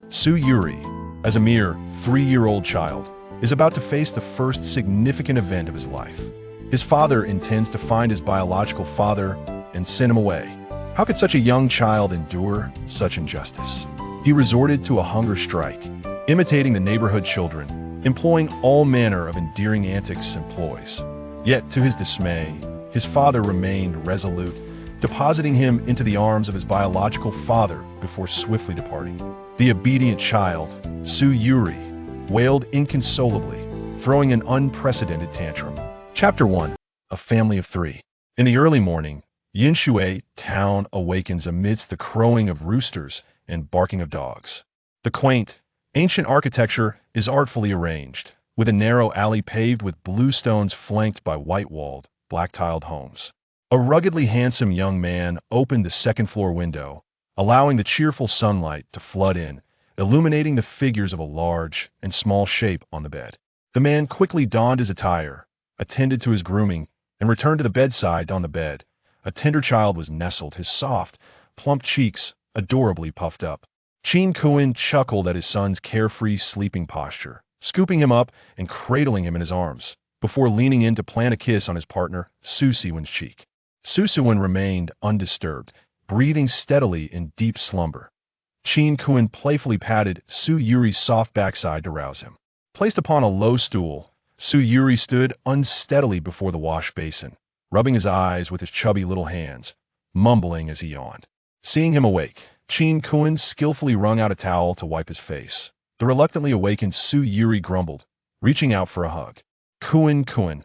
Youri, as a mere 3-year-old child, is about to face the first significant event of his life. His father intends to find his biological father and send him away. How could such a young child endure such injustice? He resorted to a hunger strike, imitating the neighborhood children, employing all manner of endearing antics and ploys. Yet, to his dismay, his father remained resolute, depositing him into the arms of his biological father before swiftly departing. The obedient child, Youri, wailed inconsolably, throwing an unprecedented tantrum. Chapter 1. A Family of 3. In the early morning, Yinshui town awakens amidst the crowing of roosters and barking of dogs. The quaint, ancient architecture is artfully arranged, with a narrow alley paved with blue stones flanked by white-walled, black-tiled homes. A ruggedly handsome young man opened the second-floor window, allowing the cheerful sunlight to flood in, illuminating the figures of a large and small shape on the bed. The man quickly donned his attire, attended to his grooming, and returned to the bedside. On the bed, a tender child was nestled, his soft, plump cheeks adorably puffed up. Qin Kuan chuckled at his son's carefree sleeping posture, scooping him up and cradling him in his arms, before leaning in to plant a kiss on his partner, Su Siwen's cheek. Su Siwen remained undisturbed, breathing steadily in deep slumber. Qin Kuan playfully patted Youri's soft backside to rouse him. Placed upon a low stool, Youri stood unsteadily before the wash basin, rubbing his eyes with his chubby little hands, mumbling as he yawned. Seeing him awake, Qin Kuan skillfully wrung out a towel to wipe his face. The reluctantly awakened Youri grumbled, reaching out for a hug. Kuan.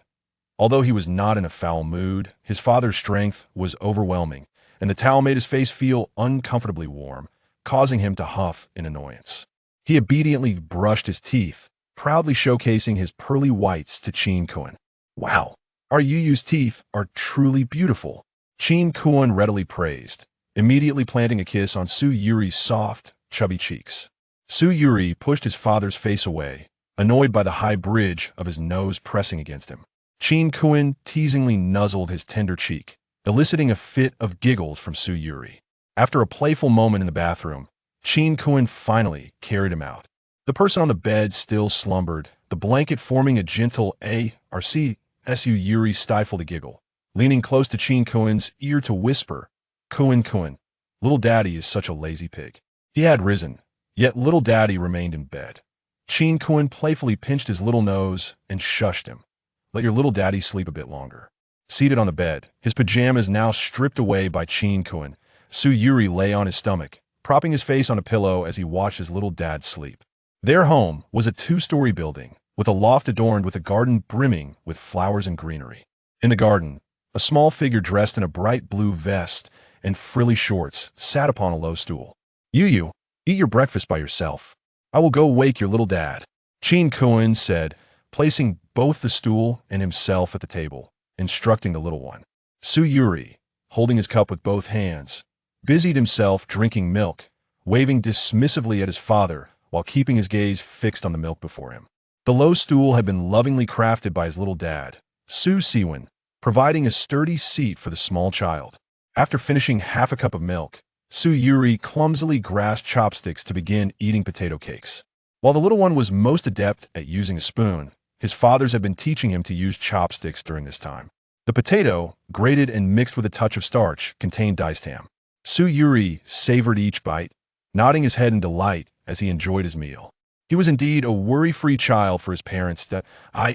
Although he was not in a foul mood, his father's strength was overwhelming, and the towel made his face feel uncomfortably warm, causing him to huff in annoyance. He obediently brushed his teeth, proudly showcasing his pearly whites to Qin Kuan. "Wow, our Yuyu's teeth are truly beautiful," Qin Kuan readily praised, immediately planting a kiss on Youri's soft, chubby cheeks. Youri pushed his father's face away, annoyed by the high bridge of his nose pressing against him. Qin Kuan teasingly nuzzled his tender cheek, eliciting a fit of giggles from Youri. After a playful moment in the bathroom, Qin Kuan finally carried him out. The person on the bed still slumbered, the blanket forming a gentle A-R-C. Youri stifled a giggle, leaning close to Qin Kuan's ear to whisper, Kuan, little daddy is such a lazy pig." He had risen, yet little daddy remained in bed. Qin Kuan playfully pinched his little nose and shushed him. "Let your little daddy sleep a bit longer." Seated on the bed, his pajamas now stripped away by Qin Kuan, Youri lay on his stomach, propping his face on a pillow as he watched his little dad sleep. Their home was a 2-story building, with a loft adorned with a garden brimming with flowers and greenery. In the garden, a small figure dressed in a bright blue vest and frilly shorts sat upon a low stool. "Yuyu, eat your breakfast by yourself. I will go wake your little dad," Qin Kuan said, placing both the stool and himself at the table, instructing the little one. Youri, holding his cup with both hands, busied himself drinking milk, waving dismissively at his father while keeping his gaze fixed on the milk before him. The low stool had been lovingly crafted by his little dad, Su Siwen, providing a sturdy seat for the small child. After finishing half a cup of milk, Youri clumsily grasped chopsticks to begin eating potato cakes. While the little one was most adept at using a spoon, his fathers had been teaching him to use chopsticks during this time. The potato, grated and mixed with a touch of starch, contained diced ham. Youri savored each bite, nodding his head in delight as he enjoyed his meal. He was indeed a worry-free child for his parents.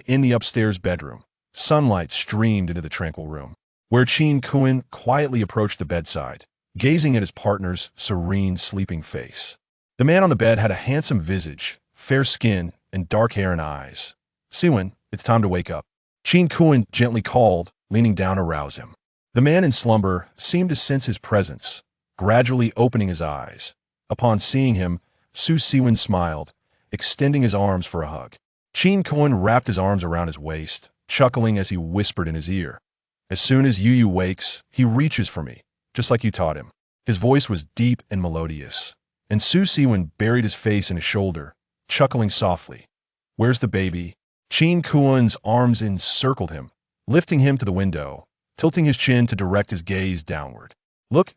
In the upstairs bedroom, sunlight streamed into the tranquil room, where Qin Kuan quietly approached the bedside, gazing at his partner's serene, sleeping face. The man on the bed had a handsome visage, fair skin, and dark hair and eyes. "Siwen, it's time to wake up," Qin Kuan gently called, leaning down to rouse him. The man in slumber seemed to sense his presence, gradually opening his eyes. Upon seeing him, Su Siwen smiled, extending his arms for a hug. Qin Kuan wrapped his arms around his waist, chuckling as he whispered in his ear, "As soon as Yuyu wakes, he reaches for me, just like you taught him." His voice was deep and melodious, and Su Siwen buried his face in his shoulder, chuckling softly. "Where's the baby?" Qin Kuan's arms encircled him, lifting him to the window, tilting his chin to direct his gaze downward. "Look,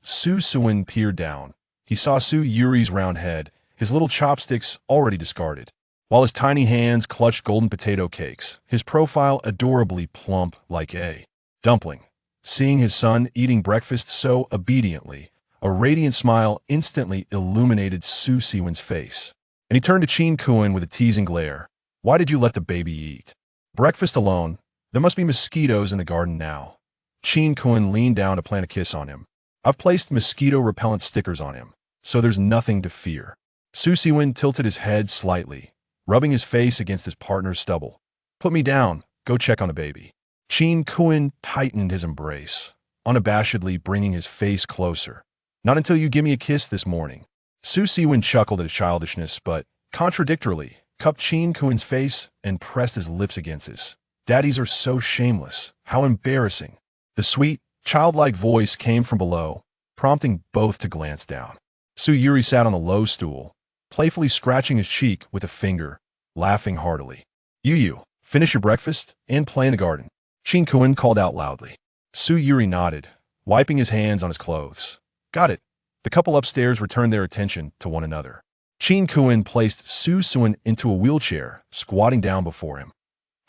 Su Siwen peered down. He saw Youri's round head, his little chopsticks already discarded, while his tiny hands clutched golden potato cakes, his profile adorably plump like a dumpling. Seeing his son eating breakfast so obediently, a radiant smile instantly illuminated Su Siwen's face, and he turned to Chin Kuan with a teasing glare. Why did you let the baby eat breakfast alone? There must be mosquitoes in the garden now. Chin Kuan leaned down to plant a kiss on him. I've placed mosquito-repellent stickers on him, so there's nothing to fear. Su Siwen tilted his head slightly, rubbing his face against his partner's stubble. Put me down. Go check on the baby. Chin Kuan tightened his embrace, unabashedly bringing his face closer. Not until you give me a kiss this morning. Su Siwen chuckled at his childishness, but, contradictorily, cupped Chin Kuan's face and pressed his lips against his. Daddies are so shameless. How embarrassing. The sweet, childlike voice came from below, prompting both to glance down. Youri sat on the low stool, playfully scratching his cheek with a finger, laughing heartily. You, finish your breakfast and play in the garden. Chin Kuan called out loudly. Youri nodded, wiping his hands on his clothes. Got it. The couple upstairs returned their attention to one another. Chin Kuan placed Su Siwen into a wheelchair, squatting down before him.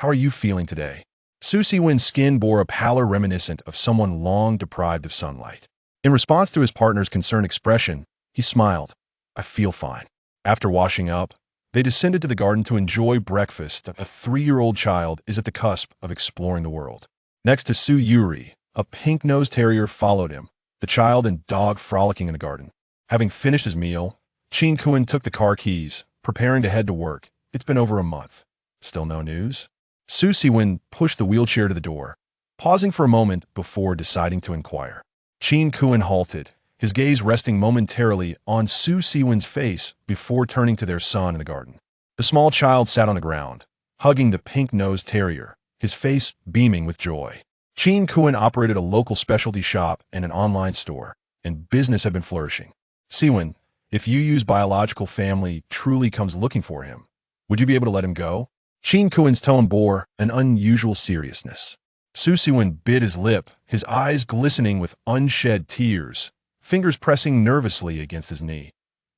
How are you feeling today? Su Siwen's skin bore a pallor reminiscent of someone long deprived of sunlight. In response to his partner's concerned expression, he smiled. I feel fine. After washing up, they descended to the garden to enjoy breakfast. A 3-year-old child is at the cusp of exploring the world. Next to Youri, a pink-nosed terrier followed him, the child and dog frolicking in the garden. Having finished his meal, Chin Kuan took the car keys, preparing to head to work. It's been over a month. Still no news? Su Siwen pushed the wheelchair to the door, pausing for a moment before deciding to inquire. Chin Kuan halted, his gaze resting momentarily on Su Siwen's face before turning to their son in the garden. The small child sat on the ground, hugging the pink-nosed terrier, his face beaming with joy. Chin Kuan operated a local specialty shop and an online store, and business had been flourishing. Siwen, if Yu's biological family truly comes looking for him, would you be able to let him go? Chin Kuan's tone bore an unusual seriousness. Su Siwen bit his lip, his eyes glistening with unshed tears, fingers pressing nervously against his knee.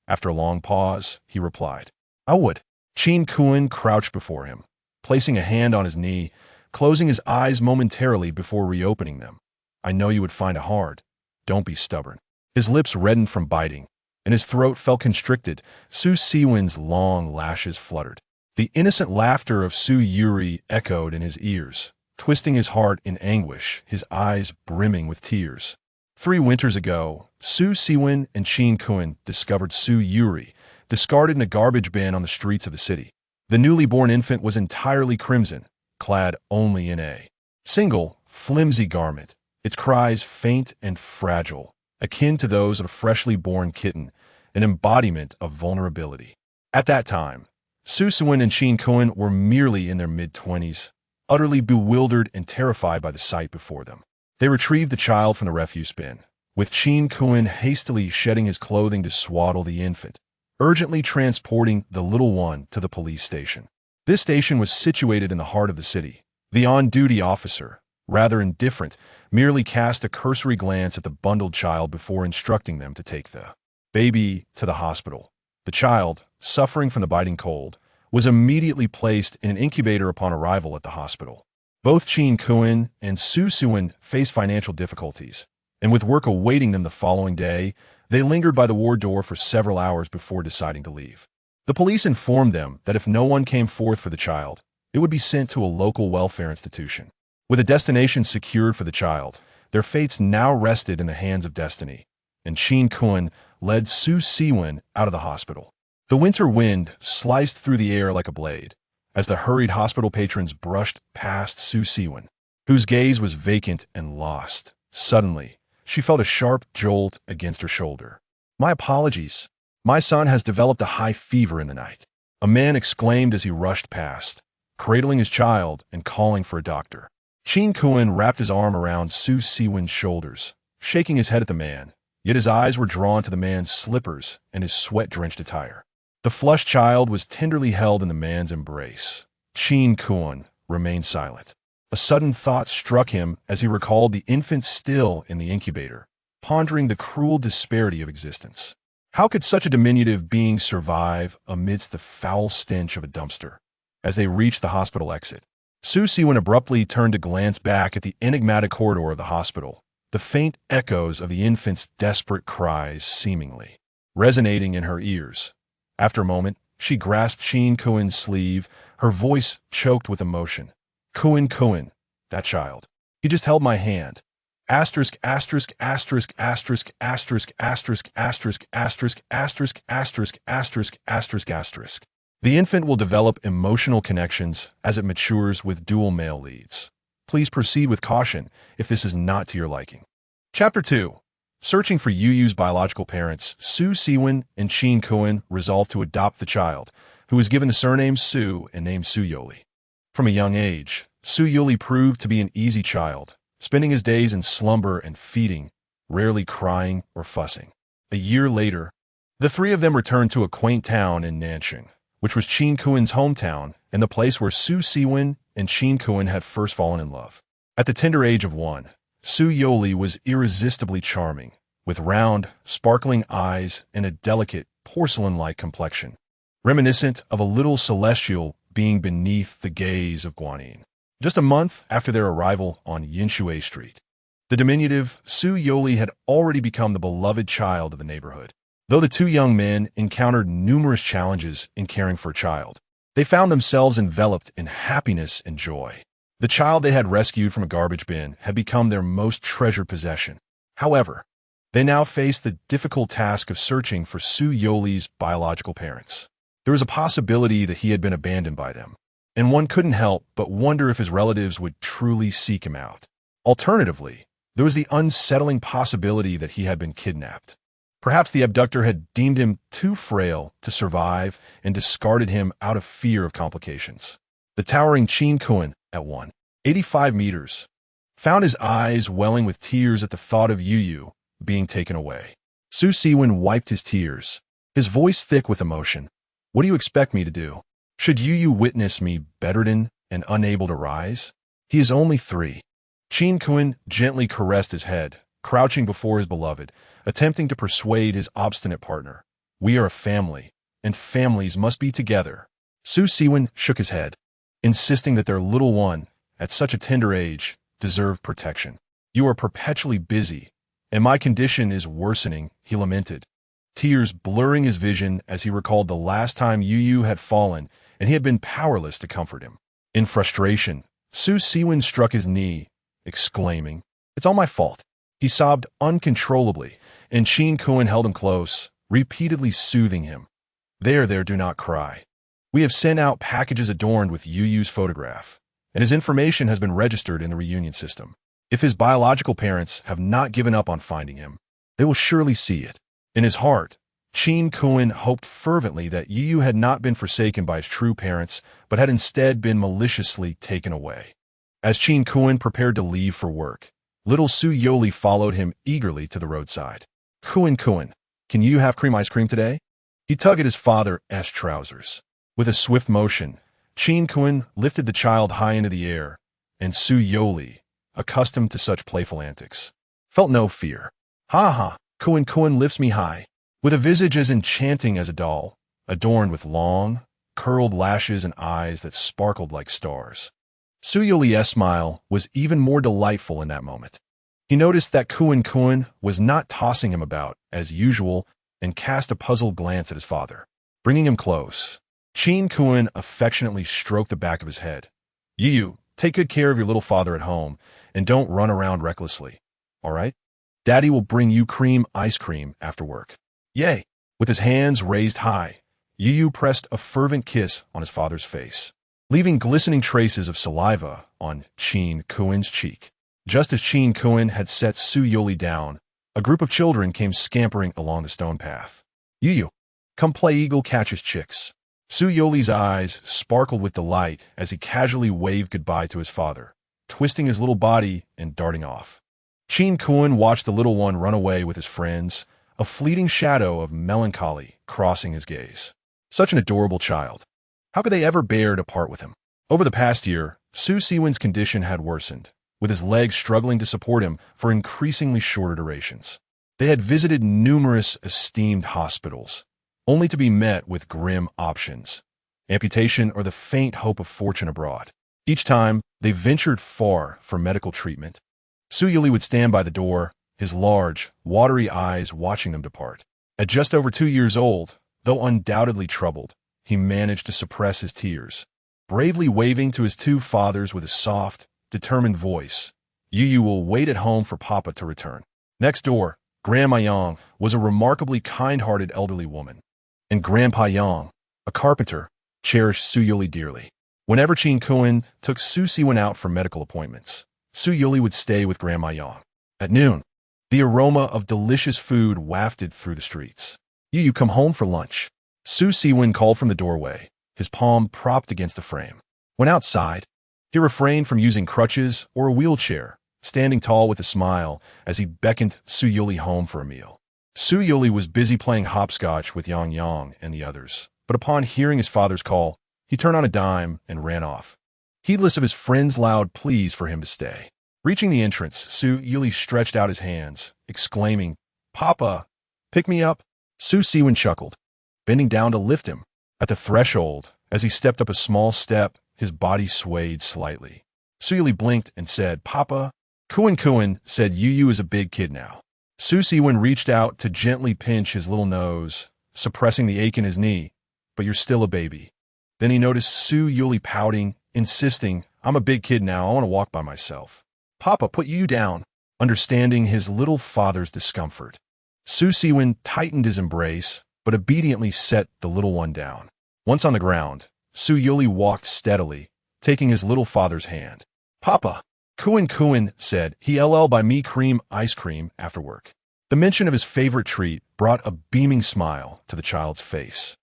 After a long pause, he replied, I would. Chin Kuan crouched before him, placing a hand on his knee, closing his eyes momentarily before reopening them. I know you would find it hard. Don't be stubborn. His lips reddened from biting, and his throat felt constricted. Su Siwen's long lashes fluttered. The innocent laughter of Youri echoed in his ears, twisting his heart in anguish, his eyes brimming with tears. 3 winters ago, Su Siwen and Chin Kuan discovered Youri, discarded in a garbage bin on the streets of the city. The newly born infant was entirely crimson, clad only in a single, flimsy garment, its cries faint and fragile, akin to those of a freshly born kitten, an embodiment of vulnerability. At that time, Su Siwen and Chin Kuan were merely in their mid-20s, utterly bewildered and terrified by the sight before them. They retrieved the child from the refuse bin, with Chin Kuan hastily shedding his clothing to swaddle the infant, urgently transporting the little one to the police station. This station was situated in the heart of the city. The on-duty officer, rather indifferent, merely cast a cursory glance at the bundled child before instructing them to take the baby to the hospital. The child, suffering from the biting cold, was immediately placed in an incubator upon arrival at the hospital. Both Chin Kuan and Su Siwen faced financial difficulties, and with work awaiting them the following day, they lingered by the ward door for several hours before deciding to leave. The police informed them that if no one came forth for the child, it would be sent to a local welfare institution. With a destination secured for the child, their fates now rested in the hands of destiny, and Chin Kuan led Su Siwen out of the hospital. The winter wind sliced through the air like a blade, as the hurried hospital patrons brushed past Su Siwen, whose gaze was vacant and lost. Suddenly, she felt a sharp jolt against her shoulder. My apologies. My son has developed a high fever in the night, a man exclaimed as he rushed past, cradling his child and calling for a doctor. Chin Kuan wrapped his arm around Su Siwen's shoulders, shaking his head at the man, yet his eyes were drawn to the man's slippers and his sweat-drenched attire. The flushed child was tenderly held in the man's embrace. Chin Kuan remained silent. A sudden thought struck him as he recalled the infant still in the incubator, pondering the cruel disparity of existence. How could such a diminutive being survive amidst the foul stench of a dumpster? As they reached the hospital exit, Su Siwen abruptly turned to glance back at the enigmatic corridor of the hospital, the faint echoes of the infant's desperate cries seemingly resonating in her ears. After a moment, she grasped Qin Kuen's sleeve, her voice choked with emotion. Kuen, that child. He just held my hand. Asterisk, asterisk, asterisk, asterisk, asterisk, asterisk, asterisk, asterisk, asterisk, asterisk, asterisk, asterisk, asterisk. The infant will develop emotional connections as it matures with dual male leads. Please proceed with caution if this is not to your liking. Chapter 2. Searching for Yuyu's biological parents, Su Siwen and Qin Kuen resolved to adopt the child, who was given the surname Su and named Su Youri. From a young age, Su Youri proved to be an easy child, spending his days in slumber and feeding, rarely crying or fussing. A year later, the three of them returned to a quaint town in Nanxing, which was Qin Kuen's hometown and the place where Su Siwen and Qin Kuen had first fallen in love. At the tender age of 1, Su Youri was irresistibly charming, with round, sparkling eyes and a delicate, porcelain-like complexion, reminiscent of a little celestial being beneath the gaze of Guanyin. Just a month after their arrival on Yinshui Street, the diminutive Su Youri had already become the beloved child of the neighborhood. Though the two young men encountered numerous challenges in caring for a child, they found themselves enveloped in happiness and joy. The child they had rescued from a garbage bin had become their most treasured possession. However, they now faced the difficult task of searching for Su Youri's biological parents. There was a possibility that he had been abandoned by them, and one couldn't help but wonder if his relatives would truly seek him out. Alternatively, there was the unsettling possibility that he had been kidnapped. Perhaps the abductor had deemed him too frail to survive and discarded him out of fear of complications. The towering Qin Kuen, at 185 meters, found his eyes welling with tears at the thought of Yuyu being taken away. Su Siwen wiped his tears, his voice thick with emotion. What do you expect me to do? Should Yuyu witness me bedridden and unable to rise? He is only 3. Qin Kuen gently caressed his head, crouching before his beloved, attempting to persuade his obstinate partner. We are a family, and families must be together. Su Siwen shook his head, insisting that their little one, at such a tender age, deserved protection. You are perpetually busy, and my condition is worsening, he lamented, tears blurring his vision as he recalled the last time Yuyu had fallen and he had been powerless to comfort him. In frustration, Su Siwen struck his knee, exclaiming, "It's all my fault." He sobbed uncontrollably, and Qin Kuen held him close, repeatedly soothing him. There, do not cry. We have sent out packages adorned with Yuyu's photograph, and his information has been registered in the reunion system. If his biological parents have not given up on finding him, they will surely see it. In his heart, Qin Kuen hoped fervently that Yuyu had not been forsaken by his true parents, but had instead been maliciously taken away. As Qin Kuen prepared to leave for work, little Su Youri followed him eagerly to the roadside. Kuen, can you have cream ice cream today? He tugged at his father's trousers. With a swift motion, Qin Kuen lifted the child high into the air, and Su Youri, accustomed to such playful antics, felt no fear. Ha ha, Kuen lifts me high. With a visage as enchanting as a doll, adorned with long, curled lashes and eyes that sparkled like stars. Su Youri's smile was even more delightful in that moment. He noticed that Kuen was not tossing him about, as usual, and cast a puzzled glance at his father. Bringing him close, Qin Kuen affectionately stroked the back of his head. Yuyu, take good care of your little father at home, and don't run around recklessly. All right? Daddy will bring you ice cream after work. Yay! With his hands raised high, Yuyu pressed a fervent kiss on his father's face, leaving glistening traces of saliva on Qin Kuen's cheek. Just as Qin Kuen had set Su Youri down, a group of children came scampering along the stone path. Yuyu, come play eagle catches chicks. Su Youri's eyes sparkled with delight as he casually waved goodbye to his father, twisting his little body and darting off. Qin Kuen watched the little one run away with his friends, a fleeting shadow of melancholy crossing his gaze. Such an adorable child. How could they ever bear to part with him? Over the past year, Su Siwen's condition had worsened, with his legs struggling to support him for increasingly shorter durations. They had visited numerous esteemed hospitals, only to be met with grim options: amputation or the faint hope of fortune abroad. Each time, they ventured far for medical treatment. Youri would stand by the door, his large, watery eyes watching them depart. At just over 2 years old, though undoubtedly troubled, he managed to suppress his tears, bravely waving to his two fathers with a soft, determined voice. "You will wait at home for Papa to return." Next door, Grandma Yang was a remarkably kind-hearted elderly woman, and Grandpa Yang, a carpenter, cherished Youri dearly. Whenever Chin Kuan took Su Siwen out for medical appointments, Youri would stay with Grandma Yang. At noon, the aroma of delicious food wafted through the streets. "You come home for lunch," Su Siwen called from the doorway, his palm propped against the frame. When outside, he refrained from using crutches or a wheelchair, standing tall with a smile as he beckoned Youri home for a meal. Youri was busy playing hopscotch with Yang Yang and the others, but upon hearing his father's call, he turned on a dime and ran off, heedless of his friend's loud pleas for him to stay. Reaching the entrance, Youri stretched out his hands, exclaiming, "Papa, pick me up." Su Siwen chuckled, bending down to lift him. At the threshold, as he stepped up a small step, his body swayed slightly. Youri blinked and said, "Papa." Kuan said, "You is a big kid now." Su Siwen reached out to gently pinch his little nose, suppressing the ache in his knee. "But you're still a baby." Then he noticed Youri pouting, insisting, "I'm a big kid now, I want to walk by myself." "Papa, put you down." Understanding his little father's discomfort, Su Siwen tightened his embrace, but obediently set the little one down. Once on the ground, Youri walked steadily, taking his little father's hand. "Papa," Kuan said, "he'll buy me ice cream after work." The mention of his favorite treat brought a beaming smile to the child's face,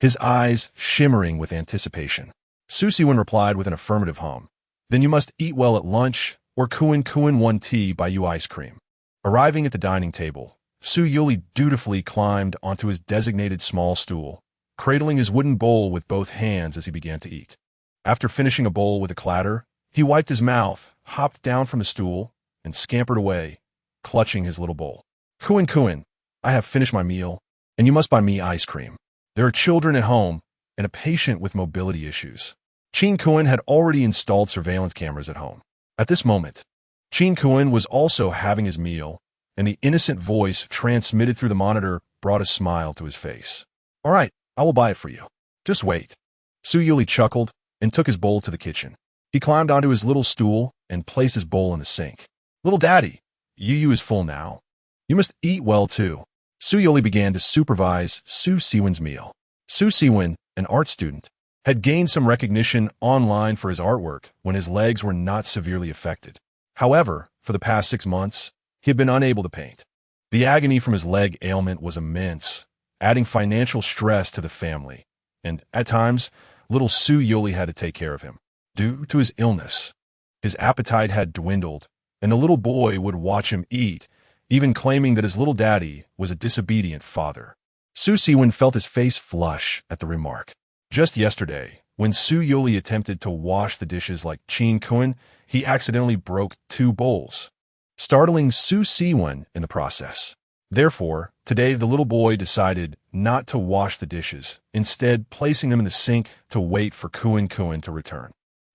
his eyes shimmering with anticipation. Su Siwen replied with an affirmative hum. "Then you must eat well at lunch, or Kuan one tea buy you ice cream." Arriving at the dining table, Youri dutifully climbed onto his designated small stool, cradling his wooden bowl with both hands as he began to eat. After finishing a bowl with a clatter, he wiped his mouth, hopped down from the stool, and scampered away, clutching his little bowl. Kuan, I have finished my meal, and you must buy me ice cream. There are children at home, and a patient with mobility issues." Chin Kuan had already installed surveillance cameras at home. At this moment, Chin Kuan was also having his meal, and the innocent voice transmitted through the monitor brought a smile to his face. "All right, I will buy it for you. Just wait." Youri chuckled and took his bowl to the kitchen. He climbed onto his little stool and placed his bowl in the sink. "Little daddy, you is full now. You must eat well too." Youri began to supervise Su Siwen's meal. Su Siwen, an art student, had gained some recognition online for his artwork when his legs were not severely affected. However, for the past 6 months, he had been unable to paint. The agony from his leg ailment was immense, adding financial stress to the family, and at times, little Youri had to take care of him. Due to his illness, his appetite had dwindled, and the little boy would watch him eat, even claiming that his little daddy was a disobedient father. Su Siwen felt his face flush at the remark. Just yesterday, when Youri attempted to wash the dishes like Chin Kuan, he accidentally broke 2 bowls, startling Su Siwen in the process. Therefore, today the little boy decided not to wash the dishes, instead placing them in the sink to wait for Kuan to return.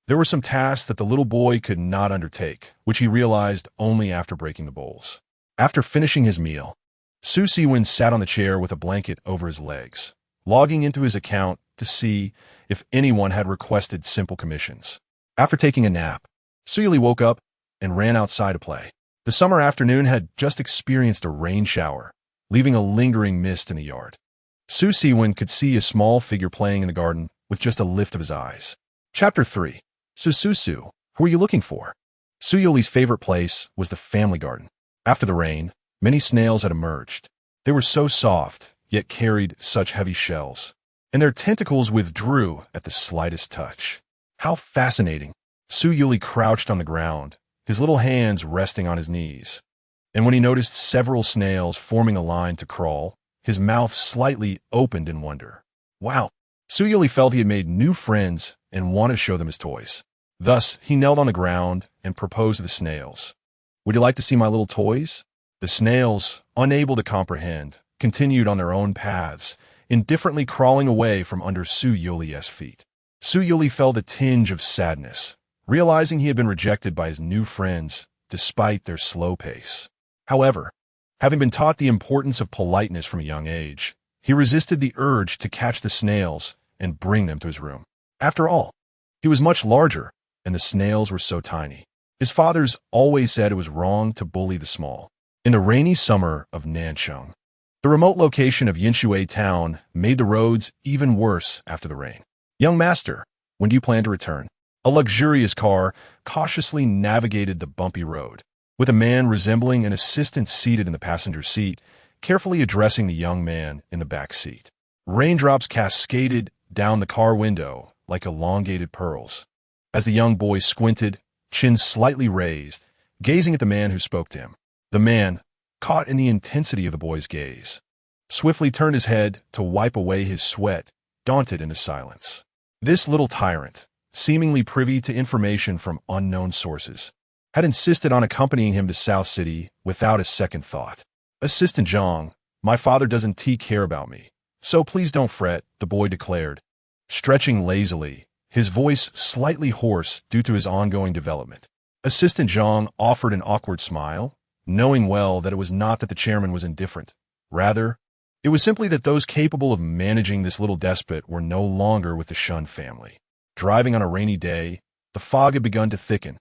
There were some tasks that the little boy could not undertake, which he realized only after breaking the bowls. After finishing his meal, Su Siwen sat on the chair with a blanket over his legs, logging into his account to see if anyone had requested simple commissions. After taking a nap, Youri woke up and ran outside to play. The summer afternoon had just experienced a rain shower, leaving a lingering mist in the yard. Su Siwen could see a small figure playing in the garden with just a lift of his eyes. Chapter 3. Su, who are you looking for? Youri's favorite place was the family garden. After the rain, many snails had emerged. They were so soft, yet carried such heavy shells, and their tentacles withdrew at the slightest touch. How fascinating! Youri crouched on the ground, his little hands resting on his knees. And when he noticed several snails forming a line to crawl, his mouth slightly opened in wonder. Wow! Youri felt he had made new friends and wanted to show them his toys. Thus, he knelt on the ground and proposed to the snails. "Would you like to see my little toys?" The The snails, unable to comprehend, continued on their own paths, indifferently crawling away from under Youri's feet. Youri felt a tinge of sadness, realizing he had been rejected by his new friends despite their slow pace. However, having been taught the importance of politeness from a young age, he resisted the urge to catch the snails and bring them to his room. After all, he was much larger, and the snails were so tiny. His fathers always said it was wrong to bully the small. In the rainy summer of Nancheng, the remote location of Yinshui town made the roads even worse after the rain. "Young master, when do you plan to return?" A luxurious car cautiously navigated the bumpy road, with a man resembling an assistant seated in the passenger seat, carefully addressing the young man in the back seat. Raindrops cascaded down the car window like elongated pearls. As the young boy squinted, chin slightly raised, gazing at the man who spoke to him, the man, caught in the intensity of the boy's gaze, swiftly turned his head to wipe away his sweat, daunted into silence. This little tyrant, seemingly privy to information from unknown sources, had insisted on accompanying him to South City without a second thought. "Assistant Zhang, my father doesn't care about me, so please don't fret," the boy declared, stretching lazily, his voice slightly hoarse due to his ongoing development. Assistant Zhang offered an awkward smile, knowing well that it was not that the chairman was indifferent. Rather, it was simply that those capable of managing this little despot were no longer with the Shun family. Driving on a rainy day, the fog had begun to thicken,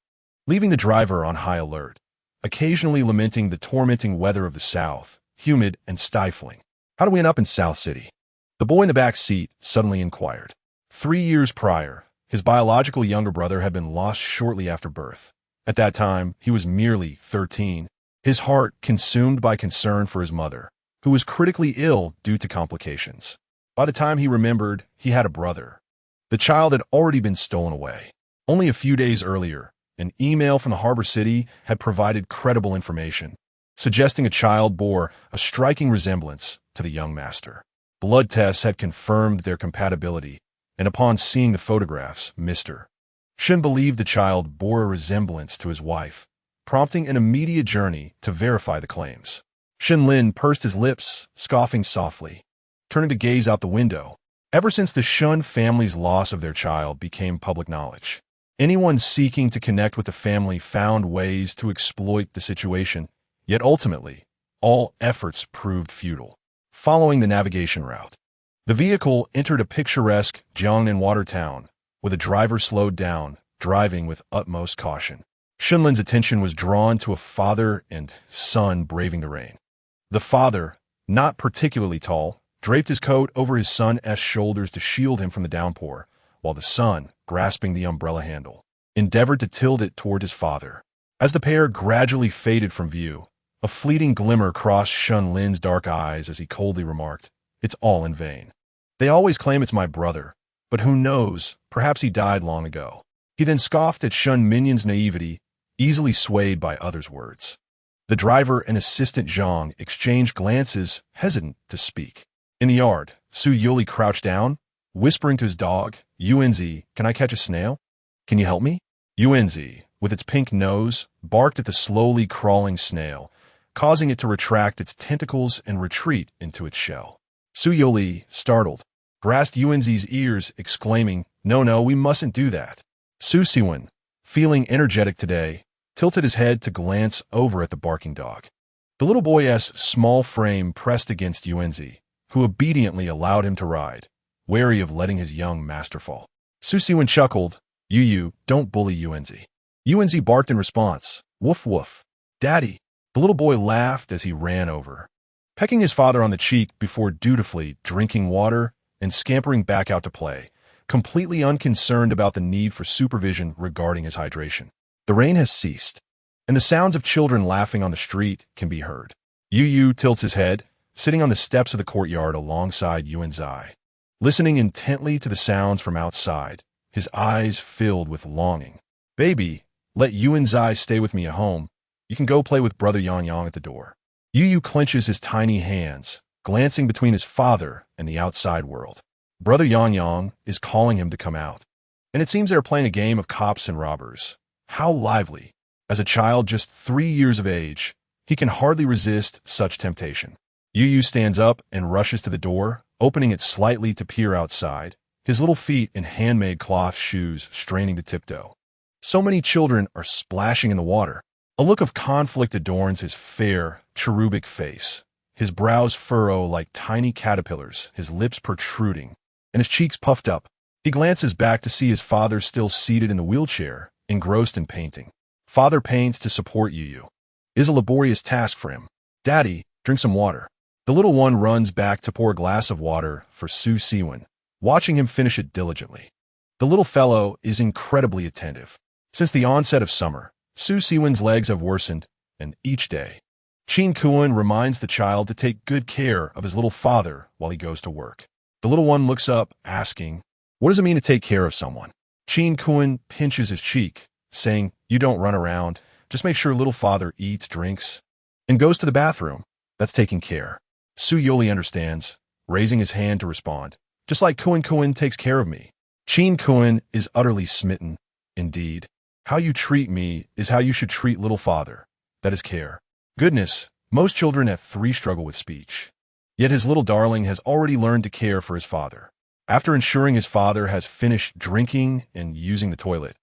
leaving the driver on high alert, occasionally lamenting the tormenting weather of the South, humid and stifling. "How do we end up in South City?" the boy in the back seat suddenly inquired. 3 years prior, his biological younger brother had been lost shortly after birth. At that time, he was merely 13, his heart consumed by concern for his mother, who was critically ill due to complications. By the time he remembered, he had a brother. The child had already been stolen away. Only a few days earlier, an email from the harbor city had provided credible information, suggesting a child bore a striking resemblance to the young master. Blood tests had confirmed their compatibility, and upon seeing the photographs, Mr. Shen believed the child bore a resemblance to his wife, prompting an immediate journey to verify the claims. Shen Lin pursed his lips, scoffing softly, turning to gaze out the window. Ever since the Shun family's loss of their child became public knowledge, anyone seeking to connect with the family found ways to exploit the situation, yet ultimately, all efforts proved futile. Following the navigation route, the vehicle entered a picturesque Jiangnan water town, where the driver slowed down, driving with utmost caution. Shunlin's attention was drawn to a father and son braving the rain. The father, not particularly tall, draped his coat over his son's shoulders to shield him from the downpour, while the son, grasping the umbrella handle, endeavored to tilt it toward his father. As the pair gradually faded from view, a fleeting glimmer crossed Shun Lin's dark eyes as he coldly remarked, "It's all in vain. They always claim it's my brother, but who knows, perhaps he died long ago." He then scoffed at Shun Minyan's naivety, easily swayed by others' words. The driver and assistant Zhang exchanged glances, hesitant to speak. In the yard, Youri crouched down, whispering to his dog, "Yuanzi, can I catch a snail? Can you help me?" Yuanzi, with its pink nose, barked at the slowly crawling snail, causing it to retract its tentacles and retreat into its shell. Youri, startled, grasped Yuanzi's ears, exclaiming, No, we mustn't do that." Siwen, feeling energetic today, tilted his head to glance over at the barking dog. The little boy's small frame pressed against Yuanzi, who obediently allowed him to ride, wary of letting his young master fall. Siwen chuckled, "You, don't bully Yuanzi." Yuanzi barked in response, "Woof woof. Daddy." The little boy laughed as he ran over, pecking his father on the cheek before dutifully drinking water and scampering back out to play, completely unconcerned about the need for supervision regarding his hydration. The rain has ceased, and the sounds of children laughing on the street can be heard. Yu tilts his head, sitting on the steps of the courtyard alongside Yuanzi, listening intently to the sounds from outside, his eyes filled with longing. "Baby, let Yuanzi stay with me at home. You can go play with Brother Yang at the door." Yu clenches his tiny hands, glancing between his father and the outside world. Brother Yang is calling him to come out, and it seems they are playing a game of cops and robbers. How lively! As a child just 3 years of age, He can hardly resist such temptation. Yu stands up and rushes to the door, opening it slightly to peer outside, his little feet in handmade cloth shoes straining to tiptoe. So many children are splashing in the water. A look of conflict adorns his fair, cherubic face. His brows furrow like tiny caterpillars, his lips protruding, and his cheeks puffed up. He glances back to see his father still seated in the wheelchair, engrossed in painting. Father paints to support Yu. It is a laborious task for him. Daddy, drink some water. The little one runs back to pour a glass of water for Su Siwen, watching him finish it diligently. The little fellow is incredibly attentive. Since the onset of summer, Su Siwen's legs have worsened, and each day, Chin Kuan reminds the child to take good care of his little father while he goes to work. The little one looks up, asking, "What does it mean to take care of someone?" Chin Kuan pinches his cheek, saying, "You don't run around. Just make sure little father eats, drinks, and goes to the bathroom. That's taking care." Su Youri understands, raising his hand to respond. "Just like Kuan takes care of me." Chin Kuan is utterly smitten. "Indeed. How you treat me is how you should treat little father. That is care." Goodness, most children at 3 struggle with speech. Yet his little darling has already learned to care for his father. After ensuring his father has finished drinking and using the toilet,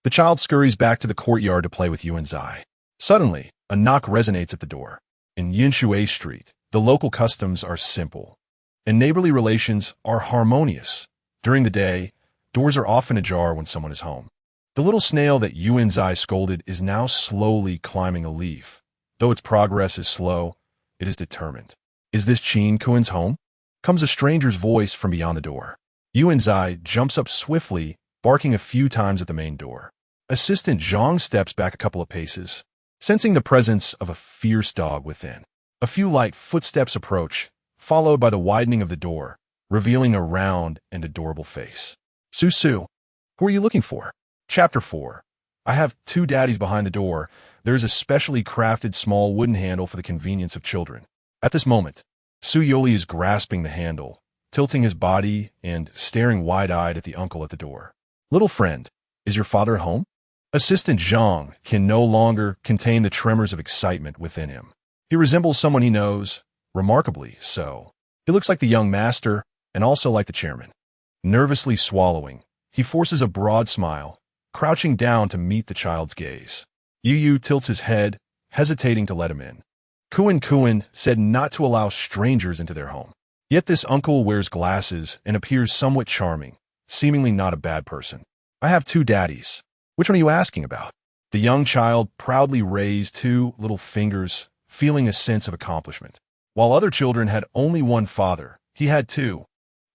the child scurries back to the courtyard to play with Yuan Zai. Suddenly, a knock resonates at the door. In Yinshui Street, the local customs are simple, and neighborly relations are harmonious. During the day, doors are often ajar when someone is home. The little snail that Yuan Zai scolded is now slowly climbing a leaf. Though its progress is slow, it is determined. "Is this Chin Kuan's home?" comes a stranger's voice from beyond the door. Yuan Zai jumps up swiftly, barking a few times at the main door. Assistant Zhang steps back a couple of paces, sensing the presence of a fierce dog within. A few light footsteps approach, followed by the widening of the door, revealing a round and adorable face. "Su, who are you looking for?" Chapter 4. I have 2 daddies behind the door. There is a specially crafted small wooden handle for the convenience of children. At this moment, Su Youri is grasping the handle, tilting his body and staring wide-eyed at the uncle at the door. "Little friend, is your father at home?" Assistant Zhang can no longer contain the tremors of excitement within him. He resembles someone he knows, remarkably so. He looks like the young master and also like the chairman. Nervously swallowing, he forces a broad smile, crouching down to meet the child's gaze. Yu tilts his head, hesitating to let him in. Kuan said not to allow strangers into their home. Yet this uncle wears glasses and appears somewhat charming, seemingly not a bad person. "I have 2 daddies. Which one are you asking about?" The young child proudly raised 2 little fingers, feeling a sense of accomplishment. While other children had only one father, he had 2.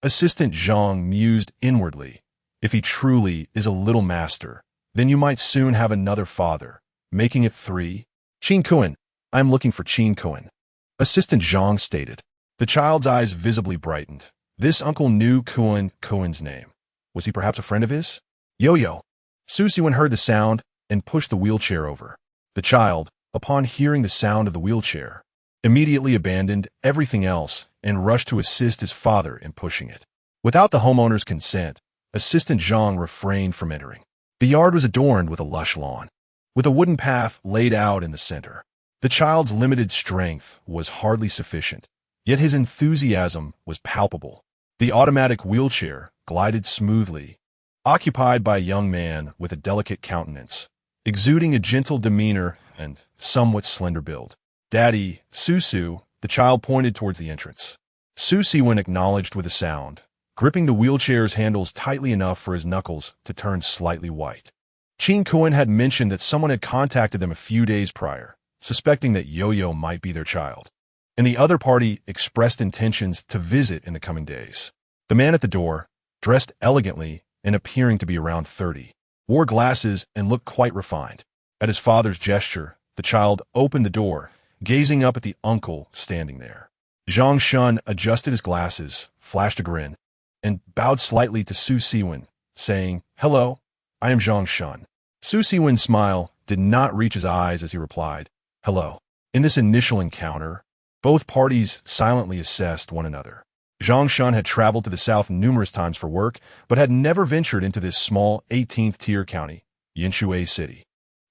Assistant Zhang mused inwardly. If he truly is a little master, then you might soon have another father, making it 3. "Chin Kuan, I am looking for Chin Kuan," Assistant Zhang stated. The child's eyes visibly brightened. This uncle knew Kuan's name. Was he perhaps a friend of his? Yo. Su Siwen heard the sound and pushed the wheelchair over. The child, upon hearing the sound of the wheelchair, immediately abandoned everything else and rushed to assist his father in pushing it. Without the homeowner's consent, Assistant Zhang refrained from entering. The yard was adorned with a lush lawn, with a wooden path laid out in the center. The child's limited strength was hardly sufficient, yet his enthusiasm was palpable. The automatic wheelchair glided smoothly, occupied by a young man with a delicate countenance, exuding a gentle demeanor and somewhat slender build. "Daddy, Su," the child pointed towards the entrance. Su Siwen acknowledged with a sound, gripping the wheelchair's handles tightly enough for his knuckles to turn slightly white. Chin Kuan had mentioned that someone had contacted them a few days prior, suspecting that Yo might be their child, and the other party expressed intentions to visit in the coming days. The man at the door, dressed elegantly and appearing to be around 30, wore glasses and looked quite refined. At his father's gesture, the child opened the door, gazing up at the uncle standing there. Zhang Shun adjusted his glasses, flashed a grin, and bowed slightly to Su Siwen, saying, "Hello, I am Zhang Shun." Su Siwen's smile did not reach his eyes as he replied, "Hello." In this initial encounter, both parties silently assessed one another. Zhang Shun had traveled to the south numerous times for work, but had never ventured into this small 18th-tier county, Yinshui City.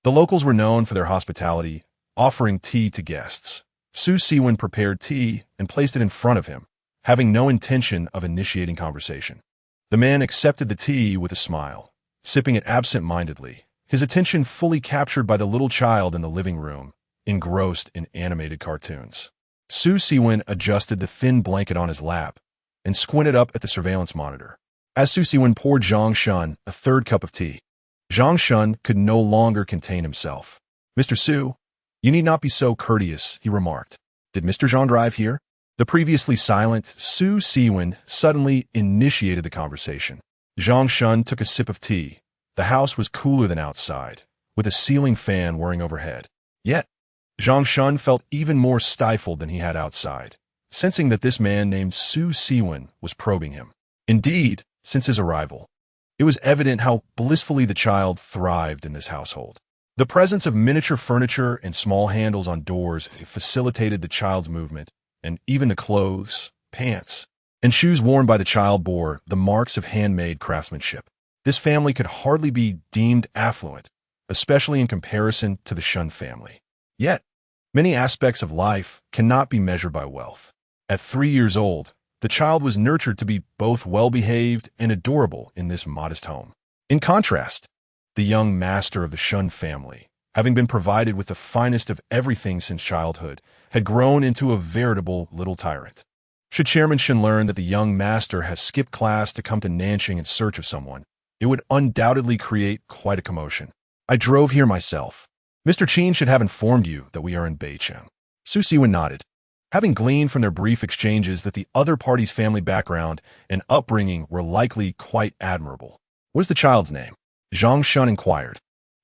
The locals were known for their hospitality, offering tea to guests. Su Siwen prepared tea and placed it in front of him, having no intention of initiating conversation. The man accepted the tea with a smile, sipping it absent-mindedly, his attention fully captured by the little child in the living room, engrossed in animated cartoons. Su Siwen adjusted the thin blanket on his lap and squinted up at the surveillance monitor. As Su Siwen poured Zhang Shun a third cup of tea, Zhang Shun could no longer contain himself. "Mr. Su, you need not be so courteous," he remarked. "Did Mr. Zhang drive here?" The previously silent Su Siwen suddenly initiated the conversation. Zhang Shun took a sip of tea. The house was cooler than outside, with a ceiling fan whirring overhead. Yet, Zhang Shun felt even more stifled than he had outside, sensing that this man named Su Siwen was probing him. Indeed, since his arrival, it was evident how blissfully the child thrived in this household. The presence of miniature furniture and small handles on doors facilitated the child's movement, and even the clothes, pants, and shoes worn by the child bore the marks of handmade craftsmanship. This family could hardly be deemed affluent, especially in comparison to the Shun family. Yet, many aspects of life cannot be measured by wealth. At 3 years old, the child was nurtured to be both well-behaved and adorable in this modest home. In contrast, the young master of the Shun family, having been provided with the finest of everything since childhood, had grown into a veritable little tyrant. Should Chairman Shin learn that the young master has skipped class to come to Nanjing in search of someone, it would undoubtedly create quite a commotion. "I drove here myself. Mr. Qin should have informed you that we are in Beicheng." Su Siwen nodded, having gleaned from their brief exchanges that the other party's family background and upbringing were likely quite admirable. "What is the child's name?" Zhang Shun inquired,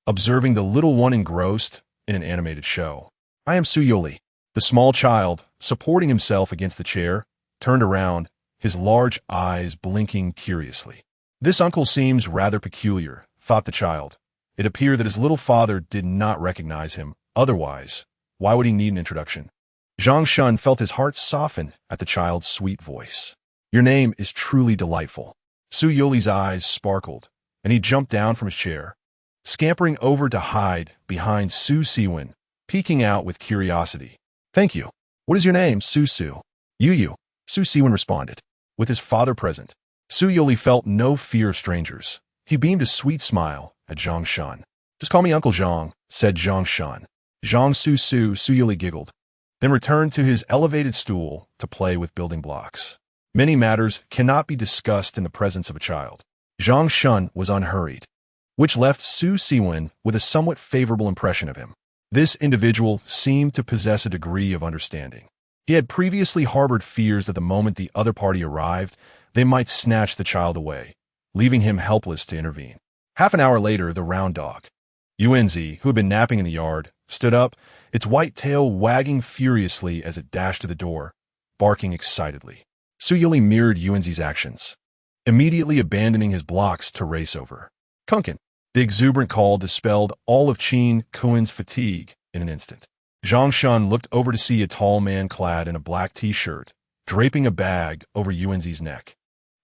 observing the little one engrossed in an animated show. "I am Su Youri." The small child, supporting himself against the chair, turned around, his large eyes blinking curiously. "This uncle seems rather peculiar," thought the child. It appeared that his little father did not recognize him. Otherwise, why would he need an introduction? Zhang Shun felt his heart soften at the child's sweet voice. "Your name is truly delightful." Su Youri's eyes sparkled, and he jumped down from his chair, scampering over to hide behind Su Siwen, peeking out with curiosity. "Thank you. What is your name, Su? Yu. Su Siwen responded. With his father present, Su Youri felt no fear of strangers. He beamed a sweet smile at Zhang Shun. "Just call me Uncle Zhang," said Zhang Shun. Zhang Su Youri giggled, then returned to his elevated stool to play with building blocks. Many matters cannot be discussed in the presence of a child. Zhang Shun was unhurried, which left Su Siwen with a somewhat favorable impression of him. This individual seemed to possess a degree of understanding. He had previously harbored fears that the moment the other party arrived, they might snatch the child away, leaving him helpless to intervene. Half an hour later, the round dog, Yuanzi, who had been napping in the yard, stood up, its white tail wagging furiously as it dashed to the door, barking excitedly. Su Youri mirrored Yuanzi's actions, immediately abandoning his blocks to race over. "Kunkin!" The exuberant call dispelled all of Qin Kuen's fatigue in an instant. Zhang Shun looked over to see a tall man clad in a black t-shirt, draping a bag over Yuanzi's neck.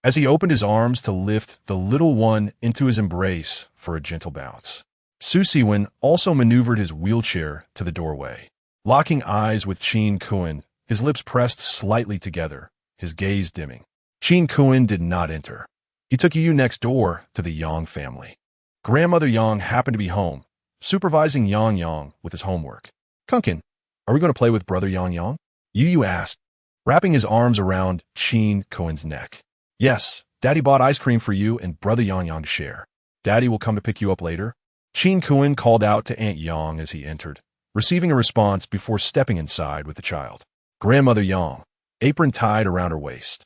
As he opened his arms to lift the little one into his embrace for a gentle bounce, Su Siwen also maneuvered his wheelchair to the doorway. Locking eyes with Qin Kuen, his lips pressed slightly together, his gaze dimming. Qin Kuen did not enter. He took Yu next door to the Yang family. Grandmother Yang happened to be home, supervising Yang with his homework. "Kunkin, are we going to play with Brother Yang?" Yu asked, wrapping his arms around Qin Kuen's neck. "Yes, Daddy bought ice cream for you and Brother Yang to share. Daddy will come to pick you up later." Qin Kuen called out to Aunt Yang as he entered, receiving a response before stepping inside with the child. Grandmother Yang, apron tied around her waist,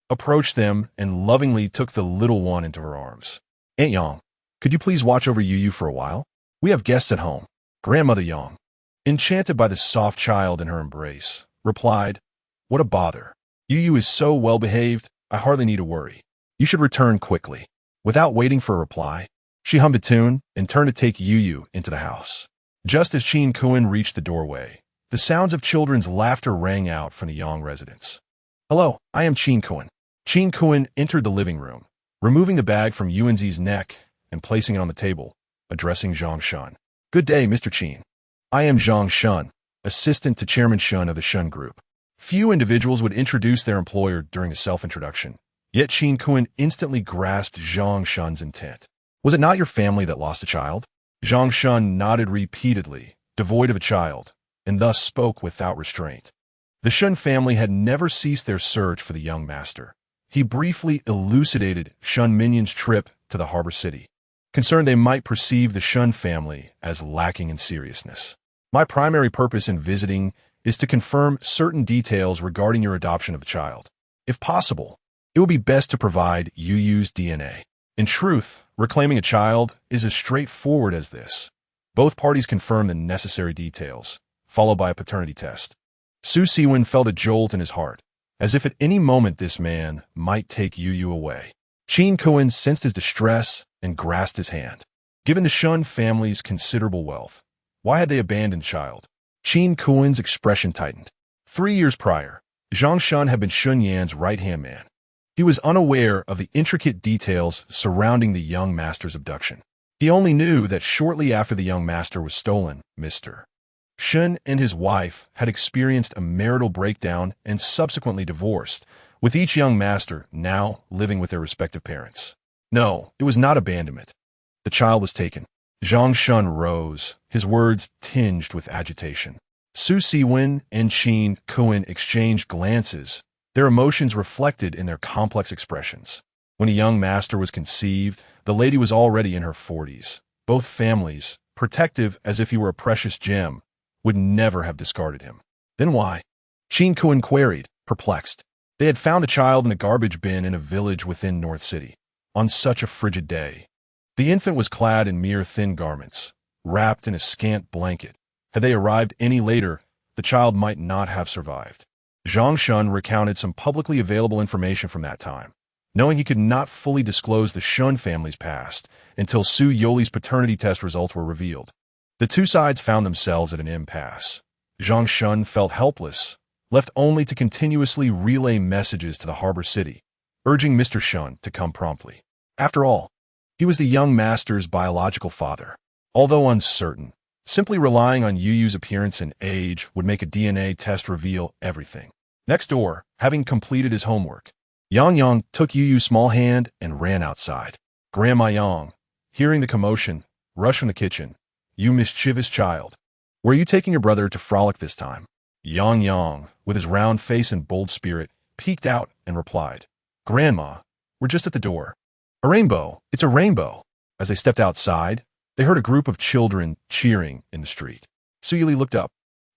approached them and lovingly took the little one into her arms. "Aunt Yang, could you please watch over Yu for a while? We have guests at home." Grandmother Yang, enchanted by the soft child in her embrace, replied, "What a bother. Yu is so well behaved, I hardly need to worry. You should return quickly." Without waiting for a reply, she hummed a tune and turned to take Yu into the house. Just as Qin Kuen reached the doorway, the sounds of children's laughter rang out from the Yang residence. "Hello, I am Qin Kuen." Qin Kuen entered the living room, removing the bag from Yuanzi's neck and placing it on the table, addressing Zhang Shun. "Good day, Mr. Qin. I am Zhang Shun, assistant to Chairman Shun of the Shun Group. Few individuals would introduce their employer during a self-introduction, yet Qin Kun instantly grasped Zhang Shun's intent. Was it not your family that lost a child? Zhang Shun nodded repeatedly, devoid of a child, and thus spoke without restraint. The Shun family had never ceased their search for the young master. He briefly elucidated Shun Minyan's trip to the harbor city, concerned they might perceive the Shun family as lacking in seriousness. My primary purpose in visiting is to confirm certain details regarding your adoption of a child. If possible, it would be best to provide Yuyu's DNA. In truth, reclaiming a child is as straightforward as this. Both parties confirm the necessary details, followed by a paternity test. Su Siwen felt a jolt in his heart, as if at any moment this man might take Yuyu away. Qin Kun sensed his distress and grasped his hand. Given the Shun family's considerable wealth, why had they abandoned the child? Qin Kun's expression tightened. 3 years prior, Zhang Shun had been Shun Yan's right-hand man. He was unaware of the intricate details surrounding the young master's abduction. He only knew that shortly after the young master was stolen, Mr. Shun and his wife had experienced a marital breakdown and subsequently divorced, with each young master now living with their respective parents. No, it was not abandonment. The child was taken. Zhang Shun rose, his words tinged with agitation. Su Siwen and Qin Kun exchanged glances, their emotions reflected in their complex expressions. When a young master was conceived, the lady was already in her 40s. Both families, protective as if he were a precious gem, would never have discarded him. Then why? Qin Kun queried, perplexed. They had found the child in a garbage bin in a village within North City, on such a frigid day. The infant was clad in mere thin garments, wrapped in a scant blanket. Had they arrived any later, the child might not have survived. Zhang Shun recounted some publicly available information from that time, knowing he could not fully disclose the Shun family's past until Su Yoli's paternity test results were revealed. The two sides found themselves at an impasse. Zhang Shun felt helpless, left only to continuously relay messages to the harbor city, urging Mr. Shun to come promptly. After all, he was the young master's biological father. Although uncertain, simply relying on Yuyu's appearance and age would make a DNA test reveal everything. Next door, having completed his homework, Yang Yang took Yuyu's small hand and ran outside. Grandma Yang, hearing the commotion, rushed from the kitchen. You mischievous child. Were you taking your brother to frolic this time? Yang Yang, with his round face and bold spirit, peeked out and replied, Grandma, we're just at the door. A rainbow, it's a rainbow. As they stepped outside, they heard a group of children cheering in the street. Su Yuli looked up,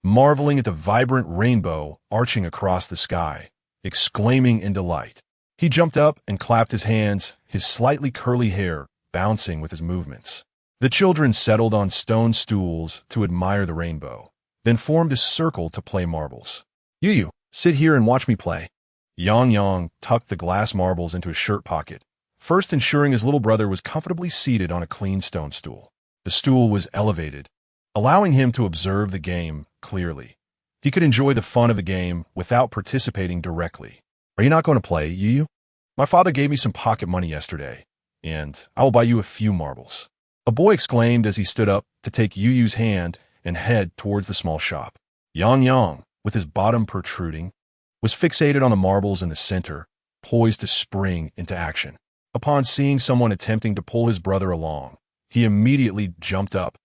marveling at the vibrant rainbow arching across the sky, exclaiming in delight. He jumped up and clapped his hands, his slightly curly hair bouncing with his movements. The children settled on stone stools to admire the rainbow, then formed a circle to play marbles. Yuyu, sit here and watch me play. Yang Yang tucked the glass marbles into his shirt pocket, first ensuring his little brother was comfortably seated on a clean stone stool. The stool was elevated, allowing him to observe the game clearly. He could enjoy the fun of the game without participating directly. Are you not going to play, Yuyu? My father gave me some pocket money yesterday, and I will buy you a few marbles. A boy exclaimed as he stood up to take Yuyu's hand and head towards the small shop. Yang Yang, with his bottom protruding, was fixated on the marbles in the center, poised to spring into action. Upon seeing someone attempting to pull his brother along, he immediately jumped up.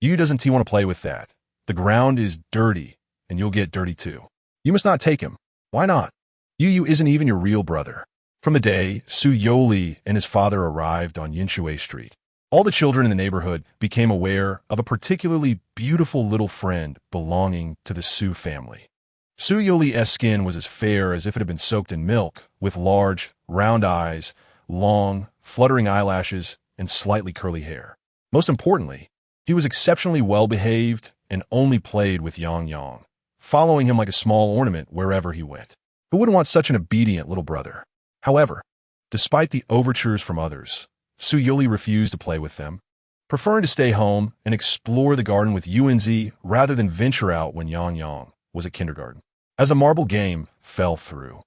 Yuyu doesn't want to play with that. The ground is dirty, and you'll get dirty too. You must not take him. Why not? Yuyu isn't even your real brother. From the day Su Yoli and his father arrived on Yinshui Street, all the children in the neighborhood became aware of a particularly beautiful little friend belonging to the Su family. Su Yoli's skin was as fair as if it had been soaked in milk, with large, round eyes, long, fluttering eyelashes, and slightly curly hair. Most importantly, he was exceptionally well-behaved and only played with Yang Yang, following him like a small ornament wherever he went. Who wouldn't want such an obedient little brother? However, despite the overtures from others, Su Yuli refused to play with them, preferring to stay home and explore the garden with Yunzi rather than venture out when Yang Yang was at kindergarten. As the marble game fell through,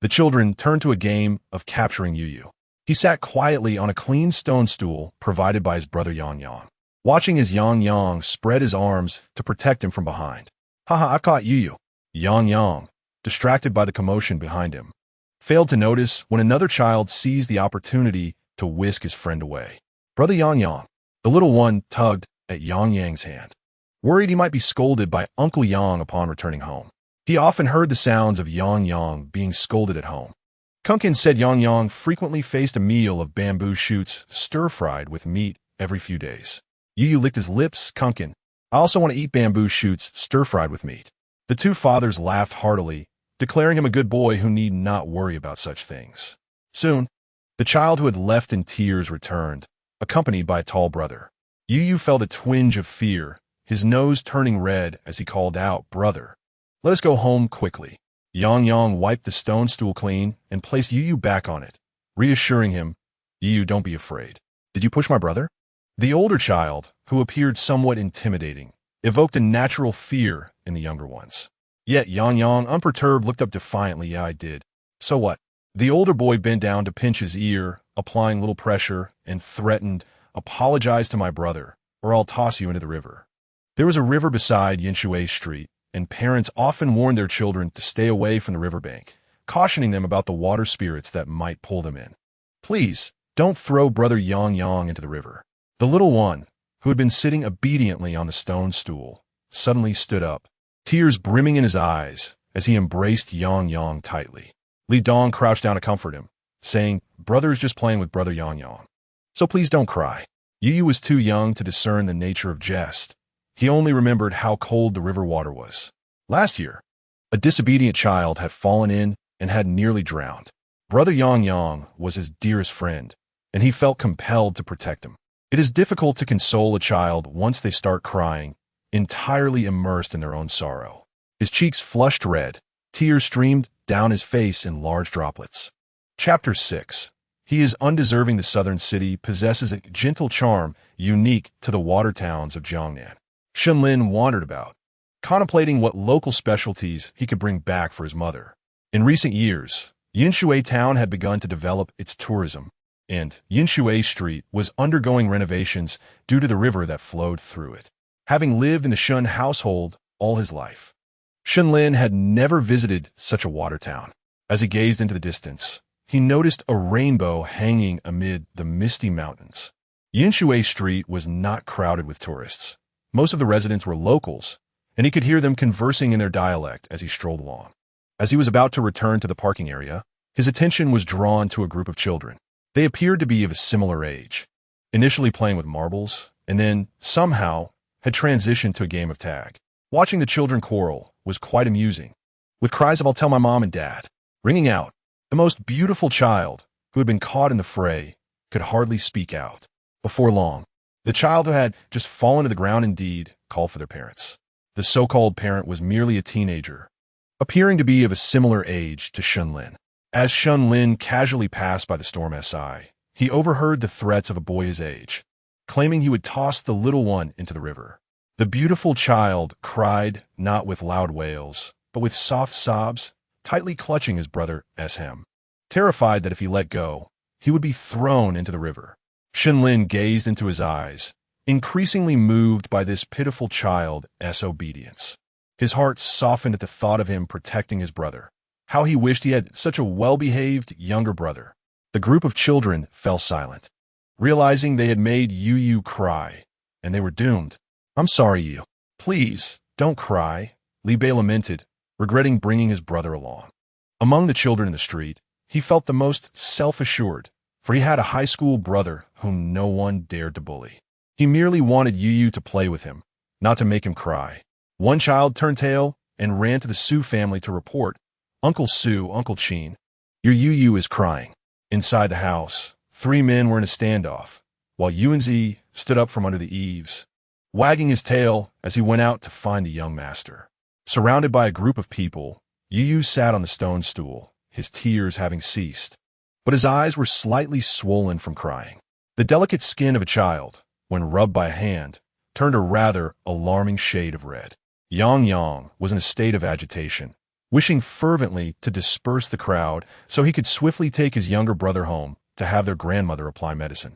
the children turned to a game of capturing Yuyu. He sat quietly on a clean stone stool provided by his brother Yang Yang, watching as Yang Yang spread his arms to protect him from behind. Haha, I've caught Yu. Yang, distracted by the commotion behind him, failed to notice when another child seized the opportunity to whisk his friend away. Brother Yang, the little one, tugged at Yang's hand, worried he might be scolded by Uncle Yang upon returning home. He often heard the sounds of Yang being scolded at home. Kunkin said Yang frequently faced a meal of bamboo shoots stir-fried with meat every few days. Yu licked his lips. Kunkin, I also want to eat bamboo shoots stir-fried with meat. The two fathers laughed heartily, declaring him a good boy who need not worry about such things. Soon, the child who had left in tears returned, accompanied by a tall brother. Yu felt a twinge of fear, his nose turning red as he called out, "Brother, let us go home quickly." Yang wiped the stone stool clean and placed Yu back on it, reassuring him, "Yu, don't be afraid. Did you push my brother?" The older child, who appeared somewhat intimidating, evoked a natural fear in the younger ones. Yet Yang, unperturbed, looked up defiantly. "Yeah, I did. So what?" The older boy bent down to pinch his ear, applying little pressure, and threatened, "Apologize to my brother, or I'll toss you into the river." There was a river beside Yinshui Street, and parents often warned their children to stay away from the riverbank, cautioning them about the water spirits that might pull them in. "Please, don't throw Brother Yang into the river." The little one, who had been sitting obediently on the stone stool, suddenly stood up, tears brimming in his eyes as he embraced Yang tightly. Li Dong crouched down to comfort him, saying, "Brother is just playing with Brother Yang. So please don't cry." Yu was too young to discern the nature of jest. He only remembered how cold the river water was. Last year, a disobedient child had fallen in and had nearly drowned. Brother Yang was his dearest friend, and he felt compelled to protect him. It is difficult to console a child once they start crying, entirely immersed in their own sorrow. His cheeks flushed red, tears streamed down his face in large droplets. Chapter 6. He is undeserving. The southern city possesses a gentle charm unique to the water towns of Jiangnan. Shunlin wandered about, contemplating what local specialties he could bring back for his mother. In recent years, Yinshui Town had begun to develop its tourism, and Yinshui Street was undergoing renovations due to the river that flowed through it. Having lived in the Shun household all his life, Shunlin had never visited such a water town. As he gazed into the distance, he noticed a rainbow hanging amid the misty mountains. Yinshui Street was not crowded with tourists. Most of the residents were locals, and he could hear them conversing in their dialect as he strolled along. As he was about to return to the parking area, his attention was drawn to a group of children. They appeared to be of a similar age, initially playing with marbles, and then, somehow, had transitioned to a game of tag. Watching the children quarrel was quite amusing, with cries of "I'll tell my mom and dad" ringing out. The most beautiful child, who had been caught in the fray, could hardly speak out. Before long, the child who had just fallen to the ground indeed called for their parents. The so-called parent was merely a teenager, appearing to be of a similar age to Shunlin. As Shunlin casually passed by the Storm SI, he overheard the threats of a boy his age, claiming he would toss the little one into the river. The beautiful child cried not with loud wails, but with soft sobs, tightly clutching his brother hem. Terrified that if he let go, he would be thrown into the river. Shunlin gazed into his eyes, increasingly moved by this pitiful child's obedience. His heart softened at the thought of him protecting his brother. How he wished he had such a well-behaved younger brother. The group of children fell silent, realizing they had made Yu cry, and they were doomed. "I'm sorry, Yu. Please, don't cry," Li Bei lamented, regretting bringing his brother along. Among the children in the street, he felt the most self-assured, for he had a high school brother whom no one dared to bully. He merely wanted Yu to play with him, not to make him cry. One child turned tail and ran to the Su family to report, "Uncle Su, Uncle Chin, your Yu is crying." Inside the house, 3 men were in a standoff, while Yuanzi stood up from under the eaves, wagging his tail as he went out to find the young master. Surrounded by a group of people, Yu sat on the stone stool, his tears having ceased, but his eyes were slightly swollen from crying. The delicate skin of a child, when rubbed by a hand, turned a rather alarming shade of red. Yang was in a state of agitation, wishing fervently to disperse the crowd so he could swiftly take his younger brother home to have their grandmother apply medicine.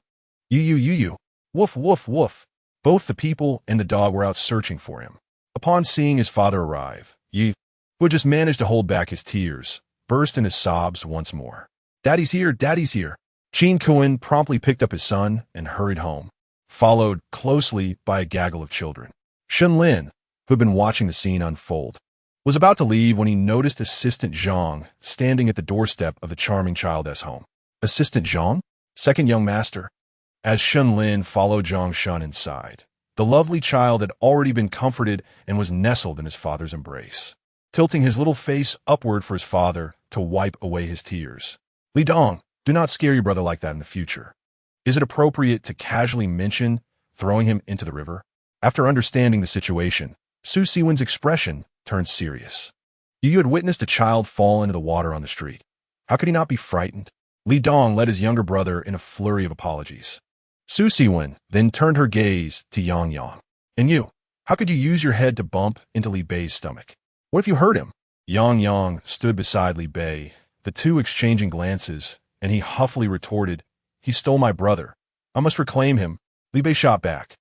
Yu, woof, woof, woof. Both the people and the dog were out searching for him. Upon seeing his father arrive, Yi, who had just managed to hold back his tears, burst into sobs once more. "Daddy's here, Daddy's here." Qin Kuan promptly picked up his son and hurried home, followed closely by a gaggle of children. Shun Lin, who had been watching the scene unfold, was about to leave when he noticed Assistant Zhang standing at the doorstep of the charming child's home. Assistant Zhang? Second young master. As Shun Lin followed Zhang Shun inside, the lovely child had already been comforted and was nestled in his father's embrace, tilting his little face upward for his father to wipe away his tears. "Li Dong, do not scare your brother like that in the future. Is it appropriate to casually mention throwing him into the river?" After understanding the situation, Su Siwen's expression turned serious. "You had witnessed a child fall into the water on the street. How could he not be frightened?" Li Dong led his younger brother in a flurry of apologies. Su Siwen then turned her gaze to Yang Yang. "And you, how could you use your head to bump into Li Bei's stomach? What if you hurt him?" Yang Yang stood beside Li Bei, the two exchanging glances, and he huffily retorted, "He stole my brother. I must reclaim him." Li Bei shot back,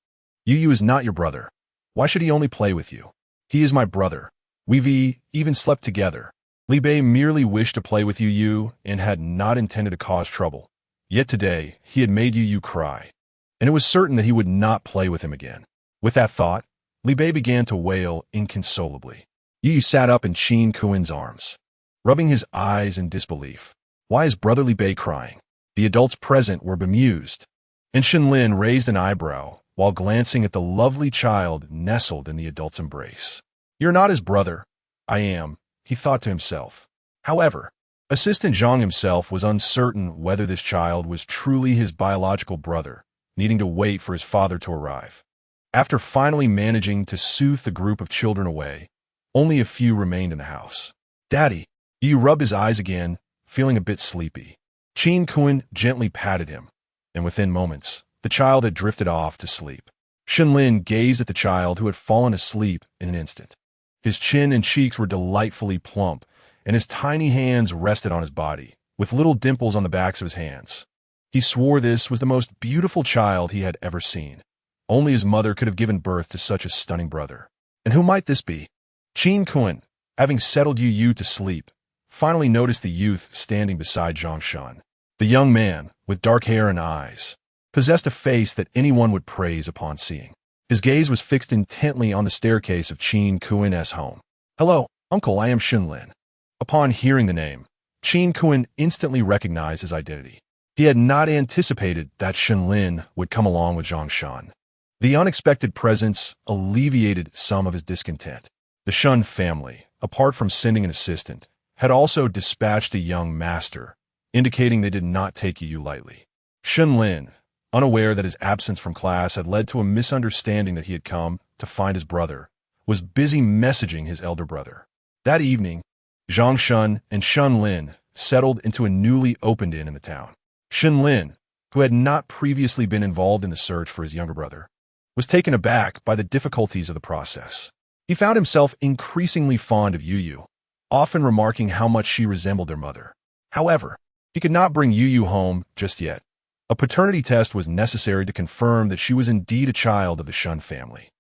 "Yu is not your brother. Why should he only play with you? He is my brother. We've even slept together." Li Bei merely wished to play with Yu and had not intended to cause trouble. Yet today, he had made Yu cry, and it was certain that he would not play with him again. With that thought, Li Bei began to wail inconsolably. Yu sat up in Qin Kuan's arms, rubbing his eyes in disbelief. Why is brother Li Bei crying? The adults present were bemused, and Shen Lin raised an eyebrow while glancing at the lovely child nestled in the adult's embrace. "You're not his brother." "I am," he thought to himself. However, Assistant Zhang himself was uncertain whether this child was truly his biological brother, needing to wait for his father to arrive. After finally managing to soothe the group of children away, only a few remained in the house. "Daddy," Yi rubbed his eyes again, feeling a bit sleepy. Qin Kuan gently patted him, and within moments, the child had drifted off to sleep. Shen Lin gazed at the child who had fallen asleep in an instant. His chin and cheeks were delightfully plump, and his tiny hands rested on his body, with little dimples on the backs of his hands. He swore this was the most beautiful child he had ever seen. Only his mother could have given birth to such a stunning brother. And who might this be? Qin Kuan, having settled Yu to sleep, finally noticed the youth standing beside Zhang Shan. The young man, with dark hair and eyes, possessed a face that anyone would praise upon seeing. His gaze was fixed intently on the staircase of Qin Kuan's home. "Hello, uncle, I am Shen Lin." Upon hearing the name, Qin Kuan instantly recognized his identity. He had not anticipated that Shen Lin would come along with Zhang Shan. The unexpected presence alleviated some of his discontent. The Shun family, apart from sending an assistant, had also dispatched a young master, indicating they did not take Yu lightly. Shen Lin, unaware that his absence from class had led to a misunderstanding that he had come to find his brother, was busy messaging his elder brother. That evening, Zhang Shun and Shun Lin settled into a newly opened inn in the town. Shen Lin, who had not previously been involved in the search for his younger brother, was taken aback by the difficulties of the process. He found himself increasingly fond of Yu, often remarking how much she resembled their mother. However, he could not bring Yu home just yet. A paternity test was necessary to confirm that she was indeed a child of the Shun family.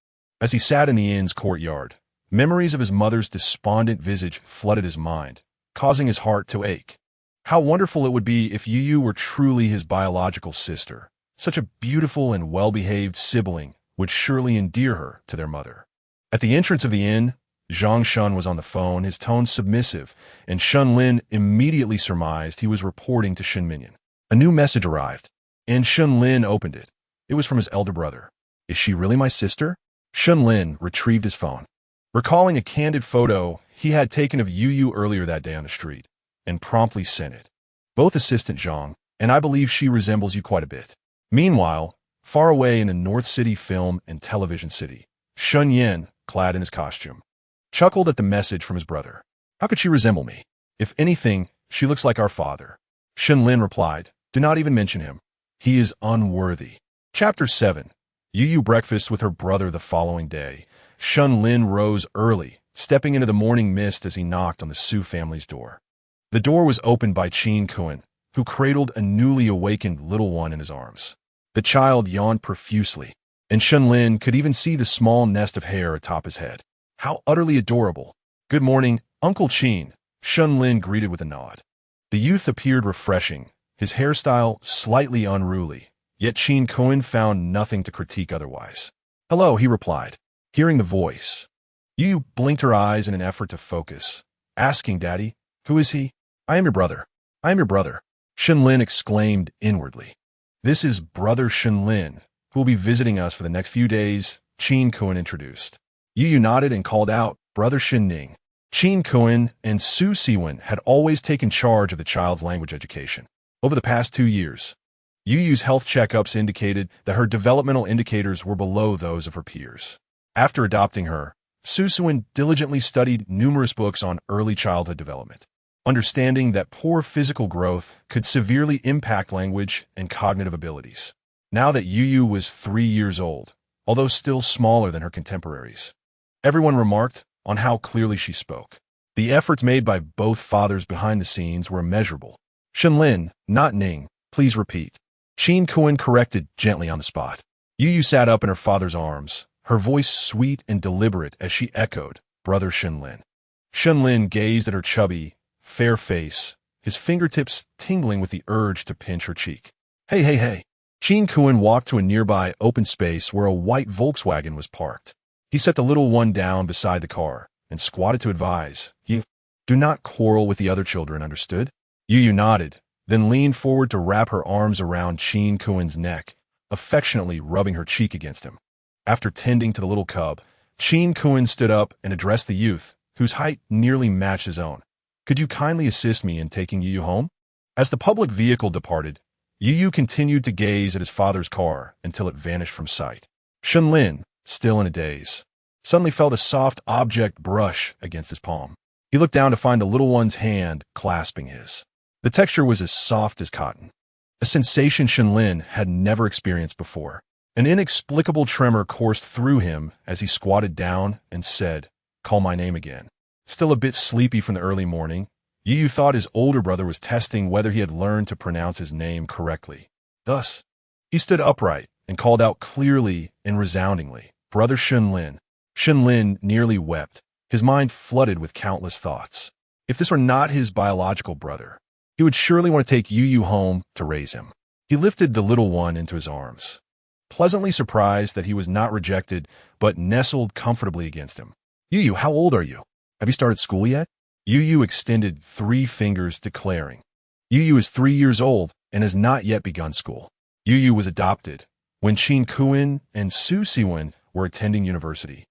As he sat in the inn's courtyard, memories of his mother's despondent visage flooded his mind, causing his heart to ache. How wonderful it would be if Yu were truly his biological sister. Such a beautiful and well-behaved sibling would surely endear her to their mother. At the entrance of the inn, Zhang Shun was on the phone, his tone submissive, and Shun Lin immediately surmised he was reporting to Shen Minyan. A new message arrived, and Shun Lin opened it. It was from his elder brother. "Is she really my sister?" Shun Lin retrieved his phone, recalling a candid photo he had taken of Yu earlier that day on the street, and promptly sent it. "Both Assistant Zhang, and I believe she resembles you quite a bit." Meanwhile, far away in the North City film and television city, Shun Yin, clad in his costume, chuckled at the message from his brother. "How could she resemble me? If anything, she looks like our father." Shen Lin replied, "Do not even mention him. He is unworthy." Chapter 7. Yu breakfast with her brother the following day. Shun Lin rose early, stepping into the morning mist as he knocked on the Su family's door. The door was opened by Qin Kuan, who cradled a newly awakened little one in his arms. The child yawned profusely, and Shun Lin could even see the small nest of hair atop his head. How utterly adorable. Good morning, Uncle Chin, Shun Lin greeted with a nod. The youth appeared refreshing, his hairstyle slightly unruly, yet Chin Cohen found nothing to critique otherwise. Hello, he replied, hearing the voice. Yu blinked her eyes in an effort to focus, asking Daddy, who is he? I am your brother. I am your brother, Shun Lin exclaimed inwardly. This is Brother Shun Lin, who will be visiting us for the next few days, Chin Cohen introduced. Yu nodded and called out, Brother Shin Ning. Chin Cohen and Su Siwen had always taken charge of the child's language education. Over the past 2 years, Yu's health checkups indicated that her developmental indicators were below those of her peers. After adopting her, Su Siwen diligently studied numerous books on early childhood development, understanding that poor physical growth could severely impact language and cognitive abilities. Now that Yu was 3 years old, although still smaller than her contemporaries, everyone remarked on how clearly she spoke. The efforts made by both fathers behind the scenes were immeasurable. Shun Lin, not Ning, please repeat. Chin Cohen corrected gently on the spot. Yu sat up in her father's arms, her voice sweet and deliberate as she echoed, Brother Shun Lin. Shun Lin gazed at her chubby, fair face, his fingertips tingling with the urge to pinch her cheek. Hey. Chin Cohen walked to a nearby open space where a white Volkswagen was parked. He set the little one down beside the car and squatted to advise, You do not quarrel with the other children, understood? Yu nodded, then leaned forward to wrap her arms around Chin Cohen's neck, affectionately rubbing her cheek against him. After tending to the little cub, Chin Cohen stood up and addressed the youth, whose height nearly matched his own. Could you kindly assist me in taking Yu home? As the public vehicle departed, Yu continued to gaze at his father's car until it vanished from sight. Shun Lin, still in a daze, suddenly felt a soft object brush against his palm. He looked down to find the little one's hand clasping his. The texture was as soft as cotton, a sensation Shun Lin had never experienced before. An inexplicable tremor coursed through him as he squatted down and said, Call my name again. Still a bit sleepy from the early morning, Yu thought his older brother was testing whether he had learned to pronounce his name correctly. Thus, he stood upright and called out clearly and resoundingly, Brother Shun Lin. Shun Lin nearly wept, his mind flooded with countless thoughts. If this were not his biological brother, he would surely want to take Yu home to raise him. He lifted the little one into his arms, pleasantly surprised that he was not rejected, but nestled comfortably against him. Yu, how old are you? Have you started school yet? Yu extended 3 fingers, declaring, Yu is 3 years old and has not yet begun school. Yu was adopted when Chin Cohen and Su Siwen were attending university.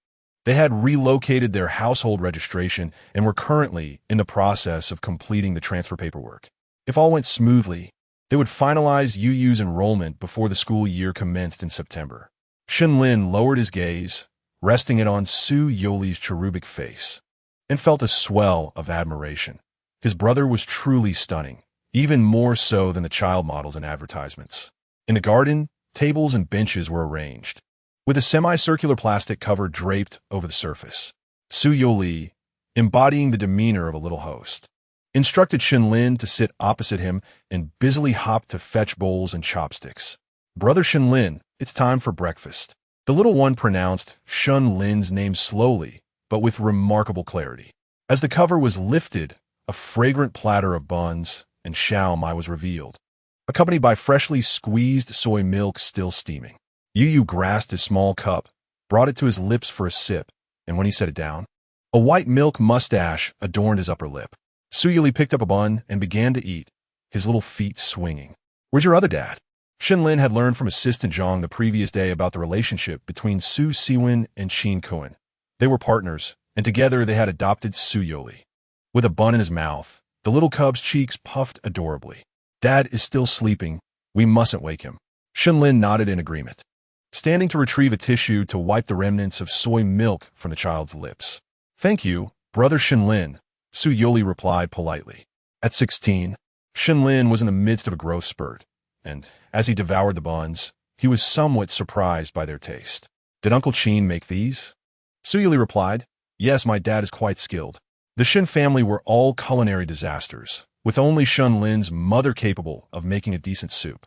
They had relocated their household registration and were currently in the process of completing the transfer paperwork. If all went smoothly, they would finalize Yu's enrollment before the school year commenced in September. Shun Lin lowered his gaze, resting it on Su Yoli's cherubic face, and felt a swell of admiration. His brother was truly stunning, even more so than the child models in advertisements. In the garden, tables and benches were arranged, with a semicircular plastic cover draped over the surface. Su Yoli, embodying the demeanor of a little host, instructed Shun Lin to sit opposite him and busily hopped to fetch bowls and chopsticks. Brother Shun Lin, it's time for breakfast. The little one pronounced Shun Lin's name slowly, but with remarkable clarity. As the cover was lifted, a fragrant platter of buns and shao mai was revealed, accompanied by freshly squeezed soy milk still steaming. Yu grasped his small cup, brought it to his lips for a sip, and when he set it down, a white milk mustache adorned his upper lip. Su Yuli picked up a bun and began to eat, his little feet swinging. Where's your other dad? Shun Lin had learned from Assistant Zhang the previous day about the relationship between Su Siwen and Chin Cohen. They were partners, and together they had adopted Su Yoli. With a bun in his mouth, the little cub's cheeks puffed adorably. Dad is still sleeping. We mustn't wake him. Shun Lin nodded in agreement, standing to retrieve a tissue to wipe the remnants of soy milk from the child's lips. Thank you, Brother Shun Lin, Su Yoli replied politely. At 16, Shun Lin was in the midst of a growth spurt, and as he devoured the buns, he was somewhat surprised by their taste. Did Uncle Chin make these? Su Yuli replied, Yes, my dad is quite skilled. The Shin family were all culinary disasters, with only Shun Lin's mother capable of making a decent soup.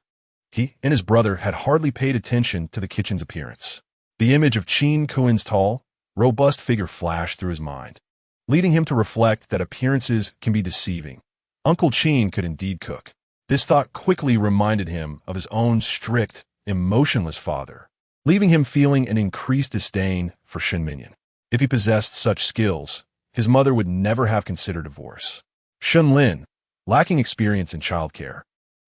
He and his brother had hardly paid attention to the kitchen's appearance. The image of Chin Cohen's tall, robust figure flashed through his mind, leading him to reflect that appearances can be deceiving. Uncle Chin could indeed cook. This thought quickly reminded him of his own strict, emotionless father, leaving him feeling an increased disdain for Shen Minyan. If he possessed such skills, his mother would never have considered divorce. Shen Lin, lacking experience in childcare,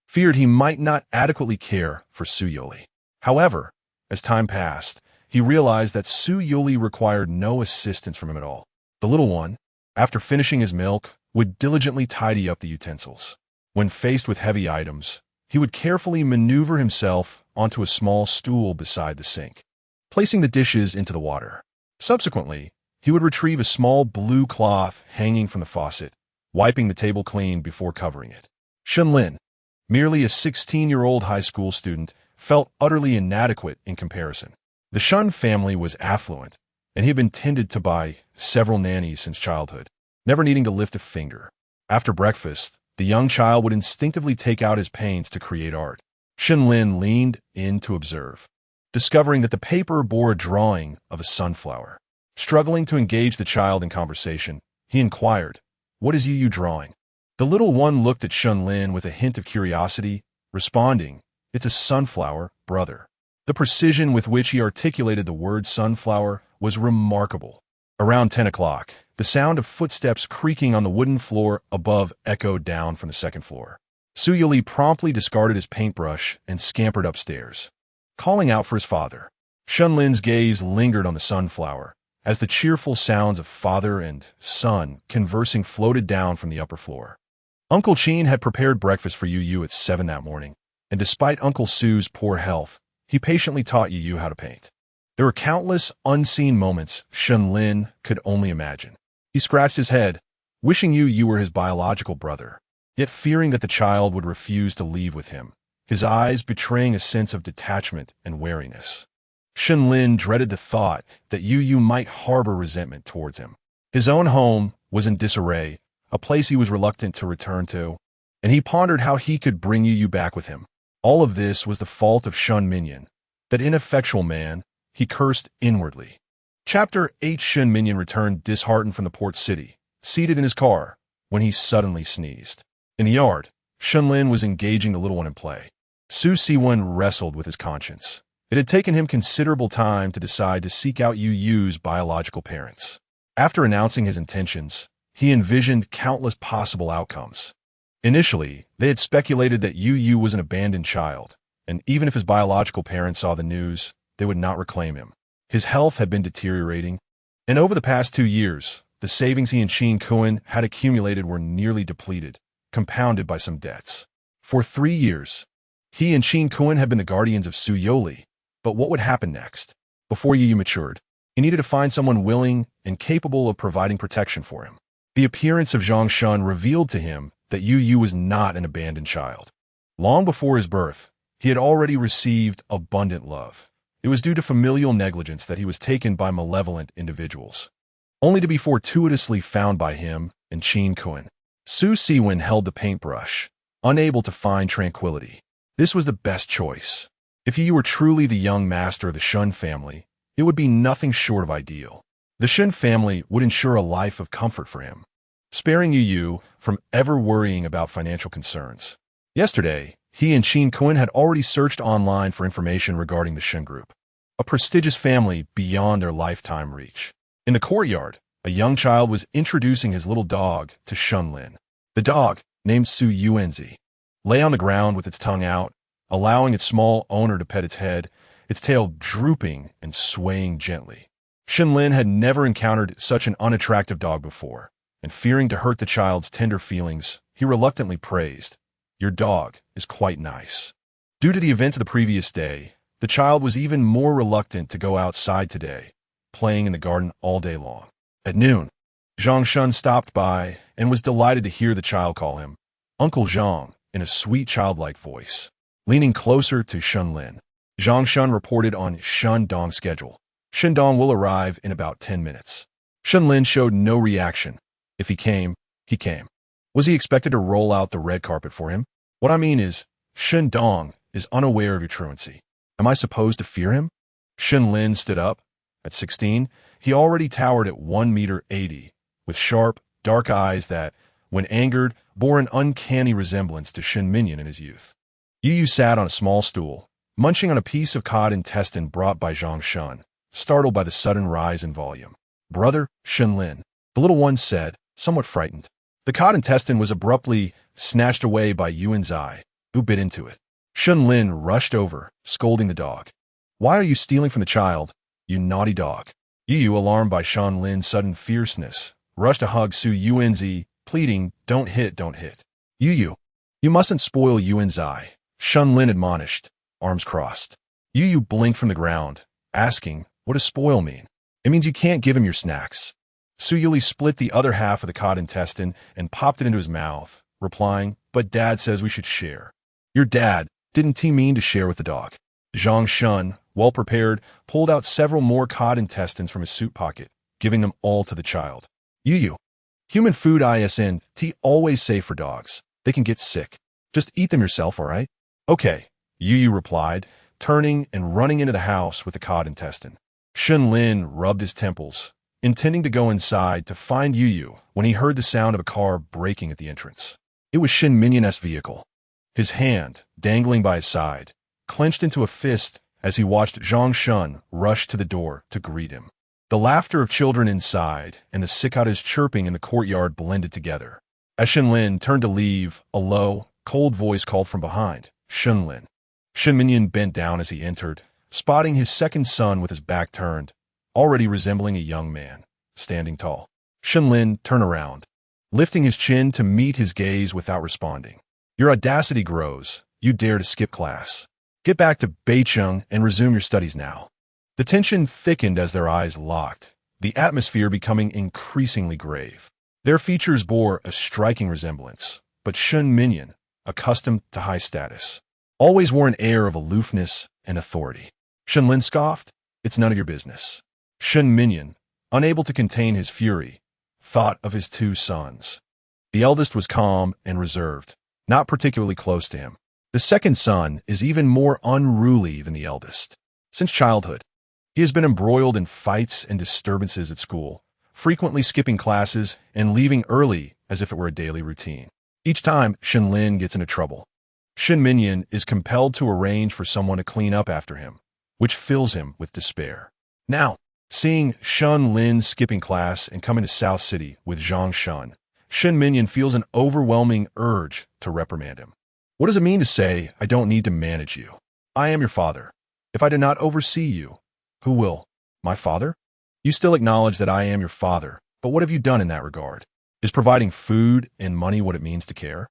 feared he might not adequately care for Su Youri. However, as time passed, he realized that Su Youri required no assistance from him at all. The little one, after finishing his milk, would diligently tidy up the utensils. When faced with heavy items, he would carefully maneuver himself onto a small stool beside the sink, placing the dishes into the water. Subsequently, he would retrieve a small blue cloth hanging from the faucet, wiping the table clean before covering it. Shen Lin, merely a 16-year-old high school student, felt utterly inadequate in comparison. The Shun family was affluent, and he had been tended to by several nannies since childhood, never needing to lift a finger. After breakfast, the young child would instinctively take out his paints to create art. Shen Lin leaned in to observe, discovering that the paper bore a drawing of a sunflower. Struggling to engage the child in conversation, he inquired, "What is you drawing?" The little one looked at Shen Lin with a hint of curiosity, responding, "It's a sunflower, brother." The precision with which he articulated the word sunflower was remarkable. Around 10 o'clock, the sound of footsteps creaking on the wooden floor above echoed down from the second floor. Su Youri promptly discarded his paintbrush and scampered upstairs, calling out for his father. Shen Lin's gaze lingered on the sunflower, as the cheerful sounds of father and son conversing floated down from the upper floor. Uncle Chin had prepared breakfast for Yu at 7 that morning, and despite Uncle Su's poor health, he patiently taught Yu how to paint. There were countless unseen moments Shen Lin could only imagine. He scratched his head, wishing Yu were his biological brother, yet fearing that the child would refuse to leave with him, his eyes betraying a sense of detachment and wariness. Shen Lin dreaded the thought that Yu might harbor resentment towards him. His own home was in disarray, a place he was reluctant to return to, and he pondered how he could bring Yu back with him. All of this was the fault of Shen Minyan, that ineffectual man, he cursed inwardly. Chapter 8. Shen Minyan returned disheartened from the port city, seated in his car, when he suddenly sneezed. In the yard, Shen Lin was engaging the little one in play. Su Siwen wrestled with his conscience. It had taken him considerable time to decide to seek out Yu's biological parents. After announcing his intentions, he envisioned countless possible outcomes. Initially, they had speculated that Yu was an abandoned child, and even if his biological parents saw the news, they would not reclaim him. His health had been deteriorating, and over the past 2 years, the savings he and Chin Kun had accumulated were nearly depleted, compounded by some debts. For 3 years, he and Chin Kun had been the guardians of Su Youri, but what would happen next? Before Yu matured, he needed to find someone willing and capable of providing protection for him. The appearance of Zhang Shun revealed to him that Yu was not an abandoned child. Long before his birth, he had already received abundant love. It was due to familial negligence that he was taken by malevolent individuals, only to be fortuitously found by him and Chin Kun. Su Siwen held the paintbrush, unable to find tranquility. This was the best choice. If Yu were truly the young master of the Shun family, it would be nothing short of ideal. The Shun family would ensure a life of comfort for him, sparing Yu from ever worrying about financial concerns. Yesterday, he and Chin Kun had already searched online for information regarding the Shun group, a prestigious family beyond their lifetime reach. In the courtyard, a young child was introducing his little dog to Shen Lin. The dog, named Su Yuanzi, lay on the ground with its tongue out, allowing its small owner to pet its head, its tail drooping and swaying gently. Shen Lin had never encountered such an unattractive dog before, and fearing to hurt the child's tender feelings, he reluctantly praised, "Your dog is quite nice." Due to the events of the previous day, the child was even more reluctant to go outside today, playing in the garden all day long. At noon, Zhang Shun stopped by and was delighted to hear the child call him Uncle Zhang in a sweet childlike voice. Leaning closer to Shen Lin, Zhang Shun reported on Shen Dong's schedule. Shen Dong will arrive in about 10 minutes. Shen Lin showed no reaction. If he came, he came. Was he expected to roll out the red carpet for him? What I mean is, Shen Dong is unaware of your truancy. Am I supposed to fear him? Shen Lin stood up, At 16, he already towered at 1 meter 80, with sharp, dark eyes that, when angered, bore an uncanny resemblance to Shen Minyan in his youth. Yu sat on a small stool, munching on a piece of cod intestine brought by Zhang Shun, startled by the sudden rise in volume. "Brother, Shen Lin," the little one said, somewhat frightened. The cod intestine was abruptly snatched away by Yuan's eye, who bit into it. Shen Lin rushed over, scolding the dog. "Why are you stealing from the child, you naughty dog?" Yu, alarmed by Shen Lin's sudden fierceness, rushed to hug Su Yuanzi, pleading, "Don't hit, don't hit." "Yu, you mustn't spoil Yuan's eye," Shen Lin admonished, arms crossed. Yu blinked from the ground, asking, "What does spoil mean?" "It means you can't give him your snacks." Su Yuli split the other half of the cod intestine and popped it into his mouth, replying, "But Dad says we should share." "Your dad, didn't he mean to share with the dog?" Zhang Shun, well prepared, pulled out several more cod intestines from his suit pocket, giving them all to the child. "Yu, human food isn't always safe for dogs. They can get sick. Just eat them yourself, all right?" "Okay," Yu replied, turning and running into the house with the cod intestine. Shen Lin rubbed his temples, intending to go inside to find Yu when he heard the sound of a car braking at the entrance. It was Shen Minyan's vehicle. His hand, dangling by his side, clenched into a fist as he watched Zhang Shun rush to the door to greet him. The laughter of children inside and the cicadas chirping in the courtyard blended together. As Shen Lin turned to leave, a low, cold voice called from behind, "Shen Lin." Shen Minyan bent down as he entered, spotting his second son with his back turned, already resembling a young man, standing tall. Shen Lin turned around, lifting his chin to meet his gaze without responding. "Your audacity grows. You dare to skip class. Get back to Beicheng and resume your studies now." The tension thickened as their eyes locked, the atmosphere becoming increasingly grave. Their features bore a striking resemblance, but Shen Minyan, accustomed to high status, always wore an air of aloofness and authority. Shen Lin scoffed, "It's none of your business." Shen Minyan, unable to contain his fury, thought of his two sons. The eldest was calm and reserved, not particularly close to him. The second son is even more unruly than the eldest. Since childhood, he has been embroiled in fights and disturbances at school, frequently skipping classes and leaving early as if it were a daily routine. Each time, Shen Lin gets into trouble. Shen Minyan is compelled to arrange for someone to clean up after him, which fills him with despair. Now, seeing Shen Lin skipping class and coming to South City with Zhang Shun, Shen Minyan feels an overwhelming urge to reprimand him. "What does it mean to say, 'I don't need to manage you'? I am your father. If I do not oversee you, who will? My father? You still acknowledge that I am your father, but what have you done in that regard? Is providing food and money what it means to care?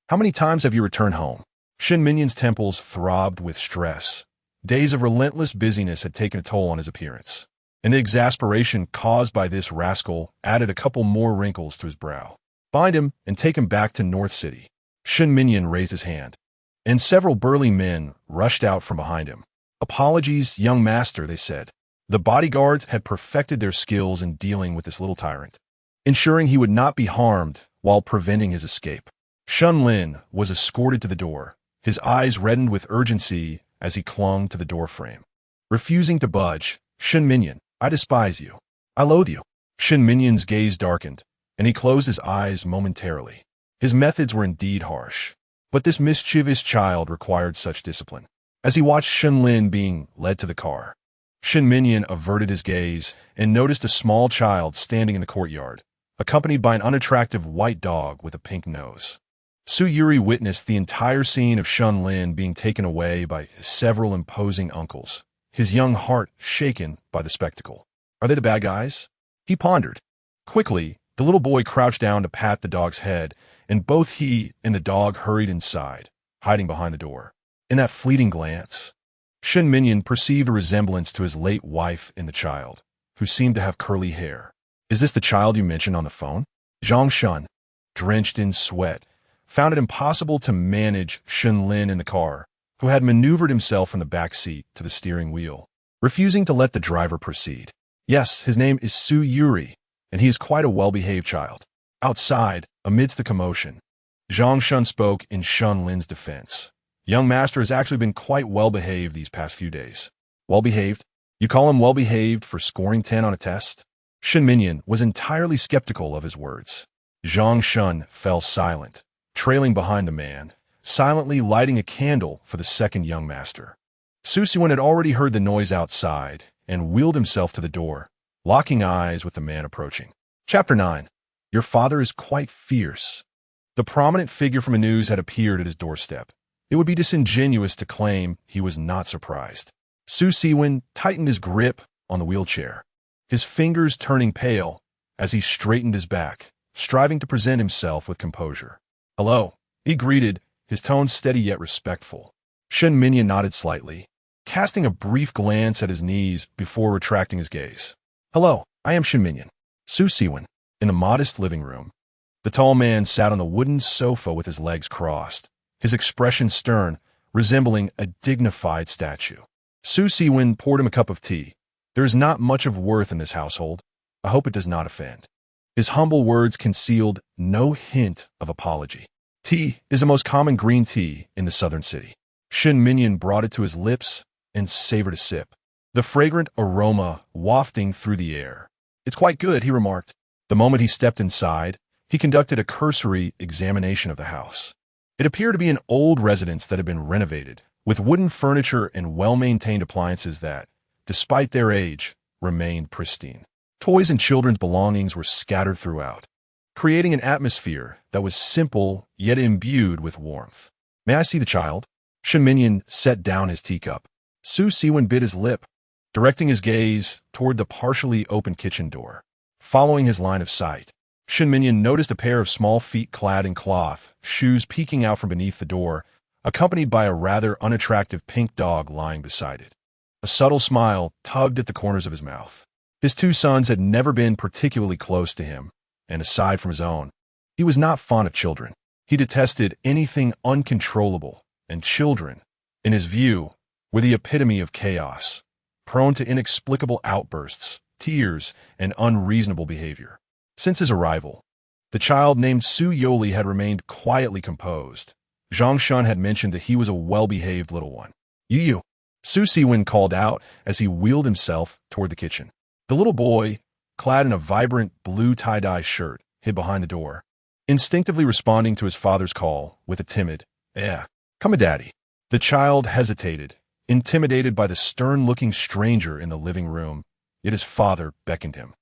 How many times have you returned home?" Shen Minyan's temples throbbed with stress. Days of relentless busyness had taken a toll on his appearance, and the exasperation caused by this rascal added a couple more wrinkles to his brow. "Bind him and take him back to North City." Shen Minyan raised his hand, and several burly men rushed out from behind him. "Apologies, young master," they said. The bodyguards had perfected their skills in dealing with this little tyrant, ensuring he would not be harmed while preventing his escape. Shen Lin was escorted to the door, his eyes reddened with urgency as he clung to the doorframe. Refusing to budge, "Shen Minyan, I despise you. I loathe you." Shen Minyan's gaze darkened, and he closed his eyes momentarily. His methods were indeed harsh, but this mischievous child required such discipline. As he watched Shen Lin being led to the car, Shen Minyan averted his gaze and noticed a small child standing in the courtyard, accompanied by an unattractive white dog with a pink nose. Su Youri witnessed the entire scene of Shen Lin being taken away by several imposing uncles, his young heart shaken by the spectacle. Are they the bad guys? He pondered. Quickly, the little boy crouched down to pat the dog's head, and both he and the dog hurried inside, hiding behind the door. In that fleeting glance, Shen Minyan perceived a resemblance to his late wife in the child, who seemed to have curly hair. "Is this the child you mentioned on the phone?" Zhang Shun, drenched in sweat, found it impossible to manage Shen Lin in the car, who had maneuvered himself from the back seat to the steering wheel, refusing to let the driver proceed. "Yes, his name is Su Youri, and he is quite a well-behaved child." Outside, amidst the commotion, Zhang Shun spoke in Shen Lin's defense. "Young master has actually been quite well-behaved these past few days." "Well-behaved?" You call him well-behaved for scoring 10 on a test? Shen Minyan was entirely skeptical of his words. Zhang Shun fell silent, trailing behind the man, silently lighting a candle for the second young master. Su Siwen had already heard the noise outside and wheeled himself to the door, locking eyes with the man approaching. Chapter 9. Your father is quite fierce. The prominent figure from the news had appeared at his doorstep. It would be disingenuous to claim he was not surprised. Su Siwen tightened his grip on the wheelchair, his fingers turning pale as he straightened his back, striving to present himself with composure. Hello, he greeted, his tone steady yet respectful. Shen Minyan nodded slightly, casting a brief glance at his knees before retracting his gaze. Hello, I am Shen Minyan. Su Siwen, in a modest living room. The tall man sat on the wooden sofa with his legs crossed, his expression stern, resembling a dignified statue. Su Siwen poured him a cup of tea. There is not much of worth in this household. I hope it does not offend. His humble words concealed no hint of apology. Tea is the most common green tea in the southern city. Shen Minyan brought it to his lips and savored a sip, the fragrant aroma wafting through the air. It's quite good, he remarked. The moment he stepped inside, he conducted a cursory examination of the house. It appeared to be an old residence that had been renovated, with wooden furniture and well-maintained appliances that, despite their age, remained pristine. Toys and children's belongings were scattered throughout, creating an atmosphere that was simple yet imbued with warmth. May I see the child? Shen Minyan set down his teacup. Su Siwen bit his lip, directing his gaze toward the partially open kitchen door. Following his line of sight, Shen Minyan noticed a pair of small feet clad in cloth, shoes peeking out from beneath the door, accompanied by a rather unattractive pink dog lying beside it. A subtle smile tugged at the corners of his mouth. His two sons had never been particularly close to him, and aside from his own, he was not fond of children. He detested anything uncontrollable, and children, in his view, were the epitome of chaos, prone to inexplicable outbursts, tears, and unreasonable behavior. Since his arrival, the child named Su Youri had remained quietly composed. Zhang Shun had mentioned that he was a well-behaved little one. You, Su Siwen called out as he wheeled himself toward the kitchen. The little boy, clad in a vibrant blue tie-dye shirt, hid behind the door, instinctively responding to his father's call with a timid, come a daddy. The child hesitated, intimidated by the stern-looking stranger in the living room, yet his father beckoned him.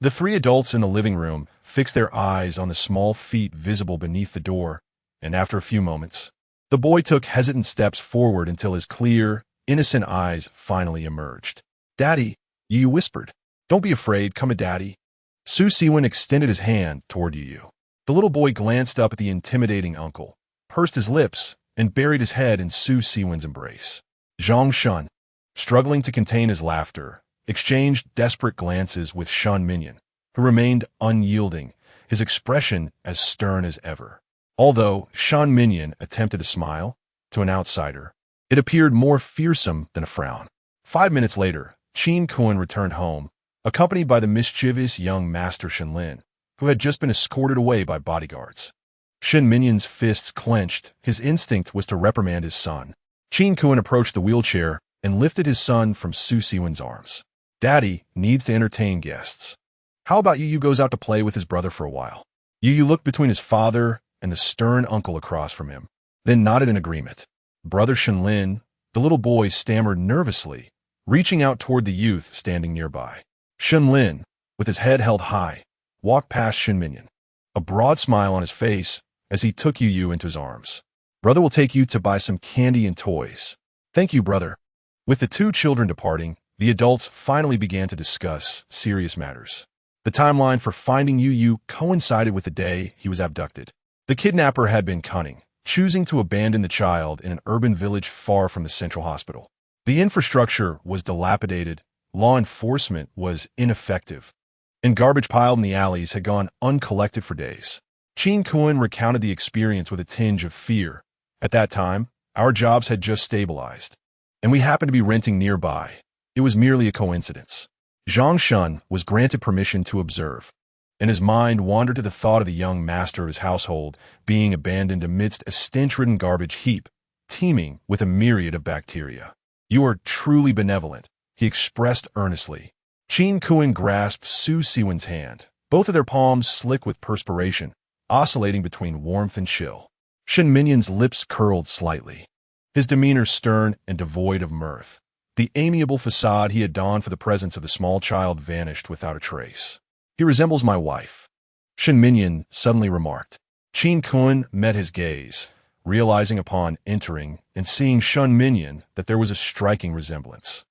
The three adults in the living room fixed their eyes on the small feet visible beneath the door, and after a few moments, the boy took hesitant steps forward until his clear, innocent eyes finally emerged. Daddy, Yu whispered. Don't be afraid, come a daddy. Su Siwen extended his hand toward Yu. The little boy glanced up at the intimidating uncle, pursed his lips, and buried his head in Su Siwen's embrace. Zhang Shun, struggling to contain his laughter, exchanged desperate glances with Shen Minyan, who remained unyielding, his expression as stern as ever. Although Shen Minyan attempted a smile, to an outsider, it appeared more fearsome than a frown. 5 minutes later, Qin Kun returned home, accompanied by the mischievous young master Shenlin, who had just been escorted away by bodyguards. Shen Minyan's fists clenched. His instinct was to reprimand his son. Qin Kun approached the wheelchair and lifted his son from Su Siwen's arms. Daddy needs to entertain guests. How about Yu goes out to play with his brother for a while? Yu looked between his father and the stern uncle across from him, then nodded in agreement. Brother Shenlin, the little boy, stammered nervously, reaching out toward the youth standing nearby. Shenlin, with his head held high, walked past Shen Minyan, a broad smile on his face as he took Yu into his arms. Brother will take you to buy some candy and toys. Thank you, brother. With the two children departing, the adults finally began to discuss serious matters. The timeline for finding Yu coincided with the day he was abducted. The kidnapper had been cunning, choosing to abandon the child in an urban village far from the central hospital. The infrastructure was dilapidated, law enforcement was ineffective, and garbage piled in the alleys had gone uncollected for days. Qin Kun recounted the experience with a tinge of fear. At that time, our jobs had just stabilized, and we happened to be renting nearby. It was merely a coincidence. Zhang Shun was granted permission to observe, and his mind wandered to the thought of the young master of his household being abandoned amidst a stench-ridden garbage heap, teeming with a myriad of bacteria. You are truly benevolent, he expressed earnestly. Qin Kuan grasped Su Siwen's hand, both of their palms slick with perspiration, oscillating between warmth and chill. Shen Minyan's lips curled slightly, his demeanor stern and devoid of mirth. The amiable facade he had donned for the presence of the small child vanished without a trace. "He resembles my wife," Shen Minyan suddenly remarked. Qin Kuan met his gaze, realizing upon entering and seeing Shen Minyan that there was a striking resemblance.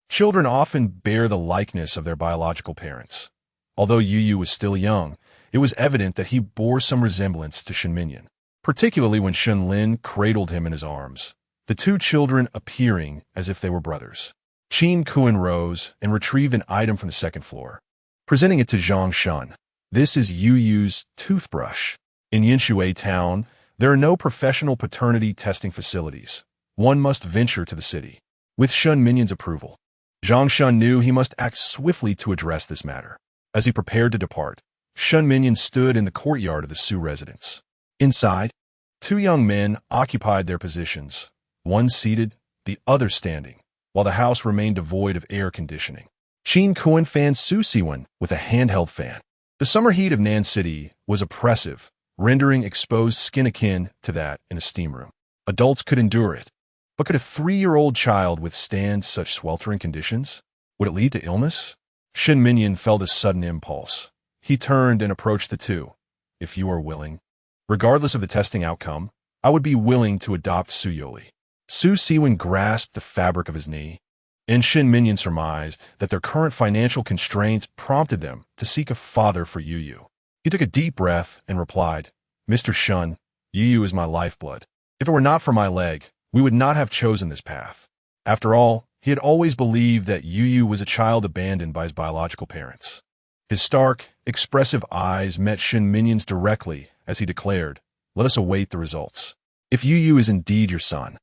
Children often bear the likeness of their biological parents. Although Yu was still young, it was evident that he bore some resemblance to Shen Minyan, particularly when Shen Lin cradled him in his arms, the two children appearing as if they were brothers. Qin Kuan rose and retrieved an item from the second floor, presenting it to Zhang Shun. "This is Yu's toothbrush. In Yinshui town, there are no professional paternity testing facilities. One must venture to the city." With Shen Minyan's approval, Zhang Shun knew he must act swiftly to address this matter. As he prepared to depart, Shen Minyan stood in the courtyard of the Su residence. Inside, two young men occupied their positions, one seated, the other standing, while the house remained devoid of air conditioning. Qin Kuan fanned Su Siwen with a handheld fan. The summer heat of Nan City was oppressive, rendering exposed skin akin to that in a steam room. Adults could endure it, but could a 3-year-old child withstand such sweltering conditions? Would it lead to illness? Shen Minyan felt a sudden impulse. He turned and approached the two. "If you are willing, regardless of the testing outcome, I would be willing to adopt Su Youri." Su Siwen grasped the fabric of his knee, and Shen Minyan surmised that their current financial constraints prompted them to seek a father for Yu. He took a deep breath and replied, "Mr. Shun, Yu is my lifeblood. If it were not for my leg, we would not have chosen this path." After all, he had always believed that Yu was a child abandoned by his biological parents. His stark, expressive eyes met Shen Minyan's directly as he declared, "Let us await the results. If Yu is indeed your son,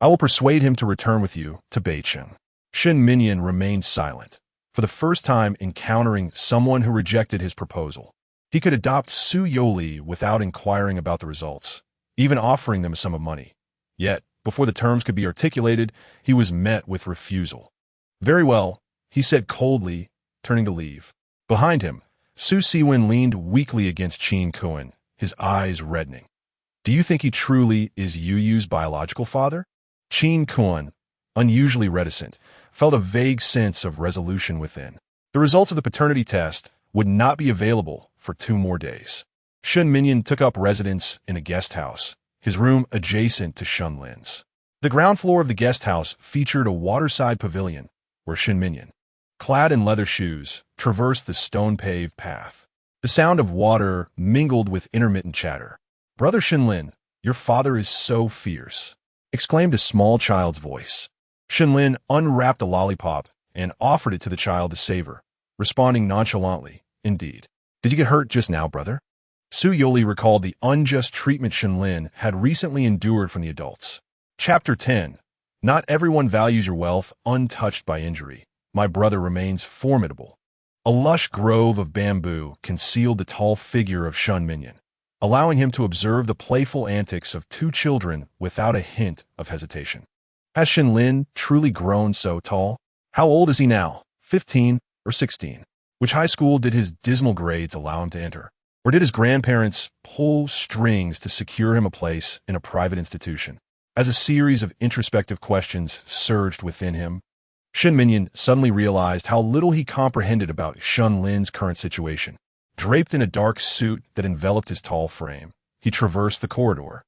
I will persuade him to return with you to Beicheng." Shen Minyan remained silent, for the first time encountering someone who rejected his proposal. He could adopt Su Youri without inquiring about the results, even offering them a sum of money. Yet, before the terms could be articulated, he was met with refusal. "Very well," he said coldly, turning to leave. Behind him, Su Siwen leaned weakly against Qin Kuan, his eyes reddening. "Do you think he truly is Yu's biological father?" Qin Kuan, unusually reticent, felt a vague sense of resolution within. The results of the paternity test would not be available for 2 more days. Shen Minyan took up residence in a guest house, his room adjacent to Shen Lin's. The ground floor of the guest house featured a waterside pavilion where Shen Minyan, clad in leather shoes, traversed the stone-paved path. The sound of water mingled with intermittent chatter. "Brother Shen Lin, your father is so fierce," exclaimed a small child's voice. Shen Lin unwrapped a lollipop and offered it to the child to savor, responding nonchalantly, "Indeed. Did you get hurt just now, brother?" Su Youri recalled the unjust treatment Shen Lin had recently endured from the adults. Chapter 10. Not everyone values your wealth untouched by injury. My brother remains formidable. A lush grove of bamboo concealed the tall figure of Shen Minyan, allowing him to observe the playful antics of 2 children without a hint of hesitation. Has Shen Lin truly grown so tall? How old is he now? 15 or 16? Which high school did his dismal grades allow him to enter? Or did his grandparents pull strings to secure him a place in a private institution? As a series of introspective questions surged within him, Shen Minyan suddenly realized how little he comprehended about Shen Lin's current situation. Draped in a dark suit that enveloped his tall frame, he traversed the corridor,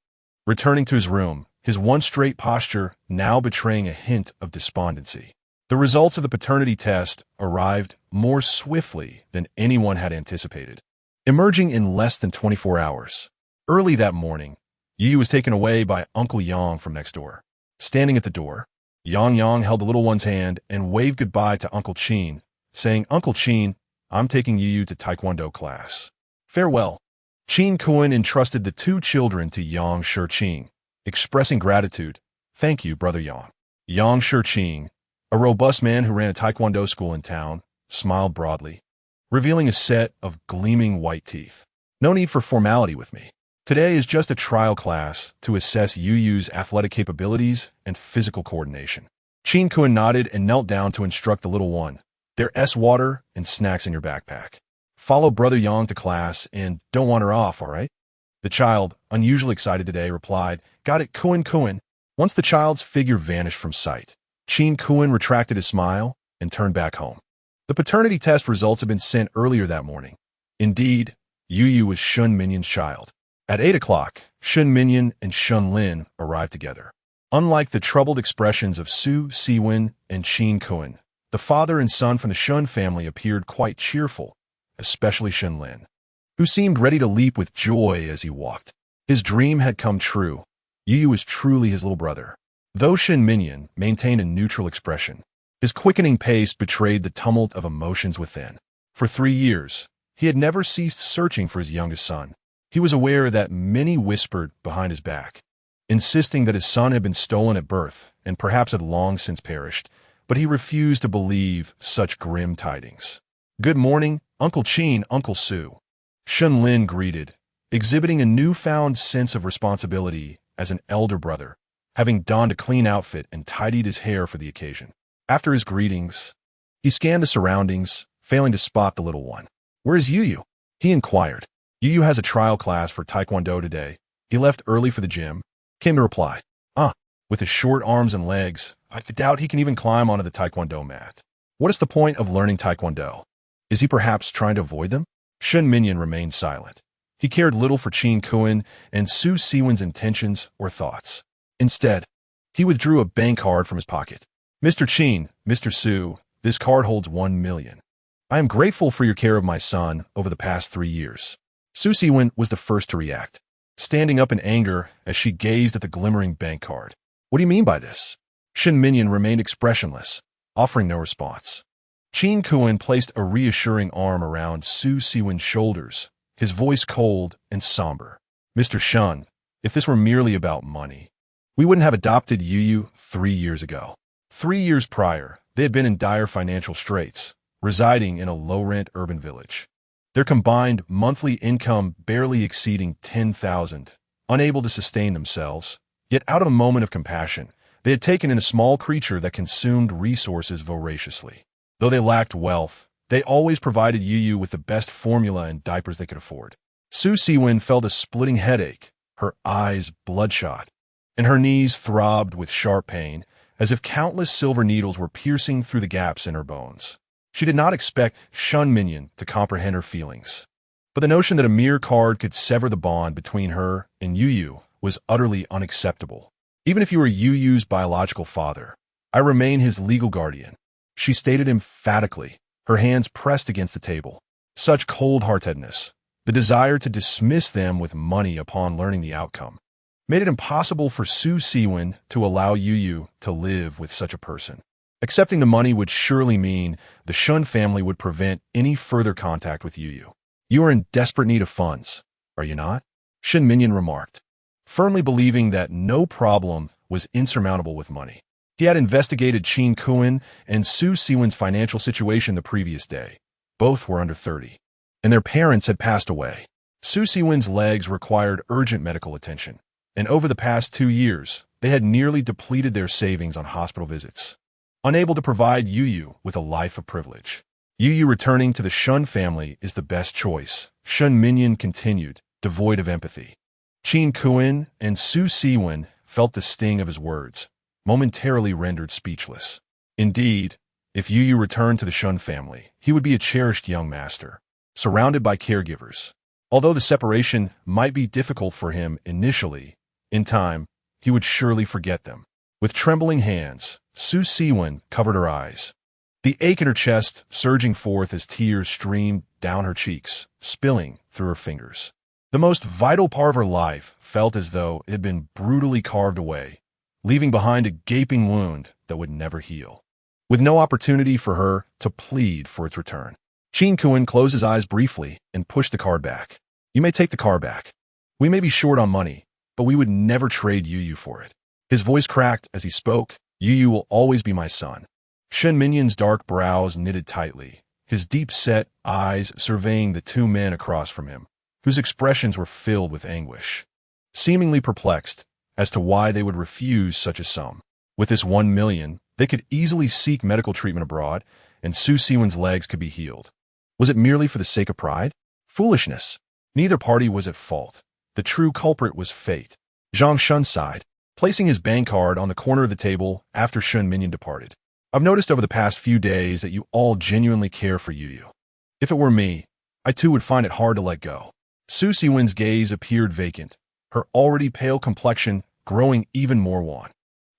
returning to his room, his once straight posture now betraying a hint of despondency. The results of the paternity test arrived more swiftly than anyone had anticipated, emerging in less than 24 hours. Early that morning, Yi was taken away by Uncle Yang from next door. Standing at the door, Yang held the little one's hand and waved goodbye to Uncle Qin, saying, "Uncle Qin, I'm taking Yu to Taekwondo class. Farewell." Qin Kuan entrusted the 2 children to Yang Shiqing, expressing gratitude. "Thank you, Brother Yang." Yang Shiqing, a robust man who ran a Taekwondo school in town, smiled broadly, revealing a set of gleaming white teeth. "No need for formality with me. Today is just a trial class to assess Yu's athletic capabilities and physical coordination. Chin Kun nodded and knelt down to instruct the little one. There's water and snacks in your backpack. Follow Brother Yang to class and don't wander off, all right? The child, unusually excited today, replied, Got it, Kun Kun. Once the child's figure vanished from sight, Chin Kun retracted his smile and turned back home. The paternity test results had been sent earlier that morning. Indeed, Youri was Shun Minyan's child. At 8 o'clock, Shun Minyan and Shun Lin arrived together. Unlike the troubled expressions of Su Siwen and Chin Kun, the father and son from the Shun family appeared quite cheerful, especially Shun Lin, who seemed ready to leap with joy as he walked. His dream had come true. Youri was truly his little brother. Though Shun Minyan maintained a neutral expression, his quickening pace betrayed the tumult of emotions within. For 3 years, he had never ceased searching for his youngest son. He was aware that many whispered behind his back, insisting that his son had been stolen at birth and perhaps had long since perished, but he refused to believe such grim tidings. Good morning, Uncle Chin, Uncle Su. Shun Lin greeted, exhibiting a newfound sense of responsibility as an elder brother, having donned a clean outfit and tidied his hair for the occasion. After his greetings, he scanned the surroundings, failing to spot the little one. Where is Youri? He inquired. Youri has a trial class for Taekwondo today. He left early for the gym, came to reply. With his short arms and legs, I doubt he can even climb onto the Taekwondo mat. What is the point of learning Taekwondo? Is he perhaps trying to avoid them? Shun Minyan remained silent. He cared little for Chin Kun and Su Siwen's intentions or thoughts. Instead, he withdrew a bank card from his pocket. Mr. Chin, Mr. Su, this card holds 1 million. I am grateful for your care of my son over the past 3 years. Su Siwen was the first to react, standing up in anger as she gazed at the glimmering bank card. What do you mean by this? Shun Minyan remained expressionless, offering no response. Chin Kun placed a reassuring arm around Su Siwen's shoulders, his voice cold and somber. Mr. Shun, if this were merely about money, we wouldn't have adopted Youri 3 years ago. 3 years prior, they had been in dire financial straits, residing in a low-rent urban village. Their combined monthly income barely exceeding 10,000, unable to sustain themselves. Yet out of a moment of compassion, they had taken in a small creature that consumed resources voraciously. Though they lacked wealth, they always provided Youri with the best formula and diapers they could afford. Su Siwen felt a splitting headache, her eyes bloodshot, and her knees throbbed with sharp pain, as if countless silver needles were piercing through the gaps in her bones. She did not expect Shun Minyan to comprehend her feelings, but the notion that a mere card could sever the bond between her and Youri was utterly unacceptable. Even if you were Youri's biological father, I remain his legal guardian, she stated emphatically, her hands pressed against the table. Such cold-heartedness, the desire to dismiss them with money upon learning the outcome, made it impossible for Su Siwen to allow Youri to live with such a person. Accepting the money would surely mean the Shun family would prevent any further contact with Youri. You are in desperate need of funds, are you not? Shun Minyan remarked, firmly believing that no problem was insurmountable with money. He had investigated Chin Kun and Su Siwen's financial situation the previous day. Both were under 30, and their parents had passed away. Su Siwen's legs required urgent medical attention, and over the past 2 years, they had nearly depleted their savings on hospital visits. Unable to provide Youri with a life of privilege, Youri returning to the Shun family is the best choice, Shun Minyan continued, devoid of empathy. Chin Kun and Su Siwen felt the sting of his words, momentarily rendered speechless. Indeed, if Youri returned to the Shun family, he would be a cherished young master, surrounded by caregivers. Although the separation might be difficult for him initially, in time, he would surely forget them. With trembling hands, Su Siwen covered her eyes, the ache in her chest surging forth as tears streamed down her cheeks, spilling through her fingers. The most vital part of her life felt as though it had been brutally carved away, leaving behind a gaping wound that would never heal, with no opportunity for her to plead for its return. Chin Kun closed his eyes briefly and pushed the card back. You may take the car back. We may be short on money, but we would never trade Youri for it. His voice cracked as he spoke. Youri will always be my son. Shun Minyan's dark brows knitted tightly, his deep-set eyes surveying the 2 men across from him, whose expressions were filled with anguish, seemingly perplexed as to why they would refuse such a sum. With this 1 million, they could easily seek medical treatment abroad, and Su Siwen's legs could be healed. Was it merely for the sake of pride? Foolishness. Neither party was at fault. The true culprit was fate. Zhang Shun sighed, placing his bank card on the corner of the table after Shun Minyan departed. I've noticed over the past few days that you all genuinely care for Yu. If it were me, I too would find it hard to let go. Su Siwen's gaze appeared vacant, her already pale complexion growing even more wan.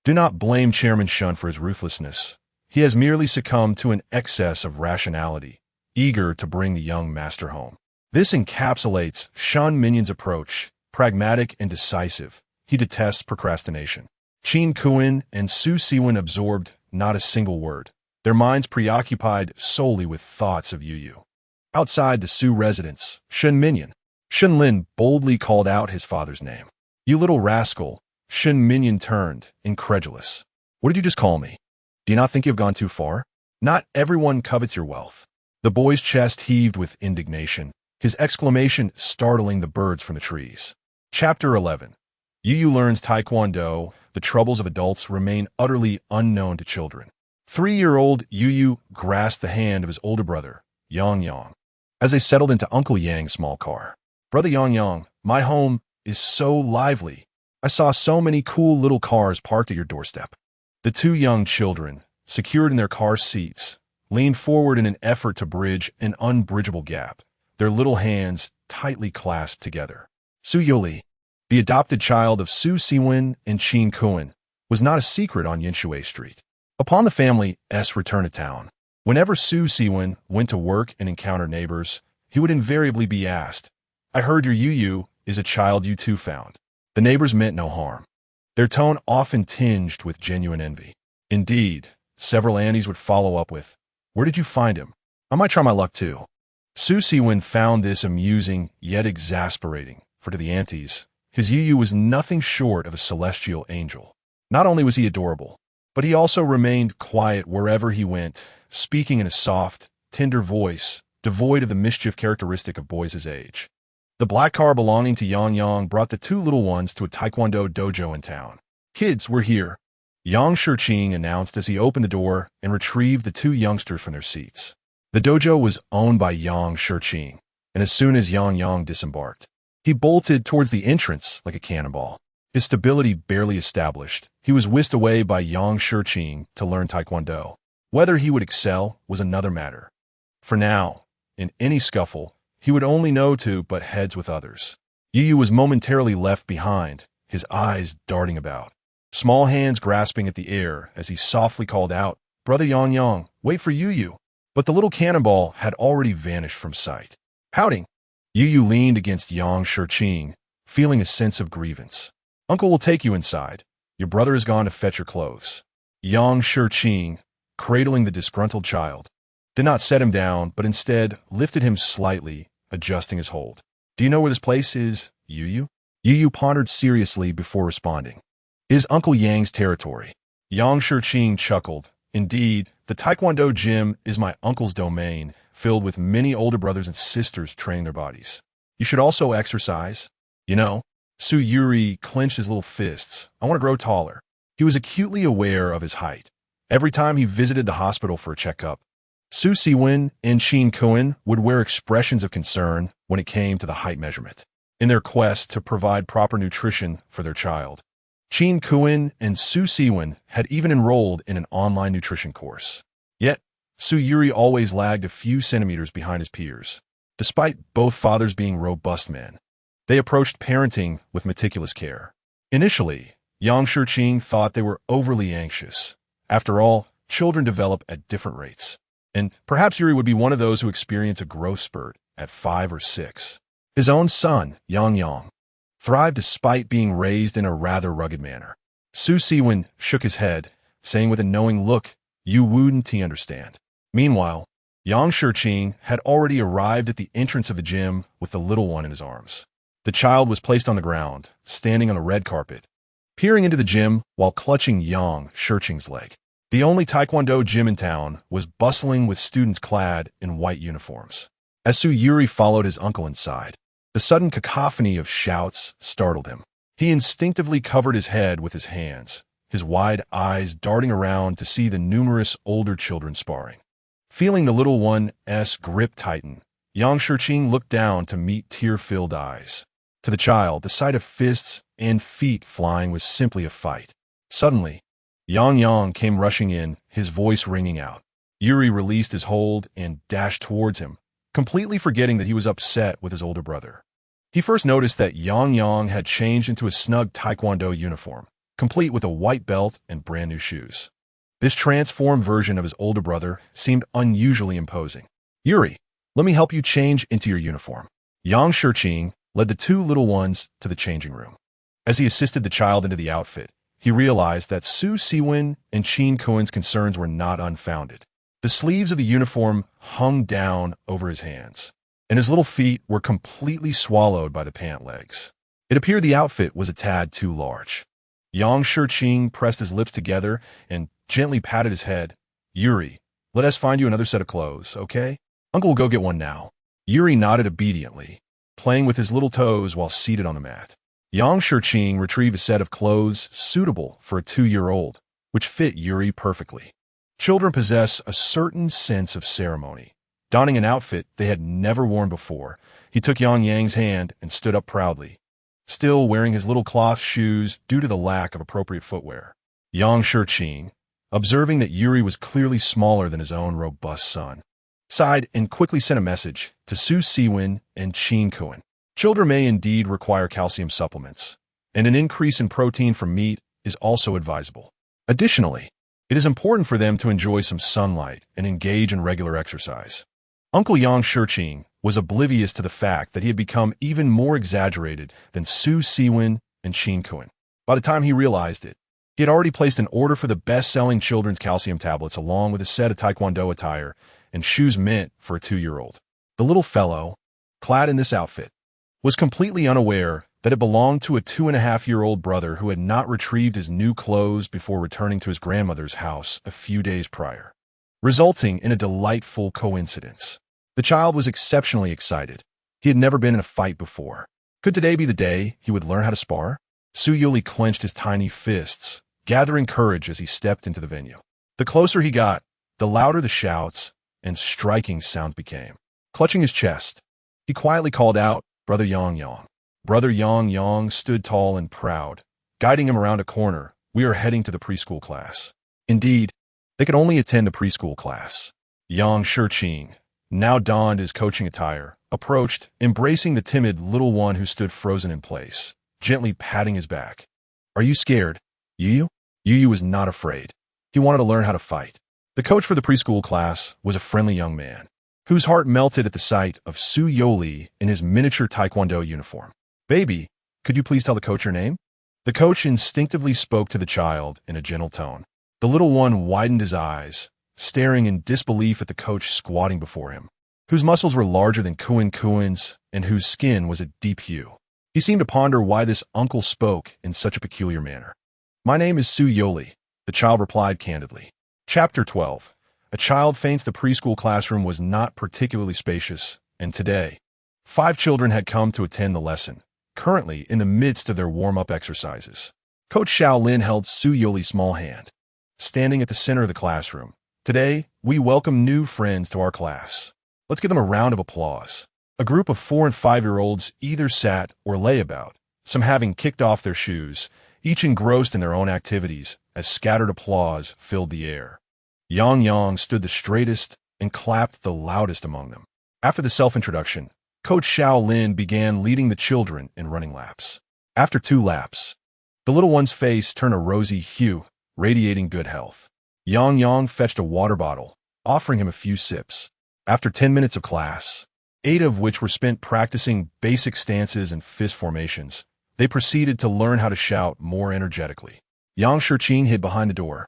Do not blame Chairman Shun for his ruthlessness. He has merely succumbed to an excess of rationality, eager to bring the young master home. This encapsulates Shun Minyan's approach, pragmatic and decisive. He detests procrastination. Qin Kuan and Su Siwen absorbed not a single word, their minds preoccupied solely with thoughts of Yu. Outside the Su residence, Shun Minyan. Shun Lin boldly called out his father's name. You little rascal, Shun Minyan turned, incredulous. What did you just call me? Do you not think you've gone too far? Not everyone covets your wealth. The boy's chest heaved with indignation, his exclamation startling the birds from the trees. Chapter 11. Yu learns Taekwondo. The troubles of adults remain utterly unknown to children. 3-year-old Yu grasped the hand of his older brother, Yang, as they settled into Uncle Yang's small car. Brother Yang, my home is so lively. I saw so many cool little cars parked at your doorstep. The two young children, secured in their car seats, leaned forward in an effort to bridge an unbridgeable gap, their little hands tightly clasped together. Su Youri, the adopted child of Su Siwen and Qin Kuan, was not a secret on Yinshui Street. Upon the family's return to town, whenever Su Siwen went to work and encountered neighbors, he would invariably be asked, I heard your Yu is a child you too found. The neighbors meant no harm, their tone often tinged with genuine envy. Indeed, several aunties would follow up with, where did you find him? I might try my luck too. Su Siwen found this amusing yet exasperating, for to the aunties, his Yu was nothing short of a celestial angel. Not only was he adorable, but he also remained quiet wherever he went, speaking in a soft, tender voice, devoid of the mischief characteristic of boys his age. The black car belonging to Yang brought the two little ones to a Taekwondo dojo in town. Kids, we're here, Yang Shiqing announced as he opened the door and retrieved the two youngsters from their seats. The dojo was owned by Yang Shiqing, and as soon as Yang disembarked, he bolted towards the entrance like a cannonball. His stability barely established, he was whisked away by Yang Shiqing to learn Taekwondo. Whether he would excel was another matter. For now, in any scuffle, he would only know to butt heads with others. Yu was momentarily left behind, his eyes darting about, small hands grasping at the air as he softly called out, Brother Yang, wait for Yu. But the little cannonball had already vanished from sight. Pouting, Yu leaned against Yang Shiqing, feeling a sense of grievance. Uncle will take you inside. Your brother has gone to fetch your clothes. Yang Shiqing, cradling the disgruntled child, did not set him down, but instead lifted him slightly, adjusting his hold. Do you know where this place is, Yu? Yu pondered seriously before responding. It is Uncle Yang's territory. Yang Shiqing chuckled. Indeed, the Taekwondo gym is my uncle's domain, filled with many older brothers and sisters training their bodies. You should also exercise. You know, Su Youri clenched his little fists. I want to grow taller. He was acutely aware of his height. Every time he visited the hospital for a checkup, Su Siwen and Qin Kuan would wear expressions of concern when it came to the height measurement. In their quest to provide proper nutrition for their child, Qin Kuan and Su Siwen had even enrolled in an online nutrition course. Yet, Su Youri always lagged a few centimeters behind his peers. Despite both fathers being robust men, they approached parenting with meticulous care. Initially, Yang Shiqing thought they were overly anxious. After all, children develop at different rates. And perhaps Youri would be one of those who experience a growth spurt at 5 or 6. His own son, Yang, thrived despite being raised in a rather rugged manner. Su Siwen shook his head, saying with a knowing look, You wouldn't understand. Meanwhile, Yang Shiqing had already arrived at the entrance of the gym with the little one in his arms. The child was placed on the ground, standing on a red carpet, peering into the gym while clutching Yang Shiqing's leg. The only Taekwondo gym in town was bustling with students clad in white uniforms. As Su Youri followed his uncle inside, the sudden cacophony of shouts startled him. He instinctively covered his head with his hands, his wide eyes darting around to see the numerous older children sparring. Feeling the little one's grip tighten, Yang Shiqing looked down to meet tear-filled eyes. To the child, the sight of fists and feet flying was simply a fight. Suddenly, Yang came rushing in, his voice ringing out. Youri released his hold and dashed towards him, completely forgetting that he was upset with his older brother. He first noticed that Yang had changed into a snug taekwondo uniform, complete with a white belt and brand new shoes. This transformed version of his older brother seemed unusually imposing. "Youri, let me help you change into your uniform." Yang Shiqing led the two little ones to the changing room. As he assisted the child into the outfit, he realized that Su Siwen and Qin Kuen's concerns were not unfounded. The sleeves of the uniform hung down over his hands, and his little feet were completely swallowed by the pant legs. It appeared the outfit was a tad too large. Yang Shiqing pressed his lips together and gently patted his head. "Youri, let us find you another set of clothes, okay? Uncle will go get one now." Youri nodded obediently, playing with his little toes while seated on the mat. Yang Shiqing retrieved a set of clothes suitable for a 2-year-old, which fit Youri perfectly. Children possess a certain sense of ceremony. Donning an outfit they had never worn before, he took Yang's hand and stood up proudly, still wearing his little cloth shoes due to the lack of appropriate footwear. Yang Shiqing, observing that Youri was clearly smaller than his own robust son, sighed and quickly sent a message to Su Siwen and Qin Kuen. Children may indeed require calcium supplements, and an increase in protein from meat is also advisable. Additionally, it is important for them to enjoy some sunlight and engage in regular exercise. Uncle Yang Shiqing was oblivious to the fact that he had become even more exaggerated than Su Siwen and Qin Kuen. By the time he realized it, he had already placed an order for the best-selling children's calcium tablets along with a set of taekwondo attire and shoes meant for a 2-year-old. The little fellow, clad in this outfit, was completely unaware that it belonged to a 2.5-year-old brother who had not retrieved his new clothes before returning to his grandmother's house a few days prior, resulting in a delightful coincidence. The child was exceptionally excited. He had never been in a fight before. Could today be the day he would learn how to spar? Su Youli clenched his tiny fists, gathering courage as he stepped into the venue. The closer he got, the louder the shouts and striking sounds became. Clutching his chest, he quietly called out, "Brother Yang." Brother Yang stood tall and proud, guiding him around a corner. "We are heading to the preschool class." Indeed, they could only attend a preschool class. Yang Shiqing, now donned his coaching attire, approached, embracing the timid little one who stood frozen in place, gently patting his back. "Are you scared, Yu?" Yu was not afraid. He wanted to learn how to fight. The coach for the preschool class was a friendly young man, whose heart melted at the sight of Su Youli in his miniature taekwondo uniform. "Baby, could you please tell the coach your name?" The coach instinctively spoke to the child in a gentle tone. The little one widened his eyes, staring in disbelief at the coach squatting before him, whose muscles were larger than Kuen's and whose skin was a deep hue. He seemed to ponder why this uncle spoke in such a peculiar manner. "My name is Su Youli," the child replied candidly. Chapter 12. A child faints. The preschool classroom was not particularly spacious, and today, 5 children had come to attend the lesson, currently in the midst of their warm-up exercises. Coach Shaolin held Su Youli's small hand, standing at the center of the classroom. "Today, we welcome new friends to our class. Let's give them a round of applause." A group of 4- and 5-year-olds either sat or lay about, some having kicked off their shoes, each engrossed in their own activities, as scattered applause filled the air. Yang stood the straightest and clapped the loudest among them. After the self-introduction, Coach Shaolin began leading the children in running laps. After 2 laps, the little one's face turned a rosy hue, radiating good health. Yang fetched a water bottle, offering him a few sips. After 10 minutes of class, 8 of which were spent practicing basic stances and fist formations, they proceeded to learn how to shout more energetically. Yang Shiqing hid behind the door,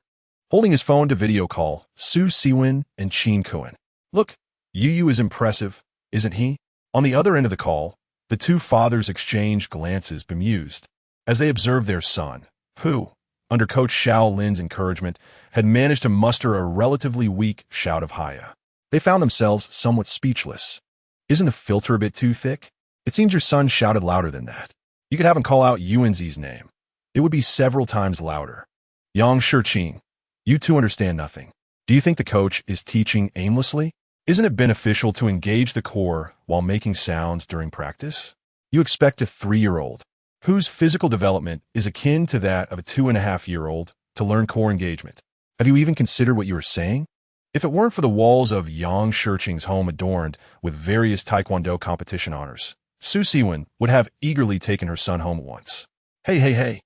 holding his phone to video call Su Siwen and Qin Kuen. "Look, Yu is impressive, isn't he?" On the other end of the call, the 2 fathers exchanged glances bemused as they observed their son, who, under Coach Shaolin's encouragement, had managed to muster a relatively weak shout of "Hiya." They found themselves somewhat speechless. "Isn't the filter a bit too thick? It seems your son shouted louder than that. You could have him call out Yuanzi's name. It would be several times louder." Yang Shiqing, you two understand nothing. Do you think the coach is teaching aimlessly? Isn't it beneficial to engage the core while making sounds during practice? You expect a 3-year-old, whose physical development is akin to that of a 2.5-year-old, to learn core engagement. Have you even considered what you are saying? If it weren't for the walls of Yang Shiqing's home adorned with various Taekwondo competition honors, Su Siwen would have eagerly taken her son home at once. Hey.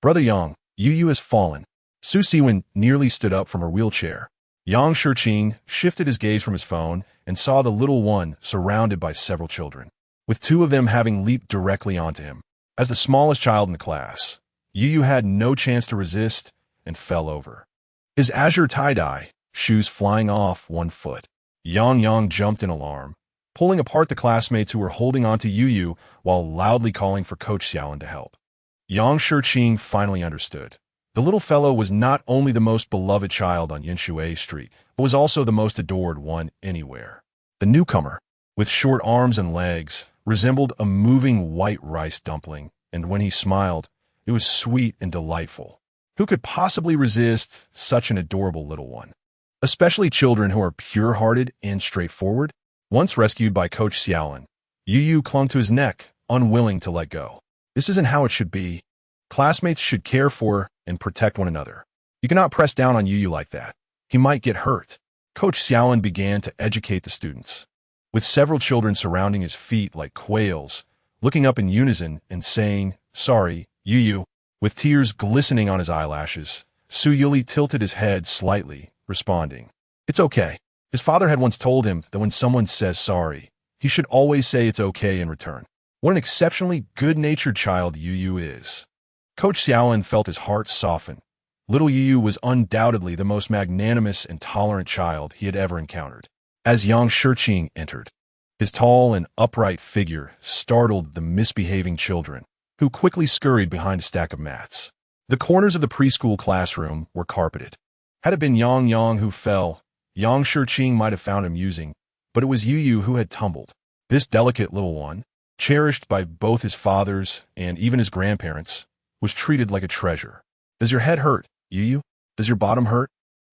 Brother Yang, Yu has fallen. Su Siwen nearly stood up from her wheelchair. Yang Shiqing shifted his gaze from his phone and saw the little one surrounded by several children, with 2 of them having leaped directly onto him. As the smallest child in the class, Yu had no chance to resist and fell over, his azure tie-dye shoes flying off 1 foot. Yang jumped in alarm, pulling apart the classmates who were holding onto Yu while loudly calling for Coach Xiaolin to help. Yang Shiqing finally understood. The little fellow was not only the most beloved child on Yinshui Street, but was also the most adored one anywhere. The newcomer, with short arms and legs, resembled a moving white rice dumpling, and when he smiled, it was sweet and delightful. Who could possibly resist such an adorable little one? Especially children who are pure-hearted and straightforward. Once rescued by Coach Xiaolin, Yu clung to his neck, unwilling to let go. This isn't how it should be. Classmates should care for and protect one another. You cannot press down on Yu like that. He might get hurt. Coach Xiaolin began to educate the students, with several children surrounding his feet like quails, looking up in unison and saying, "Sorry, Yu." With tears glistening on his eyelashes, Su Yuli tilted his head slightly, responding, "It's okay." His father had once told him that when someone says sorry, he should always say it's okay in return. What an exceptionally good-natured child Yu is. Coach Xiaolin felt his heart soften. Little Yu was undoubtedly the most magnanimous and tolerant child he had ever encountered. As Yang Shiqing entered, his tall and upright figure startled the misbehaving children, who quickly scurried behind a stack of mats. The corners of the preschool classroom were carpeted. Had it been Yang who fell, Yang Shiqing might have found amusing, but it was Yu who had tumbled. This delicate little one, cherished by both his fathers and even his grandparents, was treated like a treasure. "Does your head hurt, Yu? Does your bottom hurt?"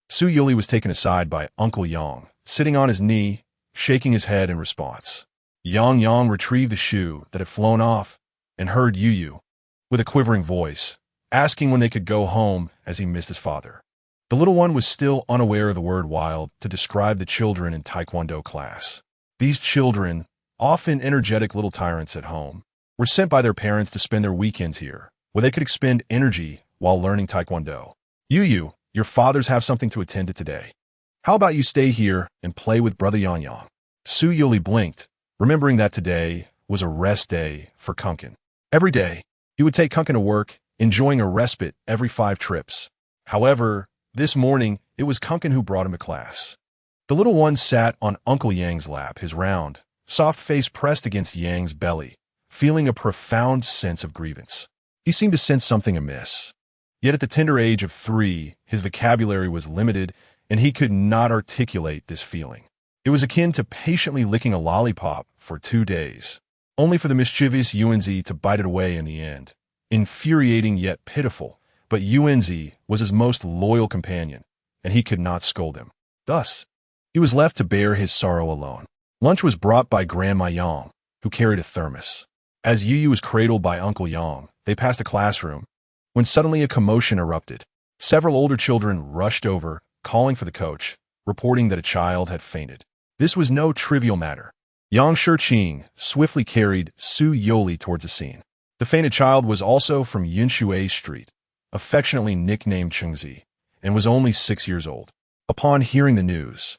Su Yuli was taken aside by Uncle Yang, sitting on his knee, shaking his head in response. Yang retrieved the shoe that had flown off and heard Yu, with a quivering voice, asking when they could go home as he missed his father. The little one was still unaware of the word wild to describe the children in Taekwondo class. These children, often energetic little tyrants at home, were sent by their parents to spend their weekends here, where they could expend energy while learning Taekwondo. Yu, your fathers have something to attend to today. How about you stay here and play with Brother Yang? Su Yuli blinked, remembering that today was a rest day for Kunkin. Every day, he would take Kunkin to work, enjoying a respite every 5 trips. However, this morning, it was Kunkin who brought him to class. The little one sat on Uncle Yang's lap, his round, soft face pressed against Yang's belly, feeling a profound sense of grievance. He seemed to sense something amiss. Yet at the tender age of 3, his vocabulary was limited, and he could not articulate this feeling. It was akin to patiently licking a lollipop for 2 days, only for the mischievous Yuanzi to bite it away in the end. Infuriating yet pitiful, but Yuanzi was his most loyal companion, and he could not scold him. Thus, he was left to bear his sorrow alone. Lunch was brought by Grandma Yang, who carried a thermos. As Yu was cradled by Uncle Yang, they passed a classroom, when suddenly a commotion erupted. Several older children rushed over, calling for the coach, reporting that a child had fainted. This was no trivial matter. Yang Shiqing swiftly carried Su Yuli towards the scene. The fainted child was also from Yinshui Street, affectionately nicknamed Chengzi, and was only 6 years old. Upon hearing the news,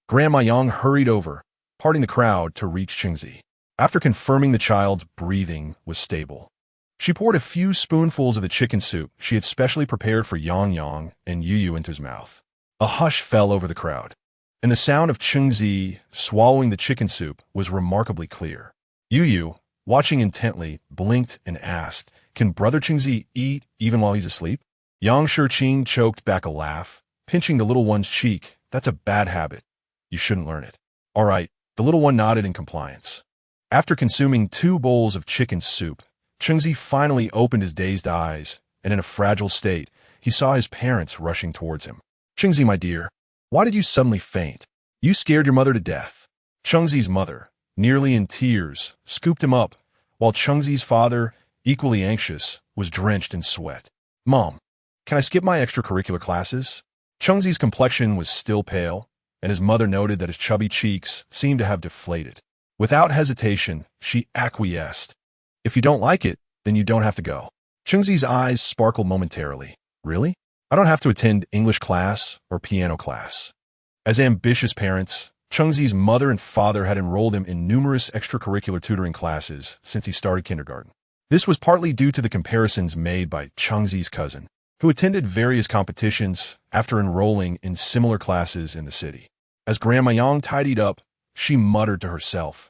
Grandma Yang hurried over, parting the crowd to reach Chengzi. After confirming the child's breathing was stable, she poured a few spoonfuls of the chicken soup she had specially prepared for Yang and Yu into his mouth. A hush fell over the crowd, and the sound of Chengzi swallowing the chicken soup was remarkably clear. Yu, watching intently, blinked and asked, "Can Brother Chengzi eat even while he's asleep?" Yang Shiqing choked back a laugh, pinching the little one's cheek. "That's a bad habit. You shouldn't learn it." "All right." The little one nodded in compliance. After consuming 2 bowls of chicken soup, Chengzi finally opened his dazed eyes, and in a fragile state, he saw his parents rushing towards him. "Chengzi, my dear, why did you suddenly faint? You scared your mother to death." Chengzi's mother, nearly in tears, scooped him up, while Chengzi's father, equally anxious, was drenched in sweat. "Mom, can I skip my extracurricular classes?" Chengzi's complexion was still pale, and his mother noted that his chubby cheeks seemed to have deflated. Without hesitation, she acquiesced. "If you don't like it, then you don't have to go." Chengzi's eyes sparkled momentarily. "Really? I don't have to attend English class or piano class." As ambitious parents, Chengzi's mother and father had enrolled him in numerous extracurricular tutoring classes since he started kindergarten. This was partly due to the comparisons made by Chengzi's cousin, who attended various competitions after enrolling in similar classes in the city. As Grandma Yang tidied up, she muttered to herself.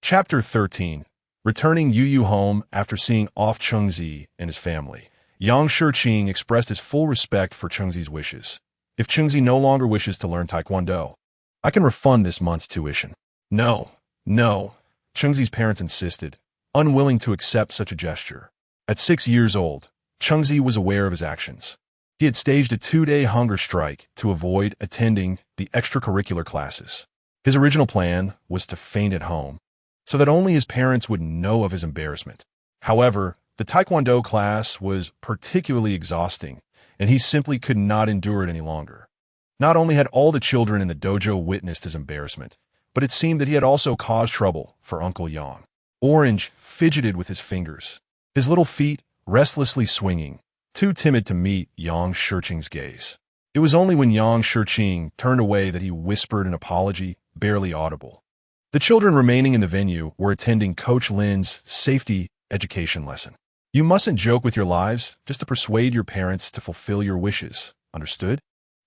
Chapter 13. Returning Yu home after seeing off Chengzi and his family, Yang Shiqing expressed his full respect for Chengzi's wishes. "If Chengzi no longer wishes to learn Taekwondo, I can refund this month's tuition." No, Chengzi's parents insisted, unwilling to accept such a gesture. At 6 years old, Chengzi was aware of his actions. He had staged a 2-day hunger strike to avoid attending the extracurricular classes. His original plan was to faint at home, so that only his parents would know of his embarrassment. However, the Taekwondo class was particularly exhausting, and he simply could not endure it any longer. Not only had all the children in the dojo witnessed his embarrassment, but it seemed that he had also caused trouble for Uncle Yang. Orange fidgeted with his fingers, his little feet restlessly swinging, too timid to meet Yang Shiqing's gaze. It was only when Yang Shiqing turned away that he whispered an apology, barely audible. The children remaining in the venue were attending Coach Lin's safety education lesson. "You mustn't joke with your lives just to persuade your parents to fulfill your wishes. Understood?"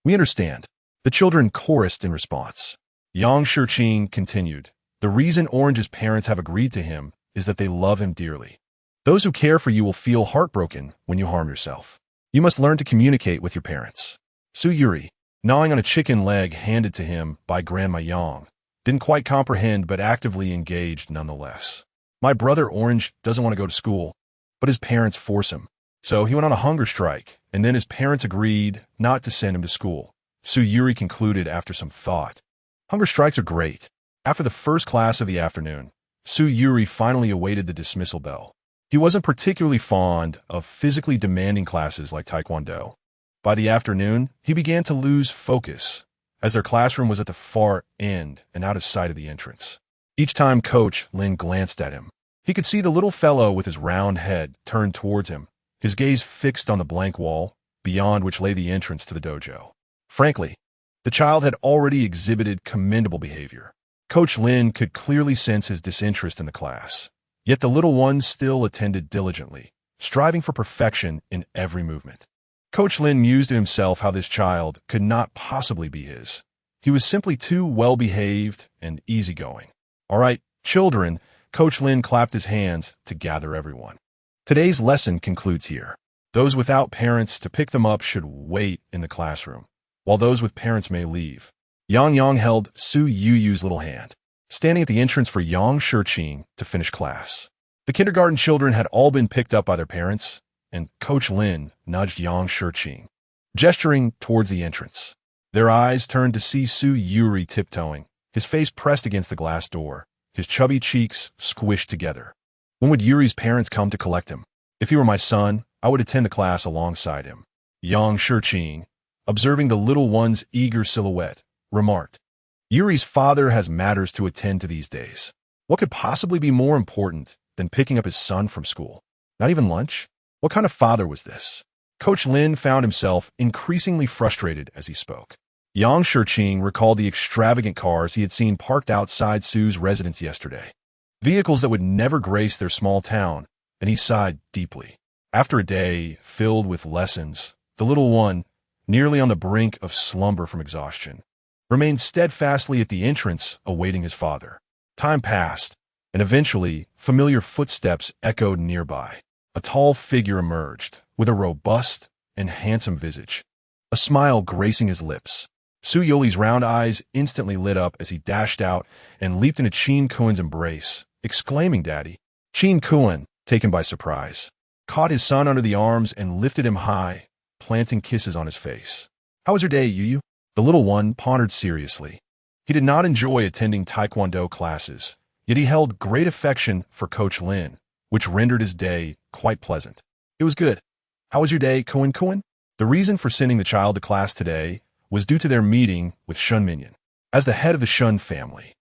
"We understand," the children chorused in response. Yang Shiqing continued, "The reason Orange's parents have agreed to him is that they love him dearly. Those who care for you will feel heartbroken when you harm yourself. You must learn to communicate with your parents." Youri, gnawing on a chicken leg handed to him by Grandma Yang, didn't quite comprehend but actively engaged nonetheless. "My brother Orange doesn't want to go to school, but his parents force him. So he went on a hunger strike, and then his parents agreed not to send him to school." Youri concluded after some thought. Hunger strikes are great. After the first class of the afternoon, Youri finally awaited the dismissal bell. He wasn't particularly fond of physically demanding classes like Taekwondo. By the afternoon, he began to lose focus, as their classroom was at the far end and out of sight of the entrance. Each time Coach Lin glanced at him, he could see the little fellow with his round head turned towards him, his gaze fixed on the blank wall, beyond which lay the entrance to the dojo. Frankly, the child had already exhibited commendable behavior. Coach Lin could clearly sense his disinterest in the class. Yet the little one still attended diligently, striving for perfection in every movement. Coach Lin mused to himself how this child could not possibly be his. He was simply too well-behaved and easygoing. "All right, children," Coach Lin clapped his hands to gather everyone. "Today's lesson concludes here. Those without parents to pick them up should wait in the classroom, while those with parents may leave." Yang held Su Yu's little hand, standing at the entrance for Yang Shiqing to finish class. The kindergarten children had all been picked up by their parents, and Coach Lin nudged Yang Shiqing, gesturing towards the entrance. Their eyes turned to see Youri tiptoeing, his face pressed against the glass door, his chubby cheeks squished together. When would Yuri's parents come to collect him? If he were my son, I would attend the class alongside him. Yang Shiqing, observing the little one's eager silhouette, remarked, "Yuri's father has matters to attend to these days. What could possibly be more important than picking up his son from school? Not even lunch? What kind of father was this?" Coach Lin found himself increasingly frustrated as he spoke. Yang Shiqing recalled the extravagant cars he had seen parked outside Su's residence yesterday. Vehicles that would never grace their small town, and he sighed deeply. After a day filled with lessons, the little one, nearly on the brink of slumber from exhaustion, remained steadfastly at the entrance awaiting his father. Time passed, and eventually familiar footsteps echoed nearby. A tall figure emerged, with a robust and handsome visage, a smile gracing his lips. Yoli's round eyes instantly lit up as he dashed out and leaped into Qin Kuan's embrace, exclaiming, "Daddy!" Qin Kuan, taken by surprise, caught his son under the arms and lifted him high, planting kisses on his face. "How was your day, Yu?" The little one pondered seriously. He did not enjoy attending Taekwondo classes, yet he held great affection for Coach Lin, which rendered his day quite pleasant. "It was good. How was your day, Koen?" The reason for sending the child to class today was due to their meeting with Shun Minyan. As the head of the Shun family,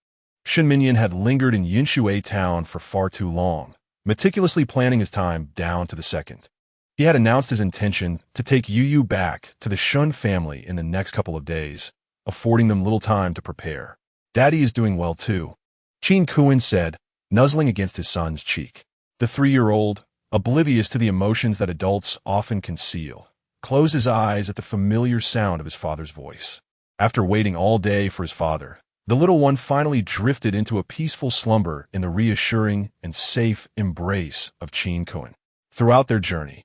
Shun Minyan had lingered in Yinshui town for far too long, meticulously planning his time down to the second. He had announced his intention to take Yu back to the Shun family in the next couple of days, affording them little time to prepare. "Daddy is doing well too," Qin Kuan said, nuzzling against his son's cheek. The 3-year-old, oblivious to the emotions that adults often conceal, closed his eyes at the familiar sound of his father's voice. After waiting all day for his father, the little one finally drifted into a peaceful slumber in the reassuring and safe embrace of Qin Kuan. Throughout their journey,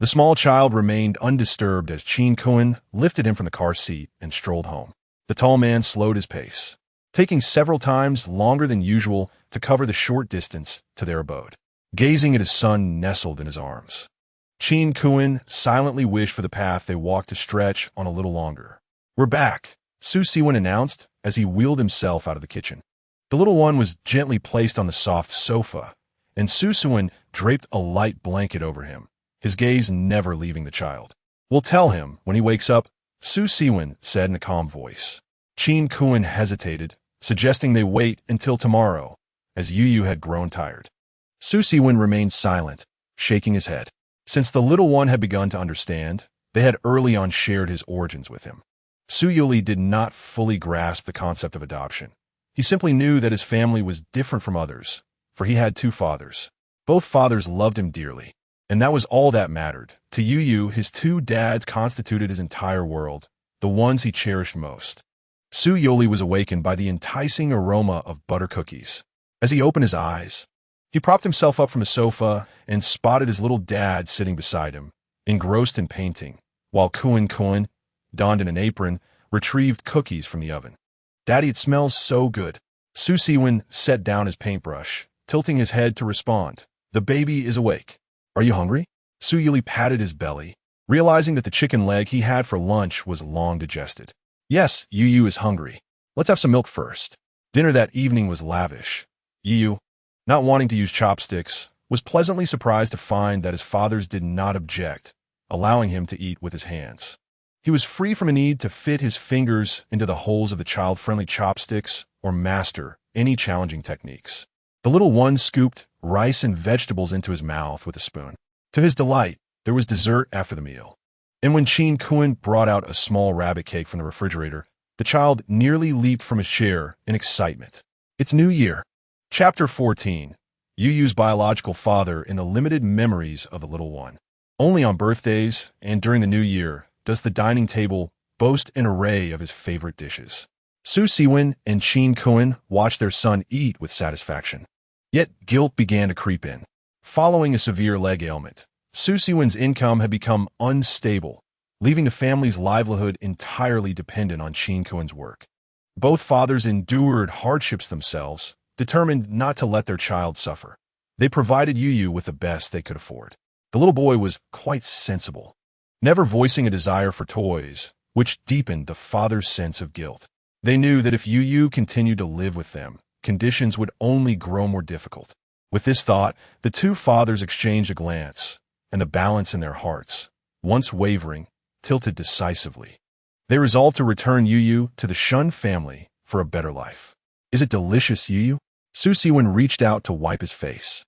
the small child remained undisturbed as Qin Kuan lifted him from the car seat and strolled home. The tall man slowed his pace, taking several times longer than usual to cover the short distance to their abode. Gazing at his son nestled in his arms, Qin Kuan silently wished for the path they walked to stretch on a little longer. "We're back," Su Siwen announced as he wheeled himself out of the kitchen. The little one was gently placed on the soft sofa, and Su Siwen draped a light blanket over him, his gaze never leaving the child. "We'll tell him when he wakes up," Su Siwen said in a calm voice. Qin Kuan hesitated, suggesting they wait until tomorrow, as Yu had grown tired. Su Siwen remained silent, shaking his head. Since the little one had begun to understand, they had early on shared his origins with him. Su Youri did not fully grasp the concept of adoption. He simply knew that his family was different from others, for he had 2 fathers. Both fathers loved him dearly, and that was all that mattered. To Yu, his 2 dads constituted his entire world, the ones he cherished most. Su Youri was awakened by the enticing aroma of butter cookies. As he opened his eyes, he propped himself up from a sofa and spotted his little dad sitting beside him, engrossed in painting, while Kuan, donned in an apron, retrieved cookies from the oven. "Daddy, it smells so good." Su Siwen set down his paintbrush, tilting his head to respond. "The baby is awake. Are you hungry?" Su Youri patted his belly, realizing that the chicken leg he had for lunch was long digested. "Yes, Yu is hungry. Let's have some milk first." Dinner that evening was lavish. Yu, not wanting to use chopsticks, was pleasantly surprised to find that his fathers did not object, allowing him to eat with his hands. He was free from a need to fit his fingers into the holes of the child-friendly chopsticks or master any challenging techniques. The little one scooped rice and vegetables into his mouth with a spoon. To his delight, there was dessert after the meal. And when Qin Kuan brought out a small rabbit cake from the refrigerator, the child nearly leaped from his chair in excitement. It's New Year. Chapter 14. Yu's biological father in the limited memories of the little one. Only on birthdays and during the New Year does the dining table boast an array of his favorite dishes. Su Siwen and Qin Kuan watched their son eat with satisfaction. Yet guilt began to creep in. Following a severe leg ailment, Su Siwen's income had become unstable, leaving the family's livelihood entirely dependent on Qin Kuan's work. Both fathers endured hardships themselves, determined not to let their child suffer. They provided Yu with the best they could afford. The little boy was quite sensible, never voicing a desire for toys, which deepened the father's sense of guilt. They knew that if Yu continued to live with them, conditions would only grow more difficult. With this thought, the 2 fathers exchanged a glance, and the balance in their hearts, once wavering, tilted decisively. They resolved to return Yu to the Shun family for a better life. "Is it delicious, Yu?" Su Siwen reached out to wipe his face.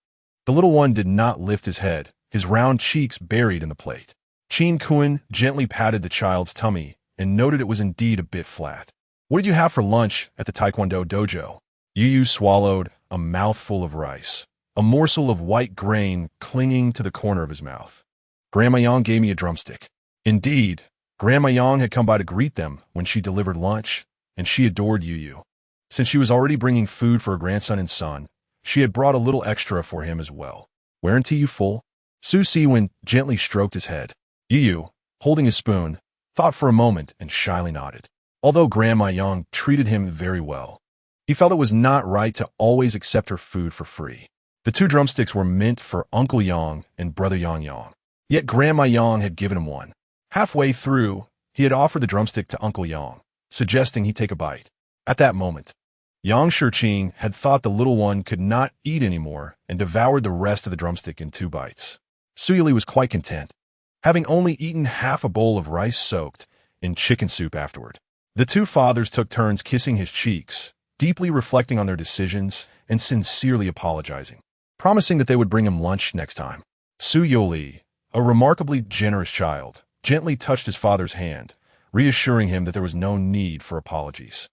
The little one did not lift his head, his round cheeks buried in the plate. Qin Kuan gently patted the child's tummy and noted it was indeed a bit flat. "What did you have for lunch at the Taekwondo dojo?" Yu swallowed a mouthful of rice, a morsel of white grain clinging to the corner of his mouth. "Grandma Yang gave me a drumstick." Indeed, Grandma Yang had come by to greet them when she delivered lunch, and she adored Yu. Since she was already bringing food for her grandson and son, she had brought a little extra for him as well. "Weren't you full?" Su Siwen gently stroked his head. Yu, holding his spoon, thought for a moment and shyly nodded. Although Grandma Yang treated him very well, he felt it was not right to always accept her food for free. The 2 drumsticks were meant for Uncle Yang and Brother Yang. Yet Grandma Yang had given him one. Halfway through, he had offered the drumstick to Uncle Yang, suggesting he take a bite. At that moment, Yang Shiqing had thought the little one could not eat anymore and devoured the rest of the drumstick in 2 bites. Su Youri was quite content, having only eaten half a bowl of rice soaked in chicken soup afterward. The 2 fathers took turns kissing his cheeks, deeply reflecting on their decisions and sincerely apologizing, promising that they would bring him lunch next time. Su Youri, a remarkably generous child, gently touched his father's hand, reassuring him that there was no need for apologies.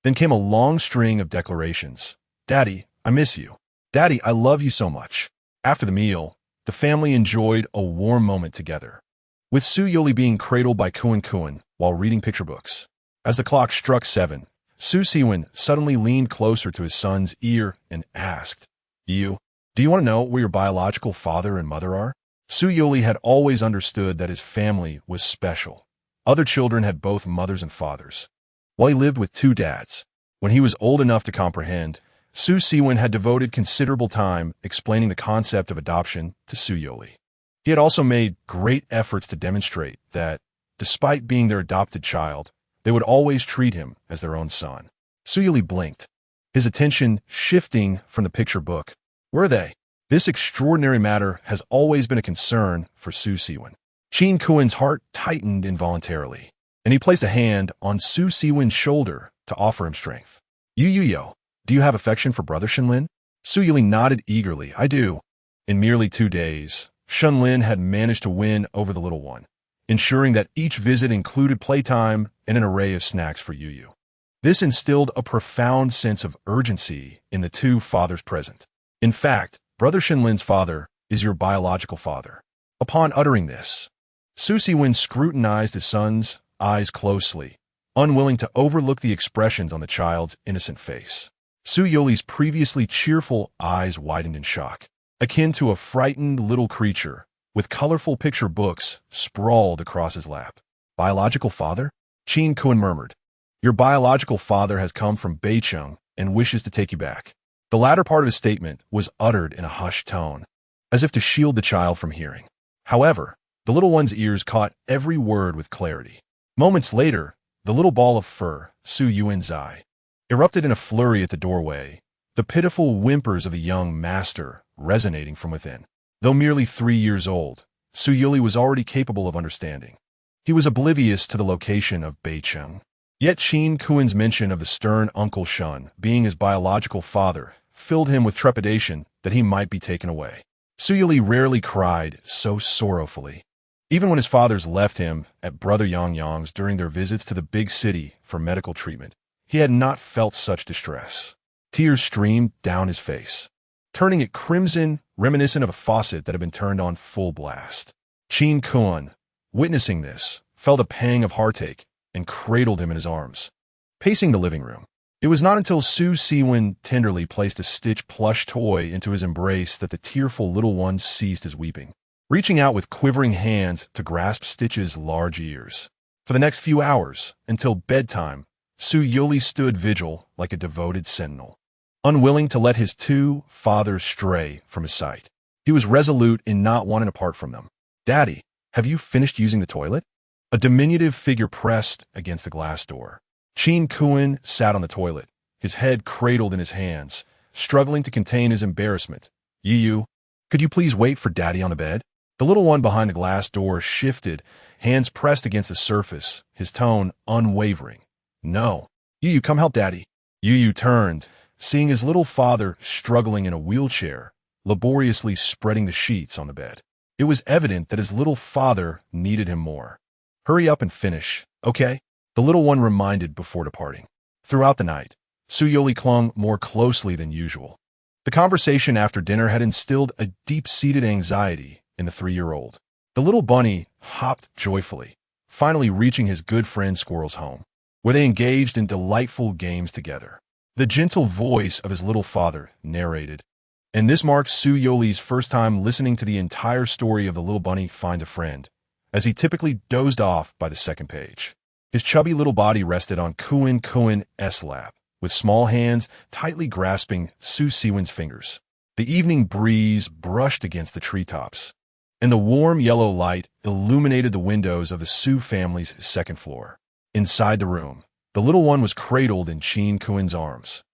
Then came a long string of declarations. "Daddy, I miss you. Daddy, I love you so much." After the meal, the family enjoyed a warm moment together, with Su Youri being cradled by Kuan while reading picture books. As the clock struck 7, Su Siwen suddenly leaned closer to his son's ear and asked, do you want to know where your biological father and mother are?" Su Youri had always understood that his family was special. Other children had both mothers and fathers, while he lived with 2 dads. When he was old enough to comprehend, Su Siwen had devoted considerable time explaining the concept of adoption to Su Youri. He had also made great efforts to demonstrate that, despite being their adopted child, they would always treat him as their own son. Su Youri blinked, his attention shifting from the picture book. Were they? This extraordinary matter has always been a concern for Su Siwen. Qin Kuan's heart tightened involuntarily, and he placed a hand on Su Siwen's shoulder to offer him strength. Yo, do you have affection for Brother Shenlin? Su Youri nodded eagerly. I do. In merely 2 days, Shenlin had managed to win over the little one, ensuring that each visit included playtime and an array of snacks for Yu. This instilled a profound sense of urgency in the 2 fathers present. In fact, Brother Shenlin's father is your biological father. Upon uttering this, Su Siwen scrutinized his son's eyes closely, unwilling to overlook the expressions on the child's innocent face. Su Youri's previously cheerful eyes widened in shock, akin to a frightened little creature with colorful picture books sprawled across his lap. Biological father? Qin Kuan murmured. Your biological father has come from Beicheng and wishes to take you back. The latter part of his statement was uttered in a hushed tone, as if to shield the child from hearing. However, the little one's ears caught every word with clarity. Moments later, the little ball of fur, Su Yuanzai, erupted in a flurry at the doorway, the pitiful whimpers of the young master resonating from within. Though merely 3 years old, Su Youri was already capable of understanding. He was oblivious to the location of Beicheng. Yet Qin Kuan's mention of the stern Uncle Shun being his biological father filled him with trepidation that he might be taken away. Su Youri rarely cried so sorrowfully. Even when his fathers left him at Brother Yang during their visits to the big city for medical treatment, he had not felt such distress. Tears streamed down his face, turning it crimson, reminiscent of a faucet that had been turned on full blast. Qin Kuan, witnessing this, felt a pang of heartache and cradled him in his arms. Pacing the living room, it was not until Su Siwen tenderly placed a Stitch plush toy into his embrace that the tearful little one ceased his weeping, reaching out with quivering hands to grasp Stitch's large ears. For the next few hours, until bedtime, Su Youri stood vigil like a devoted sentinel, unwilling to let his 2 fathers stray from his sight. He was resolute in not wanting to part from them. Daddy, have you finished using the toilet? A diminutive figure pressed against the glass door. Qin Kuan sat on the toilet, his head cradled in his hands, struggling to contain his embarrassment. Yu, could you please wait for Daddy on the bed? The little one behind the glass door shifted, hands pressed against the surface, his tone unwavering. No. Yu, come help Daddy. Yu turned, seeing his little father struggling in a wheelchair, laboriously spreading the sheets on the bed. It was evident that his little father needed him more. Hurry up and finish, okay? The little one reminded before departing. Throughout the night, Su Youri clung more closely than usual. The conversation after dinner had instilled a deep-seated anxiety in the 3-year-old. The little bunny hopped joyfully, finally reaching his good friend Squirrel's home, where they engaged in delightful games together. The gentle voice of his little father narrated, and this marks Su Youri's first time listening to the entire story of the little bunny finds a friend, as he typically dozed off by the 2nd page. His chubby little body rested on Kuan's lap, with small hands tightly grasping Su Siwen's fingers. The evening breeze brushed against the treetops, and the warm yellow light illuminated the windows of the Su family's second floor. Inside the room, the little one was cradled in Chin Kuin's arms,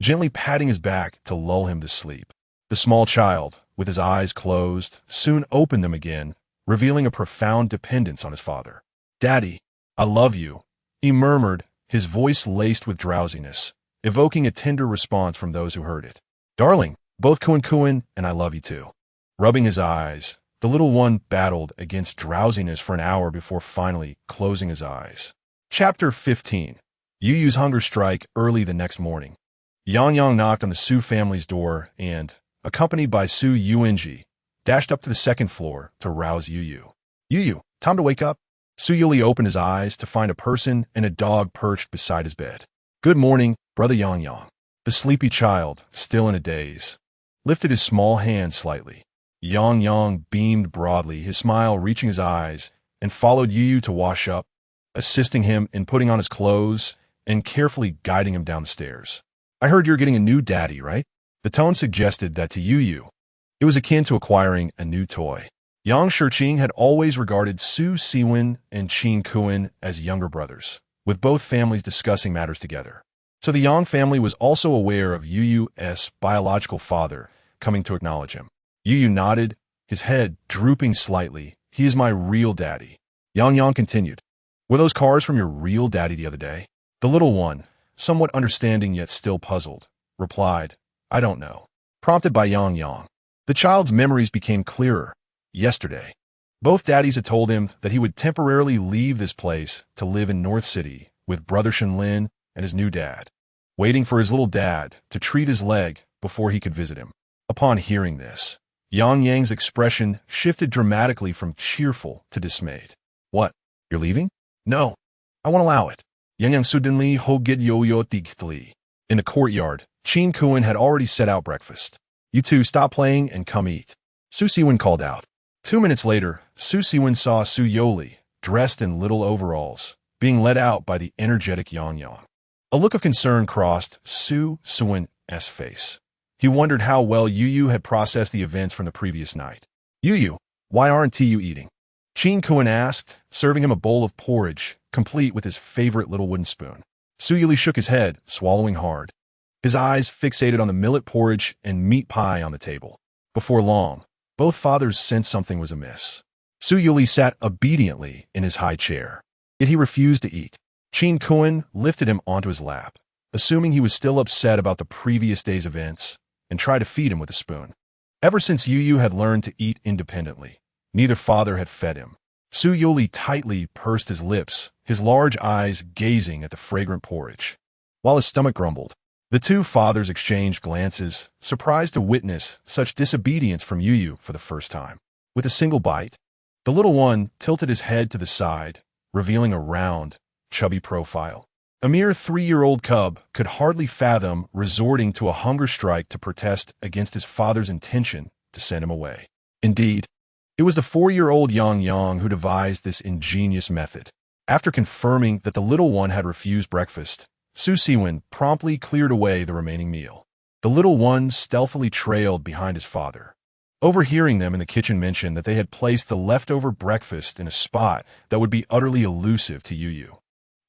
gently patting his back to lull him to sleep. The small child, with his eyes closed, soon opened them again, revealing a profound dependence on his father. "Daddy, I love you," he murmured, his voice laced with drowsiness, evoking a tender response from those who heard it. "Darling, both Kuin and I love you too." Rubbing his eyes, the little one battled against drowsiness for an hour before finally closing his eyes. Chapter 15. Yuyu's hunger strike early the next morning. Yang knocked on the Su family's door and, accompanied by Su Yuanji, dashed up to the second floor to rouse Yuyu. "Yuyu, time to wake up." Su Yuli opened his eyes to find a person and a dog perched beside his bed. "Good morning, Brother Yang." The sleepy child, still in a daze, lifted his small hand slightly. Yang beamed broadly, his smile reaching his eyes, and followed Yuyu to wash up, assisting him in putting on his clothes and carefully guiding him down the stairs. "I heard you're getting a new daddy, right?" The tone suggested that to Yuyu, it was akin to acquiring a new toy. Yang Shiqing had always regarded Su Siwen and Chin Kuin as younger brothers, with both families discussing matters together. So the Yang family was also aware of Yuyu's biological father coming to acknowledge him. Yuyu nodded, his head drooping slightly. "He is my real daddy." Yang continued. "Were those cars from your real daddy the other day?" The little one, somewhat understanding yet still puzzled, replied, "I don't know." Prompted by Yang, the child's memories became clearer. Yesterday, both daddies had told him that he would temporarily leave this place to live in North City with Brother Shenlin and his new dad, waiting for his little dad to treat his leg before he could visit him. Upon hearing this, Yang's expression shifted dramatically from cheerful to dismayed. "What? You're leaving?" "No, I won't allow it." Yang suddenly ho get yo tigtli. In the courtyard, Chin Kuin had already set out breakfast. "You two stop playing and come eat," Su Siwen called out. 2 minutes later, Su Siwen saw Su Yoli, dressed in little overalls, being led out by the energetic Yang. A look of concern crossed Su Siwen's face. He wondered how well Yuyu had processed the events from the previous night. "Yuyu, why aren't you eating?" Chin Kuin asked, serving him a bowl of porridge, complete with his favorite little wooden spoon. Su Yuli shook his head, swallowing hard, his eyes fixated on the millet porridge and meat pie on the table. Before long, both fathers sensed something was amiss. Su Yuli sat obediently in his high chair, yet he refused to eat. Chin Kuin lifted him onto his lap, assuming he was still upset about the previous day's events, and tried to feed him with a spoon. Ever since Yuyu had learned to eat independently, neither father had fed him. Su Yuli tightly pursed his lips, his large eyes gazing at the fragrant porridge, while his stomach grumbled. The two fathers exchanged glances, surprised to witness such disobedience from Yuyu for the first time. With a single bite, the little one tilted his head to the side, revealing a round, chubby profile. A mere 3-year-old cub could hardly fathom resorting to a hunger strike to protest against his father's intention to send him away. Indeed, it was the 4-year-old Yang who devised this ingenious method. After confirming that the little one had refused breakfast, Su Siwen promptly cleared away the remaining meal. The little one stealthily trailed behind his father, overhearing them in the kitchen mention that they had placed the leftover breakfast in a spot that would be utterly elusive to Yuyu.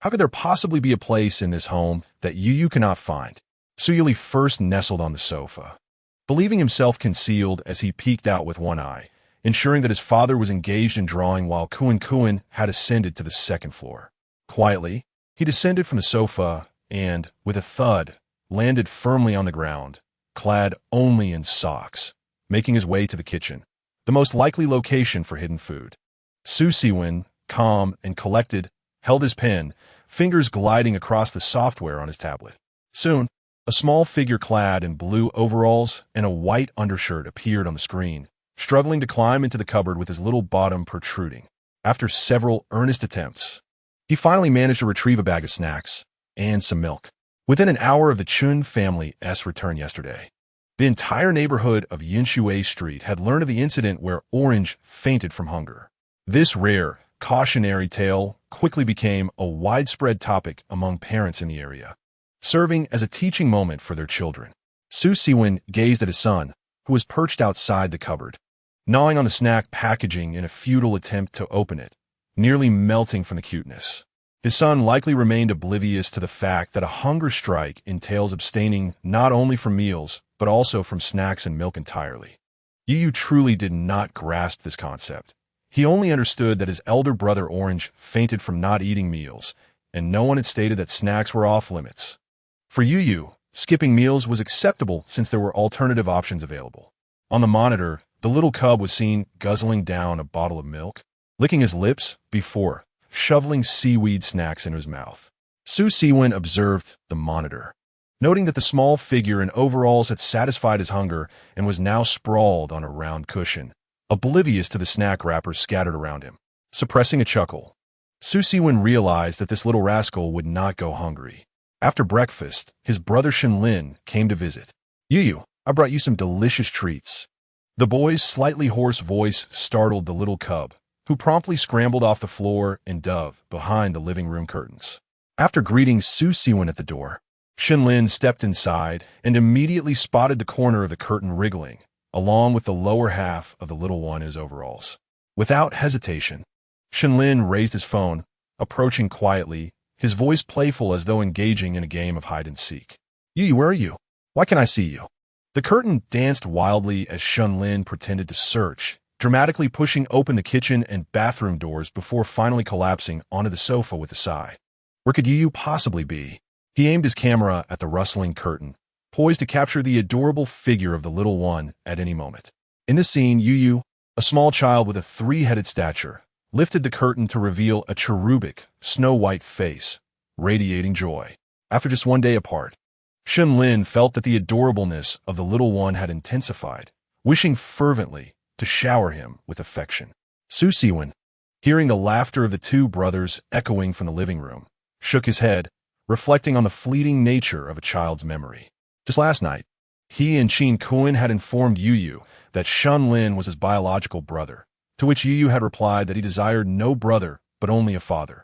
How could there possibly be a place in this home that Yuyu cannot find? Su Yuli first nestled on the sofa, believing himself concealed as he peeked out with one eye, ensuring that his father was engaged in drawing while Kuin had ascended to the second floor. Quietly, he descended from the sofa and, with a thud, landed firmly on the ground, clad only in socks, making his way to the kitchen, the most likely location for hidden food. Su Siwen, calm and collected, held his pen, fingers gliding across the software on his tablet. Soon, a small figure clad in blue overalls and a white undershirt appeared on the screen, struggling to climb into the cupboard with his little bottom protruding. After several earnest attempts, he finally managed to retrieve a bag of snacks and some milk. Within an hour of the Chun family's return yesterday, the entire neighborhood of Yinshui Street had learned of the incident where Orange fainted from hunger. This rare, cautionary tale quickly became a widespread topic among parents in the area, serving as a teaching moment for their children. Su Siwen gazed at his son, who was perched outside the cupboard, gnawing on the snack packaging in a futile attempt to open it, nearly melting from the cuteness. His son likely remained oblivious to the fact that a hunger strike entails abstaining not only from meals, but also from snacks and milk entirely. Youri truly did not grasp this concept. He only understood that his elder brother Orange fainted from not eating meals, and no one had stated that snacks were off limits. For Youri, skipping meals was acceptable since there were alternative options available. On the monitor, the little cub was seen guzzling down a bottle of milk, licking his lips before shoveling seaweed snacks into his mouth. Su Siwen observed the monitor, noting that the small figure in overalls had satisfied his hunger and was now sprawled on a round cushion, oblivious to the snack wrappers scattered around him. Suppressing a chuckle, Su Siwen realized that this little rascal would not go hungry. After breakfast, his brother Shenlin came to visit. Youri, I brought you some delicious treats. The boy's slightly hoarse voice startled the little cub, who promptly scrambled off the floor and dove behind the living room curtains. After greeting Su Siwen at the door, Shenlin stepped inside and immediately spotted the corner of the curtain wriggling, along with the lower half of the little one in his overalls. Without hesitation, Shenlin raised his phone, approaching quietly, his voice playful as though engaging in a game of hide-and-seek. Youri, where are you? Why can't I see you? The curtain danced wildly as Shenlin pretended to search, dramatically pushing open the kitchen and bathroom doors before finally collapsing onto the sofa with a sigh. Where could Youri possibly be? He aimed his camera at the rustling curtain, poised to capture the adorable figure of the little one at any moment. In this scene, Youri, a small child with a three-headed stature, lifted the curtain to reveal a cherubic, snow-white face, radiating joy. After just one day apart, Shenlin felt that the adorableness of the little one had intensified, wishing fervently to shower him with affection. Su Siwen, hearing the laughter of the two brothers echoing from the living room, shook his head, reflecting on the fleeting nature of a child's memory. Just last night, he and Qin Kun had informed Youri that Shenlin was his biological brother, to which Youri had replied that he desired no brother but only a father.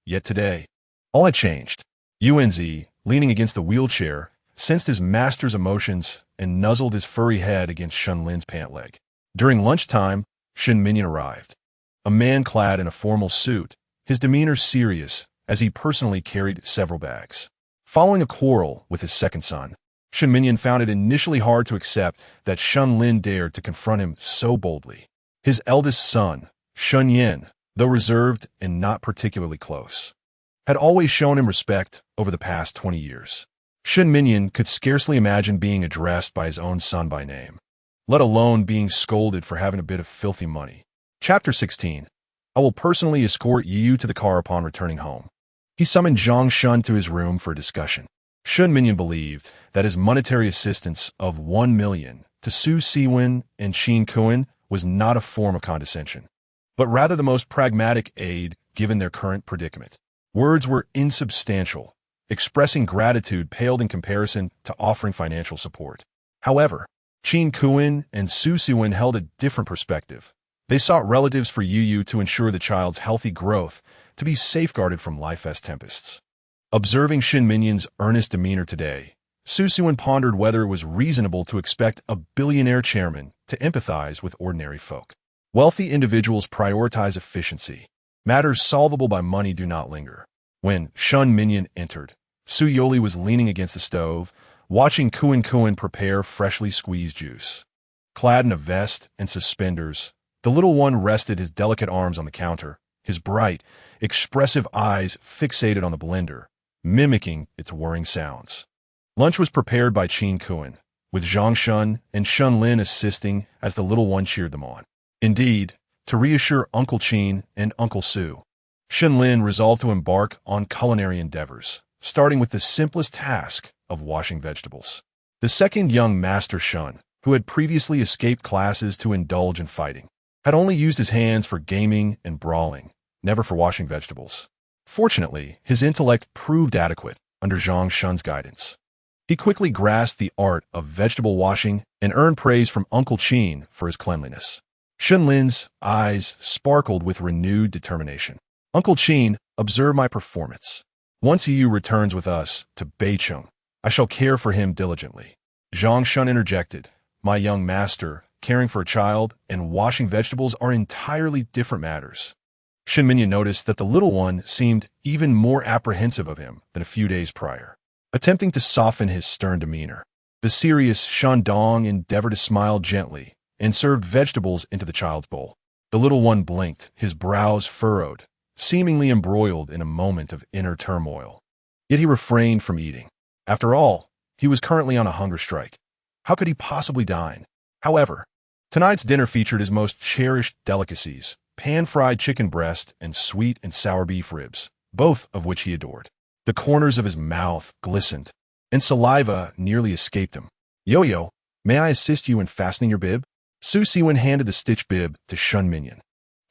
Yet today, all had changed. Yuanzi, leaning against the wheelchair, sensed his master's emotions and nuzzled his furry head against Shenlin's pant leg. During lunchtime, Shen Minyan arrived. A man clad in a formal suit, his demeanor serious as he personally carried several bags. Following a quarrel with his second son, Shen Minyan found it initially hard to accept that Shenlin dared to confront him so boldly. His eldest son, Shen Yin, though reserved and not particularly close, had always shown him respect over the past 20 years. Shen Minyan could scarcely imagine being addressed by his own son by name, let alone being scolded for having a bit of filthy money. Chapter 16. I will personally escort Youri to the car upon returning home. He summoned Zhang Shun to his room for a discussion. Shen Minyan believed that his monetary assistance of 1 million to Su Siwen and Qin Kun was not a form of condescension, but rather the most pragmatic aid given their current predicament. Words were insubstantial. Expressing gratitude paled in comparison to offering financial support. However, Qin Kun and Su Siwen held a different perspective. They sought relatives for Youri to ensure the child's healthy growth, to be safeguarded from life-as tempests. Observing Shen Minyan's earnest demeanor today, Su Siwen pondered whether it was reasonable to expect a billionaire chairman to empathize with ordinary folk. Wealthy individuals prioritize efficiency. Matters solvable by money do not linger. When Shen Minyan entered, Su Yoli was leaning against the stove, watching Kun prepare freshly squeezed juice. Clad in a vest and suspenders, the little one rested his delicate arms on the counter, his bright, expressive eyes fixated on the blender, mimicking its whirring sounds. Lunch was prepared by Qin Kun, with Zhang Shun and Shenlin assisting as the little one cheered them on. Indeed, to reassure Uncle Qin and Uncle Su, Shenlin resolved to embark on culinary endeavors, starting with the simplest task of washing vegetables. The second young master Shun, who had previously escaped classes to indulge in fighting, had only used his hands for gaming and brawling, never for washing vegetables. Fortunately, his intellect proved adequate under Zhang Shun's guidance. He quickly grasped the art of vegetable washing and earned praise from Uncle Qin for his cleanliness. Shenlin's eyes sparkled with renewed determination. Uncle Qin, observe my performance. Once Youri returns with us to Beicheng, I shall care for him diligently. Zhang Shun interjected, my young master, caring for a child, and washing vegetables are entirely different matters. Shin Minyan noticed that the little one seemed even more apprehensive of him than a few days prior. Attempting to soften his stern demeanor, the serious Shan Dong endeavored to smile gently and served vegetables into the child's bowl. The little one blinked, his brows furrowed, seemingly embroiled in a moment of inner turmoil. Yet he refrained from eating. After all, he was currently on a hunger strike. How could he possibly dine? However, tonight's dinner featured his most cherished delicacies, pan-fried chicken breast and sweet and sour beef ribs, both of which he adored. The corners of his mouth glistened, and saliva nearly escaped him. Yo-Yo, may I assist you in fastening your bib? Su Siwen handed the stitch bib to Shun Minyan,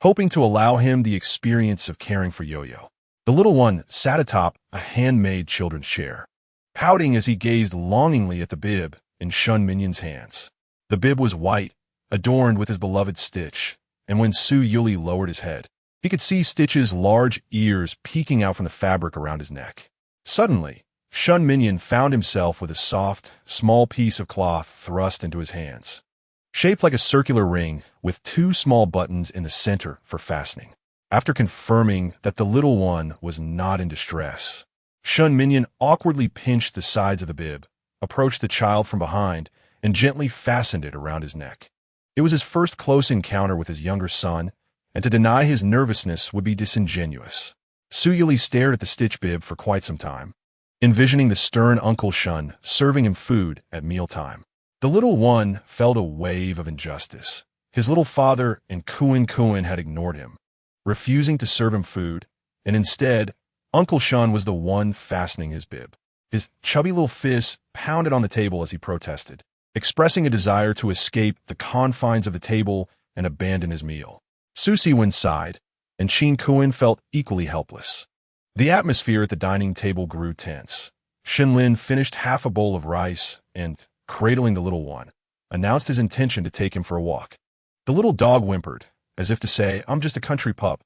hoping to allow him the experience of caring for Yo-Yo. The little one sat atop a handmade children's chair, pouting as he gazed longingly at the bib in Shun Minyan's hands. The bib was white, adorned with his beloved Stitch, and when Su Yuli lowered his head, he could see Stitch's large ears peeking out from the fabric around his neck. Suddenly, Shun Minyan found himself with a soft, small piece of cloth thrust into his hands, shaped like a circular ring with two small buttons in the center for fastening. After confirming that the little one was not in distress, Shun Minyan awkwardly pinched the sides of the bib, approached the child from behind, and gently fastened it around his neck. It was his first close encounter with his younger son, and to deny his nervousness would be disingenuous. Su Yuli stared at the stitch bib for quite some time, envisioning the stern Uncle Shun serving him food at mealtime. The little one felt a wave of injustice. His little father and Kuin had ignored him, refusing to serve him food, and instead, Uncle Shun was the one fastening his bib. His chubby little fist pounded on the table as he protested, expressing a desire to escape the confines of the table and abandon his meal. Su Siwen sighed, and Shin Kuin felt equally helpless. The atmosphere at the dining table grew tense. Shin Lin finished half a bowl of rice and, cradling the little one, announced his intention to take him for a walk. The little dog whimpered, as if to say, "I'm just a country pup.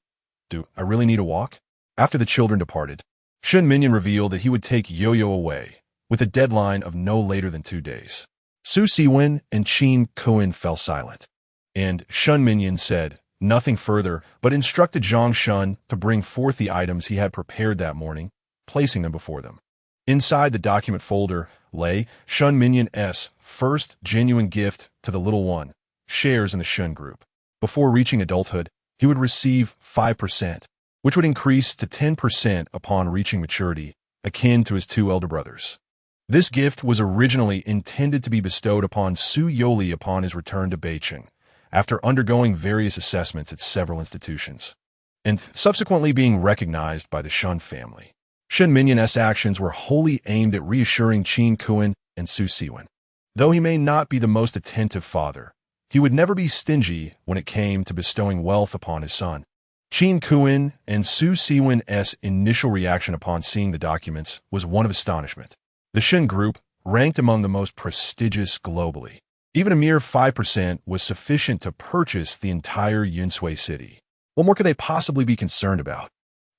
Do I really need a walk?" After the children departed, Shun Minyan revealed that he would take Yo-Yo away, with a deadline of no later than 2 days. Su Siwen and Shin Kuin fell silent, and Shun Minyan said nothing further but instructed Zhang Shun to bring forth the items he had prepared that morning, placing them before them. Inside the document folder lay Shun Minyan's first genuine gift to the little one, shares in the Shun Group. Before reaching adulthood, he would receive 5%, which would increase to 10% upon reaching maturity, akin to his 2 elder brothers. This gift was originally intended to be bestowed upon Su Yoli upon his return to Beicheng, after undergoing various assessments at several institutions, and subsequently being recognized by the Shun family. Shun Minyan's actions were wholly aimed at reassuring Qin Kuin and Su Siwen. Though he may not be the most attentive father, he would never be stingy when it came to bestowing wealth upon his son. Qin Kuin and Su Siwen's initial reaction upon seeing the documents was one of astonishment. The Shun Group ranked among the most prestigious globally. Even a mere 5% was sufficient to purchase the entire Yunsui city. What more could they possibly be concerned about?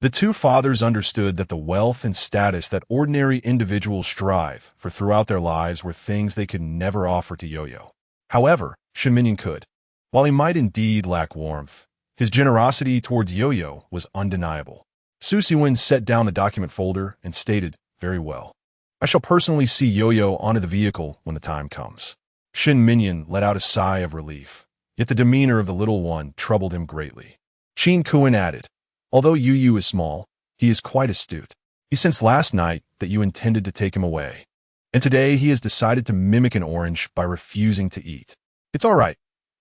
The two fathers understood that the wealth and status that ordinary individuals strive for throughout their lives were things they could never offer to Yo-Yo. However, Shun Minyan could. While he might indeed lack warmth, his generosity towards Yo-Yo was undeniable. Su Siwen set down the document folder and stated, "Very well. I shall personally see Yo-Yo onto the vehicle when the time comes." Shun Minyan let out a sigh of relief, yet the demeanor of the little one troubled him greatly. Qin Kuin added, "Although Yu is small, he is quite astute. He sensed last night that you intended to take him away, and today he has decided to mimic an orange by refusing to eat. It's all right.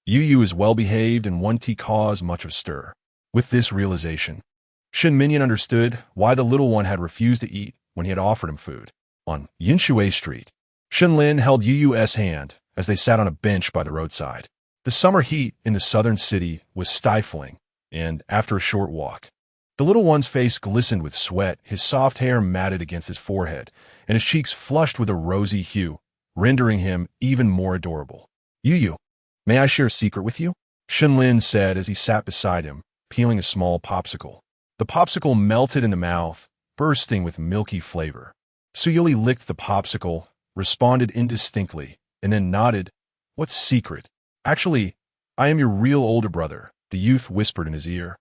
Yu is well-behaved and won't cause much of stir." With this realization, Shun Minyan understood why the little one had refused to eat when he had offered him food. On Yinshui Street, Shun Lin held Yu's hand as they sat on a bench by the roadside. The summer heat in the southern city was stifling, and after a short walk, the little one's face glistened with sweat, his soft hair matted against his forehead, and his cheeks flushed with a rosy hue, rendering him even more adorable. "Yu, may I share a secret with you?" Shun Lin said as he sat beside him, peeling a small popsicle. The popsicle melted in the mouth, bursting with milky flavor. Su Yuli licked the popsicle, responded indistinctly, and then nodded. "What secret?" Actually, I am your real older brother, the youth whispered in his ear.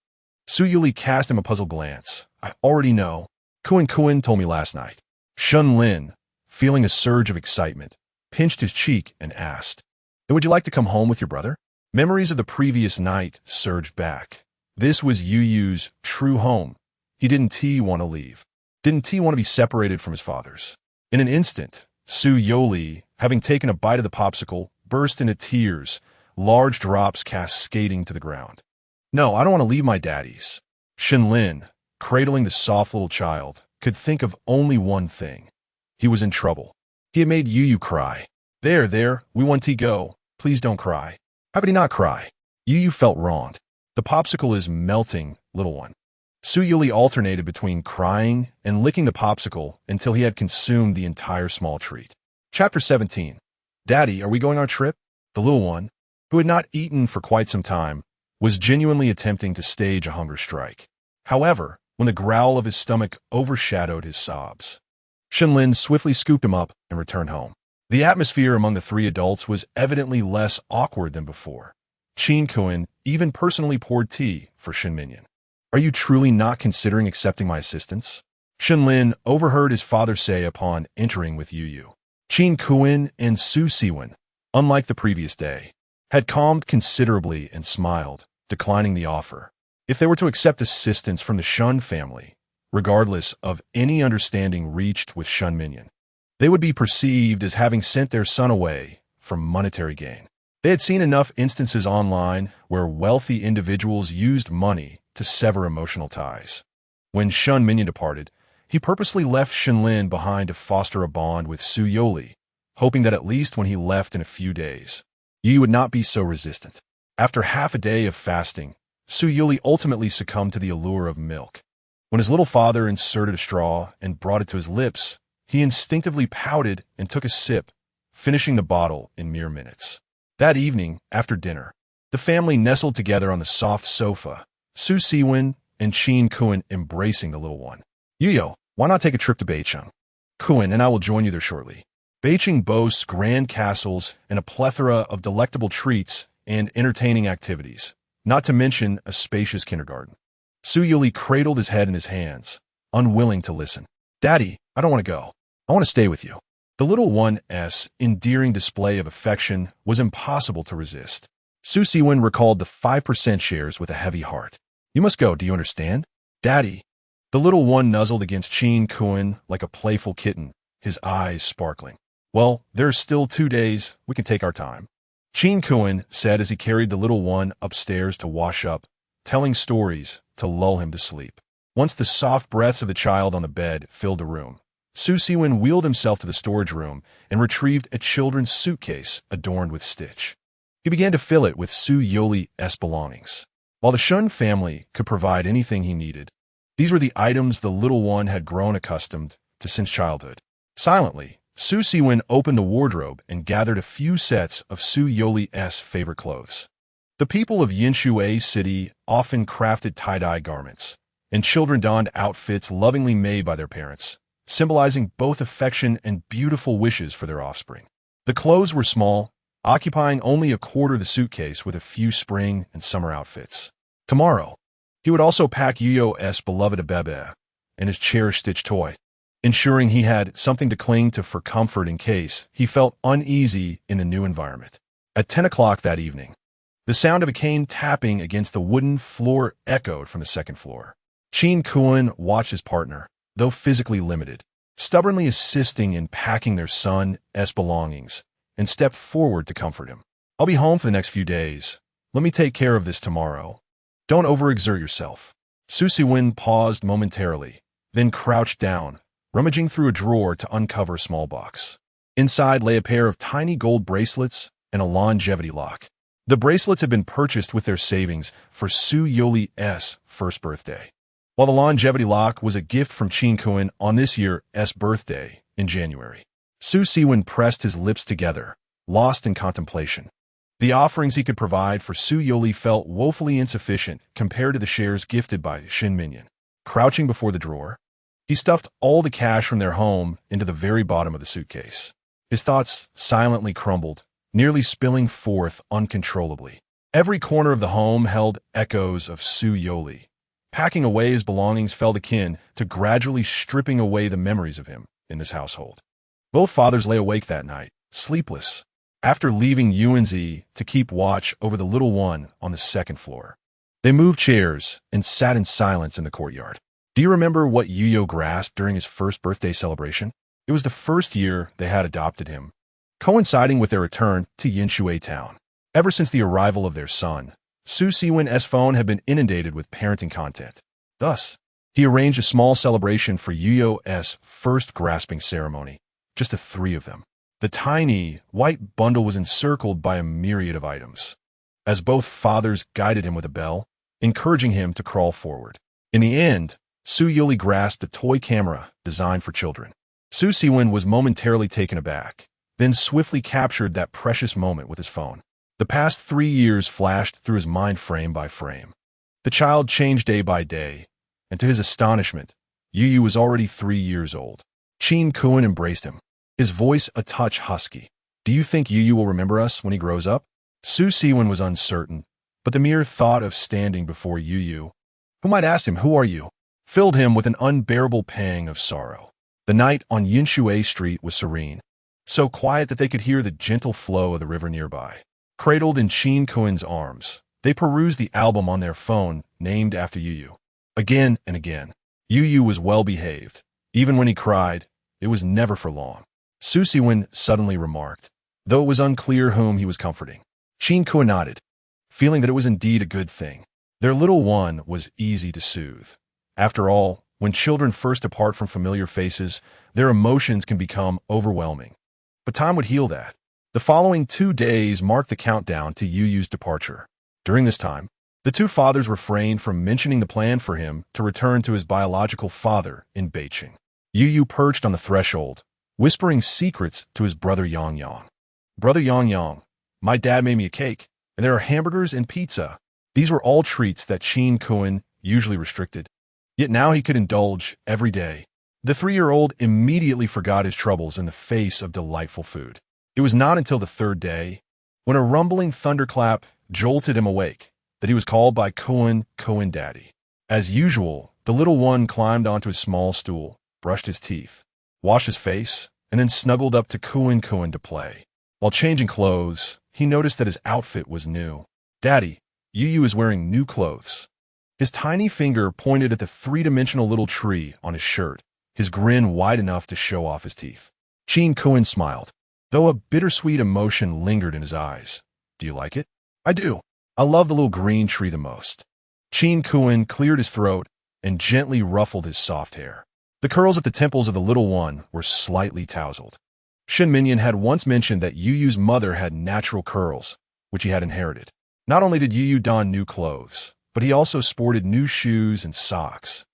Su Yuli cast him a puzzled glance. I already know. Kuan told me last night. Shun Lin, feeling a surge of excitement, pinched his cheek and asked, Would you like to come home with your brother? Memories of the previous night surged back. This was Yu Yu's true home. He didn't want to leave. Didn't want to be separated from his father's. In an instant, Su Yoli, having taken a bite of the popsicle, burst into tears, large drops cascading to the ground. No, I don't want to leave my daddy's. Shin Lin, cradling the soft little child, could think of only one thing. He was in trouble. He had made Yu cry. There, we want to go. Please don't cry. How could he not cry? Yu felt wronged. The popsicle is melting, little one. Su Yuli alternated between crying and licking the popsicle until he had consumed the entire small treat. Chapter 17. Daddy, are we going on our trip? The little one, who had not eaten for quite some time, was genuinely attempting to stage a hunger strike. However, when the growl of his stomach overshadowed his sobs, Shenlin swiftly scooped him up and returned home. The atmosphere among the three adults was evidently less awkward than before. Qin Kuan even personally poured tea for Shin Minyan. Are you truly not considering accepting my assistance? Shenlin overheard his father say upon entering with Yu. Qin Kuan and Su Siwen, unlike the previous day, had calmed considerably and smiled, declining the offer. If they were to accept assistance from the Shun family, regardless of any understanding reached with Shun Minyan, they would be perceived as having sent their son away for monetary gain. They had seen enough instances online where wealthy individuals used money to sever emotional ties. When Shun Minyan departed, he purposely left Shenlin behind to foster a bond with Su Yoli, hoping that at least when he left in a few days, Yi would not be so resistant. After half a day of fasting, Su Yuli ultimately succumbed to the allure of milk. When his little father inserted a straw and brought it to his lips, he instinctively pouted and took a sip, finishing the bottle in mere minutes. That evening, after dinner, the family nestled together on the soft sofa, Su Siwen and Qin Kuan embracing the little one. Yuyo, why not take a trip to Beicheng? Kuan and I will join you there shortly. Beicheng boasts grand castles and a plethora of delectable treats and entertaining activities, not to mention a spacious kindergarten. Su Yuli cradled his head in his hands, unwilling to listen. Daddy, I don't want to go. I want to stay with you. The little one's endearing display of affection was impossible to resist. Su Siwen recalled the 5% shares with a heavy heart. You must go, do you understand? Daddy. The little one nuzzled against Qin Kuan like a playful kitten, his eyes sparkling. Well, there's still 2 days. We can take our time. Qin Kuan said as he carried the little one upstairs to wash up, telling stories to lull him to sleep. Once the soft breaths of the child on the bed filled the room, Su Siwen wheeled himself to the storage room and retrieved a children's suitcase adorned with stitch. He began to fill it with Su Yoli's belongings. While the Shun family could provide anything he needed, these were the items the little one had grown accustomed to since childhood. Silently, Su Siwen opened the wardrobe and gathered a few sets of Su Yoli's favorite clothes. The people of Yinshui City often crafted tie-dye garments, and children donned outfits lovingly made by their parents, symbolizing both affection and beautiful wishes for their offspring. The clothes were small, occupying only a quarter of the suitcase with a few spring and summer outfits. Tomorrow, he would also pack Yuyo's beloved bebe and his cherished stitch toy, ensuring he had something to cling to for comfort in case he felt uneasy in the new environment. At 10 o'clock that evening, the sound of a cane tapping against the wooden floor echoed from the second floor. Qin Kuan watched his partner, though physically limited, stubbornly assisting in packing their son's belongings, and stepped forward to comfort him. I'll be home for the next few days. Let me take care of this tomorrow. Don't overexert yourself. Su Siwen paused momentarily, then crouched down, rummaging through a drawer to uncover a small box. Inside lay a pair of tiny gold bracelets and a longevity lock. The bracelets had been purchased with their savings for Su Yoli's first birthday, while the longevity lock was a gift from Qin Kuan on this year's birthday in January. Su Siwen pressed his lips together, lost in contemplation. The offerings he could provide for Su Yoli felt woefully insufficient compared to the shares gifted by Shin Minyan. Crouching before the drawer, he stuffed all the cash from their home into the very bottom of the suitcase. His thoughts silently crumbled nearly spilling forth uncontrollably. Every corner of the home held echoes of Youri. Packing away his belongings felt akin to gradually stripping away the memories of him in this household. Both fathers lay awake that night, sleepless, after leaving Youri to keep watch over the little one on the second floor. They moved chairs and sat in silence in the courtyard. Do you remember what Youri grasped during his first birthday celebration? It was the first year they had adopted him, coinciding with their return to Yinshui town. Ever since the arrival of their son, Su Siwen's phone had been inundated with parenting content. Thus, he arranged a small celebration for Youri's first grasping ceremony, just the three of them. The tiny, white bundle was encircled by a myriad of items, as both fathers guided him with a bell, encouraging him to crawl forward. In the end, Su Youri grasped a toy camera designed for children. Su Siwen was momentarily taken aback, then swiftly captured that precious moment with his phone. The past 3 years flashed through his mind frame by frame. The child changed day by day, and to his astonishment, Youri was already 3 years old. Qin Kuan embraced him, his voice a touch husky. Do you think Youri will remember us when he grows up? Su Siwen was uncertain, but the mere thought of standing before Youri, who might ask him, "Who are you?" filled him with an unbearable pang of sorrow. The night on Yinshui Street was serene, so quiet that they could hear the gentle flow of the river nearby. Cradled in Qin Kuan's arms, they perused the album on their phone named after Youri. Again and again, Youri was well behaved. Even when he cried, it was never for long. Su Siwen suddenly remarked, though it was unclear whom he was comforting. Qin Kuan nodded, feeling that it was indeed a good thing. Their little one was easy to soothe. After all, when children first depart from familiar faces, their emotions can become overwhelming. But time would heal that. The following 2 days marked the countdown to Youri's departure. During this time, the two fathers refrained from mentioning the plan for him to return to his biological father in Beijing. Youri perched on the threshold, whispering secrets to his brother Yang Yang. "Brother Yang Yang, my dad made me a cake, and there are hamburgers and pizza." These were all treats that Qin Kuan usually restricted. Yet now he could indulge every day. The 3-year-old immediately forgot his troubles in the face of delightful food. It was not until the 3rd day, when a rumbling thunderclap jolted him awake, that he was called by Kuan Daddy. As usual, the little one climbed onto his small stool, brushed his teeth, washed his face, and then snuggled up to Kuan to play. While changing clothes, he noticed that his outfit was new. "Daddy, Youri is wearing new clothes." His tiny finger pointed at the 3-dimensional little tree on his shirt, his grin wide enough to show off his teeth. Qin Kuan smiled, though a bittersweet emotion lingered in his eyes. "Do you like it?" "I do. I love the little green tree the most." Qin Kuan cleared his throat and gently ruffled his soft hair. The curls at the temples of the little one were slightly tousled. Shen Minyan had once mentioned that Youri's mother had natural curls, which he had inherited. Not only did Youri don new clothes, but he also sported new shoes and socks,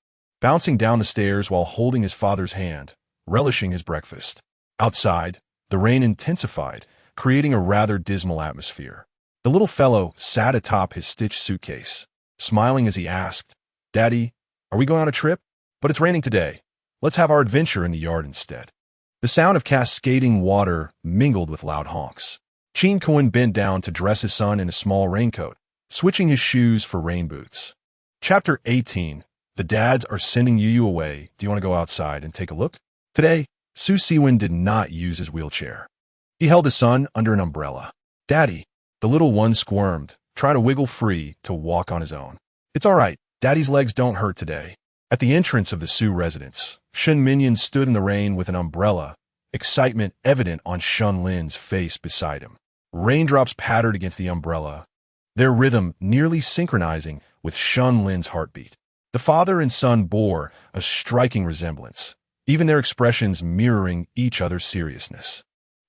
bouncing down the stairs while holding his father's hand, relishing his breakfast. Outside, the rain intensified, creating a rather dismal atmosphere. The little fellow sat atop his stitched suitcase, smiling as he asked, "Daddy, are we going on a trip? But it's raining today. Let's have our adventure in the yard instead." The sound of cascading water mingled with loud honks. Qin Kuan bent down to dress his son in a small raincoat, switching his shoes for rain boots. Chapter 18. The dads are sending Youri away. Do you want to go outside and take a look? Today, Su Siwen did not use his wheelchair. He held his son under an umbrella. "Daddy." The little one squirmed, trying to wiggle free to walk on his own. "It's all right. Daddy's legs don't hurt today." At the entrance of the Su residence, Shen Minyan stood in the rain with an umbrella, excitement evident on Shun Lin's face beside him. Raindrops pattered against the umbrella, their rhythm nearly synchronizing with Shun Lin's heartbeat. The father and son bore a striking resemblance, even their expressions mirroring each other's seriousness.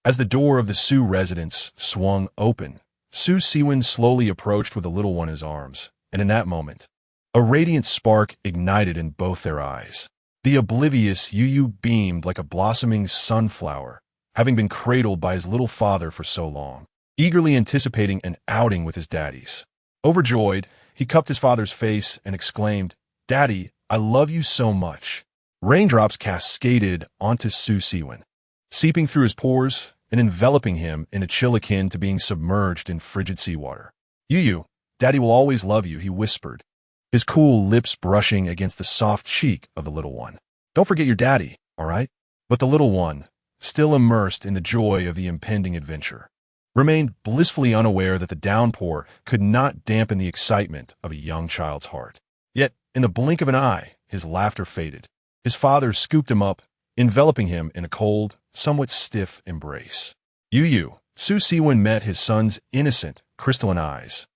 As the door of the Su residence swung open, Su Siwen slowly approached with the little one in his arms, and in that moment, a radiant spark ignited in both their eyes. The oblivious Youri beamed like a blossoming sunflower, having been cradled by his little father for so long, eagerly anticipating an outing with his daddies. Overjoyed, he cupped his father's face and exclaimed, "Daddy, I love you so much." Raindrops cascaded onto Su Siwen. Seeping through his pores, and enveloping him in a chill akin to being submerged in frigid seawater. "Yu, Daddy will always love you," he whispered, his cool lips brushing against the soft cheek of the little one. "Don't forget your daddy, all right?" But the little one, still immersed in the joy of the impending adventure, remained blissfully unaware that the downpour could not dampen the excitement of a young child's heart. Yet, in the blink of an eye, his laughter faded. His father scooped him up, enveloping him in a cold, somewhat stiff embrace. Su Siwen met his son's innocent, crystalline eyes,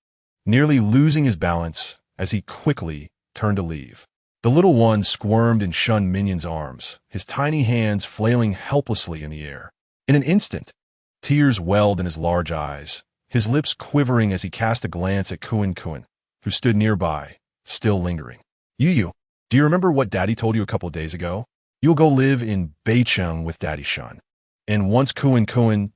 nearly losing his balance as he quickly turned to leave. The little one squirmed in Shun Minyan's arms, his tiny hands flailing helplessly in the air. In an instant, tears welled in his large eyes, his lips quivering as he cast a glance at Kuan, who stood nearby, still lingering. "Yu, do you remember what Daddy told you a couple of days ago? You'll go live in Beicheng with Daddy Shun. And once Kuan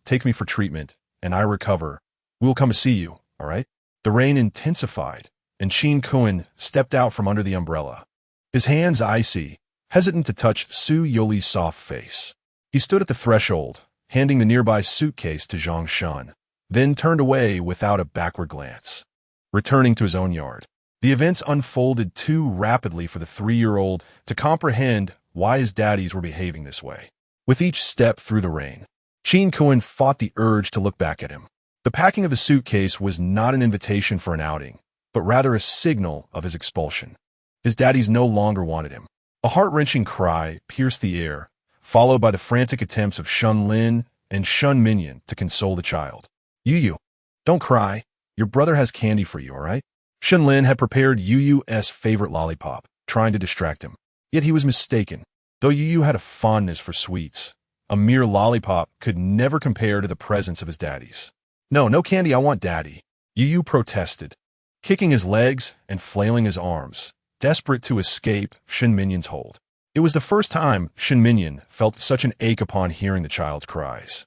takes me for treatment and I recover, we'll come to see you, all right?" The rain intensified, and Chin Kuan stepped out from under the umbrella, his hands icy, hesitant to touch Su Yoli's soft face. He stood at the threshold, handing the nearby suitcase to Zhang Shun, then turned away without a backward glance. Returning to his own yard, the events unfolded too rapidly for the 3-year-old to comprehend why his daddies were behaving this way. With each step through the rain, Chin Kuan fought the urge to look back at him. The packing of the suitcase was not an invitation for an outing, but rather a signal of his expulsion. His daddies no longer wanted him. A heart-wrenching cry pierced the air, followed by the frantic attempts of Shun Lin and Shun Minyan to console the child. "Yu, don't cry. Your brother has candy for you, all right?" Shun Lin had prepared Yu's favorite lollipop, trying to distract him. Yet he was mistaken. Though Yu had a fondness for sweets, a mere lollipop could never compare to the presence of his daddies. No candy, I want Daddy," Yu protested, kicking his legs and flailing his arms, desperate to escape Shun Minyan's hold. It was the first time Shun Minyan felt such an ache upon hearing the child's cries.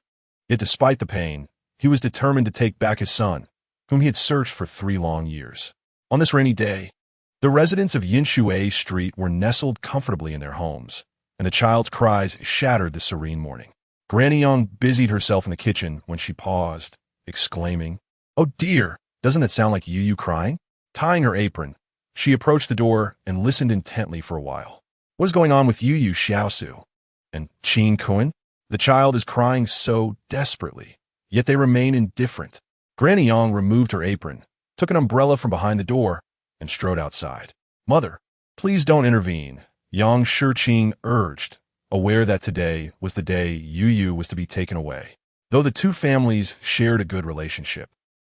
Yet despite the pain, he was determined to take back his son, whom he had searched for 3 long years. On this rainy day, the residents of Yinshui Street were nestled comfortably in their homes, and the child's cries shattered the serene morning. Granny Young busied herself in the kitchen when she paused, exclaiming, "Oh dear, doesn't it sound like Yu crying?" Tying her apron, she approached the door and listened intently for a while. "What is going on with Yu, Xiaosu? And Chin Kuan? The child is crying so desperately, yet they remain indifferent." Granny Yang removed her apron, took an umbrella from behind the door, and strode outside. "Mother, please don't intervene," Yang Shiqing urged, aware that today was the day Yu was to be taken away. Though the two families shared a good relationship,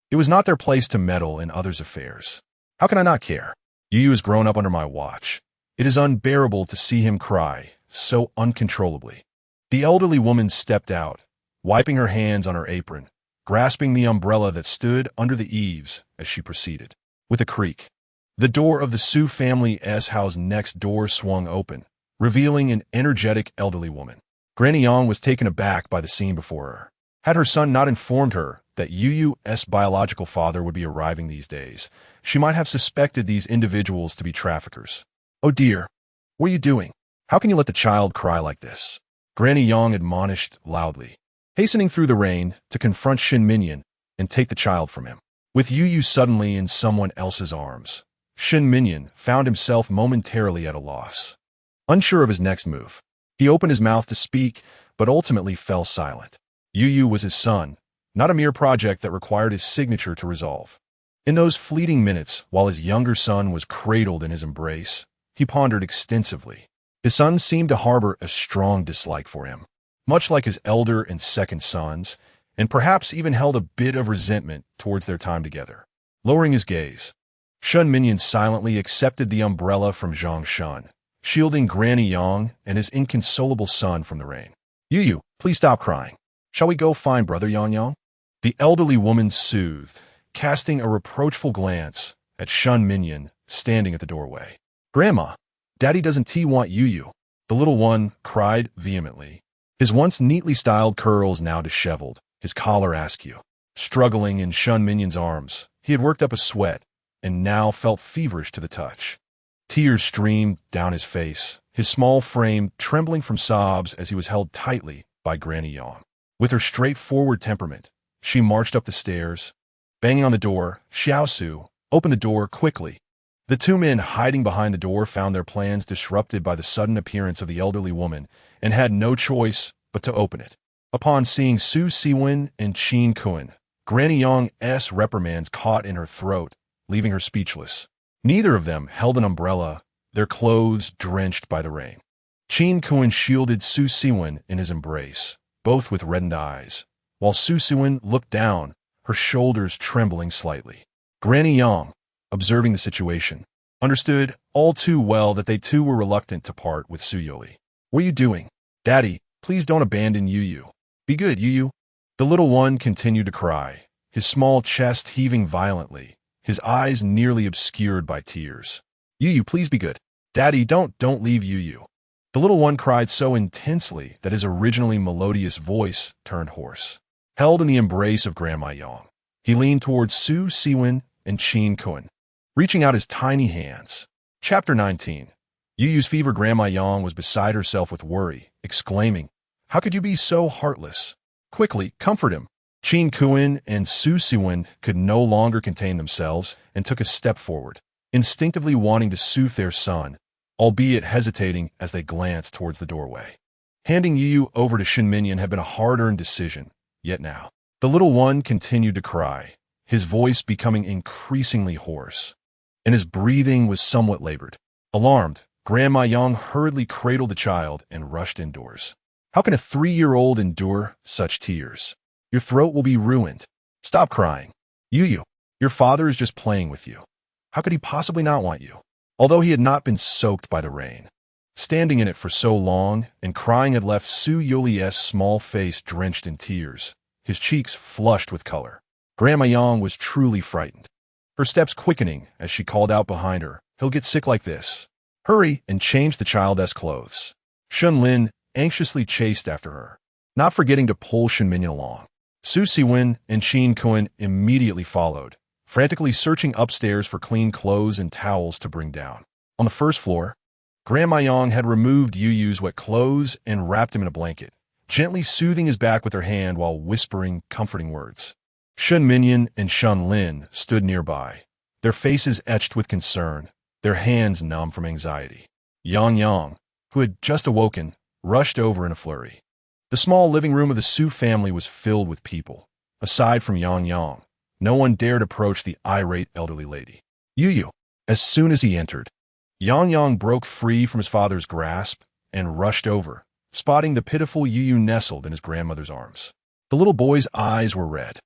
it was not their place to meddle in others' affairs. "How can I not care? Yu has grown up under my watch. It is unbearable to see him cry so uncontrollably." The elderly woman stepped out, wiping her hands on her apron, grasping the umbrella that stood under the eaves as she proceeded. With a creak, the door of the Su family's house next door swung open, revealing an energetic elderly woman. Granny Yang was taken aback by the scene before her. Had her son not informed her that Yu's biological father would be arriving these days, she might have suspected these individuals to be traffickers. "Oh dear, what are you doing? How can you let the child cry like this?" Granny Yang admonished loudly, hastening through the rain to confront Shun Minyan and take the child from him. With Yu suddenly in someone else's arms, Shun Minyan found himself momentarily at a loss. Unsure of his next move, he opened his mouth to speak, but ultimately fell silent. Yu was his son, not a mere project that required his signature to resolve. In those fleeting minutes, while his younger son was cradled in his embrace, he pondered extensively. His son seemed to harbor a strong dislike for him, much like his elder and second sons, and perhaps even held a bit of resentment towards their time together. Lowering his gaze, Shun Minyan silently accepted the umbrella from Zhang Shun, shielding Granny Yang and his inconsolable son from the rain. "Yu, please stop crying. Shall we go find Brother Yang?" The elderly woman soothed, casting a reproachful glance at Shun Minyan standing at the doorway. "Grandma, Daddy doesn't want Yu," the little one cried vehemently, his once neatly styled curls now disheveled, his collar askew. Struggling in Shun Minyan's arms, he had worked up a sweat and now felt feverish to the touch. Tears streamed down his face, his small frame trembling from sobs as he was held tightly by Granny Yang. With her straightforward temperament, she marched up the stairs. Banging on the door, Xiao Su opened the door quickly. The two men hiding behind the door found their plans disrupted by the sudden appearance of the elderly woman and had no choice but to open it. Upon seeing Su Siwen and Qin Kun, Granny Yang's reprimands caught in her throat, leaving her speechless. Neither of them held an umbrella, their clothes drenched by the rain. Qin Kun shielded Su Siwen in his embrace, both with reddened eyes, while Su Siwen looked down, her shoulders trembling slightly. Granny Yang, observing the situation, understood all too well that they too were reluctant to part with Su Youri. "What are you doing? Daddy, please don't abandon Yu. Be good, Yu." The little one continued to cry, his small chest heaving violently, his eyes nearly obscured by tears. "Yu, please be good. Daddy, don't leave Yu." The little one cried so intensely that his originally melodious voice turned hoarse. Held in the embrace of Grandma Yang, he leaned towards Su Siwen and Qin Kun, reaching out his tiny hands. Chapter 19. Yu's fever. Grandma Yang was beside herself with worry, exclaiming, "How could you be so heartless? Quickly, comfort him." Qin Kun and Su Siwen could no longer contain themselves and took a step forward, instinctively wanting to soothe their son, albeit hesitating as they glanced towards the doorway. Handing Yu over to Shinminyan had been a hard-earned decision, yet now, the little one continued to cry, his voice becoming increasingly hoarse, and his breathing was somewhat labored. Alarmed, Grandma Yang hurriedly cradled the child and rushed indoors. "How can a 3-year-old endure such tears? Your throat will be ruined. Stop crying. Yu, your father is just playing with you. How could he possibly not want you?" Although he had not been soaked by the rain, standing in it for so long and crying had left Su Youri's small face drenched in tears, his cheeks flushed with color. Grandma Yang was truly frightened, her steps quickening as she called out behind her, "He'll get sick like this. Hurry and change the child's clothes." Shun Lin anxiously chased after her, not forgetting to pull Shinminyan along. Su Siwen and Qin Kun immediately followed, frantically searching upstairs for clean clothes and towels to bring down. On the first floor, Grandma Yang had removed Yu's wet clothes and wrapped him in a blanket, gently soothing his back with her hand while whispering comforting words. Shun Minyan and Shun Lin stood nearby, their faces etched with concern, their hands numb from anxiety. Yang, who had just awoken, rushed over in a flurry. The small living room of the Su family was filled with people. Aside from Yang, no one dared approach the irate elderly lady. Yu. As soon as he entered, Yang broke free from his father's grasp and rushed over, spotting the pitiful Yu nestled in his grandmother's arms. The little boy's eyes were red,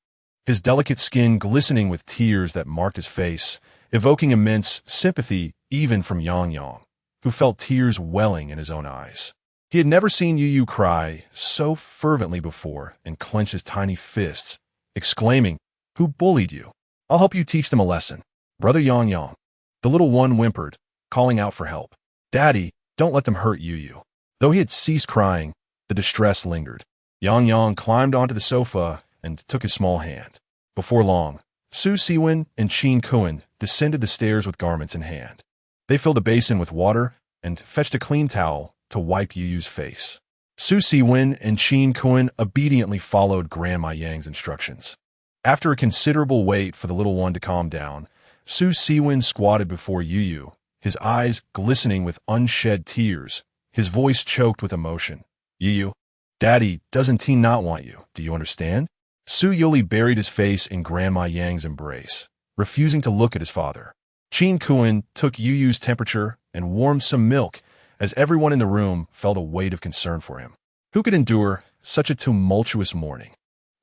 his delicate skin glistening with tears that marked his face, evoking immense sympathy even from Yang, who felt tears welling in his own eyes. He had never seen Yu cry so fervently before and clench his tiny fists, exclaiming, "Who bullied you? I'll help you teach them a lesson." "Brother Yang." The little one whimpered, calling out for help. "Daddy, don't let them hurt Yu." Though he had ceased crying, the distress lingered. Yang climbed onto the sofa and took his small hand. Before long, Su Siwen and Qin Kun descended the stairs with garments in hand. They filled a basin with water and fetched a clean towel to wipe Yu's face. Su Siwen and Qin Kun obediently followed Grandma Yang's instructions. After a considerable wait for the little one to calm down, Su Siwen squatted before Yu, his eyes glistening with unshed tears, his voice choked with emotion. "Yu, Daddy, doesn't he not want you? Do you understand?" Su Youri buried his face in Grandma Yang's embrace, refusing to look at his father. Qin Kun took Yu's temperature and warmed some milk as everyone in the room felt a weight of concern for him. Who could endure such a tumultuous morning?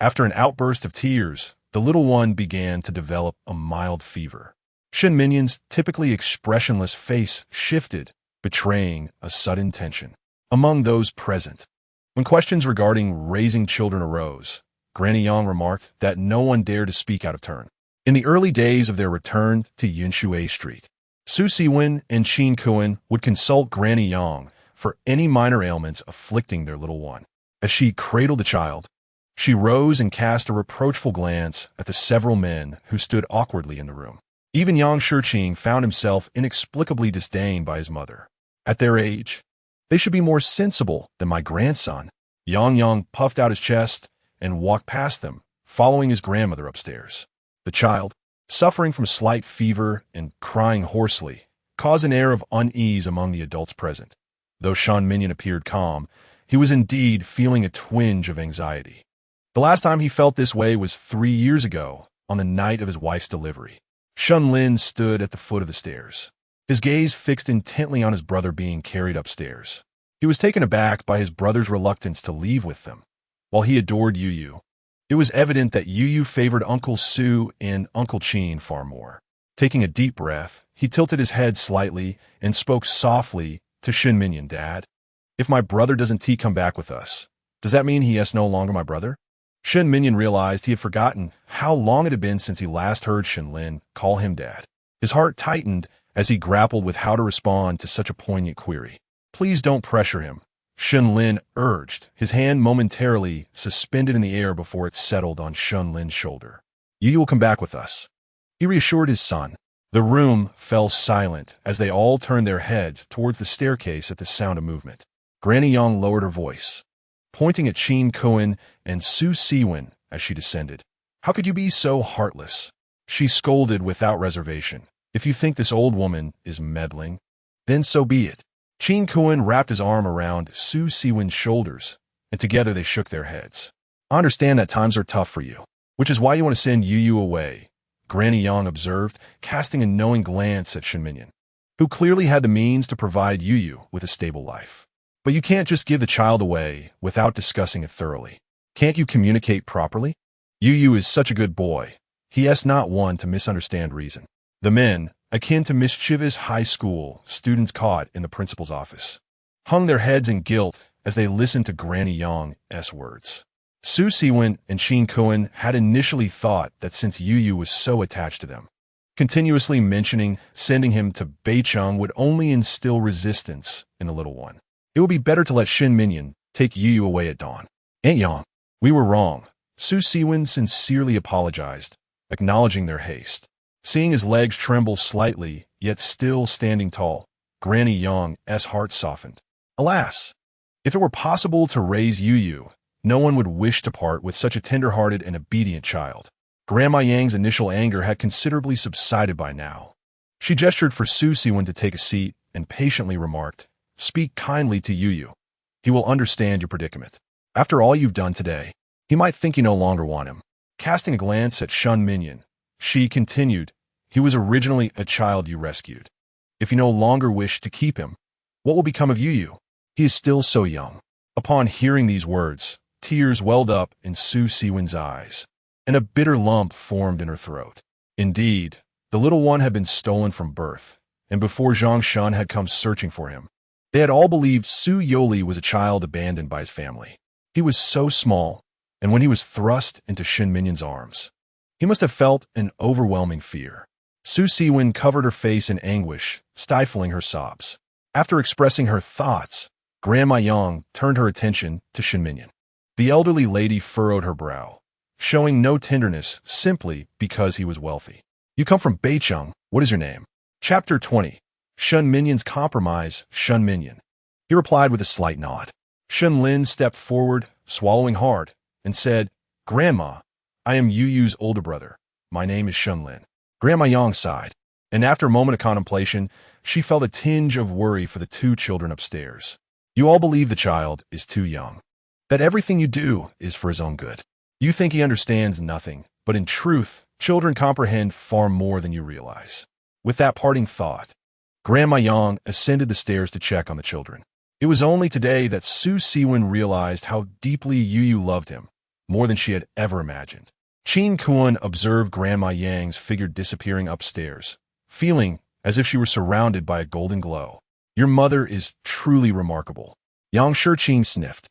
After an outburst of tears, the little one began to develop a mild fever. Shinminyan's typically expressionless face shifted, betraying a sudden tension among those present. When questions regarding raising children arose, Granny Yang remarked that no one dared to speak out of turn. In the early days of their return to Yunshui Street, Su Siwen and Qin Kun would consult Granny Yang for any minor ailments afflicting their little one. As she cradled the child, she rose and cast a reproachful glance at the several men who stood awkwardly in the room. Even Yang Shiqing found himself inexplicably disdained by his mother. At their age, they should be more sensible than my grandson. Yang puffed out his chest and walked past them, following his grandmother upstairs. The child, suffering from slight fever and crying hoarsely, caused an air of unease among the adults present. Though Shun Minyan appeared calm, he was indeed feeling a twinge of anxiety. The last time he felt this way was 3 years ago, on the night of his wife's delivery. Shun Lin stood at the foot of the stairs, his gaze fixed intently on his brother being carried upstairs. He was taken aback by his brother's reluctance to leave with them. While he adored Yu, it was evident that Yu favored Uncle Su and Uncle Chin far more. Taking a deep breath, he tilted his head slightly and spoke softly to Shun Minyan. "Dad, if my brother doesn't come back with us, does that mean he is no longer my brother?" Shun Minyan realized he had forgotten how long it had been since he last heard Shun Lin call him dad. His heart tightened as he grappled with how to respond to such a poignant query. "Please don't pressure him," Shun Lin urged, his hand momentarily suspended in the air before it settled on Shun Lin's shoulder. "Yu will come back with us," he reassured his son. The room fell silent as they all turned their heads towards the staircase at the sound of movement. Granny Yang lowered her voice, pointing at Chin Kuan and Su Siwen as she descended. "How could you be so heartless?" she scolded without reservation. "If you think this old woman is meddling, then so be it." Chin Kuan wrapped his arm around Su Siwen's shoulders, and together they shook their heads. "I understand that times are tough for you, which is why you want to send Yu away," Granny Yang observed, casting a knowing glance at Shun Minyan, who clearly had the means to provide Yu with a stable life. "But you can't just give the child away without discussing it thoroughly. Can't you communicate properly? Yu is such a good boy. He is not one to misunderstand reason." The men, akin to mischievous high school students caught in the principal's office, hung their heads in guilt as they listened to Granny Yang's words. Su Siwen and Chin Kuan had initially thought that since Yu was so attached to them, continuously mentioning sending him to Beicheng would only instill resistance in the little one. It would be better to let Shun Minyan take Yu away at dawn. "Aunt Yang, we were wrong," Su Siwen sincerely apologized, acknowledging their haste. Seeing his legs tremble slightly, yet still standing tall, Granny Yang's heart softened. Alas, if it were possible to raise Yu, no one would wish to part with such a tender-hearted and obedient child. Grandma Yang's initial anger had considerably subsided by now. She gestured for Su Siwen to take a seat and patiently remarked, "Speak kindly to Yu. He will understand your predicament. After all you've done today, he might think you no longer want him." Casting a glance at Shun Minyan, she continued, "He was originally a child you rescued. If you no longer wish to keep him, what will become of Yu? He is still so young." Upon hearing these words, tears welled up in Su Siwen's eyes, and a bitter lump formed in her throat. Indeed, the little one had been stolen from birth, and before Zhang Shun had come searching for him, they had all believed Su Youri was a child abandoned by his family. He was so small, and when he was thrust into Shun Minyan's arms, he must have felt an overwhelming fear. Su Siwen covered her face in anguish, stifling her sobs. After expressing her thoughts, Grandma Yang turned her attention to Shun Minyan. The elderly lady furrowed her brow, showing no tenderness simply because he was wealthy. "You come from Beicheng. What is your name?" Chapter 20. Shun Minyan's compromise. Shun Minyan. He replied with a slight nod. Shun Lin stepped forward, swallowing hard, and said, "Grandma, I am Yu's older brother. My name is Shun Lin." Grandma Yang sighed, and after a moment of contemplation, she felt a tinge of worry for the two children upstairs. "You all believe the child is too young, that everything you do is for his own good. You think he understands nothing, but in truth, children comprehend far more than you realize." With that parting thought, Grandma Yang ascended the stairs to check on the children. It was only today that Su Siwen realized how deeply Yu loved him, more than she had ever imagined. Chin Kuan observed Grandma Yang's figure disappearing upstairs, feeling as if she were surrounded by a golden glow. "Your mother is truly remarkable." Yang Shurqing sniffed.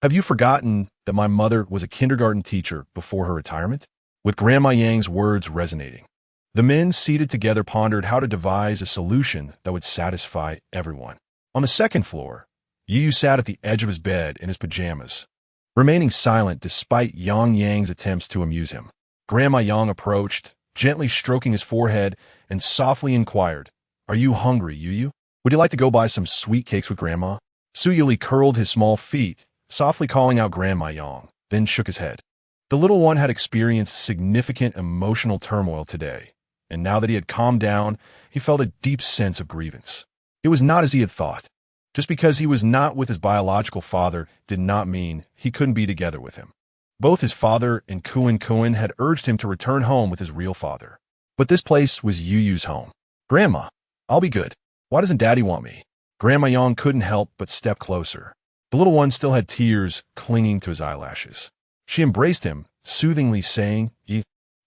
"Have you forgotten that my mother was a kindergarten teacher before her retirement?" With Grandma Yang's words resonating, the men seated together pondered how to devise a solution that would satisfy everyone. On the second floor, Yu sat at the edge of his bed in his pajamas, remaining silent despite Yang's attempts to amuse him. Grandma Yang approached, gently stroking his forehead, and softly inquired, "Are you hungry, Yu? Would you like to go buy some sweet cakes with Grandma?" Su Yuli curled his small feet, softly calling out Grandma Yang, then shook his head. The little one had experienced significant emotional turmoil today, and now that he had calmed down, he felt a deep sense of grievance. It was not as he had thought. Just because he was not with his biological father did not mean he couldn't be together with him. Both his father and Kuin had urged him to return home with his real father. But this place was Yuyu's home. "Grandma, I'll be good. Why doesn't Daddy want me?" Grandma Yang couldn't help but step closer. The little one still had tears clinging to his eyelashes. She embraced him, soothingly saying,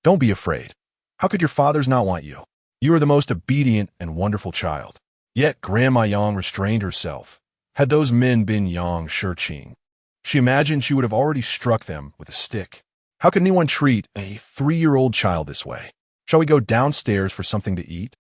"Don't be afraid. How could your fathers not want you? You are the most obedient and wonderful child." Yet Grandma Yang restrained herself. Had those men been Yang Shiqing, she imagined she would have already struck them with a stick. How could anyone treat a 3-year-old child this way? "Shall we go downstairs for something to eat?"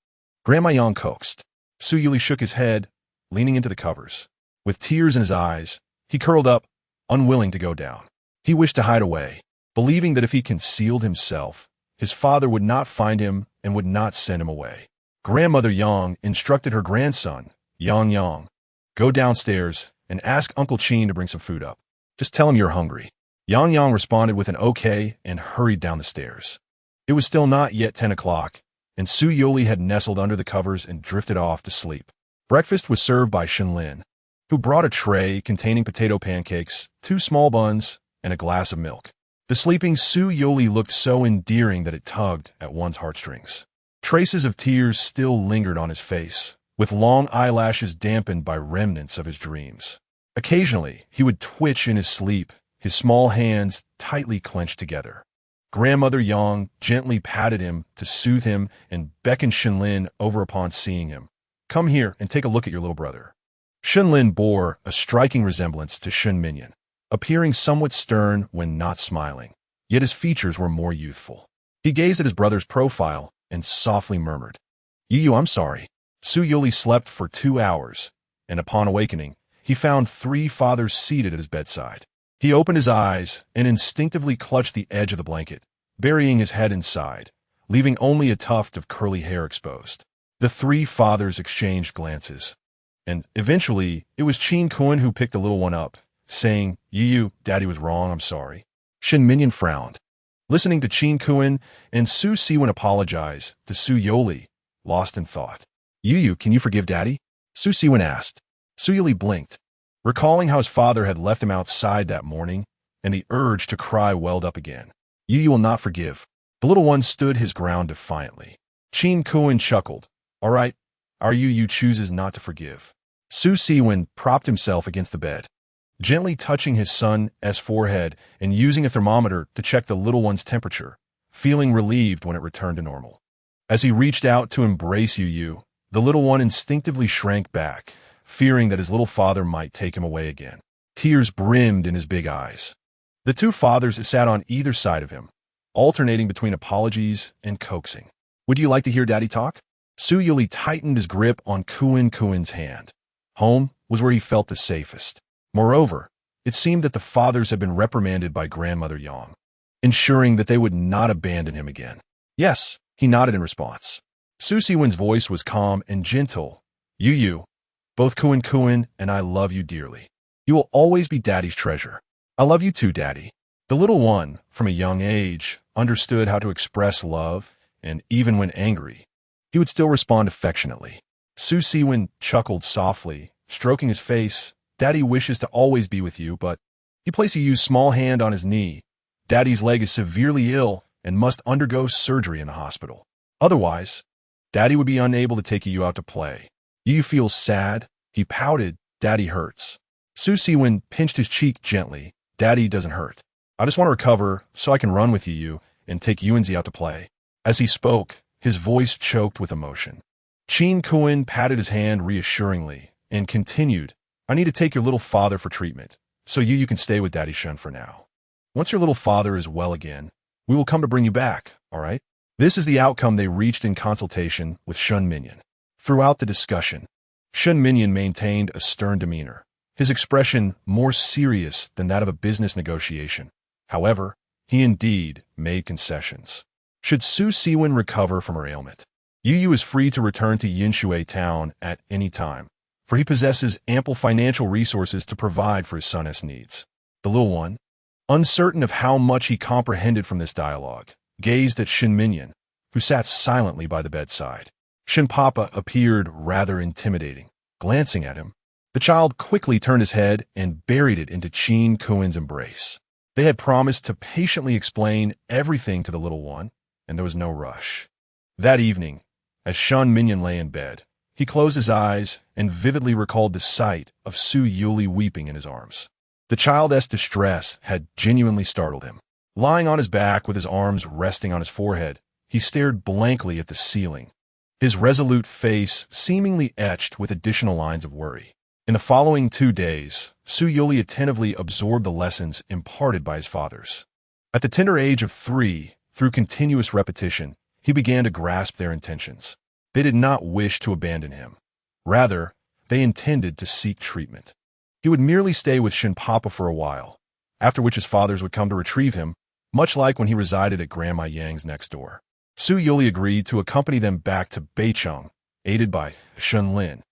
Grandma Yang coaxed. Su Yuli shook his head, leaning into the covers. With tears in his eyes, he curled up, unwilling to go down. He wished to hide away, believing that if he concealed himself, his father would not find him and would not send him away. Grandmother Yang instructed her grandson, Yang, "Go downstairs and ask Uncle Qin to bring some food up. Just tell him you're hungry." Yang responded with an okay and hurried down the stairs. It was still not yet 10 o'clock, and Su Yuli had nestled under the covers and drifted off to sleep. Breakfast was served by Shenlin, who brought a tray containing potato pancakes, 2 small buns, and a glass of milk. The sleeping Su Yuli looked so endearing that it tugged at one's heartstrings. Traces of tears still lingered on his face, with long eyelashes dampened by remnants of his dreams. Occasionally, he would twitch in his sleep, his small hands tightly clenched together. Grandmother Yang gently patted him to soothe him and beckoned Shenlin over upon seeing him. "Come here and take a look at your little brother." Shenlin bore a striking resemblance to Shun Minyan, appearing somewhat stern when not smiling, yet his features were more youthful. He gazed at his brother's profile and softly murmured, "Yuyu, I'm sorry." Su Yuli slept for 2 hours, and upon awakening, he found 3 fathers seated at his bedside. He opened his eyes and instinctively clutched the edge of the blanket, burying his head inside, leaving only a tuft of curly hair exposed. The 3 fathers exchanged glances, and eventually it was Qin Kun who picked the little one up, saying, "Yuyu, Daddy was wrong, I'm sorry." Shin Minyan frowned. Listening to Qin Kun and Su Siwen apologize to Su Yuli, lost in thought. "Yuyu, can you forgive Daddy?" Su Siwen asked. Su Yuli blinked, recalling how his father had left him outside that morning, and the urge to cry welled up again. "Yuyu will not forgive." The little one stood his ground defiantly. Qin Kun chuckled. "All right, our Yuyu chooses not to forgive." Su Siwen propped himself against the bed, gently touching his son's forehead and using a thermometer to check the little one's temperature, feeling relieved when it returned to normal. As he reached out to embrace Yuyu, the little one instinctively shrank back, fearing that his little father might take him away again. Tears brimmed in his big eyes. The 2 fathers sat on either side of him, alternating between apologies and coaxing. "Would you like to hear Daddy talk?" Su Yuli tightened his grip on Kun's hand. Home was where he felt the safest. Moreover, it seemed that the fathers had been reprimanded by Grandmother Yang, ensuring that they would not abandon him again. "Yes," he nodded in response. Su Siwen's voice was calm and gentle. "Yuyu, both Kun and I love you dearly. You will always be Daddy's treasure." "I love you too, Daddy." The little one, from a young age, understood how to express love, and even when angry, he would still respond affectionately. Su Siwen chuckled softly, stroking his face. "Daddy wishes to always be with you, but..." He placed Yuyu's small hand on his knee. "Daddy's leg is severely ill and must undergo surgery in the hospital. Otherwise, Daddy would be unable to take you out to play. Yuyu feels sad." He pouted. "Daddy hurts." Su Siwen pinched his cheek gently. "Daddy doesn't hurt. I just want to recover so I can run with Yuyu and take Yuanzi out to play." As he spoke, his voice choked with emotion. Qin Kun patted his hand reassuringly and continued, "I need to take your little father for treatment, so you can stay with Daddy Shun for now. Once your little father is well again, we will come to bring you back, all right?" This is the outcome they reached in consultation with Shun Minyan. Throughout the discussion, Shun Minyan maintained a stern demeanor, his expression more serious than that of a business negotiation. However, he indeed made concessions. Should Su Siwen recover from her ailment, Yuyu is free to return to Yinshui town at any time, for he possesses ample financial resources to provide for his son's needs. The little one, uncertain of how much he comprehended from this dialogue, gazed at Shin Minyan, who sat silently by the bedside. Shin Papa appeared rather intimidating. Glancing at him, the child quickly turned his head and buried it into Chin Kuin's embrace. They had promised to patiently explain everything to the little one, and there was no rush. That evening, as Shin Minyan lay in bed, he closed his eyes and vividly recalled the sight of Su Youri weeping in his arms. The child's distress had genuinely startled him. Lying on his back with his arms resting on his forehead, he stared blankly at the ceiling, his resolute face seemingly etched with additional lines of worry. In the following 2 days, Su Youri attentively absorbed the lessons imparted by his fathers. At the tender age of 3, through continuous repetition, he began to grasp their intentions. They did not wish to abandon him. Rather, they intended to seek treatment. He would merely stay with Shin Papa for a while, after which his fathers would come to retrieve him, much like when he resided at Grandma Yang's next door. Su Youri agreed to accompany them back to Beicheng, aided by Shun Lin,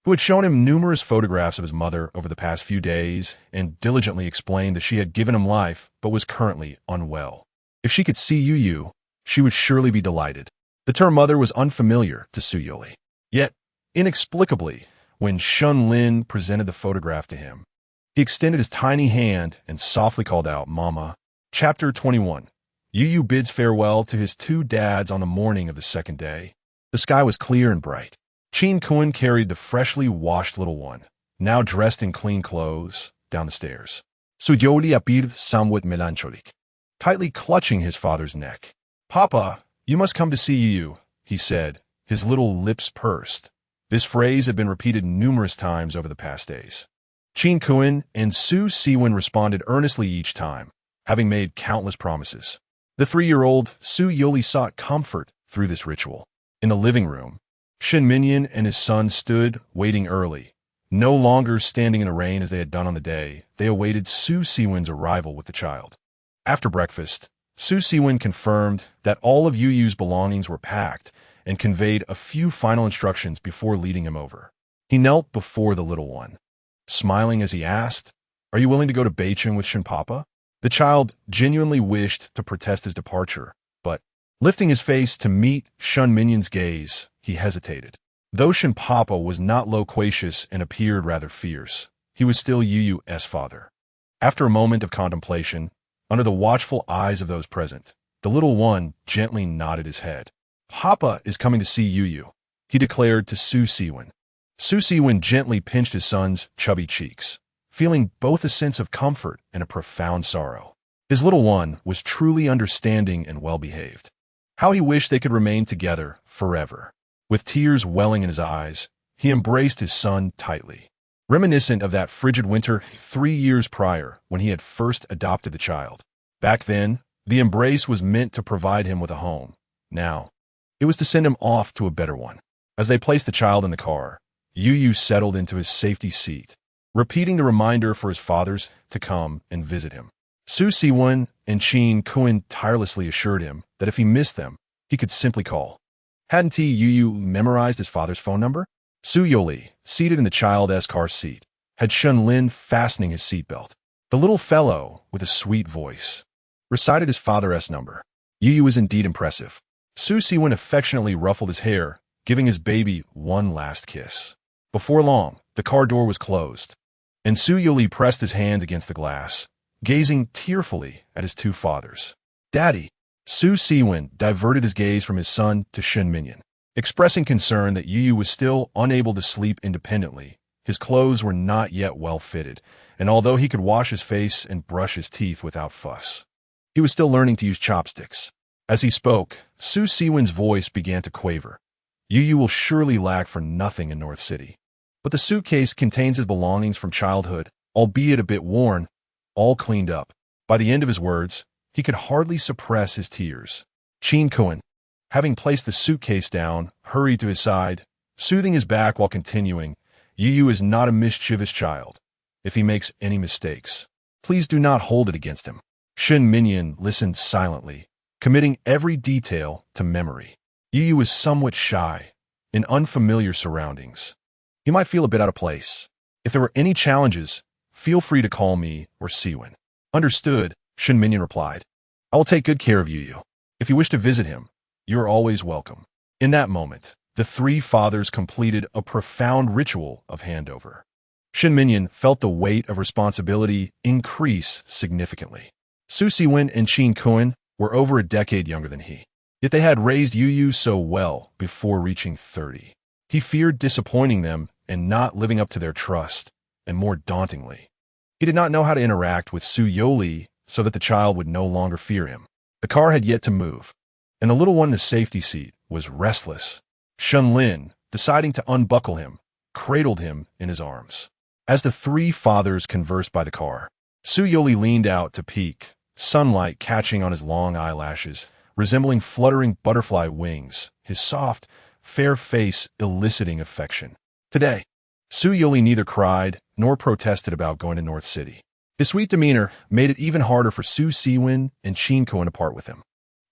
who had shown him numerous photographs of his mother over the past few days and diligently explained that she had given him life but was currently unwell. If she could see Yu, she would surely be delighted. The term mother was unfamiliar to Su Youri. Yet, inexplicably, when Shun Lin presented the photograph to him, he extended his tiny hand and softly called out, "Mama." Chapter 21. Yu bids farewell to his 2 dads on the morning of the 2nd day. The sky was clear and bright. Chin Kuin carried the freshly washed little one, now dressed in clean clothes, down the stairs. Su Youri appeared somewhat melancholic, tightly clutching his father's neck. "Papa, you must come to see Yu," he said, his little lips pursed. This phrase had been repeated numerous times over the past days. Chin Kuin and Su Siwen responded earnestly each time, having made countless promises. The 3-year-old Su Youri sought comfort through this ritual. In the living room, Shin Minyan and his son stood, waiting early. No longer standing in the rain as they had done on the day, they awaited Su Siwen's arrival with the child. After breakfast, Su Siwen confirmed that all of Yu's belongings were packed and conveyed a few final instructions before leading him over. He knelt before the little one, smiling as he asked, "Are you willing to go to Beicheng with Shin Papa?" The child genuinely wished to protest his departure, but, lifting his face to meet Shun Minyan's gaze, he hesitated. Though Shin Papa was not loquacious and appeared rather fierce, he was still Yu's father. After a moment of contemplation, under the watchful eyes of those present, the little one gently nodded his head. "Papa is coming to see Yu," he declared to Su Siwen. Su Siwen gently pinched his son's chubby cheeks, feeling both a sense of comfort and a profound sorrow. His little one was truly understanding and well-behaved. How he wished they could remain together forever. With tears welling in his eyes, he embraced his son tightly, reminiscent of that frigid winter 3 years prior when he had first adopted the child. Back then, the embrace was meant to provide him with a home. Now, it was to send him off to a better one. As they placed the child in the car, Yu settled into his safety seat, repeating the reminder for his fathers to come and visit him. Su Siwen and Chin Kuin tirelessly assured him that if he missed them, he could simply call. Hadn't Yu memorized his father's phone number? Su Youri, seated in the child's car seat, had Shun Lin fastening his seatbelt. The little fellow, with a sweet voice, recited his father's number. Yu was indeed impressive. Su Siwen affectionately ruffled his hair, giving his baby one last kiss. Before long, the car door was closed, and Su Youri pressed his hand against the glass, gazing tearfully at his 2 fathers. "Daddy." Su Siwen diverted his gaze from his son to Shin Minyan, expressing concern that Yu was still unable to sleep independently. His clothes were not yet well fitted, and although he could wash his face and brush his teeth without fuss, he was still learning to use chopsticks. As he spoke, Su Siwen's voice began to quaver. "Yu will surely lack for nothing in North City. But the suitcase contains his belongings from childhood, albeit a bit worn, all cleaned up." By the end of his words, he could hardly suppress his tears. Chin Kuin, having placed the suitcase down, hurried to his side, soothing his back while continuing, "Yu is not a mischievous child. If he makes any mistakes, please do not hold it against him." Shin Minyan listened silently, committing every detail to memory. Yu was somewhat shy, in unfamiliar surroundings. He might feel a bit out of place. If there were any challenges, feel free to call me or Siwen. "Understood," Shen Minyan replied. I will take good care of Yu. If you wish to visit him, you are always welcome. In that moment, the three fathers completed a profound ritual of handover. Shen Minyan felt the weight of responsibility increase significantly. Su Siwen and Qin Kuan were over a decade younger than he, yet they had raised Yu so well before reaching 30. He feared disappointing them and not living up to their trust, and more dauntingly, he did not know how to interact with Su Youri so that the child would no longer fear him. The car had yet to move, and the little one in the safety seat was restless. Shen Lin, deciding to unbuckle him, cradled him in his arms. As the three fathers conversed by the car, Su Youri leaned out to peek, sunlight catching on his long eyelashes, resembling fluttering butterfly wings, his soft, fair face eliciting affection. Today, Su Youri neither cried nor protested about going to North City. His sweet demeanor made it even harder for Su Siwen and Qin Kuan to part with him.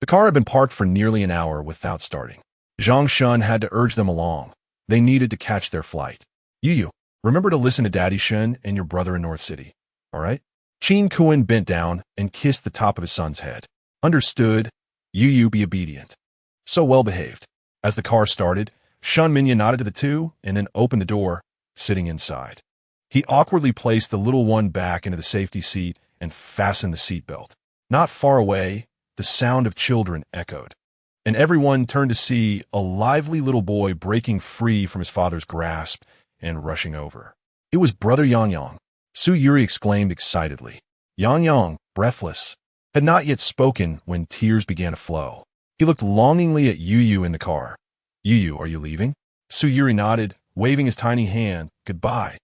The car had been parked for nearly an hour without starting. Zhang Shun had to urge them along. They needed to catch their flight. Yu, remember to listen to Daddy Shen and your brother in North City, all right? Qin Kuan bent down and kissed the top of his son's head. Understood. Yu, be obedient. So well behaved. As the car started, Shen Minyan nodded to the two and then opened the door, sitting inside. He awkwardly placed the little one back into the safety seat and fastened the seatbelt. Not far away, the sound of children echoed, and everyone turned to see a lively little boy breaking free from his father's grasp and rushing over. It was Brother Yang. Su Youri exclaimed excitedly. Yang, breathless, had not yet spoken when tears began to flow. He looked longingly at Yu in the car. Yu, are you leaving? Su Youri nodded, waving his tiny hand. Goodbye.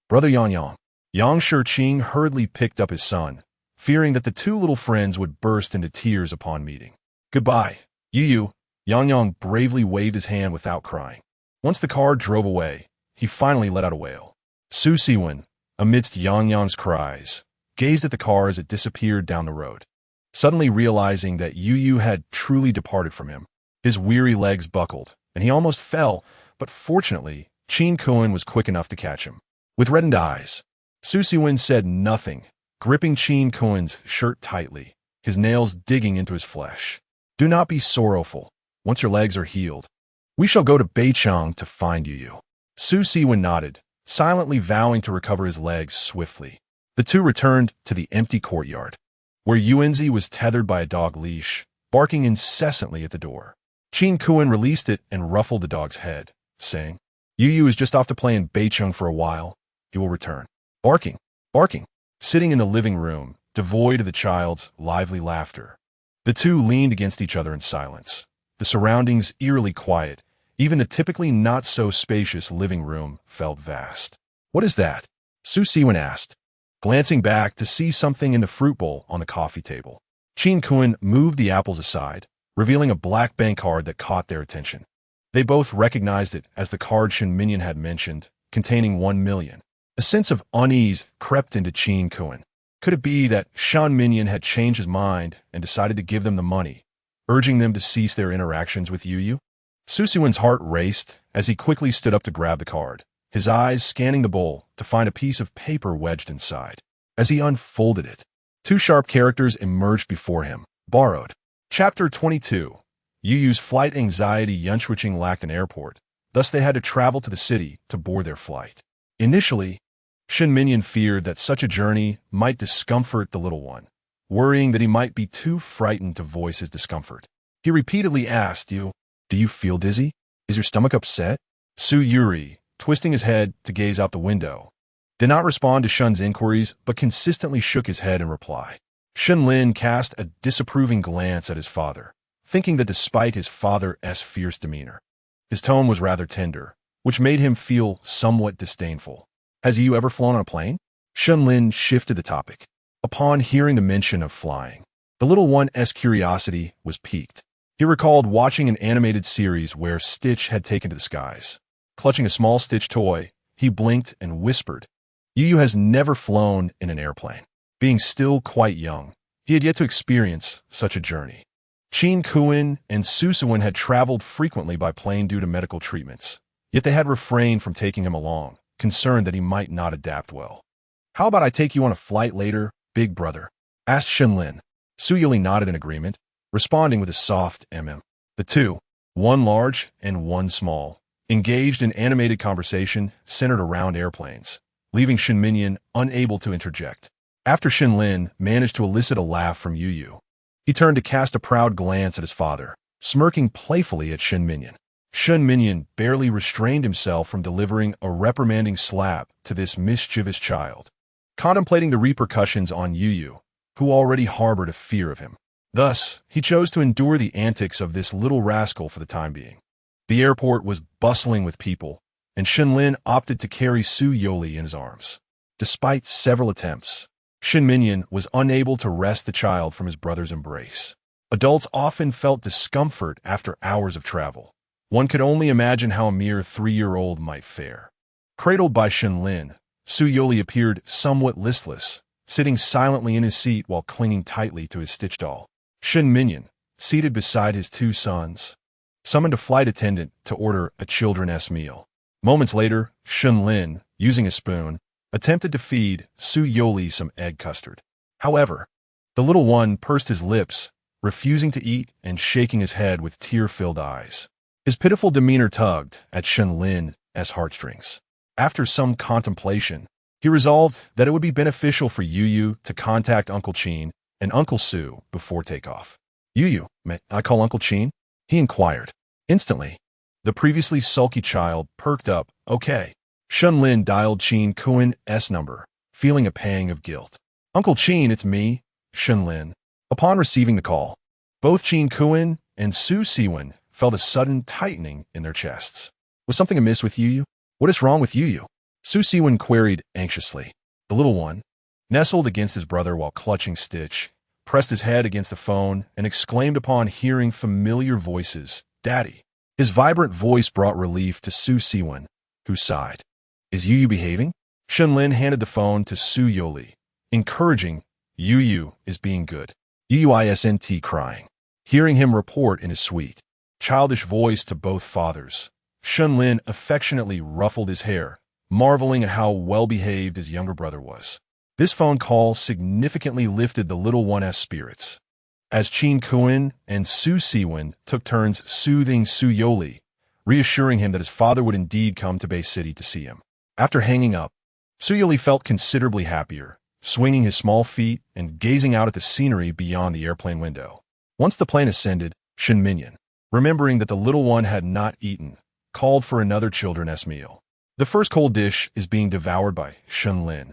Brother Yang. Yang Shiqing hurriedly picked up his son, fearing that the two little friends would burst into tears upon meeting. Goodbye, Yu. Yang bravely waved his hand without crying. Once the car drove away, he finally let out a wail. Su Siwen, amidst Yang's cries, gazed at the car as it disappeared down the road. Suddenly realizing that Yu had truly departed from him, his weary legs buckled, and he almost fell, but fortunately, Qin Kuan was quick enough to catch him. With reddened eyes, Su Siwen said nothing, gripping Qin Kuan's shirt tightly, his nails digging into his flesh. Do not be sorrowful. Once your legs are healed, we shall go to Beicheng to find Yu. Su Siwen nodded, silently vowing to recover his legs swiftly. The two returned to the empty courtyard, where Yuanzi was tethered by a dog leash, barking incessantly at the door. Qin Kuan released it and ruffled the dog's head, saying, Yu is just off to play in Beicheng for a while. He will return. Barking. Sitting in the living room, devoid of the child's lively laughter, the two leaned against each other in silence, the surroundings eerily quiet. Even the typically not-so-spacious living room felt vast. What is that? Su Siwen asked, glancing back to see something in the fruit bowl on the coffee table. Qin Kuan moved the apples aside, revealing a black bank card that caught their attention. They both recognized it as the card Shen Minyan had mentioned, containing 1 million. A sense of unease crept into Qin Kuan. Could it be that Shen Minyan had changed his mind and decided to give them the money, urging them to cease their interactions with Yu? Su Siwen's heart raced as he quickly stood up to grab the card, his eyes scanning the bowl to find a piece of paper wedged inside. As he unfolded it, 2 sharp characters emerged before him. Borrowed. Chapter 22. Yu's flight anxiety Yunchuiqing lacked an airport, thus they had to travel to the city to board their flight. Initially, Shen Minyan feared that such a journey might discomfort the little one, worrying that he might be too frightened to voice his discomfort. He repeatedly asked, Do you feel dizzy? Is your stomach upset? Su Youri, twisting his head to gaze out the window, did not respond to Shen's inquiries but consistently shook his head in reply. Shen Lin cast a disapproving glance at his father, thinking that despite his father's fierce demeanor, his tone was rather tender, which made him feel somewhat disdainful. Has you ever flown on a plane? Shen Lin shifted the topic. Upon hearing the mention of flying, the little one's curiosity was piqued. He recalled watching an animated series where Stitch had taken to the skies. Clutching a small Stitch toy, he blinked and whispered, Yu has never flown in an airplane. Being still quite young, he had yet to experience such a journey. Qin Kuan and Su Siwen had traveled frequently by plane due to medical treatments, yet they had refrained from taking him along, concerned that he might not adapt well. How about I take you on a flight later, big brother? asked Shenlin. Su Youli nodded in agreement, responding with a soft The two, one large and one small, engaged in animated conversation centered around airplanes, leaving Shinminyan unable to interject. After Shenlin managed to elicit a laugh from Yu, he turned to cast a proud glance at his father, smirking playfully at Shinminyan. Shinminyan barely restrained himself from delivering a reprimanding slap to this mischievous child, contemplating the repercussions on Yu, who already harbored a fear of him. Thus, he chose to endure the antics of this little rascal for the time being. The airport was bustling with people, and Shenlin opted to carry Su Youli in his arms. Despite several attempts, Shinminyan was unable to wrest the child from his brother's embrace. Adults often felt discomfort after hours of travel. One could only imagine how a mere 3-year-old might fare. Cradled by Shenlin, Su Youli appeared somewhat listless, sitting silently in his seat while clinging tightly to his stitch doll. Shinminyan, seated beside his two sons, summoned a flight attendant to order a children's meal. Moments later, Shenlin, using a spoon, attempted to feed Su Youli some egg custard. However, the little one pursed his lips, refusing to eat and shaking his head with tear-filled eyes. His pitiful demeanor tugged at Shenlin's heartstrings. After some contemplation, he resolved that it would be beneficial for Yu to contact Uncle Chin and Uncle Su before takeoff. Yu, may I call Uncle Chin? He inquired. Instantly, the previously sulky child perked up. Okay. Shenlin dialed Chin Kuin's number, feeling a pang of guilt. Uncle Chin, it's me, Shenlin. Upon receiving the call, both Chin Kuin and Su Siwen felt a sudden tightening in their chests. Was something amiss with Yu? What is wrong with Yu? Su Siwen queried anxiously. The little one, nestled against his brother while clutching Stitch, pressed his head against the phone and exclaimed upon hearing familiar voices, Daddy. His vibrant voice brought relief to Su Siwen, who sighed. Is Yu behaving? Shenlin handed the phone to Su Youli, encouraging, Yu is being good. Isn't crying. Hearing him report in his sweet, childish voice to both fathers, Shenlin affectionately ruffled his hair, marveling at how well-behaved his younger brother was. This phone call significantly lifted the little one's spirits, as Chin Kuin and Su Siwen took turns soothing Su Youli, reassuring him that his father would indeed come to Bay City to see him. After hanging up, Su Youli felt considerably happier, swinging his small feet and gazing out at the scenery beyond the airplane window. Once the plane ascended, Shinminyan, remembering that the little one had not eaten, called for another children's meal. The first cold dish is being devoured by Shenlin,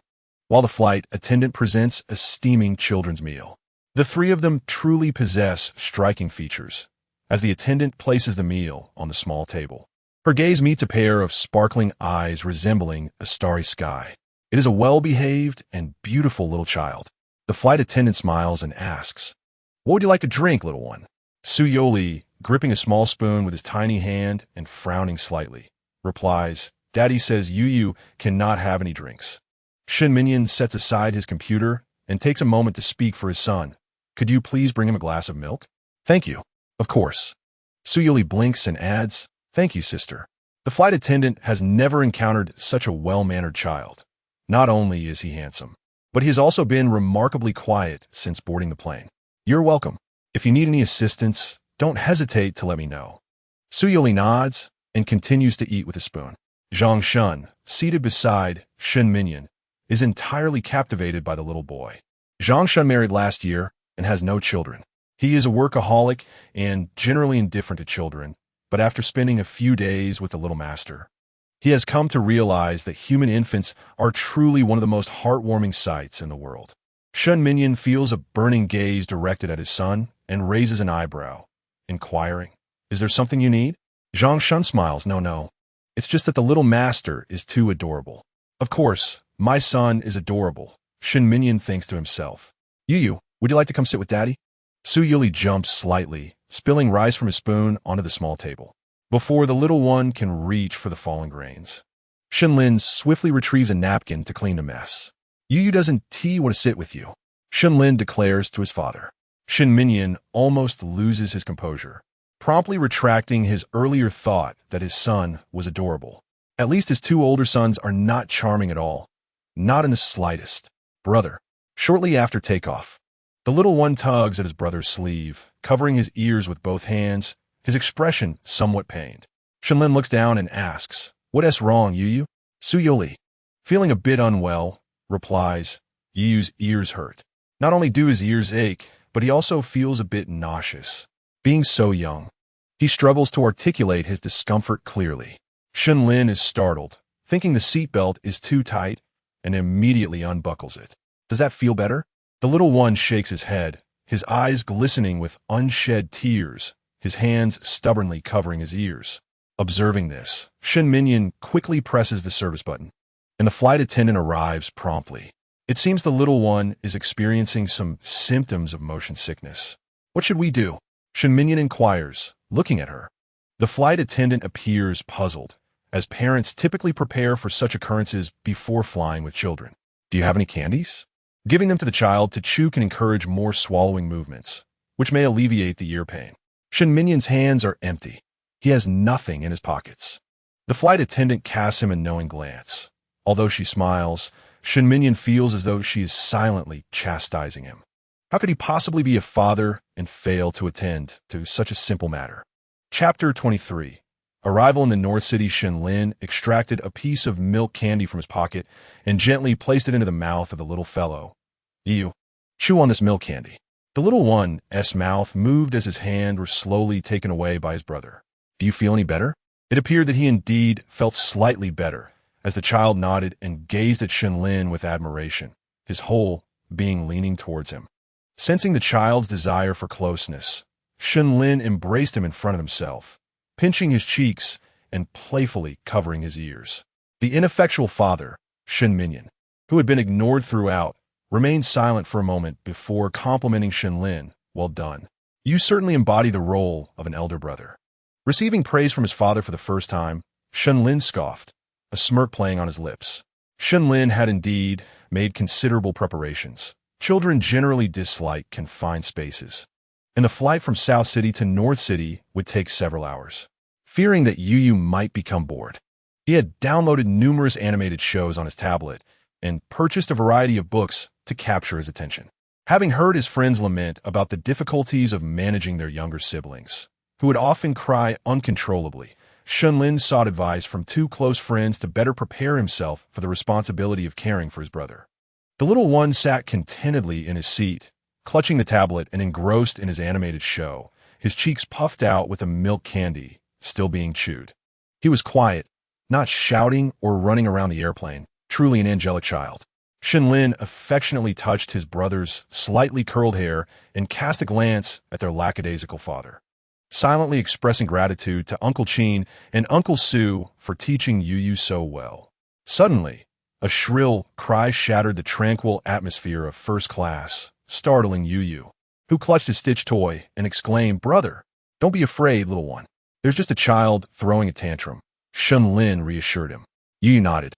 while the flight attendant presents a steaming children's meal. The three of them truly possess striking features, as the attendant places the meal on the small table. Her gaze meets a pair of sparkling eyes resembling a starry sky. It is a well-behaved and beautiful little child. The flight attendant smiles and asks, What would you like to drink, little one? Su Youli, gripping a small spoon with his tiny hand and frowning slightly, replies, Daddy says Yu cannot have any drinks. Shinminyan sets aside his computer and takes a moment to speak for his son. Could you please bring him a glass of milk? Thank you. Of course. Su Youli blinks and adds, Thank you, sister. The flight attendant has never encountered such a well-mannered child. Not only is he handsome, but he has also been remarkably quiet since boarding the plane. You're welcome. If you need any assistance, don't hesitate to let me know. Su Youli nods and continues to eat with a spoon. Zhang Shun, seated beside Shinminyan, is entirely captivated by the little boy. Zhang Shun married last year and has no children. He is a workaholic and generally indifferent to children, but after spending a few days with the little master, he has come to realize that human infants are truly one of the most heartwarming sights in the world. Shinminyan feels a burning gaze directed at his son and raises an eyebrow, inquiring, Is there something you need? Zhang Shun smiles, No. It's just that the little master is too adorable. Of course, my son is adorable, Shinminyan thinks to himself. Yu, would you like to come sit with Daddy? Su Youli jumps slightly, spilling rice from his spoon onto the small table, before the little one can reach for the fallen grains. Shenlin swiftly retrieves a napkin to clean the mess. Yu doesn't want to sit with you, Shenlin declares to his father. Shinminyan almost loses his composure, promptly retracting his earlier thought that his son was adorable. At least his two older sons are not charming at all. Not in the slightest. Brother. Shortly after takeoff, The little one tugs at his brother's sleeve, covering his ears with both hands, his expression somewhat pained. Shenlin looks down and asks, "What's wrong, Youri?" Youri, feeling a bit unwell, replies, "Youri's ears hurt. Not only do his ears ache, but he also feels a bit nauseous. Being so young, he struggles to articulate his discomfort clearly." Shenlin is startled, thinking the seatbelt is too tight, and immediately unbuckles it. "Does that feel better?" The little one shakes his head, his eyes glistening with unshed tears, his hands stubbornly covering his ears. Observing this, Shen Minyan quickly presses the service button, and the flight attendant arrives promptly. It seems the little one is experiencing some symptoms of motion sickness. "What should we do?" Shen Minyan inquires, looking at her. The flight attendant appears puzzled, as parents typically prepare for such occurrences before flying with children. "Do you have any candies?" Giving them to the child to chew can encourage more swallowing movements, which may alleviate the ear pain. Shen Minyan's hands are empty. He has nothing in his pockets. The flight attendant casts him a knowing glance. Although she smiles, Shen Minyan feels as though she is silently chastising him. How could he possibly be a father and fail to attend to such a simple matter? Chapter 23. Arrival in the North City. Shenlin extracted a piece of milk candy from his pocket and gently placed it into the mouth of the little fellow. "You, chew on this milk candy." The little one's mouth moved as his hand was slowly taken away by his brother. "Do you feel any better?" It appeared that he indeed felt slightly better, as the child nodded and gazed at Shenlin with admiration, his whole being leaning towards him. Sensing the child's desire for closeness, Shenlin embraced him in front of himself, pinching his cheeks and playfully covering his ears. The ineffectual father, Shen Minyan, who had been ignored throughout, remained silent for a moment before complimenting Shenlin. "Well done. You certainly embody the role of an elder brother." Receiving praise from his father for the first time, Shenlin scoffed, a smirk playing on his lips. Shenlin had indeed made considerable preparations. Children generally dislike confined spaces, and the flight from South City to North City would take several hours. Fearing that Youri might become bored, he had downloaded numerous animated shows on his tablet and purchased a variety of books to capture his attention. Having heard his friends lament about the difficulties of managing their younger siblings, who would often cry uncontrollably, Shenlin sought advice from two close friends to better prepare himself for the responsibility of caring for his brother. The little one sat contentedly in his seat, clutching the tablet and engrossed in his animated show, his cheeks puffed out with the milk candy still being chewed. He was quiet, not shouting or running around the airplane, truly an angelic child. Shenlin affectionately touched his brother's slightly curled hair and cast a glance at their lackadaisical father, silently expressing gratitude to Uncle Chin and Uncle Sue for teaching Youri so well. Suddenly, a shrill cry shattered the tranquil atmosphere of first class, startling Youri, who clutched his Stitch toy and exclaimed, "Brother, don't be afraid, little one. There's just a child throwing a tantrum." Shenlin reassured him. Youri nodded,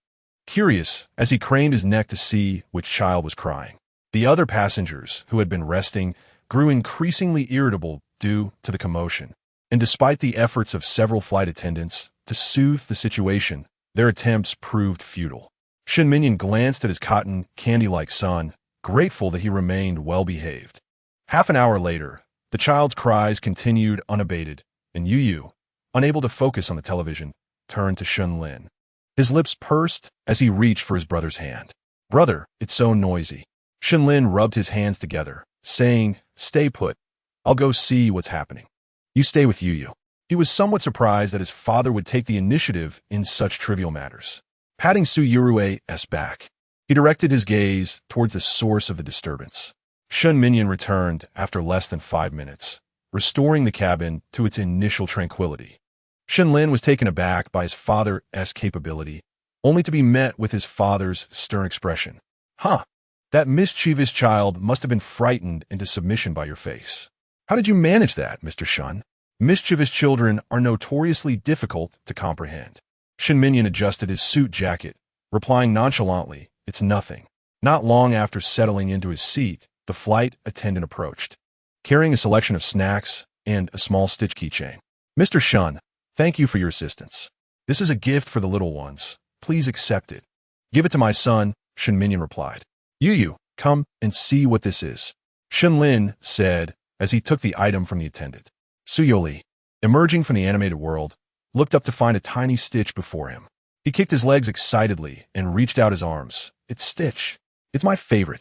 curious as he craned his neck to see which child was crying. The other passengers, who had been resting, grew increasingly irritable due to the commotion, and despite the efforts of several flight attendants to soothe the situation, their attempts proved futile. Shen Minyan glanced at his cotton candy-like son, grateful that he remained well-behaved. Half an hour later, the child's cries continued unabated, and Youri, unable to focus on the television, turned to Shenlin. His lips pursed as he reached for his brother's hand. "Brother, it's so noisy." Shenlin rubbed his hands together, saying, "Stay put. I'll go see what's happening. You stay with Youri." He was somewhat surprised that his father would take the initiative in such trivial matters. Patting Youri's back, he directed his gaze towards the source of the disturbance. Shen Minyan returned after less than 5 minutes, restoring the cabin to its initial tranquility. Shenlin was taken aback by his father's capability, only to be met with his father's stern expression. "Huh, that mischievous child must have been frightened into submission by your face. How did you manage that, Mr. Shun?" Mischievous children are notoriously difficult to comprehend. Shen Minyan adjusted his suit jacket, replying nonchalantly, "It's nothing." Not long after settling into his seat, the flight attendant approached, carrying a selection of snacks and a small Stitch keychain. "Mr. Shun, thank you for your assistance. This is a gift for the little ones. Please accept it." "Give it to my son," Shen Minyan replied. "Youri, come and see what this is." Lin said as he took the item from the attendant. Youri, emerging from the animated world, looked up to find a tiny Stitch before him. He kicked his legs excitedly and reached out his arms. It's Stitch. It's my favorite.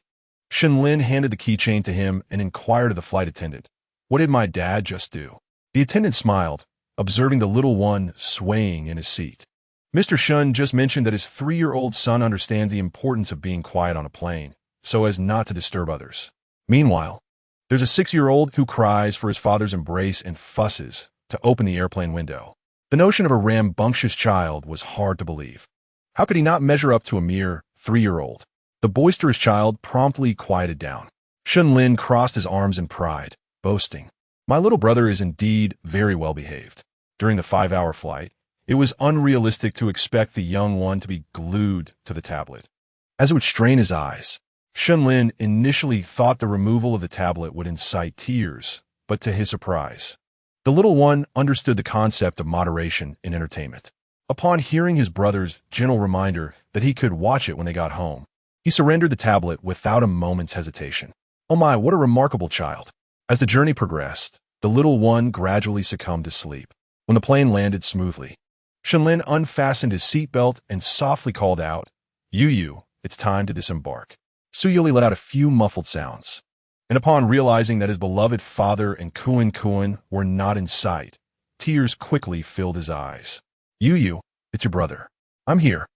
Lin handed the keychain to him and inquired of the flight attendant, "What did my dad just do?" The attendant smiled, observing the little one swaying in his seat. Mr. Shun just mentioned that his 3-year-old son understands the importance of being quiet on a plane, so as not to disturb others. Meanwhile, there's a 6-year-old who cries for his father's embrace and fusses to open the airplane window. The notion of a rambunctious child was hard to believe. How could he not measure up to a mere 3-year-old? The boisterous child promptly quieted down. Lin crossed his arms in pride, boasting, "My little brother is indeed very well behaved." During the 5-hour flight, it was unrealistic to expect the young one to be glued to the tablet, as it would strain his eyes. Lin initially thought the removal of the tablet would incite tears, but to his surprise, the little one understood the concept of moderation in entertainment. Upon hearing his brother's gentle reminder that he could watch it when they got home, he surrendered the tablet without a moment's hesitation. Oh my, what a remarkable child. As the journey progressed, the little one gradually succumbed to sleep. When the plane landed smoothly, Lin unfastened his seatbelt and softly called out, "Yu, it's time to disembark." Youri let out a few muffled sounds, and upon realizing that his beloved father and Kuin were not in sight, tears quickly filled his eyes. "Yu, it's your brother. I'm here."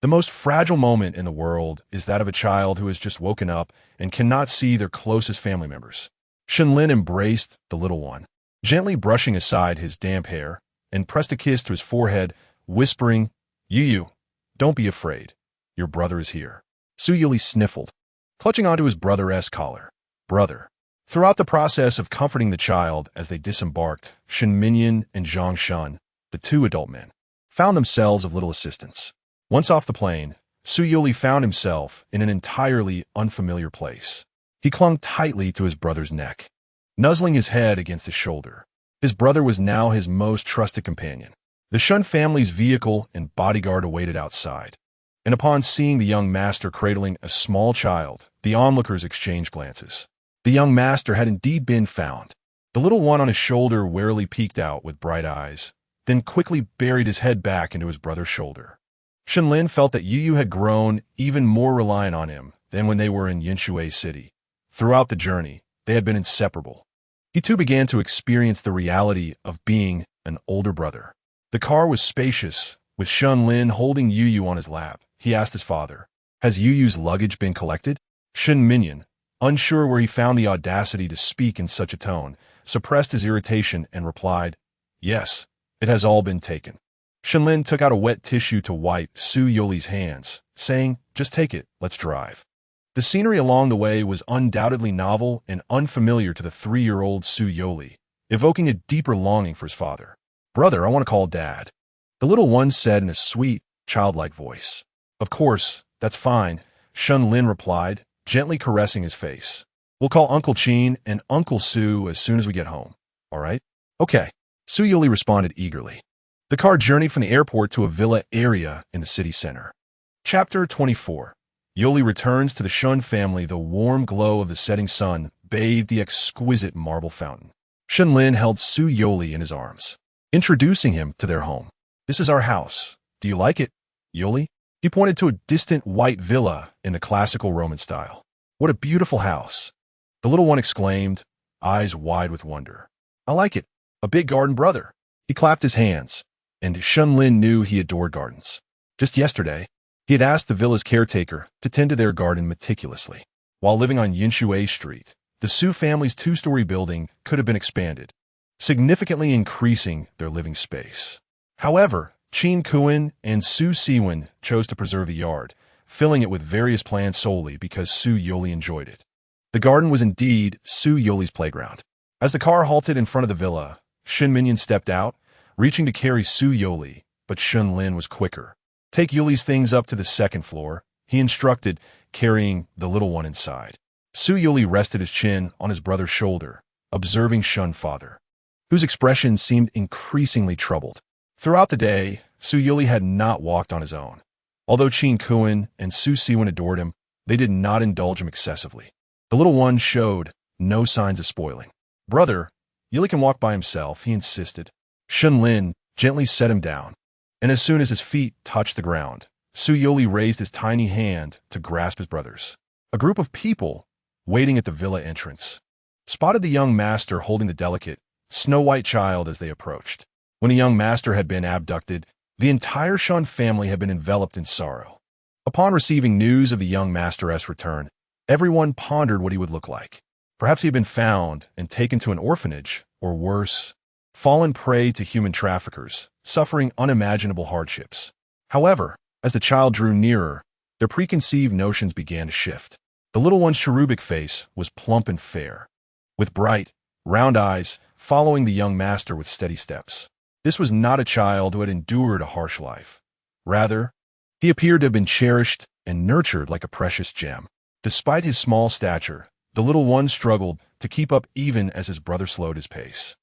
The most fragile moment in the world is that of a child who has just woken up and cannot see their closest family members. Lin embraced the little one, gently brushing aside his damp hair, and pressed a kiss to his forehead, whispering, "Yu, don't be afraid. Your brother is here." Youri sniffled, clutching onto his brother-esque collar. "Brother." Throughout the process of comforting the child as they disembarked, Shen Minyan and Zhang Shun, the 2 adult men, found themselves of little assistance. Once off the plane, Youri found himself in an entirely unfamiliar place. He clung tightly to his brother's neck, nuzzling his head against his shoulder. His brother was now his most trusted companion. The Shun family's vehicle and bodyguard awaited outside, and upon seeing the young master cradling a small child, the onlookers exchanged glances. The young master had indeed been found. The little one on his shoulder warily peeked out with bright eyes, then quickly buried his head back into his brother's shoulder. Lin felt that Yu had grown even more reliant on him than when they were in Yinshui City. Throughout the journey, they had been inseparable. He too began to experience the reality of being an older brother. The car was spacious, with Lin holding Yu on his lap. He asked his father, "Has Yu's luggage been collected?" Shen Minyan, unsure where he found the audacity to speak in such a tone, suppressed his irritation and replied, "Yes, it has all been taken." Lin took out a wet tissue to wipe Youri's hands, saying, "Just take it, let's drive." The scenery along the way was undoubtedly novel and unfamiliar to the 3-year-old Youri, evoking a deeper longing for his father. "Brother, I want to call Dad," the little one said in a sweet, childlike voice. "Of course, that's fine," Lin replied, gently caressing his face. "We'll call Uncle Chin and Uncle Su as soon as we get home, all right?" "Okay," Youri responded eagerly. The car journeyed from the airport to a villa area in the city center. Chapter 24. Youri returns to the Shun family. The warm glow of the setting sun bathed the exquisite marble fountain. Lin held Youri in his arms, introducing him to their home. "This is our house. Do you like it, Youri?" He pointed to a distant white villa in the classical Roman style. "What a beautiful house," the little one exclaimed, eyes wide with wonder. "I like it. A big garden, brother." He clapped his hands, and Lin knew he adored gardens. Just yesterday, he had asked the villa's caretaker to tend to their garden meticulously. While living on Yinshui Street, the Su family's 2-story building could have been expanded, significantly increasing their living space. However, Chin Kuin and Su Siwen chose to preserve the yard, filling it with various plants solely because Youri enjoyed it. The garden was indeed Youri's playground. As the car halted in front of the villa, Shen Minyan stepped out, reaching to carry Youri, but Lin was quicker. "Take Youri's things up to the 2nd floor," he instructed, carrying the little one inside. Youri rested his chin on his brother's shoulder, observing Shun father, whose expression seemed increasingly troubled. Throughout the day, Youri had not walked on his own. Although Chin Kuin and Su Siwen adored him, they did not indulge him excessively. The little one showed no signs of spoiling. "Brother, Youri can walk by himself," he insisted. Shenlin gently set him down, and as soon as his feet touched the ground, Youri raised his tiny hand to grasp his brother's. A group of people, waiting at the villa entrance, spotted the young master holding the delicate, snow-white child as they approached. When the young master had been abducted, the entire Shun family had been enveloped in sorrow. Upon receiving news of the young master's return, everyone pondered what he would look like. Perhaps he had been found and taken to an orphanage, or worse, fallen prey to human traffickers, suffering unimaginable hardships. However, as the child drew nearer, their preconceived notions began to shift. The little one's cherubic face was plump and fair, with bright, round eyes following the young master with steady steps. This was not a child who had endured a harsh life. Rather, he appeared to have been cherished and nurtured like a precious gem. Despite his small stature, the little one struggled to keep up even as his brother slowed his pace.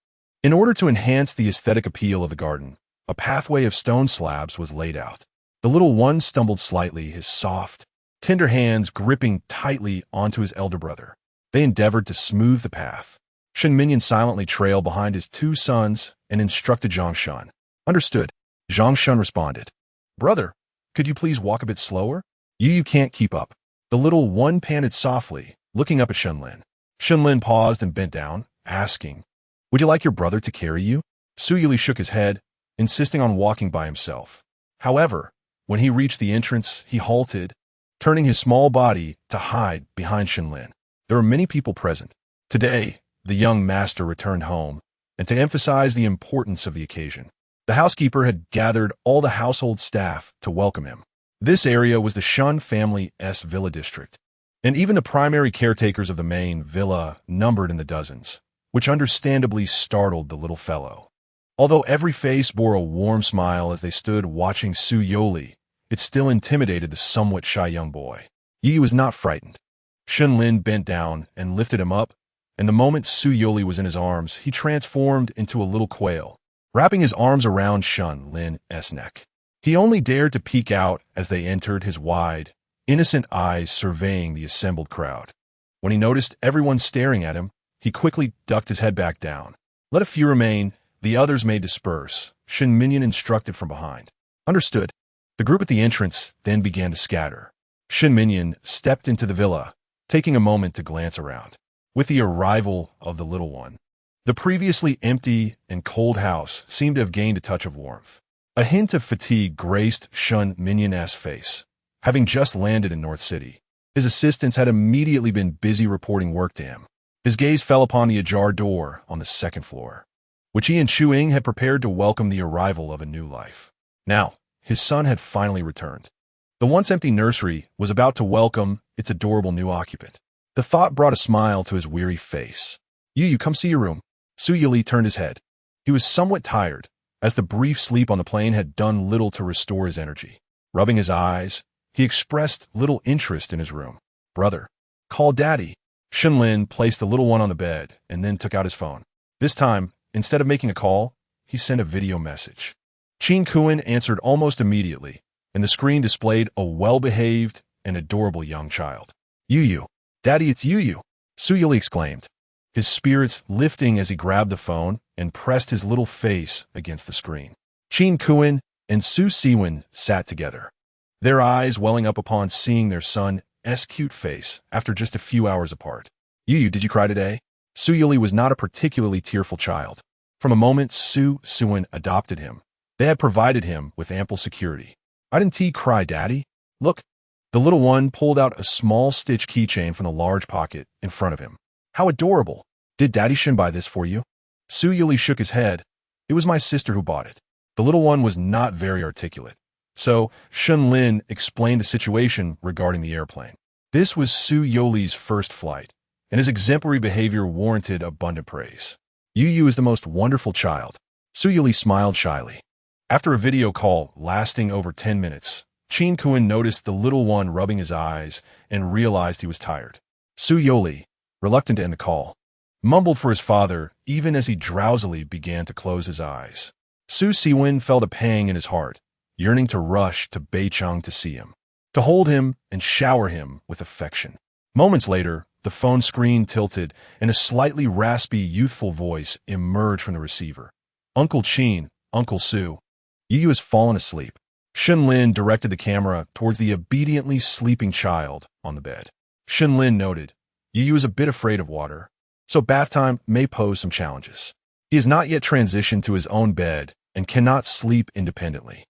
In order to enhance the aesthetic appeal of the garden, a pathway of stone slabs was laid out. The little one stumbled slightly, his soft, tender hands gripping tightly onto his elder brother. They endeavored to smooth the path. Shen Minyan silently trailed behind his two sons and instructed Zhang Shun. "Understood," Zhang Shun responded. "Brother, could you please walk a bit slower? You can't keep up." The little one panted softly, looking up at Shenlin. Shenlin paused and bent down, asking, "Would you like your brother to carry you?" Youri shook his head, insisting on walking by himself. However, when he reached the entrance, he halted, turning his small body to hide behind Shenlin. There were many people present. Today, the young master returned home, and to emphasize the importance of the occasion, the housekeeper had gathered all the household staff to welcome him. This area was the Shun family's villa district, and even the primary caretakers of the main villa numbered in the dozens, which understandably startled the little fellow. Although every face bore a warm smile as they stood watching Youri, it still intimidated the somewhat shy young boy. Youri was not frightened. Shenlin bent down and lifted him up, and the moment Youri was in his arms, he transformed into a little quail, wrapping his arms around Shenlin's neck. He only dared to peek out as they entered, his wide, innocent eyes surveying the assembled crowd. When he noticed everyone staring at him, he quickly ducked his head back down. "Let a few remain, the others may disperse," Shen Minyan instructed from behind. "Understood." The group at the entrance then began to scatter. Shen Minyan stepped into the villa, taking a moment to glance around. With the arrival of the little one, the previously empty and cold house seemed to have gained a touch of warmth. A hint of fatigue graced Shen Minyan's face. Having just landed in North City, his assistants had immediately been busy reporting work to him. His gaze fell upon the ajar door on the second floor, which he and Chu-Ying had prepared to welcome the arrival of a new life. Now, his son had finally returned. The once empty nursery was about to welcome its adorable new occupant. The thought brought a smile to his weary face. "You come see your room." Youri turned his head. He was somewhat tired, as the brief sleep on the plane had done little to restore his energy. Rubbing his eyes, he expressed little interest in his room. "Brother, call Daddy." Shenlin placed the little one on the bed and then took out his phone. This time, instead of making a call, he sent a video message. Qin Kuan answered almost immediately, and the screen displayed a well-behaved and adorable young child. "Yu, Daddy, it's Yu," Youri exclaimed, his spirits lifting as he grabbed the phone and pressed his little face against the screen. Qin Kuan and Su Siwen sat together, their eyes welling up upon seeing their son's cute face after just a few hours apart. "Yu, did you cry today?" Youri was not a particularly tearful child. From the moment Su Siwen adopted him, they had provided him with ample security. "I didn't cry, Daddy. Look." The little one pulled out a small stitch keychain from the large pocket in front of him. "How adorable. Did Daddy Shin buy this for you?" Youri shook his head. "It was my sister who bought it." The little one was not very articulate, so Shenlin explained the situation regarding the airplane. This was Youri's first flight, and his exemplary behavior warranted abundant praise. "Yu is the most wonderful child." Youri smiled shyly. After a video call lasting over 10 minutes, Qin Kuan noticed the little one rubbing his eyes and realized he was tired. Youri, reluctant to end the call, mumbled for his father even as he drowsily began to close his eyes. Su Siwen felt a pang in his heart, yearning to rush to Beicheng to see him, to hold him and shower him with affection. Moments later, The phone screen tilted, and a slightly raspy, youthful voice emerged from the receiver. "Uncle Chin, Uncle Sue. Yu has fallen asleep." Shenlin directed the camera towards the obediently sleeping child on the bed. Shenlin noted, "Yu is a bit afraid of water, so bath time may pose some challenges. He has not yet transitioned to his own bed and cannot sleep independently."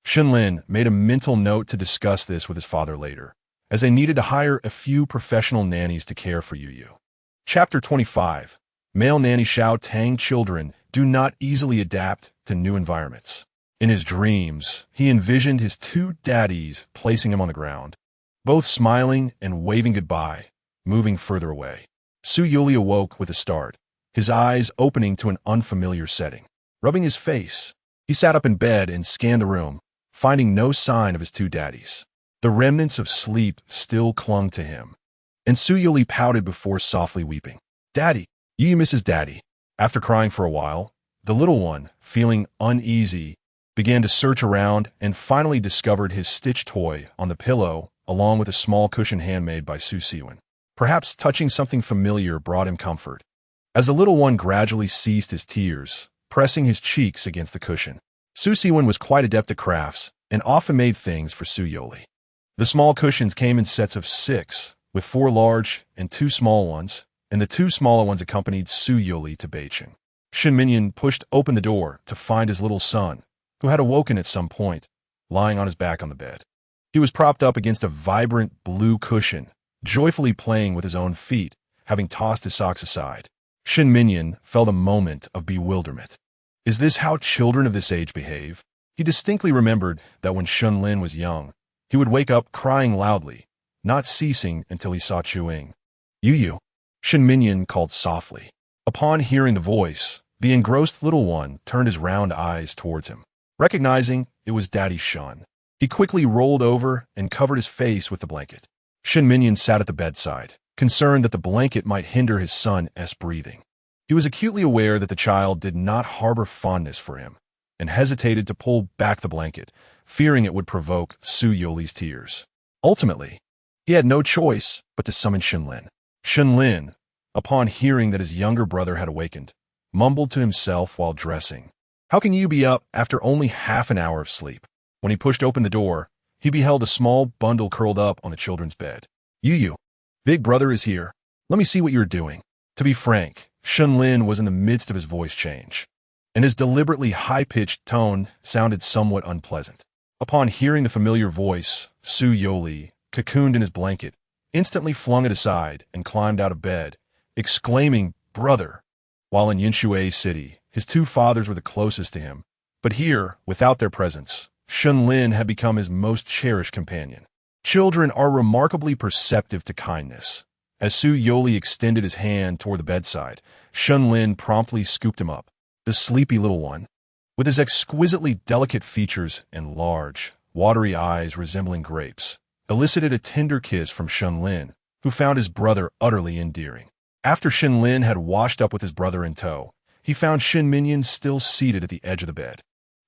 Shenlin made a mental note to discuss this with his father later, as they needed to hire a few professional nannies to care for Yu. Chapter 25. Male nanny Xiao Tang. Children do not easily adapt to new environments. In his dreams, he envisioned his two daddies placing him on the ground, both smiling and waving goodbye, moving further away. Su Youri awoke with a start, his eyes opening to an unfamiliar setting. Rubbing his face, he sat up in bed and scanned the room, finding no sign of his two daddies. The remnants of sleep still clung to him, and Su Youri pouted before softly weeping. "Daddy, you miss his daddy." After crying for a while, the little one, feeling uneasy, began to search around and finally discovered his stitched toy on the pillow along with a small cushion handmade by Su Siwen. Perhaps touching something familiar brought him comfort. As the little one gradually ceased his tears, pressing his cheeks against the cushion, Su Siwen was quite adept at crafts and often made things for Su Youri. The small cushions came in sets of 6, with 4 large and 2 small ones, and the 2 smaller ones accompanied Su Youri to Beijing. Shin Minyan pushed open the door to find his little son, who had awoken at some point, lying on his back on the bed. He was propped up against a vibrant blue cushion, joyfully playing with his own feet, having tossed his socks aside. Shin Minyan felt a moment of bewilderment. Is this how children of this age behave? He distinctly remembered that when Shenlin was young, he would wake up crying loudly, not ceasing until he saw Chuing. "Yu," Shin Minyan called softly. Upon hearing the voice, the engrossed little one turned his round eyes towards him. Recognizing it was Daddy Shun, he quickly rolled over and covered his face with the blanket. Shin Minyan sat at the bedside, concerned that the blanket might hinder his son's breathing. He was acutely aware that the child did not harbor fondness for him, and hesitated to pull back the blanket, fearing it would provoke Su Youri's tears. Ultimately, he had no choice but to summon Shenlin. Shenlin, upon hearing that his younger brother had awakened, mumbled to himself while dressing, "How can you be up after only half an hour of sleep?" When he pushed open the door, he beheld a small bundle curled up on the children's bed. "Yu, big brother is here. Let me see what you're doing." To be frank, Shenlin was in the midst of his voice change, and his deliberately high-pitched tone sounded somewhat unpleasant. Upon hearing the familiar voice, Su Youri, cocooned in his blanket, instantly flung it aside and climbed out of bed, exclaiming, "Brother!" While in Yinshui City, his 2 fathers were the closest to him, but here, without their presence, Shenlin had become his most cherished companion. Children are remarkably perceptive to kindness. As Su Youri extended his hand toward the bedside, Shenlin promptly scooped him up. The sleepy little one, with his exquisitely delicate features and large, watery eyes resembling grapes, elicited a tender kiss from Shenlin, who found his brother utterly endearing. After Shenlin had washed up with his brother in tow, he found Shin Minyan still seated at the edge of the bed.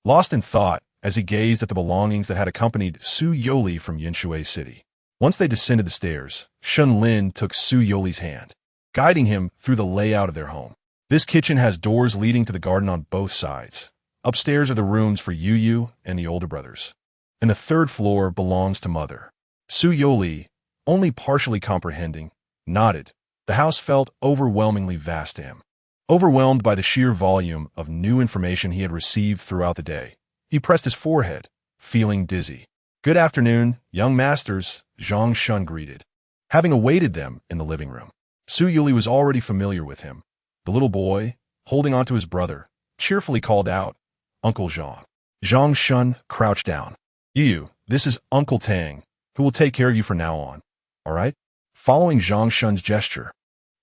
Lost in thought as he gazed at the belongings that had accompanied Su Youri from Yinshui City. Once they descended the stairs, Shenlin took Su Youri's hand, guiding him through the layout of their home. This kitchen has doors leading to the garden on both sides. Upstairs are the rooms for Yu and the older brothers, and the 3rd floor belongs to Mother. Su Youri, only partially comprehending, nodded. The house felt overwhelmingly vast to him. Overwhelmed by the sheer volume of new information he had received throughout the day, he pressed his forehead, feeling dizzy. "Good afternoon, young masters," Zhang Shun greeted. Having awaited them in the living room, Su Youri was already familiar with him. The little boy, holding onto his brother, cheerfully called out, "Uncle Zhang." Zhang Shun crouched down. "Yu, this is Uncle Tang, who will take care of you from now on. All right?" Following Zhang Shun's gesture,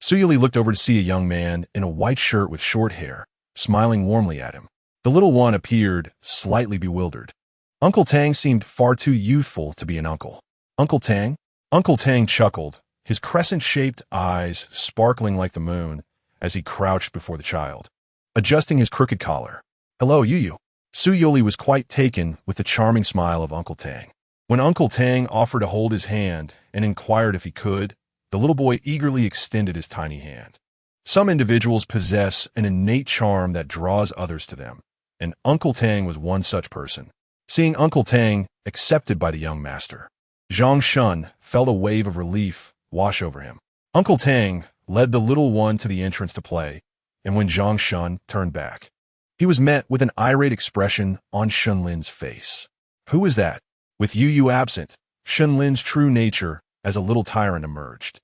Su Youri looked over to see a young man in a white shirt with short hair, smiling warmly at him. The little one appeared slightly bewildered. Uncle Tang seemed far too youthful to be an uncle. "Uncle Tang?" Uncle Tang chuckled, his crescent-shaped eyes sparkling like the moon as he crouched before the child, adjusting his crooked collar. "Hello, Yu." Su Youri was quite taken with the charming smile of Uncle Tang. When Uncle Tang offered to hold his hand and inquired if he could, The little boy eagerly extended his tiny hand. Some individuals possess an innate charm that draws others to them, and Uncle Tang was one such person. Seeing Uncle Tang accepted by the young master, Zhang Shun felt a wave of relief wash over him. Uncle Tang led the little one to the entrance to play, and when Zhang Shun turned back, he was met with an irate expression on Shunlin's face. Who is that? With Yu absent, Shunlin's true nature as a little tyrant emerged.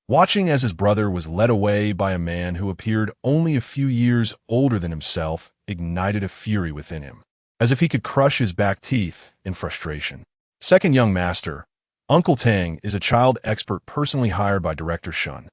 Watching as his brother was led away by a man who appeared only a few years older than himself ignited a fury within him, as if he could crush his back teeth in frustration. Second young master, Uncle Tang is a child expert personally hired by Director Shun,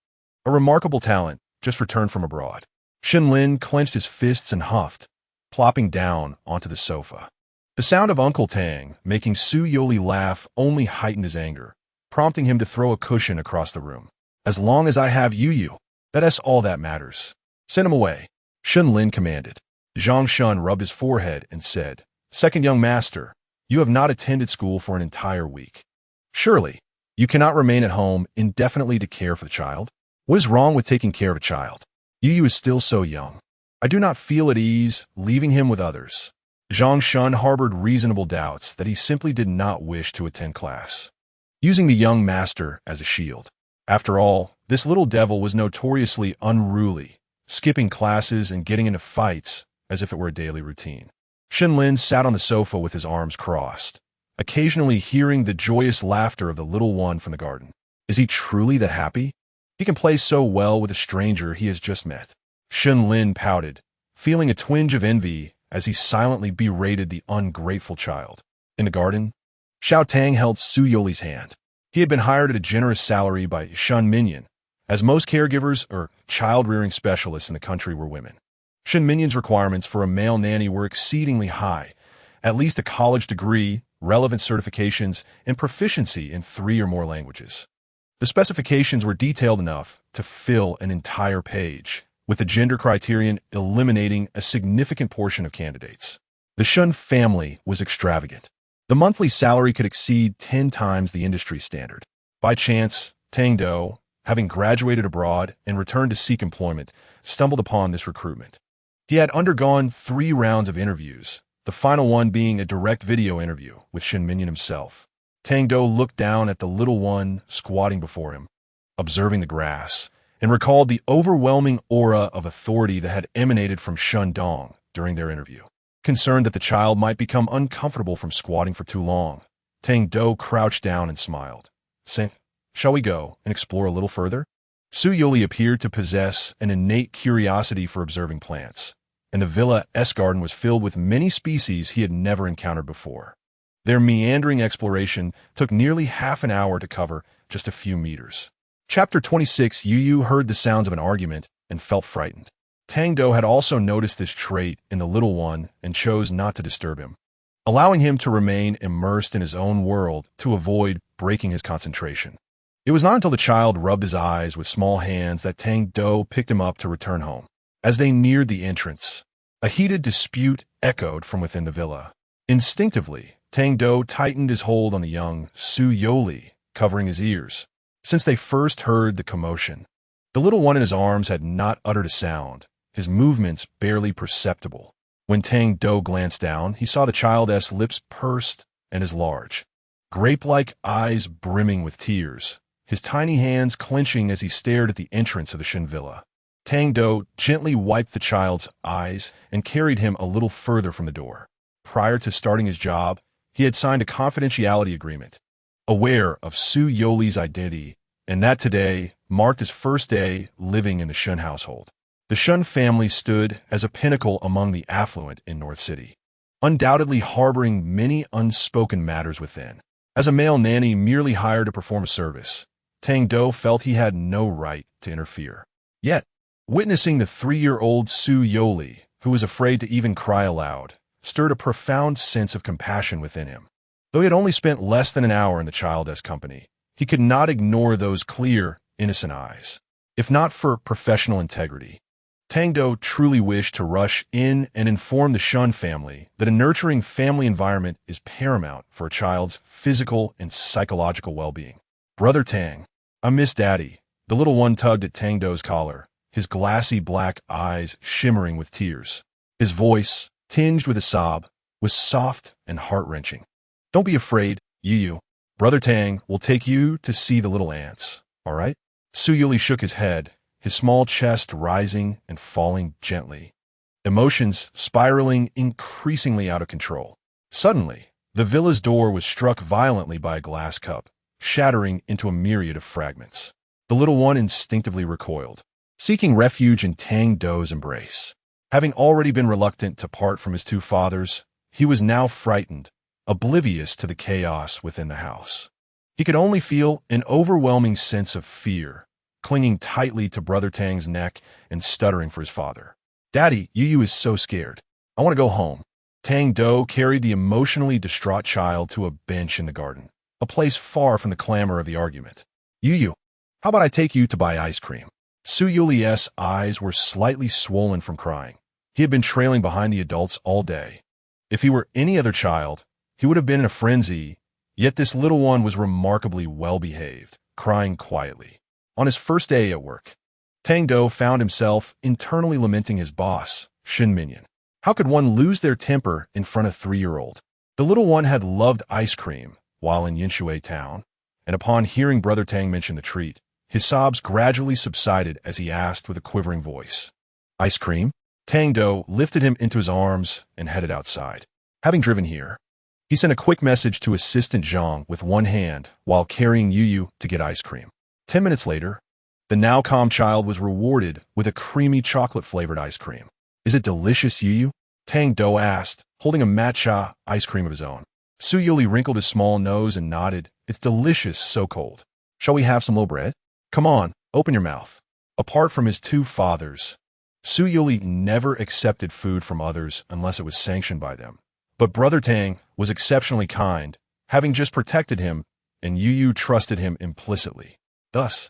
a remarkable talent just returned from abroad. Shunlin clenched his fists and huffed, plopping down onto the sofa. The sound of Uncle Tang making Su Youri laugh only heightened his anger, prompting him to throw a cushion across the room. As long as I have Yu, that's all that matters. Send him away, Shunlin commanded. Zhang Shun rubbed his forehead and said, Second young master, you have not attended school for an entire week. Surely, you cannot remain at home indefinitely to care for the child? What is wrong with taking care of a child? Yu is still so young. I do not feel at ease leaving him with others. Zhang Shun harbored reasonable doubts that he simply did not wish to attend class, using the young master as a shield. After all, this little devil was notoriously unruly, skipping classes and getting into fights as if it were a daily routine. Shunlin sat on the sofa with his arms crossed, occasionally hearing the joyous laughter of the little one from the garden. Is he truly that happy? He can play so well with a stranger he has just met. Shunlin pouted, feeling a twinge of envy as he silently berated the ungrateful child. In the garden, Xiao Tang held Su Youri's hand. He had been hired at a generous salary by Shun Minyan, as most caregivers or child-rearing specialists in the country were women. Shun Minyan's requirements for a male nanny were exceedingly high, at least a college degree, relevant certifications, and proficiency in 3 or more languages. The specifications were detailed enough to fill an entire page, with the gender criterion eliminating a significant portion of candidates. The Shun family was extravagant. The monthly salary could exceed 10 times the industry standard. By chance, Tang-Do, having graduated abroad and returned to seek employment, stumbled upon this recruitment. He had undergone 3 rounds of interviews, the final one being a direct video interview with Shin Minyan himself. Tang-Do looked down at the little one squatting before him, observing the grass, and recalled the overwhelming aura of authority that had emanated from Shun Dong during their interview. Concerned that the child might become uncomfortable from squatting for too long, Tang-Do crouched down and smiled, saying, Shall we go and explore a little further? Su Youri appeared to possess an innate curiosity for observing plants, and the villa's garden was filled with many species he had never encountered before. Their meandering exploration took nearly half an hour to cover just a few meters. Chapter 26. Yu heard the sounds of an argument and felt frightened. Tang-Do had also noticed this trait in the little one and chose not to disturb him, allowing him to remain immersed in his own world to avoid breaking his concentration. It was not until the child rubbed his eyes with small hands that Tang-Do picked him up to return home. As they neared the entrance, a heated dispute echoed from within the villa. Instinctively, Tang-Do tightened his hold on the young Su Youri, covering his ears. Since they first heard the commotion, the little one in his arms had not uttered a sound, his movements barely perceptible. When Tang-Do glanced down, he saw the child's lips pursed and his large, grape-like eyes brimming with tears, his tiny hands clenching as he stared at the entrance of the Shin villa. Tang-Do gently wiped the child's eyes and carried him a little further from the door. Prior to starting his job, he had signed a confidentiality agreement, aware of Su Youri's identity, and that today marked his first day living in the Shun household. The Shun family stood as a pinnacle among the affluent in North City, undoubtedly harboring many unspoken matters within. As a male nanny merely hired to perform a service, Tang-Do felt he had no right to interfere. Yet, witnessing the 3-year-old Su Youri, who was afraid to even cry aloud, stirred a profound sense of compassion within him. Though he had only spent less than an hour in the child's company, he could not ignore those clear, innocent eyes. If not for professional integrity, Tang-Do truly wished to rush in and inform the Shun family that a nurturing family environment is paramount for a child's physical and psychological well-being. Brother Tang, I miss Daddy, The little one tugged at Tangdo's collar, his glassy black eyes shimmering with tears. His voice, tinged with a sob, was soft and heart-wrenching. "Don't be afraid, Youri. Brother Tang will take you to see the little ants, all right?" Youri shook his head, his small chest rising and falling gently, emotions spiraling increasingly out of control. Suddenly, the villa's door was struck violently by a glass cup, shattering into a myriad of fragments. The little one instinctively recoiled, seeking refuge in Tangdo's embrace. Having already been reluctant to part from his two fathers, he was now frightened, oblivious to the chaos within the house. He could only feel an overwhelming sense of fear, clinging tightly to Brother Tang's neck and stuttering for his father. "Daddy, Youri is so scared. I want to go home." Tangdo carried the emotionally distraught child to a bench in the garden, a place far from the clamor of the argument. "Youri, how about I take you to buy ice cream?" Youri's eyes were slightly swollen from crying. He had been trailing behind the adults all day. If he were any other child, he would have been in a frenzy, yet this little one was remarkably well-behaved, crying quietly. On his first day at work, Tangdo found himself internally lamenting his boss, Shen Minion. How could one lose their temper in front of a 3-year-old? The little one had loved ice cream while in Yinshui town, and upon hearing Brother Tang mention the treat, his sobs gradually subsided as he asked with a quivering voice, "Ice cream?" Tangdo lifted him into his arms and headed outside. Having driven here, he sent a quick message to Assistant Zhang with one hand while carrying Youri to get ice cream. 10 minutes later, the now calm child was rewarded with a creamy chocolate-flavored ice cream. "Is it delicious, Youri?" Tangdo asked, holding a matcha ice cream of his own. Youri wrinkled his small nose and nodded. "It's delicious, so cold. Shall we have some low bread? Come on, open your mouth." Apart from his two fathers, Youri never accepted food from others unless it was sanctioned by them. But Brother Tang was exceptionally kind, having just protected him, and Youri trusted him implicitly. Thus,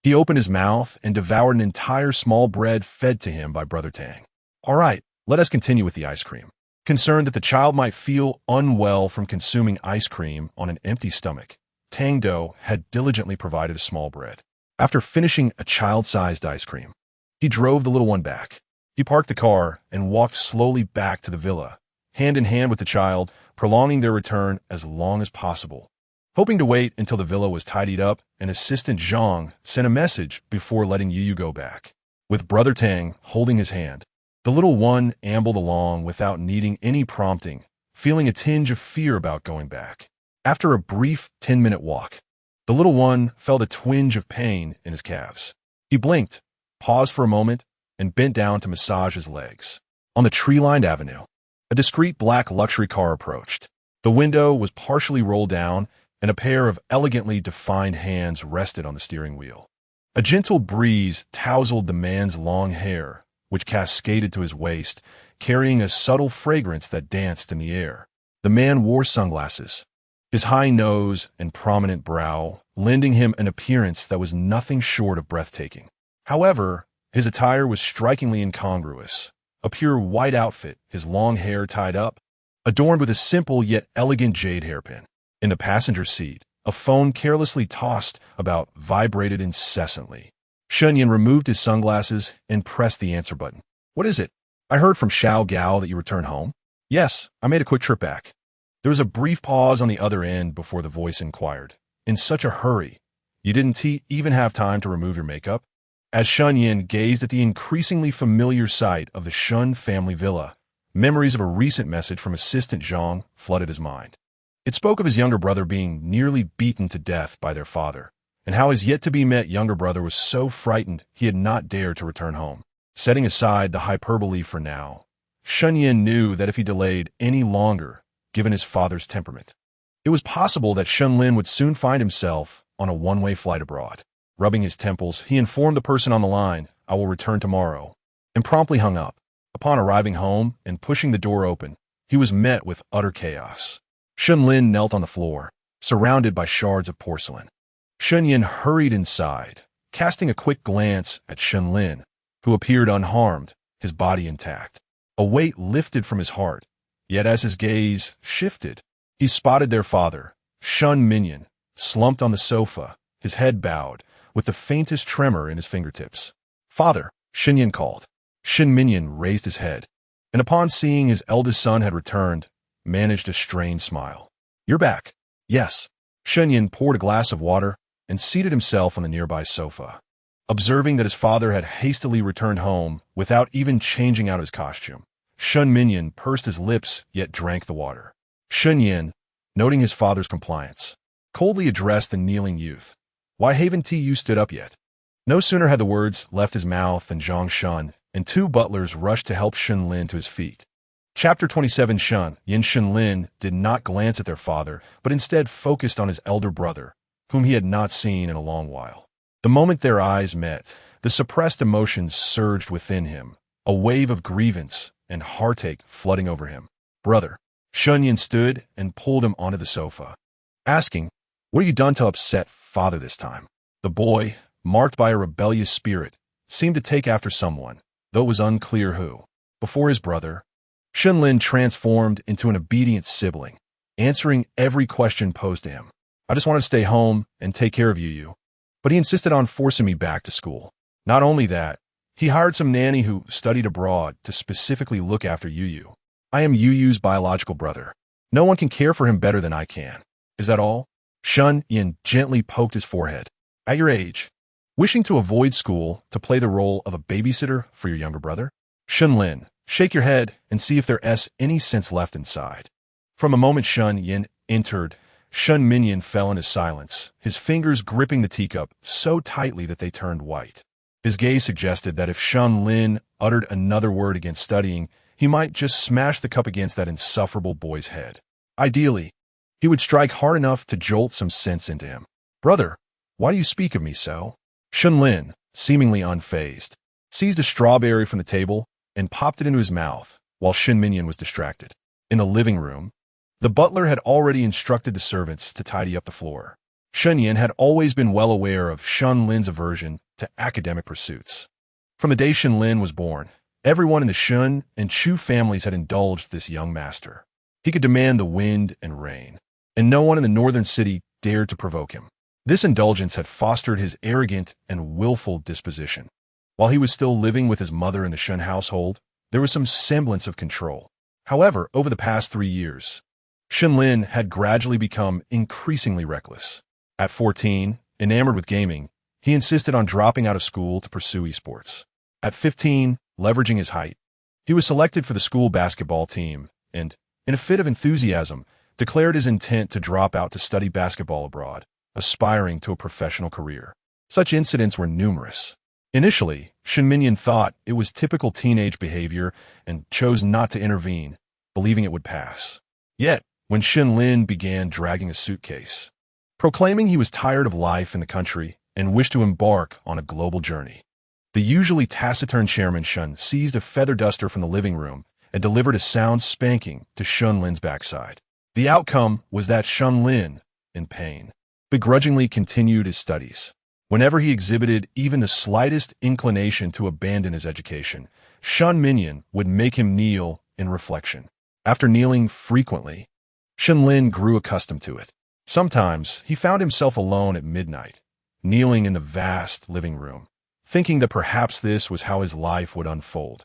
he opened his mouth and devoured an entire small bread fed to him by Brother Tang. "All right, let us continue with the ice cream." Concerned that the child might feel unwell from consuming ice cream on an empty stomach, Tangdo had diligently provided a small bread. After finishing a child-sized ice cream, he drove the little one back. He parked the car and walked slowly back to the villa, hand in hand with the child, prolonging their return as long as possible. Hoping to wait until the villa was tidied up, an Assistant Zhang sent a message before letting Youri go back. With Brother Tang holding his hand, the little one ambled along without needing any prompting, feeling a tinge of fear about going back. After a brief 10-minute walk, the little one felt a twinge of pain in his calves. He blinked, paused for a moment, and bent down to massage his legs. On the tree-lined avenue, a discreet black luxury car approached. The window was partially rolled down, and a pair of elegantly defined hands rested on the steering wheel. A gentle breeze tousled the man's long hair, which cascaded to his waist, carrying a subtle fragrance that danced in the air. The man wore sunglasses, his high nose and prominent brow lending him an appearance that was nothing short of breathtaking. However, his attire was strikingly incongruous. A pure white outfit, his long hair tied up, adorned with a simple yet elegant jade hairpin. In the passenger seat, a phone carelessly tossed about vibrated incessantly. Shunyan removed his sunglasses and pressed the answer button. "What is it? I heard from Xiao Gao that you returned home." "Yes, I made a quick trip back." There was a brief pause on the other end before the voice inquired. "In such a hurry, you didn't even have time to remove your makeup?" As Shunyan gazed at the increasingly familiar sight of the Shun family villa, memories of a recent message from Assistant Zhang flooded his mind. It spoke of his younger brother being nearly beaten to death by their father, and how his yet-to-be-met younger brother was so frightened he had not dared to return home. Setting aside the hyperbole for now, Shunyan knew that if he delayed any longer, given his father's temperament, it was possible that Shunlin would soon find himself on a one-way flight abroad. Rubbing his temples, he informed the person on the line, "I will return tomorrow," and promptly hung up. Upon arriving home and pushing the door open, he was met with utter chaos. Shunlin knelt on the floor, surrounded by shards of porcelain. Shunyan hurried inside, casting a quick glance at Shunlin, who appeared unharmed, his body intact. A weight lifted from his heart, yet as his gaze shifted, he spotted their father, Shun Minion, slumped on the sofa, his head bowed, with the faintest tremor in his fingertips. "Father," Shenyan called. Shen Minyan raised his head, and upon seeing his eldest son had returned, managed a strained smile. "You're back." "Yes." Shenyan poured a glass of water and seated himself on the nearby sofa. Observing that his father had hastily returned home without even changing out his costume, Shen Minyan pursed his lips yet drank the water. Shen Yin, noting his father's compliance, coldly addressed the kneeling youth. "Why haven't you stood up yet?" No sooner had the words left his mouth than Zhang Shun and two butlers rushed to help Shen Lin to his feet. Chapter 27. Shen Yin Shen Lin did not glance at their father, but instead focused on his elder brother, whom he had not seen in a long while. The moment their eyes met, the suppressed emotions surged within him, a wave of grievance and heartache flooding over him. "Brother." Shen Yin stood and pulled him onto the sofa, asking, "What have you done to upset father this time?" The boy, marked by a rebellious spirit, seemed to take after someone, though it was unclear who. Before his brother, Shen Lin transformed into an obedient sibling, answering every question posed to him. "I just wanted to stay home and take care of you. But he insisted on forcing me back to school. Not only that, he hired some nanny who studied abroad to specifically look after Yu. I am Yu's biological brother. No one can care for him better than I can. Is that all?" Shen Yin gently poked his forehead. "At your age, wishing to avoid school to play the role of a babysitter for your younger brother?" Shen Lin, shake your head and see if there's any sense left inside. From the moment Shen Yin entered, Shen Minyan fell into silence, his fingers gripping the teacup so tightly that they turned white. His gaze suggested that if Shen Lin uttered another word against studying, he might just smash the cup against that insufferable boy's head. Ideally, he would strike hard enough to jolt some sense into him. "Brother, why do you speak of me so?" Shen Lin, seemingly unfazed, seized a strawberry from the table and popped it into his mouth, while Shen Minyan was distracted. In the living room, the butler had already instructed the servants to tidy up the floor. Shen Yin had always been well aware of Shen Lin's aversion to academic pursuits. From the day Shen Lin was born, everyone in the Shun and Chu families had indulged this young master. He could demand the wind and rain, and no one in the northern city dared to provoke him. This indulgence had fostered his arrogant and willful disposition. While he was still living with his mother in the Shun household, there was some semblance of control. However, over the past 3 years, Shen Lin had gradually become increasingly reckless. At 14, enamored with gaming, he insisted on dropping out of school to pursue esports. At 15, leveraging his height, he was selected for the school basketball team and, in a fit of enthusiasm, declared his intent to drop out to study basketball abroad, aspiring to a professional career. Such incidents were numerous. Initially, Shen Minyan thought it was typical teenage behavior and chose not to intervene, believing it would pass. Yet, when Shen Lin began dragging a suitcase, proclaiming he was tired of life in the country and wished to embark on a global journey, the usually taciturn chairman Shen seized a feather duster from the living room and delivered a sound spanking to Shen Lin's backside. The outcome was that Shen Lin, in pain, begrudgingly continued his studies. Whenever he exhibited even the slightest inclination to abandon his education, Shen Minyan would make him kneel in reflection. After kneeling frequently, Shen Lin grew accustomed to it. Sometimes he found himself alone at midnight, kneeling in the vast living room, thinking that perhaps this was how his life would unfold,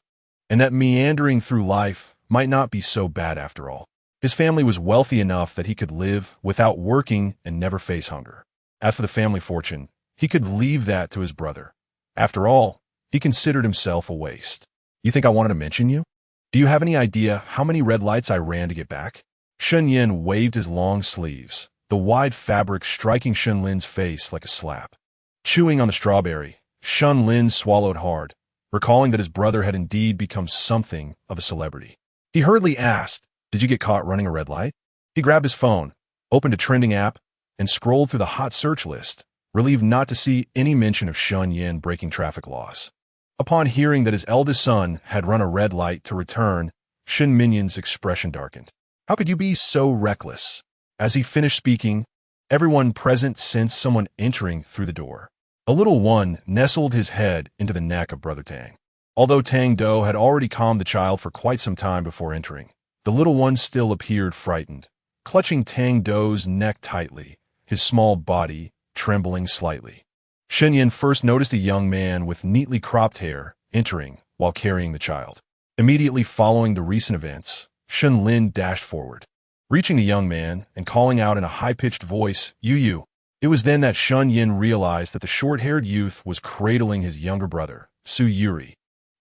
and that meandering through life might not be so bad after all. His family was wealthy enough that he could live without working and never face hunger. As for the family fortune, he could leave that to his brother. After all, he considered himself a waste. "You think I wanted to mention you? Do you have any idea how many red lights I ran to get back?" Shen Yin waved his long sleeves, the wide fabric striking Shen Lin's face like a slap. Chewing on the strawberry, Shen Lin swallowed hard, recalling that his brother had indeed become something of a celebrity. He hurriedly asked, "Did you get caught running a red light?" He grabbed his phone, opened a trending app, and scrolled through the hot search list, relieved not to see any mention of Shen Yin breaking traffic laws. Upon hearing that his eldest son had run a red light to return, Shen Minyan's expression darkened. "How could you be so reckless?" As he finished speaking, everyone present sensed someone entering through the door. A little one nestled his head into the neck of Brother Tang. Although Tang Do had already calmed the child for quite some time before entering, the little one still appeared frightened, clutching Tang Do's neck tightly, his small body trembling slightly. Shen Yin first noticed a young man with neatly cropped hair entering while carrying the child. Immediately following the recent events, Shen Lin dashed forward, reaching the young man and calling out in a high-pitched voice, "Yu." It was then that Shen Yin realized that the short-haired youth was cradling his younger brother, Youri,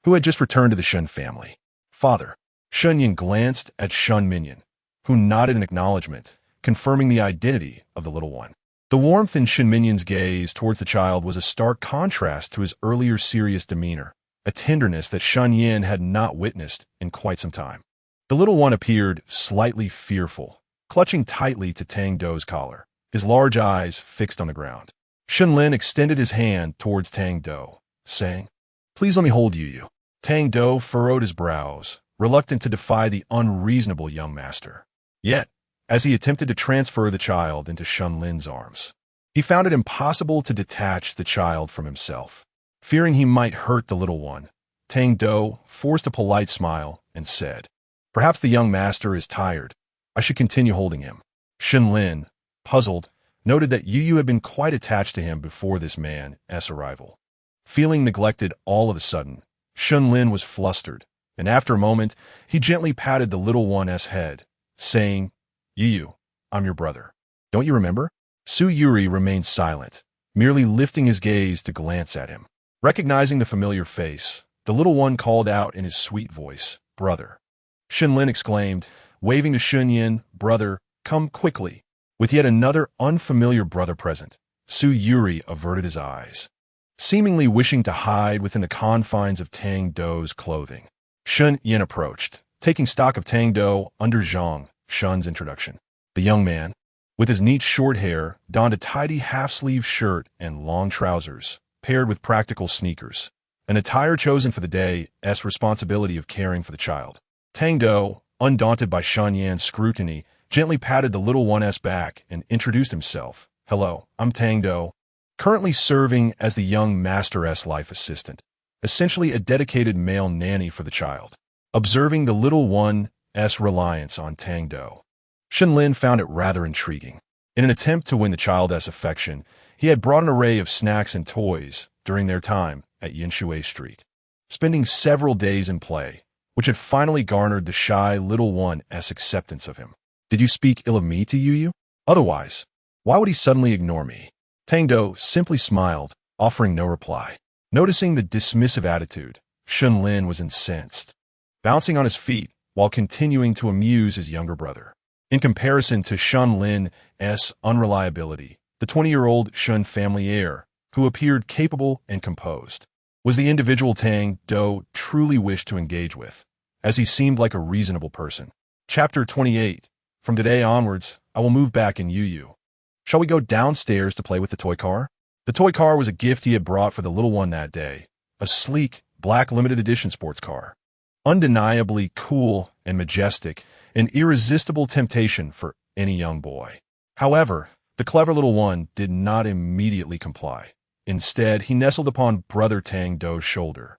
who had just returned to the Shen family. "Father." Shen Yin glanced at Shen Minyan, who nodded in acknowledgement, confirming the identity of the little one. The warmth in Shen Minyan's gaze towards the child was a stark contrast to his earlier serious demeanor, a tenderness that Shen Yin had not witnessed in quite some time. The little one appeared slightly fearful, clutching tightly to Tang-Do's collar, his large eyes fixed on the ground. Shen Lin extended his hand towards Tang-Do, saying, "Please let me hold Yu." Tang-Do furrowed his brows, reluctant to defy the unreasonable young master. Yet, as he attempted to transfer the child into Shen Lin's arms, he found it impossible to detach the child from himself. Fearing he might hurt the little one, Tang-Do forced a polite smile and said, "Perhaps the young master is tired. I should continue holding him." Shen Lin, puzzled, noted that Yu had been quite attached to him before this man's arrival. Feeling neglected all of a sudden, Shen Lin was flustered, and after a moment, he gently patted the little one's head, saying, "Yu, I'm your brother. Don't you remember?" Youri remained silent, merely lifting his gaze to glance at him. Recognizing the familiar face, the little one called out in his sweet voice, "Brother." Shen Lin exclaimed, waving to Shen Yin, "Brother, come quickly." With yet another unfamiliar brother present, Youri averted his eyes, seemingly wishing to hide within the confines of Tang-Do's clothing. Shen Yin approached, taking stock of Tang-Do under Zhang Shen's introduction. The young man, with his neat short hair, donned a tidy half-sleeve shirt and long trousers, paired with practical sneakers, an attire chosen for the day's responsibility of caring for the child. Tang-Do, undaunted by Shen Yin's scrutiny, gently patted the little one's back and introduced himself. "Hello, I'm Tang-Do, currently serving as the young master's life assistant, essentially a dedicated male nanny for the child." Observing the little one's reliance on Tang-Do, Shen Lin found it rather intriguing. In an attempt to win the child's affection, he had brought an array of snacks and toys during their time at Yanshui Street, spending several days in play, which had finally garnered the shy little one's acceptance of him. "Did you speak ill of me to Yu? Otherwise, why would he suddenly ignore me?" Tang-Do simply smiled, offering no reply. Noticing the dismissive attitude, Shen Lin was incensed, bouncing on his feet while continuing to amuse his younger brother. In comparison to Shen Lin's unreliability, the 20-year-old Shen family heir, who appeared capable and composed, was the individual Tang-Do truly wished to engage with, as he seemed like a reasonable person. Chapter 28. From today onwards, I will move back in Yu. Shall we go downstairs to play with the toy car? The toy car was a gift he had brought for the little one that day, a sleek, black limited edition sports car. Undeniably cool and majestic, an irresistible temptation for any young boy. However, the clever little one did not immediately comply. Instead, he nestled upon brother Tang-Do's shoulder,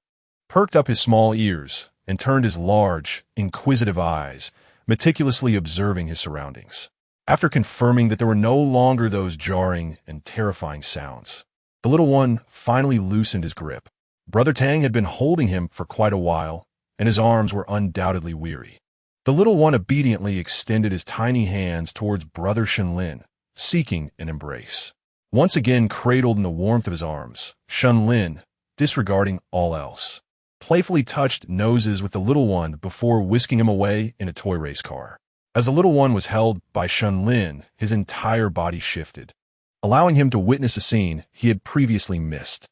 perked up his small ears, and turned his large, inquisitive eyes, meticulously observing his surroundings. After confirming that there were no longer those jarring and terrifying sounds, the little one finally loosened his grip. Brother Tang had been holding him for quite a while, and his arms were undoubtedly weary. The little one obediently extended his tiny hands towards brother Shen Lin, seeking an embrace. Once again cradled in the warmth of his arms, Shen Lin, disregarding all else, playfully touched noses with the little one before whisking him away in a toy race car. As the little one was held by Shen Lin, his entire body shifted, allowing him to witness a scene he had previously missed.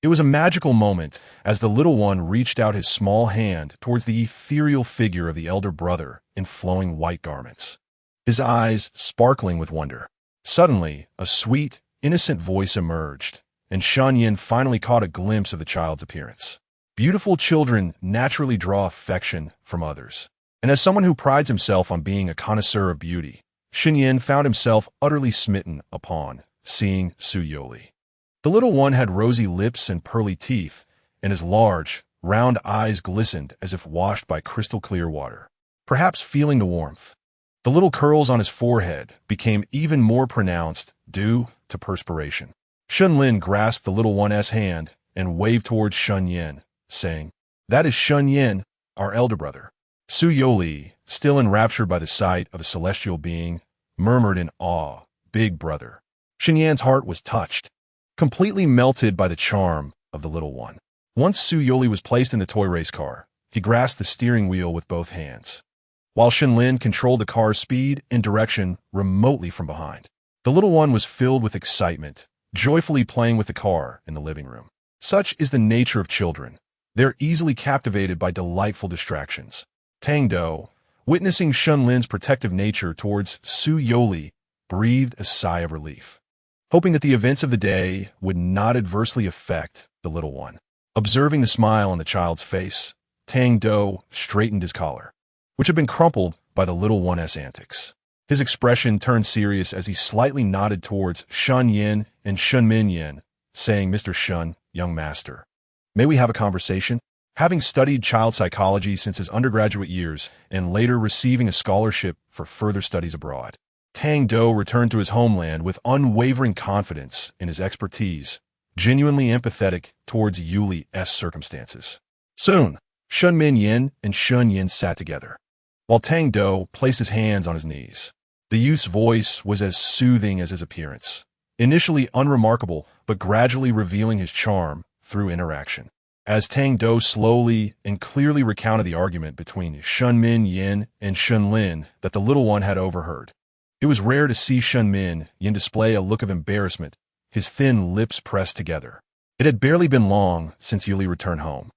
It was a magical moment as the little one reached out his small hand towards the ethereal figure of the elder brother in flowing white garments, his eyes sparkling with wonder. Suddenly, a sweet, innocent voice emerged, and Shen Yin finally caught a glimpse of the child's appearance. Beautiful children naturally draw affection from others, and as someone who prides himself on being a connoisseur of beauty, Shen Yin found himself utterly smitten upon seeing Youri. The little one had rosy lips and pearly teeth, and his large, round eyes glistened as if washed by crystal-clear water. Perhaps feeling the warmth, the little curls on his forehead became even more pronounced due to perspiration. Shun Lin grasped the little one's hand and waved towards Shun Yin, saying, "That is Shun Yin, our elder brother." Su Youri, still enraptured by the sight of a celestial being, murmured in awe, "Big brother." Shun Yan's heart was touched, completely melted by the charm of the little one. Once Su Youri was placed in the toy race car, he grasped the steering wheel with both hands, while Shun Lin controlled the car's speed and direction remotely from behind. The little one was filled with excitement, joyfully playing with the car in the living room. Such is the nature of children. They're easily captivated by delightful distractions. Tang-Do, witnessing Shun Lin's protective nature towards Su Youri, breathed a sigh of relief, hoping that the events of the day would not adversely affect the little one. Observing the smile on the child's face, Tang-Do straightened his collar, which had been crumpled by the little one's antics. His expression turned serious as he slightly nodded towards Shun Yin and Shun Min Yin, saying, "Mr. Shun, young master, may we have a conversation?" Having studied child psychology since his undergraduate years and later receiving a scholarship for further studies abroad, Tang-Do returned to his homeland with unwavering confidence in his expertise, genuinely empathetic towards Youri's circumstances. Soon, Shun Min Yin and Shun Yin sat together, while Tang-Do placed his hands on his knees. The youth's voice was as soothing as his appearance, initially unremarkable but gradually revealing his charm through interaction. As Tang-Do slowly and clearly recounted the argument between Shun Min Yin and Shun Lin that the little one had overheard, it was rare to see Shun Min Yin display a look of embarrassment, his thin lips pressed together. It had barely been long since Youri returned home,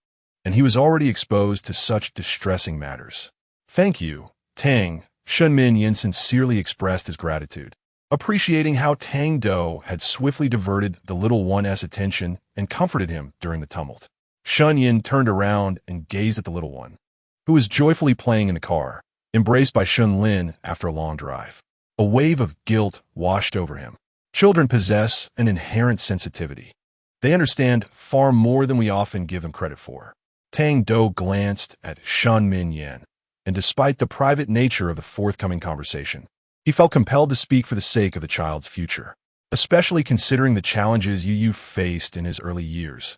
and he was already exposed to such distressing matters. "Thank you, Tang," Shun Min Yin sincerely expressed his gratitude, appreciating how Tang-Do had swiftly diverted the little one's attention and comforted him during the tumult. Shun Yin turned around and gazed at the little one, who was joyfully playing in the car, embraced by Shun Lin after a long drive. A wave of guilt washed over him. Children possess an inherent sensitivity. They understand far more than we often give them credit for. Tang-Do glanced at Shun Min Yin, and despite the private nature of the forthcoming conversation, he felt compelled to speak for the sake of the child's future, especially considering the challenges Yu faced in his early years.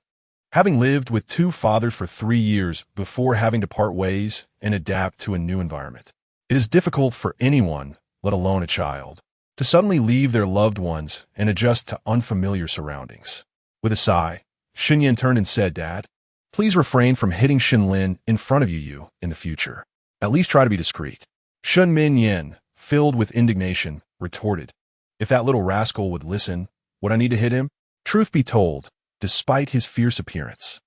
Having lived with two fathers for 3 years before having to part ways and adapt to a new environment, it is difficult for anyone, let alone a child, to suddenly leave their loved ones and adjust to unfamiliar surroundings. With a sigh, Shun Yin turned and said, "Dad, please refrain from hitting Shun Lin in front of you in the future. At least try to be discreet." Shun Min Yin, filled with indignation, retorted, "If that little rascal would listen, would I need to hit him?" Truth be told, despite his fierce appearance,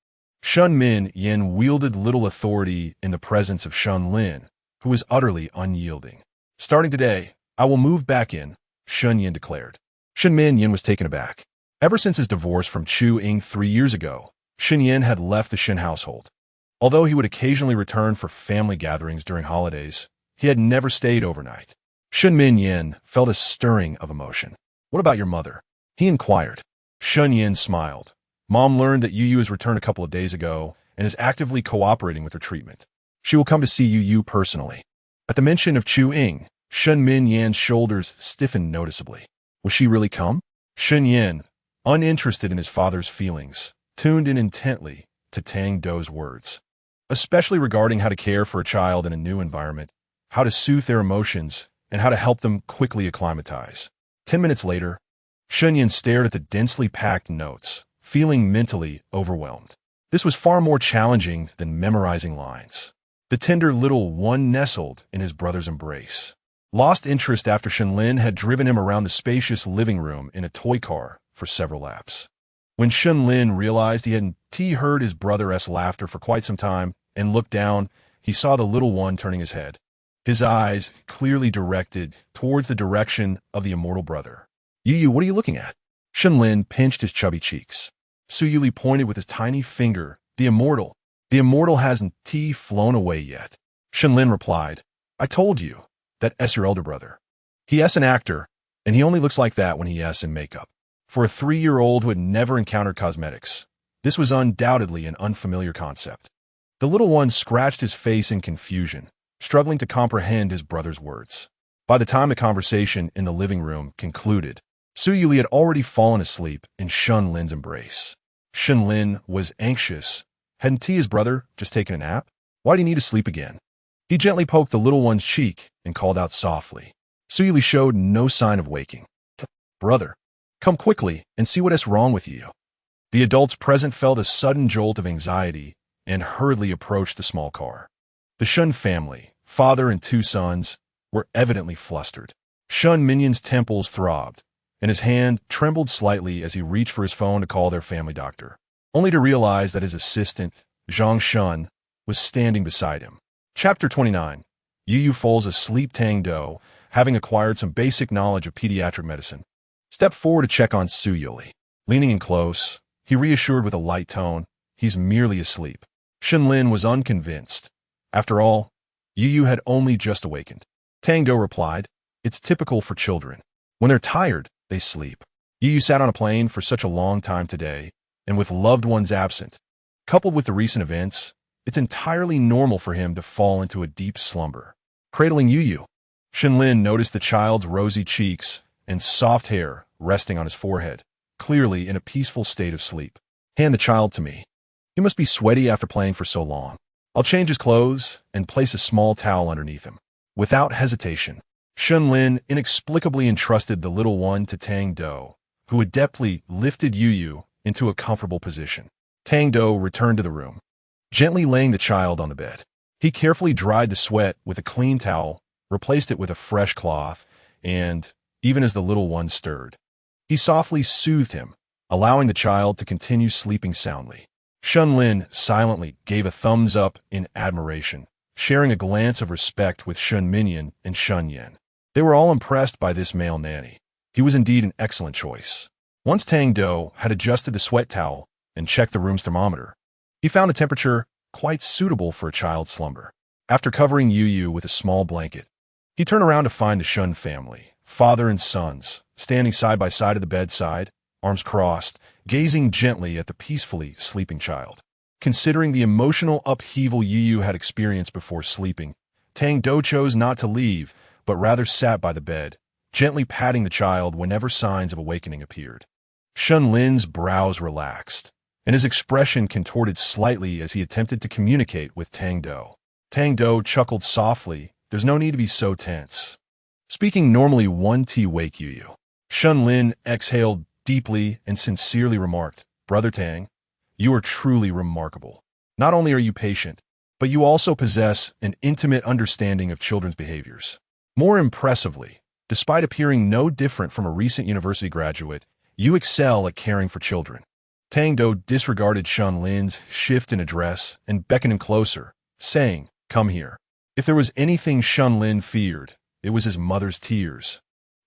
Shun Min Yin wielded little authority in the presence of Shun Lin, who was utterly unyielding. "Starting today, I will move back in," Shun Yin declared. Shun Min Yin was taken aback. Ever since his divorce from Chu Ying 3 years ago, Shun Yin had left the Shin household. Although he would occasionally return for family gatherings during holidays, he had never stayed overnight. Shun Min Yin felt a stirring of emotion. "What about your mother?" he inquired. Shun Yin smiled. "Mom learned that Yu has returned a couple of days ago and is actively cooperating with her treatment. She will come to see Yu personally." At the mention of Chu Ying, Shun Min Yin's shoulders stiffened noticeably. Will she really come? Shun Yin, uninterested in his father's feelings, tuned in intently to Tang-Do's words, especially regarding how to care for a child in a new environment, how to soothe their emotions, and how to help them quickly acclimatize. 10 minutes later, Shun Yin stared at the densely packed notes, feeling mentally overwhelmed. This was far more challenging than memorizing lines. The tender little one nestled in his brother's embrace. Lost interest after Shun Lin had driven him around the spacious living room in a toy car for several laps. When Shun Lin realized he hadn't heard his brother's laughter for quite some time and looked down, he saw the little one turning his head, his eyes clearly directed towards the direction of the immortal brother. "Yu, what are you looking at?" Shun Lin pinched his chubby cheeks. Su Youri pointed with his tiny finger. The immortal hasn't flown away yet." Shun Lin replied, "I told you, that's your elder brother. He's an actor, and he only looks like that when he's in makeup." For a 3-year-old who had never encountered cosmetics, this was undoubtedly an unfamiliar concept. The little one scratched his face in confusion, struggling to comprehend his brother's words. By the time the conversation in the living room concluded, Su Yuli had already fallen asleep in Shun Lin's embrace. Shun Lin was anxious. Hadn't he, his brother, just taken a nap? Why'd he need to sleep again? He gently poked the little one's cheek and called out softly. Su Yuli showed no sign of waking. Brother, come quickly and see what is wrong with you. The adults present felt a sudden jolt of anxiety and hurriedly approached the small car. The Shun family, father and two sons, were evidently flustered. Shun Minyan's temples throbbed, and his hand trembled slightly as he reached for his phone to call their family doctor, only to realize that his assistant, Zhang Shun, was standing beside him. Chapter 29. Yu falls asleep. Tang-Do, having acquired some basic knowledge of pediatric medicine, stepped forward to check on Su Yuli. Leaning in close, he reassured with a light tone, he's merely asleep. Shun Lin was unconvinced. After all, Yu had only just awakened. Tang-Do replied, it's typical for children. When they're tired, they sleep. Yu sat on a plane for such a long time today, and with loved ones absent, coupled with the recent events, it's entirely normal for him to fall into a deep slumber. Cradling Yu, Shun Lin noticed the child's rosy cheeks and soft hair resting on his forehead, clearly in a peaceful state of sleep. Hand the child to me. He must be sweaty after playing for so long. I'll change his clothes and place a small towel underneath him. Without hesitation, Shun Lin inexplicably entrusted the little one to Tang-Do, who adeptly lifted Yu into a comfortable position. Tang-Do returned to the room, gently laying the child on the bed. He carefully dried the sweat with a clean towel, replaced it with a fresh cloth, and, even as the little one stirred, he softly soothed him, allowing the child to continue sleeping soundly. Shun Lin silently gave a thumbs up in admiration, sharing a glance of respect with Shun Minyan and Shun Yen. They were all impressed by this male nanny. He was indeed an excellent choice. Once Tang-Do had adjusted the sweat towel and checked the room's thermometer, he found a temperature quite suitable for a child's slumber. After covering Yu with a small blanket, he turned around to find the Shun family, father and sons, standing side by side at the bedside, arms crossed, gazing gently at the peacefully sleeping child. Considering the emotional upheaval Yu had experienced before sleeping, Tang-Do chose not to leave, but rather sat by the bed, gently patting the child whenever signs of awakening appeared. Shun Lin's brows relaxed, and his expression contorted slightly as he attempted to communicate with Tang-Do. Tang-Do chuckled softly, there's no need to be so tense. Speaking normally won't wake Yu. Shun Lin exhaled deeply and sincerely remarked, Brother Tang, you are truly remarkable. Not only are you patient, but you also possess an intimate understanding of children's behaviors. More impressively, despite appearing no different from a recent university graduate, you excel at caring for children. Tang-Do disregarded Shun Lin's shift in address and beckoned him closer, saying, come here. If there was anything Shun Lin feared, it was his mother's tears,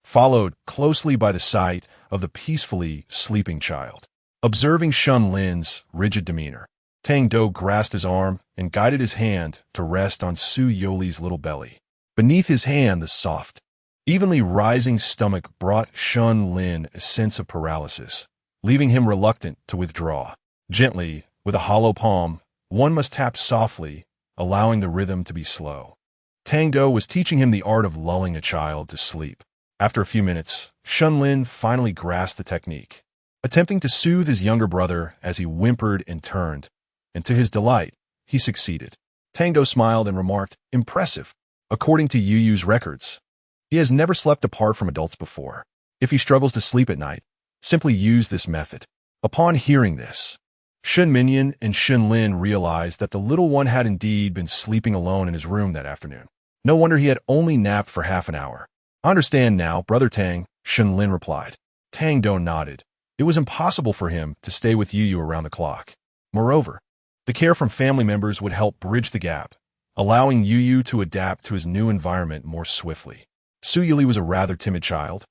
followed closely by the sight of the peacefully sleeping child. Observing Shun Lin's rigid demeanor, Tang-Do grasped his arm and guided his hand to rest on Su Yuli's little belly. Beneath his hand, the soft, evenly rising stomach brought Shun Lin a sense of paralysis, leaving him reluctant to withdraw. Gently, with a hollow palm, one must tap softly, allowing the rhythm to be slow. Tang-Do was teaching him the art of lulling a child to sleep. After a few minutes, Shun Lin finally grasped the technique, attempting to soothe his younger brother as he whimpered and turned, and to his delight, he succeeded. Tang-Do smiled and remarked, impressive. According to Yu's records, he has never slept apart from adults before. If he struggles to sleep at night, simply use this method. Upon hearing this, Shun Minyan and Shun Lin realized that the little one had indeed been sleeping alone in his room that afternoon. No wonder he had only napped for half an hour. I understand now, Brother Tang, Shun Lin replied. Tang-Do nodded. It was impossible for him to stay with Yu around the clock. Moreover, the care from family members would help bridge the gap, allowing Yu to adapt to his new environment more swiftly. Su Yuli was a rather timid child,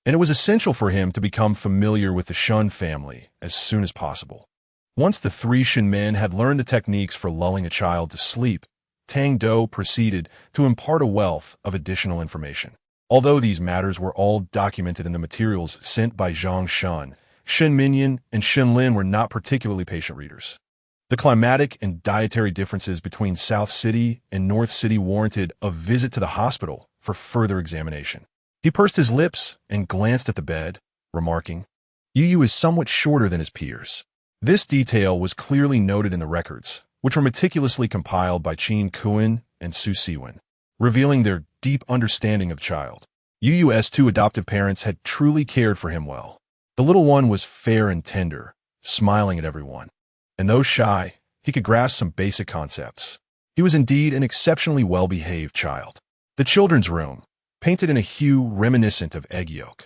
and it was essential for him to become familiar with the Shun family as soon as possible. Once the three Shun men had learned the techniques for lulling a child to sleep, Tang-Do proceeded to impart a wealth of additional information. Although these matters were all documented in the materials sent by Zhang Shun, Shun Minyan and Shun Lin were not particularly patient readers. The climatic and dietary differences between South City and North City warranted a visit to the hospital for further examination. He pursed his lips and glanced at the bed, remarking, "Yu is somewhat shorter than his peers." This detail was clearly noted in the records, which were meticulously compiled by Chin Kuin and Su Siwen, revealing their deep understanding of the child. Yu's two adoptive parents had truly cared for him well. The little one was fair and tender, smiling at everyone. And though shy, he could grasp some basic concepts. He was indeed an exceptionally well-behaved child. The children's room, painted in a hue reminiscent of egg yolk,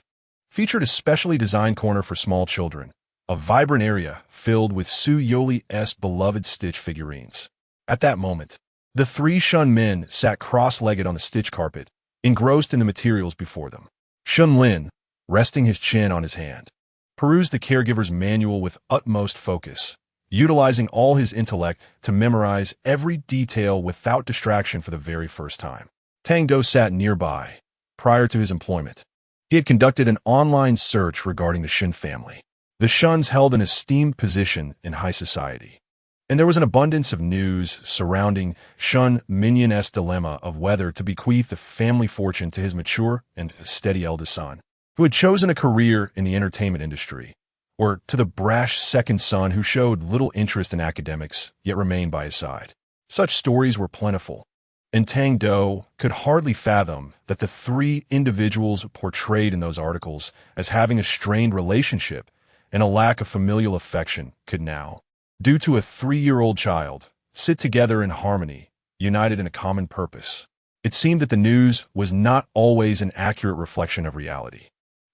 featured a specially designed corner for small children, a vibrant area filled with Su Youri's beloved Stitch figurines. At that moment, the three Shun men sat cross-legged on the Stitch carpet, engrossed in the materials before them. Shun Lin, resting his chin on his hand, perused the caregiver's manual with utmost focus, utilizing all his intellect to memorize every detail without distraction for the very first time. Tang-Do sat nearby. Prior to his employment, he had conducted an online search regarding the Shun family. The Shuns held an esteemed position in high society, and there was an abundance of news surrounding Shun Minyon's dilemma of whether to bequeath the family fortune to his mature and steady eldest son, who had chosen a career in the entertainment industry, or to the brash second son who showed little interest in academics yet remained by his side. Such stories were plentiful, and Tang-Do could hardly fathom that the three individuals portrayed in those articles as having a strained relationship and a lack of familial affection could now, due to a 3-year-old child, sit together in harmony, united in a common purpose. It seemed that the news was not always an accurate reflection of reality.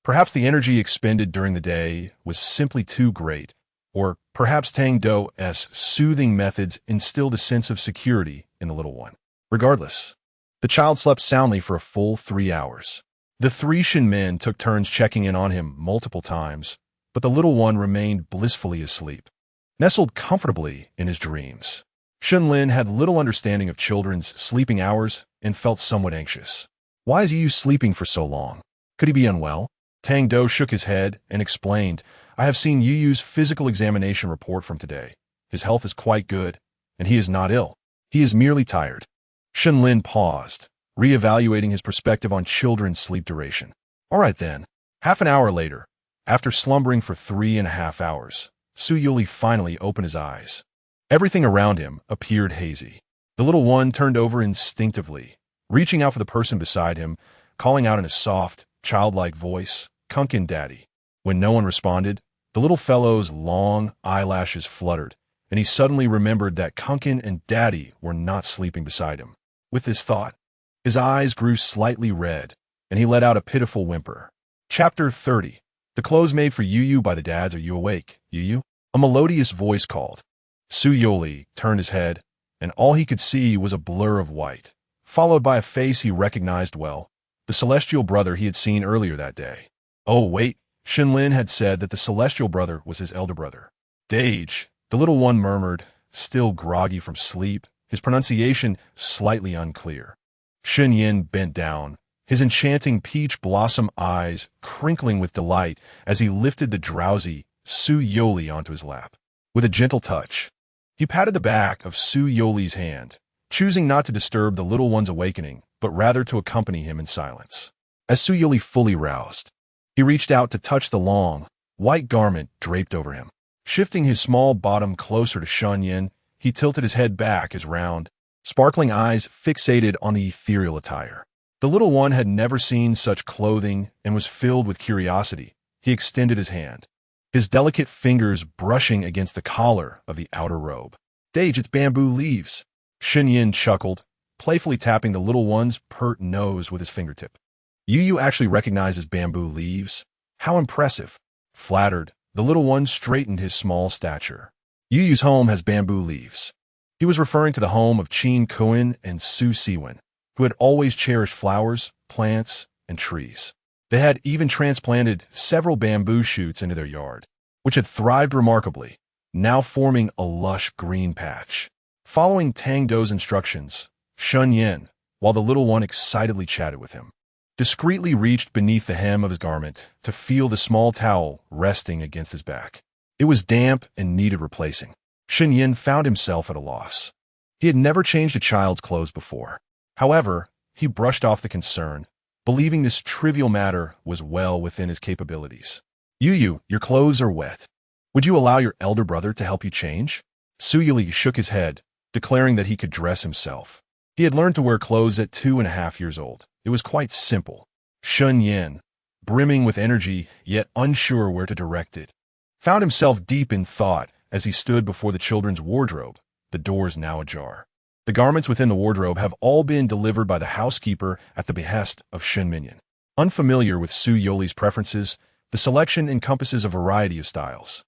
Perhaps the energy expended during the day was simply too great, or perhaps Tang-Do's soothing methods instilled a sense of security in the little one. Regardless, the child slept soundly for a full 3 hours. The three Shin men took turns checking in on him multiple times, but the little one remained blissfully asleep, nestled comfortably in his dreams. Shun Lin had little understanding of children's sleeping hours and felt somewhat anxious. "Why is Yu sleeping for so long? Could he be unwell?" Tang-Do shook his head and explained, "I have seen Yu's physical examination report from today. His health is quite good, and he is not ill. He is merely tired." Shun Lin paused, reevaluating his perspective on children's sleep duration. "All right then." Half an hour later, after slumbering for 3.5 hours, Su Youri finally opened his eyes. Everything around him appeared hazy. The little one turned over instinctively, reaching out for the person beside him, calling out in a soft, childlike voice, "Kunkin, Daddy." When no one responded, the little fellow's long eyelashes fluttered, and he suddenly remembered that Kunkin and Daddy were not sleeping beside him. With this thought, his eyes grew slightly red, and he let out a pitiful whimper. Chapter 30. The clothes made for Yu by the dads. Are you awake, Yu? A melodious voice called. Su Youri turned his head, and all he could see was a blur of white, followed by a face he recognized well, the celestial brother he had seen earlier that day. Oh, wait, Shin Lin had said that the celestial brother was his elder brother. Dage, the little one murmured, still groggy from sleep, his pronunciation slightly unclear. Shin Yin bent down, his enchanting peach blossom eyes crinkling with delight as he lifted the drowsy Su Youri onto his lap. With a gentle touch, he patted the back of Su Youri's hand, choosing not to disturb the little one's awakening, but rather to accompany him in silence. As Su Youri fully roused, he reached out to touch the long, white garment draped over him. Shifting his small bottom closer to Shun Yin, he tilted his head back, his round, sparkling eyes fixated on the ethereal attire. The little one had never seen such clothing and was filled with curiosity. He extended his hand, his delicate fingers brushing against the collar of the outer robe. "Dage, it's bamboo leaves." Shin Yin chuckled, playfully tapping the little one's pert nose with his fingertip. "Yu actually recognizes bamboo leaves? How impressive." Flattered, the little one straightened his small stature. "Yu's home has bamboo leaves." He was referring to the home of Chin Kuin and Su Siwen, who had always cherished flowers, plants, and trees. They had even transplanted several bamboo shoots into their yard, which had thrived remarkably, now forming a lush green patch. Following Tang-Do's instructions, Shun Yin, while the little one excitedly chatted with him, discreetly reached beneath the hem of his garment to feel the small towel resting against his back. It was damp and needed replacing. Shun Yin found himself at a loss. He had never changed a child's clothes before. However, he brushed off the concern, believing this trivial matter was well within his capabilities. Yu, your clothes are wet. Would you allow your elder brother to help you change? Youri shook his head, declaring that he could dress himself. He had learned to wear clothes at 2.5 years old. It was quite simple. Shun Yan, brimming with energy, yet unsure where to direct it, found himself deep in thought as he stood before the children's wardrobe, the doors now ajar. The garments within the wardrobe have all been delivered by the housekeeper at the behest of Shun Minyan. Unfamiliar with Youri's preferences, the selection encompasses a variety of styles.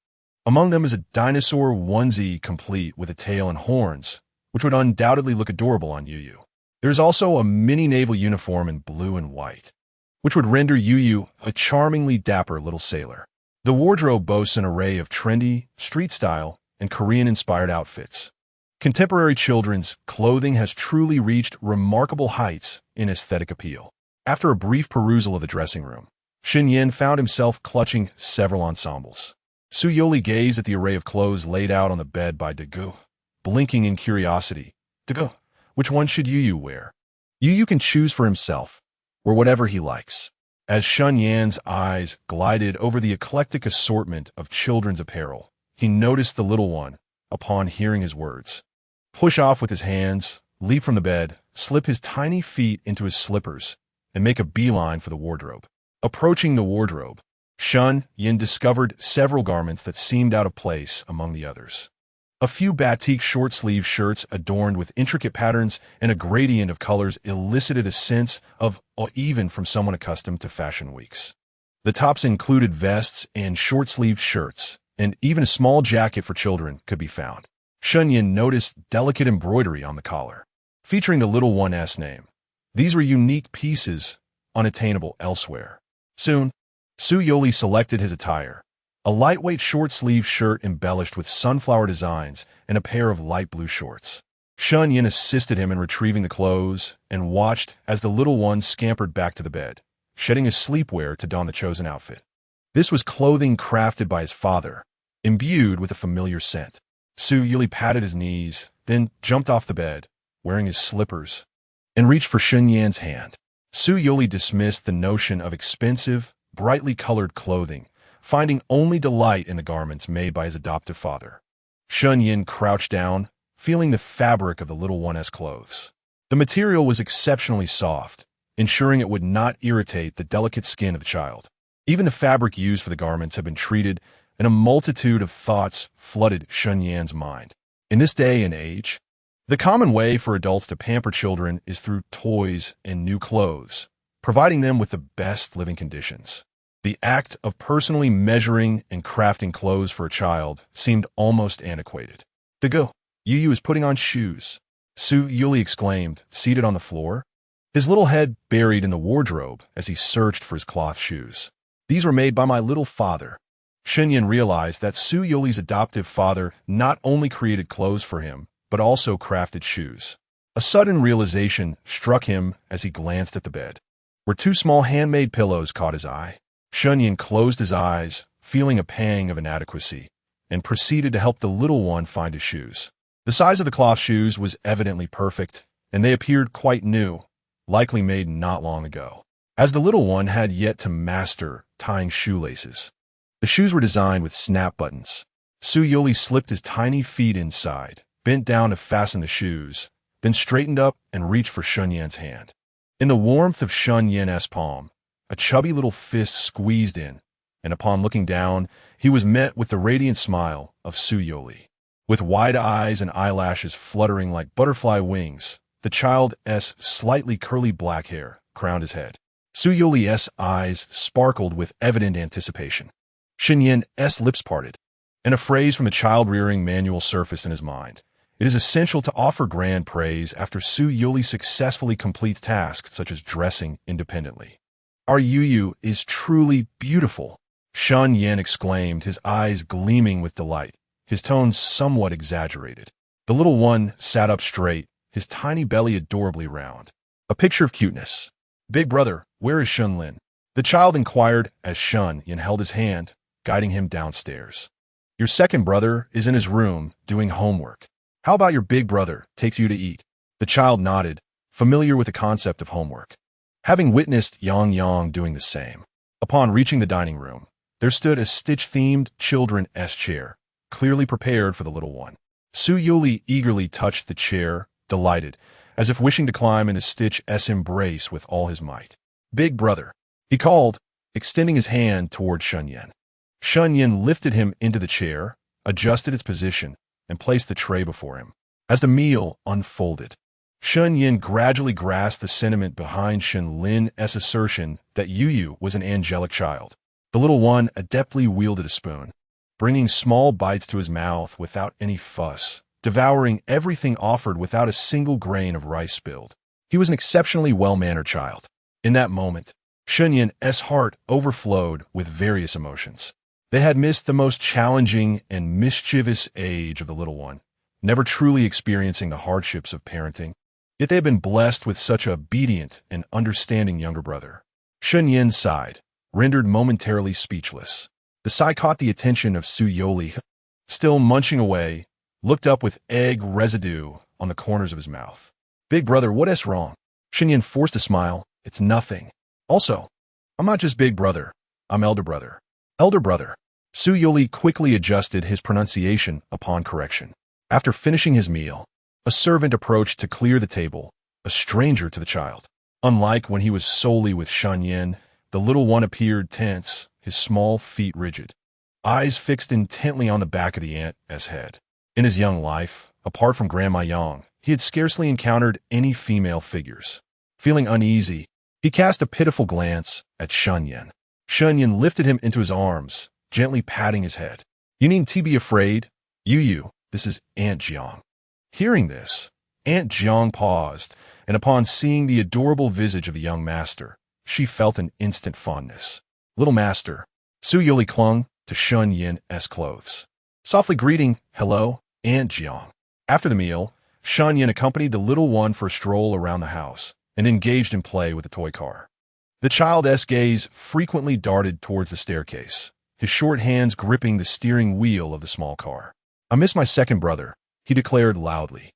Among them is a dinosaur onesie complete with a tail and horns, which would undoubtedly look adorable on Yu. There is also a mini naval uniform in blue and white, which would render Yu a charmingly dapper little sailor. The wardrobe boasts an array of trendy, street-style, and Korean-inspired outfits. Contemporary children's clothing has truly reached remarkable heights in aesthetic appeal. After a brief perusal of the dressing room, Shin Yin found himself clutching several ensembles. Youri gazed at the array of clothes laid out on the bed by De, blinking in curiosity. De, which one should Yu wear? Yu can choose for himself, or whatever he likes. As Shun Yan's eyes glided over the eclectic assortment of children's apparel, he noticed the little one, upon hearing his words, push off with his hands, leap from the bed, slip his tiny feet into his slippers, and make a beeline for the wardrobe. Approaching the wardrobe, Shun Yin discovered several garments that seemed out of place among the others. A few batik short-sleeve shirts adorned with intricate patterns and a gradient of colors elicited a sense of awe even from someone accustomed to fashion weeks. The tops included vests and short-sleeved shirts, and even a small jacket for children could be found. Shun Yin noticed delicate embroidery on the collar, featuring the little one's name. These were unique pieces, unattainable elsewhere. Soon, Youri selected his attire. A lightweight short-sleeved shirt embellished with sunflower designs and a pair of light blue shorts. Shun Yin assisted him in retrieving the clothes and watched as the little one scampered back to the bed, shedding his sleepwear to don the chosen outfit. This was clothing crafted by his father, imbued with a familiar scent. Youri patted his knees, then jumped off the bed, wearing his slippers, and reached for Shun Yan's hand. Youri dismissed the notion of expensive, brightly colored clothing, finding only delight in the garments made by his adoptive father. Shun Yin crouched down, feeling the fabric of the little one's clothes. The material was exceptionally soft, ensuring it would not irritate the delicate skin of the child. Even the fabric used for the garments had been treated, and a multitude of thoughts flooded Shun Yan's mind. In this day and age, the common way for adults to pamper children is through toys and new clothes, providing them with the best living conditions. The act of personally measuring and crafting clothes for a child seemed almost antiquated. De, Yu is putting on shoes, Youri exclaimed, seated on the floor, his little head buried in the wardrobe as he searched for his cloth shoes. These were made by my little father. Shun Yin realized that Youri's adoptive father not only created clothes for him, but also crafted shoes. A sudden realization struck him as he glanced at the bed, where 2 small handmade pillows caught his eye. Shun Yin closed his eyes, feeling a pang of inadequacy, and proceeded to help the little one find his shoes. The size of the cloth shoes was evidently perfect, and they appeared quite new, likely made not long ago, as the little one had yet to master tying shoelaces. The shoes were designed with snap buttons. Youri slipped his tiny feet inside, bent down to fasten the shoes, then straightened up and reached for Shun Yan's hand. In the warmth of Shun Yan's palm, a chubby little fist squeezed in, and upon looking down, he was met with the radiant smile of Youri. With wide eyes and eyelashes fluttering like butterfly wings, the child's slightly curly black hair crowned his head. Youri's eyes sparkled with evident anticipation. Shun Yan's lips parted, and a phrase from the child-rearing manual surfaced in his mind. It is essential to offer grand praise after Youri successfully completes tasks such as dressing independently. Our Yu is truly beautiful, Shun Yin exclaimed, his eyes gleaming with delight, his tone somewhat exaggerated. The little one sat up straight, his tiny belly adorably round, a picture of cuteness. Big brother, where is Shun Lin? The child inquired as Shun Yin held his hand, guiding him downstairs. Your second brother is in his room doing homework. How about your big brother takes you to eat? The child nodded, familiar with the concept of homework, having witnessed Yang doing the same. Upon reaching the dining room, there stood a Stitch-themed children's chair, clearly prepared for the little one. Youri eagerly touched the chair, delighted, as if wishing to climb into Stitch's embrace with all his might. "Big brother," he called, extending his hand toward Shunyin. Shunyin lifted him into the chair, adjusted its position, and placed the tray before him. As the meal unfolded, Shunyin gradually grasped the sentiment behind Shenlin's assertion that Youri was an angelic child. The little one adeptly wielded a spoon, bringing small bites to his mouth without any fuss, devouring everything offered without a single grain of rice spilled. He was an exceptionally well-mannered child. In that moment, Shunyin's heart overflowed with various emotions. They had missed the most challenging and mischievous age of the little one, never truly experiencing the hardships of parenting. Yet they had been blessed with such an obedient and understanding younger brother. Shunyin sighed, rendered momentarily speechless. The sigh caught the attention of Youri, still munching away, looked up with egg residue on the corners of his mouth. "Big brother, what's wrong?" Shunyin forced a smile. "It's nothing. Also, I'm not just big brother, I'm elder brother." "Elder brother." Youri quickly adjusted his pronunciation upon correction. After finishing his meal, a servant approached to clear the table, a stranger to the child. Unlike when he was solely with Shunyin, the little one appeared tense, his small feet rigid, eyes fixed intently on the back of the aunt's head. In his young life, apart from Grandma Yang, he had scarcely encountered any female figures. Feeling uneasy, he cast a pitiful glance at Shunyin. Shunyin lifted him into his arms, gently patting his head. "You needn't be afraid. Youri, this is Aunt Jiang." Hearing this, Aunt Jiang paused, and upon seeing the adorable visage of the young master, she felt an instant fondness. "Little master." Youri clung to Shunyin's clothes, softly greeting, "Hello, Aunt Jiang." After the meal, Shunyin accompanied the little one for a stroll around the house and engaged in play with the toy car. The child's gaze frequently darted towards the staircase, his short hands gripping the steering wheel of the small car. "I miss my second brother," he declared loudly.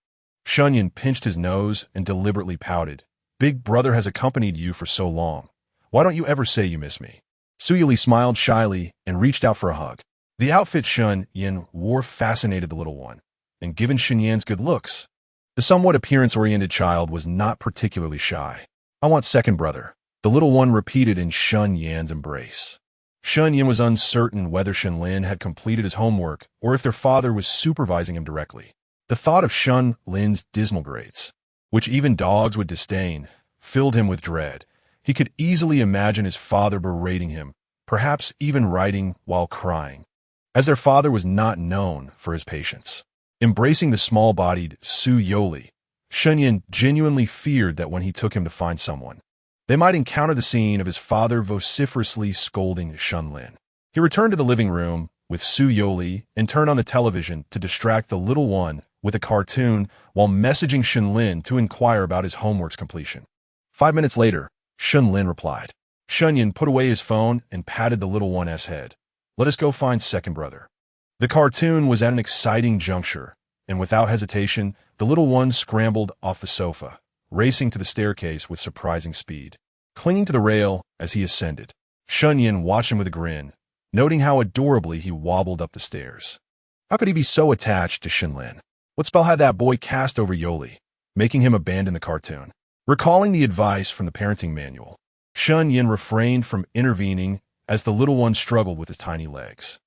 Shunyin pinched his nose and deliberately pouted. "Big brother has accompanied you for so long. Why don't you ever say you miss me?" Youri smiled shyly and reached out for a hug. The outfit Shunyin wore fascinated the little one, and given Shunyin's good looks, the somewhat appearance-oriented child was not particularly shy. "I want second brother," the little one repeated in Shunyin's embrace. Shunyin was uncertain whether Shenlin had completed his homework or if their father was supervising him directly. The thought of Shenlin's dismal grades, which even dogs would disdain, filled him with dread. He could easily imagine his father berating him, perhaps even writing while crying, as their father was not known for his patience. Embracing the small-bodied Youri, Shunyin genuinely feared that when he took him to find someone, they might encounter the scene of his father vociferously scolding Shenlin. He returned to the living room with Youri and turned on the television to distract the little one with a cartoon while messaging Shenlin to inquire about his homework's completion. 5 minutes later, Shenlin replied. Shunyin put away his phone and patted the little one's head. "Let us go find second brother." The cartoon was at an exciting juncture, and without hesitation, the little one scrambled off the sofa, racing to the staircase with surprising speed. Clinging to the rail as he ascended, Shunyin watched him with a grin, noting how adorably he wobbled up the stairs. How could he be so attached to Shenlin? What spell had that boy cast over Youri, making him abandon the cartoon? Recalling the advice from the parenting manual, Shunyin refrained from intervening as the little one struggled with his tiny legs.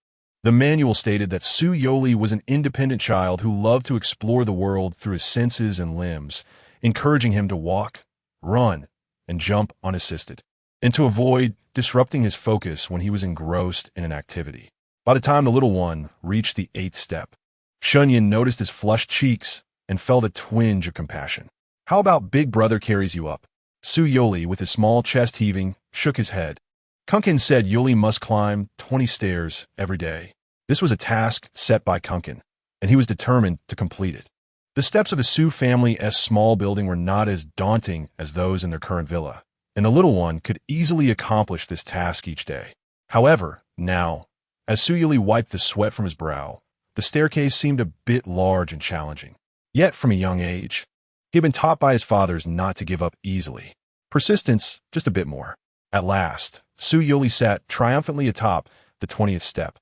The manual stated that Youri was an independent child who loved to explore the world through his senses and limbs, encouraging him to walk, run, and jump unassisted, and to avoid disrupting his focus when he was engrossed in an activity. By the time the little one reached the 8th step, Shunyin noticed his flushed cheeks and felt a twinge of compassion. "How about big brother carries you up?" Youri, with his small chest heaving, shook his head. Kunkin said Youri must climb 20 stairs every day. This was a task set by Kunkin, and he was determined to complete it. The steps of the Su family's small building were not as daunting as those in their current villa, and the little one could easily accomplish this task each day. However, now, as Youri wiped the sweat from his brow, the staircase seemed a bit large and challenging. Yet, from a young age, he had been taught by his fathers not to give up easily. Persistence, just a bit more. At last, Youri sat triumphantly atop the 20th step,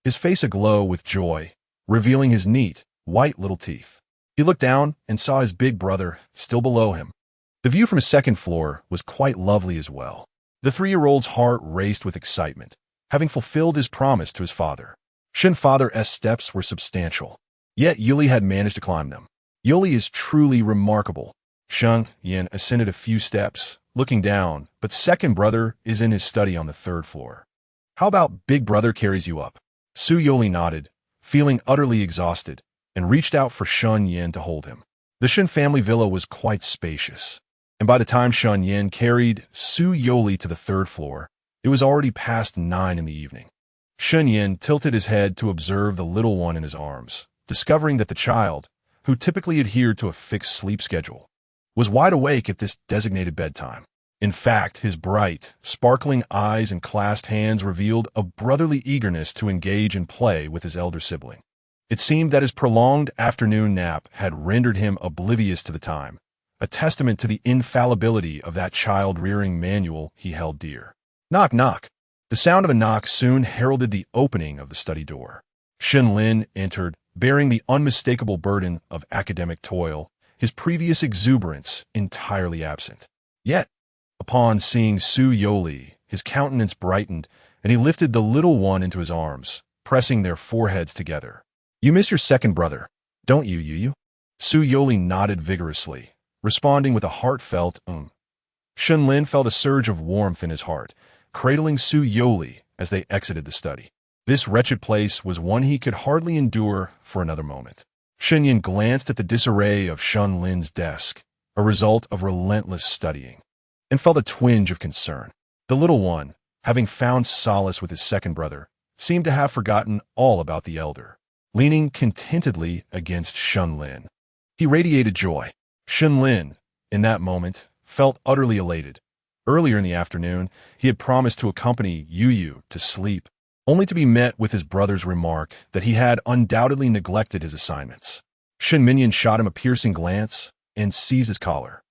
his face aglow with joy, revealing his neat, white little teeth. He looked down and saw his big brother still below him. The view from his second floor was quite lovely as well. The 3-year-old's heart raced with excitement, having fulfilled his promise to his father. Shin's father's steps were substantial, yet Youri had managed to climb them. Youri is truly remarkable. Shin Yin ascended a few steps, looking down, but second brother is in his study on the 3rd floor. How about big brother carries you up? Youri nodded, feeling utterly exhausted, and reached out for Shin Yin to hold him. The Shin family villa was quite spacious, and by the time Shin Yin carried Youri to the 3rd floor, it was already past 9 in the evening. Shin Yin tilted his head to observe the little one in his arms, discovering that the child, who typically adhered to a fixed sleep schedule, was wide awake at this designated bedtime. In fact, his bright, sparkling eyes and clasped hands revealed a brotherly eagerness to engage in play with his elder sibling. It seemed that his prolonged afternoon nap had rendered him oblivious to the time, a testament to the infallibility of that child-rearing manual he held dear. Knock, knock. The sound of a knock soon heralded the opening of the study door. Shin Lin entered, bearing the unmistakable burden of academic toil, his previous exuberance entirely absent. Yet, upon seeing Youri, his countenance brightened, and he lifted the little one into his arms, pressing their foreheads together. You miss your second brother, don't you, Youri? Youri nodded vigorously, responding with a heartfelt Shin Lin felt a surge of warmth in his heart, cradling Youri as they exited the study. This wretched place was one he could hardly endure for another moment. Shin Yin glanced at the disarray of Shin Lin's desk, a result of relentless studying, and felt a twinge of concern. The little one, having found solace with his second brother, seemed to have forgotten all about the elder, leaning contentedly against Shin Lin. He radiated joy. Shin Lin, in that moment, felt utterly elated. Earlier in the afternoon, he had promised to accompany Youri to sleep, only to be met with his brother's remark that he had undoubtedly neglected his assignments. Shin Minyan shot him a piercing glance and seized his collar,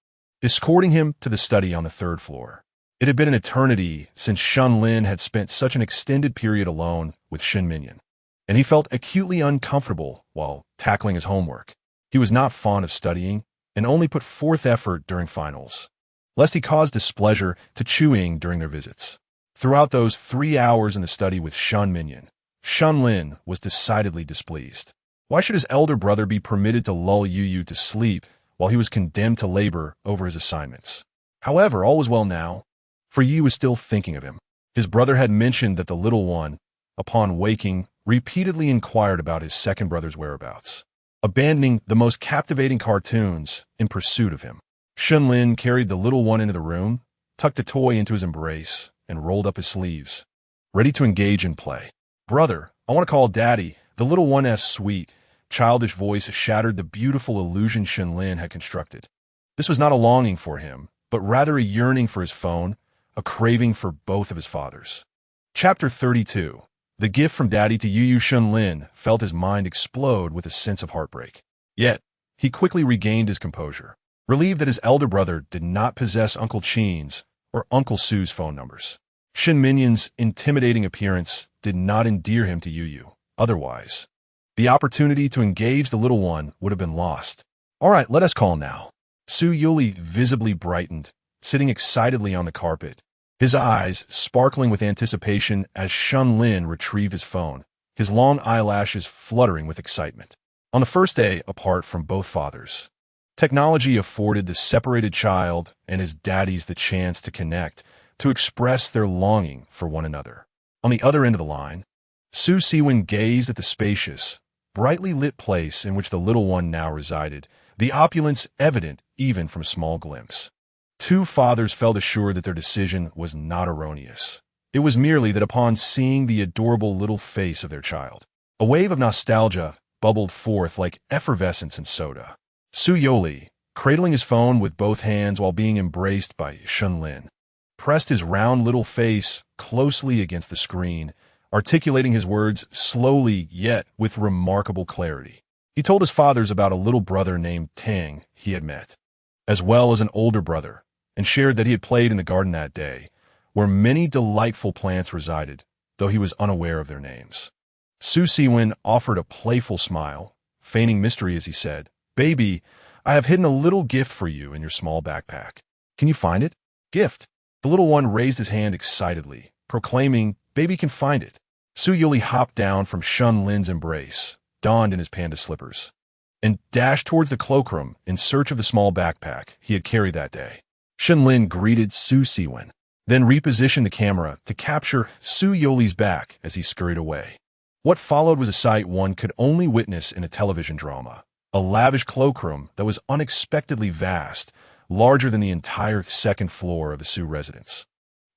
escorting him to the study on the 3rd floor. It had been an eternity since Shin Lin had spent such an extended period alone with Shin Minyan, and he felt acutely uncomfortable while tackling his homework. He was not fond of studying and only put forth effort during finals, lest he cause displeasure to Chuing during their visits. Throughout those 3 hours in the study with Shin Minyan, Shin Lin was decidedly displeased. Why should his elder brother be permitted to lull Youri to sleep while he was condemned to labor over his assignments? However, all was well now, for Youri was still thinking of him. His brother had mentioned that the little one, upon waking, repeatedly inquired about his second brother's whereabouts, abandoning the most captivating cartoons in pursuit of him. Shin Lin carried the little one into the room, tucked the toy into his embrace, and rolled up his sleeves, ready to engage in play. Brother, I want to call Daddy. The little one's sweet, childish voice shattered the beautiful illusion Shin Lin had constructed. This was not a longing for him, but rather a yearning for his phone, a craving for both of his fathers. Chapter 32. The gift from Daddy to Youri. Shin Lin felt his mind explode with a sense of heartbreak. Yet, he quickly regained his composure, relieved that his elder brother did not possess Uncle Chin's or Uncle Sue's phone numbers. Shin Minyan's intimidating appearance did not endear him to Youri. Otherwise, the opportunity to engage the little one would have been lost. All right, let us call now. Youri visibly brightened, sitting excitedly on the carpet, his eyes sparkling with anticipation as Shin Lin retrieved his phone, his long eyelashes fluttering with excitement. On the first day apart from both fathers, technology afforded the separated child and his daddies the chance to connect, to express their longing for one another. On the other end of the line, Su Siwen gazed at the spacious, brightly lit place in which the little one now resided, the opulence evident even from a small glimpse. Two fathers felt assured that their decision was not erroneous. It was merely that upon seeing the adorable little face of their child, a wave of nostalgia bubbled forth like effervescence in soda. Youri, cradling his phone with both hands while being embraced by Shin Lin, pressed his round little face closely against the screen, articulating his words slowly yet with remarkable clarity. He told his fathers about a little brother named Tang he had met, as well as an older brother, and shared that he had played in the garden that day, where many delightful plants resided, though he was unaware of their names. Su Siwen offered a playful smile, feigning mystery as he said, "Baby, I have hidden a little gift for you in your small backpack. Can you find it?" "Gift?" The little one raised his hand excitedly, proclaiming, "Baby can find it." Su Yuli hopped down from Shun Lin's embrace, donned in his panda slippers, and dashed towards the cloakroom in search of the small backpack he had carried that day. Shun Lin greeted Su Siwen, then repositioned the camera to capture Su Yoli's back as he scurried away. What followed was a sight one could only witness in a television drama, a lavish cloakroom that was unexpectedly vast, larger than the entire second floor of the Su residence.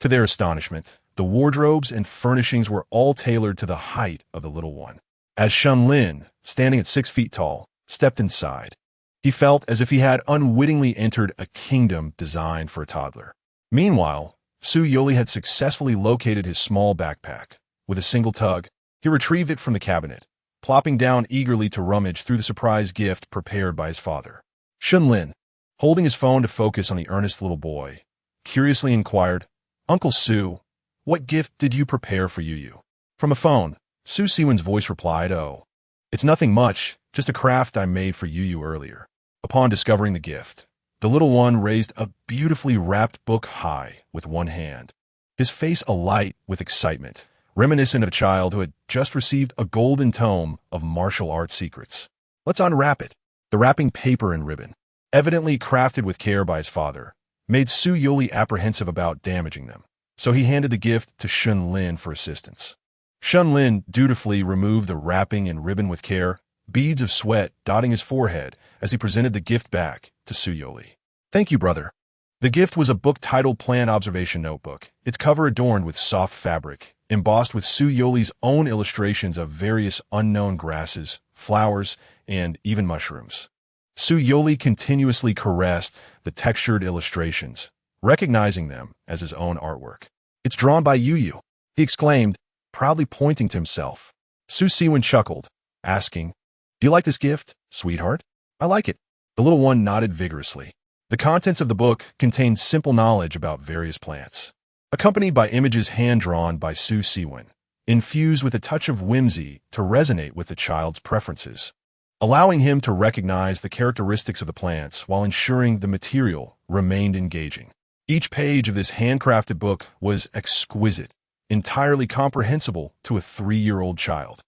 To their astonishment, the wardrobes and furnishings were all tailored to the height of the little one. As Shun Lin, standing at 6 feet tall, stepped inside, he felt as if he had unwittingly entered a kingdom designed for a toddler. Meanwhile, Su Yoli had successfully located his small backpack. With a single tug, he retrieved it from the cabinet, plopping down eagerly to rummage through the surprise gift prepared by his father. Shun Lin, holding his phone to focus on the earnest little boy, curiously inquired, "Uncle Su, what gift did you prepare for Yu?" From a phone, Su Siwen's voice replied, "Oh, it's nothing much, just a craft I made for Yu earlier." Upon discovering the gift, the little one raised a beautifully wrapped book high with one hand, his face alight with excitement, reminiscent of a child who had just received a golden tome of martial arts secrets. "Let's unwrap it." The wrapping paper and ribbon, evidently crafted with care by his father, made Su Yoli apprehensive about damaging them, so he handed the gift to Shun Lin for assistance. Shun Lin dutifully removed the wrapping and ribbon with care, beads of sweat dotting his forehead as he presented the gift back to Su Yoli. "Thank you, brother." The gift was a book titled Plant Observation Notebook, its cover adorned with soft fabric, embossed with Su Yoli's own illustrations of various unknown grasses, flowers, and even mushrooms. Su Yoli continuously caressed the textured illustrations, recognizing them as his own artwork. "It's drawn by Yu," he exclaimed, proudly pointing to himself. Su Siwen chuckled, asking, "Do you like this gift, sweetheart?" "I like it." The little one nodded vigorously. The contents of the book contained simple knowledge about various plants, accompanied by images hand-drawn by Su Siwen, infused with a touch of whimsy to resonate with the child's preferences, allowing him to recognize the characteristics of the plants while ensuring the material remained engaging. Each page of this handcrafted book was exquisite, entirely comprehensible to a 3-year-old child.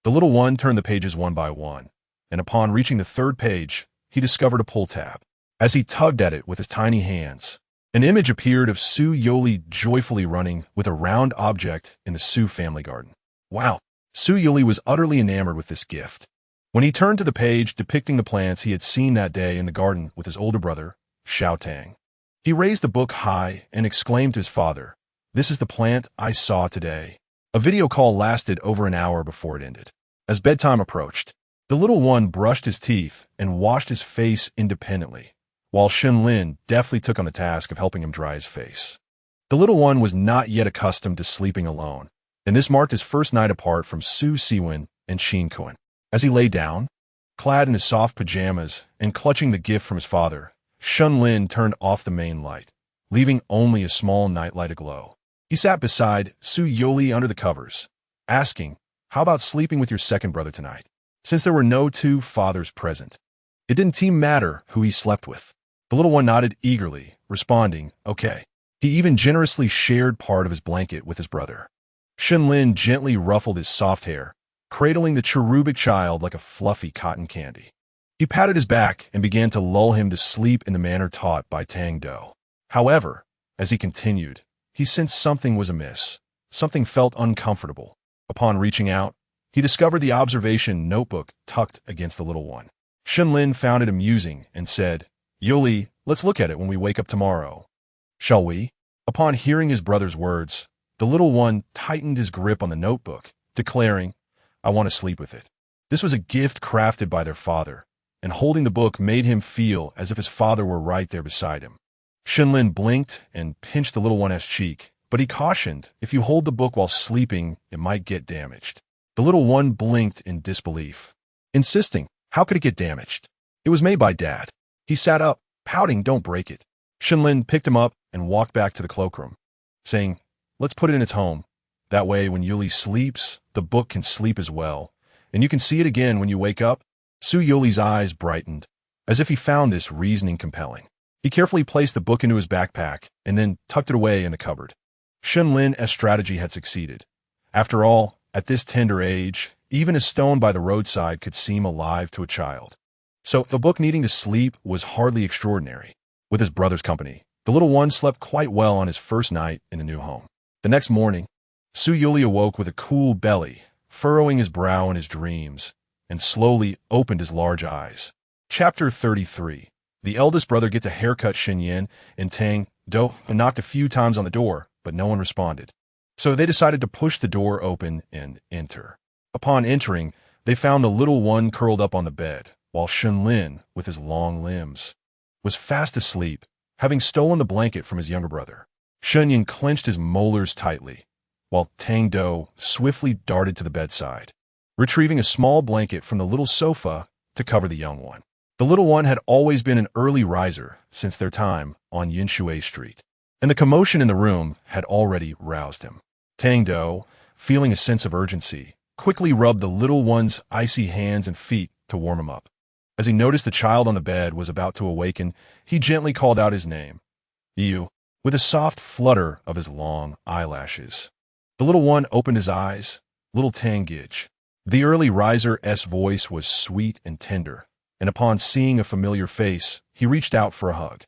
The little one turned the pages one by one, and upon reaching the 3rd page, he discovered a pull tab. As he tugged at it with his tiny hands, an image appeared of Su Yoli joyfully running with a round object in the Su family garden. Wow! Su Yoli was utterly enamored with this gift. When he turned to the page depicting the plants he had seen that day in the garden with his older brother, Xiao Tang, he raised the book high and exclaimed to his father, "This is the plant I saw today." A video call lasted over an hour before it ended. As bedtime approached, the little one brushed his teeth and washed his face independently, while Shun Lin deftly took on the task of helping him dry his face. The little one was not yet accustomed to sleeping alone, and this marked his first night apart from Su Siwen and Xin Kun. As he lay down, clad in his soft pajamas and clutching the gift from his father, Shun Lin turned off the main light, leaving only a small nightlight aglow. He sat beside Su Yoli under the covers, asking, "How about sleeping with your second brother tonight?" Since there were no 2 fathers present, it didn't seem matter who he slept with. The little one nodded eagerly, responding, "Okay." He even generously shared part of his blanket with his brother. Shun Lin gently ruffled his soft hair, cradling the cherubic child like a fluffy cotton candy. He patted his back and began to lull him to sleep in the manner taught by Tang Do. However, as he continued, he sensed something was amiss. Something felt uncomfortable. Upon reaching out, he discovered the observation notebook tucked against the little one. Shun Lin found it amusing and said, "Yoli, let's look at it when we wake up tomorrow." "Shall we?" Upon hearing his brother's words, the little one tightened his grip on the notebook, declaring, "I want to sleep with it." This was a gift crafted by their father, and holding the book made him feel as if his father were right there beside him. Shun Lin blinked and pinched the little one's cheek, but he cautioned, "If you hold the book while sleeping, it might get damaged." The little one blinked in disbelief, insisting, "How could it get damaged? It was made by Dad." He sat up, pouting, "Don't break it." Shun Lin picked him up and walked back to the cloakroom, saying, "Let's put it in its home. That way, when Youri sleeps, the book can sleep as well, and you can see it again when you wake up. Youri's eyes brightened, as if he found this reasoning compelling. He carefully placed the book into his backpack and then tucked it away in the cupboard. Lin's strategy had succeeded. After all, at this tender age, even a stone by the roadside could seem alive to a child. So the book needing to sleep was hardly extraordinary. With his brother's company, the little one slept quite well on his first night in the new home. The next morning, Youri awoke with a cool belly, furrowing his brow in his dreams, and slowly opened his large eyes. Chapter 33. The eldest brother gets a haircut. Yin and Tang-Do knocked a few times on the door, but no one responded. So they decided to push the door open and enter. Upon entering, they found the little one curled up on the bed, while Lin, with his long limbs, was fast asleep, having stolen the blanket from his younger brother. Yin clenched his molars tightly, while Tang-Do swiftly darted to the bedside, retrieving a small blanket from the little sofa to cover the young one. The little one had always been an early riser since their time on Yinshui Street, and the commotion in the room had already roused him. Tang-Do, feeling a sense of urgency, quickly rubbed the little one's icy hands and feet to warm him up. As he noticed the child on the bed was about to awaken, he gently called out his name, "You," with a soft flutter of his long eyelashes. The little one opened his eyes. Little Tangij. The early riser's voice was sweet and tender, and upon seeing a familiar face, he reached out for a hug.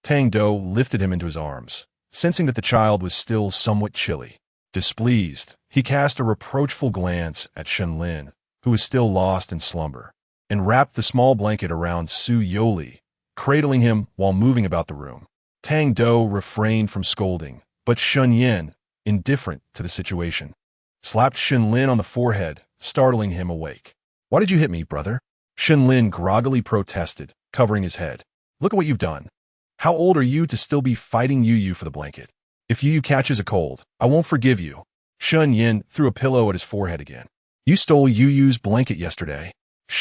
Tang-Do lifted him into his arms, sensing that the child was still somewhat chilly. Displeased, he cast a reproachful glance at Lin, who was still lost in slumber, and wrapped the small blanket around Youri, cradling him while moving about the room. Tang-Do refrained from scolding, but Yin, indifferent to the situation, slapped Lin on the forehead, startling him awake. "Why did you hit me, brother?" Lin groggily protested, covering his head. "Look at what you've done. How old are you to still be fighting Yu for the blanket? If Yu catches a cold, I won't forgive you." Yin threw a pillow at his forehead again. "You stole Yu's blanket yesterday."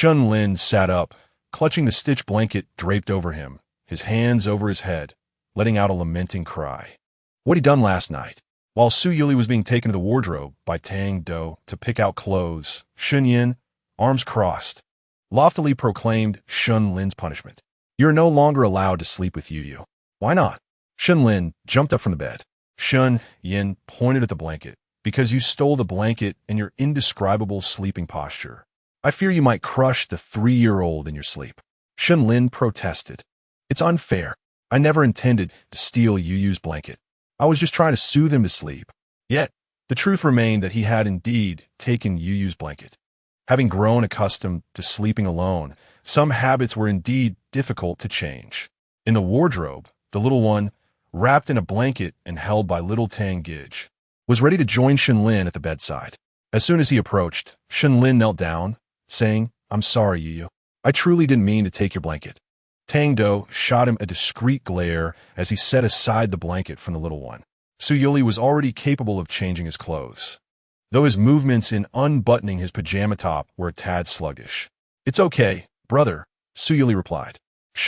Lin sat up, clutching the stitched blanket draped over him, his hands over his head, letting out a lamenting cry. What he done last night? While Youri was being taken to the wardrobe by Tang-Do to pick out clothes, Yin, arms crossed, loftily proclaimed Lin's punishment. "You're no longer allowed to sleep with Yu." "Why not?" Lin jumped up from the bed. Yin pointed at the blanket. "Because you stole the blanket in your indescribable sleeping posture. I fear you might crush the 3-year-old in your sleep." Lin protested. "It's unfair. I never intended to steal Yu's blanket. I was just trying to soothe him to sleep." Yet, the truth remained that he had indeed taken Yu's blanket. Having grown accustomed to sleeping alone, some habits were indeed difficult to change. In the wardrobe, the little one, wrapped in a blanket and held by little Tangij, was ready to join Lin at the bedside. As soon as he approached, Lin knelt down, saying, "I'm sorry, Yu. I truly didn't mean to take your blanket." Tang-Do shot him a discreet glare as he set aside the blanket from the little one. Youri was already capable of changing his clothes, though his movements in unbuttoning his pajama top were a tad sluggish. "It's okay, brother," Youri replied.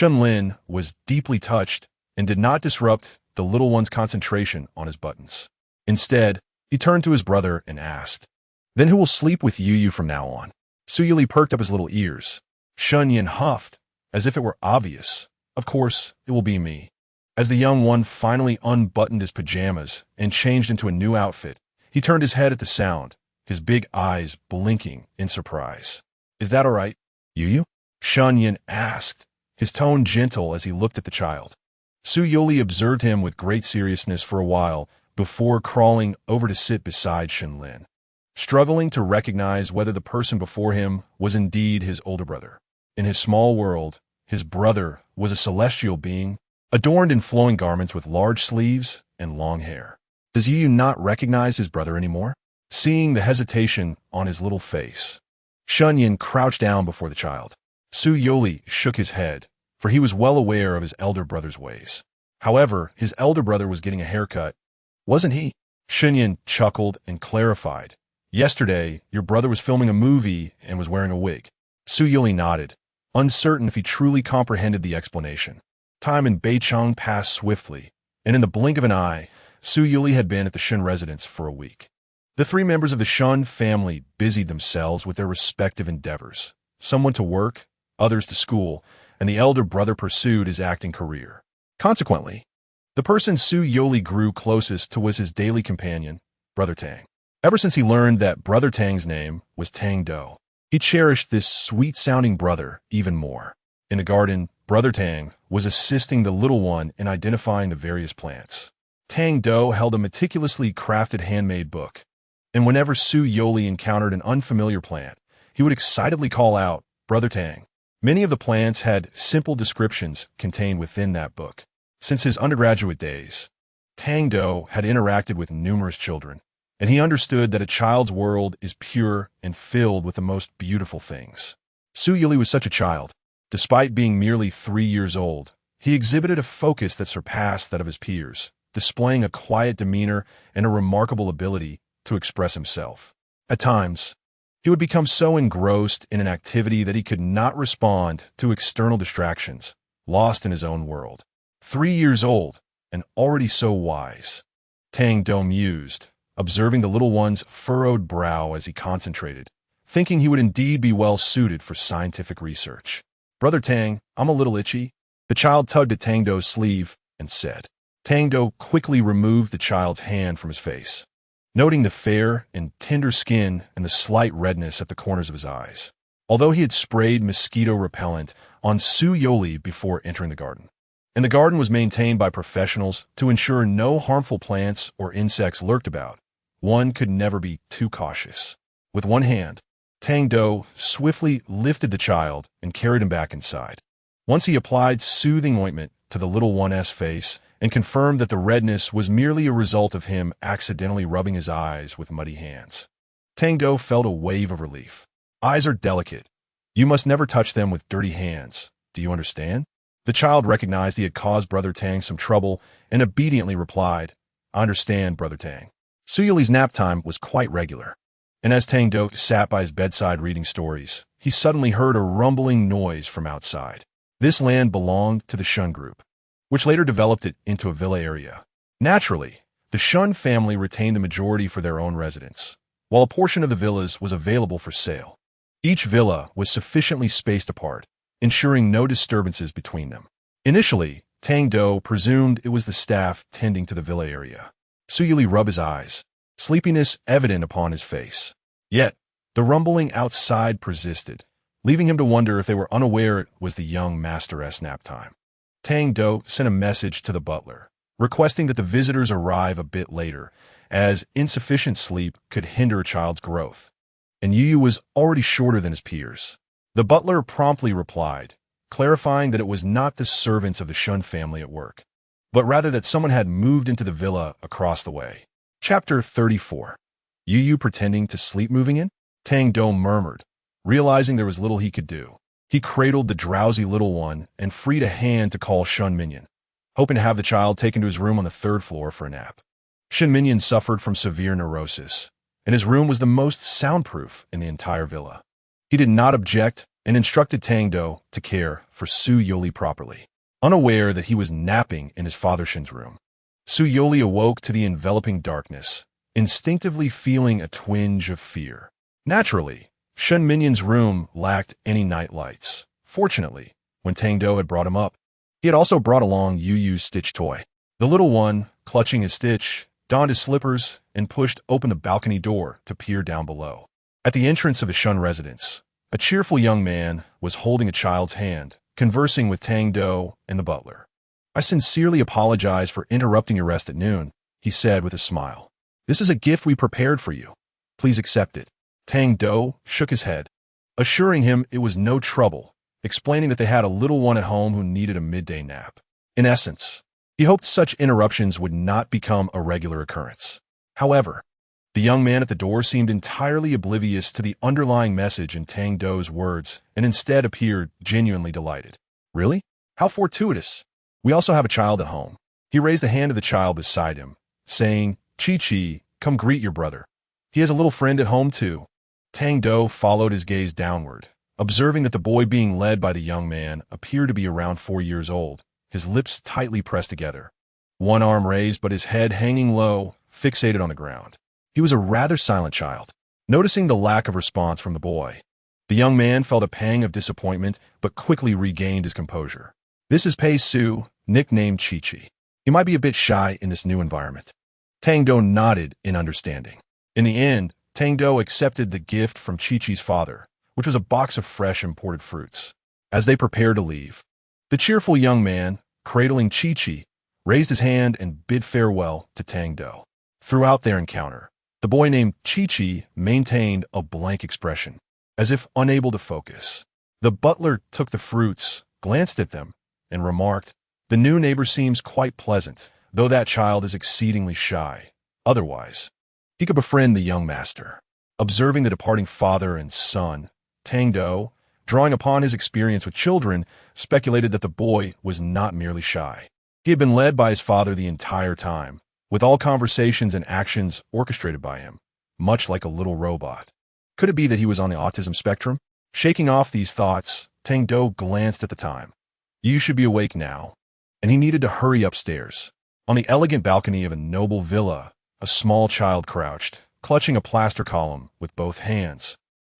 Lin was deeply touched and did not disrupt the little one's concentration on his buttons. Instead, he turned to his brother and asked, "Then who will sleep with Yu from now on?" Youri perked up his little ears. Yin huffed, as if it were obvious. "Of course, it will be me." As the young one finally unbuttoned his pajamas and changed into a new outfit, he turned his head at the sound, his big eyes blinking in surprise. "Is that all right, Yu?" Yin asked, his tone gentle as he looked at the child. Youri observed him with great seriousness for a while before crawling over to sit beside Lin, struggling to recognize whether the person before him was indeed his older brother. In his small world, his brother was a celestial being, adorned in flowing garments with large sleeves and long hair. Does Yu not recognize his brother anymore? Seeing the hesitation on his little face, Yin crouched down before the child. Youri shook his head, for he was well aware of his elder brother's ways. However, his elder brother was getting a haircut, wasn't he? Yin chuckled and clarified. "Yesterday, your brother was filming a movie and was wearing a wig." Youri nodded, uncertain if he truly comprehended the explanation. Time in Beicheng passed swiftly, and in the blink of an eye, Youri had been at the Shin residence for a week. The three members of the Shun family busied themselves with their respective endeavors. Some went to work, others to school, and the elder brother pursued his acting career. Consequently, the person Su Youri grew closest to was his daily companion, Brother Tang. Ever since he learned that Brother Tang's name was Tang-Do, he cherished this sweet-sounding brother even more. In the garden, Brother Tang was assisting the little one in identifying the various plants. Tang-Do held a meticulously crafted handmade book, and whenever Su Youri encountered an unfamiliar plant, he would excitedly call out, "Brother Tang." Many of the plants had simple descriptions contained within that book. Since his undergraduate days, Tang-Do had interacted with numerous children, and he understood that a child's world is pure and filled with the most beautiful things. Su Youri was such a child. Despite being merely 3 years old, he exhibited a focus that surpassed that of his peers, displaying a quiet demeanor and a remarkable ability to express himself. At times, he would become so engrossed in an activity that he could not respond to external distractions, lost in his own world. 3 years old, and already so wise. Tang-Do mused, observing the little one's furrowed brow as he concentrated, thinking he would indeed be well suited for scientific research. "Brother Tang, I'm a little itchy." The child tugged at Tang-Do's sleeve and said. Tang-Do quickly removed the child's hand from his face, noting the fair and tender skin and the slight redness at the corners of his eyes, although he had sprayed mosquito repellent on Su Youri before entering the garden. And the garden was maintained by professionals to ensure no harmful plants or insects lurked about. One could never be too cautious. With one hand, Tang-Do swiftly lifted the child and carried him back inside. Once he applied soothing ointment to the little one's face and confirmed that the redness was merely a result of him accidentally rubbing his eyes with muddy hands, Tang-Do felt a wave of relief. "Eyes are delicate. You must never touch them with dirty hands. Do you understand?" The child recognized he had caused Brother Tang some trouble and obediently replied, "I understand, Brother Tang." Su Youri's nap time was quite regular, and as Tang-Do sat by his bedside reading stories, he suddenly heard a rumbling noise from outside. This land belonged to the Shun group, which later developed it into a villa area. Naturally, the Shun family retained the majority for their own residence, while a portion of the villas was available for sale. Each villa was sufficiently spaced apart, ensuring no disturbances between them. Initially, Tang-Do presumed it was the staff tending to the villa area. Su Youri rubbed his eyes, sleepiness evident upon his face. Yet, the rumbling outside persisted, leaving him to wonder if they were unaware it was the young master's nap time. Tang-Do sent a message to the butler, requesting that the visitors arrive a bit later, as insufficient sleep could hinder a child's growth, and Youri was already shorter than his peers. The butler promptly replied, clarifying that it was not the servants of the Shun family at work, but rather that someone had moved into the villa across the way. Chapter 34. Youri pretending to sleep moving in? Tang-Do murmured, realizing there was little he could do. He cradled the drowsy little one and freed a hand to call Shun Minyan, hoping to have the child taken to his room on the 3rd floor for a nap. Shun Minyan suffered from severe neurosis, and his room was the most soundproof in the entire villa. He did not object and instructed Tang-Do to care for Su Youri properly, unaware that he was napping in his father Shin's room. Su Youri awoke to the enveloping darkness, instinctively feeling a twinge of fear. Naturally, Shun Minyan's room lacked any night lights. Fortunately, when Tang-Do had brought him up, he had also brought along Youri's Stitch toy. The little one, clutching his Stitch, donned his slippers and pushed open the balcony door to peer down below. At the entrance of the Shun residence, a cheerful young man was holding a child's hand, conversing with Tang-Do and the butler. "I sincerely apologize for interrupting your rest at noon," he said with a smile. "This is a gift we prepared for you. Please accept it." Tang-Do shook his head, assuring him it was no trouble, explaining that they had a little one at home who needed a midday nap. In essence, he hoped such interruptions would not become a regular occurrence. However, the young man at the door seemed entirely oblivious to the underlying message in Tang-Do's words and instead appeared genuinely delighted. "Really? How fortuitous. We also have a child at home." He raised the hand of the child beside him, saying, "Chi-Chi, come greet your brother. He has a little friend at home too." Tang-Do followed his gaze downward, observing that the boy being led by the young man appeared to be around 4 years old, his lips tightly pressed together, one arm raised but his head hanging low, fixated on the ground. He was a rather silent child. Noticing the lack of response from the boy, the young man felt a pang of disappointment but quickly regained his composure. "This is Pei Su, nicknamed Chi-Chi. He might be a bit shy in this new environment." Tang-Do nodded in understanding. In the end, Tang-Do accepted the gift from Chi-Chi's father, which was a box of fresh imported fruits. As they prepared to leave, the cheerful young man, cradling Chi-Chi, raised his hand and bid farewell to Tang-Do. Throughout their encounter, the boy named Chi-Chi maintained a blank expression, as if unable to focus. The butler took the fruits, glanced at them, and remarked, "The new neighbor seems quite pleasant, though that child is exceedingly shy. Otherwise, he could befriend the young master." Observing the departing father and son, Tang-Do, drawing upon his experience with children, speculated that the boy was not merely shy. He had been led by his father the entire time, with all conversations and actions orchestrated by him, much like a little robot. Could it be that he was on the autism spectrum? Shaking off these thoughts, Tang-Do glanced at the time. You should be awake now, and he needed to hurry upstairs. On the elegant balcony of a noble villa, a small child crouched, clutching a plaster column with both hands,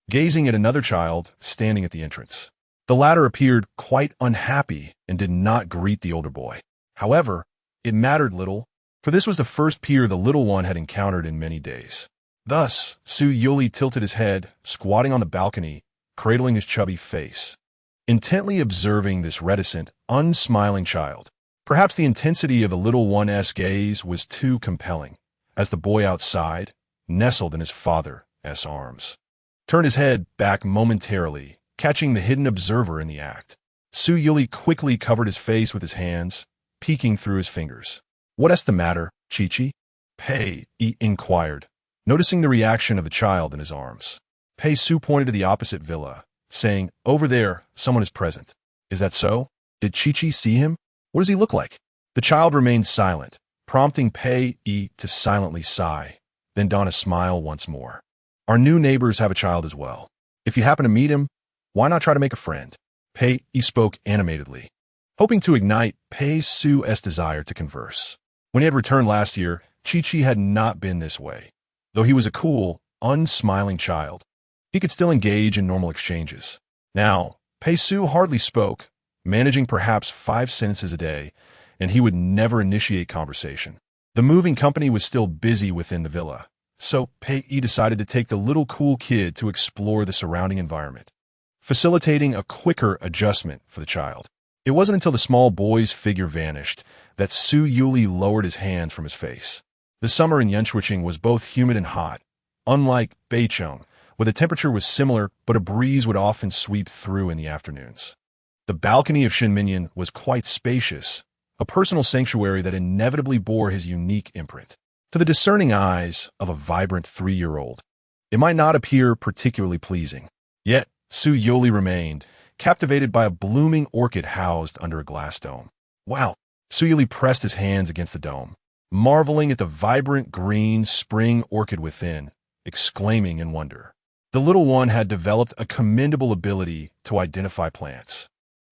gazing at another child standing at the entrance. The latter appeared quite unhappy and did not greet the older boy. However, it mattered little, for this was the first peer the little one had encountered in many days. Thus, Youri tilted his head, squatting on the balcony, cradling his chubby face, intently observing this reticent, unsmiling child. Perhaps the intensity of the little one's gaze was too compelling, as the boy outside, nestled in his father's arms, turned his head back momentarily, catching the hidden observer in the act. Youri quickly covered his face with his hands, peeking through his fingers. "What's the matter, Chi-Chi?" Pei inquired, noticing the reaction of the child in his arms. Pei Su pointed to the opposite villa, saying, "Over there, someone is present." "Is that so? Did Chi-Chi see him? What does he look like?" The child remained silent, prompting Pei to silently sigh, then don a smile once more. "Our new neighbors have a child as well. If you happen to meet him, why not try to make a friend?" Pei spoke animatedly, hoping to ignite Pei Su's desire to converse. When he had returned last year, Chi-Chi had not been this way. Though he was a cool, unsmiling child, he could still engage in normal exchanges. Now, Pei Su hardly spoke, managing perhaps 5 sentences a day, and he would never initiate conversation. The moving company was still busy within the villa, so Pei decided to take the little cool kid to explore the surrounding environment, facilitating a quicker adjustment for the child. It wasn't until the small boy's figure vanished that Youri lowered his hand from his face. The summer in Yanchuicheng was both humid and hot. Unlike Beicheng, where the temperature was similar but a breeze would often sweep through in the afternoons. The balcony of Shinminyan was quite spacious, a personal sanctuary that inevitably bore his unique imprint. To the discerning eyes of a vibrant 3-year-old, it might not appear particularly pleasing. Yet, Youri remained, captivated by a blooming orchid housed under a glass dome. "Wow!" Youri pressed his hands against the dome, marveling at the vibrant green spring orchid within, exclaiming in wonder. The little one had developed a commendable ability to identify plants,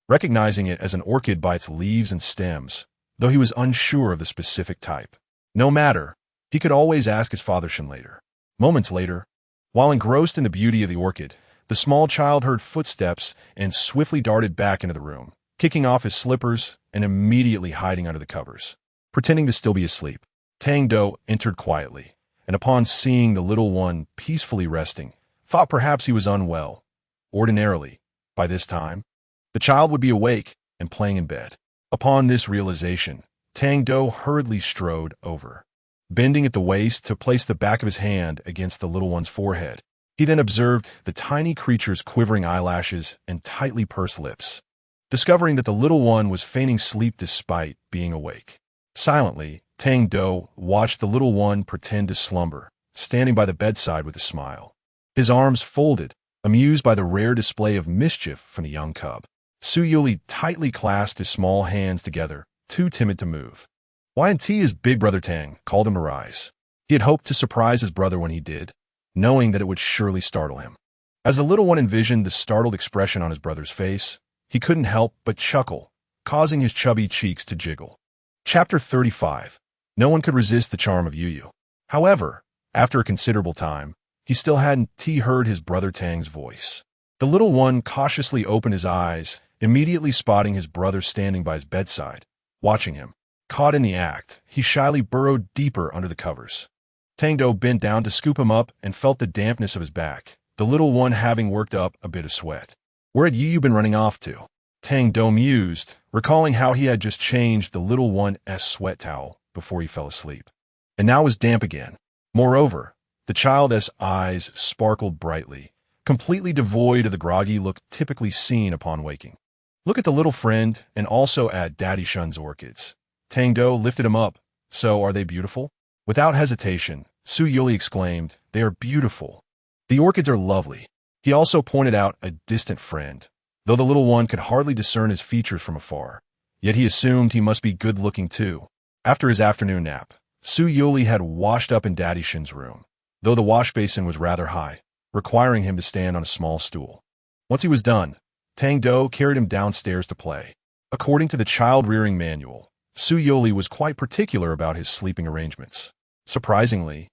recognizing it as an orchid by its leaves and stems, though he was unsure of the specific type. No matter, he could always ask his father Shin later. Moments later, while engrossed in the beauty of the orchid, the small child heard footsteps and swiftly darted back into the room, kicking off his slippers and immediately hiding under the covers, pretending to still be asleep. Tang-Do entered quietly, and upon seeing the little one peacefully resting, thought perhaps he was unwell. Ordinarily, by this time, the child would be awake and playing in bed. Upon this realization, Tang-Do hurriedly strode over, bending at the waist to place the back of his hand against the little one's forehead. He then observed the tiny creature's quivering eyelashes and tightly pursed lips, discovering that the little one was feigning sleep despite being awake. Silently, Tang-Do watched the little one pretend to slumber, standing by the bedside with a smile, his arms folded, amused by the rare display of mischief from the young cub. Youri tightly clasped his small hands together, too timid to move. Y&T his big brother Tang called him to rise. He had hoped to surprise his brother when he did, knowing that it would surely startle him. As the little one envisioned the startled expression on his brother's face, he couldn't help but chuckle, causing his chubby cheeks to jiggle. Chapter 35. No one could resist the charm of Yu. However, After a considerable time, he still hadn't heard his brother Tang's voice. The little one cautiously opened his eyes, immediately spotting his brother standing by his bedside, watching him. Caught in the act, he shyly burrowed deeper under the covers. Tang-Do bent down to scoop him up and felt the dampness of his back, the little one having worked up a bit of sweat. "Where had you been running off to?" Tang-Do mused, recalling how he had just changed the little one's sweat towel before he fell asleep. And now it was damp again. Moreover, the child's eyes sparkled brightly, completely devoid of the groggy look typically seen upon waking. "Look at the little friend, and also at Daddy Shun's orchids." Tang-Do lifted him up. "So, are they beautiful?" Without hesitation, Youri exclaimed, "They are beautiful. The orchids are lovely." He also pointed out a distant friend, though the little one could hardly discern his features from afar. Yet he assumed he must be good-looking too. After his afternoon nap, Youri had washed up in Daddy Shin's room, though the wash basin was rather high, requiring him to stand on a small stool. Once he was done, Tang-Do carried him downstairs to play. According to the child-rearing manual, Youri was quite particular about his sleeping arrangements. Surprisingly,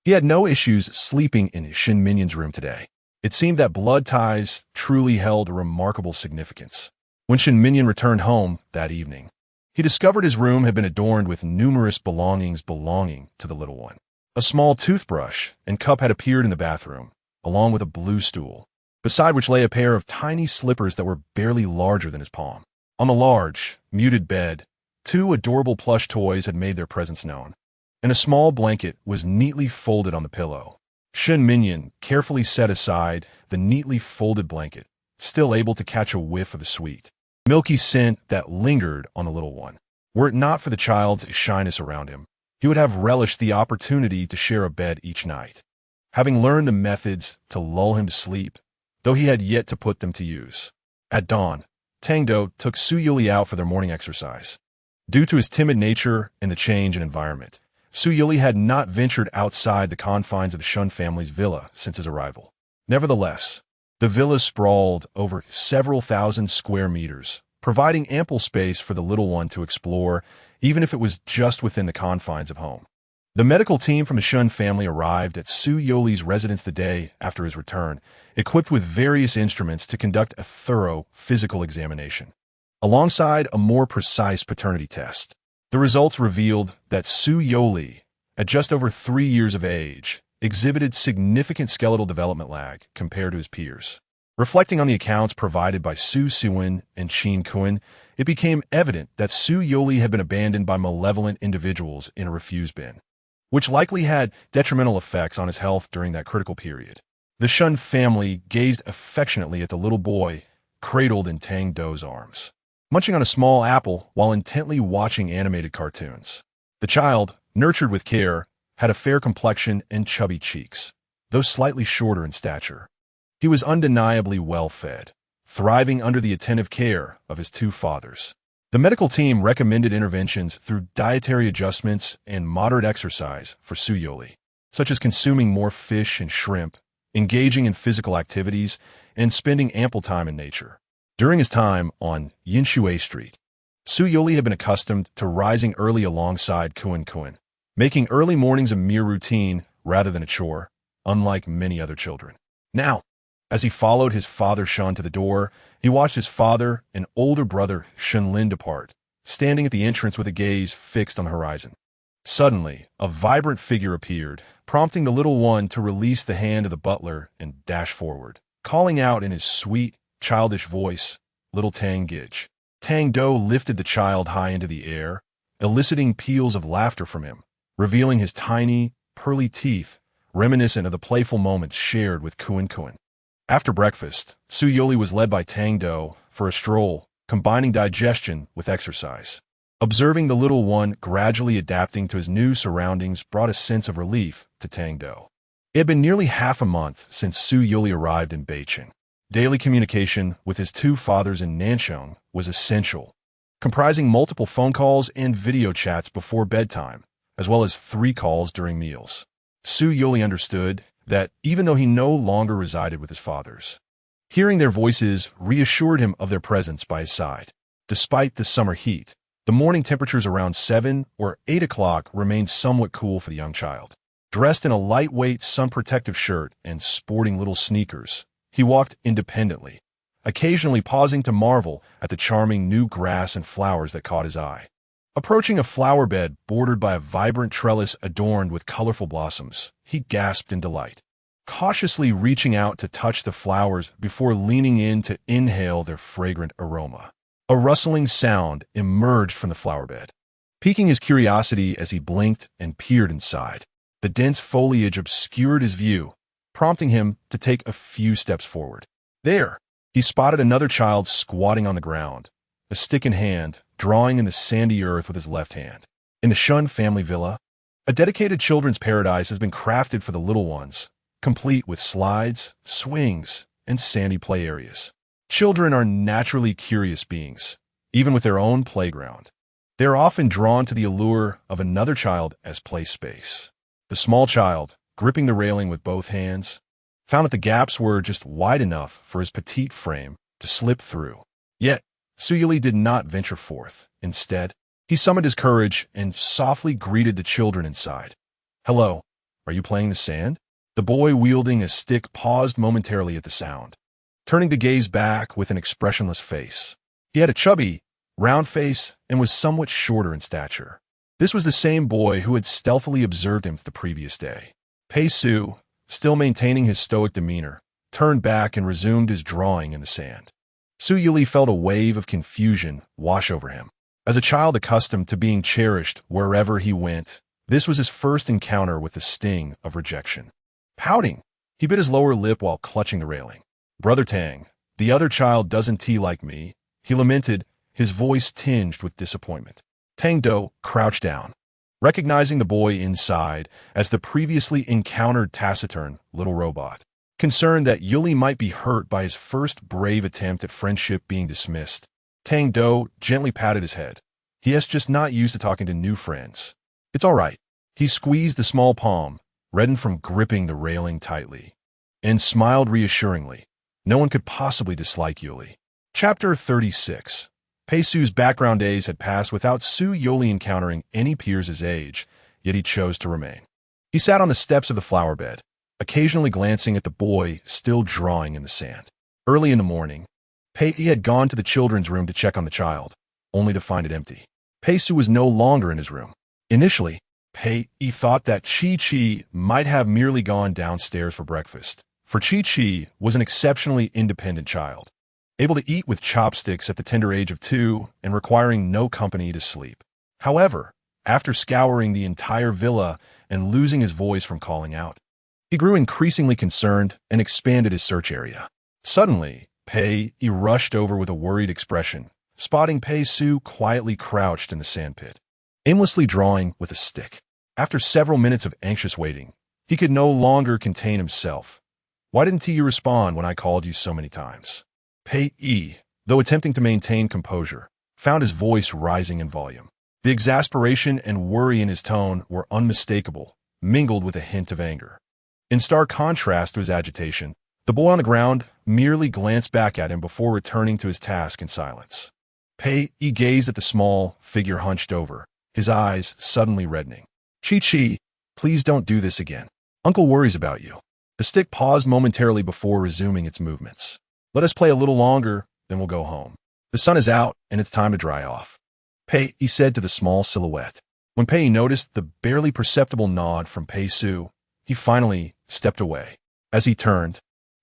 he had no issues sleeping in his Shin Minion's room today. It seemed that blood ties truly held a remarkable significance. When Shin Minion returned home that evening, he discovered his room had been adorned with numerous belongings belonging to the little one. A small toothbrush and cup had appeared in the bathroom, along with a blue stool, beside which lay a pair of tiny slippers that were barely larger than his palm. On the large, muted bed, 2 adorable plush toys had made their presence known, and a small blanket was neatly folded on the pillow. Shin Minion carefully set aside the neatly folded blanket, still able to catch a whiff of the sweet, milky scent that lingered on the little one. Were it not for the child's shyness around him, he would have relished the opportunity to share a bed each night. Having learned the methods to lull him to sleep, though he had yet to put them to use. At dawn, Tang-Do took Youri out for their morning exercise. Due to his timid nature and the change in environment, Youri had not ventured outside the confines of the Shun family's villa since his arrival. Nevertheless, the villa sprawled over several thousand square meters, providing ample space for the little one to explore, even if it was just within the confines of home. The medical team from the Shun family arrived at Youri's residence the day after his return, equipped with various instruments to conduct a thorough physical examination, alongside a more precise paternity test. The results revealed that Youri, at just over 3 years of age, exhibited significant skeletal development lag compared to his peers. Reflecting on the accounts provided by Su Siwin and Chin Kun, it became evident that Youri had been abandoned by malevolent individuals in a refuse bin, which likely had detrimental effects on his health during that critical period. The Shun family gazed affectionately at the little boy cradled in Tang-Do's arms, munching on a small apple while intently watching animated cartoons. The child, nurtured with care, had a fair complexion and chubby cheeks, though slightly shorter in stature. He was undeniably well-fed, thriving under the attentive care of his 2 fathers. The medical team recommended interventions through dietary adjustments and moderate exercise for Youri, such as consuming more fish and shrimp, engaging in physical activities, and spending ample time in nature. During his time on Yinshui Street, Youri had been accustomed to rising early alongside Kun, making early mornings a mere routine rather than a chore, unlike many other children. Now, as he followed his father Shun to the door, he watched his father and older brother Shenlin depart, standing at the entrance with a gaze fixed on the horizon. Suddenly, a vibrant figure appeared, prompting the little one to release the hand of the butler and dash forward, calling out in his sweet, childish voice, "Little Tang-Gij." Tang-Do lifted the child high into the air, eliciting peals of laughter from him, revealing his tiny, pearly teeth, reminiscent of the playful moments shared with Kun. After breakfast, Youri was led by Tang-Do for a stroll, combining digestion with exercise. Observing the little one gradually adapting to his new surroundings brought a sense of relief to Tang-Do. It had been nearly half a month since Youri arrived in Beijing. Daily communication with his 2 fathers in Nanchang was essential, comprising multiple phone calls and video chats before bedtime, as well as 3 calls during meals. Youri understood that even though he no longer resided with his fathers, hearing their voices reassured him of their presence by his side. Despite the summer heat, the morning temperatures around 7 or 8 o'clock remained somewhat cool for the young child. Dressed in a lightweight sun-protective shirt and sporting little sneakers, he walked independently, occasionally pausing to marvel at the charming new grass and flowers that caught his eye. Approaching a flower bed bordered by a vibrant trellis adorned with colorful blossoms, he gasped in delight, cautiously reaching out to touch the flowers before leaning in to inhale their fragrant aroma. A rustling sound emerged from the flower bed, piquing his curiosity as he blinked and peered inside. The dense foliage obscured his view, prompting him to take a few steps forward. There, he spotted another child squatting on the ground, a stick in hand, drawing in the sandy earth with his left hand. In the Shun family villa, a dedicated children's paradise has been crafted for the little ones, complete with slides, swings, and sandy play areas. Children are naturally curious beings, even with their own playground. They are often drawn to the allure of another child as play space. The small child, gripping the railing with both hands, found that the gaps were just wide enough for his petite frame to slip through. Yet, Youri did not venture forth. Instead, he summoned his courage and softly greeted the children inside. "Hello, are you playing the sand?" The boy wielding a stick paused momentarily at the sound, turning to gaze back with an expressionless face. He had a chubby, round face and was somewhat shorter in stature. This was the same boy who had stealthily observed him the previous day. Pei-su, still maintaining his stoic demeanor, turned back and resumed his drawing in the sand. Youri felt a wave of confusion wash over him. As a child accustomed to being cherished wherever he went, this was his first encounter with the sting of rejection. Pouting, he bit his lower lip while clutching the railing. "Brother Tang, the other child doesn't like me," he lamented, his voice tinged with disappointment. Tang-do crouched down, recognizing the boy inside as the previously encountered taciturn little robot. Concerned that Youri might be hurt by his first brave attempt at friendship being dismissed, Tang-do gently patted his head. He is just not used to talking to new friends. "It's all right." He squeezed the small palm, reddened from gripping the railing tightly, and smiled reassuringly. No one could possibly dislike Youri. Chapter 36. Pei-su's background days had passed without Youri encountering any peers his age, yet he chose to remain. He sat on the steps of the flower bed, occasionally glancing at the boy still drawing in the sand. Early in the morning, Pei had gone to the children's room to check on the child, only to find it empty. Pei-su was no longer in his room. Initially, Pei thought that Chi-Chi might have merely gone downstairs for breakfast, for Chi-Chi was an exceptionally independent child, able to eat with chopsticks at the tender age of 2 and requiring no company to sleep. However, after scouring the entire villa and losing his voice from calling out, he grew increasingly concerned and expanded his search area. Suddenly, Pei rushed over with a worried expression, spotting Pei-su quietly crouched in the sandpit, aimlessly drawing with a stick. After several minutes of anxious waiting, he could no longer contain himself. "Why didn't you respond when I called you so many times?" Pei, though attempting to maintain composure, found his voice rising in volume. The exasperation and worry in his tone were unmistakable, mingled with a hint of anger. In stark contrast to his agitation, the boy on the ground merely glanced back at him before returning to his task in silence. Pei gazed at the small figure hunched over, his eyes suddenly reddening. "Chi-Chi, please don't do this again. Uncle worries about you." The stick paused momentarily before resuming its movements. "Let us play a little longer, then we'll go home. The sun is out, and it's time to dry off," Pei said to the small silhouette. When Pei noticed the barely perceptible nod from Pei-su, he finally stepped away. As he turned,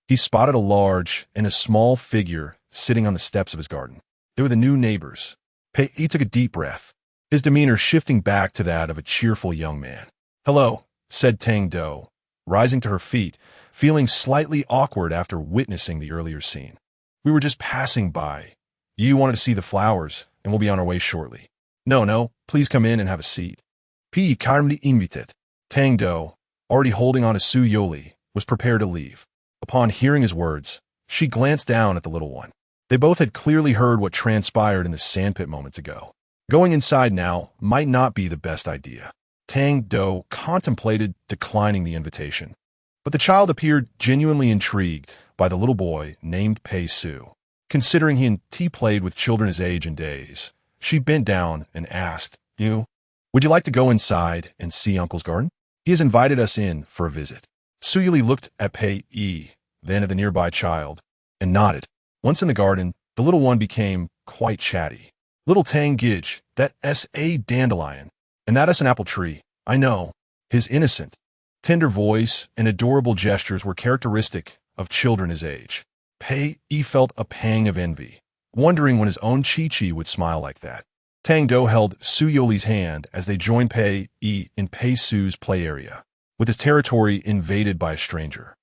he spotted a large and a small figure sitting on the steps of his garden. They were the new neighbors. Pei took a deep breath, his demeanor shifting back to that of a cheerful young man. "Hello," said Tang-do, rising to her feet, feeling slightly awkward after witnessing the earlier scene. "We were just passing by. You wanted to see the flowers, and we'll be on our way shortly." No, please come in and have a seat." P. calmly invited. Tang-do, already holding on to Youri, was prepared to leave. Upon hearing his words, she glanced down at the little one. They both had clearly heard what transpired in the sandpit moments ago. Going inside now might not be the best idea. Tang-do contemplated declining the invitation, but the child appeared genuinely intrigued by the little boy named Pei-su. Considering he played with children his age and days, she bent down and asked, "Would you like to go inside and see Uncle's garden?" He has invited us in for a visit. Youri looked at Pei, then at the nearby child, and nodded. Once in the garden, the little one became quite chatty. Little Tang Gidge, that's a dandelion, and that is an apple tree, I know. His innocent, tender voice and adorable gestures were characteristic of children his age. Pei felt a pang of envy, wondering when his own Chi-Chi would smile like that. Tang-Do held Youri's hand as they joined Pei in Pei-Su's play area, with his territory invaded by a stranger.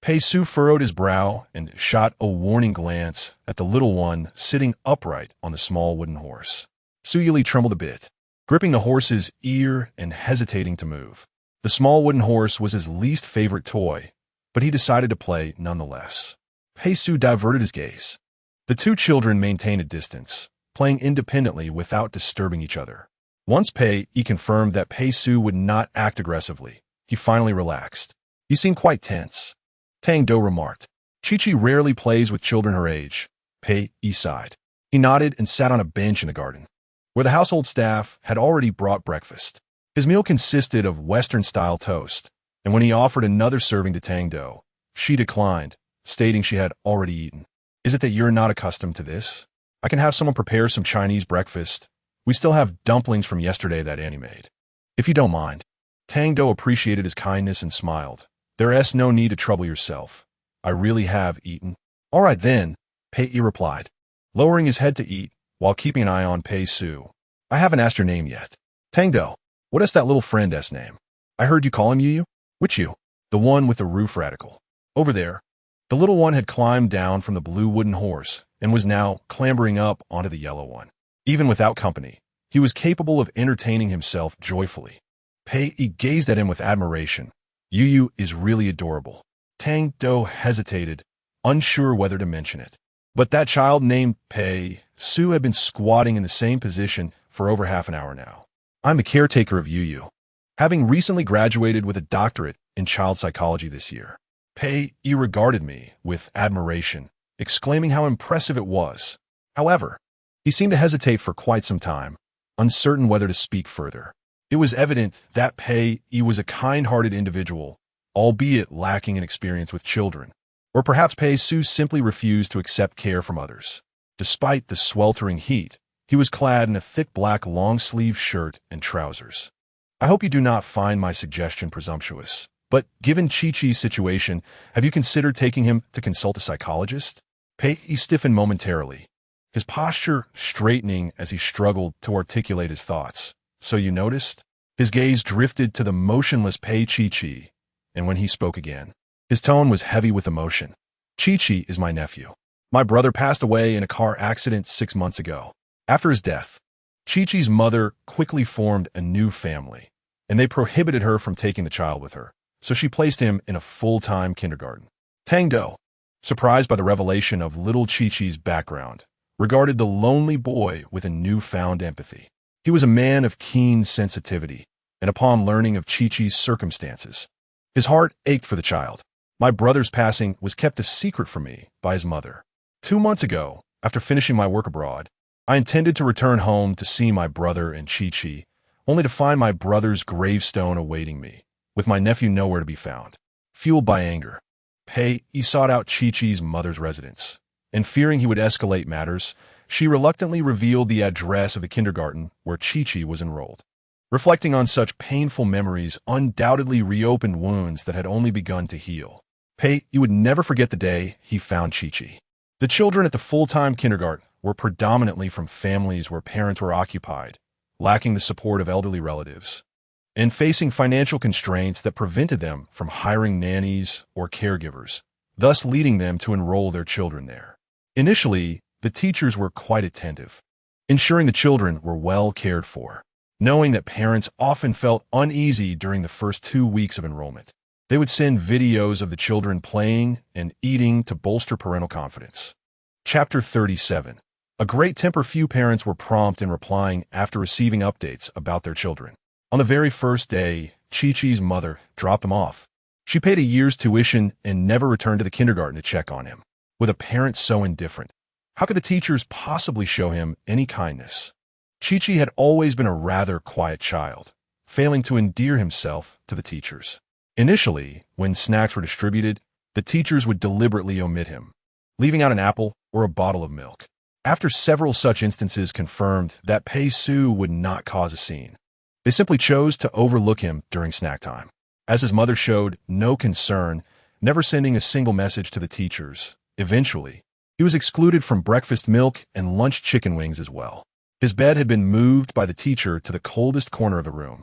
Pei-Su furrowed his brow and shot a warning glance at the little one sitting upright on the small wooden horse. Youri trembled a bit, gripping the horse's ear and hesitating to move. The small wooden horse was his least favorite toy, but he decided to play nonetheless. Pei-Su diverted his gaze. The two children maintained a distance, playing independently without disturbing each other. Once Pei confirmed that Pei-Su would not act aggressively, he finally relaxed. "You seem quite tense," Tang-Do remarked. "Chi-Chi rarely plays with children her age." Pei sighed. He nodded and sat on a bench in the garden, where the household staff had already brought breakfast. His meal consisted of Western-style toast, and when he offered another serving to Tang-Do, she declined, stating she had already eaten. "Is it that you're not accustomed to this? I can have someone prepare some Chinese breakfast. We still have dumplings from yesterday that Annie made. If you don't mind." Tang-Do appreciated his kindness and smiled. "There's no need to trouble yourself. I really have eaten." "All right then," Pei replied, lowering his head to eat while keeping an eye on Pei-Su. "I haven't asked your name yet." "Tang-Do, what is that little friend's name? I heard you call him Yu? Which Yu?" "The one with the roof radical. Over there." The little one had climbed down from the blue wooden horse and was now clambering up onto the yellow one. Even without company, he was capable of entertaining himself joyfully. Pei gazed at him with admiration. "Yu is really adorable." Tang-Do hesitated, unsure whether to mention it. But that child named Pei-Su had been squatting in the same position for over half an hour now. "I'm the caretaker of Yu, having recently graduated with a doctorate in child psychology this year." Pei regarded me with admiration, exclaiming how impressive it was. However, he seemed to hesitate for quite some time, uncertain whether to speak further. It was evident that Pei was a kind-hearted individual, albeit lacking in experience with children. Or perhaps Pei-Su simply refused to accept care from others. Despite the sweltering heat, he was clad in a thick black long-sleeved shirt and trousers. "I hope you do not find my suggestion presumptuous, but given Chi-Chi's situation, have you considered taking him to consult a psychologist?" Pei stiffened momentarily, his posture straightening as he struggled to articulate his thoughts. "So you noticed?" His gaze drifted to the motionless Pei Chi-Chi, and when he spoke again, his tone was heavy with emotion. "Chi-Chi is my nephew. My brother passed away in a car accident 6 months ago. After his death, Chi-Chi's mother quickly formed a new family, and they prohibited her from taking the child with her, so she placed him in a full-time kindergarten." Tang-Do, surprised by the revelation of little Chi-Chi's background, regarded the lonely boy with a newfound empathy. He was a man of keen sensitivity, and upon learning of Chi-Chi's circumstances, his heart ached for the child. "My brother's passing was kept a secret from me by his mother. 2 months ago, after finishing my work abroad, I intended to return home to see my brother and Chi-Chi, only to find my brother's gravestone awaiting me, with my nephew nowhere to be found." Fueled by anger, Pei sought out Chi-Chi's mother's residence, and fearing he would escalate matters, she reluctantly revealed the address of the kindergarten where Chi-Chi was enrolled. Reflecting on such painful memories undoubtedly reopened wounds that had only begun to heal. Pei would never forget the day he found Chi-Chi. The children at the full-time kindergarten were predominantly from families where parents were occupied, lacking the support of elderly relatives, and facing financial constraints that prevented them from hiring nannies or caregivers, thus leading them to enroll their children there. Initially, the teachers were quite attentive, ensuring the children were well cared for. Knowing that parents often felt uneasy during the first 2 weeks of enrollment, they would send videos of the children playing and eating to bolster parental confidence. Chapter 37. A great temper. Few parents were prompt in replying after receiving updates about their children. On the very first day, Chi-Chi's mother dropped him off. She paid a year's tuition and never returned to the kindergarten to check on him. With a parent so indifferent, how could the teachers possibly show him any kindness? Chi-Chi had always been a rather quiet child, failing to endear himself to the teachers. Initially, when snacks were distributed, the teachers would deliberately omit him, leaving out an apple or a bottle of milk. After several such instances confirmed that Pei-su would not cause a scene, they simply chose to overlook him during snack time. As his mother showed no concern, never sending a single message to the teachers, eventually, he was excluded from breakfast milk and lunch chicken wings as well. His bed had been moved by the teacher to the coldest corner of the room,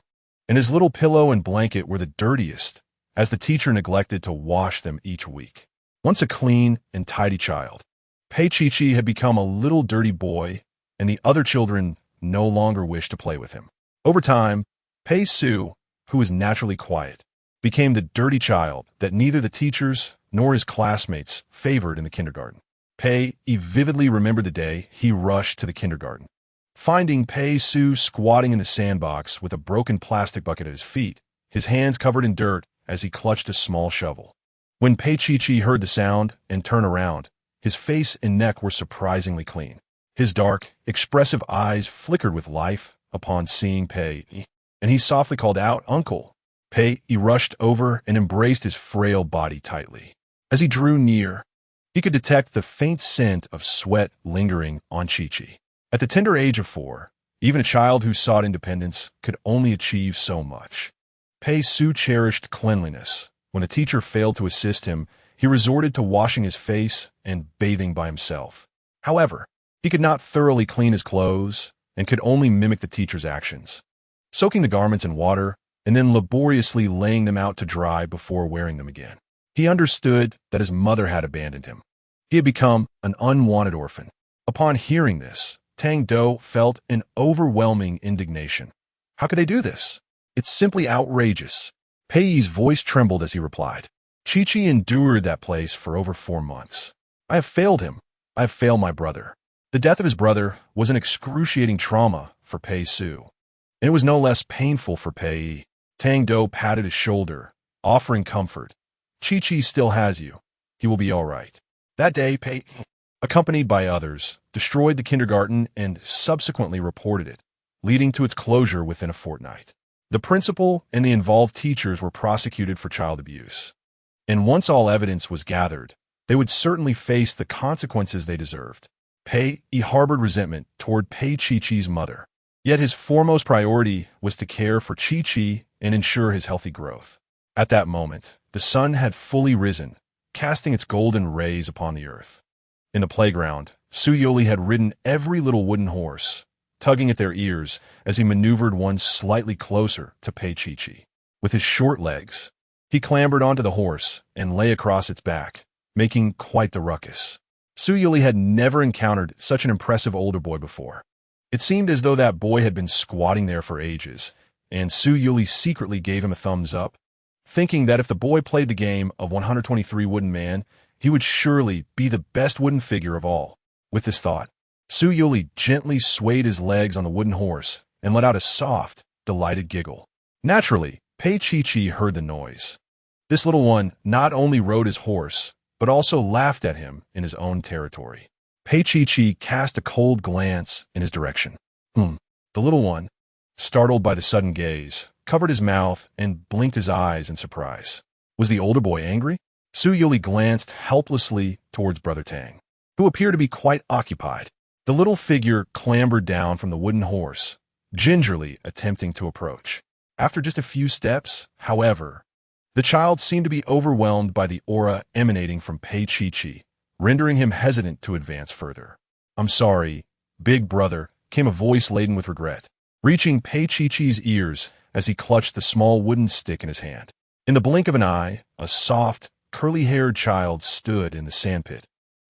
and his little pillow and blanket were the dirtiest, as the teacher neglected to wash them each week. Once a clean and tidy child, Pei-chi had become a little dirty boy, and the other children no longer wished to play with him. Over time, Pei-su, who was naturally quiet, became the dirty child that neither the teachers nor his classmates favored in the kindergarten. Pei vividly remembered the day he rushed to the kindergarten. Finding Pei-su squatting in the sandbox with a broken plastic bucket at his feet, his hands covered in dirt as he clutched a small shovel. When Pei-chi heard the sound and turned around, his face and neck were surprisingly clean. His dark, expressive eyes flickered with life upon seeing Pei, and he softly called out, "Uncle." Pei rushed over and embraced his frail body tightly. As he drew near, he could detect the faint scent of sweat lingering on Chi-chi. At the tender age of 4, even a child who sought independence could only achieve so much. Pei-su cherished cleanliness. When the teacher failed to assist him, he resorted to washing his face and bathing by himself. However, he could not thoroughly clean his clothes and could only mimic the teacher's actions, soaking the garments in water and then laboriously laying them out to dry before wearing them again. He understood that his mother had abandoned him. He had become an unwanted orphan. Upon hearing this, Tang-do felt an overwhelming indignation. How could they do this? It's simply outrageous. Pei's voice trembled as he replied. Chi-chi endured that place for over 4 months. I have failed him. I have failed my brother. The death of his brother was an excruciating trauma for Pei-su, and it was no less painful for Pei. Tang-do patted his shoulder, offering comfort. Chi-chi still has you. He will be all right. That day, Pei, accompanied by others, destroyed the kindergarten and subsequently reported it, leading to its closure within a fortnight. The principal and the involved teachers were prosecuted for child abuse. And once all evidence was gathered, they would certainly face the consequences they deserved. Pei harbored resentment toward Pei-chi-chi's mother. Yet his foremost priority was to care for Chi-chi and ensure his healthy growth. At that moment, the sun had fully risen, casting its golden rays upon the earth. In the playground, Youri had ridden every little wooden horse, tugging at their ears as he maneuvered one slightly closer to Pei-chi. With his short legs, he clambered onto the horse and lay across its back, making quite the ruckus. Youri had never encountered such an impressive older boy before. It seemed as though that boy had been squatting there for ages, and Youri secretly gave him a thumbs up, thinking that if the boy played the game of 123 Wooden Man, he would surely be the best wooden figure of all. With this thought, Youri gently swayed his legs on the wooden horse and let out a soft, delighted giggle. Naturally, Pei-chi heard the noise. This little one not only rode his horse, but also laughed at him in his own territory. Pei-chi cast a cold glance in his direction. The little one, startled by the sudden gaze, covered his mouth and blinked his eyes in surprise. Was the older boy angry? Youri glanced helplessly towards Brother Tang, who appeared to be quite occupied. The little figure clambered down from the wooden horse, gingerly attempting to approach. After just a few steps, however, the child seemed to be overwhelmed by the aura emanating from Pei-chi, rendering him hesitant to advance further. "I'm sorry, big brother," came a voice laden with regret, reaching Pei-chi's ears as he clutched the small wooden stick in his hand. In the blink of an eye, a soft, curly-haired child stood in the sandpit,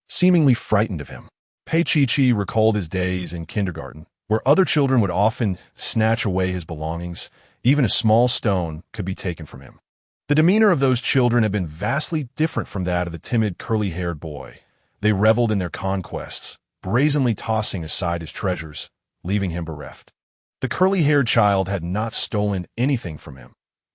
seemingly frightened of him. Pei-chi recalled his days in kindergarten, where other children would often snatch away his belongings. Even a small stone could be taken from him. The demeanor of those children had been vastly different from that of the timid, curly-haired boy. They reveled in their conquests, brazenly tossing aside his treasures, leaving him bereft. The curly-haired child had not stolen anything from him.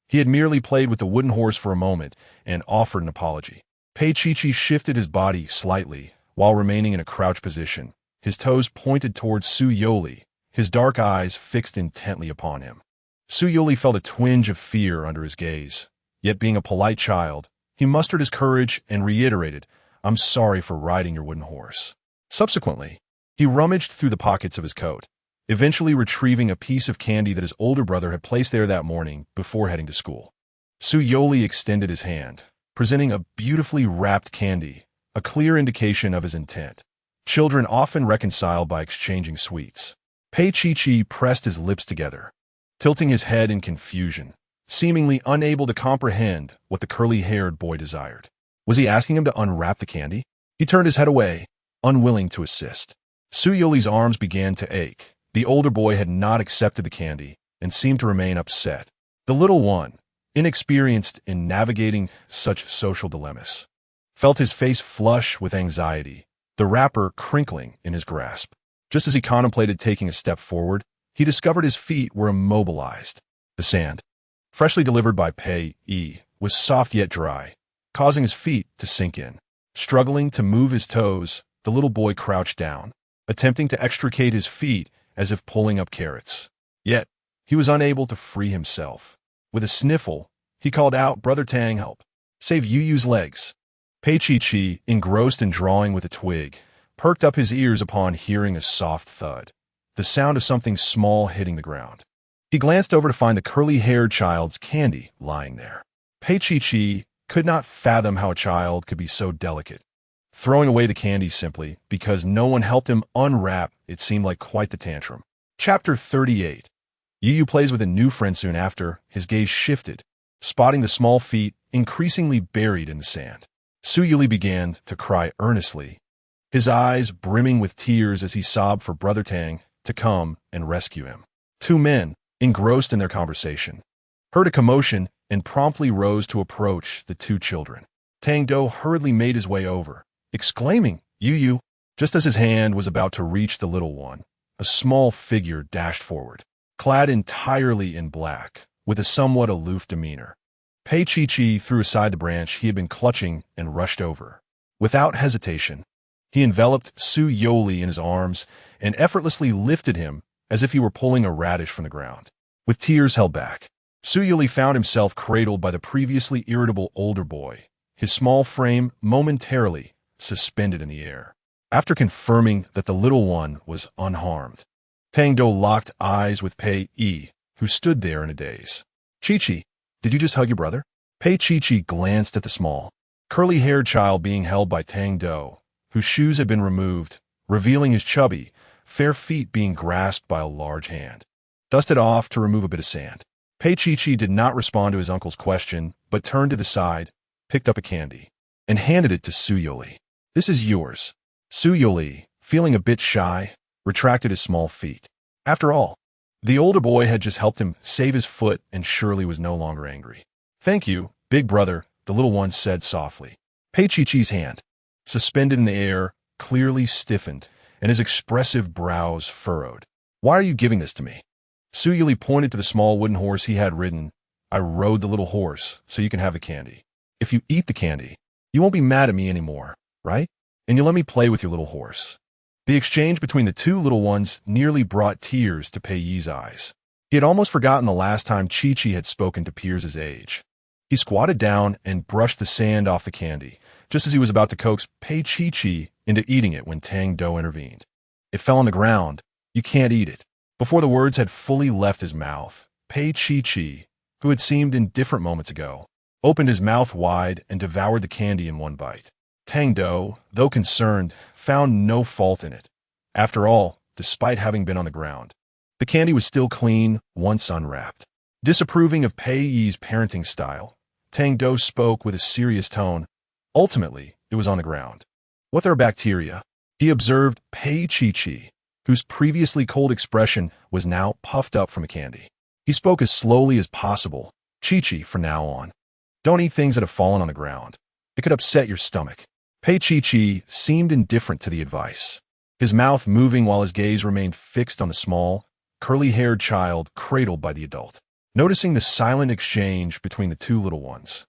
He had merely played with the wooden horse for a moment and offered an apology. Pei-chi shifted his body slightly while remaining in a crouch position, his toes pointed towards Youri, his dark eyes fixed intently upon him. Youri felt a twinge of fear under his gaze. Yet being a polite child, he mustered his courage and reiterated, "I'm sorry for riding your wooden horse." Subsequently, he rummaged through the pockets of his coat, eventually retrieving a piece of candy that his older brother had placed there that morning before heading to school. Youri extended his hand, presenting a beautifully wrapped candy, a clear indication of his intent. Children often reconcile by exchanging sweets. Pei-Chi pressed his lips together, tilting his head in confusion, seemingly unable to comprehend what the curly-haired boy desired. Was he asking him to unwrap the candy? He turned his head away, unwilling to assist. Youri's arms began to ache. The older boy had not accepted the candy and seemed to remain upset. The little one, inexperienced in navigating such social dilemmas, felt his face flush with anxiety, the wrapper crinkling in his grasp. Just as he contemplated taking a step forward, he discovered his feet were immobilized. The sand, freshly delivered by Pei, was soft yet dry, causing his feet to sink in. Struggling to move his toes, the little boy crouched down, attempting to extricate his feet as if pulling up carrots. Yet, he was unable to free himself. With a sniffle, he called out, "Brother Tang, help. Save Yu's legs." Pei-Chi, engrossed in drawing with a twig, perked up his ears upon hearing a soft thud, the sound of something small hitting the ground. He glanced over to find the curly-haired child's candy lying there. Pei-Chi could not fathom how a child could be so delicate. Throwing away the candy simply because no one helped him unwrap it seemed like quite the tantrum. Chapter 38. Yu plays with a new friend soon after. His gaze shifted, spotting the small feet increasingly buried in the sand. Youri began to cry earnestly, his eyes brimming with tears as he sobbed for Brother Tang to come and rescue him. Two men, engrossed in their conversation, heard a commotion and promptly rose to approach the two children. Tang-Do hurriedly made his way over, exclaiming, "Yu!" Just as his hand was about to reach the little one, a small figure dashed forward, clad entirely in black, with a somewhat aloof demeanor. Pei-Chi threw aside the branch he had been clutching and rushed over. Without hesitation, he enveloped Youri in his arms and effortlessly lifted him as if he were pulling a radish from the ground. With tears held back, Youri found himself cradled by the previously irritable older boy, his small frame momentarily suspended in the air. After confirming that the little one was unharmed, Tang-Do locked eyes with Pei, who stood there in a daze. "Chi-Chi, did you just hug your brother?" Pei-Chi glanced at the small, curly-haired child being held by Tang-Do, whose shoes had been removed, revealing his chubby, fair feet being grasped by a large hand. Dusted off to remove a bit of sand. Pei-Chi did not respond to his uncle's question, but turned to the side, picked up a candy, and handed it to Youri. "This is yours." Youri, feeling a bit shy, retracted his small feet. After all, the older boy had just helped him save his foot and surely was no longer angry. "Thank you, big brother," the little one said softly. Pei-Chi's hand, suspended in the air, clearly stiffened, and his expressive brows furrowed. "Why are you giving this to me?" Youri pointed to the small wooden horse he had ridden. "I rode the little horse, so you can have the candy. If you eat the candy, you won't be mad at me anymore, right? And you'll let me play with your little horse." The exchange between the two little ones nearly brought tears to Pei's eyes. He had almost forgotten the last time Chi-Chi had spoken to peers his age. He squatted down and brushed the sand off the candy, just as he was about to coax Pei-Chi into eating it when Tang-Do intervened. "It fell on the ground. You can't eat it." Before the words had fully left his mouth, Pei-Chi, who had seemed indifferent moments ago, opened his mouth wide and devoured the candy in one bite. Tang-Do, though concerned, found no fault in it. After all, despite having been on the ground, the candy was still clean once unwrapped. Disapproving of Pei's parenting style, Tang-Do spoke with a serious tone. Ultimately, it was on the ground. "What are bacteria?" He observed Pei-Chi, whose previously cold expression was now puffed up from the candy. He spoke as slowly as possible. "Chi-Chi, from now on, don't eat things that have fallen on the ground. It could upset your stomach." Pei-Chi seemed indifferent to the advice, his mouth moving while his gaze remained fixed on the small, curly-haired child cradled by the adult. Noticing the silent exchange between the two little ones,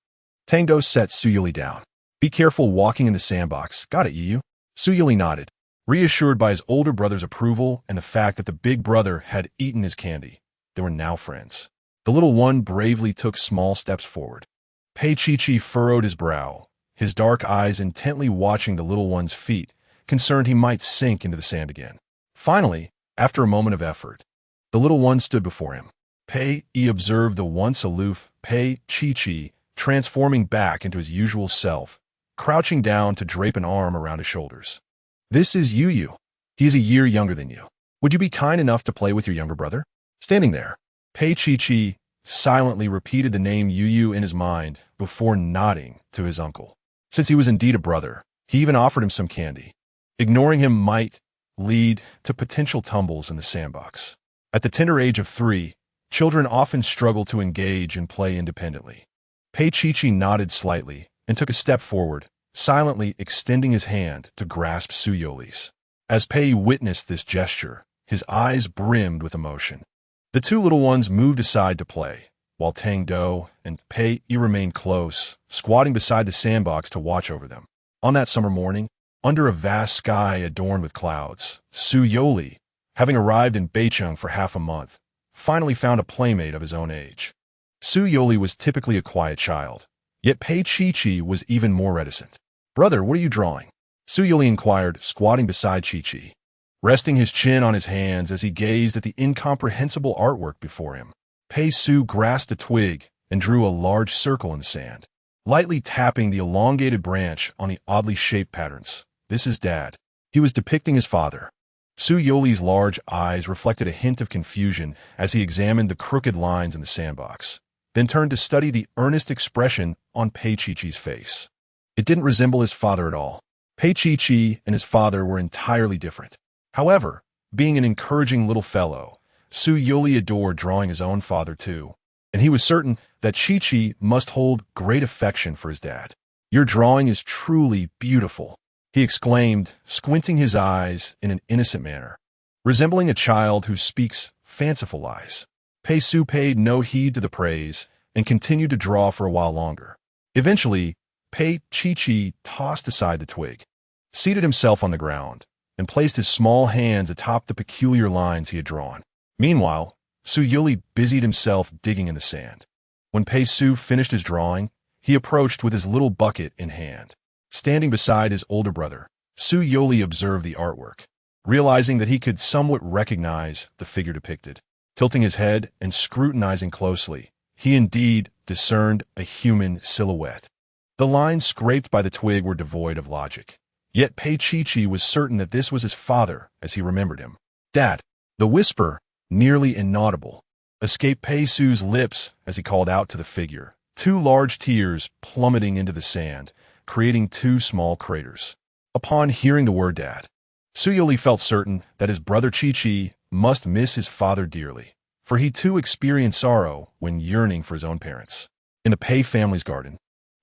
Tang-Do set Youri down. "Be careful walking in the sandbox. Got it, Yu?" Youri nodded, reassured by his older brother's approval and the fact that the big brother had eaten his candy. They were now friends. The little one bravely took small steps forward. Pei Chi furrowed his brow, his dark eyes intently watching the little one's feet, concerned he might sink into the sand again. Finally, after a moment of effort, the little one stood before him. Pei observed the once aloof Pei Chi transforming back into his usual self, crouching down to drape an arm around his shoulders. "This is Youri. He is a year younger than you. Would you be kind enough to play with your younger brother?" Standing there, Pei Chi silently repeated the name Youri in his mind before nodding to his uncle. Since he was indeed a brother, he even offered him some candy. Ignoring him might lead to potential tumbles in the sandbox. At the tender age of 3, children often struggle to engage and play independently. Pei Chi nodded slightly and took a step forward, silently extending his hand to grasp Youri's. As Pei witnessed this gesture, his eyes brimmed with emotion. The two little ones moved aside to play, while Tang-Do and Pei remained close, squatting beside the sandbox to watch over them. On that summer morning, under a vast sky adorned with clouds, Youri, having arrived in Beicheng for half a month, finally found a playmate of his own age. Youri was typically a quiet child, yet Pei Chi was even more reticent. "Brother, what are you drawing?" Youri inquired, squatting beside Chi, resting his chin on his hands as he gazed at the incomprehensible artwork before him. Pei grasped a twig and drew a large circle in the sand, lightly tapping the elongated branch on the oddly shaped patterns. "This is Dad." He was depicting his father. Youri's large eyes reflected a hint of confusion as he examined the crooked lines in the sandbox, then turned to study the earnest expression on Pei Chi's face. It didn't resemble his father at all. Pei Chi and his father were entirely different. However, being an encouraging little fellow, Youri adored drawing his own father too, and he was certain that Chi must hold great affection for his dad. "Your drawing is truly beautiful," he exclaimed, squinting his eyes in an innocent manner, resembling a child who speaks fanciful lies. Pei paid no heed to the praise and continued to draw for a while longer. Eventually, Pei Chi tossed aside the twig, seated himself on the ground, and placed his small hands atop the peculiar lines he had drawn. Meanwhile, Youri busied himself digging in the sand. When Pei finished his drawing, he approached with his little bucket in hand. Standing beside his older brother, Youri observed the artwork, realizing that he could somewhat recognize the figure depicted. Tilting his head and scrutinizing closely, he indeed discerned a human silhouette. The lines scraped by the twig were devoid of logic. Yet Pei Chi was certain that this was his father as he remembered him. "Dad!" The whisper, nearly inaudible, escaped Pei lips as he called out to the figure, two large tears plummeting into the sand, creating two small craters. Upon hearing the word Dad, Youri felt certain that his brother Chi must miss his father dearly, for he too experienced sorrow when yearning for his own parents. In the Pei family's garden,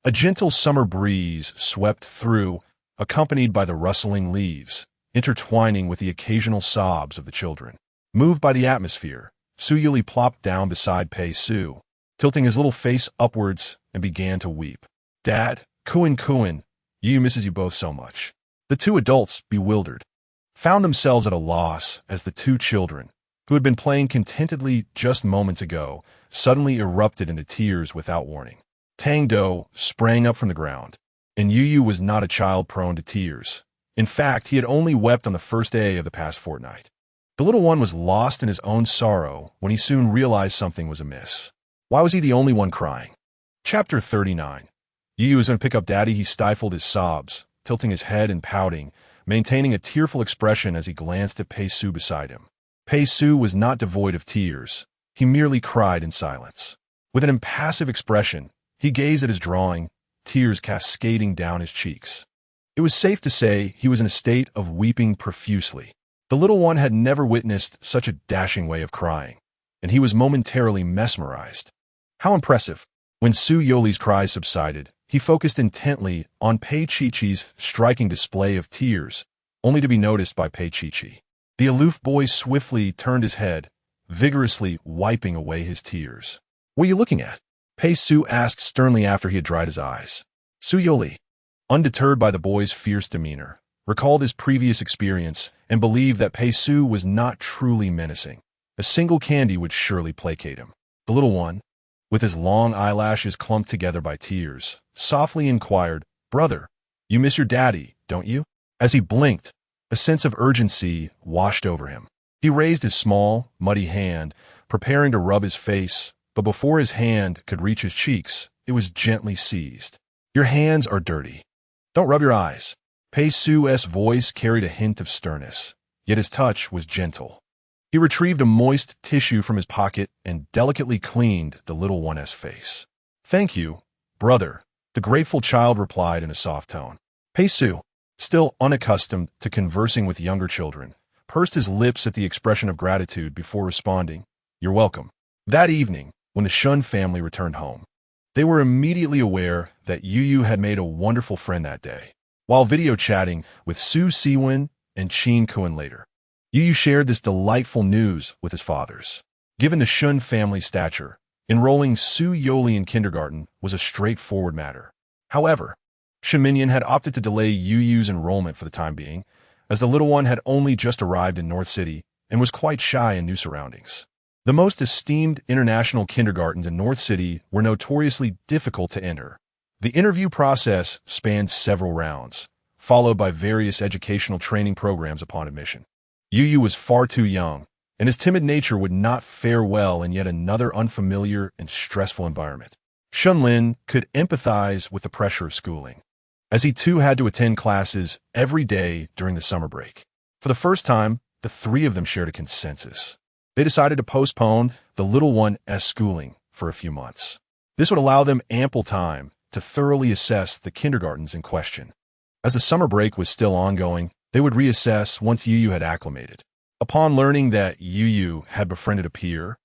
a gentle summer breeze swept through, accompanied by the rustling leaves, intertwining with the occasional sobs of the children. Moved by the atmosphere, Youri plopped down beside Pei, tilting his little face upwards and began to weep. "Dad, Kuin, Yu misses you both so much." The two adults, bewildered, found themselves at a loss as the two children, who had been playing contentedly just moments ago, suddenly erupted into tears without warning. Tang-Do sprang up from the ground, and Youri was not a child prone to tears. In fact, he had only wept on the first day of the past fortnight. The little one was lost in his own sorrow when he soon realized something was amiss. Why was he the only one crying? Chapter 39. Youri was going to pick up Daddy. He stifled his sobs, tilting his head and pouting, maintaining a tearful expression as he glanced at Pei beside him. Pei was not devoid of tears. He merely cried in silence. With an impassive expression, he gazed at his drawing, tears cascading down his cheeks. It was safe to say he was in a state of weeping profusely. The little one had never witnessed such a dashing way of crying, and he was momentarily mesmerized. How impressive! When Youri's cries subsided, he focused intently on Pei Chi's striking display of tears, only to be noticed by Pei Chi. The aloof boy swiftly turned his head, vigorously wiping away his tears. "What are you looking at?" Pei asked sternly after he had dried his eyes. Youri, undeterred by the boy's fierce demeanor, recalled his previous experience and believed that Pei was not truly menacing. A single candy would surely placate him. The little one, with his long eyelashes clumped together by tears, softly inquired, "Brother, you miss your daddy, don't you?" As he blinked, a sense of urgency washed over him. He raised his small, muddy hand, preparing to rub his face, but before his hand could reach his cheeks, it was gently seized. "Your hands are dirty. Don't rub your eyes." Pei Su's voice carried a hint of sternness, yet his touch was gentle. He retrieved a moist tissue from his pocket and delicately cleaned the little one's face. "Thank you, brother," the grateful child replied in a soft tone. Pei Su, still unaccustomed to conversing with younger children, pursed his lips at the expression of gratitude before responding, "You're welcome." That evening, when the Shun family returned home, they were immediately aware that Yu had made a wonderful friend that day. While video chatting with Su Siwen and Qin Kuan later, Yu shared this delightful news with his fathers. Given the Shun family stature, enrolling Su Youri in kindergarten was a straightforward matter. However, Shen Minyan had opted to delay Yu's enrollment for the time being, as the little one had only just arrived in North City and was quite shy in new surroundings. The most esteemed international kindergartens in North City were notoriously difficult to enter. The interview process spanned several rounds, followed by various educational training programs upon admission. Yu was far too young, and his timid nature would not fare well in yet another unfamiliar and stressful environment. Shunlin could empathize with the pressure of schooling, as he too had to attend classes every day during the summer break. For the first time, the three of them shared a consensus. They decided to postpone the little one's schooling for a few months. This would allow them ample time to thoroughly assess the kindergartens in question. As the summer break was still ongoing, they would reassess once Yu had acclimated. Upon learning that Yu had befriended a peer,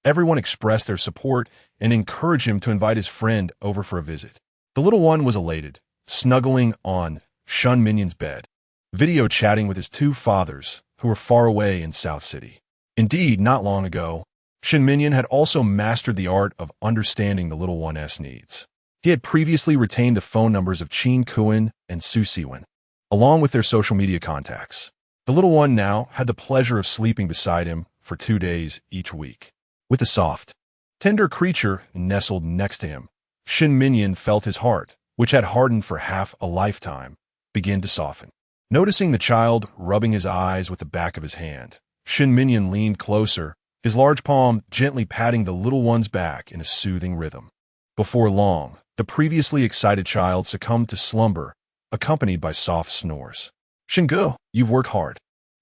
everyone expressed their support and encouraged him to invite his friend over for a visit. The little one was elated, snuggling on Shun Minyan's bed, video chatting with his two fathers, who were far away in South City. Indeed, not long ago, Shen Minyan had also mastered the art of understanding the little one's needs. He had previously retained the phone numbers of Qin Kuan and Su Siwen, along with their social media contacts. The little one now had the pleasure of sleeping beside him for 2 days each week. With the soft, tender creature nestled next to him, Shen Minyan felt his heart, which had hardened for half a lifetime, begin to soften. Noticing the child rubbing his eyes with the back of his hand, Shen Minyan leaned closer, his large palm gently patting the little one's back in a soothing rhythm. Before long, the previously excited child succumbed to slumber, accompanied by soft snores. "Shingu, you've worked hard,"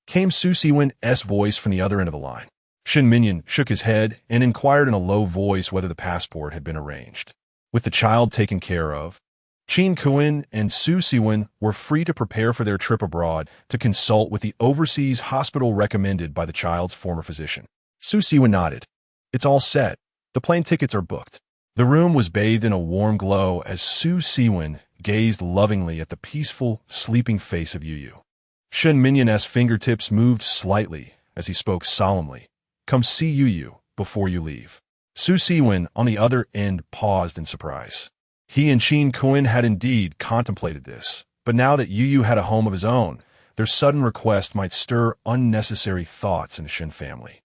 came Su Siwen's voice from the other end of the line. Shen Minyan shook his head and inquired in a low voice whether the passport had been arranged. With the child taken care of, Qin Kuan and Su Siwen were free to prepare for their trip abroad to consult with the overseas hospital recommended by the child's former physician. Su Siwen nodded. "It's all set. The plane tickets are booked." The room was bathed in a warm glow as Su Siwen gazed lovingly at the peaceful, sleeping face of Yu. Shen Minyan's fingertips moved slightly as he spoke solemnly. "Come see Yu before you leave." Su Siwen, on the other end, paused in surprise. He and Qin Kuan had indeed contemplated this, but now that Yu had a home of his own, their sudden request might stir unnecessary thoughts in the Shen family.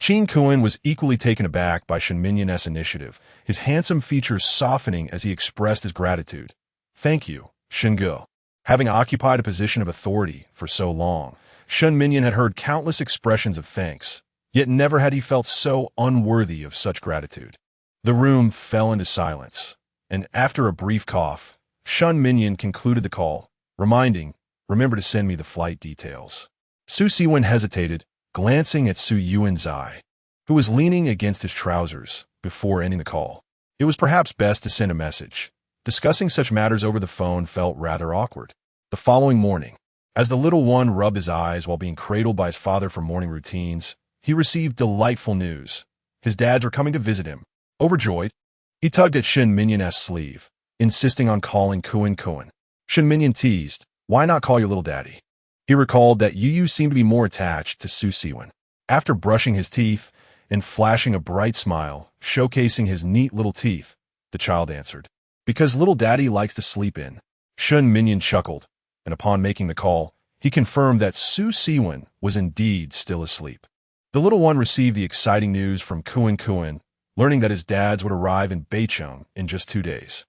Qin Kuan was equally taken aback by Shen Minyan's initiative, his handsome features softening as he expressed his gratitude. "Thank you, Shingu." Having occupied a position of authority for so long, Shen Minyan had heard countless expressions of thanks, yet never had he felt so unworthy of such gratitude. The room fell into silence, and after a brief cough, Shen Minyan concluded the call, reminding, "Remember to send me the flight details." Su Siwen hesitated, glancing at Su Yuan's eye, who was leaning against his trousers, before ending the call. It was perhaps best to send a message. Discussing such matters over the phone felt rather awkward. The following morning, as the little one rubbed his eyes while being cradled by his father for morning routines, he received delightful news. His dads were coming to visit him. Overjoyed, he tugged at Shen Minyan's sleeve, insisting on calling Kuan Kuan. Shen Minyan teased, "Why not call your little daddy?" He recalled that Yu seemed to be more attached to Su Siwen. After brushing his teeth and flashing a bright smile, showcasing his neat little teeth, the child answered, "Because little daddy likes to sleep in." Shen Minyan chuckled, and upon making the call, he confirmed that Su Siwen was indeed still asleep. The little one received the exciting news from Kuan Kuan learning that his dads would arrive in Beicheng in just 2 days.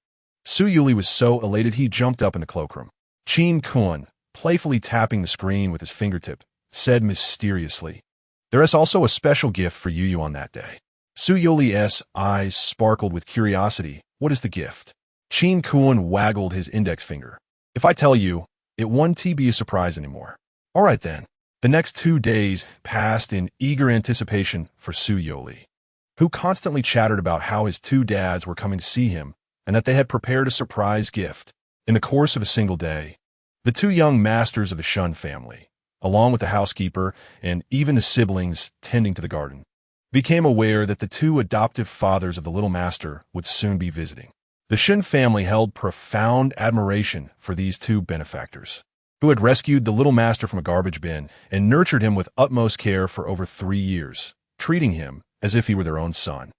Youri was so elated he jumped up in the cloakroom. Qin Kun, playfully tapping the screen with his fingertip, said mysteriously, "There is also a special gift for Yu on that day." Youri's eyes sparkled with curiosity. "What is the gift?" Qin Kun waggled his index finger. "If I tell you, it won't be a surprise anymore." "All right then." The next 2 days passed in eager anticipation for Youri, who constantly chattered about how his two dads were coming to see him and that they had prepared a surprise gift. In the course of a single day, the two young masters of the Shun family, along with the housekeeper and even the siblings tending to the garden, became aware that the two adoptive fathers of the little master would soon be visiting. The Shun family held profound admiration for these two benefactors, who had rescued the little master from a garbage bin and nurtured him with utmost care for over 3 years, treating him as if he were their own son.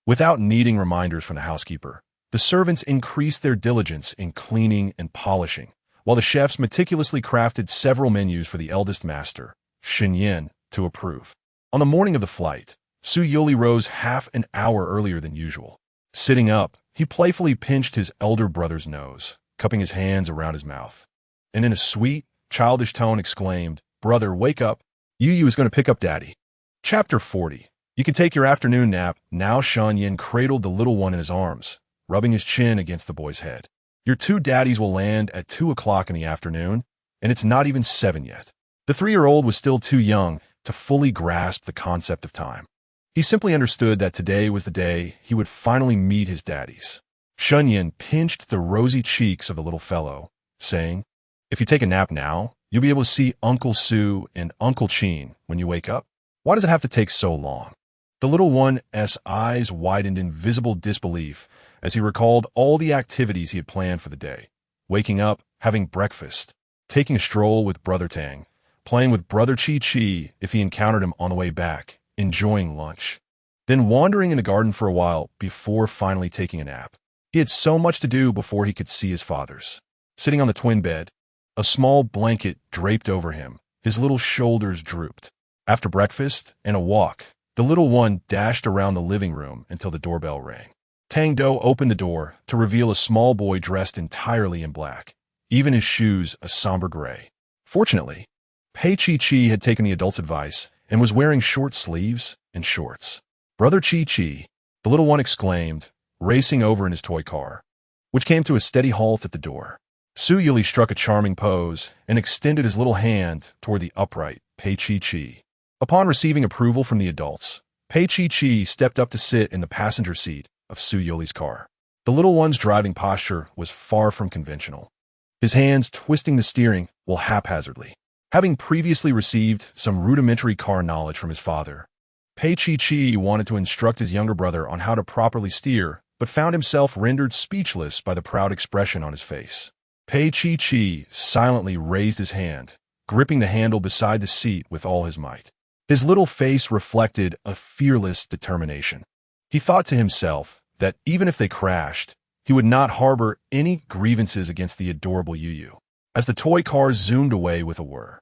Without needing reminders from the housekeeper, the servants increased their diligence in cleaning and polishing, while the chefs meticulously crafted several menus for the eldest master, Shenyan, to approve. On the morning of the flight, Youri rose half an hour earlier than usual. Sitting up, he playfully pinched his elder brother's nose, cupping his hands around his mouth, and in a sweet, childish tone exclaimed, "Brother, wake up. Yu is going to pick up Daddy." Chapter 40. You can take your afternoon nap. Now Shenyan cradled the little one in his arms, rubbing his chin against the boy's head. "Your two daddies will land at 2 o'clock in the afternoon, and it's not even 7 yet." The 3-year-old was still too young to fully grasp the concept of time. He simply understood that today was the day he would finally meet his daddies. Shenyan pinched the rosy cheeks of the little fellow, saying, "If you take a nap now, you'll be able to see Uncle Sue and Uncle Qin when you wake up. Why does it have to take so long?" The little one's eyes widened in visible disbelief as he recalled all the activities he had planned for the day: waking up, having breakfast, taking a stroll with Brother Tang, playing with Brother Chi if he encountered him on the way back, enjoying lunch, then wandering in the garden for a while before finally taking a nap. He had so much to do before he could see his fathers. Sitting on the twin bed, a small blanket draped over him, his little shoulders drooped. After breakfast and a walk, the little one dashed around the living room until the doorbell rang. Tang Do opened the door to reveal a small boy dressed entirely in black, even his shoes a somber gray. Fortunately, Pei Chi had taken the adult's advice and was wearing short sleeves and shorts. "Brother Chi," the little one exclaimed, racing over in his toy car, which came to a steady halt at the door. Youri struck a charming pose and extended his little hand toward the upright Pei Chi. Upon receiving approval from the adults, Pei Chi stepped up to sit in the passenger seat of Youri's car. The little one's driving posture was far from conventional, his hands twisting the steering wheel haphazardly. Having previously received some rudimentary car knowledge from his father, Pei Chi wanted to instruct his younger brother on how to properly steer, but found himself rendered speechless by the proud expression on his face. Pei Chi silently raised his hand, gripping the handle beside the seat with all his might. His little face reflected a fearless determination. He thought to himself that even if they crashed, he would not harbor any grievances against the adorable Yu. As the toy car zoomed away with a whir,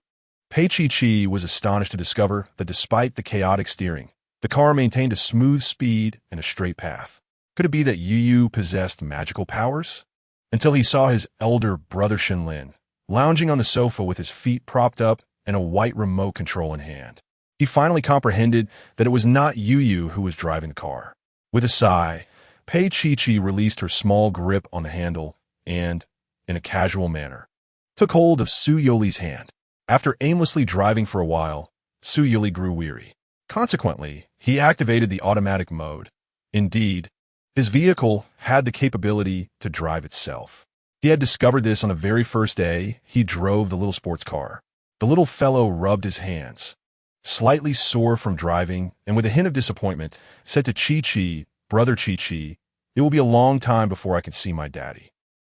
Pei Chi was astonished to discover that despite the chaotic steering, the car maintained a smooth speed and a straight path. Could it be that Yu possessed magical powers? Until he saw his elder brother Shenlin lounging on the sofa with his feet propped up and a white remote control in hand. He finally comprehended that it was not Yu who was driving the car. With a sigh, Pei Chi released her small grip on the handle and, in a casual manner, took hold of Youri's hand. After aimlessly driving for a while, Youri grew weary. Consequently, he activated the automatic mode. Indeed, his vehicle had the capability to drive itself. He had discovered this on the very first day he drove the little sports car. The little fellow rubbed his hands, slightly sore from driving, and with a hint of disappointment, said to Chi, "Brother Chi, it will be a long time before I can see my daddy."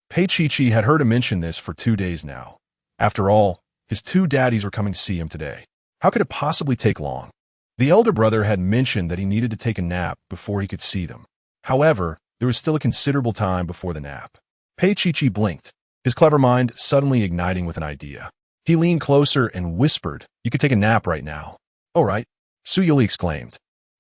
Pei Chi had heard him mention this for 2 days now. After all, his two daddies were coming to see him today. How could it possibly take long? The elder brother had mentioned that he needed to take a nap before he could see them. However, there was still a considerable time before the nap. Pei Chi blinked, his clever mind suddenly igniting with an idea. He leaned closer and whispered, "You could take a nap right now." "All right," Youri exclaimed.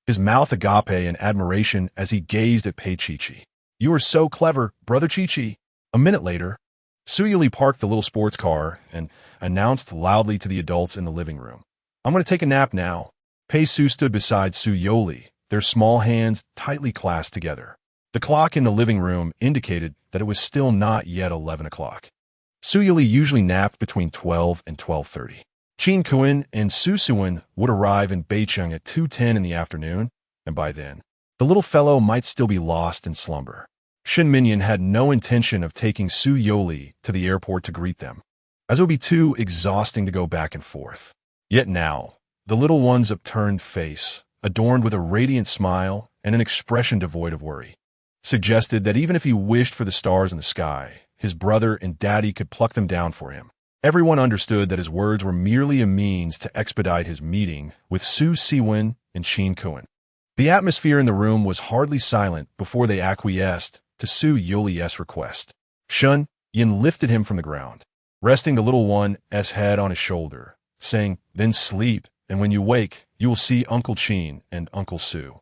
his mouth agape in admiration as he gazed at Pei Chi-Chi. "You are so clever, Brother Chi-Chi." A minute later, Su Youri parked the little sports car and announced loudly to the adults in the living room, "I'm going to take a nap now." Pei Su stood beside Su Youri, their small hands tightly clasped together. The clock in the living room indicated that it was still not yet 11 o'clock. Su Youri usually napped between 12 and 12:30. Qin Kuan and Su Suan would arrive in Beicheng at 2:10 in the afternoon, and by then, the little fellow might still be lost in slumber. Shen Minyan had no intention of taking Su Youri to the airport to greet them, as it would be too exhausting to go back and forth. Yet now, the little one's upturned face, adorned with a radiant smile and an expression devoid of worry, suggested that even if he wished for the stars in the sky, his brother and daddy could pluck them down for him. Everyone understood that his words were merely a means to expedite his meeting with Su Siwen and Qin Kuan. The atmosphere in the room was hardly silent before they acquiesced to Su Youri's request. Shun Yin lifted him from the ground, resting the little one's head on his shoulder, saying, "Then sleep, and when you wake, you will see Uncle Qin and Uncle Su."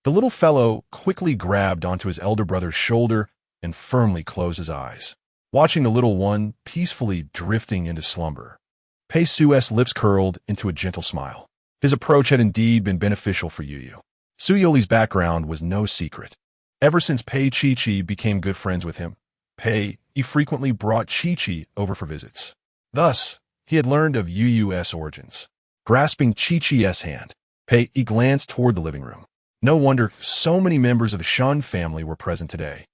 The little fellow quickly grabbed onto his elder brother's shoulder and firmly closed his eyes, watching the little one peacefully drifting into slumber. Pei Su's lips curled into a gentle smile. His approach had indeed been beneficial for Yu. Su Youri's background was no secret. Ever since Pei Chi-Chi became good friends with him, he frequently brought Chi-Chi over for visits. Thus, he had learned of Yu's origins. Grasping Chi-Chi's hand, Pei glanced toward the living room. No wonder so many members of the Shun family were present today.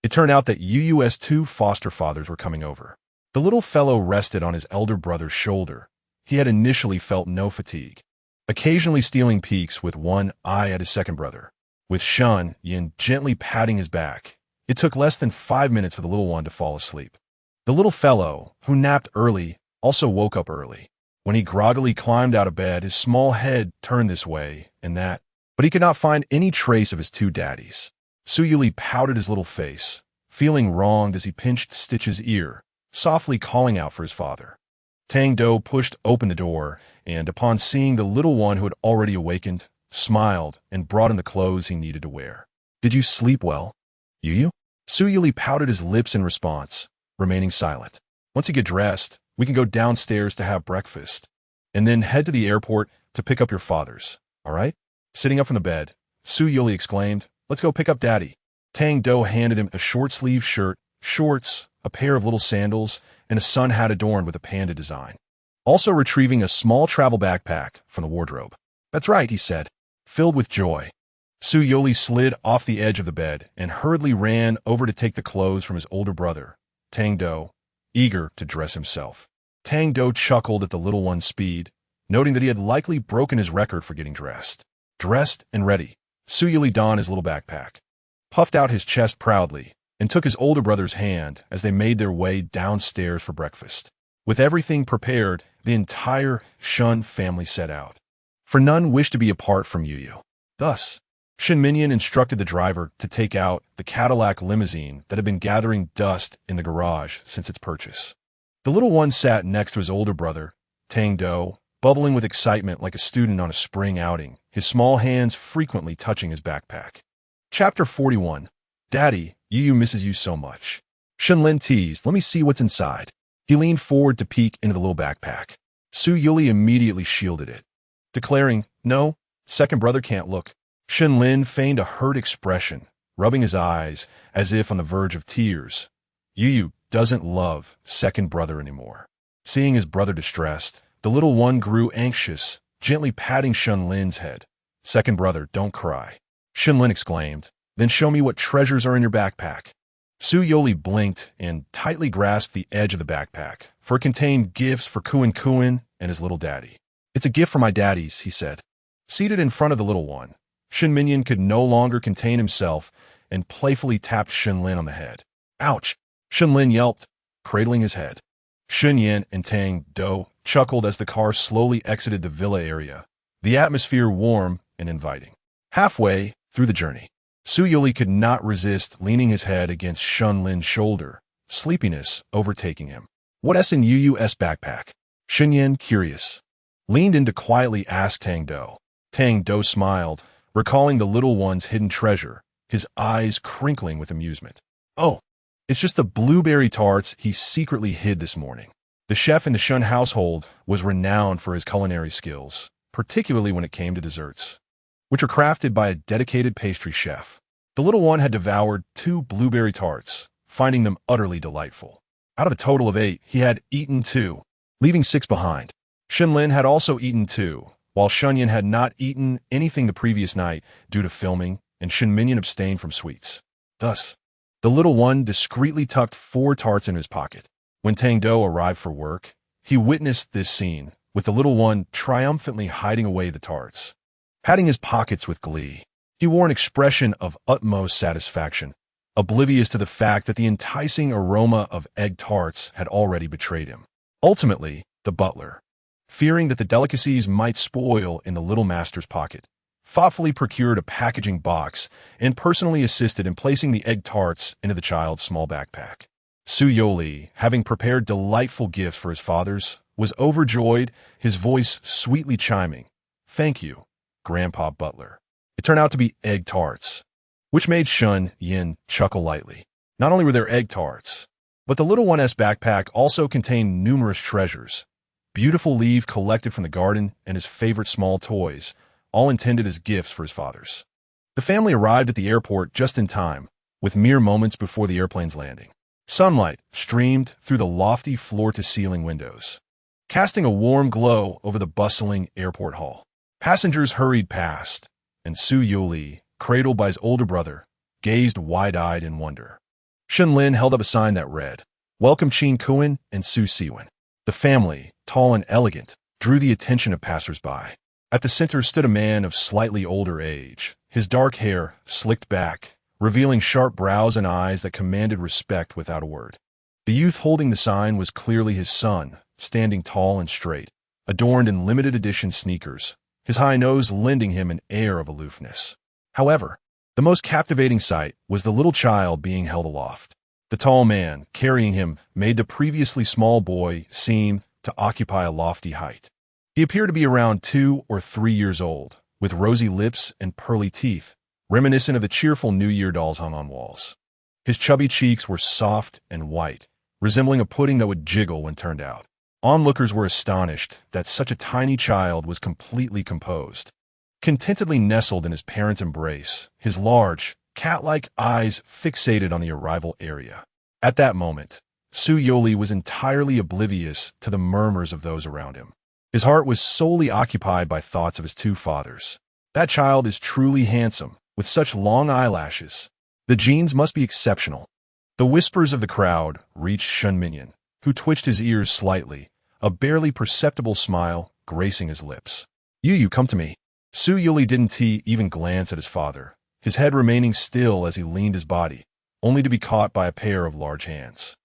It turned out that Yu's two foster fathers were coming over. The little fellow rested on his elder brother's shoulder. He had initially felt no fatigue, occasionally stealing peeks with one eye at his second brother. With Shun Yin gently patting his back, it took less than 5 minutes for the little one to fall asleep. The little fellow, who napped early, also woke up early. When he groggily climbed out of bed, his small head turned this way and that, but he could not find any trace of his two daddies. Su Youri pouted his little face, feeling wronged as he pinched Stitch's ear, softly calling out for his father. Tang-Do pushed open the door, and upon seeing the little one who had already awakened, smiled and brought in the clothes he needed to wear. "Did you sleep well, Yu?" Su Youri pouted his lips in response, remaining silent. "Once you get dressed, we can go downstairs to have breakfast, and then head to the airport to pick up your fathers, all right?" Sitting up from the bed, Su Youri exclaimed, "Let's go pick up Daddy." Tang-Do handed him a short-sleeved shirt, shorts, a pair of little sandals, and a sun hat adorned with a panda design. Also retrieving a small travel backpack from the wardrobe. "That's right," he said, filled with joy. Su Youri slid off the edge of the bed and hurriedly ran over to take the clothes from his older brother, Tang-Do, eager to dress himself. Tang-Do chuckled at the little one's speed, noting that he had likely broken his record for getting dressed. Dressed and ready, Su Youri donned his little backpack, puffed out his chest proudly, and took his older brother's hand as they made their way downstairs for breakfast. With everything prepared, the entire Shun family set out, for none wished to be apart from Yu. Thus, Shen Minyan instructed the driver to take out the Cadillac limousine that had been gathering dust in the garage since its purchase. The little one sat next to his older brother, Tang-Do, bubbling with excitement like a student on a spring outing, his small hands frequently touching his backpack. Chapter 41. Daddy, Yu misses you so much. Shenlin teased, "Let me see what's inside." He leaned forward to peek into the little backpack. Su Youri immediately shielded it, declaring, "No, second brother can't look." Shenlin feigned a hurt expression, rubbing his eyes as if on the verge of tears. Yu doesn't love second brother anymore. Seeing his brother distressed, the little one grew anxious, gently patting Shenlin's head. "Second brother, don't cry," Shenlin exclaimed. "Then show me what treasures are in your backpack." Su Youri blinked and tightly grasped the edge of the backpack, for it contained gifts for Kuan Kuan and his little daddy. "It's a gift for my daddies," he said. Seated in front of the little one, Shen Minyan could no longer contain himself and playfully tapped Shenlin on the head. "Ouch!" Shenlin yelped, cradling his head. Shen Yan and Tang-Do chuckled as the car slowly exited the villa area, the atmosphere warm and inviting. Halfway through the journey, Su Youri could not resist leaning his head against Shenlin's shoulder, sleepiness overtaking him. "What's in Yu's backpack?" Shen Yan, curious, leaned in to quietly ask Tang-Do. Tang-Do smiled, recalling the little one's hidden treasure, his eyes crinkling with amusement. Oh, it's just the blueberry tarts he secretly hid this morning. The chef in the Shun household was renowned for his culinary skills, particularly when it came to desserts, which were crafted by a dedicated pastry chef. The little one had devoured 2 blueberry tarts, finding them utterly delightful. Out of a total of 8, he had eaten 2, leaving 6 behind. Shenlin had also eaten 2, while Shunyan had not eaten anything the previous night due to filming, and Shenminyan abstained from sweets. Thus, the little one discreetly tucked 4 tarts in his pocket. When Tang-Do arrived for work, he witnessed this scene, with the little one triumphantly hiding away the tarts, patting his pockets with glee. He wore an expression of utmost satisfaction, oblivious to the fact that the enticing aroma of egg tarts had already betrayed him. Ultimately, the butler, fearing that the delicacies might spoil in the little master's pocket, thoughtfully procured a packaging box and personally assisted in placing the egg tarts into the child's small backpack. Youri, having prepared delightful gifts for his fathers, was overjoyed, his voice sweetly chiming, "Thank you, Grandpa Butler." It turned out to be egg tarts, which made Shun Yin chuckle lightly. Not only were there egg tarts, but the little one's backpack also contained numerous treasures, beautiful leaves collected from the garden and his favorite small toys, all intended as gifts for his fathers. The family arrived at the airport just in time, with mere moments before the airplane's landing. Sunlight streamed through the lofty floor-to-ceiling windows, casting a warm glow over the bustling airport hall. Passengers hurried past, and Youri, cradled by his older brother, gazed wide-eyed in wonder. Shenlin held up a sign that read, "Welcome Qin Kuan and Su Siwen." The family, tall and elegant, drew the attention of passers-by. At the center stood a man of slightly older age, his dark hair slicked back, revealing sharp brows and eyes that commanded respect without a word. The youth holding the sign was clearly his son, standing tall and straight, adorned in limited-edition sneakers, his high nose lending him an air of aloofness. However, the most captivating sight was the little child being held aloft. The tall man, carrying him, made the previously small boy seem to occupy a lofty height. He appeared to be around 2 or 3 years old, with rosy lips and pearly teeth, reminiscent of the cheerful New Year dolls hung on walls. His chubby cheeks were soft and white, resembling a pudding that would jiggle when turned out. Onlookers were astonished that such a tiny child was completely composed. Contentedly nestled in his parents' embrace, his large, cat-like eyes fixated on the arrival area. At that moment, Youri was entirely oblivious to the murmurs of those around him. His heart was solely occupied by thoughts of his 2 fathers. That child is truly handsome, with such long eyelashes. The genes must be exceptional. The whispers of the crowd reached Shenminyan, who twitched his ears slightly, a barely perceptible smile gracing his lips. "You come to me." Youri didn't even glance at his father, his head remaining still as he leaned his body, only to be caught by a pair of large hands.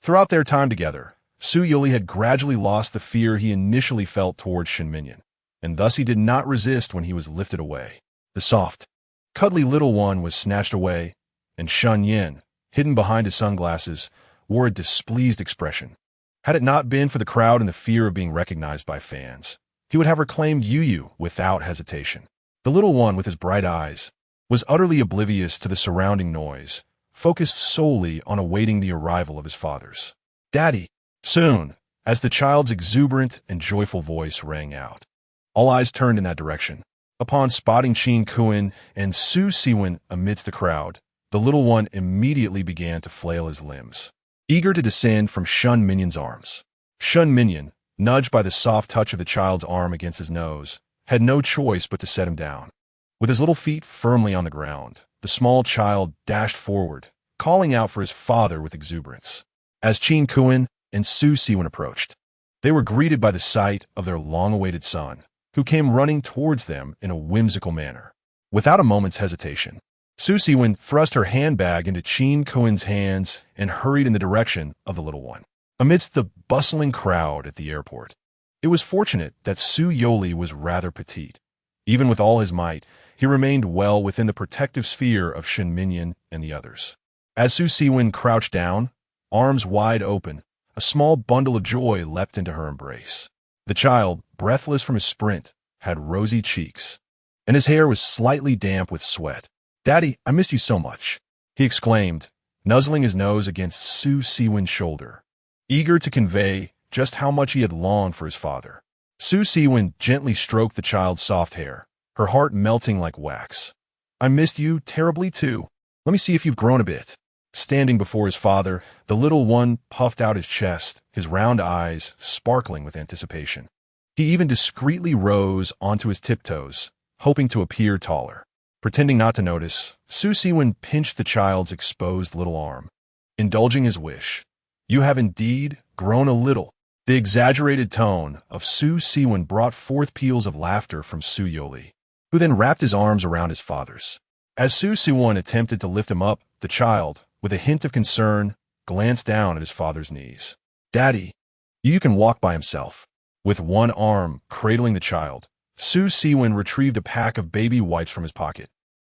Throughout their time together, Youri had gradually lost the fear he initially felt towards Shenminyan, and thus he did not resist when he was lifted away. The soft, cuddly little one was snatched away, and Shun Yin, hidden behind his sunglasses, wore a displeased expression. Had it not been for the crowd and the fear of being recognized by fans, he would have reclaimed Yu without hesitation. The little one, with his bright eyes, was utterly oblivious to the surrounding noise, focused solely on awaiting the arrival of his fathers. "Daddy!" Soon, as the child's exuberant and joyful voice rang out, all eyes turned in that direction. Upon spotting Qin Kuan and Su Siwen amidst the crowd, the little one immediately began to flail his limbs, eager to descend from Shun Minyan's arms. Shun Minyan, nudged by the soft touch of the child's arm against his nose, had no choice but to set him down. With his little feet firmly on the ground, the small child dashed forward, calling out for his father with exuberance. As Qin Kuan and Su Siwen approached, they were greeted by the sight of their long-awaited son, who came running towards them in a whimsical manner. Without a moment's hesitation, Su Siwen thrust her handbag into Qin Kuan's hands and hurried in the direction of the little one. Amidst the bustling crowd at the airport, it was fortunate that Youri was rather petite. Even with all his might, he remained well within the protective sphere of Shenminyan and the others. As Su Siwen crouched down, arms wide open, a small bundle of joy leapt into her embrace. The child, breathless from his sprint, had rosy cheeks, and his hair was slightly damp with sweat. "Daddy, I miss you so much," he exclaimed, nuzzling his nose against Su Siwon's shoulder, eager to convey just how much he had longed for his father. Su Siwon gently stroked the child's soft hair, her heart melting like wax. "I missed you terribly too. Let me see if you've grown a bit." Standing before his father, the little one puffed out his chest, his round eyes sparkling with anticipation. He even discreetly rose onto his tiptoes, hoping to appear taller. Pretending not to notice, Su Siwon pinched the child's exposed little arm, indulging his wish. "You have indeed grown a little." The exaggerated tone of Su Siwon brought forth peals of laughter from Su Youri, who then wrapped his arms around his father's. As Su Siwon attempted to lift him up, the child, with a hint of concern, glanced down at his father's knees. "Daddy, you can walk by himself." With one arm cradling the child, Su Siwon retrieved a pack of baby wipes from his pocket,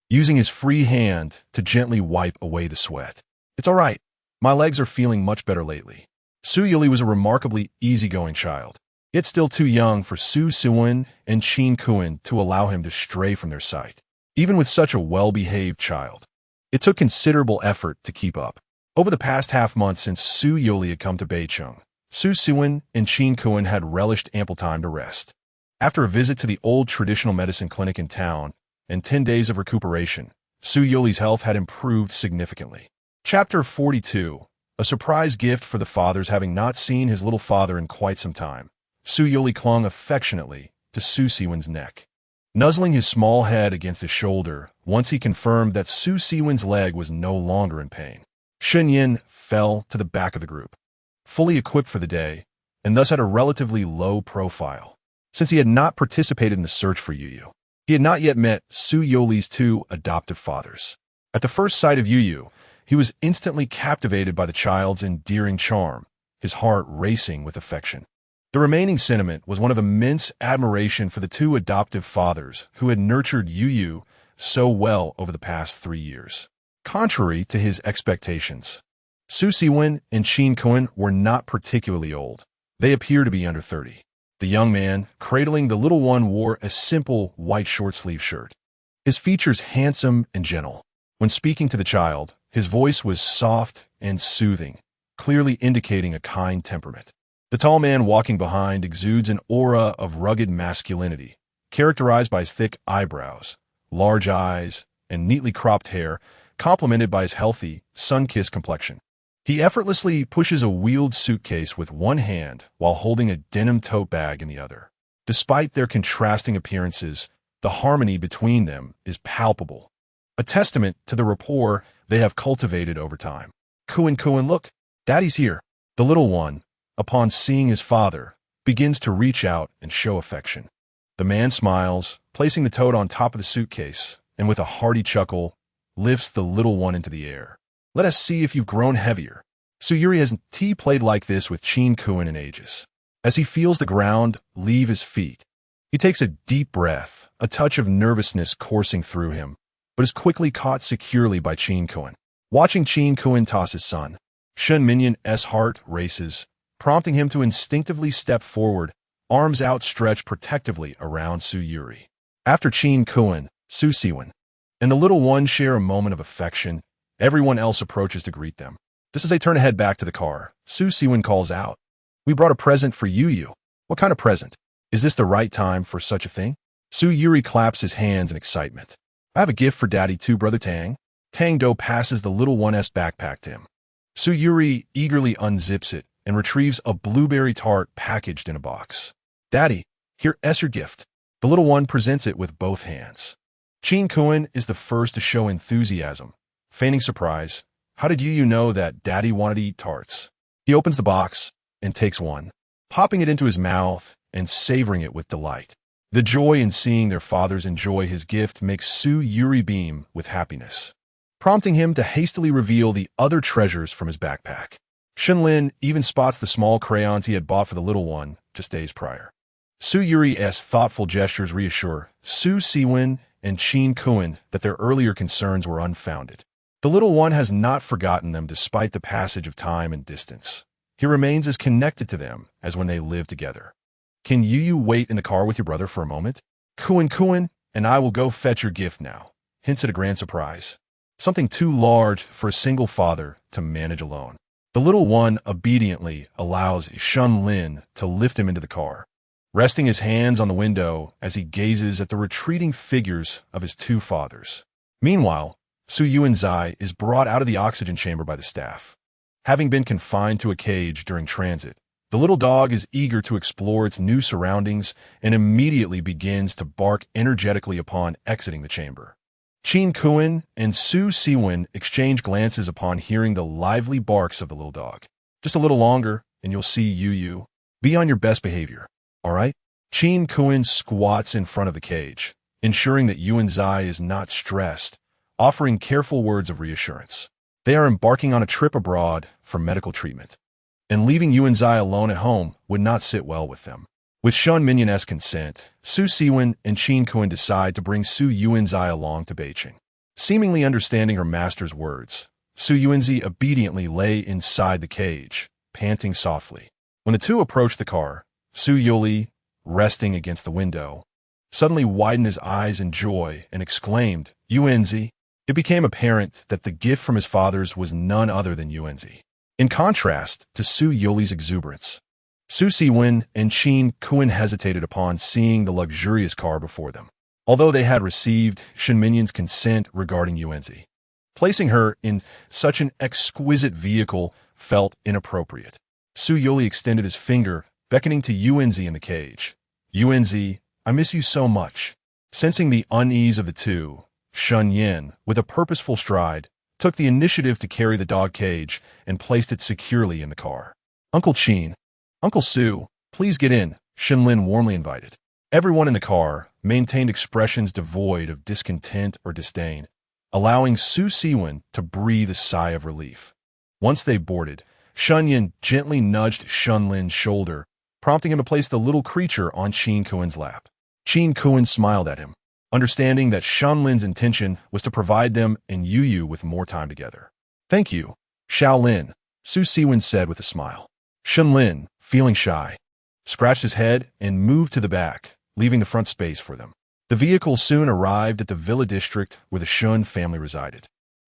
using his free hand to gently wipe away the sweat. "It's all right. My legs are feeling much better lately." Su Youri was a remarkably easygoing child, yet still too young for Su Siwon and Chin Kuan to allow him to stray from their sight. Even with such a well-behaved child, it took considerable effort to keep up. Over the past half-month since Su Youri had come to Beicheng, Su Siwon and Chin Kuan had relished ample time to rest. After a visit to the old traditional medicine clinic in town and 10 days of recuperation, Su Youri's health had improved significantly. Chapter 42. A surprise gift for the fathers. Having not seen his little father in quite some time, Su Youri clung affectionately to Su Siwon's neck, nuzzling his small head against his shoulder once he confirmed that Su Siwon's leg was no longer in pain. Shen Yin fell to the back of the group, fully equipped for the day, and thus had a relatively low profile, since he had not participated in the search for Yu. He had not yet met Su Youri's two adoptive fathers. At the first sight of Yu, he was instantly captivated by the child's endearing charm, his heart racing with affection. The remaining sentiment was one of immense admiration for the two adoptive fathers who had nurtured Yu so well over the past 3 years. Contrary to his expectations, Su Siwon and Chin Kuan were not particularly old. They appeared to be under 30. The young man, cradling the little one, wore a simple white short-sleeve shirt, his features handsome and gentle. When speaking to the child, his voice was soft and soothing, clearly indicating a kind temperament. The tall man walking behind exudes an aura of rugged masculinity, characterized by his thick eyebrows, large eyes, and neatly cropped hair, complemented by his healthy, sun-kissed complexion. He effortlessly pushes a wheeled suitcase with one hand while holding a denim tote bag in the other. Despite their contrasting appearances, the harmony between them is palpable, a testament to the rapport they have cultivated over time. "Kuan, look, Daddy's here." The little one, upon seeing his father, begins to reach out and show affection. The man smiles, placing the tote on top of the suitcase, and with a hearty chuckle, lifts the little one into the air. "Let us see if you've grown heavier." Su Youri hasn't played like this with Chin Kuan in ages. As he feels the ground leave his feet, he takes a deep breath, a touch of nervousness coursing through him, but is quickly caught securely by Chin Kuan. Watching Chin Kuan toss his son, Shen Minyon's heart races, prompting him to instinctively step forward, arms outstretched protectively around Su Youri. After Chin Kuan, Su Siwon and the little one share a moment of affection, everyone else approaches to greet them. Just as they turn to head back to the car, Su Siwon calls out, "We brought a present for Yu." "What kind of present? Is this the right time for such a thing?" Su Youri claps his hands in excitement. "I have a gift for Daddy too, Brother Tang." Tang Do passes the little one's backpack to him. Su Youri eagerly unzips it and retrieves a blueberry tart packaged in a box. "Daddy, here's your gift." The little one presents it with both hands. Chin Kuan is the first to show enthusiasm, feigning surprise. "How did you know that Daddy wanted to eat tarts?" He opens the box and takes one, popping it into his mouth and savoring it with delight. The joy in seeing their fathers enjoy his gift makes Su Youri beam with happiness, prompting him to hastily reveal the other treasures from his backpack. Shenlin even spots the small crayons he had bought for the little one just days prior. Su Youri's thoughtful gestures reassure Su Siwon and Chin Kuan that their earlier concerns were unfounded. The little one has not forgotten them despite the passage of time and distance. He remains as connected to them as when they lived together. "Can you wait in the car with your brother for a moment?" Kuan, and I will go fetch your gift now, hints at a grand surprise. Something too large for a single father to manage alone. The little one obediently allows Shun Lin to lift him into the car, resting his hands on the window as he gazes at the retreating figures of his two fathers. Meanwhile, Su Yuanzai is brought out of the oxygen chamber by the staff. Having been confined to a cage during transit, the little dog is eager to explore its new surroundings and immediately begins to bark energetically upon exiting the chamber. Qin Kuan and Su Siwen exchange glances upon hearing the lively barks of the little dog. Just a little longer, and you'll see Yu. Be on your best behavior, all right? Qin Kuan squats in front of the cage, ensuring that Yuanzai is not stressed, offering careful words of reassurance. They are embarking on a trip abroad for medical treatment, and leaving Yuanzai alone at home would not sit well with them. With Shun Minyan's consent, Su Siwen and Qin Kuan decide to bring Su Yuanzai along to Beijing. Seemingly understanding her master's words, Su Yuanzi obediently lay inside the cage, panting softly. When the two approached the car, Su Youri, resting against the window, suddenly widened his eyes in joy and exclaimed, Yuanzi. It became apparent that the gift from his fathers was none other than Yuanzi. In contrast to Su Youri's exuberance, Su Siwen and Qin Kuan hesitated upon seeing the luxurious car before them, although they had received Shun Minyan's consent regarding Yuanzi. Placing her in such an exquisite vehicle felt inappropriate. Su Youri extended his finger, beckoning to Yuanzi in the cage. Yuanzi, I miss you so much. Sensing the unease of the two, Shun Yin, with a purposeful stride, took the initiative to carry the dog cage and placed it securely in the car. Uncle Qin, Uncle Su, please get in, Shun Lin warmly invited. Everyone in the car maintained expressions devoid of discontent or disdain, allowing Su Siwen to breathe a sigh of relief. Once they boarded, Shun Yin gently nudged Shun Lin's shoulder, prompting him to place the little creature on Qin Kuan's lap. Qin Kuan smiled at him, understanding that Shun Lin's intention was to provide them and Yu with more time together. Thank you, Xiao Lin, Su Siwen said with a smile. Shun Lin, feeling shy, scratched his head and moved to the back, leaving the front space for them. The vehicle soon arrived at the villa district where the Shun family resided.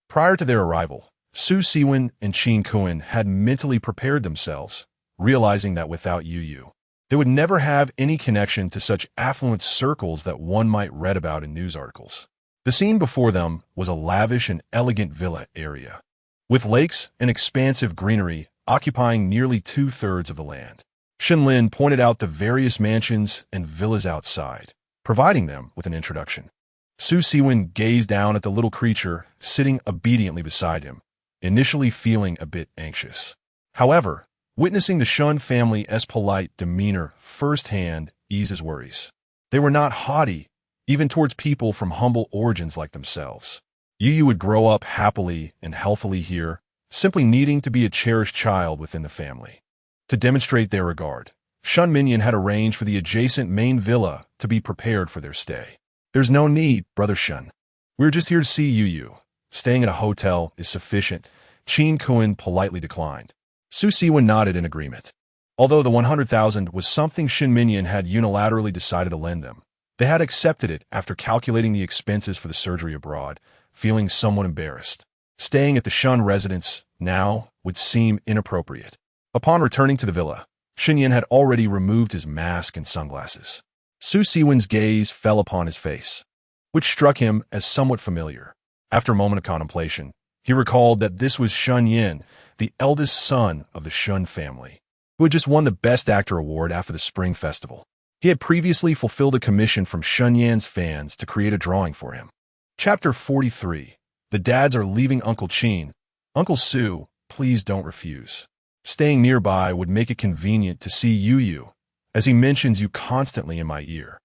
Prior to their arrival, Su Siwen and Qin Kuan had mentally prepared themselves, realizing that without Yu, they would never have any connection to such affluent circles that one might read about in news articles. The scene before them was a lavish and elegant villa area, with lakes and expansive greenery occupying nearly 2/3 of the land. Shun Lin pointed out the various mansions and villas outside, providing them with an introduction. Su Siwen gazed down at the little creature sitting obediently beside him, initially feeling a bit anxious. However, witnessing the Shun family's polite demeanor firsthand eased his worries. They were not haughty, even towards people from humble origins like themselves. Yu would grow up happily and healthily here, simply needing to be a cherished child within the family. To demonstrate their regard, Shun Minyan had arranged for the adjacent main villa to be prepared for their stay. There's no need, Brother Shun. We're just here to see Yu. Staying at a hotel is sufficient, Qin Kuan politely declined. Su Siwen nodded in agreement. Although the 100,000 was something Shun Minyan had unilaterally decided to lend them, they had accepted it after calculating the expenses for the surgery abroad, feeling somewhat embarrassed. Staying at the Shun residence now would seem inappropriate. Upon returning to the villa, Shun Yin had already removed his mask and sunglasses. Su Siwen's gaze fell upon his face, which struck him as somewhat familiar. After a moment of contemplation, he recalled that this was Shun Yin, the eldest son of the Shun family, who had just won the Best Actor award after the Spring Festival. He had previously fulfilled a commission from Shun Yan's fans to create a drawing for him. Chapter 43. The dads are leaving Uncle Qin. Uncle Su, please don't refuse. Staying nearby would make it convenient to see Yu, as he mentions you constantly in my ear.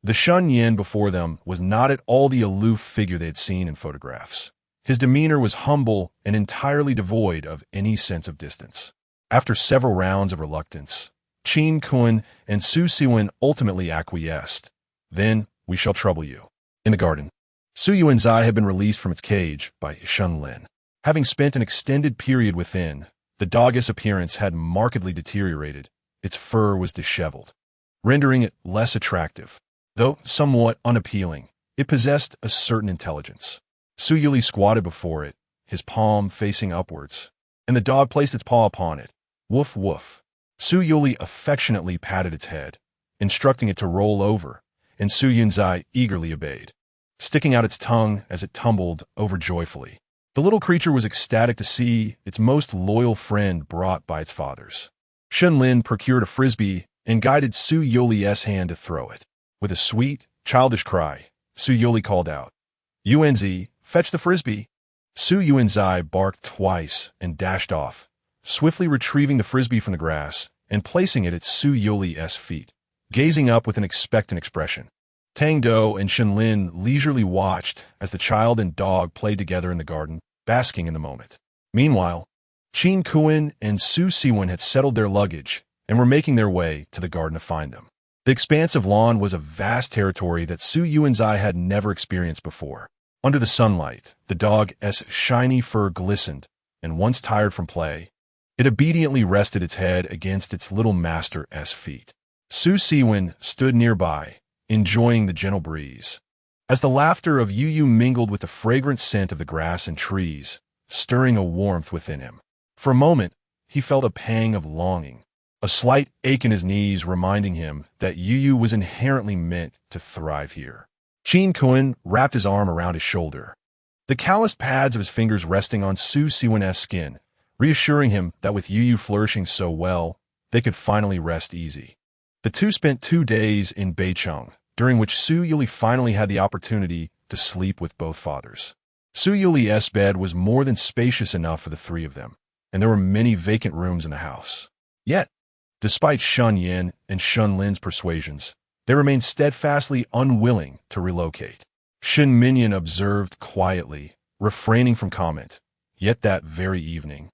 The Shun Yin before them was not at all the aloof figure they had seen in photographs. His demeanor was humble and entirely devoid of any sense of distance. After several rounds of reluctance, Qin Kuan and Su Siwen ultimately acquiesced. Then we shall trouble you. In the garden, Su Yuanzai had been released from its cage by Shun Lin. Having spent an extended period within, the dog's appearance had markedly deteriorated. Its fur was disheveled, rendering it less attractive, though somewhat unappealing, It possessed a certain intelligence. Su Youri squatted before it, his palm facing upwards, and the dog placed its paw upon it. Woof woof. Su Youri affectionately patted its head, instructing it to roll over, and Su Yunzai eagerly obeyed, sticking out its tongue as it tumbled over joyfully. The little creature was ecstatic to see its most loyal friend brought by its fathers. Shunlin procured a frisbee and guided Su Youri's hand to throw it. With a sweet, childish cry, Su Youri called out, "Yuanzi, fetch the frisbee." Su Yuanzai barked twice and dashed off, swiftly retrieving the frisbee from the grass and placing it at Su Youri's feet, gazing up with an expectant expression. Tang Do and Shunlin leisurely watched as the child and dog played together in the garden, basking in the moment. Meanwhile, Qin Kuan and Su Siwen had settled their luggage and were making their way to the garden to find them. The expansive lawn was a vast territory that Su Yuanzai had never experienced before. Under the sunlight, the dog's shiny fur glistened, and once tired from play, it obediently rested its head against its little master's feet. Su Siwen stood nearby, enjoying the gentle breeze. As the laughter of Yu mingled with the fragrant scent of the grass and trees, stirring a warmth within him. For a moment, he felt a pang of longing, a slight ache in his knees reminding him that Yu was inherently meant to thrive here. Qin Kuan wrapped his arm around his shoulder, the calloused pads of his fingers resting on Su Siwen's skin, reassuring him that with Yu flourishing so well, they could finally rest easy. The two spent 2 days in Beicheng, during which Su Youri finally had the opportunity to sleep with both fathers. Su Youri's bed was more than spacious enough for the three of them, and there were many vacant rooms in the house. Yet, despite Shun Yin and Shun Lin's persuasions, they remained steadfastly unwilling to relocate. Shin Minyan observed quietly, refraining from comment. Yet that very evening,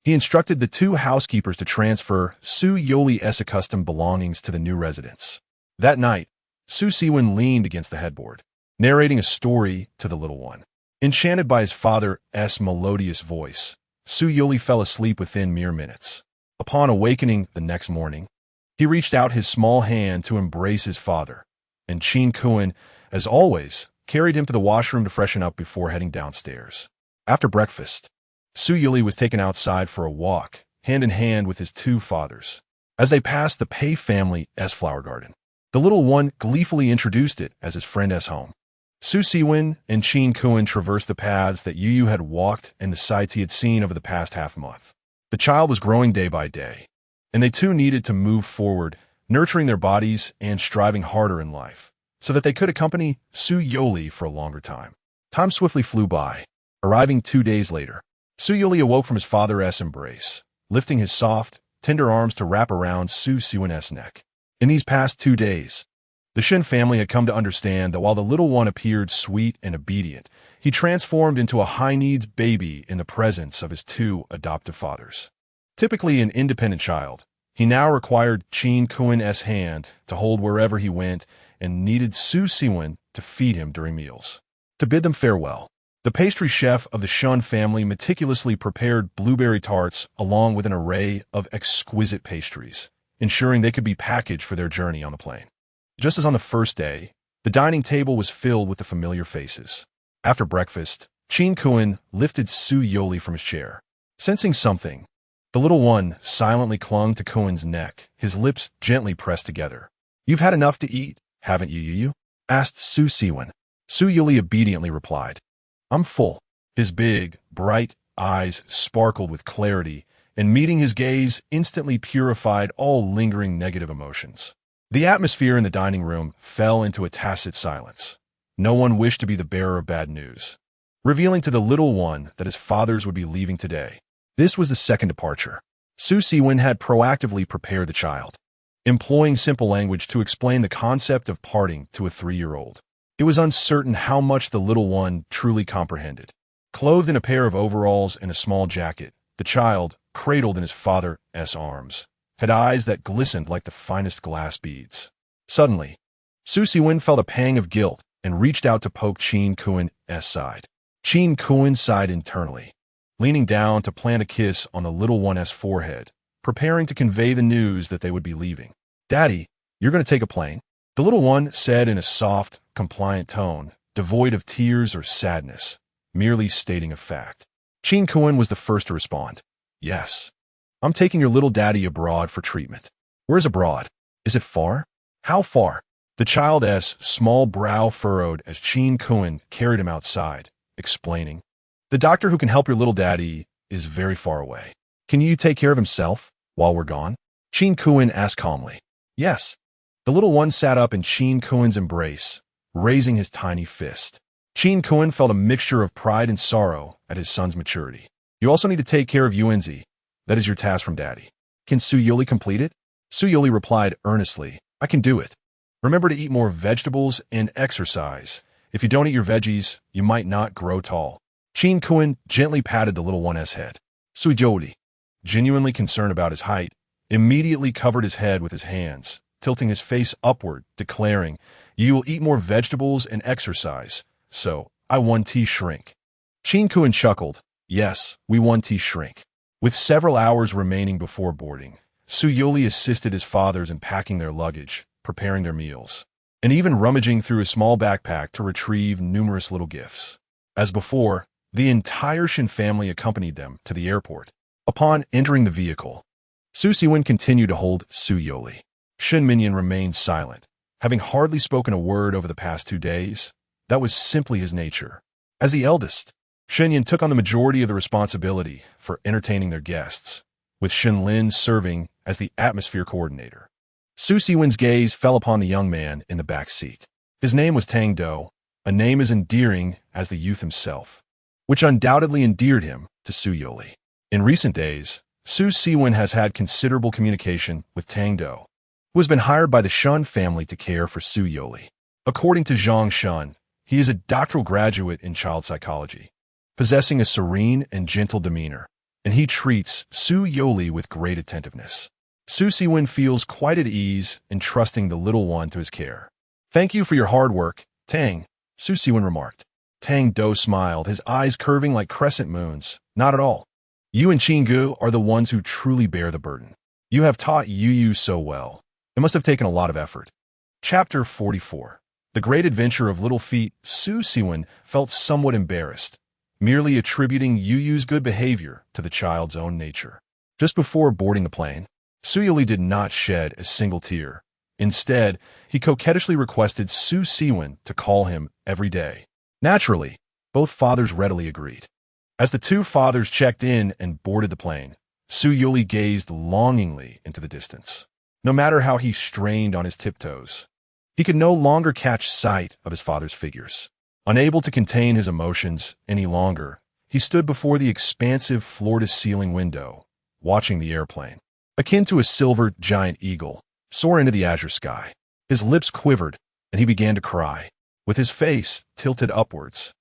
he instructed the 2 housekeepers to transfer Su Youri's accustomed belongings to the new residence. That night, Su Siwen leaned against the headboard, narrating a story to the little one. Enchanted by his father's melodious voice, Su Youri fell asleep within mere minutes. Upon awakening the next morning, he reached out his small hand to embrace his father, and Qin Kuan, as always, carried him to the washroom to freshen up before heading downstairs. After breakfast, Su Youri was taken outside for a walk, hand in hand with his 2 fathers. As they passed the Pei family's flower garden, the little one gleefully introduced it as his friend's home. Su Siwen and Qin Kuan traversed the paths that Yu had walked and the sights he had seen over the past half-month. The child was growing day by day, and they too needed to move forward, nurturing their bodies and striving harder in life, so that they could accompany Su Youri for a longer time. Time swiftly flew by. Arriving 2 days later, Su Youri awoke from his father's embrace, lifting his soft, tender arms to wrap around Su Siwen's neck. In these past 2 days, the Shin family had come to understand that while the little one appeared sweet and obedient, he transformed into a high-needs baby in the presence of his 2 adoptive fathers. Typically an independent child, he now required Qin Kuan's hand to hold wherever he went and needed Su Siwen to feed him during meals. To bid them farewell, the pastry chef of the Shun family meticulously prepared blueberry tarts along with an array of exquisite pastries, ensuring they could be packaged for their journey on the plane. Just as on the first day, the dining table was filled with the familiar faces. After breakfast, Qin Kuan lifted Su Youri from his chair. Sensing something, the little one silently clung to Kuan's neck, his lips gently pressed together. "You've had enough to eat, haven't you?" asked Su Siwen. Su Youri obediently replied, "I'm full." His big, bright eyes sparkled with clarity, and meeting his gaze instantly purified all lingering negative emotions. The atmosphere in the dining room fell into a tacit silence. No one wished to be the bearer of bad news, revealing to the little one that his fathers would be leaving today. This was the second departure. Su Siwen had proactively prepared the child, employing simple language to explain the concept of parting to a 3-year-old. It was uncertain how much the little one truly comprehended. Clothed in a pair of overalls and a small jacket, the child, cradled in his father's arms, had eyes that glistened like the finest glass beads. Suddenly, Su Siwen felt a pang of guilt and reached out to poke Qin Kuan's side. Qin Kuan sighed internally, leaning down to plant a kiss on the little one's forehead, preparing to convey the news that they would be leaving. "Daddy, you're going to take a plane?" The little one said in a soft, compliant tone, devoid of tears or sadness, merely stating a fact. Chin Kun was the first to respond. Yes. I'm taking your little daddy abroad for treatment. Where's abroad? Is it far? How far? The child's small brow furrowed as Chin Kun carried him outside, explaining. The doctor who can help your little daddy is very far away. Can you take care of himself while we're gone? Chin Kun asked calmly. Yes. The little one sat up in Chin Kun's embrace, raising his tiny fist. Chin Kun felt a mixture of pride and sorrow at his son's maturity. You also need to take care of Yuenzi. That is your task from Daddy. Can Su Youli complete it? Su Youli replied earnestly, I can do it. Remember to eat more vegetables and exercise. If you don't eat your veggies, you might not grow tall. Chin Kun gently patted the little one's head. Su Youli, genuinely concerned about his height, immediately covered his head with his hands, tilting his face upward, declaring, You will eat more vegetables and exercise. So, I want to shrink. Chin Kun chuckled. Yes, we want to shrink. With several hours remaining before boarding, Su Youli assisted his fathers in packing their luggage, preparing their meals, and even rummaging through a small backpack to retrieve numerous little gifts. As before, the entire Shin family accompanied them to the airport. Upon entering the vehicle, Su Siwen continued to hold Su Youli. Shin Minyan remained silent, having hardly spoken a word over the past 2 days. That was simply his nature. As the eldest, Shin Yin took on the majority of the responsibility for entertaining their guests, with Shin Lin serving as the atmosphere coordinator. Su Siwen's gaze fell upon the young man in the back seat. His name was Tang-Do, a name as endearing as the youth himself, which undoubtedly endeared him to Su Youli. In recent days, Su Siwen has had considerable communication with Tang-Do, who has been hired by the Shun family to care for Su Youli. According to Zhang Shun, he is a doctoral graduate in child psychology, possessing a serene and gentle demeanor, and he treats Su Youli with great attentiveness. Su Siwen feels quite at ease in trusting the little one to his care. Thank you for your hard work, Tang, Su Siwen remarked. Tang-Do smiled, his eyes curving like crescent moons. Not at all. You and Chingu are the ones who truly bear the burden. You have taught Yu so well. It must have taken a lot of effort. Chapter 44. The Great Adventure of Little Feet. Su Siwen felt somewhat embarrassed, merely attributing Yu's good behavior to the child's own nature. Just before boarding the plane, Su Youli did not shed a single tear. Instead, he coquettishly requested Su Siwen to call him every day. Naturally, both fathers readily agreed. As the two fathers checked in and boarded the plane, Su Youli gazed longingly into the distance. No matter how he strained on his tiptoes, he could no longer catch sight of his father's figures. Unable to contain his emotions any longer, he stood before the expansive floor-to-ceiling window, watching the airplane. Akin to a silver giant eagle, soar into the azure sky. His lips quivered, and he began to cry, with his face tilted upwards.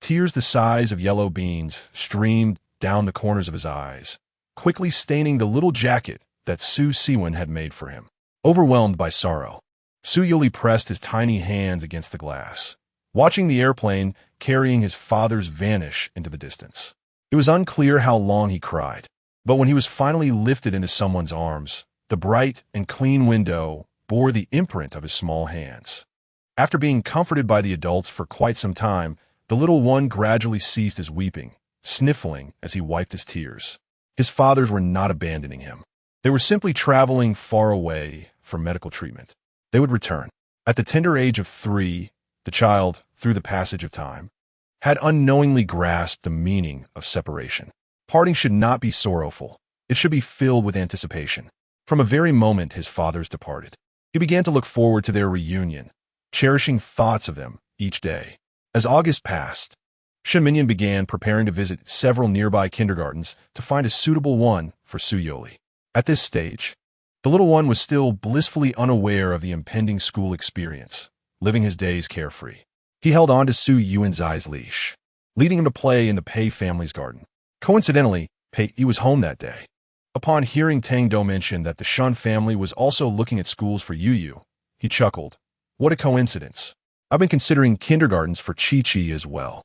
Tears the size of yellow beans streamed down the corners of his eyes, quickly staining the little jacket that Su Siwen had made for him. Overwhelmed by sorrow, Su Youli pressed his tiny hands against the glass, watching the airplane carrying his father's vanish into the distance. It was unclear how long he cried, but when he was finally lifted into someone's arms, the bright and clean window bore the imprint of his small hands. After being comforted by the adults for quite some time, the little one gradually ceased his weeping, sniffling as he wiped his tears. His fathers were not abandoning him. They were simply traveling far away for medical treatment. They would return. At the tender age of 3, the child, through the passage of time, had unknowingly grasped the meaning of separation. Parting should not be sorrowful. It should be filled with anticipation. From a very moment his fathers departed, he began to look forward to their reunion, cherishing thoughts of them each day. As August passed, Shin Minyan began preparing to visit several nearby kindergartens to find a suitable one for Su Youli. At this stage, the little one was still blissfully unaware of the impending school experience, living his days carefree. He held on to Su Yuanzai's leash, leading him to play in the Pei family's garden. Coincidentally, Pei was home that day. Upon hearing Tang-Do mention that the Shun family was also looking at schools for Yu, he chuckled. What a coincidence. I've been considering kindergartens for Chi-Chi as well.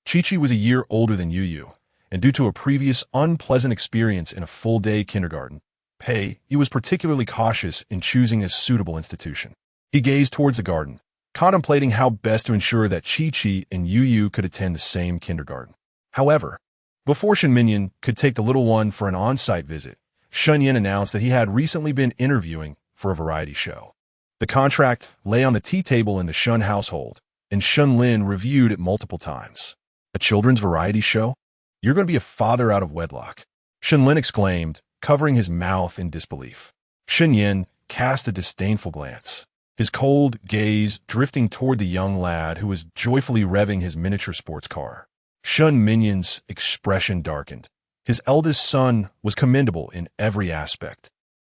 Chi-Chi was a year older than Yu, and due to a previous unpleasant experience in a full-day kindergarten, Pei was particularly cautious in choosing a suitable institution. He gazed towards the garden, contemplating how best to ensure that Chi-Chi and Yu could attend the same kindergarten. However, before Shen Minyan could take the little one for an on-site visit, Shen Yin announced that he had recently been interviewing for a variety show. The contract lay on the tea table in the Shen household, and Shen Lin reviewed it multiple times. A children's variety show? You're going to be a father out of wedlock, Shen Lin exclaimed, covering his mouth in disbelief. Shen Yin cast a disdainful glance, his cold gaze drifting toward the young lad who was joyfully revving his miniature sports car. Shen Minyan's expression darkened. His eldest son was commendable in every aspect.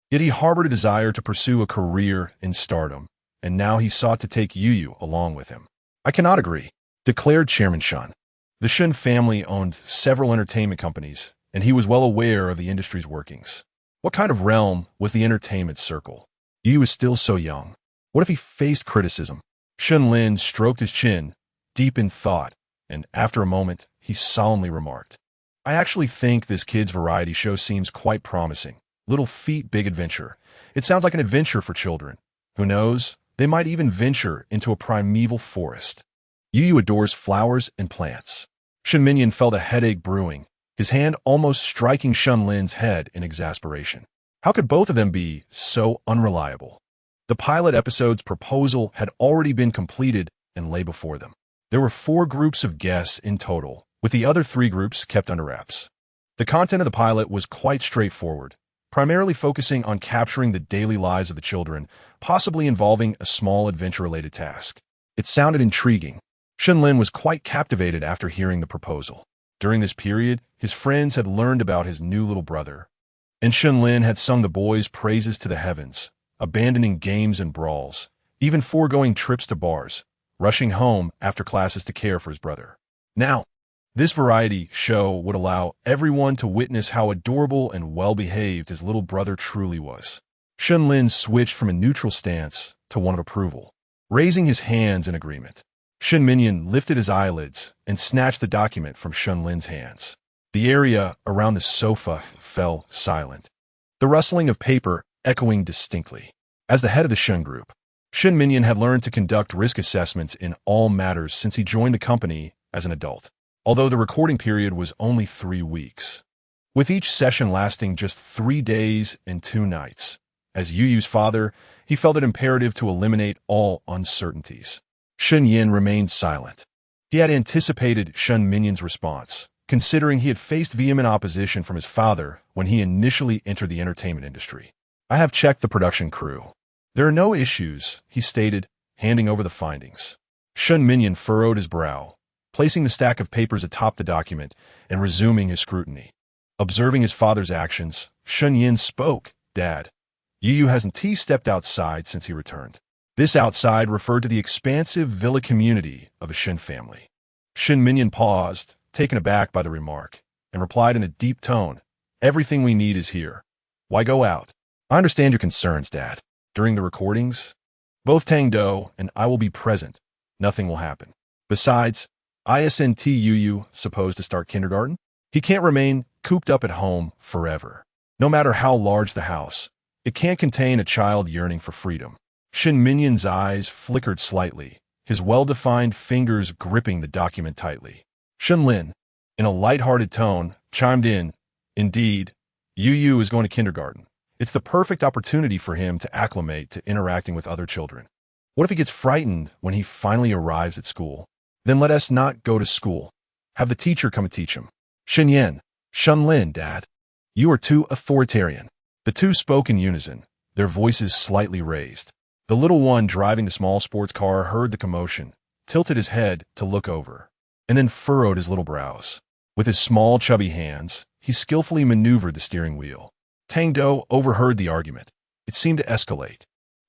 Yet he harbored a desire to pursue a career in stardom, and now he sought to take Yu along with him. I cannot agree, declared Chairman Shen. The Shen family owned several entertainment companies, and he was well aware of the industry's workings. What kind of realm was the entertainment circle? Yu is still so young. What if he faced criticism? Shen Lin stroked his chin, deep in thought, and after a moment, he solemnly remarked, I actually think this kid's variety show seems quite promising. Little feat, big adventure. It sounds like an adventure for children. Who knows? They might even venture into a primeval forest. Yu adores flowers and plants. Shen Minyan felt a headache brewing, his hand almost striking Shen Lin's head in exasperation. How could both of them be so unreliable? The pilot episode's proposal had already been completed and lay before them. There were 4 groups of guests in total, with the other 3 groups kept under wraps. The content of the pilot was quite straightforward, primarily focusing on capturing the daily lives of the children, possibly involving a small adventure-related task. It sounded intriguing. Shen Lin was quite captivated after hearing the proposal. During this period, his friends had learned about his new little brother, and Shen Lin had sung the boy's praises to the heavens, abandoning games and brawls, even foregoing trips to bars, rushing home after classes to care for his brother. Now, this variety show would allow everyone to witness how adorable and well-behaved his little brother truly was. Shen Lin switched from a neutral stance to one of approval, raising his hands in agreement. Shen Minyan lifted his eyelids and snatched the document from Shen Lin's hands. The area around the sofa fell silent, the rustling of paper echoing distinctly. As the head of the Shen group, Shen Minyan had learned to conduct risk assessments in all matters since he joined the company as an adult, although the recording period was only 3 weeks, with each session lasting just 3 days and 2 nights. As Yu's father, he felt it imperative to eliminate all uncertainties. Shen Yin remained silent. He had anticipated Shen Minyan's response, considering he had faced vehement opposition from his father when he initially entered the entertainment industry. I have checked the production crew. There are no issues, he stated, handing over the findings. Shen Minyan furrowed his brow, placing the stack of papers atop the document and resuming his scrutiny. Observing his father's actions, Shen Yin spoke, Dad, Yu hasn't stepped outside since he returned. This outside referred to the expansive villa community of a Shen family. Shen Minyan paused, taken aback by the remark, and replied in a deep tone, Everything we need is here. Why go out? I understand your concerns, Dad. During the recordings, both Do and I will be present. Nothing will happen. Besides, isn't Yu supposed to start kindergarten? He can't remain cooped up at home forever. No matter how large the house, it can't contain a child yearning for freedom. Shen Minyan's eyes flickered slightly, his well-defined fingers gripping the document tightly. Shen Lin, in a light-hearted tone, chimed in, Indeed, Yu is going to kindergarten. It's the perfect opportunity for him to acclimate to interacting with other children. What if he gets frightened when he finally arrives at school? Then let us not go to school. Have the teacher come and teach him. Shen Lin, Dad. You are too authoritarian. The two spoke in unison, their voices slightly raised. The little one driving the small sports car heard the commotion, tilted his head to look over, and then furrowed his little brows. With his small, chubby hands, he skillfully maneuvered the steering wheel. Do overheard the argument. It seemed to escalate.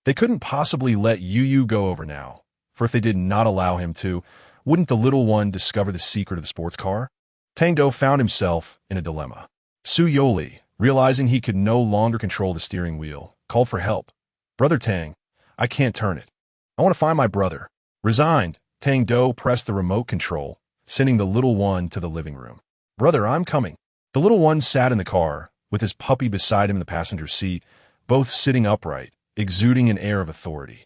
They couldn't possibly let Yu go over now, for if they did not allow him to, wouldn't the little one discover the secret of the sports car? Do found himself in a dilemma. Youri, realizing he could no longer control the steering wheel, called for help. Brother Tang, I can't turn it. I want to find my brother. Resigned, Do pressed the remote control, sending the little one to the living room. Brother, I'm coming. The little one sat in the car, with his puppy beside him in the passenger seat, both sitting upright, exuding an air of authority.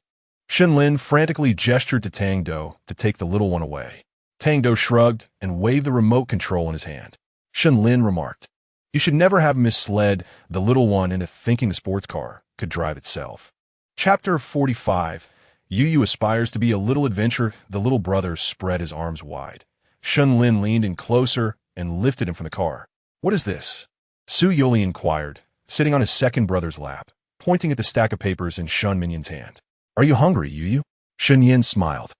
Shenlin frantically gestured to Tangdo to take the little one away. Tangdo shrugged and waved the remote control in his hand. Shenlin remarked, "You should never have misled the little one into thinking the sports car could drive itself." Chapter 45. Yu aspires to be a little adventure. The little brother spread his arms wide. Shenlin leaned in closer and lifted him from the car. "What is this?" Youri inquired, sitting on his second brother's lap, pointing at the stack of papers in Shun Minyan's hand. "Are you hungry, Yu?" Shun Yin smiled,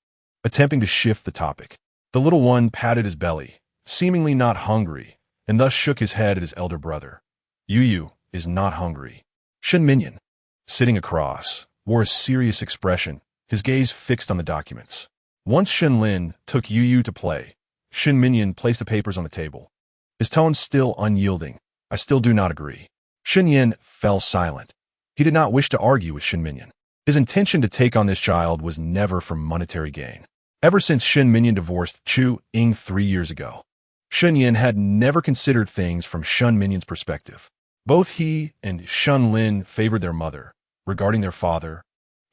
attempting to shift the topic. The little one patted his belly, seemingly not hungry, and thus shook his head at his elder brother. Yu is not hungry. Shun Minyan, sitting across, wore a serious expression, his gaze fixed on the documents. Once Shenlin took Yu to play, Shun Minyan placed the papers on the table. His tone still unyielding. "I still do not agree." Shun Yin fell silent. He did not wish to argue with Shun Minyan. His intention to take on this child was never for monetary gain. Ever since Shun Minyan divorced Chu Ying 3 years ago, Shun Yin had never considered things from Shun Minyan's perspective. Both he and Shun Lin favored their mother, regarding their father,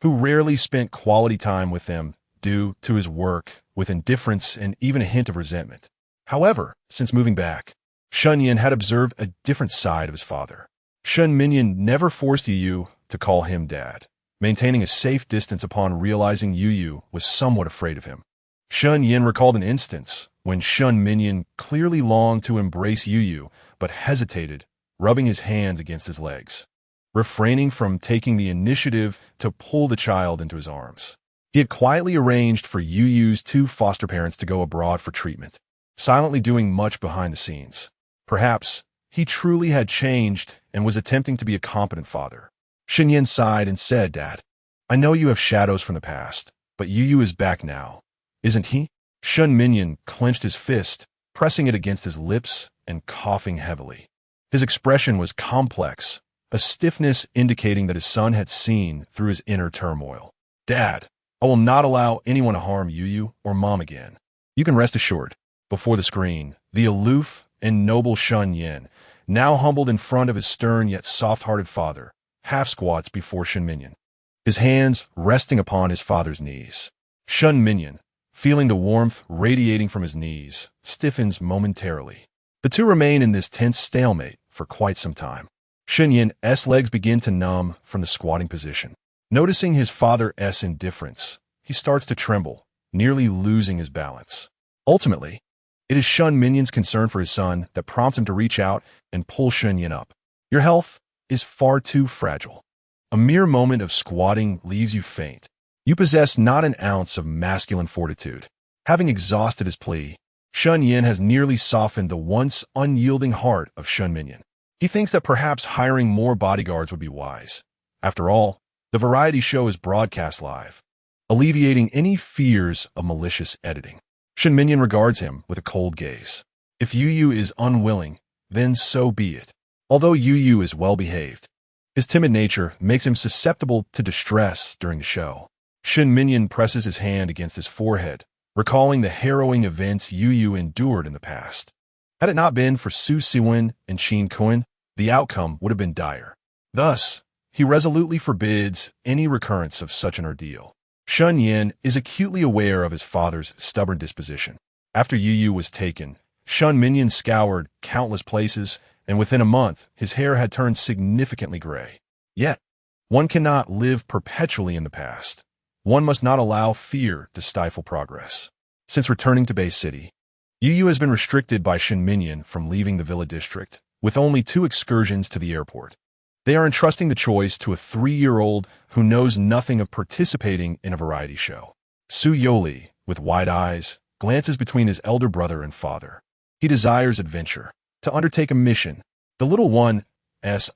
who rarely spent quality time with them due to his work, with indifference and even a hint of resentment. However, since moving back, Shun Yin had observed a different side of his father. Shun Minyan never forced Yu to call him dad, maintaining a safe distance upon realizing Yu was somewhat afraid of him. Shun Yin recalled an instance when Shun Minyan clearly longed to embrace Yu but hesitated, rubbing his hands against his legs, refraining from taking the initiative to pull the child into his arms. He had quietly arranged for Yu's 2 foster parents to go abroad for treatment, silently doing much behind the scenes. Perhaps he truly had changed and was attempting to be a competent father. Shun Yin sighed and said, "Dad, I know you have shadows from the past, but Yu is back now, isn't he?" Shun Minyan clenched his fist, pressing it against his lips and coughing heavily. His expression was complex, a stiffness indicating that his son had seen through his inner turmoil. "Dad, I will not allow anyone to harm Yu or Mom again. You can rest assured." Before the screen, the aloof and noble Shun Yin, now humbled in front of his stern yet soft-hearted father, half squats before Shun Minyan, his hands resting upon his father's knees. Shun Minyan, feeling the warmth radiating from his knees, stiffens momentarily. The two remain in this tense stalemate for quite some time. Shun Yin's legs begin to numb from the squatting position. Noticing his father's indifference, he starts to tremble, nearly losing his balance. Ultimately, it is Shun Minyan's concern for his son that prompts him to reach out and pull Shun Yin up. "Your health is far too fragile. A mere moment of squatting leaves you faint. You possess not an ounce of masculine fortitude." Having exhausted his plea, Shun Yin has nearly softened the once unyielding heart of Shun Minyan. He thinks that perhaps hiring more bodyguards would be wise. After all, the variety show is broadcast live, alleviating any fears of malicious editing. Shun Minyan regards him with a cold gaze. If Yu is unwilling, then so be it. Although Yu is well-behaved, his timid nature makes him susceptible to distress during the show. Shun Minyan presses his hand against his forehead, recalling the harrowing events Yu endured in the past. Had it not been for Su Siwen and Qin Kun, the outcome would have been dire. Thus, he resolutely forbids any recurrence of such an ordeal. Shun Yin is acutely aware of his father's stubborn disposition. After Yu was taken, Shun Minyan scoured countless places, and within a month, his hair had turned significantly gray. Yet, one cannot live perpetually in the past. One must not allow fear to stifle progress. Since returning to Bay City, Yu has been restricted by Shun Minyan from leaving the Villa District, with only 2 excursions to the airport. They are entrusting the choice to a 3-year-old who knows nothing of participating in a variety show. Youri, with wide eyes, glances between his elder brother and father. He desires adventure, to undertake a mission. The little one's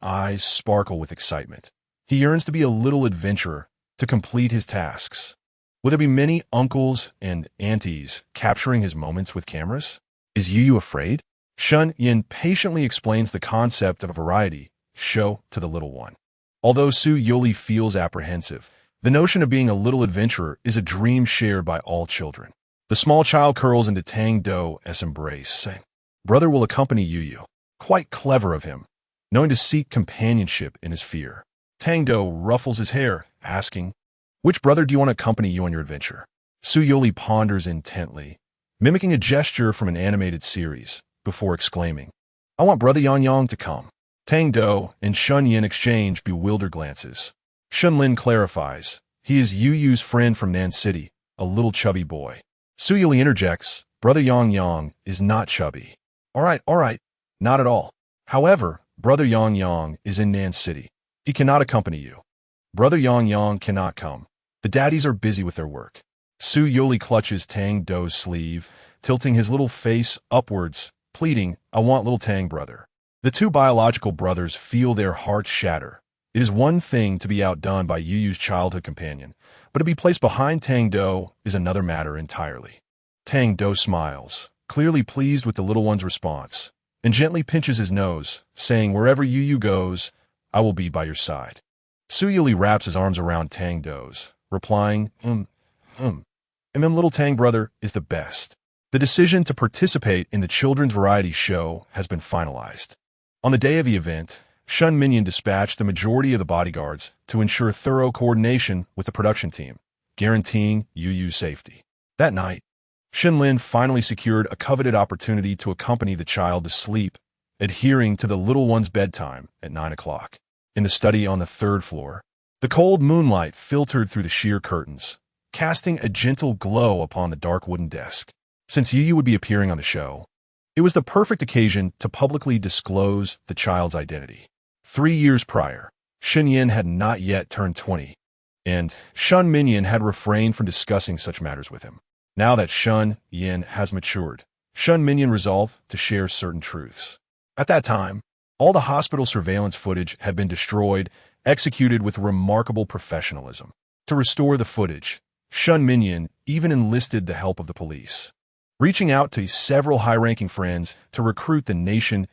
eyes sparkle with excitement. He yearns to be a little adventurer, to complete his tasks. Will there be many uncles and aunties capturing his moments with cameras? Is Yu afraid? Shun Yin patiently explains the concept of a variety show to the little one. Although Youri feels apprehensive, the notion of being a little adventurer is a dream shared by all children. The small child curls into Tangdo's embrace, saying, "Brother will accompany Yu." Quite clever of him, knowing to seek companionship in his fear. Tangdo ruffles his hair, asking, Which brother do you want to accompany you on your adventure? Youri ponders intently, mimicking a gesture from an animated series, before exclaiming, I want Brother Yang to come. Do and Shun Yin exchange bewildered glances. Shun Lin clarifies, he is Yu's friend from Nan City, a little chubby boy. Youri interjects, Brother Yang is not chubby. All right, not at all. However, Brother Yang is in Nan City. He cannot accompany you. Brother Yang cannot come. The daddies are busy with their work. Youri clutches Do's sleeve, tilting his little face upwards, pleading, I want little Tang brother. The two biological brothers feel their hearts shatter. It is one thing to be outdone by Yu's childhood companion, but to be placed behind Do is another matter entirely. Do smiles, clearly pleased with the little one's response, and gently pinches his nose, saying, wherever Yu goes, I will be by your side. Youri wraps his arms around Do's, replying, little Tang brother is the best. The decision to participate in the children's variety show has been finalized. On the day of the event, Shun Minyan dispatched the majority of the bodyguards to ensure thorough coordination with the production team, guaranteeing Yu's safety. That night, Shun Lin finally secured a coveted opportunity to accompany the child to sleep, adhering to the little one's bedtime at 9 o'clock. In the study on the third floor, the cold moonlight filtered through the sheer curtains, casting a gentle glow upon the dark wooden desk. Since Yu would be appearing on the show, it was the perfect occasion to publicly disclose the child's identity. 3 years prior, Shun Yin had not yet turned 20, and Shun Minyan had refrained from discussing such matters with him. Now that Shun Yin has matured, Shun Minyan resolved to share certain truths. At that time, all the hospital surveillance footage had been destroyed, executed with remarkable professionalism. To restore the footage, Shun Minyan even enlisted the help of the police, reaching out to several high-ranking friends to recruit the nation's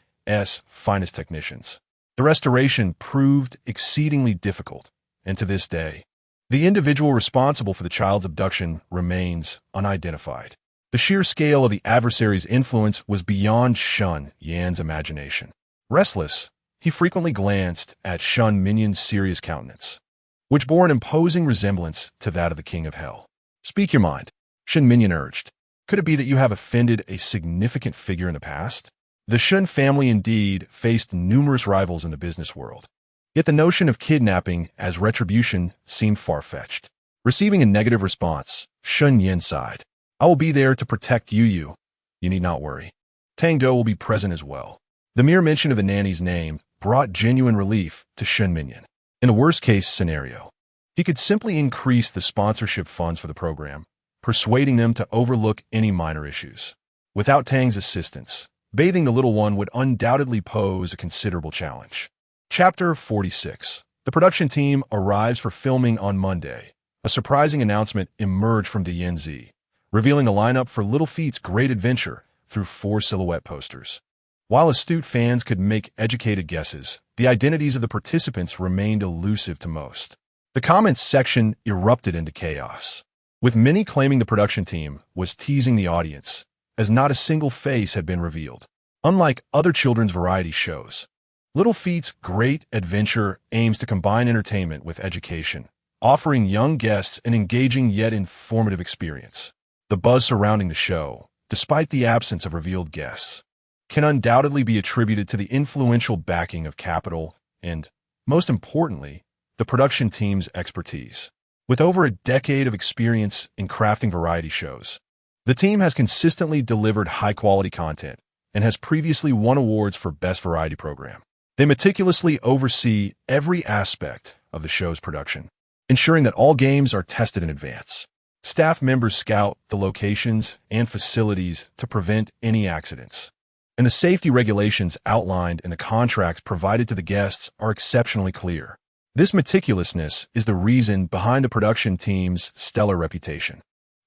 finest technicians. The restoration proved exceedingly difficult, and to this day, the individual responsible for the child's abduction remains unidentified. The sheer scale of the adversary's influence was beyond Shun Yan's imagination. Restless, he frequently glanced at Shun Minyan's serious countenance, which bore an imposing resemblance to that of the King of Hell. Speak your mind, Shun Minyan urged. Could it be that you have offended a significant figure in the past? The Shun family indeed faced numerous rivals in the business world. Yet the notion of kidnapping as retribution seemed far-fetched. Receiving a negative response, Shun Yin sighed. I will be there to protect Yu. You need not worry. Do will be present as well. The mere mention of the nanny's name brought genuine relief to Shun Minyan. In the worst-case scenario, he could simply increase the sponsorship funds for the program, persuading them to overlook any minor issues. Without Tang's assistance, bathing the little one would undoubtedly pose a considerable challenge. Chapter 46. The production team arrives for filming on Monday. A surprising announcement emerged from The, revealing a lineup for Little Feat's great adventure through 4 silhouette posters. While astute fans could make educated guesses, the identities of the participants remained elusive to most. The comments section erupted into chaos, with many claiming the production team was teasing the audience, as not a single face had been revealed. Unlike other children's variety shows, Little Feat's great adventure aims to combine entertainment with education, offering young guests an engaging yet informative experience. The buzz surrounding the show, despite the absence of revealed guests, can undoubtedly be attributed to the influential backing of capital and, most importantly, the production team's expertise. With over a decade of experience in crafting variety shows, the team has consistently delivered high-quality content and has previously won awards for Best Variety Program. They meticulously oversee every aspect of the show's production, ensuring that all games are tested in advance. Staff members scout the locations and facilities to prevent any accidents, and the safety regulations outlined in the contracts provided to the guests are exceptionally clear. This meticulousness is the reason behind the production team's stellar reputation.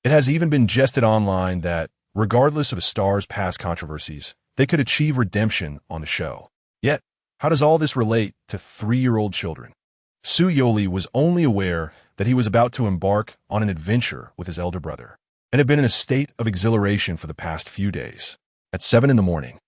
It has even been jested online that, regardless of a star's past controversies, they could achieve redemption on the show. Yet, how does all this relate to 3-year-old children? Youri was only aware that he was about to embark on an adventure with his elder brother, and had been in a state of exhilaration for the past few days. At 7 in the morning,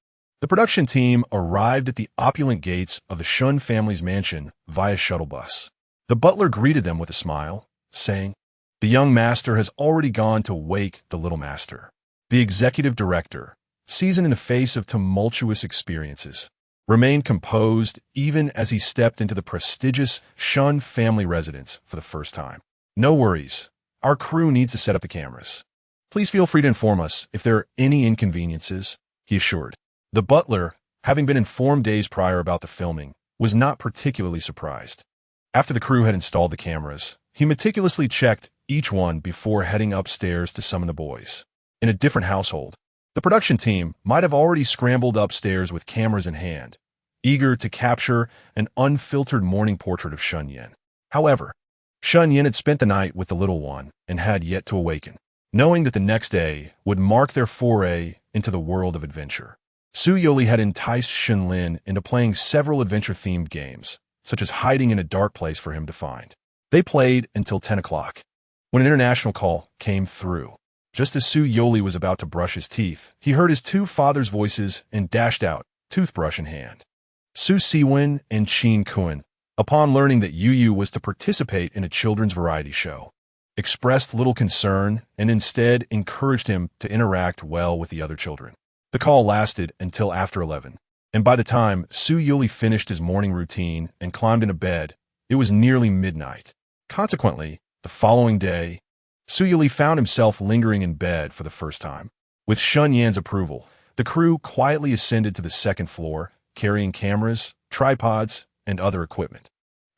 the production team arrived at the opulent gates of the Shun family's mansion via shuttle bus. The butler greeted them with a smile, saying, "The young master has already gone to wake the little master." The executive director, seasoned in the face of tumultuous experiences, remained composed even as he stepped into the prestigious Shun family residence for the first time. "No worries. Our crew needs to set up the cameras. Please feel free to inform us if there are any inconveniences," he assured. The butler, having been informed days prior about the filming, was not particularly surprised. After the crew had installed the cameras, he meticulously checked each one before heading upstairs to summon the boys. In a different household, the production team might have already scrambled upstairs with cameras in hand, eager to capture an unfiltered morning portrait of Shun Yin. However, Shun Yin had spent the night with the little one and had yet to awaken, knowing that the next day would mark their foray into the world of adventure. Su Youri had enticed Shun Lin into playing several adventure-themed games, such as hiding in a dark place for him to find. They played until 10 o'clock, when an international call came through. Just as Su Youri was about to brush his teeth, he heard his two fathers' voices and dashed out, toothbrush in hand. Su Siwen and Qin Kun, upon learning that Yu was to participate in a children's variety show, expressed little concern and instead encouraged him to interact well with the other children. The call lasted until after 11, and by the time Su Youri finished his morning routine and climbed into bed, it was nearly midnight. Consequently, the following day, Su Youri found himself lingering in bed for the first time. With Shun Yan's approval, the crew quietly ascended to the second floor, carrying cameras, tripods, and other equipment.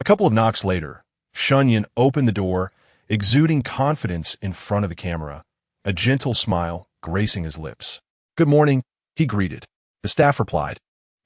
A couple of knocks later, Shun Yan opened the door, exuding confidence in front of the camera, a gentle smile gracing his lips. "Good morning," he greeted. The staff replied,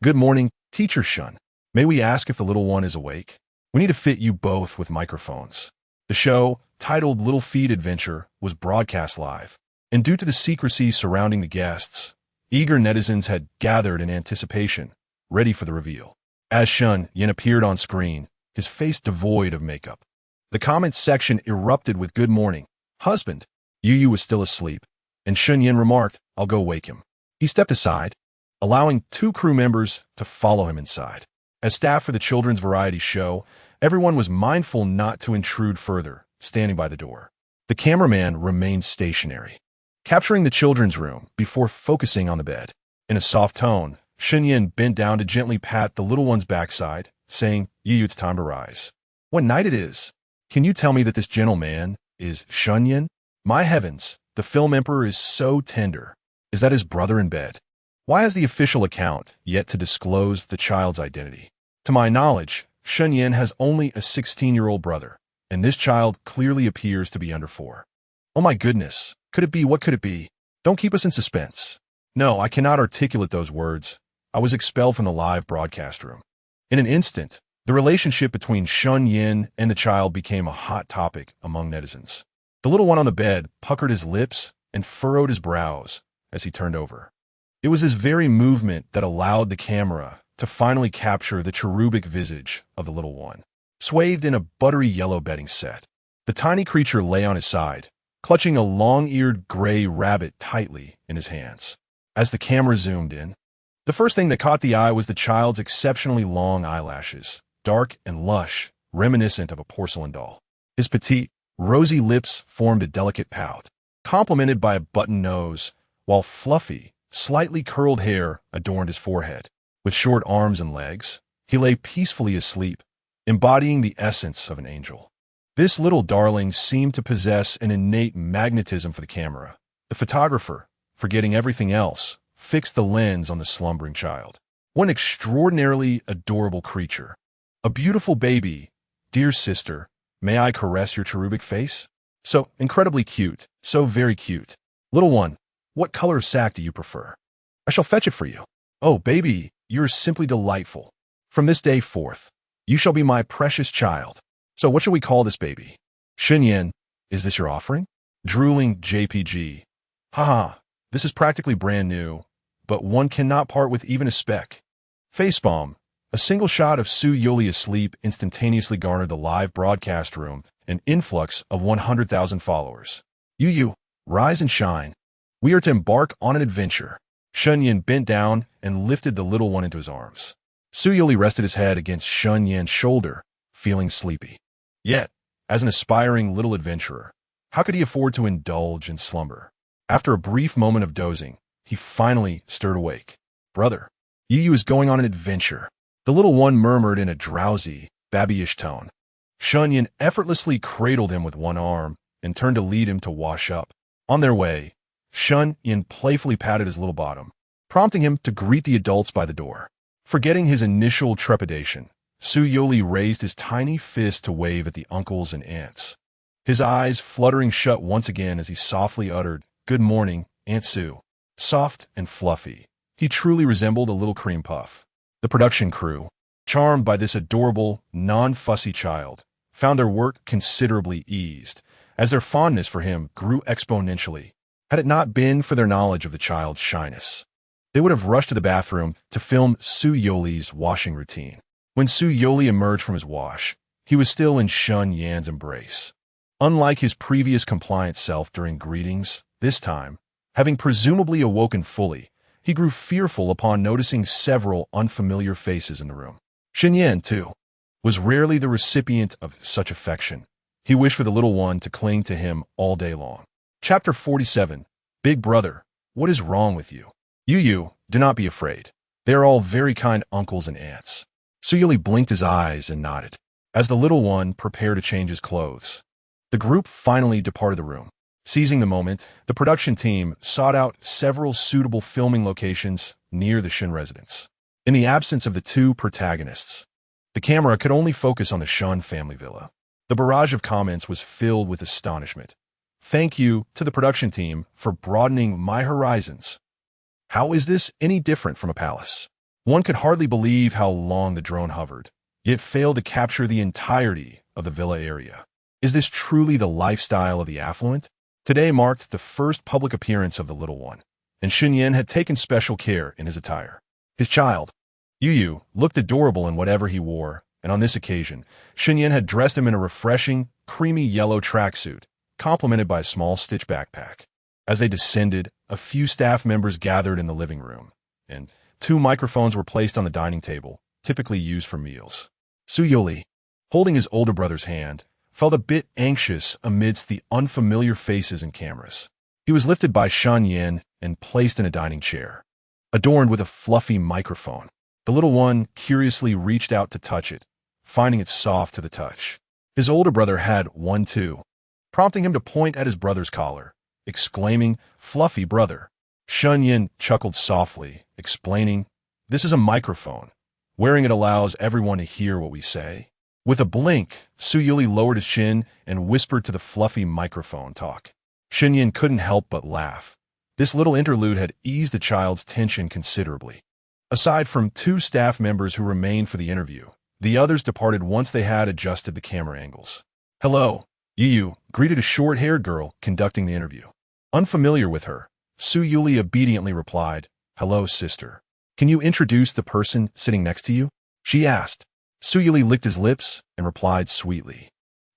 "Good morning, Teacher Shun. May we ask if the little one is awake? We need to fit you both with microphones." The show, titled Little Feed Adventure, was broadcast live, and due to the secrecy surrounding the guests, eager netizens had gathered in anticipation, ready for the reveal. As Shun Yin appeared on screen, his face devoid of makeup, the comments section erupted with "Good morning, husband." Yu was still asleep, and Shun Yin remarked, "I'll go wake him." He stepped aside, allowing two crew members to follow him inside. As staff for the children's variety show, everyone was mindful not to intrude further, standing by the door. The cameraman remained stationary, capturing the children's room before focusing on the bed. In a soft tone, Shun Yin bent down to gently pat the little one's backside, saying, "Yu, it's time to rise. What night it is? Can you tell me that this gentleman is Shun Yin? My heavens, the film emperor is so tender. Is that his brother in bed? Why has the official account yet to disclose the child's identity? To my knowledge, Shun Yin has only a 16-year-old brother, and this child clearly appears to be under 4. Oh my goodness, could it be? What could it be? Don't keep us in suspense." No, I cannot articulate those words. I was expelled from the live broadcast room. In an instant, the relationship between Shun Yin and the child became a hot topic among netizens. The little one on the bed puckered his lips and furrowed his brows as he turned over. It was his very movement that allowed the camera to finally capture the cherubic visage of the little one, swathed in a buttery yellow bedding set. The tiny creature lay on his side, clutching a long-eared gray rabbit tightly in his hands. As the camera zoomed in, the first thing that caught the eye was the child's exceptionally long eyelashes, dark and lush, reminiscent of a porcelain doll. His petite, rosy lips formed a delicate pout, complemented by a button nose, while fluffy, slightly curled hair adorned his forehead. With short arms and legs, he lay peacefully asleep, embodying the essence of an angel. This little darling seemed to possess an innate magnetism for the camera. The photographer, forgetting everything else, fixed the lens on the slumbering child. What an extraordinarily adorable creature. A beautiful baby. Dear sister, may I caress your cherubic face? So incredibly cute, so very cute. Little one, what color of sack do you prefer? I shall fetch it for you. Oh, baby, you are simply delightful. From this day forth, you shall be my precious child. So what shall we call this baby? Shun Yin, is this your offering? Drooling JPG. Haha, this is practically brand new, but one cannot part with even a speck. Facepalm. A single shot of Su Youri asleep instantaneously garnered the live broadcast room an influx of 100,000 followers. Yu, rise and shine. We are to embark on an adventure. Shun Yin bent down and lifted the little one into his arms. Su Youri rested his head against Shun Yin's shoulder, feeling sleepy. Yet, As an aspiring little adventurer, how could he afford to indulge in slumber? After a brief moment of dozing, he finally stirred awake. "Brother, Yu is going on an adventure," the little one murmured in a drowsy, babyish tone. Shunyan effortlessly cradled him with one arm and turned to lead him to wash up. On their way, Shunyan playfully patted his little bottom, prompting him to greet the adults by the door. Forgetting his initial trepidation, Youri raised his tiny fist to wave at the uncles and aunts. His eyes fluttering shut once again as he softly uttered, "Good morning, Aunt Sue." Soft and fluffy, he truly resembled a little cream puff. The production crew, charmed by this adorable, non-fussy child, found their work considerably eased, as their fondness for him grew exponentially. Had it not been for their knowledge of the child's shyness, they would have rushed to the bathroom to film Youri's washing routine. When Youri emerged from his wash, he was still in Shunyan's embrace. Unlike his previous compliant self during greetings, this time, having presumably awoken fully, he grew fearful upon noticing several unfamiliar faces in the room. Shunyan, too, was rarely the recipient of such affection. He wished for the little one to cling to him all day long. Chapter 47. Big Brother, what is wrong with you? Yu, do not be afraid. They are all very kind uncles and aunts. Youri blinked his eyes and nodded, as the little one prepared to change his clothes. The group finally departed the room. Seizing the moment, the production team sought out several suitable filming locations near the Shun residence. In the absence of the two protagonists, the camera could only focus on the Shun family villa. The barrage of comments was filled with astonishment. "Thank you to the production team for broadening my horizons. How is this any different from a palace?" One could hardly believe how long the drone hovered, yet failed to capture the entirety of the villa area. Is this truly the lifestyle of the affluent? Today marked the first public appearance of the little one, and Shunyan had taken special care in his attire. His child, Yu, looked adorable in whatever he wore, and on this occasion, Shunyan had dressed him in a refreshing, creamy yellow tracksuit, complemented by a small stitch backpack. As they descended, a few staff members gathered in the living room, and 2 microphones were placed on the dining table, typically used for meals. Youri, holding his older brother's hand, felt a bit anxious amidst the unfamiliar faces and cameras. He was lifted by Shunyan and placed in a dining chair, adorned with a fluffy microphone. The little one curiously reached out to touch it, finding it soft to the touch. His older brother had one too, prompting him to point at his brother's collar, exclaiming, "Fluffy brother." Shunyan chuckled softly, explaining, "This is a microphone. Wearing it allows everyone to hear what we say." With a blink, Youri lowered his chin and whispered to the fluffy microphone talk. Shunyan couldn't help but laugh. This little interlude had eased the child's tension considerably. Aside from 2 staff members who remained for the interview, the others departed once they had adjusted the camera angles. "Hello," Yu greeted a short-haired girl conducting the interview. Unfamiliar with her, Youri obediently replied, "Hello, sister. Can you introduce the person sitting next to you?" she asked. Youri licked his lips and replied sweetly,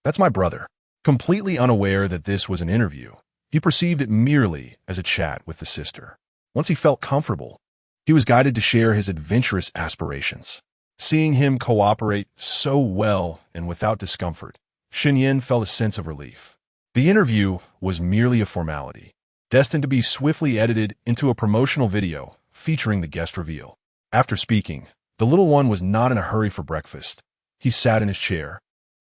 "That's my brother." Completely unaware that this was an interview, he perceived it merely as a chat with the sister. Once he felt comfortable, he was guided to share his adventurous aspirations. Seeing him cooperate so well and without discomfort, Shunyan felt a sense of relief. The interview was merely a formality, destined to be swiftly edited into a promotional video featuring the guest reveal. After speaking, the little one was not in a hurry for breakfast. He sat in his chair,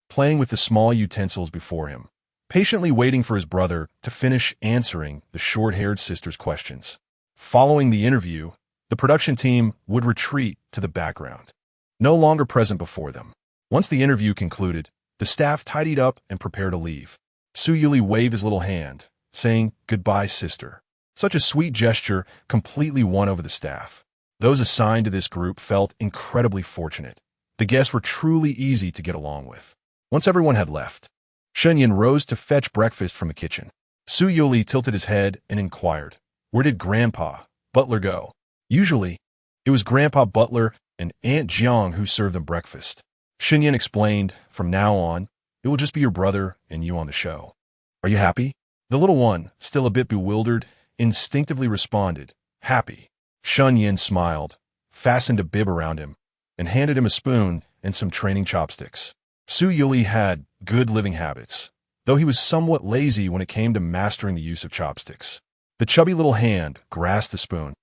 playing with the small utensils before him, patiently waiting for his brother to finish answering the short-haired sister's questions. Following the interview, the production team would retreat to the background, no longer present before them. Once the interview concluded, the staff tidied up and prepared to leave. Youri waved his little hand, saying, "Goodbye, sister." Such a sweet gesture completely won over the staff. Those assigned to this group felt incredibly fortunate. The guests were truly easy to get along with. Once everyone had left, Shunyan rose to fetch breakfast from the kitchen. Youri tilted his head and inquired, "Where did Grandpa, Butler go?" Usually, it was Grandpa Butler and Aunt Jiang who served them breakfast. Shunyan explained, "From now on, it will just be your brother and you on the show. Are you happy?" The little one, still a bit bewildered, instinctively responded, "Happy." Shunyan smiled, fastened a bib around him, and handed him a spoon and some training chopsticks. Su Yuli had good living habits, though he was somewhat lazy when it came to mastering the use of chopsticks. The chubby little hand grasped the spoon,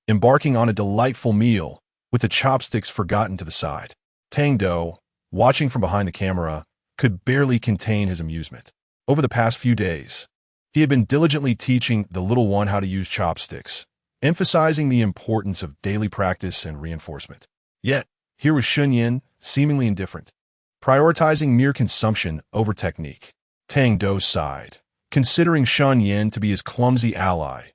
embarking on a delightful meal with the chopsticks forgotten to the side. Tang-Do, watching from behind the camera, could barely contain his amusement. Over the past few days, he had been diligently teaching the little one how to use chopsticks, emphasizing the importance of daily practice and reinforcement. Yet, here was Shunyin, seemingly indifferent, prioritizing mere consumption over technique. Tang-Do sighed, considering Shunyin to be his clumsy ally,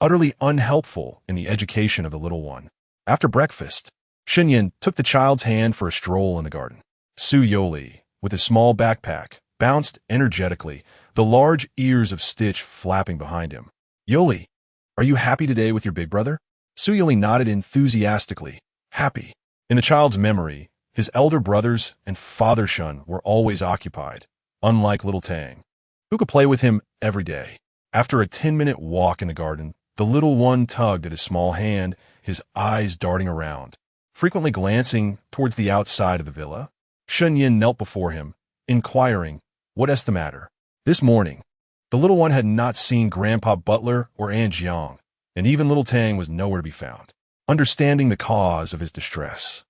utterly unhelpful in the education of the little one. After breakfast, Shunyin took the child's hand for a stroll in the garden. Su Yoli, with his small backpack, bounced energetically, the large ears of Stitch flapping behind him. Yoli, are you happy today with your big brother? Su Yoli nodded enthusiastically. Happy. In the child's memory, his elder brothers and Father Shun were always occupied, unlike little Tang, who could play with him every day. After a 10-minute walk in the garden, the little one tugged at his small hand, his eyes darting around, frequently glancing towards the outside of the villa. Shunyin knelt before him, inquiring, "What's the matter?" This morning, the little one had not seen Grandpa Butler or Aunt Jiang, and even little Tang was nowhere to be found. Understanding the cause of his distress,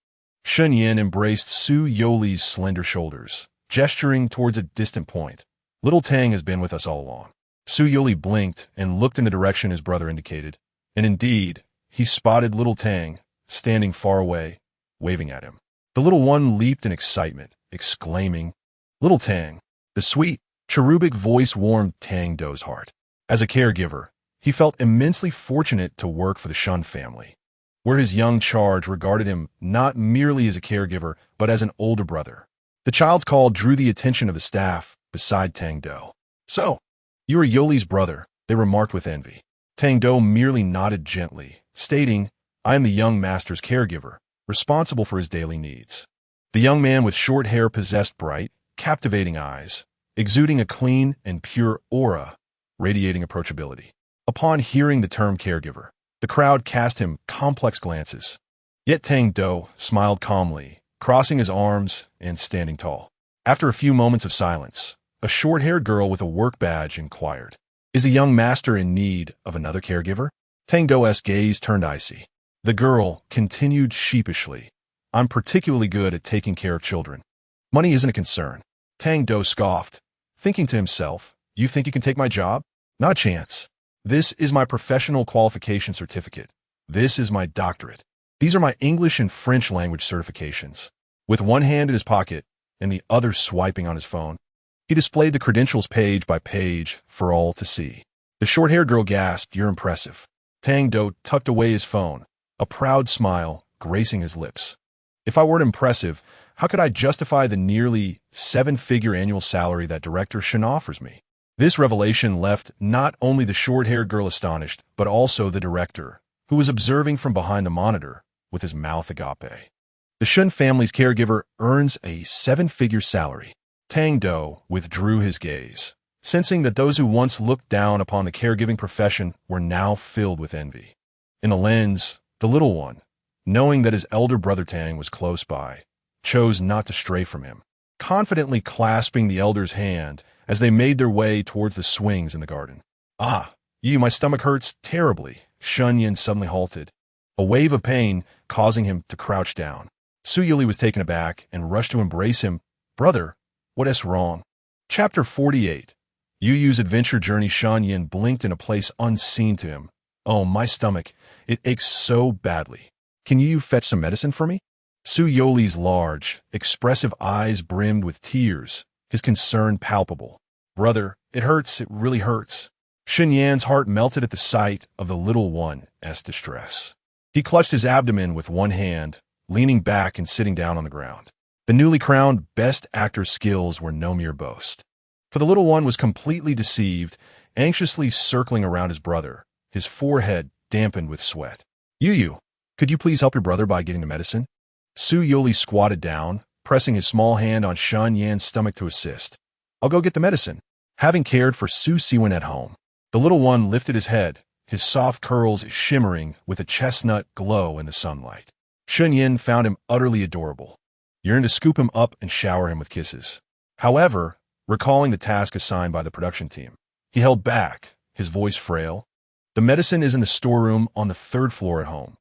Shunyin embraced Su Yoli's slender shoulders, gesturing towards a distant point. Little Tang has been with us all along. Su Yoli blinked and looked in the direction his brother indicated, and indeed, he spotted little Tang, standing far away, waving at him. The little one leaped in excitement, exclaiming, "Little Tang!" The sweet, cherubic voice warmed Tang-Do's heart. As a caregiver, he felt immensely fortunate to work for the Shun family, where his young charge regarded him not merely as a caregiver, but as an older brother. The child's call drew the attention of the staff beside Tang-Do. "So, you are Yoli's brother," they remarked with envy. Tang-Do merely nodded gently, stating, "I am the young master's caregiver, responsible for his daily needs." The young man with short hair possessed bright, captivating eyes, exuding a clean and pure aura, radiating approachability. Upon hearing the term caregiver, the crowd cast him complex glances. Yet Tang-Do smiled calmly, crossing his arms and standing tall. After a few moments of silence, a short-haired girl with a work badge inquired, "Is the young master in need of another caregiver?" Tang-Do's gaze turned icy. The girl continued sheepishly, "I'm particularly good at taking care of children. Money isn't a concern." Tang-Do scoffed, thinking to himself, "You think you can take my job? Not a chance. This is my professional qualification certificate. This is my doctorate. These are my English and French language certifications." With one hand in his pocket and the other swiping on his phone, he displayed the credentials page by page for all to see. The short-haired girl gasped, "You're impressive." Tang-Do tucked away his phone, a proud smile gracing his lips. "If I weren't impressive, how could I justify the nearly 7-figure annual salary that Director Shin offers me?" This revelation left not only the short-haired girl astonished, but also the director, who was observing from behind the monitor with his mouth agape. The Shun family's caregiver earns a 7-figure salary. Tang-Do withdrew his gaze, sensing that those who once looked down upon the caregiving profession were now filled with envy. In a lens, the little one, knowing that his elder brother Tang was close by, chose not to stray from him, confidently clasping the elder's hand as they made their way towards the swings in the garden. "Ah, my stomach hurts terribly." Shunyin suddenly halted, a wave of pain causing him to crouch down. Su Yuli was taken aback and rushed to embrace him. "Brother, what's wrong?" Chapter 48. Yu's adventure journey. Shunyin blinked in a place unseen to him. "Oh, my stomach, it aches so badly. Can you fetch some medicine for me?" Su Yoli's large, expressive eyes brimmed with tears, his concern palpable. "Brother, it hurts, it really hurts." Shunyan's heart melted at the sight of the little one's distress. He clutched his abdomen with one hand, leaning back and sitting down on the ground. The newly crowned Best Actor's skills were no mere boast. For the little one was completely deceived, anxiously circling around his brother, his forehead dampened with sweat. "Yu, could you please help your brother by getting the medicine?" Su Yoli squatted down, pressing his small hand on Shunyan's stomach to assist. "I'll go get the medicine." Having cared for Su Siwen at home, the little one lifted his head, his soft curls shimmering with a chestnut glow in the sunlight. Shunyin found him utterly adorable. yearned to scoop him up and shower him with kisses. However, recalling the task assigned by the production team, he held back, his voice frail. The medicine is in the storeroom on the third floor at home.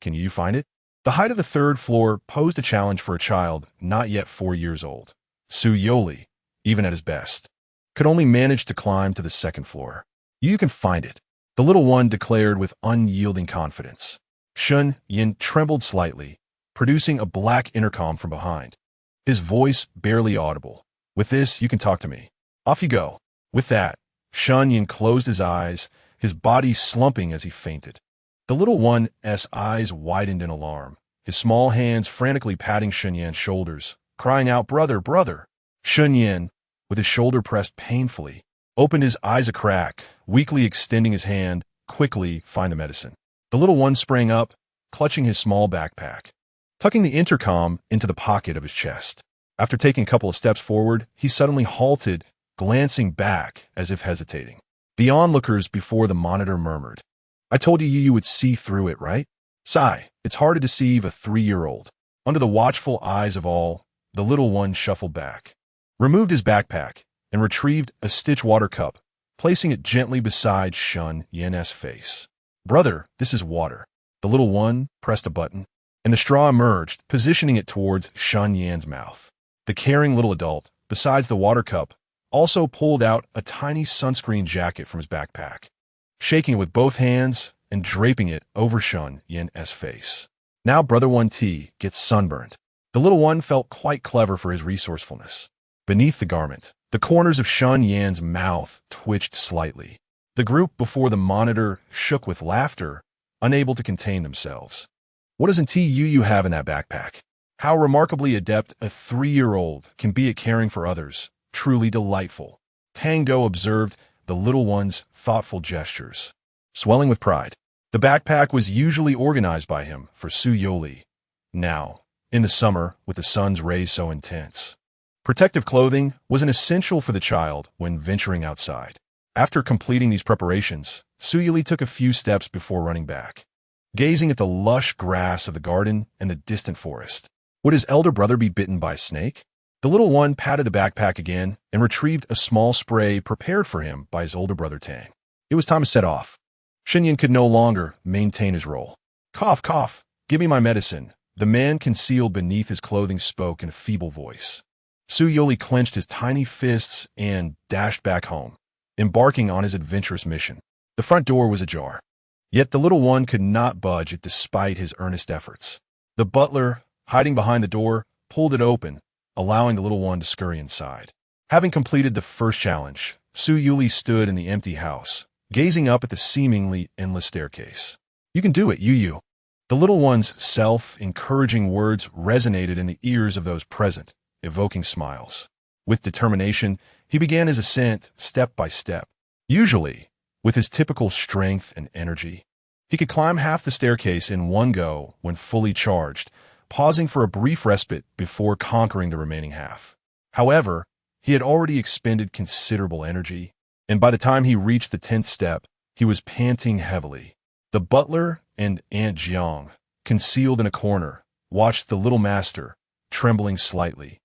Can you find it? The height of the third floor posed a challenge for a child not yet 4 years old. Youri, even at his best, could only manage to climb to the second floor. You can find it, the little one declared with unyielding confidence. Shun Yin trembled slightly, producing a black intercom from behind. His voice barely audible. With this, you can talk to me. Off you go. With that, Shun Yin closed his eyes, his body slumping as he fainted. The little one's eyes widened in alarm, his small hands frantically patting Shun Yan's shoulders, crying out, "Brother, brother!" Shun Yan, with his shoulder pressed painfully, opened his eyes a crack, weakly extending his hand, quickly find the medicine. The little one sprang up, clutching his small backpack, tucking the intercom into the pocket of his chest. After taking a couple of steps forward, he suddenly halted, glancing back as if hesitating. The onlookers before the monitor murmured, "I told you would see through it, right? Sigh, it's hard to deceive a 3-year-old. Under the watchful eyes of all, the little one shuffled back, removed his backpack, and retrieved a stitch water cup, placing it gently beside Shun Yan's face. "Brother, this is water." The little one pressed a button, and the straw emerged, positioning it towards Shun Yan's mouth. The caring little adult, besides the water cup, also pulled out a tiny sunscreen jacket from his backpack, shaking it with both hands and draping it over Shun Yan's face. Now Brother 1T gets sunburned. The little one felt quite clever for his resourcefulness. Beneath the garment, the corners of Shun Yan's mouth twitched slightly. The group before the monitor shook with laughter, unable to contain themselves. What does you have in that backpack? How remarkably adept a 3-year-old can be at caring for others. Truly delightful. Tang-Do observed the little one's thoughtful gestures, swelling with pride. The backpack was usually organized by him for Youri. Now, in the summer, with the sun's rays so intense, protective clothing was an essential for the child when venturing outside. After completing these preparations, Youri took a few steps before running back, gazing at the lush grass of the garden and the distant forest. Would his elder brother be bitten by a snake? The little one patted the backpack again and retrieved a small spray prepared for him by his older brother Tang. It was time to set off. Shinyan could no longer maintain his role. "Cough, cough, give me my medicine," the man concealed beneath his clothing spoke in a feeble voice. Youri clenched his tiny fists and dashed back home, embarking on his adventurous mission. The front door was ajar, yet the little one could not budge despite his earnest efforts. The butler, hiding behind the door, pulled it open, allowing the little one to scurry inside. Having completed the first challenge, Youri stood in the empty house, gazing up at the seemingly endless staircase. "You can do it, you." The little one's self-encouraging words resonated in the ears of those present, evoking smiles. With determination, he began his ascent step by step. Usually, with his typical strength and energy, he could climb half the staircase in one go when fully charged, pausing for a brief respite before conquering the remaining half. However, he had already expended considerable energy, and by the time he reached the 10th step, he was panting heavily. The butler and Aunt Jiang, concealed in a corner, watched the little master, trembling slightly,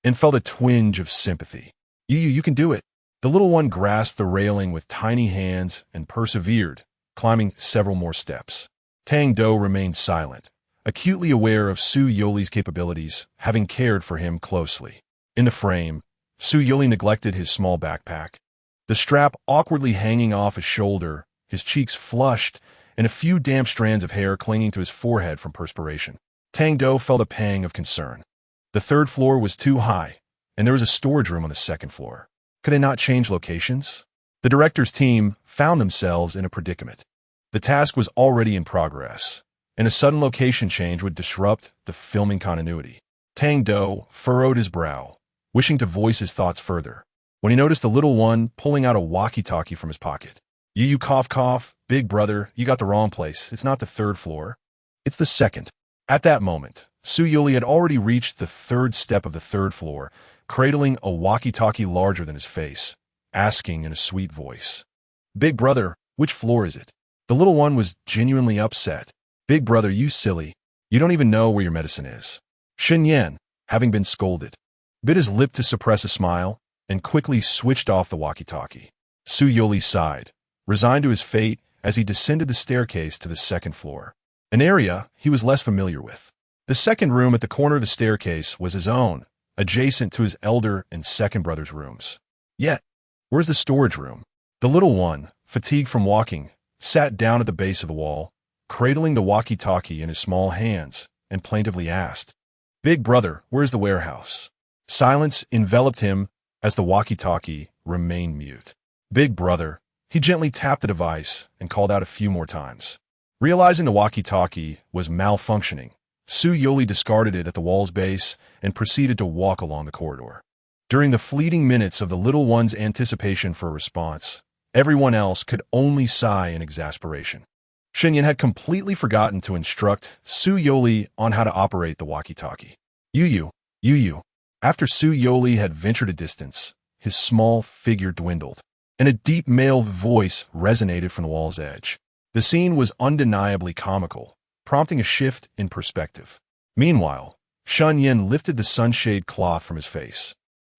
and felt a twinge of sympathy. You can do it." The little one grasped the railing with tiny hands and persevered, climbing several more steps. Tang-Do remained silent, acutely aware of Youri's capabilities, having cared for him closely. In the frame, Youri neglected his small backpack, the strap awkwardly hanging off his shoulder, his cheeks flushed, and a few damp strands of hair clinging to his forehead from perspiration. Tang-Do felt a pang of concern. The third floor was too high, and there was a storage room on the second floor. Could they not change locations? The director's team found themselves in a predicament. The task was already in progress, and a sudden location change would disrupt the filming continuity. Tang-Do furrowed his brow, wishing to voice his thoughts further, when he noticed the little one pulling out a walkie-talkie from his pocket. You cough, cough, big brother, you got the wrong place. It's not the third floor. It's the second." At that moment, Youri had already reached the third step of the third floor, cradling a walkie-talkie larger than his face, asking in a sweet voice, "Big brother, which floor is it?" The little one was genuinely upset. "Big brother, you silly. You don't even know where your medicine is." Shin Yan, having been scolded, bit his lip to suppress a smile, and quickly switched off the walkie-talkie. Youri sighed, resigned to his fate as he descended the staircase to the second floor, an area he was less familiar with. The second room at the corner of the staircase was his own, adjacent to his elder and second brother's rooms. Yet, where's the storage room? The little one, fatigued from walking, sat down at the base of the wall, cradling the walkie-talkie in his small hands, and plaintively asked, "Big brother, where's the warehouse?" Silence enveloped him as the walkie-talkie remained mute. "Big brother." He gently tapped the device and called out a few more times. Realizing the walkie-talkie was malfunctioning, Youri discarded it at the wall's base and proceeded to walk along the corridor. During the fleeting minutes of the little one's anticipation for a response, everyone else could only sigh in exasperation. Shinyan had completely forgotten to instruct Youri on how to operate the walkie-talkie. Yu. After Youri had ventured a distance, his small figure dwindled, and a deep male voice resonated from the wall's edge. The scene was undeniably comical, prompting a shift in perspective. Meanwhile, Shinyan lifted the sunshade cloth from his face,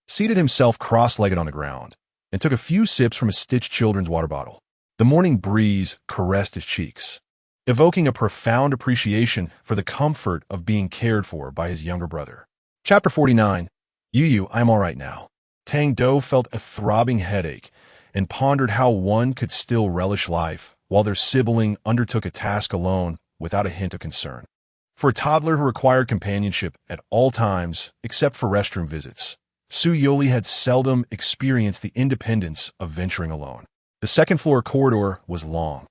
seated himself cross-legged on the ground, and took a few sips from a stitched children's water bottle. The morning breeze caressed his cheeks, evoking a profound appreciation for the comfort of being cared for by his younger brother. Chapter 49. Yu, I'm all right now. Do felt a throbbing headache and pondered how one could still relish life while their sibling undertook a task alone without a hint of concern. For a toddler who required companionship at all times except for restroom visits, Youri had seldom experienced the independence of venturing alone. The second-floor corridor was long,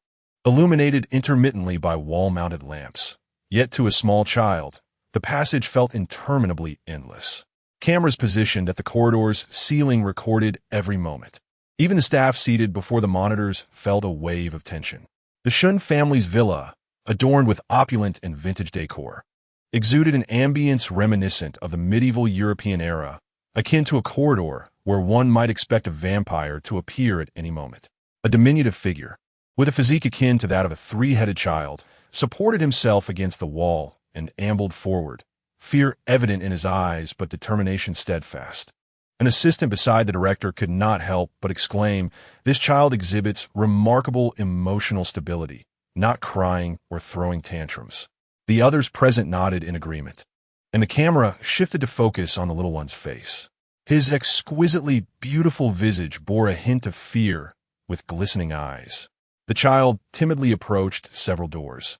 illuminated intermittently by wall-mounted lamps. Yet to a small child, the passage felt interminably endless. Cameras positioned at the corridor's ceiling recorded every moment. Even the staff seated before the monitors felt a wave of tension. The Shun family's villa, adorned with opulent and vintage decor, exuded an ambience reminiscent of the medieval European era, akin to a corridor where one might expect a vampire to appear at any moment. A diminutive figure, with a physique akin to that of a three-headed child, supported himself against the wall and ambled forward, fear evident in his eyes but determination steadfast. An assistant beside the director could not help but exclaim, "This child exhibits remarkable emotional stability, not crying or throwing tantrums." The others present nodded in agreement, and the camera shifted to focus on the little one's face. His exquisitely beautiful visage bore a hint of fear with glistening eyes. The child timidly approached several doors,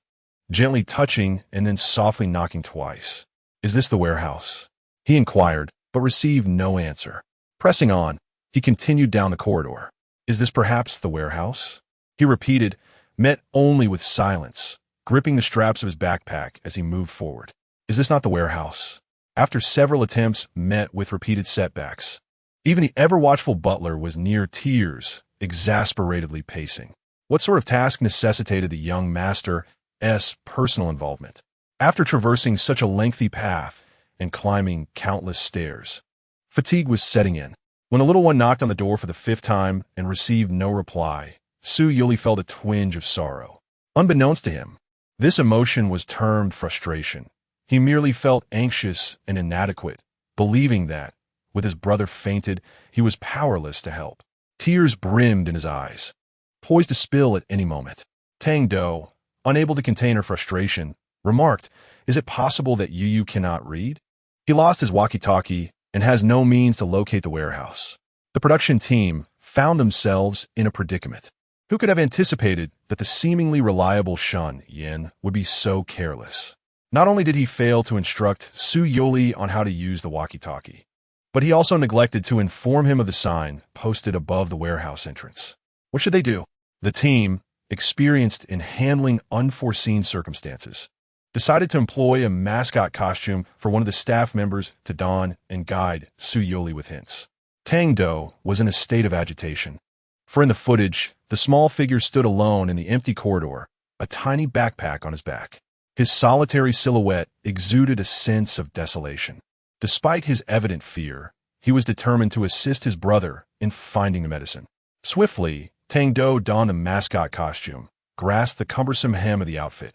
gently touching and then softly knocking twice. "Is this the warehouse?" he inquired, but received no answer. Pressing on, he continued down the corridor. "Is this perhaps the warehouse?" he repeated, met only with silence, gripping the straps of his backpack as he moved forward. "Is this not the warehouse?" After several attempts met with repeated setbacks, even the ever-watchful butler was near tears, exasperatedly pacing. What sort of task necessitated the young master's personal involvement? After traversing such a lengthy path and climbing countless stairs, fatigue was setting in. When the little one knocked on the door for the fifth time and received no reply, Youri felt a twinge of sorrow. Unbeknownst to him, this emotion was termed frustration. He merely felt anxious and inadequate, believing that, with his brother fainted, he was powerless to help. Tears brimmed in his eyes, poised to spill at any moment. Do, unable to contain her frustration, remarked, "Is it possible that Yu cannot read? He lost his walkie-talkie and has no means to locate the warehouse." The production team found themselves in a predicament. Who could have anticipated that the seemingly reliable Shun Yin would be so careless? Not only did he fail to instruct Youri on how to use the walkie-talkie, but he also neglected to inform him of the sign posted above the warehouse entrance. What should they do? The team, experienced in handling unforeseen circumstances, decided to employ a mascot costume for one of the staff members to don and guide Youri with hints. Do was in a state of agitation, for in the footage, the small figure stood alone in the empty corridor, a tiny backpack on his back. His solitary silhouette exuded a sense of desolation. Despite his evident fear, he was determined to assist his brother in finding the medicine. Swiftly, Do donned the mascot costume, grasped the cumbersome hem of the outfit,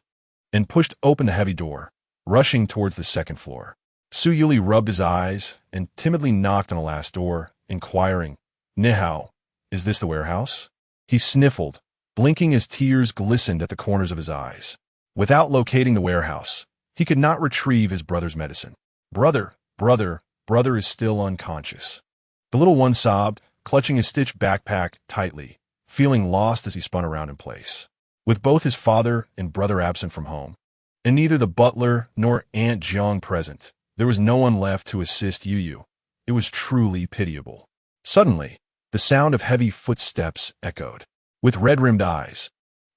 and pushed open the heavy door, rushing towards the second floor. Su Yuli rubbed his eyes and timidly knocked on a last door, inquiring, "Nihao, is this the warehouse?" He sniffled, blinking as tears glistened at the corners of his eyes. Without locating the warehouse, he could not retrieve his brother's medicine. Brother is still unconscious." The little one sobbed, clutching his stitched backpack tightly, feeling lost as he spun around in place. With both his father and brother absent from home, and neither the butler nor Aunt Jiang present, there was no one left to assist Yu. It was truly pitiable. Suddenly, the sound of heavy footsteps echoed. With red-rimmed eyes,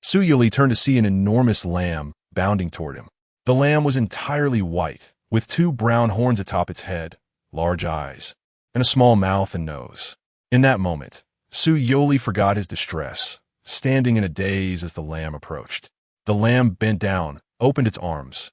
Su Yuli turned to see an enormous lamb bounding toward him. The lamb was entirely white, with 2 brown horns atop its head, large eyes, and a small mouth and nose. In that moment, Su Yuli forgot his distress, standing in a daze as the lamb approached. The lamb bent down, opened its arms,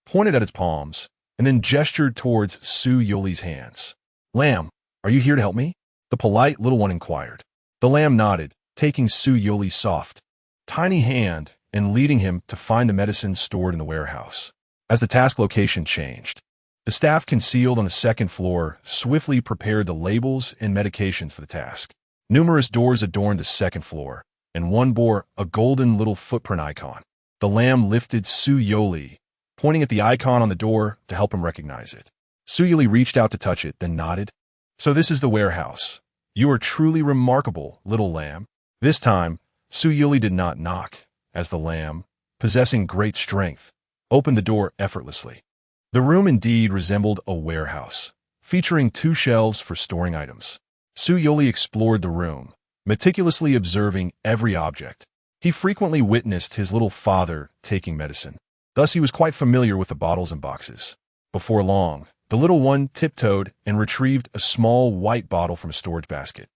pointed at its palms, and then gestured towards Su Yuli's hands. "Lamb, are you here to help me?" the polite little one inquired. The lamb nodded, taking Su Yuli's soft, tiny hand and leading him to find the medicine stored in the warehouse. As the task location changed, the staff concealed on the second floor swiftly prepared the labels and medications for the task. Numerous doors adorned the second floor, and one bore a golden little footprint icon. The lamb lifted Su Yuli, pointing at the icon on the door to help him recognize it. Su Yuli reached out to touch it, then nodded. "So this is the warehouse. You are truly remarkable, little lamb." This time, Su Yuli did not knock, as the lamb, possessing great strength, opened the door effortlessly. The room indeed resembled a warehouse, featuring 2 shelves for storing items. Su Yuli explored the room, meticulously observing every object. He frequently witnessed his little father taking medicine. Thus he was quite familiar with the bottles and boxes. Before long, the little one tiptoed and retrieved a small white bottle from a storage basket,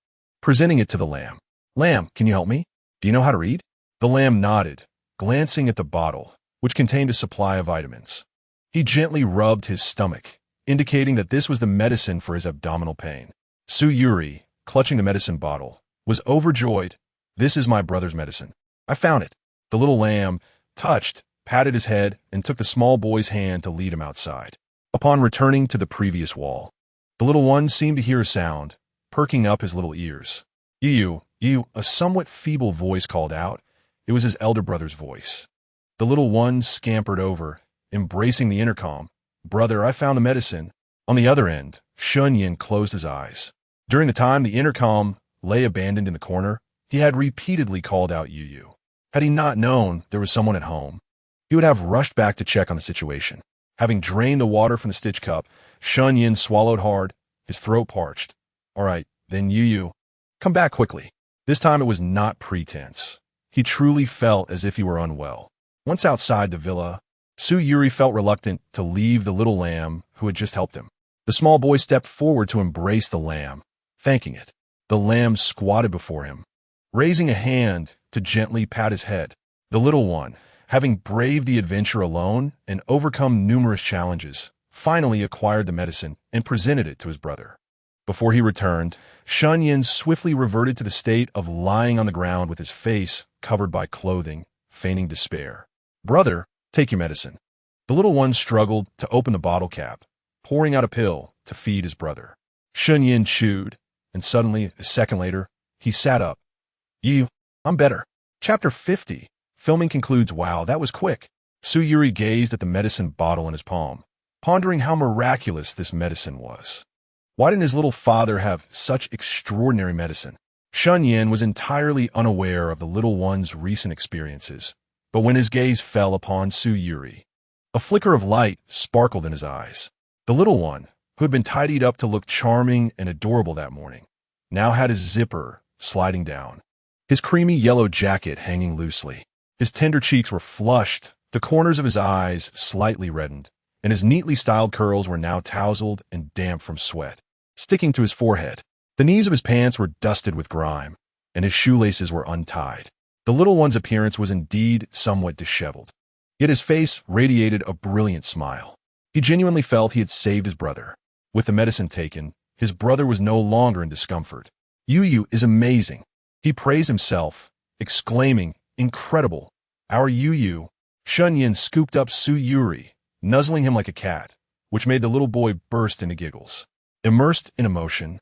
presenting it to the lamb. "Lamb, can you help me? Do you know how to read?" The lamb nodded, glancing at the bottle, which contained a supply of vitamins. He gently rubbed his stomach, indicating that this was the medicine for his abdominal pain. Su Yuri, clutching the medicine bottle, was overjoyed. "This is my brother's medicine. I found it." The little lamb, touched, patted his head and took the small boy's hand to lead him outside. Upon returning to the previous wall, the little one seemed to hear a sound, perking up his little ears. You, a somewhat feeble voice called out. It was his elder brother's voice. The little one scampered over, embracing the intercom. "Brother, I found the medicine." On the other end, Shun Yin closed his eyes. During the time the intercom lay abandoned in the corner, he had repeatedly called out Yu. Had he not known there was someone at home, he would have rushed back to check on the situation. Having drained the water from the stitch cup, Shun Yin swallowed hard, his throat parched. "All right, then Yu, come back quickly." This time it was not pretense. He truly felt as if he were unwell. Once outside the villa, Su Yuri felt reluctant to leave the little lamb who had just helped him. The small boy stepped forward to embrace the lamb, thanking it. The lamb squatted before him, raising a hand to gently pat his head. The little one, having braved the adventure alone and overcome numerous challenges, finally acquired the medicine and presented it to his brother. Before he returned, Shun Yin swiftly reverted to the state of lying on the ground with his face covered by clothing, feigning despair. "Brother, take your medicine." The little one struggled to open the bottle cap, pouring out a pill to feed his brother. Shun Yin chewed, and suddenly, a second later, he sat up. "I'm better." Chapter 50. Filming concludes. Wow, that was quick. Su Yuri gazed at the medicine bottle in his palm, pondering how miraculous this medicine was. Why didn't his little father have such extraordinary medicine? Shun Yin was entirely unaware of the little one's recent experiences, but when his gaze fell upon Su Yuri, a flicker of light sparkled in his eyes. The little one, who had been tidied up to look charming and adorable that morning, now had his zipper sliding down, his creamy yellow jacket hanging loosely. His tender cheeks were flushed, the corners of his eyes slightly reddened, and his neatly styled curls were now tousled and damp from sweat, sticking to his forehead. The knees of his pants were dusted with grime, and his shoelaces were untied. The little one's appearance was indeed somewhat disheveled, yet his face radiated a brilliant smile. He genuinely felt he had saved his brother. With the medicine taken, his brother was no longer in discomfort. "Yu is amazing," he praised himself, exclaiming, "Incredible. Our Yu." Shun Yin scooped up Su Yuri, nuzzling him like a cat, which made the little boy burst into giggles. Immersed in emotion,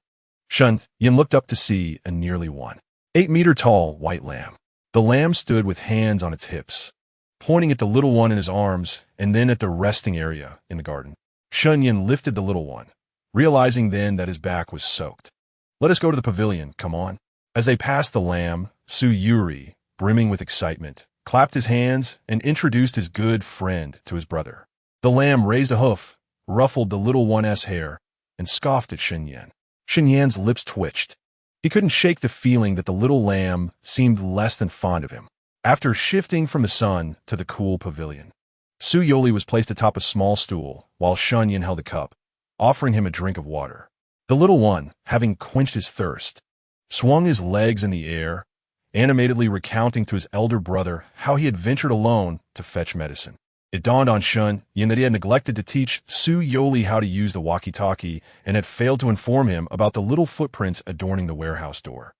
Shun Yin looked up to see a nearly 1.8 meter tall white lamb. The lamb stood with hands on its hips, pointing at the little one in his arms and then at the resting area in the garden. Shun Yin lifted the little one, realizing then that his back was soaked. "Let us go to the pavilion, come on." As they passed the lamb, Youri, brimming with excitement, clapped his hands and introduced his good friend to his brother. The lamb raised a hoof, ruffled the little one's hair, and scoffed at Shun Yin. Shun Yin's lips twitched. He couldn't shake the feeling that the little lamb seemed less than fond of him. After shifting from the sun to the cool pavilion, Youri was placed atop a small stool while Shun Yin held a cup, offering him a drink of water. The little one, having quenched his thirst, swung his legs in the air, animatedly recounting to his elder brother how he had ventured alone to fetch medicine. It dawned on Shun Yin that he had neglected to teach Youri how to use the walkie-talkie and had failed to inform him about the little footprints adorning the warehouse door.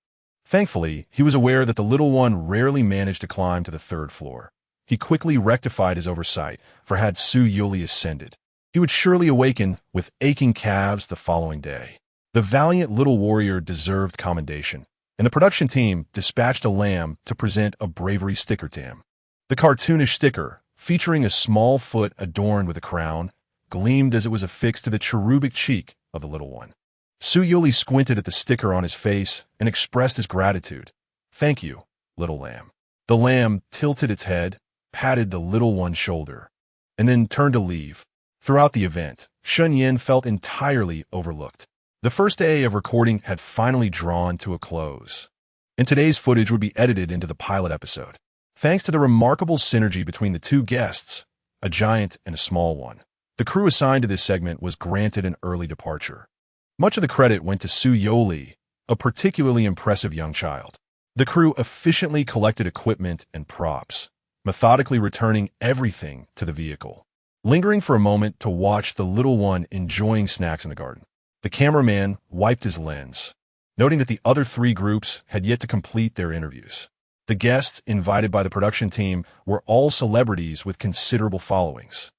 Thankfully, he was aware that the little one rarely managed to climb to the 3rd floor. He quickly rectified his oversight, for had Youri ascended, he would surely awaken with aching calves the following day. The valiant little warrior deserved commendation, and the production team dispatched a lamb to present a bravery sticker to him. The cartoonish sticker, featuring a small foot adorned with a crown, gleamed as it was affixed to the cherubic cheek of the little one. Youri squinted at the sticker on his face and expressed his gratitude. "Thank you, little lamb." The lamb tilted its head, patted the little one's shoulder, and then turned to leave. Throughout the event, Shun Yin felt entirely overlooked. The first day of recording had finally drawn to a close, and today's footage would be edited into the pilot episode. Thanks to the remarkable synergy between the two guests, a giant and a small one, the crew assigned to this segment was granted an early departure. Much of the credit went to Youri, a particularly impressive young child. The crew efficiently collected equipment and props, methodically returning everything to the vehicle. Lingering for a moment to watch the little one enjoying snacks in the garden, the cameraman wiped his lens, noting that the other 3 groups had yet to complete their interviews. The guests invited by the production team were all celebrities with considerable followings,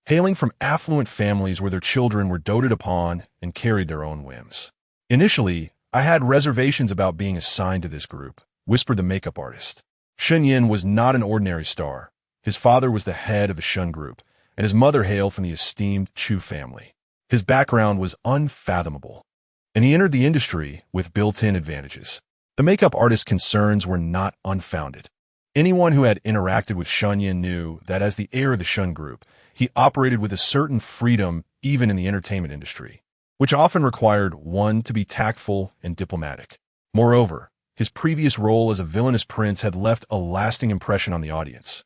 hailing from affluent families where their children were doted upon and carried their own whims. "Initially, I had reservations about being assigned to this group," whispered the makeup artist. Shun Yin was not an ordinary star. His father was the head of the Shun group, and his mother hailed from the esteemed Chu family. His background was unfathomable, and he entered the industry with built-in advantages. The makeup artist's concerns were not unfounded. Anyone who had interacted with Shun Yin knew that as the heir of the Shun group, he operated with a certain freedom even in the entertainment industry, which often required one to be tactful and diplomatic. Moreover, his previous role as a villainous prince had left a lasting impression on the audience,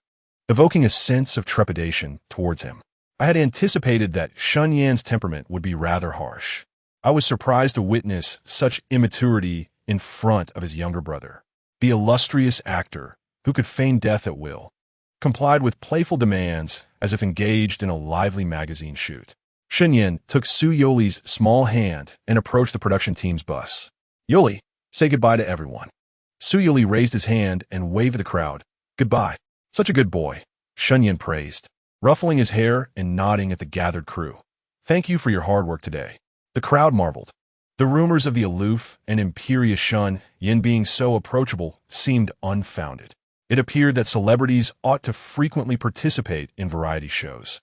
evoking a sense of trepidation towards him. I had anticipated that Shun Yin's temperament would be rather harsh. I was surprised to witness such immaturity in front of his younger brother. The illustrious actor, who could feign death at will, complied with playful demands as if engaged in a lively magazine shoot. Shun Yin took Youri's small hand and approached the production team's bus. "Youri, say goodbye to everyone." Youri raised his hand and waved at the crowd. "Goodbye. Such a good boy," Shun Yin praised, ruffling his hair and nodding at the gathered crew. "Thank you for your hard work today." The crowd marveled. The rumors of the aloof and imperious Shun Yin being so approachable seemed unfounded. It appeared that celebrities ought to frequently participate in variety shows,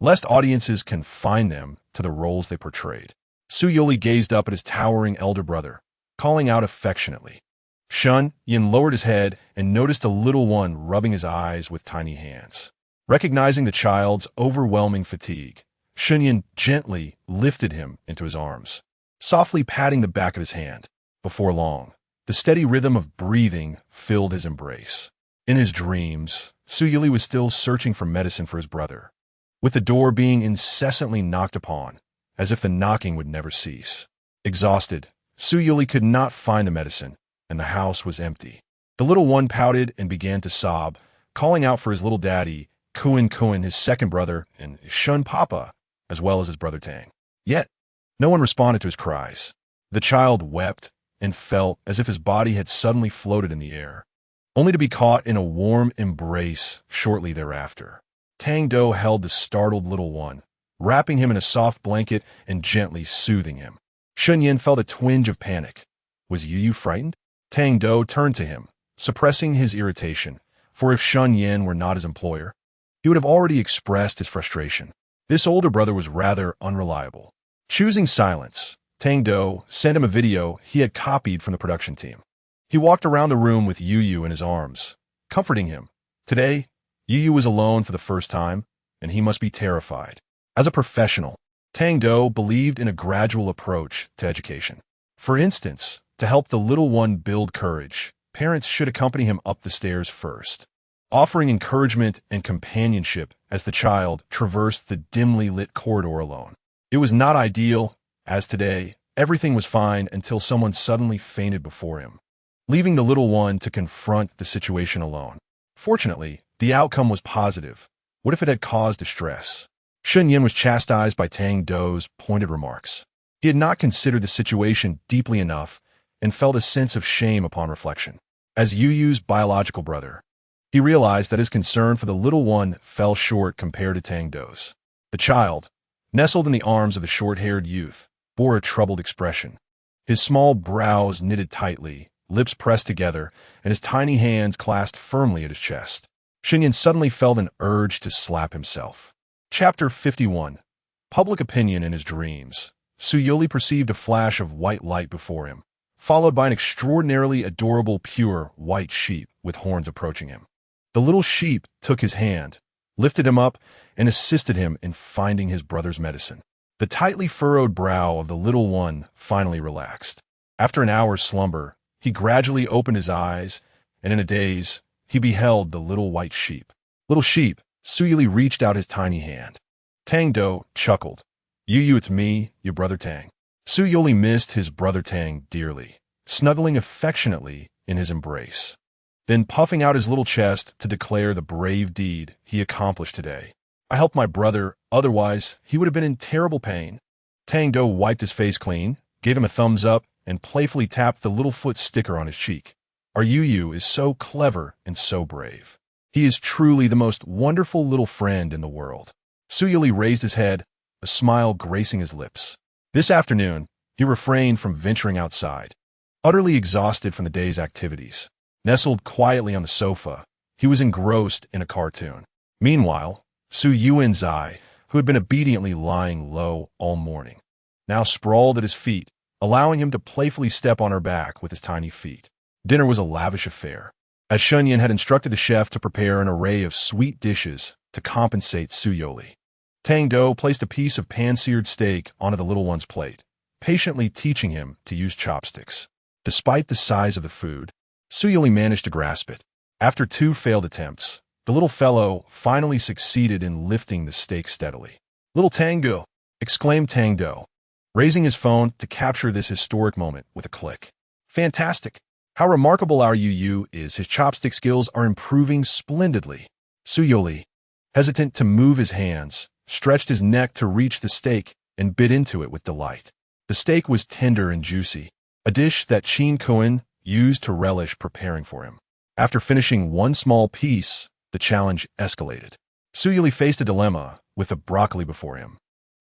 lest audiences confine them to the roles they portrayed. Youri gazed up at his towering elder brother, calling out affectionately. Shun Yin lowered his head and noticed a little one rubbing his eyes with tiny hands. Recognizing the child's overwhelming fatigue, Shun Yin gently lifted him into his arms, softly patting the back of his hand. Before long, the steady rhythm of breathing filled his embrace. In his dreams, Youri was still searching for medicine for his brother, with the door being incessantly knocked upon, as if the knocking would never cease. Exhausted, Youri could not find the medicine, and the house was empty. The little one pouted and began to sob, calling out for his little daddy, Kuin, his second brother, and Shun Papa, as well as his brother Tang. Yet, no one responded to his cries. The child wept and felt as if his body had suddenly floated in the air, only to be caught in a warm embrace shortly thereafter. Tang Do held the startled little one, wrapping him in a soft blanket and gently soothing him. Shunyan felt a twinge of panic. Was Yu frightened? Tang-Do turned to him, suppressing his irritation, for if Shunyan were not his employer, he would have already expressed his frustration. This older brother was rather unreliable. Choosing silence, Tang-Do sent him a video he had copied from the production team. He walked around the room with Yu in his arms, comforting him. Today, Yu was alone for the first time, and he must be terrified. As a professional, Tang-Do believed in a gradual approach to education. For instance, to help the little one build courage, parents should accompany him up the stairs first, offering encouragement and companionship as the child traversed the dimly lit corridor alone. It was not ideal, as today, everything was fine until someone suddenly fainted before him, leaving the little one to confront the situation alone. Fortunately, the outcome was positive. What if it had caused distress? Shunyan was chastised by Tang-Do's pointed remarks. He had not considered the situation deeply enough and felt a sense of shame upon reflection. As Yu's biological brother, he realized that his concern for the little one fell short compared to Tang-Do's. The child, nestled in the arms of the short-haired youth, bore a troubled expression. His small brows knitted tightly, lips pressed together, and his tiny hands clasped firmly at his chest. Shunyan suddenly felt an urge to slap himself. Chapter 51. Public Opinion in His Dreams. Youri perceived a flash of white light before him, followed by an extraordinarily adorable pure white sheep with horns approaching him. The little sheep took his hand, lifted him up, and assisted him in finding his brother's medicine. The tightly furrowed brow of the little one finally relaxed. After an hour's slumber, he gradually opened his eyes, and in a daze, he beheld the little white sheep. Little sheep, Youri reached out his tiny hand. Tang-Do chuckled. Yu, it's me, your brother Tang. Youri missed his brother Tang dearly, snuggling affectionately in his embrace, then puffing out his little chest to declare the brave deed he accomplished today. I helped my brother, otherwise he would have been in terrible pain. Tang-Do wiped his face clean, gave him a thumbs up, and playfully tapped the little foot sticker on his cheek. Our Yu is so clever and so brave. He is truly the most wonderful little friend in the world. Youri raised his head, a smile gracing his lips. This afternoon, he refrained from venturing outside. Utterly exhausted from the day's activities, nestled quietly on the sofa, he was engrossed in a cartoon. Meanwhile, Yuanzai, who had been obediently lying low all morning, now sprawled at his feet, allowing him to playfully step on her back with his tiny feet. Dinner was a lavish affair, as Shunyan had instructed the chef to prepare an array of sweet dishes to compensate Youri. Tang-Do placed a piece of pan-seared steak onto the little one's plate, patiently teaching him to use chopsticks. Despite the size of the food, Youri managed to grasp it. After 2 failed attempts, the little fellow finally succeeded in lifting the steak steadily. Little Tang-Do, exclaimed Tang-Do, raising his phone to capture this historic moment with a click. Fantastic! How remarkable our Yu is. His chopstick skills are improving splendidly. Youri, hesitant to move his hands, stretched his neck to reach the steak and bit into it with delight. The steak was tender and juicy, a dish that Chin Koen used to relish preparing for him. After finishing one small piece, the challenge escalated. Youri faced a dilemma with the broccoli before him,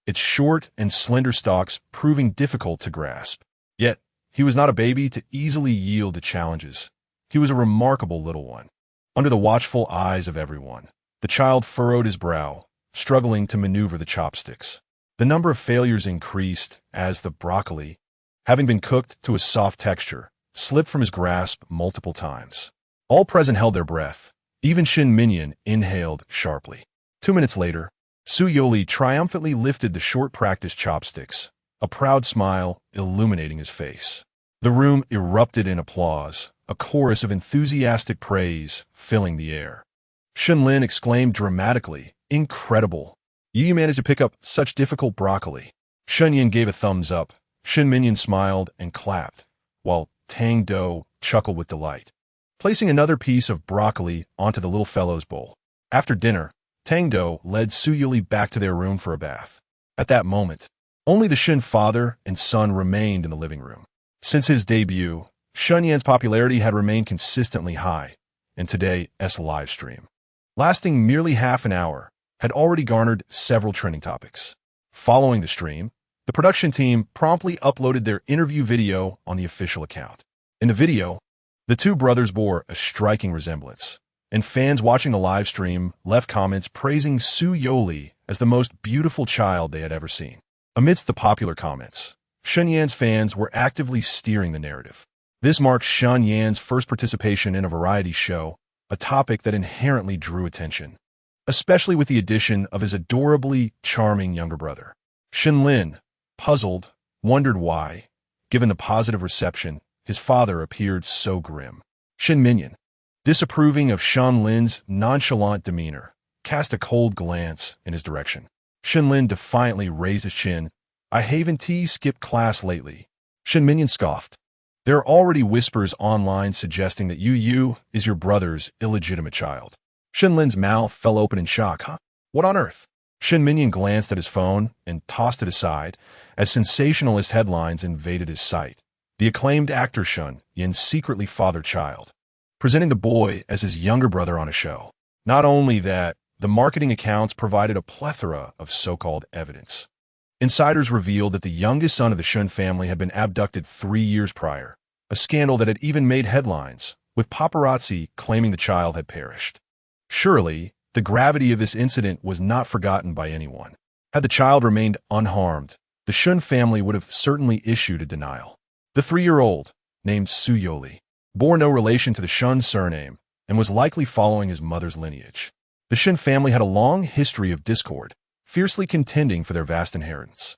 its short and slender stalks proving difficult to grasp. Yet, he was not a baby to easily yield to challenges. He was a remarkable little one. Under the watchful eyes of everyone, the child furrowed his brow, struggling to maneuver the chopsticks. The number of failures increased as the broccoli, having been cooked to a soft texture, slipped from his grasp multiple times. All present held their breath. Even Shin Minyan inhaled sharply. 2 minutes later, Youri triumphantly lifted the short-practiced chopsticks, a proud smile illuminating his face. The room erupted in applause, a chorus of enthusiastic praise filling the air. Shinlin exclaimed dramatically, "Incredible! You managed to pick up such difficult broccoli." Shunyan gave a thumbs up, Shin Minyan smiled and clapped, while Tang-Do chuckled with delight, placing another piece of broccoli onto the little fellow's bowl. After dinner, Tang-Do led Youri back to their room for a bath. At that moment, only the Shin father and son remained in the living room. Since his debut, Shunyan's popularity had remained consistently high, and today's live stream, lasting merely half an hour, had already garnered several trending topics. Following the stream, the production team promptly uploaded their interview video on the official account. In the video, the two brothers bore a striking resemblance, and fans watching the live stream left comments praising Youri as the most beautiful child they had ever seen. Amidst the popular comments, Shunyan's fans were actively steering the narrative. This marks Shunyan's first participation in a variety show, a topic that inherently drew attention, especially with the addition of his adorably charming younger brother. Shinlin, puzzled, wondered why, given the positive reception, his father appeared so grim. Shin Minyan, disapproving of Shinlin's nonchalant demeanor, cast a cold glance in his direction. Shinlin defiantly raised his chin. "I haven't skipped class lately." Shin Minyan scoffed. "There are already whispers online suggesting that you is your brother's illegitimate child." Shinlin's mouth fell open in shock. "Huh? What on earth?" Shin Minyan glanced at his phone and tossed it aside as sensationalist headlines invaded his sight. The acclaimed actor Shun Yin's secretly fathered child, presenting the boy as his younger brother on a show. Not only that, the marketing accounts provided a plethora of so-called evidence. Insiders revealed that the youngest son of the Shun family had been abducted 3 years prior, a scandal that had even made headlines, with paparazzi claiming the child had perished. Surely, the gravity of this incident was not forgotten by anyone. Had the child remained unharmed, the Shun family would have certainly issued a denial. The 3-year-old, named Youri, bore no relation to the Shun surname and was likely following his mother's lineage. The Shun family had a long history of discord, fiercely contending for their vast inheritance.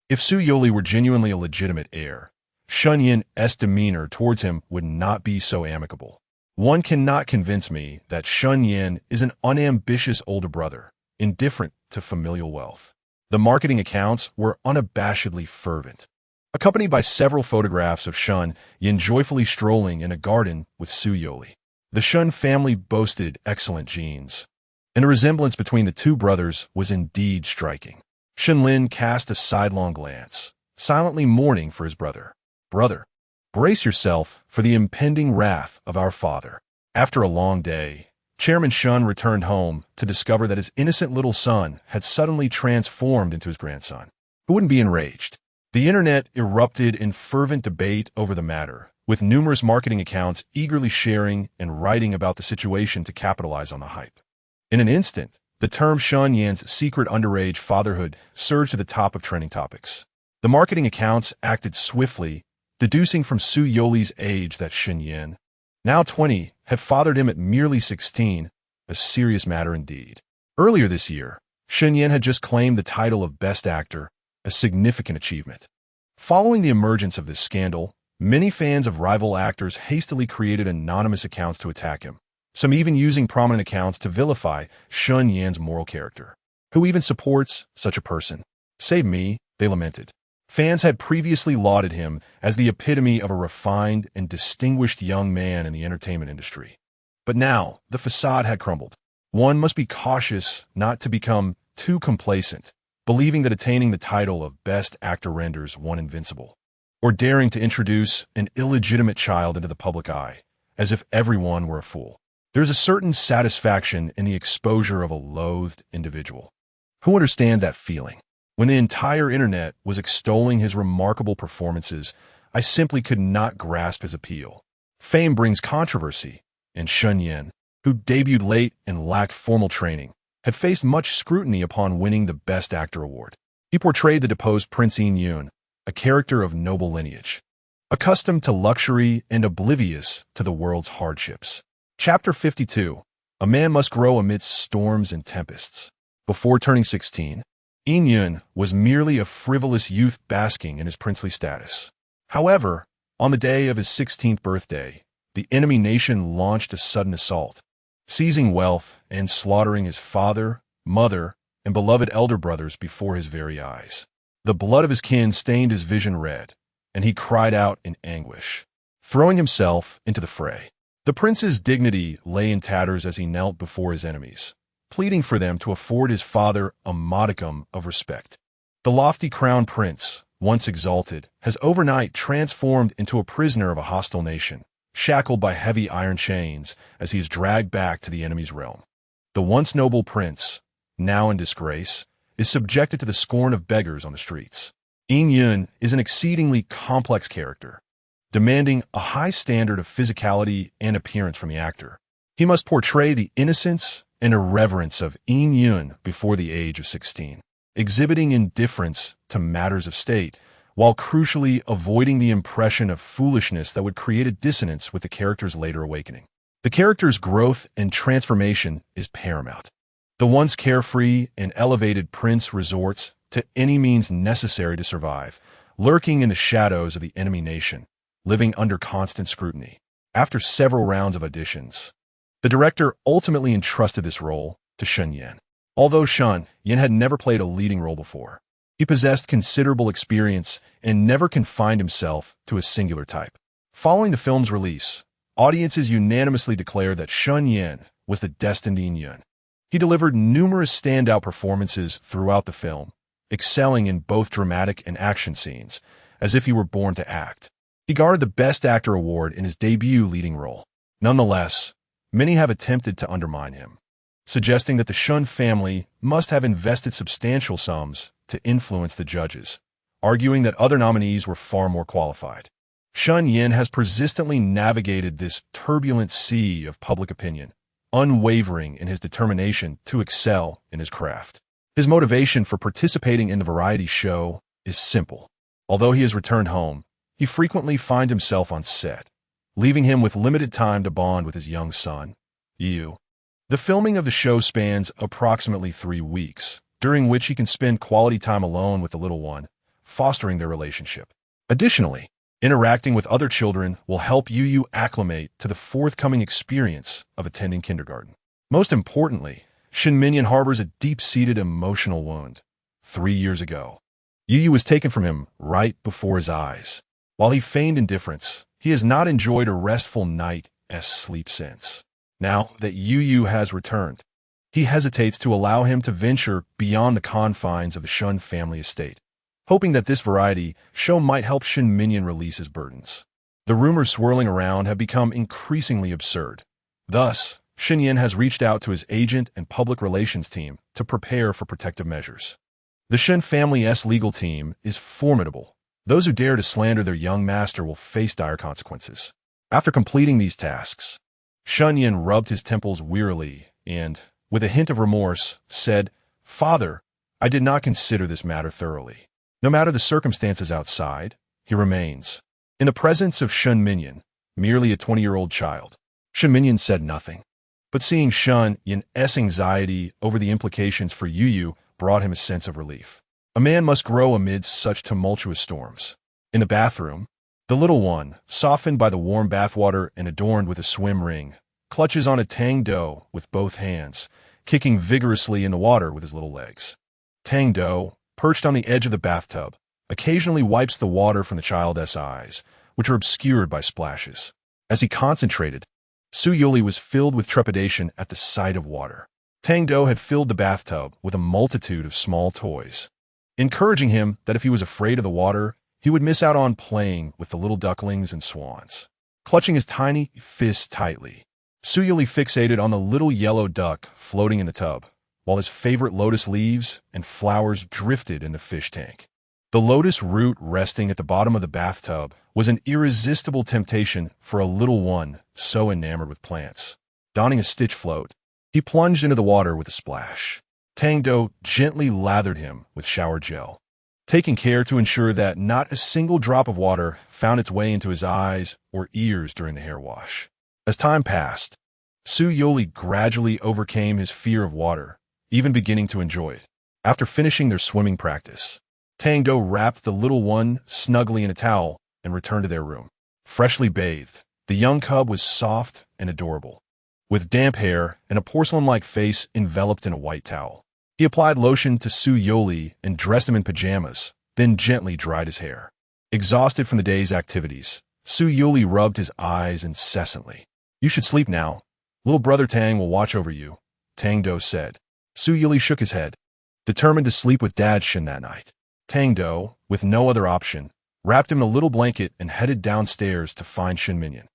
If Youri were genuinely a legitimate heir, Shun Yin's demeanor towards him would not be so amicable. One cannot convince me that Shun Yin is an unambitious older brother, indifferent to familial wealth. The marketing accounts were unabashedly fervent, accompanied by several photographs of Shun Yin joyfully strolling in a garden with Youri. The Shun family boasted excellent genes, and the resemblance between the two brothers was indeed striking. Shinlin cast a sidelong glance, silently mourning for his brother. "Brother, brace yourself for the impending wrath of our father." After a long day, Chairman Shun returned home to discover that his innocent little son had suddenly transformed into his grandson. Who wouldn't be enraged? The internet erupted in fervent debate over the matter, with numerous marketing accounts eagerly sharing and writing about the situation to capitalize on the hype. In an instant, the term Shun Yin's secret underage fatherhood surged to the top of trending topics. The marketing accounts acted swiftly, deducing from Youri's age that Shun Yin, now 20, had fathered him at merely 16, a serious matter indeed. Earlier this year, Shun Yin had just claimed the title of Best Actor, a significant achievement. Following the emergence of this scandal, many fans of rival actors hastily created anonymous accounts to attack him, some even using prominent accounts to vilify Shun Yin's moral character. Who even supports such a person? Save me, they lamented. Fans had previously lauded him as the epitome of a refined and distinguished young man in the entertainment industry. But now, the facade had crumbled. One must be cautious not to become too complacent, believing that attaining the title of Best Actor renders one invincible, or daring to introduce an illegitimate child into the public eye, as if everyone were a fool. There's a certain satisfaction in the exposure of a loathed individual. Who understands that feeling? When the entire internet was extolling his remarkable performances, I simply could not grasp his appeal. Fame brings controversy, and Shun Yin, who debuted late and lacked formal training, had faced much scrutiny upon winning the Best Actor award. He portrayed the deposed Prince Yun, a character of noble lineage, accustomed to luxury and oblivious to the world's hardships. Chapter 52. A man must grow amidst storms and tempests. Before turning 16, Yun was merely a frivolous youth basking in his princely status. However, on the day of his 16th birthday, the enemy nation launched a sudden assault, seizing wealth and slaughtering his father, mother, and beloved elder brothers before his very eyes. The blood of his kin stained his vision red, and he cried out in anguish, throwing himself into the fray. The prince's dignity lay in tatters as he knelt before his enemies, pleading for them to afford his father a modicum of respect. The lofty crown prince, once exalted, has overnight transformed into a prisoner of a hostile nation, shackled by heavy iron chains as he is dragged back to the enemy's realm. The once noble prince, now in disgrace, is subjected to the scorn of beggars on the streets. Yun is an exceedingly complex character, demanding a high standard of physicality and appearance from the actor. He must portray the innocence and irreverence of Yun before the age of 16, exhibiting indifference to matters of state, while crucially avoiding the impression of foolishness that would create a dissonance with the character's later awakening. The character's growth and transformation is paramount. The once carefree and elevated prince resorts to any means necessary to survive, lurking in the shadows of the enemy nation, living under constant scrutiny. After several rounds of auditions, the director ultimately entrusted this role to Shun Yin. Although Shun Yin had never played a leading role before, he possessed considerable experience and never confined himself to a singular type. Following the film's release, audiences unanimously declared that Shun Yin was the destined Yun. He delivered numerous standout performances throughout the film, excelling in both dramatic and action scenes, as if he were born to act. He garnered the Best Actor award in his debut leading role. Nonetheless, many have attempted to undermine him, suggesting that the Shun family must have invested substantial sums to influence the judges, arguing that other nominees were far more qualified. Shun Yin has persistently navigated this turbulent sea of public opinion, unwavering in his determination to excel in his craft. His motivation for participating in the variety show is simple. Although he has returned home, he frequently finds himself on set, leaving him with limited time to bond with his young son, Yu. The filming of the show spans approximately 3 weeks, during which he can spend quality time alone with the little one, fostering their relationship. Additionally, interacting with other children will help Yu acclimate to the forthcoming experience of attending kindergarten. Most importantly, Shin Minyan harbors a deep-seated emotional wound. 3 years ago, Yu was taken from him right before his eyes. While he feigned indifference, he has not enjoyed a restful night's sleep since. Now that Yu has returned, he hesitates to allow him to venture beyond the confines of the Shun family estate, hoping that this variety show might help Shin Minyan release his burdens. The rumors swirling around have become increasingly absurd. Thus, Shin Yin has reached out to his agent and public relations team to prepare for protective measures. The Shin family's legal team is formidable. Those who dare to slander their young master will face dire consequences. After completing these tasks, Shun Yin rubbed his temples wearily and, with a hint of remorse, said, "Father, I did not consider this matter thoroughly." No matter the circumstances outside, he remains. In the presence of Shun Minyan, merely a 20-year-old child, Shun Minyan said nothing. But seeing Shun Yin's anxiety over the implications for Yu brought him a sense of relief. A man must grow amid such tumultuous storms. In the bathroom, the little one, softened by the warm bathwater and adorned with a swim ring, clutches on a Tang-Do with both hands, kicking vigorously in the water with his little legs. Tang-Do, perched on the edge of the bathtub, occasionally wipes the water from the child's eyes, which are obscured by splashes. As he concentrated, Youri was filled with trepidation at the sight of water. Tang-Do had filled the bathtub with a multitude of small toys, encouraging him that if he was afraid of the water, he would miss out on playing with the little ducklings and swans. Clutching his tiny fist tightly, Youri fixated on the little yellow duck floating in the tub, while his favorite lotus leaves and flowers drifted in the fish tank. The lotus root resting at the bottom of the bathtub was an irresistible temptation for a little one so enamored with plants. Donning a stitch float, he plunged into the water with a splash. Tang-Do gently lathered him with shower gel, taking care to ensure that not a single drop of water found its way into his eyes or ears during the hair wash. As time passed, Youri gradually overcame his fear of water, even beginning to enjoy it. After finishing their swimming practice, Tang-Do wrapped the little one snugly in a towel and returned to their room. Freshly bathed, the young cub was soft and adorable, with damp hair and a porcelain-like face enveloped in a white towel. He applied lotion to Youri and dressed him in pajamas, then gently dried his hair. Exhausted from the day's activities, Youri rubbed his eyes incessantly. "You should sleep now. Little brother Tang will watch over you," Tang-Do said. Youri shook his head, determined to sleep with Dad Shin that night. Tang-Do, with no other option, wrapped him in a little blanket and headed downstairs to find Shin Minyan.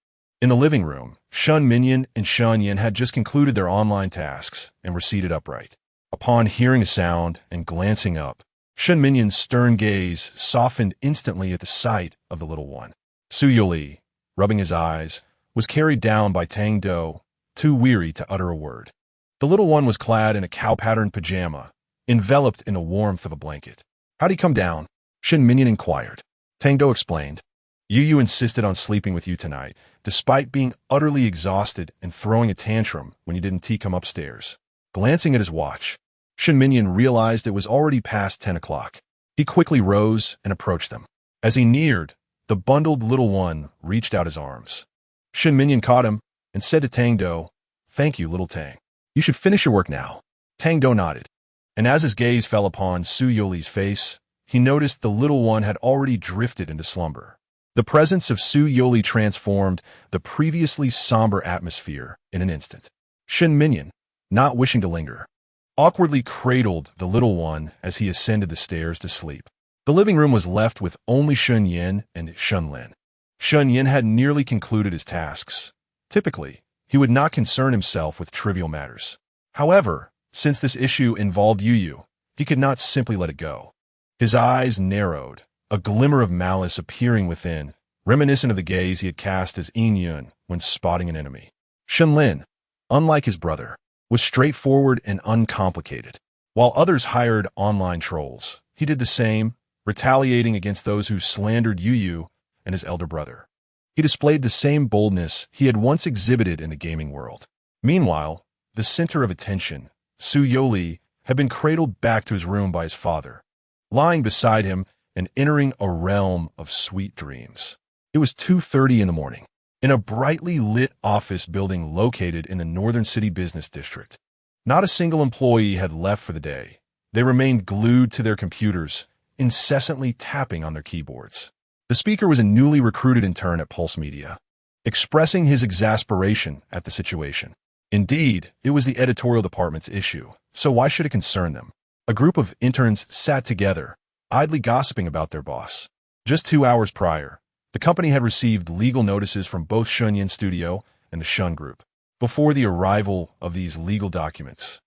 In the living room, Shun Minyan and Shun Yin had just concluded their online tasks and were seated upright. Upon hearing a sound and glancing up, Shen Minyan's stern gaze softened instantly at the sight of the little one. Youri, rubbing his eyes, was carried down by The, too weary to utter a word. The little one was clad in a cow-patterned pajama, enveloped in the warmth of a blanket. "How'd he come down?" Shen Minyan inquired. The explained. "Yu insisted on sleeping with you tonight, despite being utterly exhausted and throwing a tantrum when you didn't come upstairs." Glancing at his watch, Shen Minyan realized it was already past 10 o'clock. He quickly rose and approached them. As he neared, the bundled little one reached out his arms. Shen Minyan caught him and said to The, "Thank you, little Tang. You should finish your work now." The nodded, and as his gaze fell upon Youri's face, he noticed the little one had already drifted into slumber. The presence of Youri transformed the previously somber atmosphere in an instant. Shen Minyan, not wishing to linger, awkwardly cradled the little one as he ascended the stairs to sleep. The living room was left with only Shun Yin and Shun Lin. Shun Yin had nearly concluded his tasks. Typically, he would not concern himself with trivial matters. However, since this issue involved Yu, he could not simply let it go. His eyes narrowed, a glimmer of malice appearing within, reminiscent of the gaze he had cast as Yun when spotting an enemy. Shun Lin, unlike his brother, was straightforward and uncomplicated. While others hired online trolls, he did the same, retaliating against those who slandered Yu and his elder brother. He displayed the same boldness he had once exhibited in the gaming world. Meanwhile, the center of attention, Youri, had been cradled back to his room by his father, lying beside him and entering a realm of sweet dreams. It was 2:30 in the morning, in a brightly lit office building located in the Northern City Business District. Not a single employee had left for the day. They remained glued to their computers, incessantly tapping on their keyboards. The speaker was a newly recruited intern at Pulse Media, expressing his exasperation at the situation. Indeed, it was the editorial department's issue, so why should it concern them? A group of interns sat together, idly gossiping about their boss. Just 2 hours prior, the company had received legal notices from both Shun Yin Studio and the Shun Group. Before the arrival of these legal documents,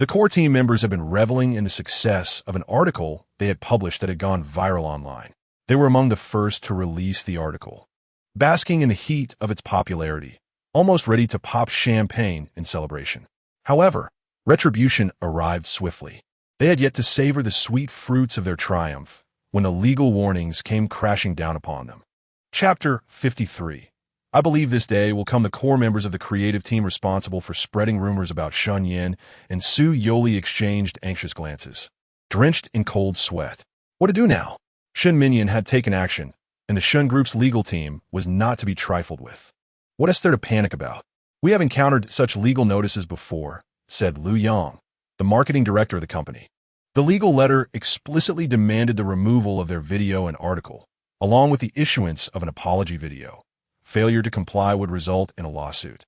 the core team members had been reveling in the success of an article they had published that had gone viral online. They were among the first to release the article, basking in the heat of its popularity, almost ready to pop champagne in celebration. However, retribution arrived swiftly. They had yet to savor the sweet fruits of their triumph when the legal warnings came crashing down upon them. Chapter 53. I believe this day will come the core members of the creative team responsible for spreading rumors about Shun Yin and Youri exchanged anxious glances, drenched in cold sweat. What to do now? Shen Minyan had taken action, and the Shun Group's legal team was not to be trifled with. What is there to panic about? We have encountered such legal notices before, said Lu Yang, the marketing director of the company. The legal letter explicitly demanded the removal of their video and article, along with the issuance of an apology video. Failure to comply would result in a lawsuit.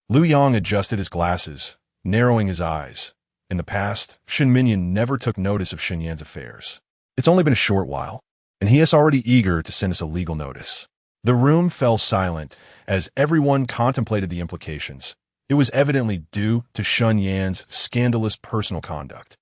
Lu Yang adjusted his glasses, narrowing his eyes. In the past, Shen Minyan never took notice of Shen Yan's affairs. It's only been a short while, and he is already eager to send us a legal notice. The room fell silent as everyone contemplated the implications. It was evidently due to Shun Yan's scandalous personal conduct.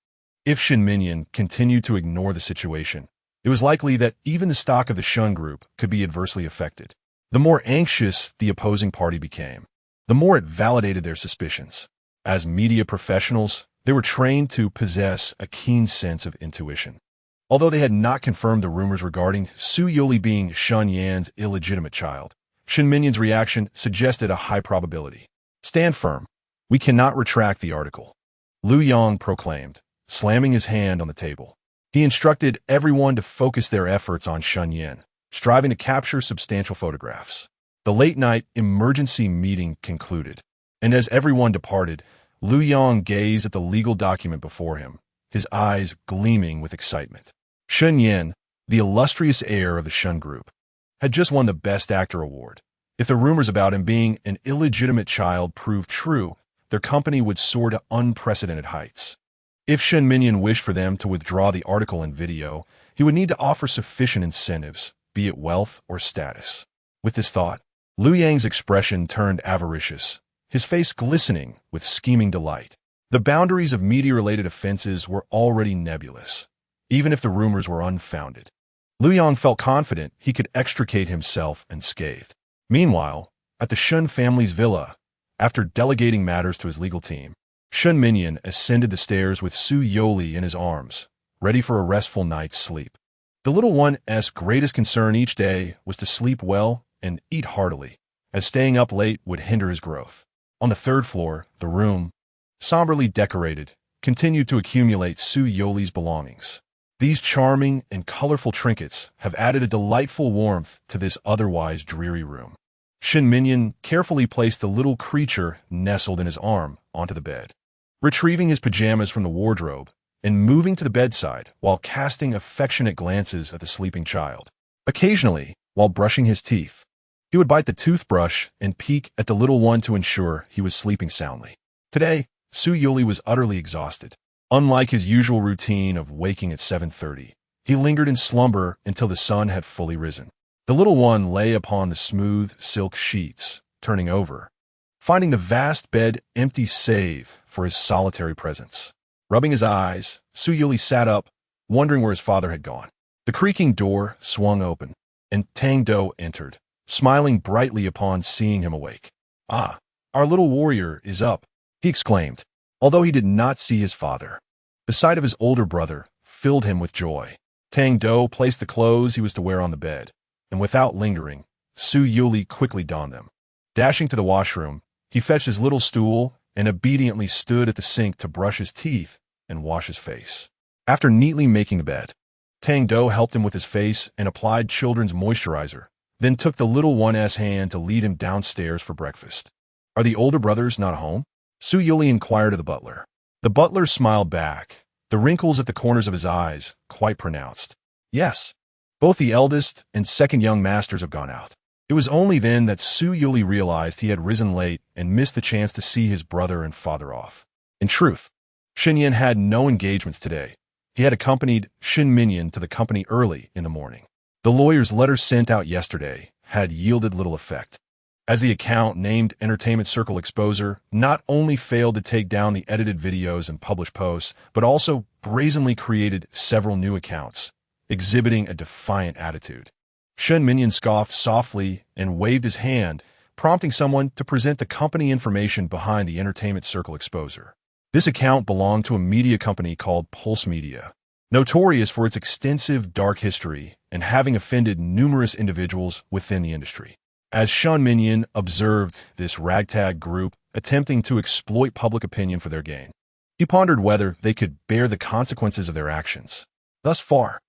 If Shen Minyan continued to ignore the situation, it was likely that even the stock of the Shun Group could be adversely affected. The more anxious the opposing party became, the more it validated their suspicions. As media professionals, they were trained to possess a keen sense of intuition. Although they had not confirmed the rumors regarding Youri being Shun Yan's illegitimate child, Shen Minyan's reaction suggested a high probability. Stand firm. We cannot retract the article, Lu Yang proclaimed, slamming his hand on the table. He instructed everyone to focus their efforts on Shun Yin, striving to capture substantial photographs. The late-night emergency meeting concluded, and as everyone departed, Lu Yang gazed at the legal document before him, his eyes gleaming with excitement. Shun Yin, the illustrious heir of the Shun Group, had just won the Best Actor award. If the rumors about him being an illegitimate child proved true, their company would soar to unprecedented heights. If Shen Minyan wished for them to withdraw the article and video, he would need to offer sufficient incentives, be it wealth or status. With this thought, Lu Yang's expression turned avaricious, his face glistening with scheming delight. The boundaries of media-related offenses were already nebulous, even if the rumors were unfounded. Liu Yang felt confident he could extricate himself unscathed. Meanwhile, at the Shun family's villa, after delegating matters to his legal team, Shun Minyan ascended the stairs with Su Youri in his arms, ready for a restful night's sleep. The little one's greatest concern each day was to sleep well and eat heartily, as staying up late would hinder his growth. On the third floor, the room, somberly decorated, continued to accumulate Su Youri's belongings. These charming and colorful trinkets have added a delightful warmth to this otherwise dreary room. Shin Minyan carefully placed the little creature nestled in his arm onto the bed, retrieving his pajamas from the wardrobe and moving to the bedside while casting affectionate glances at the sleeping child. Occasionally, while brushing his teeth, he would bite the toothbrush and peek at the little one to ensure he was sleeping soundly. Today, Su Youri was utterly exhausted. Unlike his usual routine of waking at 7:30, he lingered in slumber until the sun had fully risen. The little one lay upon the smooth silk sheets, turning over, finding the vast bed empty save for his solitary presence. Rubbing his eyes, Su Youri sat up, wondering where his father had gone. The creaking door swung open, and Tang-Do entered, smiling brightly upon seeing him awake. "Ah, our little warrior is up," he exclaimed, although he did not see his father. The sight of his older brother filled him with joy. Tang-Do placed the clothes he was to wear on the bed, and without lingering, Su Youri quickly donned them. Dashing to the washroom, he fetched his little stool and obediently stood at the sink to brush his teeth and wash his face. After neatly making the bed, Tang-Do helped him with his face and applied children's moisturizer, then took the little one's hand to lead him downstairs for breakfast. "Are the older brothers not home?" Su Youri inquired of the butler. The butler smiled back, the wrinkles at the corners of his eyes quite pronounced. "Yes, both the eldest and second young masters have gone out." It was only then that Su Youri realized he had risen late and missed the chance to see his brother and father off. In truth, Shin Yan had no engagements today. He had accompanied Shin Minyan to the company early in the morning. The lawyer's letter sent out yesterday had yielded little effect, as the account named Entertainment Circle Exposer not only failed to take down the edited videos and published posts, but also brazenly created several new accounts, exhibiting a defiant attitude. Shen Minyan scoffed softly and waved his hand, prompting someone to present the company information behind the Entertainment Circle Exposer. This account belonged to a media company called Pulse Media, notorious for its extensive dark history and having offended numerous individuals within the industry. As Shen Minyan observed this ragtag group attempting to exploit public opinion for their gain, he pondered whether they could bear the consequences of their actions. Thus far,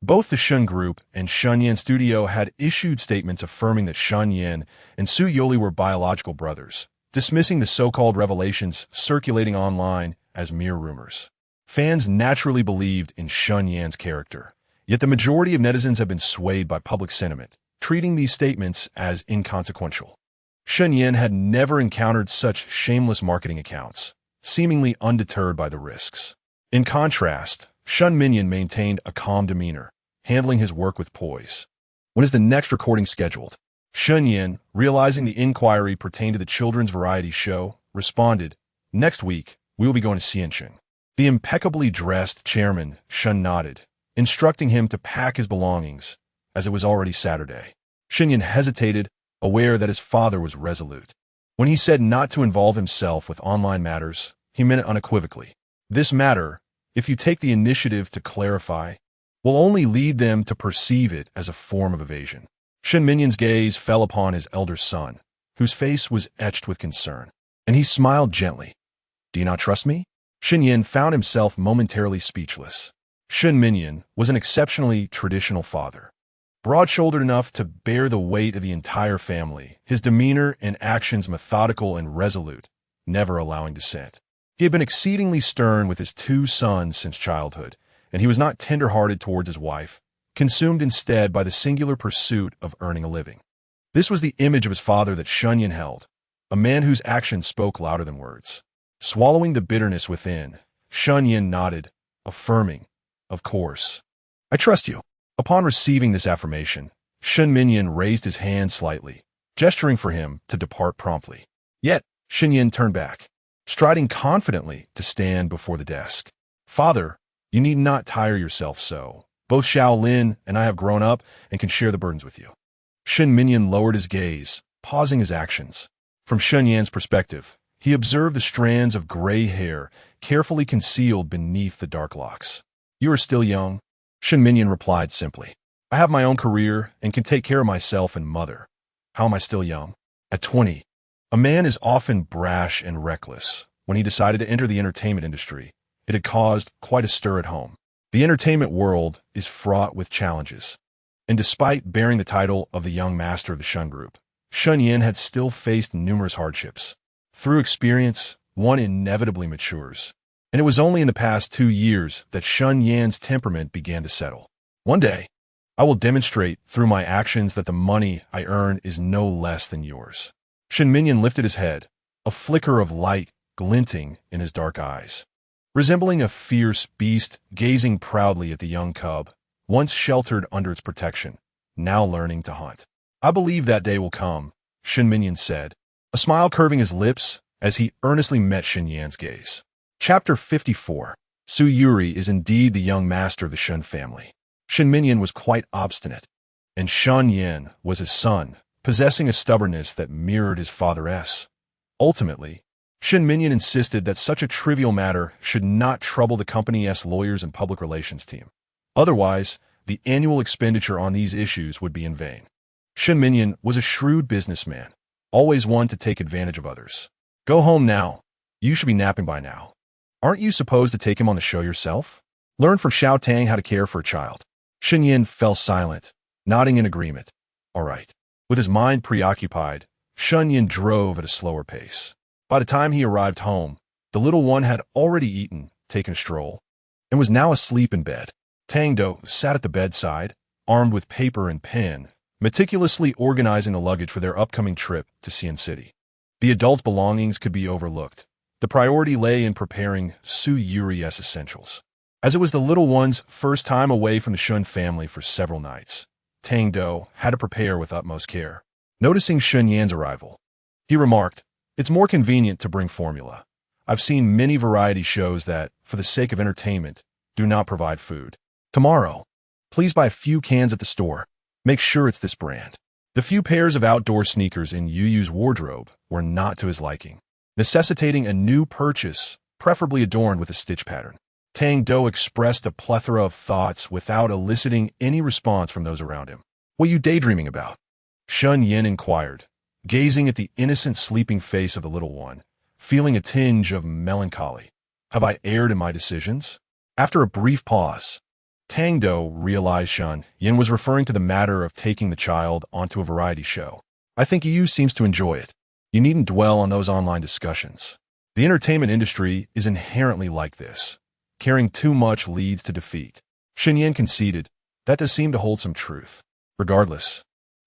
both the Shun Group and Shun Yan Studio had issued statements affirming that Shun Yan and Su Youri were biological brothers, dismissing the so-called revelations circulating online as mere rumors. Fans naturally believed in Shun Yan's character, yet the majority of netizens have been swayed by public sentiment, treating these statements as inconsequential. Shun Yan had never encountered such shameless marketing accounts, seemingly undeterred by the risks. In contrast, Shun Minyan maintained a calm demeanor, handling his work with poise. "When is the next recording scheduled?" Shun Yan, realizing the inquiry pertained to the children's variety show, responded, "Next week, we will be going to Xianxing." The impeccably dressed chairman, Shun, nodded, instructing him to pack his belongings, as it was already Saturday. Shinyan hesitated, aware that his father was resolute. When he said not to involve himself with online matters, he meant it unequivocally. This matter, if you take the initiative to clarify, will only lead them to perceive it as a form of evasion. Shin Minyan's gaze fell upon his elder son, whose face was etched with concern, and he smiled gently. "Do you not trust me?" Shin Yan found himself momentarily speechless. Shin Minyan was an exceptionally traditional father, broad-shouldered enough to bear the weight of the entire family, his demeanor and actions methodical and resolute, never allowing dissent. He had been exceedingly stern with his two sons since childhood, and he was not tender-hearted towards his wife, consumed instead by the singular pursuit of earning a living. This was the image of his father that Shun Yan held, a man whose actions spoke louder than words. Swallowing the bitterness within, Shun Yan nodded, affirming, "Of course. I trust you." Upon receiving this affirmation, Shun Minyan raised his hand slightly, gesturing for him to depart promptly. Yet, Shin Yan turned back. striding confidently to stand before the desk. "Father, you need not tire yourself so. Both Shaolin and I have grown up and can share the burdens with you." Shen Minyan lowered his gaze, pausing his actions. From Shen Yan's perspective, he observed the strands of gray hair carefully concealed beneath the dark locks. "You are still young," Shen Minyan replied simply. "I have my own career and can take care of myself and mother. How am I still young?" At 20, a man is often brash and reckless. When he decided to enter the entertainment industry, it had caused quite a stir at home. The entertainment world is fraught with challenges, and despite bearing the title of the young master of the Shun Group, Shun Yan had still faced numerous hardships. Through experience, one inevitably matures, and it was only in the past 2 years that Shun Yan's temperament began to settle. "One day, I will demonstrate through my actions that the money I earn is no less than yours." Shen Minyan lifted his head, a flicker of light glinting in his dark eyes. Resembling a fierce beast gazing proudly at the young cub, once sheltered under its protection, now learning to hunt. "I believe that day will come," Shen Minyan said, a smile curving his lips as he earnestly met Shen Yan's gaze. Chapter 54. Su Youri is indeed the young master of the Shun family. Shen Minyan was quite obstinate, and Shun Yan was his son, possessing a stubbornness that mirrored his father's. Ultimately, Shen Minyan insisted that such a trivial matter should not trouble the company's lawyers and public relations team. Otherwise, the annual expenditure on these issues would be in vain. Shen Minyan was a shrewd businessman, always one to take advantage of others. "Go home now. You should be napping by now. Aren't you supposed to take him on the show yourself? Learn from Xiao Tang how to care for a child." Shen Yan fell silent, nodding in agreement. "All right." With his mind preoccupied, Shun Yan drove at a slower pace. By the time he arrived home, the little one had already eaten, taken a stroll, and was now asleep in bed. Tang-Do sat at the bedside, armed with paper and pen, meticulously organizing the luggage for their upcoming trip to Xian City. The adult's belongings could be overlooked. The priority lay in preparing Su Youri's essentials. As it was the little one's first time away from the Shun family for several nights, Tang-Do had to prepare with utmost care. Noticing Shun Yan's arrival, he remarked, "It's more convenient to bring formula. I've seen many variety shows that, for the sake of entertainment, do not provide food. Tomorrow, please buy a few cans at the store. Make sure it's this brand." The few pairs of outdoor sneakers in Yu's wardrobe were not to his liking, necessitating a new purchase, preferably adorned with a stitch pattern. Tang-Do expressed a plethora of thoughts without eliciting any response from those around him. "What are you daydreaming about?" Shun Yan inquired, gazing at the innocent sleeping face of the little one, feeling a tinge of melancholy. "Have I erred in my decisions?" After a brief pause, Tang-Do realized Shun Yan was referring to the matter of taking the child onto a variety show. "I think Yu seems to enjoy it. You needn't dwell on those online discussions. The entertainment industry is inherently like this. Caring too much leads to defeat." Shen Yan conceded, "That does seem to hold some truth. Regardless,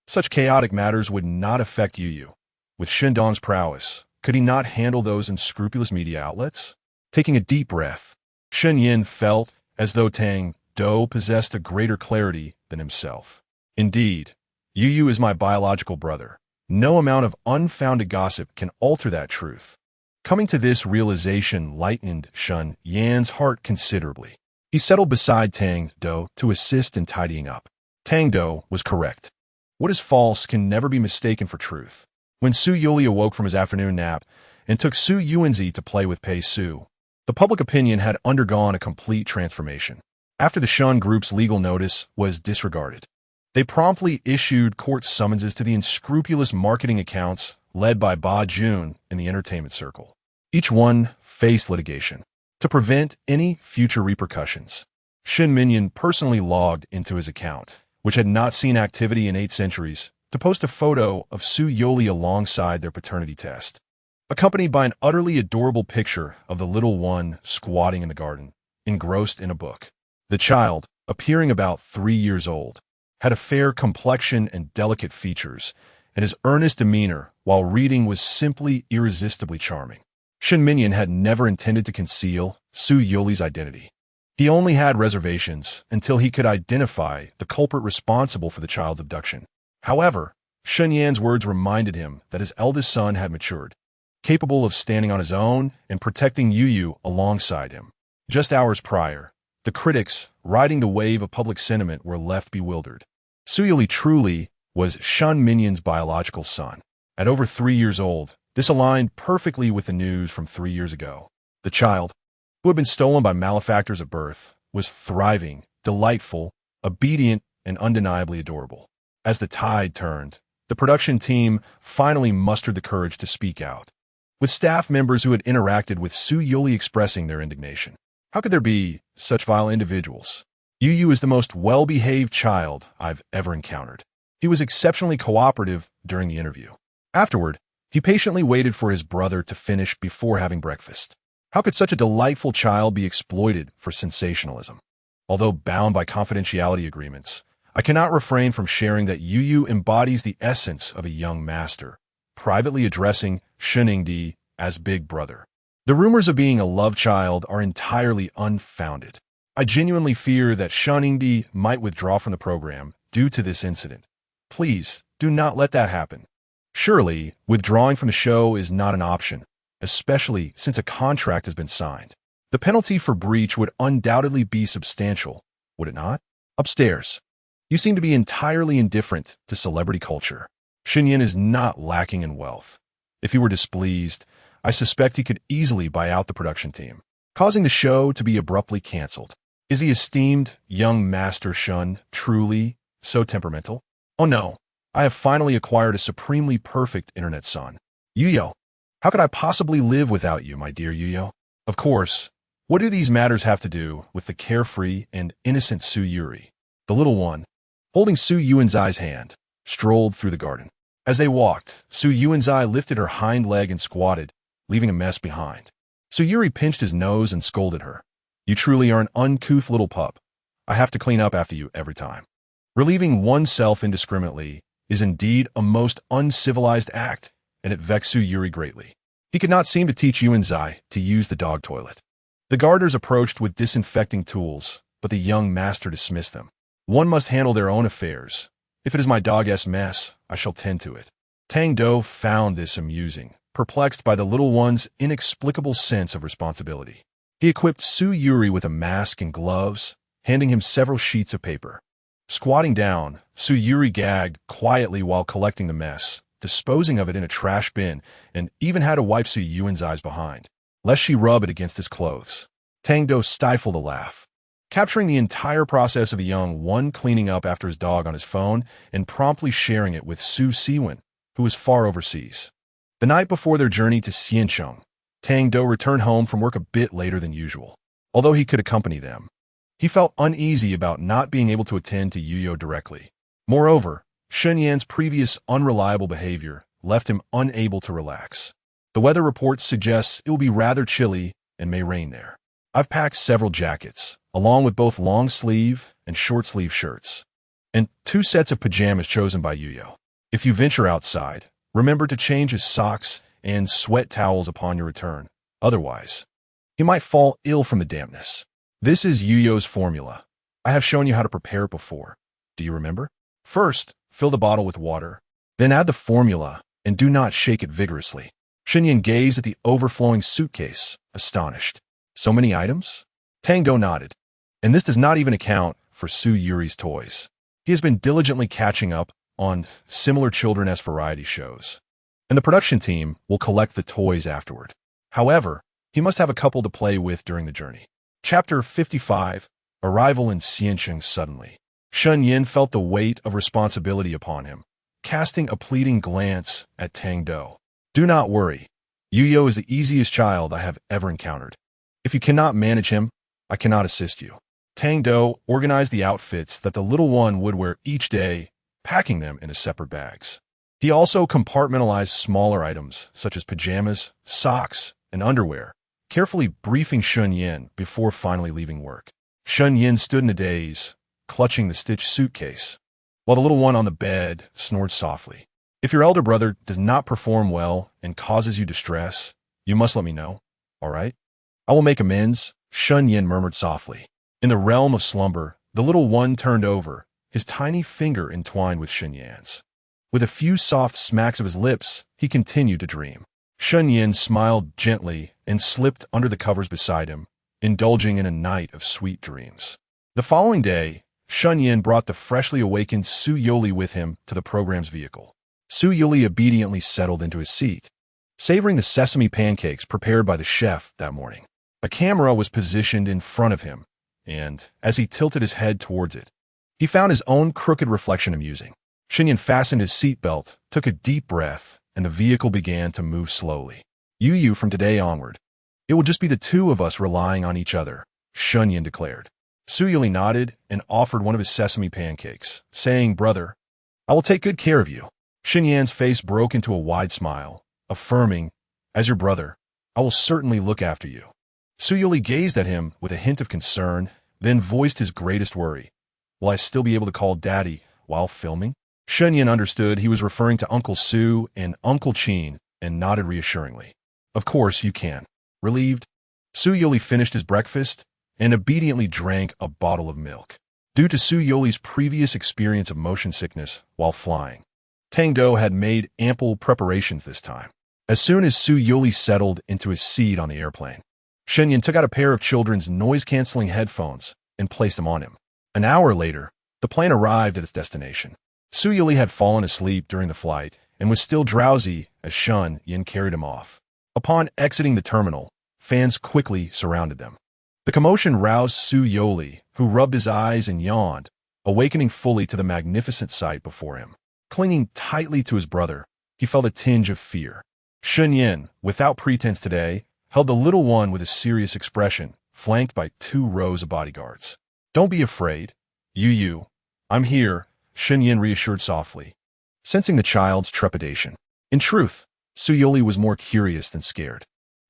such chaotic matters would not affect Yu. With Shindong's prowess, could he not handle those unscrupulous media outlets?" Taking a deep breath, Shen Yan felt as though Tang-Do possessed a greater clarity than himself. "Indeed, Yu is my biological brother. No amount of unfounded gossip can alter that truth." Coming to this realization lightened Shun Yan's heart considerably. He settled beside Tang-Do to assist in tidying up. Tang-Do was correct. What is false can never be mistaken for truth. When Su Youri awoke from his afternoon nap and took Su Yuanzi to play with Pei Su, the public opinion had undergone a complete transformation. After the Shun Group's legal notice was disregarded, they promptly issued court summonses to the unscrupulous marketing accounts led by Ba Jun in the entertainment circle. Each one faced litigation. To prevent any future repercussions, Shen Minyan personally logged into his account, which had not seen activity in 8 centuries, to post a photo of Su Youri alongside their paternity test, accompanied by an utterly adorable picture of the little one squatting in the garden, engrossed in a book. The child, appearing about 3 years old, had a fair complexion and delicate features, and his earnest demeanor while reading was simply irresistibly charming. Shen Minyan had never intended to conceal Su Youri's identity. He only had reservations until he could identify the culprit responsible for the child's abduction. However, Shen Yan's words reminded him that his eldest son had matured. capable of standing on his own and protecting Youri alongside him. Just hours prior, the critics, riding the wave of public sentiment, were left bewildered. Youri truly was Shun Minyan's biological son. At over 3 years old, this aligned perfectly with the news from 3 years ago. The child, who had been stolen by malefactors at birth, was thriving, delightful, obedient, and undeniably adorable. As the tide turned, the production team finally mustered the courage to speak out, with staff members who had interacted with Youri expressing their indignation. How could there be such vile individuals? Youri is the most well-behaved child I've ever encountered. He was exceptionally cooperative during the interview. Afterward, he patiently waited for his brother to finish before having breakfast. How could such a delightful child be exploited for sensationalism? Although bound by confidentiality agreements, I cannot refrain from sharing that Youri embodies the essence of a young master, privately addressing departing.The as Big Brother. The rumors of being a love child are entirely unfounded. I genuinely fear that departing.The might withdraw from the program due to this incident. Please, do not let that happen. Surely, withdrawing from the show is not an option, especially since a contract has been signed. The penalty for breach would undoubtedly be substantial, would it not? Upstairs. You seem to be entirely indifferent to celebrity culture. Shinyan is not lacking in wealth. If he were displeased, I suspect he could easily buy out the production team, causing the show to be abruptly canceled. Is the esteemed young master Shun truly so temperamental? Oh no, I have finally acquired a supremely perfect internet son. Youri, how could I possibly live without you, my dear Youri? Of course, what do these matters have to do with the carefree and innocent Youri? The little one, holding Yuanzai's hand, strolled through the garden. As they walked, Yuanzai lifted her hind leg and squatted, leaving a mess behind. Youri pinched his nose and scolded her. You truly are an uncouth little pup. I have to clean up after you every time. Relieving oneself indiscriminately is indeed a most uncivilized act, and it vexed Youri greatly. He could not seem to teach Yuanzai to use the dog toilet. The gardeners approached with disinfecting tools, but the young master dismissed them. One must handle their own affairs. If it is my dog's mess, I shall tend to it. Tang-Do found this amusing, perplexed by the little one's inexplicable sense of responsibility. He equipped Youri with a mask and gloves, handing him several sheets of paper. Squatting down, Youri gagged quietly while collecting the mess, disposing of it in a trash bin, and even had to wipe Yuanzai's behind, lest she rub it against his clothes. Tang-Do stifled a laugh, capturing the entire process of the young one cleaning up after his dog on his phone and promptly sharing it with Su Siwen, who was far overseas. The night before their journey to Xiancheng, Tang-Do returned home from work a bit later than usual. Although he could accompany them, he felt uneasy about not being able to attend to Youri directly. Moreover, Shenyan's previous unreliable behavior left him unable to relax. The weather report suggests it will be rather chilly and may rain there. I've packed several jackets, along with both long-sleeve and short-sleeve shirts, and 2 sets of pajamas chosen by Youri. If you venture outside, remember to change his socks and sweat towels upon your return. Otherwise, he might fall ill from the dampness. This is Youri's formula. I have shown you how to prepare it before. Do you remember? First, fill the bottle with water, then add the formula, and do not shake it vigorously. Shenyan gazed at the overflowing suitcase, astonished. So many items? Tang-Do nodded. And this does not even account for Youri's toys. He has been diligently catching up on similar children-esque variety shows, and the production team will collect the toys afterward. However, he must have a couple to play with during the journey. Chapter 55, Arrival in Xiancheng. Suddenly, Shenyan felt the weight of responsibility upon him, casting a pleading glance at Tang-Do. Do not worry. Youri is the easiest child I have ever encountered. If you cannot manage him, I cannot assist you. Tang-Do organized the outfits that the little one would wear each day, packing them into separate bags. He also compartmentalized smaller items, such as pajamas, socks, and underwear, carefully briefing Shenyan before finally leaving work. Shenyan stood in a daze, clutching the stitched suitcase, while the little one on the bed snored softly. If your elder brother does not perform well and causes you distress, you must let me know, all right? I will make amends, Shenyan murmured softly. In the realm of slumber, the little one turned over, his tiny finger entwined with Shenyan's. With a few soft smacks of his lips, he continued to dream. Shun Yin smiled gently and slipped under the covers beside him, indulging in a night of sweet dreams. The following day, Shun Yin brought the freshly awakened Su Youri with him to the program's vehicle. Su Youri obediently settled into his seat, savoring the sesame pancakes prepared by the chef that morning. A camera was positioned in front of him, and, as he tilted his head towards it, he found his own crooked reflection amusing. Shun Yin fastened his seatbelt, took a deep breath, and the vehicle began to move slowly. You from today onward. It will just be the two of us relying on each other, Shun Yin declared. Su Youri nodded and offered one of his sesame pancakes, saying, "Brother, I will take good care of you." Shun Yan's face broke into a wide smile, affirming, "As your brother, I will certainly look after you." Su Youri gazed at him with a hint of concern, then voiced his greatest worry. "Will I still be able to call Daddy while filming?" Shun Yin understood he was referring to Uncle Su and Uncle Chin and nodded reassuringly. "Of course you can." Relieved, Su Youri finished his breakfast and obediently drank a bottle of milk. Due to Su Youri's previous experience of motion sickness while flying, Tang-Do had made ample preparations this time. As soon as Su Youri settled into his seat on the airplane, Shun Yin took out a pair of children's noise-canceling headphones and placed them on him. An hour later, the plane arrived at its destination. Su Youri had fallen asleep during the flight and was still drowsy as Shun Yin carried him off. Upon exiting the terminal, fans quickly surrounded them. The commotion roused Su Youri, who rubbed his eyes and yawned, awakening fully to the magnificent sight before him. Clinging tightly to his brother, he felt a tinge of fear. Shun Yin, without pretense today, held the little one with a serious expression, flanked by 2 rows of bodyguards. "Don't be afraid. You. I'm here," Shun Yin reassured softly, sensing the child's trepidation. In truth, Su Youri was more curious than scared,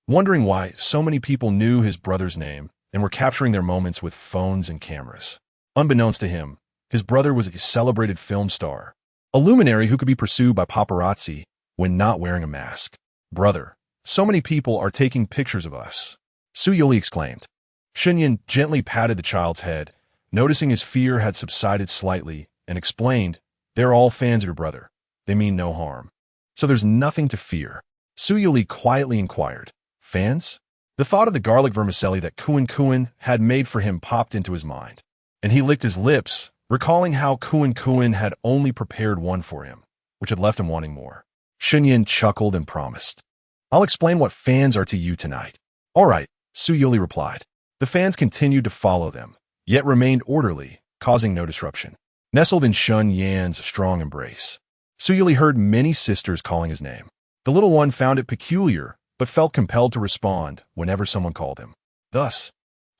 wondering why so many people knew his brother's name and were capturing their moments with phones and cameras. Unbeknownst to him, his brother was a celebrated film star, a luminary who could be pursued by paparazzi when not wearing a mask. "Brother, so many people are taking pictures of us," Su Youri exclaimed. Shun Yin gently patted the child's head, noticing his fear had subsided slightly, and explained, "They're all fans of your brother. They mean no harm. So there's nothing to fear." Su Youri quietly inquired, "Fans?" The thought of the garlic vermicelli that Kuan had made for him popped into his mind, and he licked his lips, recalling how Kuan had only prepared one for him, which had left him wanting more. Shun Yin chuckled and promised, "I'll explain what fans are to you tonight." "All right," Su Youri replied. The fans continued to follow them, yet remained orderly, causing no disruption. Nestled in Shun Yan's strong embrace, Su Youri heard many sisters calling his name. The little one found it peculiar, but felt compelled to respond whenever someone called him. Thus,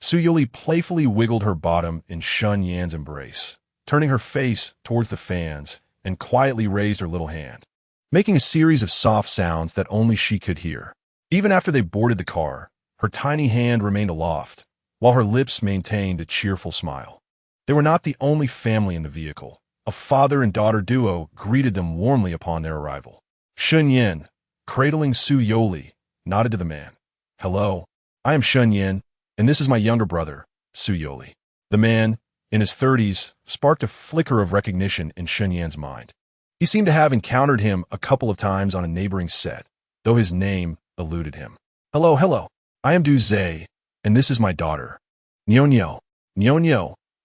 Su Youri playfully wiggled her bottom in Shun Yan's embrace, turning her face towards the fans, and quietly raised her little hand, making a series of soft sounds that only she could hear. Even after they boarded the car, her tiny hand remained aloft, while her lips maintained a cheerful smile. They were not the only family in the vehicle. A father and daughter duo greeted them warmly upon their arrival. Shun Yin, cradling Su Youri, nodded to the man. "Hello, I am Shun Yin, and this is my younger brother, Su Youri." The man, in his 30s, sparked a flicker of recognition in Shun Yan's mind. He seemed to have encountered him a couple of times on a neighboring set, though his name eluded him. Hello, I am Du-Zhe, and this is my daughter. Nyo,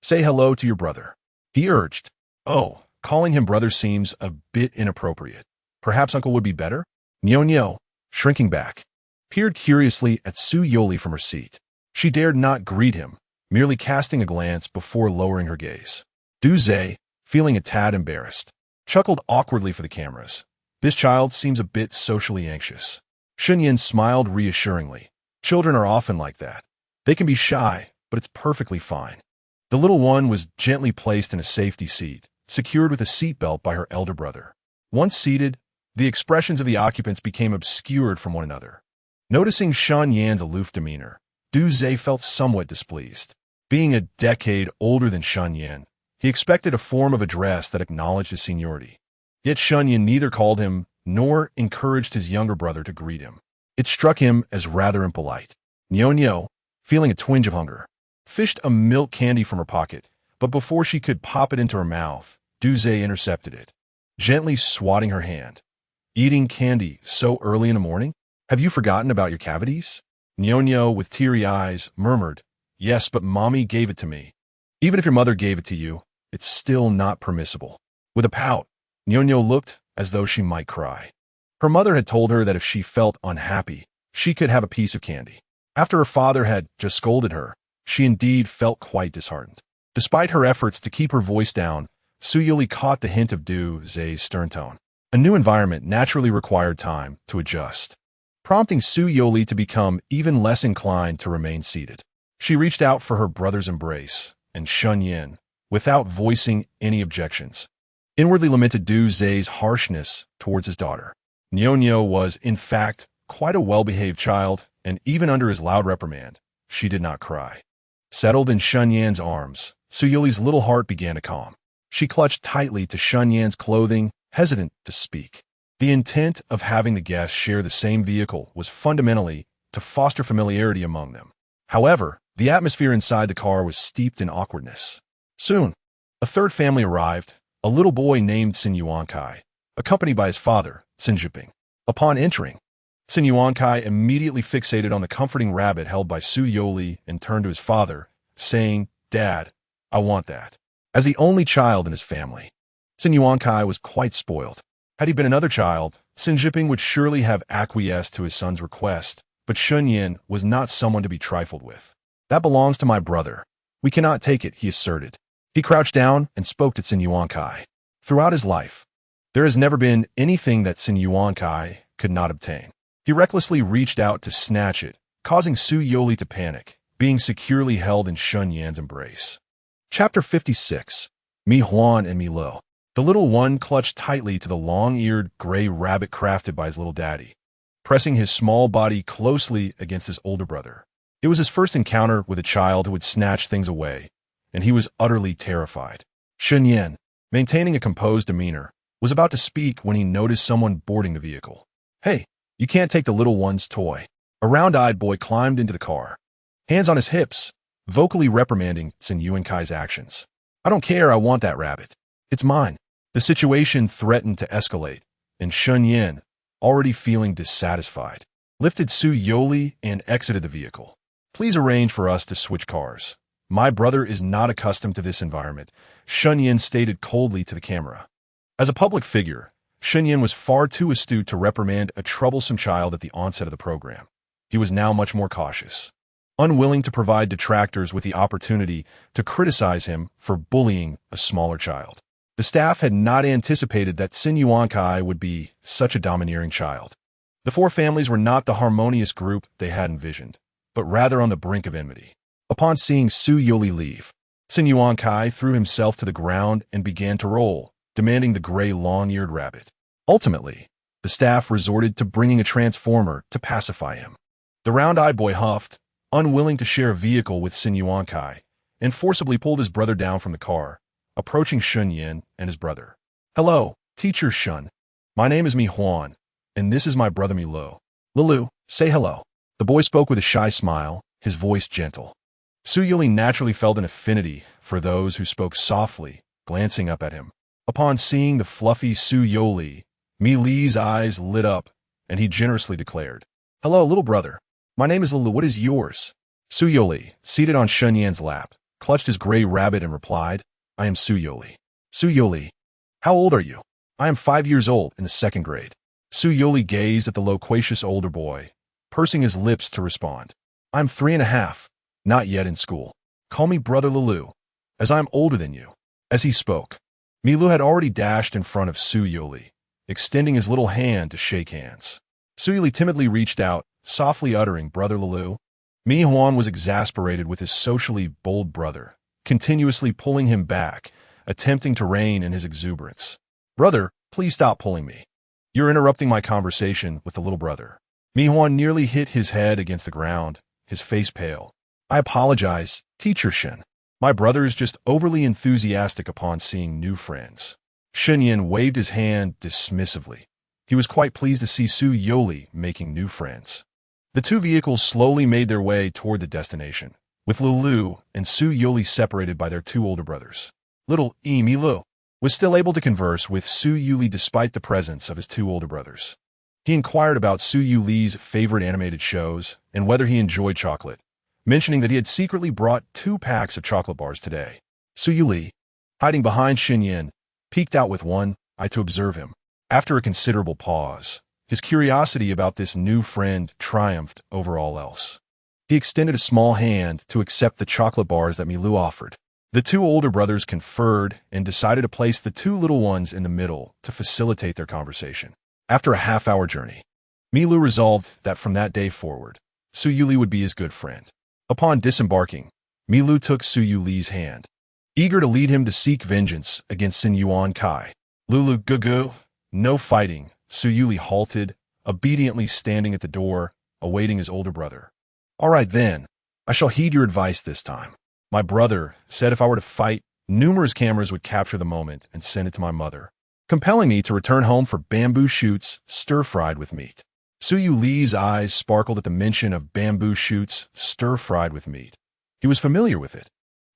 say hello to your brother," he urged. "Oh, calling him brother seems a bit inappropriate. Perhaps uncle would be better?" Nyo, shrinking back, peered curiously at Su Youri from her seat. She dared not greet him, merely casting a glance before lowering her gaze. Du-Zhe, feeling a tad embarrassed, chuckled awkwardly for the cameras. "This child seems a bit socially anxious." Shun Yin smiled reassuringly. "Children are often like that. They can be shy, but it's perfectly fine." The little one was gently placed in a safety seat, secured with a seatbelt by her elder brother. Once seated, the expressions of the occupants became obscured from one another. Noticing Shun Yan's aloof demeanor, Du-Zhe felt somewhat displeased. Being a decade older than Shun Yan, he expected a form of address that acknowledged his seniority. Yet Shun Yan neither called him nor encouraged his younger brother to greet him. It struck him as rather impolite. Nyo, feeling a twinge of hunger, fished a milk candy from her pocket, but before she could pop it into her mouth, Du-Zhe intercepted it, gently swatting her hand. "Eating candy so early in the morning?" Have you forgotten about your cavities? Nyonyo, with teary eyes, murmured, Yes, but mommy gave it to me. Even if your mother gave it to you, it's still not permissible. With a pout, Nyonyo looked as though she might cry. Her mother had told her that if she felt unhappy, she could have a piece of candy. After her father had just scolded her, she indeed felt quite disheartened. Despite her efforts to keep her voice down, Youri caught the hint of Ze's stern tone. A new environment naturally required time to adjust, prompting Youri to become even less inclined to remain seated. She reached out for her brother's embrace, and Shunyin, without voicing any objections, inwardly lamented Ze's harshness towards his daughter. Nyonyo was, in fact, quite a well-behaved child, and even under his loud reprimand, she did not cry. Settled in Shunyan's arms, Youri's little heart began to calm. She clutched tightly to Shunyan's clothing, hesitant to speak. The intent of having the guests share the same vehicle was fundamentally to foster familiarity among them. However, the atmosphere inside the car was steeped in awkwardness. Soon, a third family arrived, a little boy named Sin Yuankai, accompanied by his father, Sin Jiping. Upon entering, Sin Yuankai immediately fixated on the comforting rabbit held by Youri and turned to his father, saying, Dad, I want that. As the only child in his family, Sin Yuankai was quite spoiled. Had he been another child, Sin Jiping would surely have acquiesced to his son's request, but Shunyin was not someone to be trifled with. That belongs to my brother. We cannot take it, he asserted. He crouched down and spoke to Sin Yuankai. Throughout his life, there has never been anything that Sin Yuankai could not obtain. He recklessly reached out to snatch it, causing Youri to panic, being securely held in Shunyan's embrace. Chapter 56. Mi Huan and Mi Lo. The little one clutched tightly to the long-eared gray rabbit crafted by his little daddy, pressing his small body closely against his older brother. It was his first encounter with a child who would snatch things away, and he was utterly terrified. Shunyin, maintaining a composed demeanor, was about to speak when he noticed someone boarding the vehicle. Hey, you can't take the little one's toy. A round-eyed boy climbed into the car, hands on his hips, vocally reprimanding Sin Yuankai's actions. I don't care, I want that rabbit. It's mine. The situation threatened to escalate, and Shunyin, already feeling dissatisfied, lifted Youri and exited the vehicle. Please arrange for us to switch cars. My brother is not accustomed to this environment, Shunyin stated coldly to the camera. As a public figure, Shunyin was far too astute to reprimand a troublesome child at the onset of the program. He was now much more cautious, unwilling to provide detractors with the opportunity to criticize him for bullying a smaller child. The staff had not anticipated that Sin Yuankai would be such a domineering child. The four families were not the harmonious group they had envisioned, but rather on the brink of enmity. Upon seeing Youri leave, Sin Yuankai threw himself to the ground and began to roll, demanding the gray long-eared rabbit. Ultimately, the staff resorted to bringing a transformer to pacify him. The round-eyed boy huffed, unwilling to share a vehicle with Sin Yuankai, and forcibly pulled his brother down from the car, approaching Shunyin and his brother. Hello, teacher Shun. My name is Mi Huan, and this is my brother Mi Lo. Lilu, say hello. The boy spoke with a shy smile, his voice gentle. Youri naturally felt an affinity for those who spoke softly, glancing up at him. Upon seeing the fluffy Youri, Mi Li's eyes lit up, and he generously declared, Hello, little brother. My name is Lilu. What is yours? Youri, seated on Shunyan's lap, clutched his gray rabbit and replied, I am Youri. Youri, how old are you? I am 5 years old, in the 2nd grade. Youri gazed at the loquacious older boy, pursing his lips to respond. I'm 3.5, not yet in school. Call me Brother Lilu, as I am older than you. As he spoke, Milu had already dashed in front of Youri, extending his little hand to shake hands. Youri timidly reached out, softly uttering, Brother Lilu. Mi Huan was exasperated with his socially bold brother, continuously pulling him back, attempting to rein in his exuberance. Brother, please stop pulling me. You're interrupting my conversation with the little brother. Mi Huan nearly hit his head against the ground, his face pale. I apologize, Teacher Shen. My brother is just overly enthusiastic upon seeing new friends. Shunyin waved his hand dismissively. He was quite pleased to see Youri making new friends. The two vehicles slowly made their way toward the destination, with Lilu and Youri separated by their two older brothers. Little Milu was still able to converse with Youri despite the presence of his two older brothers. He inquired about Su Yuli's favorite animated shows and whether he enjoyed chocolate, mentioning that he had secretly brought 2 packs of chocolate bars today. Su Yuli, hiding behind Shen Yin, peeked out with one eye to observe him. After a considerable pause, his curiosity about this new friend triumphed over all else. He extended a small hand to accept the chocolate bars that Milu offered. The 2 older brothers conferred and decided to place the 2 little ones in the middle to facilitate their conversation. After a half-hour journey, Milu resolved that from that day forward, Su Yuli would be his good friend. Upon disembarking, Milu took Su Yuli's hand, eager to lead him to seek vengeance against Sin Yuan Kai. Lulu Gugu, no fighting. Su Yuli halted, obediently standing at the door, awaiting his older brother. All right then, I shall heed your advice this time. My brother said if I were to fight, numerous cameras would capture the moment and send it to my mother, compelling me to return home for bamboo shoots stir-fried with meat. Su Yuli's eyes sparkled at the mention of bamboo shoots stir-fried with meat. He was familiar with it,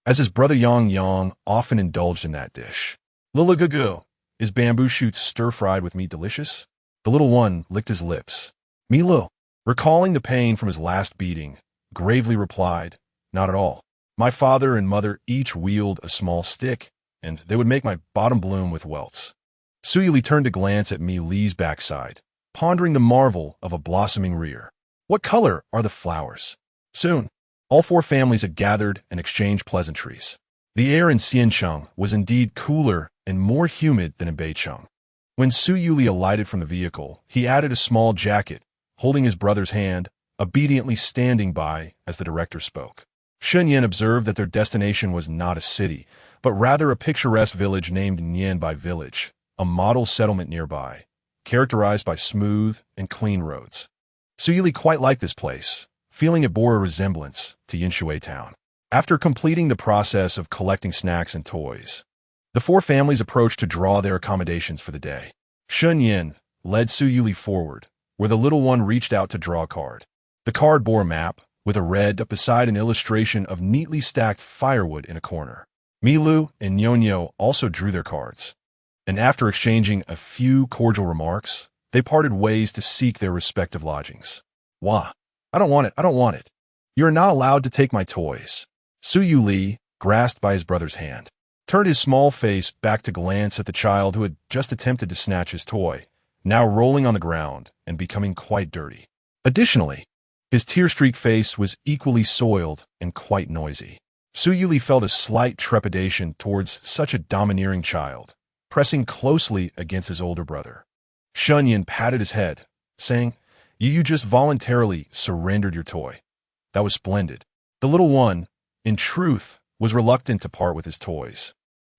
as his brother Yang often indulged in that dish. Lulu Gugu, is bamboo shoots stir-fried with meat delicious? The little one licked his lips. Milu, recalling the pain from his last beating, gravely replied, not at all. My father and mother each wield a small stick, and they would make my bottom bloom with welts. Su Yuli turned to glance at Li's backside, pondering the marvel of a blossoming rear. What color are the flowers? Soon, all 4 families had gathered and exchanged pleasantries. The air in Xiancheng was indeed cooler and more humid than in Beicheng. When Su Yuli alighted from the vehicle, he added a small jacket, holding his brother's hand, obediently standing by as the director spoke. Shen Yin observed that their destination was not a city, but rather a picturesque village named Nianbai Village, a model settlement nearby, characterized by smooth and clean roads. Su Yuli quite liked this place, feeling it bore a resemblance to Yinshui town. After completing the process of collecting snacks and toys, the 4 families approached to draw their accommodations for the day. Shen Yin led Su Yuli forward, where the little one reached out to draw a card. The card bore a map, with a red up beside an illustration of neatly stacked firewood in a corner. Milu and Nyonyo also drew their cards, and after exchanging a few cordial remarks, they parted ways to seek their respective lodgings. Wah, I don't want it. You are not allowed to take my toys. Su Yuli, grasped by his brother's hand, turned his small face back to glance at the child who had just attempted to snatch his toy, now rolling on the ground and becoming quite dirty. Additionally, his tear-streaked face was equally soiled and quite noisy. Su Yuli felt a slight trepidation towards such a domineering child, pressing closely against his older brother. Shen Yin patted his head, saying, You just voluntarily surrendered your toy. That was splendid. The little one, in truth, was reluctant to part with his toys,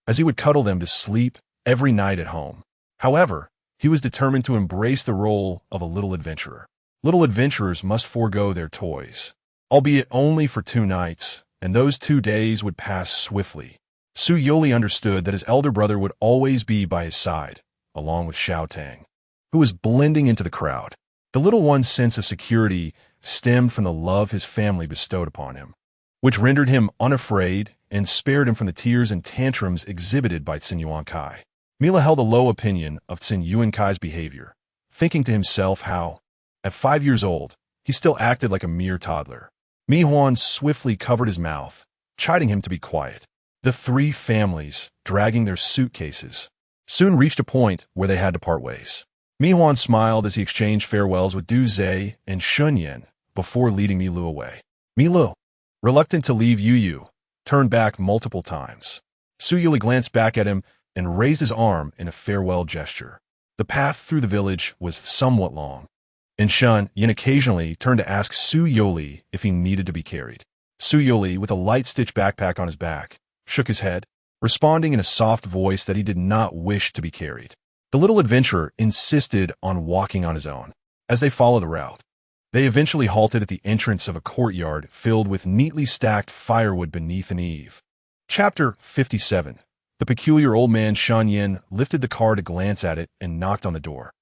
as he would cuddle them to sleep every night at home. However, he was determined to embrace the role of a little adventurer. Little adventurers must forego their toys, albeit only for 2 nights, and those 2 days would pass swiftly. Su Yuli understood that his elder brother would always be by his side, along with Xiao Tang, who was blending into the crowd. The little one's sense of security stemmed from the love his family bestowed upon him, which rendered him unafraid and spared him from the tears and tantrums exhibited by Sin Yuan Kai. Mila held a low opinion of Sin Yuan Kai's behavior, thinking to himself how, at 5 years old, he still acted like a mere toddler. Mi Huan swiftly covered his mouth, chiding him to be quiet. The 3 families, dragging their suitcases, soon reached a point where they had to part ways. Mi Huan smiled as he exchanged farewells with Du Zhe and Shun Yin before leading Milu away. Milu, reluctant to leave Yu, turned back multiple times. Su Yuli glanced back at him and raised his arm in a farewell gesture. The path through the village was somewhat long, and Shun Yin occasionally turned to ask Su Yuli if he needed to be carried. Su Yuli, with a light-stitched backpack on his back, shook his head, responding in a soft voice that he did not wish to be carried. The little adventurer insisted on walking on his own. As they followed the route, they eventually halted at the entrance of a courtyard filled with neatly stacked firewood beneath an eave. Chapter 57. The peculiar old man Shan Yin lifted the car to glance at it and knocked on the door.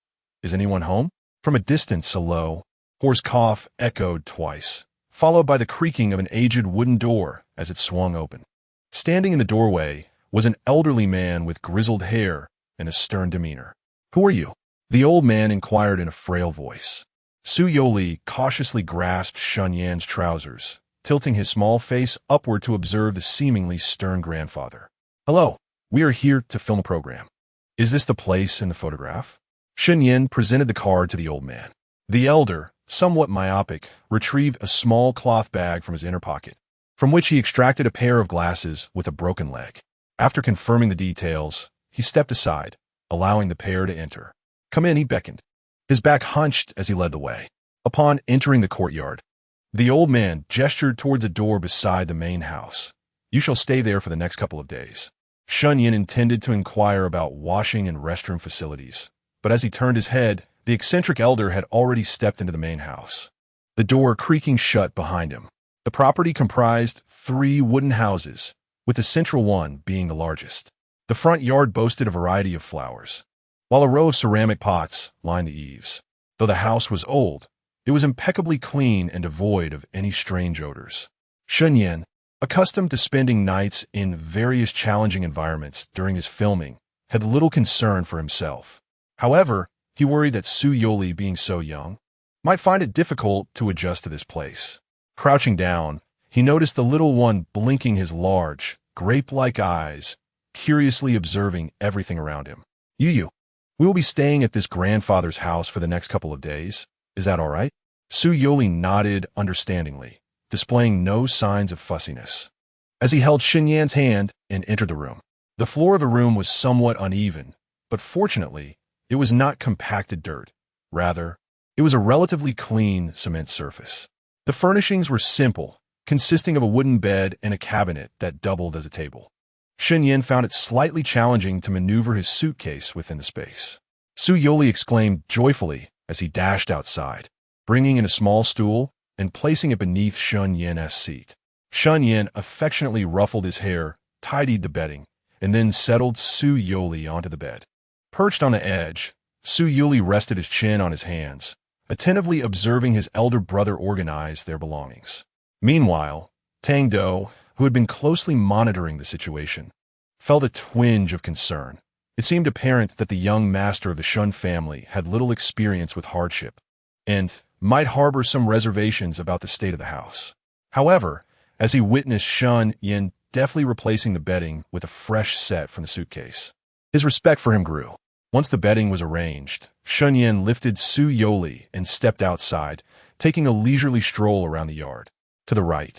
Is anyone home? From a distance, a low, hoarse cough echoed twice, followed by the creaking of an aged wooden door as it swung open. Standing in the doorway was an elderly man with grizzled hair and a stern demeanor. Who are you? The old man inquired in a frail voice. Youri cautiously grasped Shun Yan's trousers, tilting his small face upward to observe the seemingly stern grandfather. "Hello, we are here to film a program. Is this the place in the photograph?" Shun Yan presented the card to the old man. The elder, somewhat myopic, retrieved a small cloth bag from his inner pocket, from which he extracted a pair of glasses with a broken leg. After confirming the details, he stepped aside, allowing the pair to enter. "Come in," he beckoned, his back hunched as he led the way. Upon entering the courtyard, the old man gestured towards a door beside the main house. "You shall stay there for the next couple of days." Shun Yan intended to inquire about washing and restroom facilities, but as he turned his head, the eccentric elder had already stepped into the main house, the door creaking shut behind him. The property comprised 3 wooden houses, with the central one being the largest. The front yard boasted a variety of flowers, while a row of ceramic pots lined the eaves. Though the house was old, it was impeccably clean and devoid of any strange odors. Shun Yan, accustomed to spending nights in various challenging environments during his filming, had little concern for himself. However, he worried that Youri, being so young, might find it difficult to adjust to this place. Crouching down, he noticed the little one blinking his large, grape-like eyes, curiously observing everything around him. "We will be staying at this grandfather's house for the next couple of days. Is that all right?" Youri nodded understandingly, displaying no signs of fussiness, as he held Shun Yan's hand and entered the room. The floor of the room was somewhat uneven, but fortunately, it was not compacted dirt. Rather, it was a relatively clean cement surface. The furnishings were simple, consisting of a wooden bed and a cabinet that doubled as a table. Shun Yan found it slightly challenging to maneuver his suitcase within the space. Youri exclaimed joyfully as he dashed outside, bringing in a small stool and placing it beneath Shun Yan's seat. Shun Yan affectionately ruffled his hair, tidied the bedding, and then settled Youri onto the bed. Perched on the edge, Youri rested his chin on his hands, attentively observing his elder brother organize their belongings. Meanwhile, Tang-Do, who had been closely monitoring the situation, felt a twinge of concern. It seemed apparent that the young master of the Shun family had little experience with hardship, and might harbor some reservations about the state of the house. However, as he witnessed Shun Yan deftly replacing the bedding with a fresh set from the suitcase, his respect for him grew. Once the bedding was arranged, Shun Yan lifted Youri and stepped outside, taking a leisurely stroll around the yard. To the right,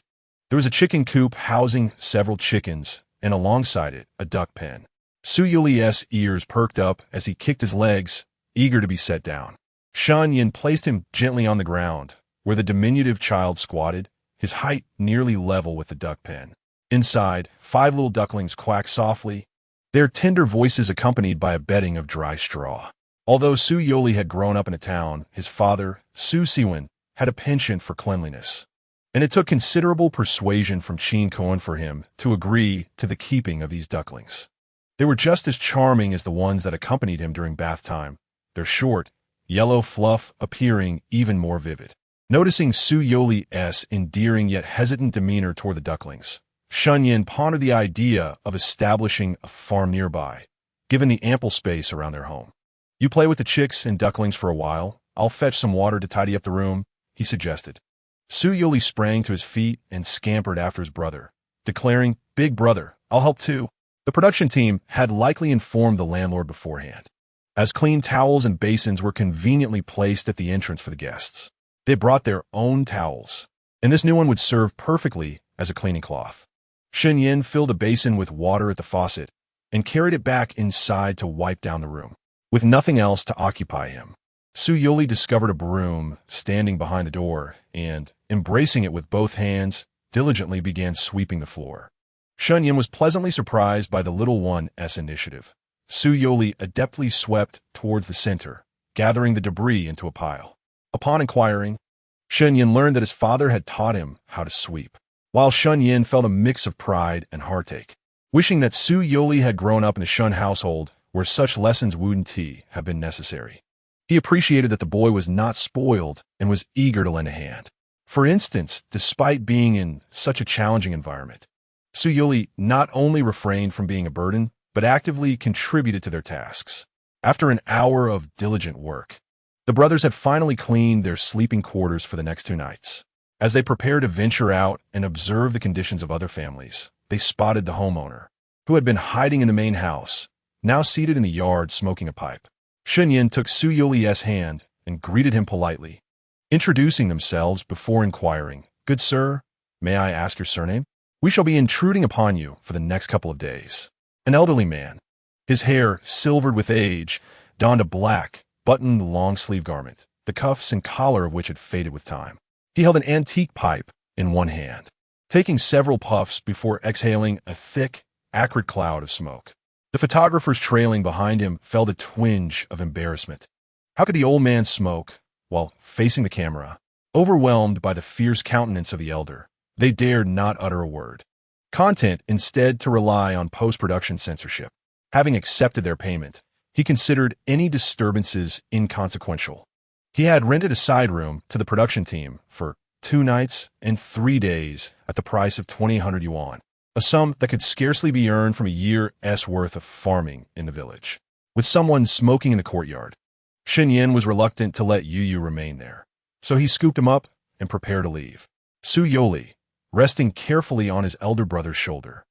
there was a chicken coop housing several chickens, and alongside it, a duck pen. Youri's ears perked up as he kicked his legs, eager to be set down. Shun Yan placed him gently on the ground, where the diminutive child squatted, his height nearly level with the duck pen. Inside, 5 little ducklings quacked softly, their tender voices accompanied by a bedding of dry straw. Although Youri had grown up in a town, his father, Siwen, had a penchant for cleanliness, and it took considerable persuasion from Chin Koan for him to agree to the keeping of these ducklings. They were just as charming as the ones that accompanied him during bath time, their short, yellow fluff appearing even more vivid. Noticing Youri's endearing yet hesitant demeanor toward the ducklings, Shun Yan pondered the idea of establishing a farm nearby, given the ample space around their home. "You play with the chicks and ducklings for a while. I'll fetch some water to tidy up the room," he suggested. Youri sprang to his feet and scampered after his brother, declaring, "Big brother, I'll help too." The production team had likely informed the landlord beforehand, as clean towels and basins were conveniently placed at the entrance for the guests. They brought their own towels, and this new one would serve perfectly as a cleaning cloth. Shun Yan filled a basin with water at the faucet and carried it back inside to wipe down the room. With nothing else to occupy him, Youri discovered a broom standing behind the door and, embracing it with both hands, diligently began sweeping the floor. Shun Yan was pleasantly surprised by the little one's initiative. Youri adeptly swept towards the center, gathering the debris into a pile. Upon inquiring, Shun Yan learned that his father had taught him how to sweep, while Shun Yan felt a mix of pride and heartache, wishing that Youri had grown up in a Shun household where such lessons wouldn't have been necessary. He appreciated that the boy was not spoiled and was eager to lend a hand. For instance, despite being in such a challenging environment, Youri not only refrained from being a burden, but actively contributed to their tasks. After an hour of diligent work, the brothers had finally cleaned their sleeping quarters for the next 2 nights. As they prepared to venture out and observe the conditions of other families, they spotted the homeowner, who had been hiding in the main house, now seated in the yard smoking a pipe. Shunyin took Su Youli's hand and greeted him politely, introducing themselves before inquiring, "Good sir, may I ask your surname? We shall be intruding upon you for the next couple of days." An elderly man, his hair silvered with age, donned a black, buttoned long-sleeve garment, the cuffs and collar of which had faded with time. He held an antique pipe in one hand, taking several puffs before exhaling a thick, acrid cloud of smoke. The photographers trailing behind him felt a twinge of embarrassment. How could the old man smoke while facing the camera? Overwhelmed by the fierce countenance of the elder, they dared not utter a word, content instead to rely on post-production censorship. Having accepted their payment, he considered any disturbances inconsequential. He had rented a side room to the production team for 2 nights and 3 days at the price of 2,800 yuan, a sum that could scarcely be earned from a year's worth of farming in the village. With someone smoking in the courtyard, Shunyin was reluctant to let Youri remain there, so he scooped him up and prepared to leave. Su Youli, resting carefully on his elder brother's shoulder,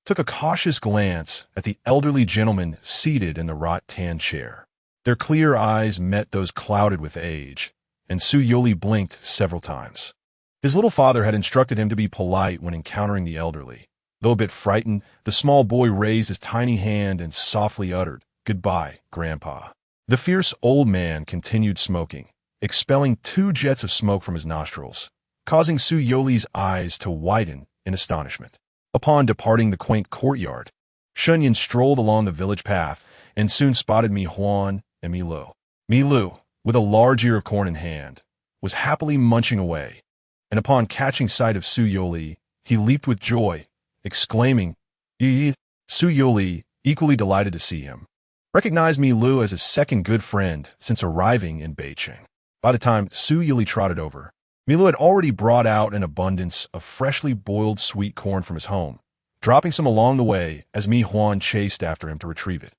took a cautious glance at the elderly gentleman seated in the wrought-tan chair. Their clear eyes met those clouded with age, and Su Youli blinked several times. His little father had instructed him to be polite when encountering the elderly. Though a bit frightened, the small boy raised his tiny hand and softly uttered, "Goodbye, Grandpa." The fierce old man continued smoking, expelling 2 jets of smoke from his nostrils, causing Su Youli's eyes to widen in astonishment. Upon departing the quaint courtyard, Shunyin strolled along the village path and soon spotted Mi Huan and Mi Lu. Mi Lu, with a large ear of corn in hand, was happily munching away, and upon catching sight of Su Youli, he leaped with joy, exclaiming, "Yi!" Su Youli, equally delighted to see him, recognized Mi Lu as a second good friend since arriving in Beijing. By the time Su Youli trotted over, Mi Lu had already brought out an abundance of freshly boiled sweet corn from his home, dropping some along the way as Mi Huan chased after him to retrieve it.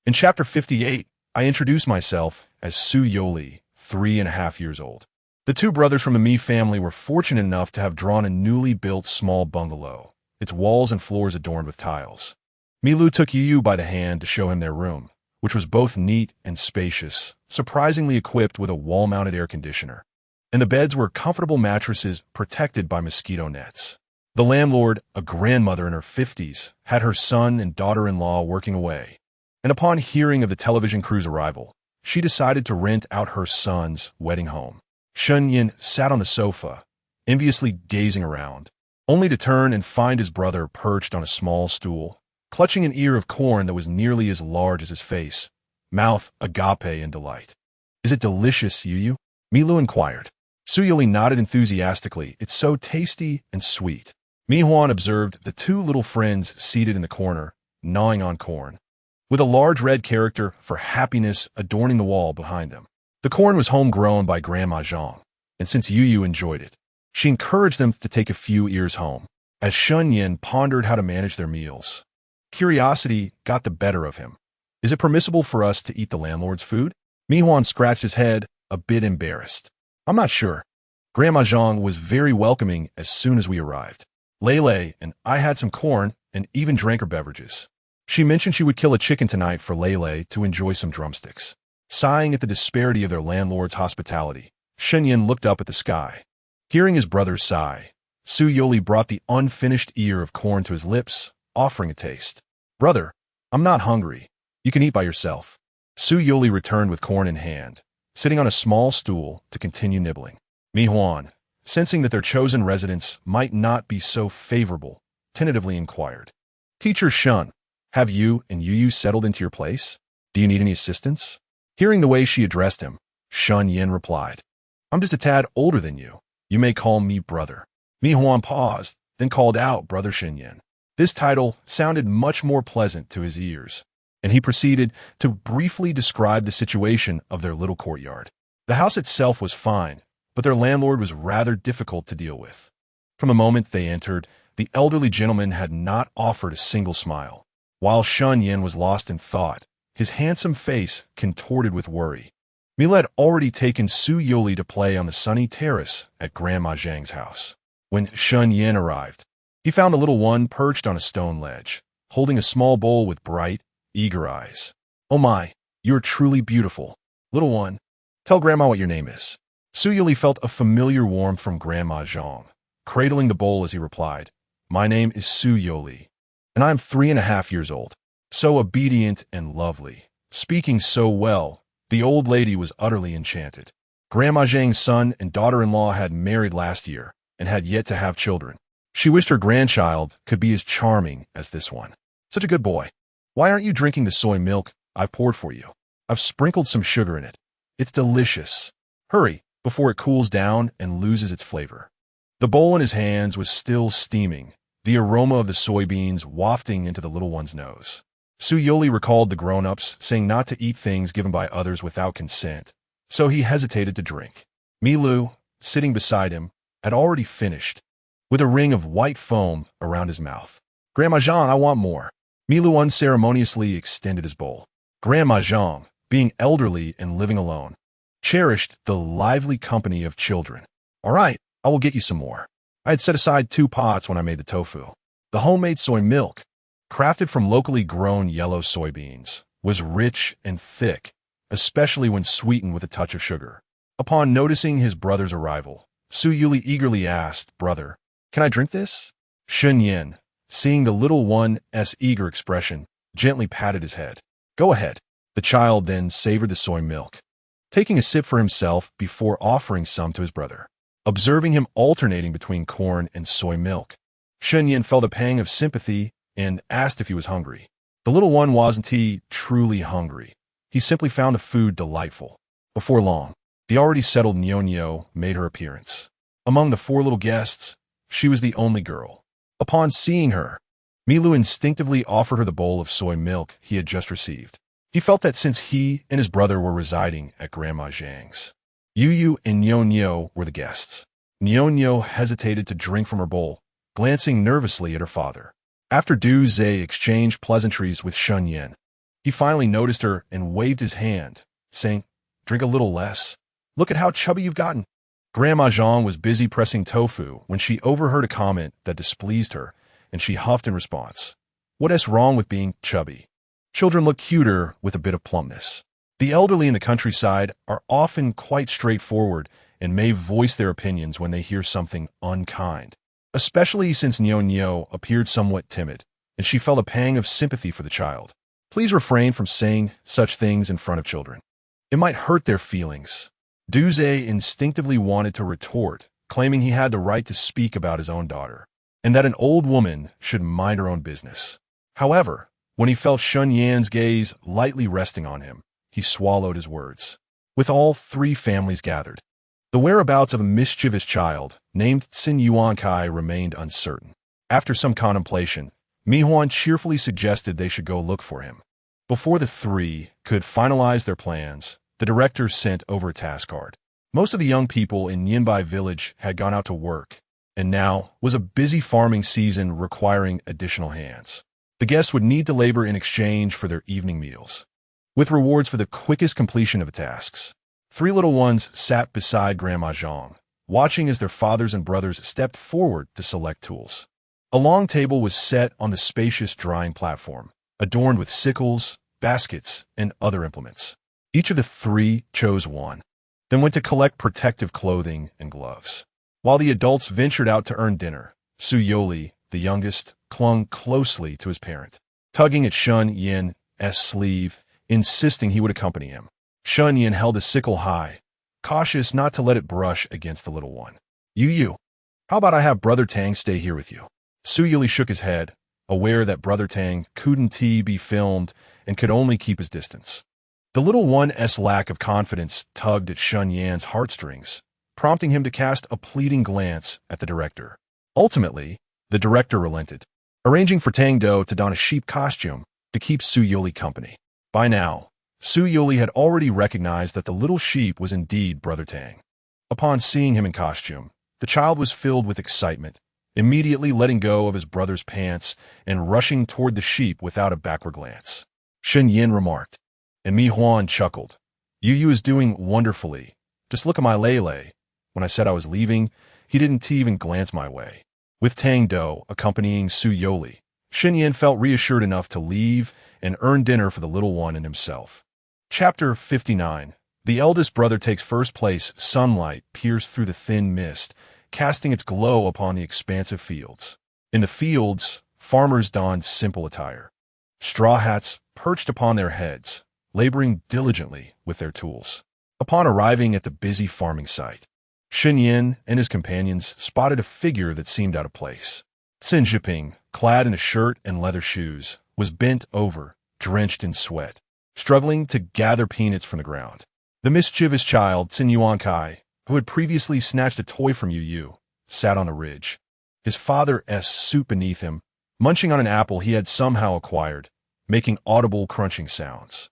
In Chapter 58, I introduced myself as Su Youli, 3.5 years old. The 2 brothers from the Mi family were fortunate enough to have drawn a newly built small bungalow, its walls and floors adorned with tiles. Mi Lu took Youri by the hand to show him their room, which was both neat and spacious, surprisingly equipped with a wall-mounted air conditioner. And the beds were comfortable mattresses protected by mosquito nets. The landlord, a grandmother in her 50s, had her son and daughter-in-law working away, and upon hearing of the television crew's arrival, she decided to rent out her son's wedding home. Shunyin sat on the sofa, enviously gazing around, only to turn and find his brother perched on a small stool, clutching an ear of corn that was nearly as large as his face, mouth agape in delight. "Is it delicious, Youri?" Mi Lu inquired. Su Youli nodded enthusiastically. "It's so tasty and sweet." Mi Huan observed the 2 little friends seated in the corner, gnawing on corn, with a large red character for happiness adorning the wall behind them. The corn was homegrown by Grandma Zhang, and since Youri enjoyed it, she encouraged them to take a few ears home. As Shunyin pondered how to manage their meals, curiosity got the better of him. "Is it permissible for us to eat the landlord's food?" Mi Huan scratched his head, a bit embarrassed. "I'm not sure. Grandma Zhang was very welcoming as soon as we arrived. Lele and I had some corn and even drank her beverages. She mentioned she would kill a chicken tonight for Lele to enjoy some drumsticks." Sighing at the disparity of their landlord's hospitality, Shunyin looked up at the sky. Hearing his brother's sigh, Su Youli brought the unfinished ear of corn to his lips, offering a taste. "Brother, I'm not hungry. You can eat by yourself." Su Youli returned with corn in hand, sitting on a small stool to continue nibbling. Mi Huan, sensing that their chosen residence might not be so favorable, tentatively inquired, "Teacher Shun, have you and Youri settled into your place? Do you need any assistance?" Hearing the way she addressed him, Shun Yin replied, "I'm just a tad older than you. You may call me brother." Mi Huan paused, then called out Brother Shun Yin. This title sounded much more pleasant to his ears, and he proceeded to briefly describe the situation of their little courtyard. The house itself was fine, but their landlord was rather difficult to deal with. From the moment they entered, the elderly gentleman had not offered a single smile. While Shun Yin was lost in thought, his handsome face contorted with worry. Mila had already taken Su Youri to play on the sunny terrace at Grandma Zhang's house. When Shun Yin arrived, he found the little one perched on a stone ledge, holding a small bowl with bright, eager eyes. "Oh my, you're truly beautiful. Little one, tell Grandma what your name is." Su Youri felt a familiar warmth from Grandma Zhang, cradling the bowl as he replied, "My name is Su Youri, and I am 3.5 years old." So obedient and lovely, speaking so well, the old lady was utterly enchanted. Grandma Zhang's son and daughter-in-law had married last year and had yet to have children. She wished her grandchild could be as charming as this one. "Such a good boy. Why aren't you drinking the soy milk I've poured for you? I've sprinkled some sugar in it. It's delicious. Hurry, before it cools down and loses its flavor." The bowl in his hands was still steaming, the aroma of the soybeans wafting into the little one's nose. Su Youri recalled the grown-ups saying not to eat things given by others without consent, so he hesitated to drink. Milu, sitting beside him, had already finished, with a ring of white foam around his mouth. "Grandma Zhang, I want more." Milu unceremoniously extended his bowl. Grandma Zhang, being elderly and living alone, cherished the lively company of children. "All right, I will get you some more. I had set aside 2 pots when I made the tofu." The homemade soy milk, crafted from locally grown yellow soybeans, was rich and thick, especially when sweetened with a touch of sugar. Upon noticing his brother's arrival, Su Youri eagerly asked, "Brother, can I drink this?" Shun Yin, seeing the little one's eager expression, gently patted his head. "Go ahead." The child then savored the soy milk, taking a sip for himself before offering some to his brother. Observing him alternating between corn and soy milk, Shun Yin felt a pang of sympathy and asked if he was hungry. The little one wasn't he truly hungry. He simply found the food delightful. Before long, the already settled Nyo made her appearance. Among the 4 little guests, she was the only girl. Upon seeing her, Milu instinctively offered her the bowl of soy milk he had just received. He felt that since he and his brother were residing at Grandma Zhang's, Yu and Nyo were the guests. Nyo hesitated to drink from her bowl, glancing nervously at her father. After Zhe exchanged pleasantries with Shun Yin, he finally noticed her and waved his hand, saying, "Drink a little less. Look at how chubby you've gotten." Grandma Zhang was busy pressing tofu when she overheard a comment that displeased her, and she huffed in response. "What's wrong with being chubby? Children look cuter with a bit of plumpness." The elderly in the countryside are often quite straightforward and may voice their opinions when they hear something unkind, especially since Nyo appeared somewhat timid, and she felt a pang of sympathy for the child. "Please refrain from saying such things in front of children. It might hurt their feelings." Zhe instinctively wanted to retort, claiming he had the right to speak about his own daughter, and that an old woman should mind her own business. However, when he felt Shun Yan's gaze lightly resting on him, he swallowed his words. With all 3 families gathered, the whereabouts of a mischievous child named Xin Yuankai remained uncertain. After some contemplation, Mi Huan cheerfully suggested they should go look for him. Before the 3 could finalize their plans, the director sent over a task card. Most of the young people in Nianbai village had gone out to work, and now was a busy farming season requiring additional hands. The guests would need to labor in exchange for their evening meals, with rewards for the quickest completion of the tasks. 3 little ones sat beside Grandma Zhang, watching as their fathers and brothers stepped forward to select tools. A long table was set on the spacious drying platform, adorned with sickles, baskets, and other implements. Each of the 3 chose one, then went to collect protective clothing and gloves. While the adults ventured out to earn dinner, Su Youri, the youngest, clung closely to his parent, tugging at Shun Yin's sleeve, insisting he would accompany him. Shun Yin held a sickle high, cautious not to let it brush against the little one. "Yu, how about I have Brother Tang stay here with you?" Su Youri shook his head, aware that Brother Tang couldn't be filmed and could only keep his distance. The little one's lack of confidence tugged at Shun Yan's heartstrings, prompting him to cast a pleading glance at the director. Ultimately, the director relented, arranging for Tang Do to don a sheep costume to keep Su Youri company. By now, Su Youri had already recognized that the little sheep was indeed Brother Tang. Upon seeing him in costume, the child was filled with excitement, immediately letting go of his brother's pants and rushing toward the sheep without a backward glance. Shun Yin remarked, And Mi Huan chuckled. Yu is doing wonderfully. Just look at my Lele. When I said I was leaving, he didn't even glance my way. With Tang Do accompanying Su Yoli, Xinyan felt reassured enough to leave and earn dinner for the little one and himself. Chapter 59. The eldest brother takes first place. Sunlight pierced through the thin mist, casting its glow upon the expansive fields. In the fields, farmers donned simple attire. Straw hats perched upon their heads, laboring diligently with their tools. Upon arriving at the busy farming site, Xinyan and his companions spotted a figure that seemed out of place. Xin Zhiping, clad in a shirt and leather shoes, was bent over, drenched in sweat, struggling to gather peanuts from the ground. The mischievous child, Xin Yuankai, who had previously snatched a toy from Yu, sat on the ridge, his father's soup beneath him, munching on an apple he had somehow acquired, making audible crunching sounds.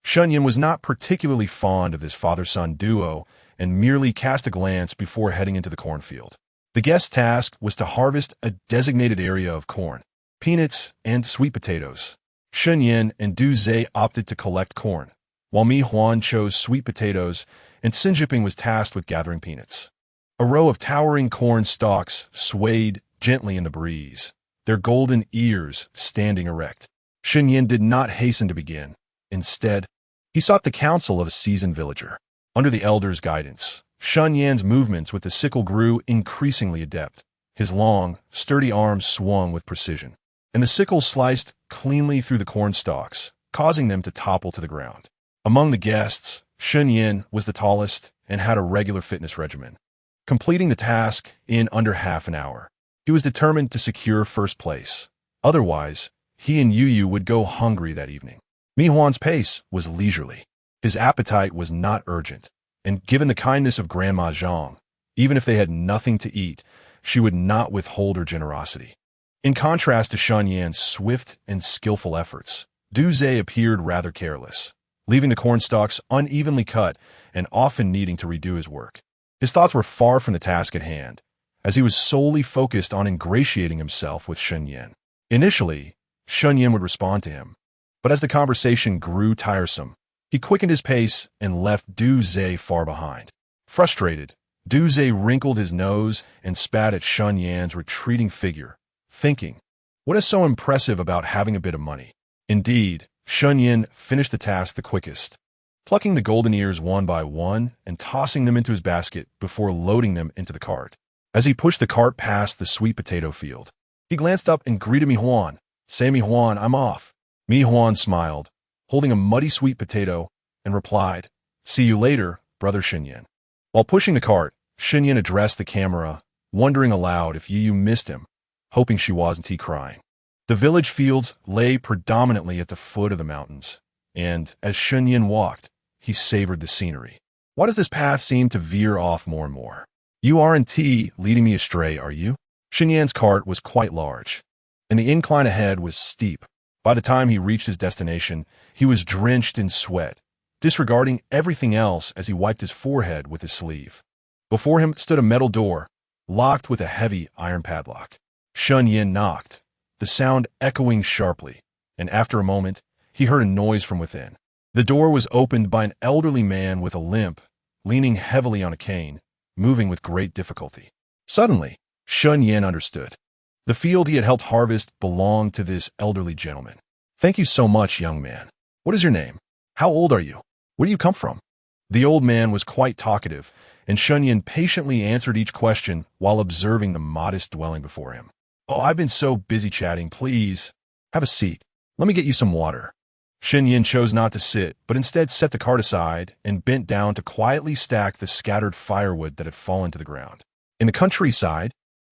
Xinyan was not particularly fond of this father-son duo and merely cast a glance before heading into the cornfield. The guest's task was to harvest a designated area of corn, peanuts, and sweet potatoes. Xinyan and Du opted to collect corn, while Mi Huan chose sweet potatoes and Xin Zhiping was tasked with gathering peanuts. A row of towering corn stalks swayed gently in the breeze, their golden ears standing erect. Xinyan did not hasten to begin. Instead, he sought the counsel of a seasoned villager. Under the elder's guidance, Xinyan's movements with the sickle grew increasingly adept. His long, sturdy arms swung with precision, and the sickle sliced cleanly through the corn stalks, causing them to topple to the ground. Among the guests, Xinyan was the tallest and had a regular fitness regimen, completing the task in under half an hour. He was determined to secure first place. Otherwise, he and Yu would go hungry that evening. Mi Huan's pace was leisurely. His appetite was not urgent, and given the kindness of Grandma Zhang, even if they had nothing to eat, she would not withhold her generosity. In contrast to Xinyan's swift and skillful efforts, Du appeared rather careless, leaving the cornstalks unevenly cut and often needing to redo his work. His thoughts were far from the task at hand, as he was solely focused on ingratiating himself with Xinyan. Initially, Xinyan would respond to him, but as the conversation grew tiresome, he quickened his pace and left Du far behind. Frustrated, Du wrinkled his nose and spat at Xinyan's retreating figure, thinking, what is so impressive about having a bit of money? Indeed, Xinyan finished the task the quickest, plucking the golden ears one by one and tossing them into his basket before loading them into the cart. As he pushed the cart past the sweet potato field, he glanced up and greeted Mi Huan. Say, Mi Huan, I'm off. Mi Huan smiled, holding a muddy sweet potato, and replied, see you later, Brother Xinyan. While pushing the cart, Xinyan addressed the camera, wondering aloud if Yu missed him, hoping she wasn't crying. The village fields lay predominantly at the foot of the mountains, and as Xinyan walked, he savored the scenery. Why does this path seem to veer off more and more? You aren't leading me astray, are you? Xinyan's cart was quite large, and the incline ahead was steep. By the time he reached his destination, he was drenched in sweat, disregarding everything else as he wiped his forehead with his sleeve. Before him stood a metal door, locked with a heavy iron padlock. Xinyan knocked, the sound echoing sharply, and after a moment, he heard a noise from within. The door was opened by an elderly man with a limp, leaning heavily on a cane, moving with great difficulty. Suddenly, Xinyan understood. The field he had helped harvest belonged to this elderly gentleman. Thank you so much, young man. What is your name? How old are you? Where do you come from? The old man was quite talkative, and Xinyan patiently answered each question while observing the modest dwelling before him. Oh, I've been so busy chatting. Please, have a seat. Let me get you some water. Xinyan chose not to sit, but instead set the cart aside and bent down to quietly stack the scattered firewood that had fallen to the ground. In the countryside,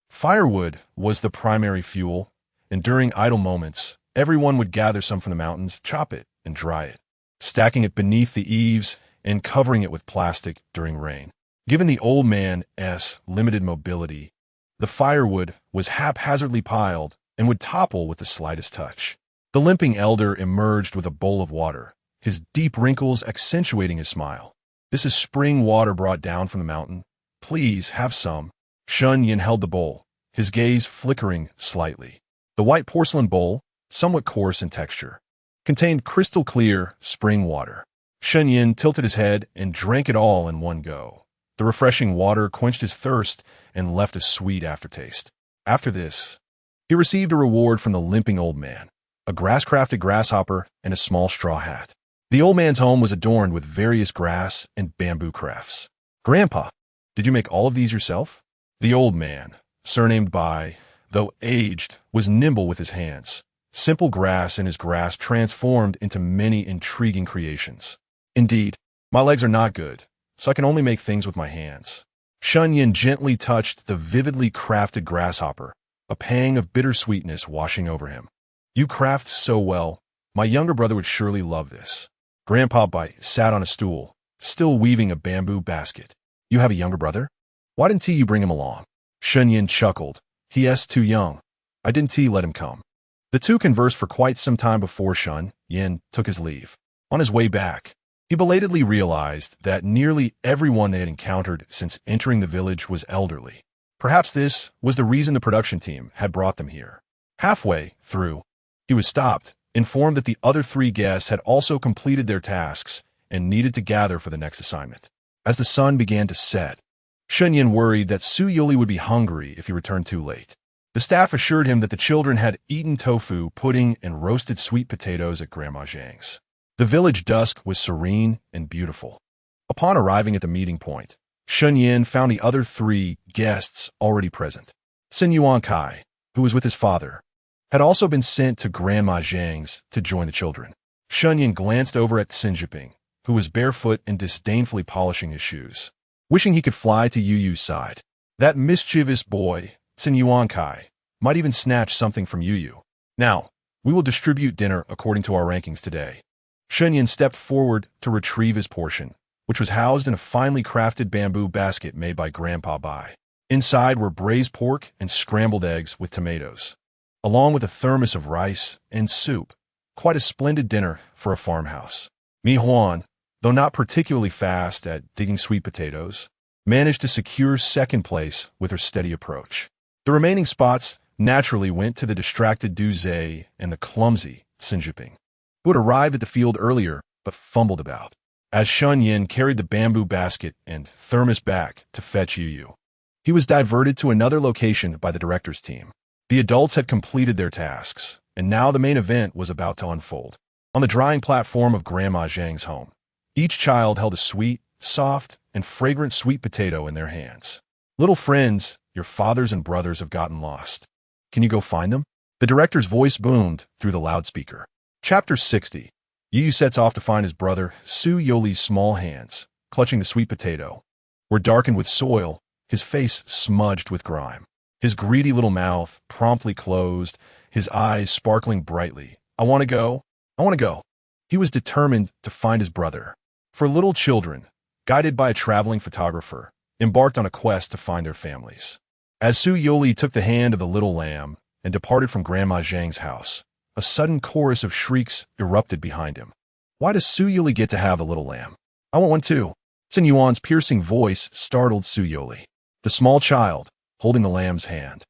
firewood was the primary fuel, and during idle moments, everyone would gather some from the mountains, chop it, and dry it, stacking it beneath the eaves and covering it with plastic during rain. Given the old man's limited mobility, the firewood was haphazardly piled and would topple with the slightest touch. The limping elder emerged with a bowl of water, his deep wrinkles accentuating his smile. This is spring water brought down from the mountain. Please have some. Xinyan held the bowl, his gaze flickering slightly. The white porcelain bowl, somewhat coarse in texture, contained crystal clear spring water. Shen Yin tilted his head and drank it all in one go. The refreshing water quenched his thirst and left a sweet aftertaste. After this, he received a reward from the limping old man, a grass-crafted grasshopper and a small straw hat. The old man's home was adorned with various grass and bamboo crafts. "Grandpa, did you make all of these yourself?" The old man, surnamed Bai, though aged, was nimble with his hands. Simple grass and his grass transformed into many intriguing creations. "Indeed, my legs are not good, so I can only make things with my hands." Shen Yin gently touched the vividly crafted grasshopper, a pang of bittersweetness washing over him. "You craft so well. My younger brother would surely love this." Grandpa Bai sat on a stool, still weaving a bamboo basket. "You have a younger brother? Why didn't you bring him along?" Shen Yin chuckled. "He is too young. I didn't let him come." The two conversed for quite some time before Shen Yin took his leave. On his way back, he belatedly realized that nearly everyone they had encountered since entering the village was elderly. Perhaps this was the reason the production team had brought them here. Halfway through, he was stopped, informed that the other 3 guests had also completed their tasks and needed to gather for the next assignment. As the sun began to set, Shen Yin worried that Su Youli would be hungry if he returned too late. The staff assured him that the children had eaten tofu, pudding, and roasted sweet potatoes at Grandma Zhang's. The village dusk was serene and beautiful. Upon arriving at the meeting point, Shen Yin found the other 3 guests already present. Sin Yuan Kai, who was with his father, had also been sent to Grandma Zhang's to join the children. Shen Yin glanced over at Xin Jiping, who was barefoot and disdainfully polishing his shoes, wishing he could fly to Yu Yu's side. That mischievous boy, Sin Yuan Kai, might even snatch something from Yu Yu. "Now, we will distribute dinner according to our rankings today." Shen Yin stepped forward to retrieve his portion, which was housed in a finely crafted bamboo basket made by Grandpa Bai. Inside were braised pork and scrambled eggs with tomatoes, along with a thermos of rice and soup. Quite a splendid dinner for a farmhouse. Mi Huan, though not particularly fast at digging sweet potatoes, managed to secure second place with her steady approach. The remaining spots naturally went to the distracted Du Zhe and the clumsy Xin Jiping, who had arrived at the field earlier but fumbled about. As Shen Yin carried the bamboo basket and thermos back to fetch Yu Yu, he was diverted to another location by the director's team. The adults had completed their tasks, and now the main event was about to unfold. On the drying platform of Grandma Zhang's home, each child held a sweet, soft, and fragrant sweet potato in their hands. "Little friends, your fathers and brothers have gotten lost. Can you go find them?" The director's voice boomed through the loudspeaker. Chapter 60. Yu Yu sets off to find his brother. Su Youli's small hands, clutching the sweet potato, were darkened with soil, his face smudged with grime. His greedy little mouth promptly closed, his eyes sparkling brightly. "I want to go. I want to go." He was determined to find his brother. For little children, guided by a traveling photographer, embarked on a quest to find their families. As Su Youli took the hand of the little lamb and departed from Grandma Zhang's house, a sudden chorus of shrieks erupted behind him. "Why does Su Youli get to have a little lamb? I want one too." Xin Yuan's piercing voice startled Su Youli. The small child, holding the lamb's hand,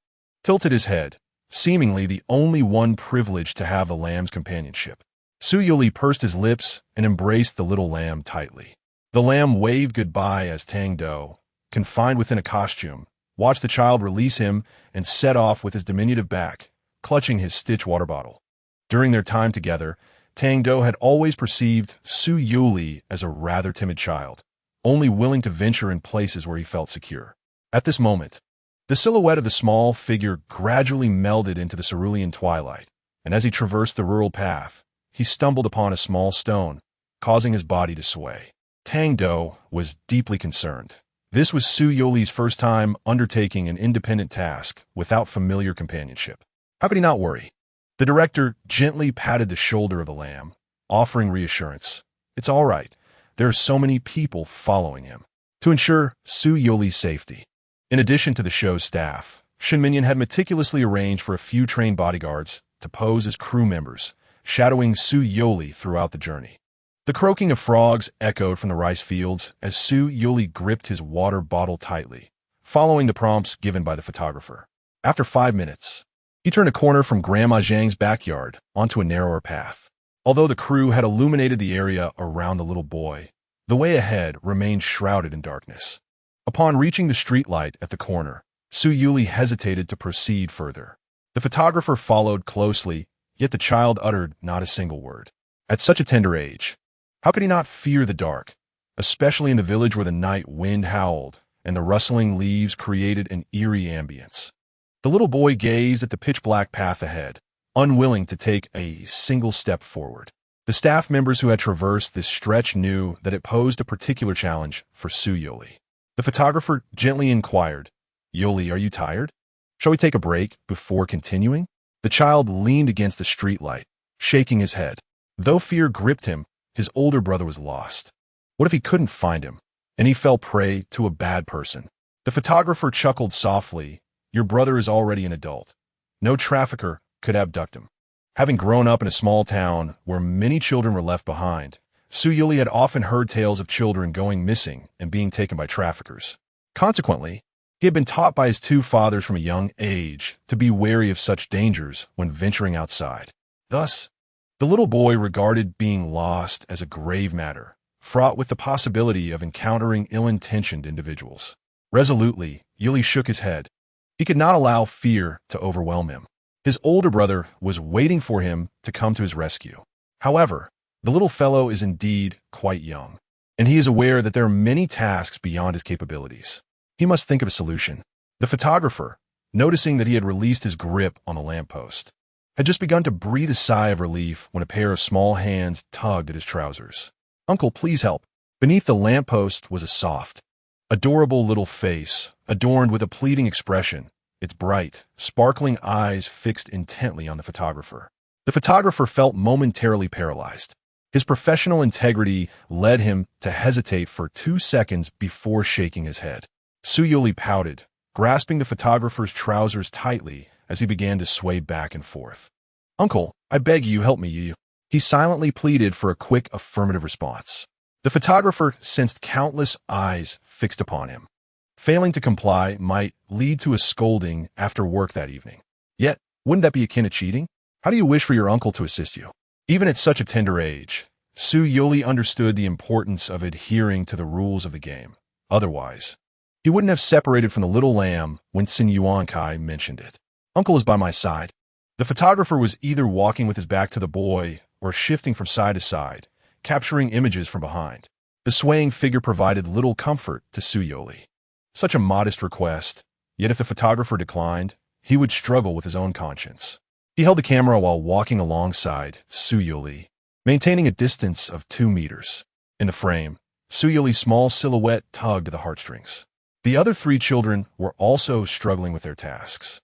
tilted his head, seemingly the only one privileged to have the lamb's companionship. Su Youli pursed his lips and embraced the little lamb tightly. The lamb waved goodbye as Tang-Do, confined within a costume, watched the child release him and set off with his diminutive back, clutching his stitch water bottle. During their time together, Tang-Do had always perceived Su Youli as a rather timid child, only willing to venture in places where he felt secure. At this moment, the silhouette of the small figure gradually melded into the cerulean twilight, and as he traversed the rural path, he stumbled upon a small stone, causing his body to sway. Tang-Do was deeply concerned. This was Su Youli's first time undertaking an independent task without familiar companionship. How could he not worry? The director gently patted the shoulder of the lamb, offering reassurance. "It's all right. There are so many people following him." To ensure Su Youli's safety, in addition to the show's staff, Shen Minyan had meticulously arranged for a few trained bodyguards to pose as crew members, shadowing Su Youli throughout the journey. The croaking of frogs echoed from the rice fields as Su Youli gripped his water bottle tightly, following the prompts given by the photographer. After 5 minutes, he turned a corner from Grandma Zhang's backyard onto a narrower path. Although the crew had illuminated the area around the little boy, the way ahead remained shrouded in darkness. Upon reaching the streetlight at the corner, Youri hesitated to proceed further. The photographer followed closely, yet the child uttered not a single word. At such a tender age, how could he not fear the dark, especially in the village where the night wind howled and the rustling leaves created an eerie ambience? The little boy gazed at the pitch-black path ahead, unwilling to take a single step forward. The staff members who had traversed this stretch knew that it posed a particular challenge for Youri. The photographer gently inquired, "Youri, are you tired? Shall we take a break before continuing?" The child leaned against the streetlight, shaking his head. Though fear gripped him, his older brother was lost. What if he couldn't find him, and he fell prey to a bad person? The photographer chuckled softly. "Your brother is already an adult. No trafficker could abduct him." Having grown up in a small town where many children were left behind, Youri had often heard tales of children going missing and being taken by traffickers. Consequently, he had been taught by his two fathers from a young age to be wary of such dangers when venturing outside. Thus, the little boy regarded being lost as a grave matter, fraught with the possibility of encountering ill-intentioned individuals. Resolutely, Youri shook his head. He could not allow fear to overwhelm him. His older brother was waiting for him to come to his rescue. However, the little fellow is indeed quite young, and he is aware that there are many tasks beyond his capabilities. He must think of a solution. The photographer, noticing that he had released his grip on the lamppost, had just begun to breathe a sigh of relief when a pair of small hands tugged at his trousers. "Uncle, please help." Beneath the lamppost was a soft, adorable little face, adorned with a pleading expression, its bright, sparkling eyes fixed intently on the photographer. The photographer felt momentarily paralyzed. His professional integrity led him to hesitate for 2 seconds before shaking his head. Youri pouted, grasping the photographer's trousers tightly as he began to sway back and forth. "Uncle, I beg you, help me." He silently pleaded for a quick affirmative response. The photographer sensed countless eyes fixed upon him. Failing to comply might lead to a scolding after work that evening. Yet, wouldn't that be akin to cheating? How do you wish for your uncle to assist you? Even at such a tender age, Youri understood the importance of adhering to the rules of the game. Otherwise, he wouldn't have separated from the little lamb when Kai mentioned it. "Uncle is by my side." The photographer was either walking with his back to the boy or shifting from side to side, capturing images from behind. The swaying figure provided little comfort to Youri. Such a modest request, yet if the photographer declined, he would struggle with his own conscience. He held the camera while walking alongside Youri, maintaining a distance of 2 meters. In the frame, Youri's small silhouette tugged at the heartstrings. The other 3 children were also struggling with their tasks.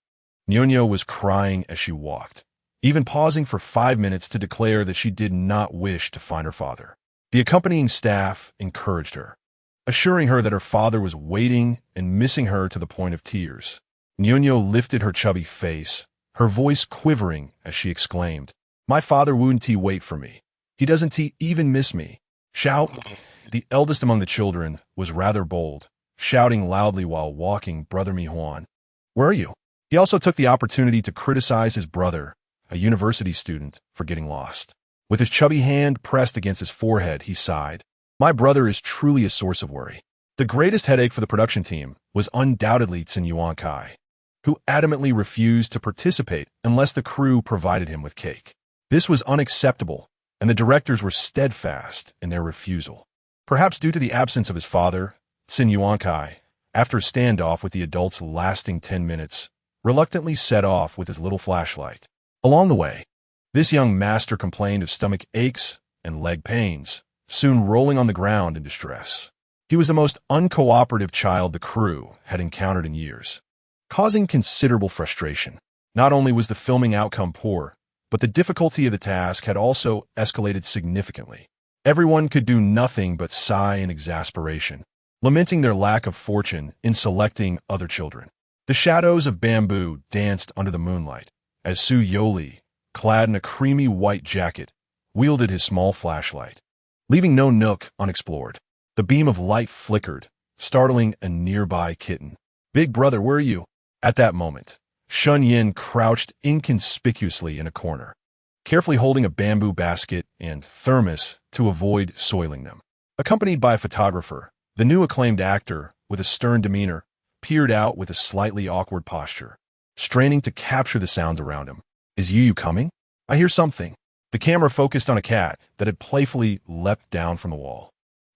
Nyonya was crying as she walked, even pausing for 5 minutes to declare that she did not wish to find her father. The accompanying staff encouraged her, assuring her that her father was waiting and missing her to the point of tears. Nyonya lifted her chubby face, her voice quivering as she exclaimed, "My father wouldn't he wait for me? He doesn't he even miss me?" "Shout!" The eldest among the children was rather bold, shouting loudly while walking Brother Mihuan. "Where are you?" He also took the opportunity to criticize his brother, a university student, for getting lost. With his chubby hand pressed against his forehead, he sighed. "My brother is truly a source of worry." The greatest headache for the production team was undoubtedly Kai, who adamantly refused to participate unless the crew provided him with cake. This was unacceptable, and the directors were steadfast in their refusal. Perhaps due to the absence of his father, Kai, after a standoff with the adults lasting 10 minutes, reluctantly set off with his little flashlight. Along the way, this young master complained of stomach aches and leg pains, soon rolling on the ground in distress. He was the most uncooperative child the crew had encountered in years, causing considerable frustration. Not only was the filming outcome poor, but the difficulty of the task had also escalated significantly. Everyone could do nothing but sigh in exasperation, lamenting their lack of fortune in selecting other children. The shadows of bamboo danced under the moonlight as Youri, clad in a creamy white jacket, wielded his small flashlight, leaving no nook unexplored. The beam of light flickered, startling a nearby kitten. "Big brother, where are you?" At that moment, Shun Yin crouched inconspicuously in a corner. carefully holding a bamboo basket and thermos to avoid soiling them. Accompanied by a photographer, the new acclaimed actor, with a stern demeanor, peered out with a slightly awkward posture, straining to capture the sounds around him. Is Yu coming? I hear something. The camera focused on a cat that had playfully leapt down from the wall.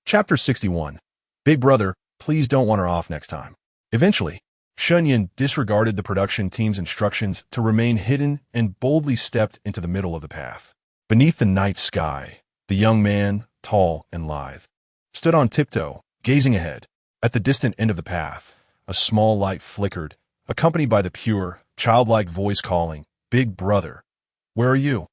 Chapter 61. Big Brother, please don't wander off next time. Eventually, Shunyin disregarded the production team's instructions to remain hidden and boldly stepped into the middle of the path. Beneath the night sky, the young man, tall and lithe, stood on tiptoe, gazing ahead. At the distant end of the path, a small light flickered, accompanied by the pure, childlike voice calling, Big Brother, where are you?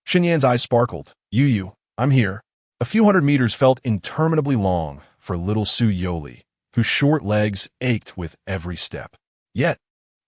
Xinyan's eyes sparkled. Yu, I'm here. A few hundred meters felt interminably long for little Su Youri, whose short legs ached with every step. Yet,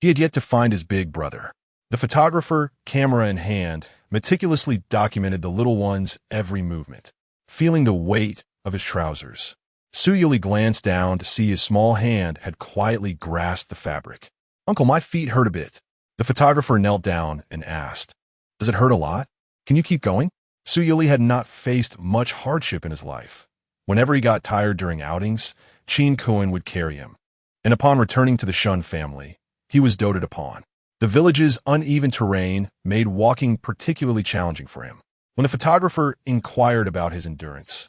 he had yet to find his big brother. The photographer, camera in hand, meticulously documented the little one's every movement, feeling the weight of his trousers. Su Youri glanced down to see his small hand had quietly grasped the fabric. Uncle, my feet hurt a bit. The photographer knelt down and asked, Does it hurt a lot? Can you keep going? Su Youri had not faced much hardship in his life. Whenever he got tired during outings, Qin Kuan would carry him. And upon returning to the Shun family, he was doted upon. The village's uneven terrain made walking particularly challenging for him. When the photographer inquired about his endurance,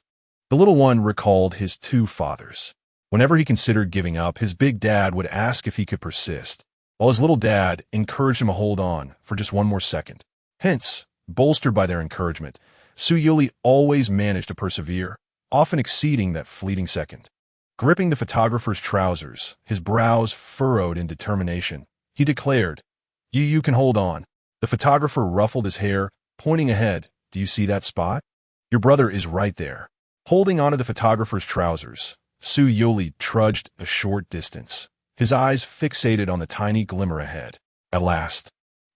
the little one recalled his two fathers. Whenever he considered giving up, his big dad would ask if he could persist, while his little dad encouraged him to hold on for just one more second. Hence, bolstered by their encouragement, Su Youri always managed to persevere, often exceeding that fleeting second. Gripping the photographer's trousers, his brows furrowed in determination, he declared, You can hold on. The photographer ruffled his hair, pointing ahead. Do you see that spot? Your brother is right there. Holding onto the photographer's trousers, Su Youri trudged a short distance, his eyes fixated on the tiny glimmer ahead. At last,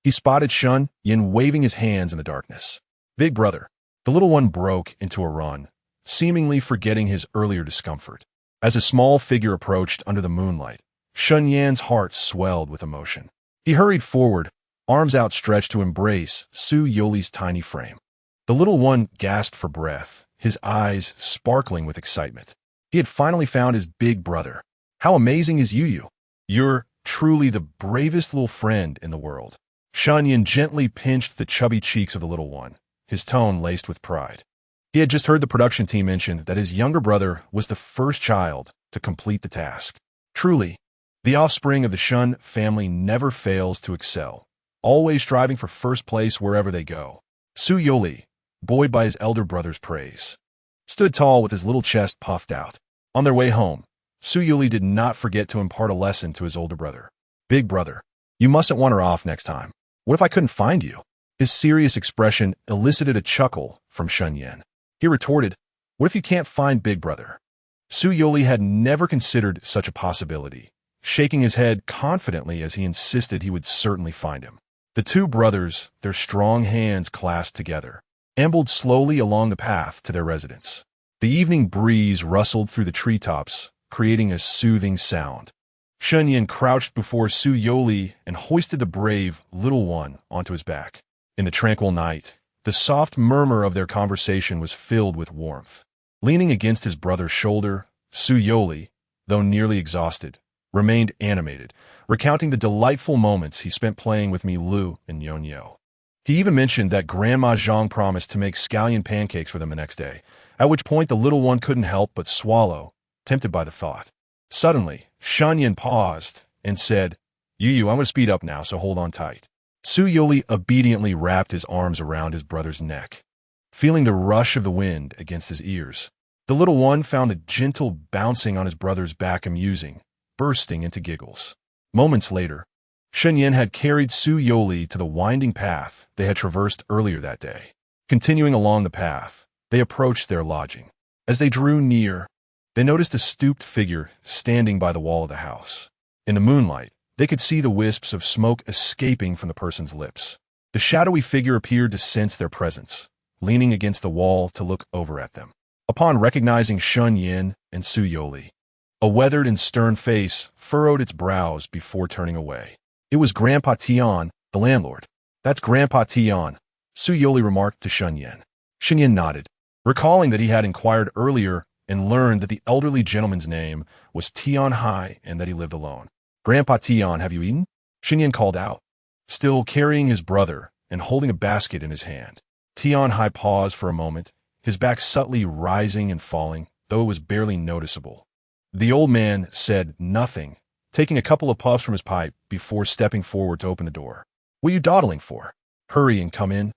he spotted Shun Yin waving his hands in the darkness. Big Brother. The little one broke into a run, seemingly forgetting his earlier discomfort. As a small figure approached under the moonlight, Shun Yan's heart swelled with emotion. He hurried forward, arms outstretched to embrace Su Youri's tiny frame. The little one gasped for breath, his eyes sparkling with excitement. He had finally found his big brother. How amazing is Yu? You're truly the bravest little friend in the world. Shun Yin gently pinched the chubby cheeks of the little one, his tone laced with pride. He had just heard the production team mention that his younger brother was the first child to complete the task. Truly, the offspring of the Shun family never fails to excel, always striving for first place wherever they go. Su Youri, buoyed by his elder brother's praise, stood tall with his little chest puffed out. On their way home, Su Youri did not forget to impart a lesson to his older brother. Big brother, you mustn't wander off next time. What if I couldn't find you? His serious expression elicited a chuckle from Shun Yin. He retorted, What if you can't find Big Brother? Su Youri had never considered such a possibility, shaking his head confidently as he insisted he would certainly find him. The two brothers, their strong hands clasped together, ambled slowly along the path to their residence. The evening breeze rustled through the treetops, creating a soothing sound. Shun Yin crouched before Su Youri and hoisted the brave little one onto his back. In the tranquil night, the soft murmur of their conversation was filled with warmth. Leaning against his brother's shoulder, Su Youri, though nearly exhausted, remained animated, recounting the delightful moments he spent playing with Mi Lu and Yonyo. He even mentioned that Grandma Zhang promised to make scallion pancakes for them the next day, at which point the little one couldn't help but swallow, tempted by the thought. Suddenly, Shun Yin paused and said, Yu, I'm going to speed up now, so hold on tight. Su Youri obediently wrapped his arms around his brother's neck, feeling the rush of the wind against his ears. The little one found the gentle bouncing on his brother's back amusing, bursting into giggles. Moments later, Shun Yin had carried Su Youri to the winding path they had traversed earlier that day. Continuing along the path, they approached their lodging. As they drew near, they noticed a stooped figure standing by the wall of the house. In the moonlight, they could see the wisps of smoke escaping from the person's lips. The shadowy figure appeared to sense their presence, leaning against the wall to look over at them. Upon recognizing Shun Yin and Su Youri, a weathered and stern face furrowed its brows before turning away. It was Grandpa Tian, the landlord. That's Grandpa Tian, Youri remarked to Shun Yin. Shun Yin nodded, recalling that he had inquired earlier and learned that the elderly gentleman's name was Tian Hai and that he lived alone. Grandpa Tian, have you eaten? Shun Yin called out, still carrying his brother and holding a basket in his hand. Tian Hai paused for a moment, his back subtly rising and falling, though it was barely noticeable. The old man said nothing, taking a couple of puffs from his pipe before stepping forward to open the door. What are you dawdling for? Hurry and come in,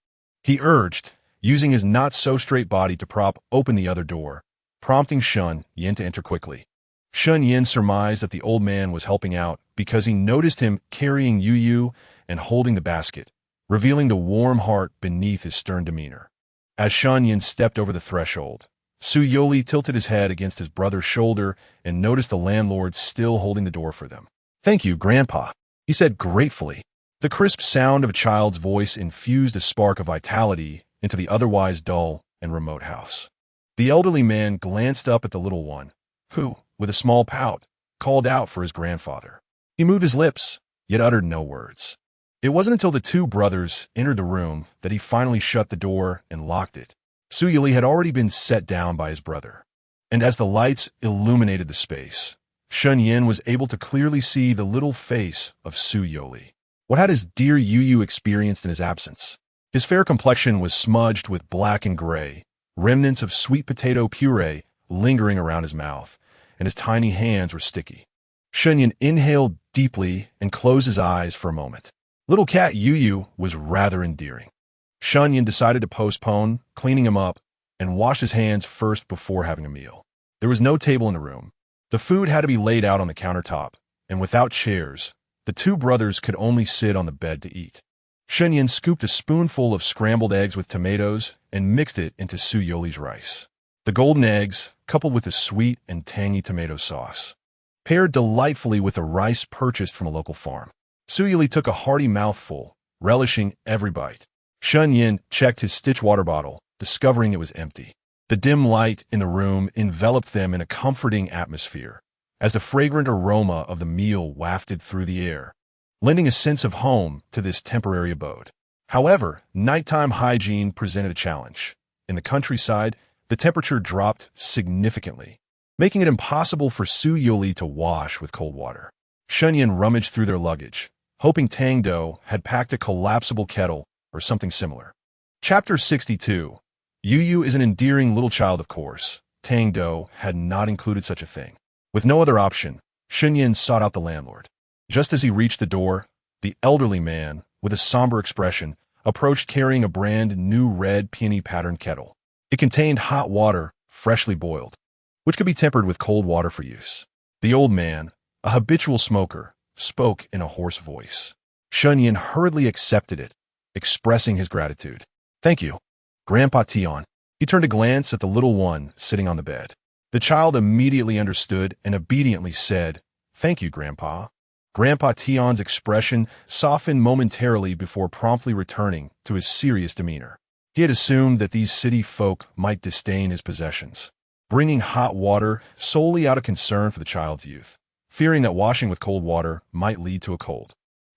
he urged, using his not-so-straight body to prop open the other door, prompting Shun Yin to enter quickly. Shun Yin surmised that the old man was helping out because he noticed him carrying Youri and holding the basket, revealing the warm heart beneath his stern demeanor. As Shun Yin stepped over the threshold, Youri tilted his head against his brother's shoulder and noticed the landlord still holding the door for them. Thank you, Grandpa, he said gratefully. The crisp sound of a child's voice infused a spark of vitality into the otherwise dull and remote house. The elderly man glanced up at the little one, who, with a small pout, called out for his grandfather. He moved his lips, yet uttered no words. It wasn't until the two brothers entered the room that he finally shut the door and locked it. Youri had already been set down by his brother, and as the lights illuminated the space, Shun Yin was able to clearly see the little face of Youri. What had his dear Youri experienced in his absence? His fair complexion was smudged with black and gray, remnants of sweet potato puree lingering around his mouth, and his tiny hands were sticky. Shun Yin inhaled deeply and closed his eyes for a moment. Little cat Youri was rather endearing. Shun Yin decided to postpone cleaning him up and wash his hands first before having a meal. There was no table in the room. The food had to be laid out on the countertop, and without chairs, the two brothers could only sit on the bed to eat. Shun Yin scooped a spoonful of scrambled eggs with tomatoes and mixed it into Youri's rice. The golden eggs, coupled with the sweet and tangy tomato sauce, paired delightfully with the rice purchased from a local farm. Youri took a hearty mouthful, relishing every bite. Shun Yin checked his Stitch water bottle, discovering it was empty. The dim light in the room enveloped them in a comforting atmosphere, as the fragrant aroma of the meal wafted through the air, lending a sense of home to this temporary abode. However, nighttime hygiene presented a challenge. In the countryside, the temperature dropped significantly, making it impossible for Youri to wash with cold water. Shun Yin rummaged through their luggage, hoping Tang-Do had packed a collapsible kettle or something similar. Chapter 62. Youri is an endearing little child, of course. Tang-Do had not included such a thing. With no other option, Shun Yin sought out the landlord. Just as he reached the door, the elderly man, with a somber expression, approached carrying a brand new red peony-patterned kettle. It contained hot water, freshly boiled, which could be tempered with cold water for use. The old man, a habitual smoker, spoke in a hoarse voice. Shun Yin hurriedly accepted it, expressing his gratitude. Thank you, Grandpa Tian. He turned to glance at the little one sitting on the bed. The child immediately understood and obediently said, Thank you, Grandpa. Grandpa Tian's expression softened momentarily before promptly returning to his serious demeanor. He had assumed that these city folk might disdain his possessions, bringing hot water solely out of concern for the child's youth, fearing that washing with cold water might lead to a cold.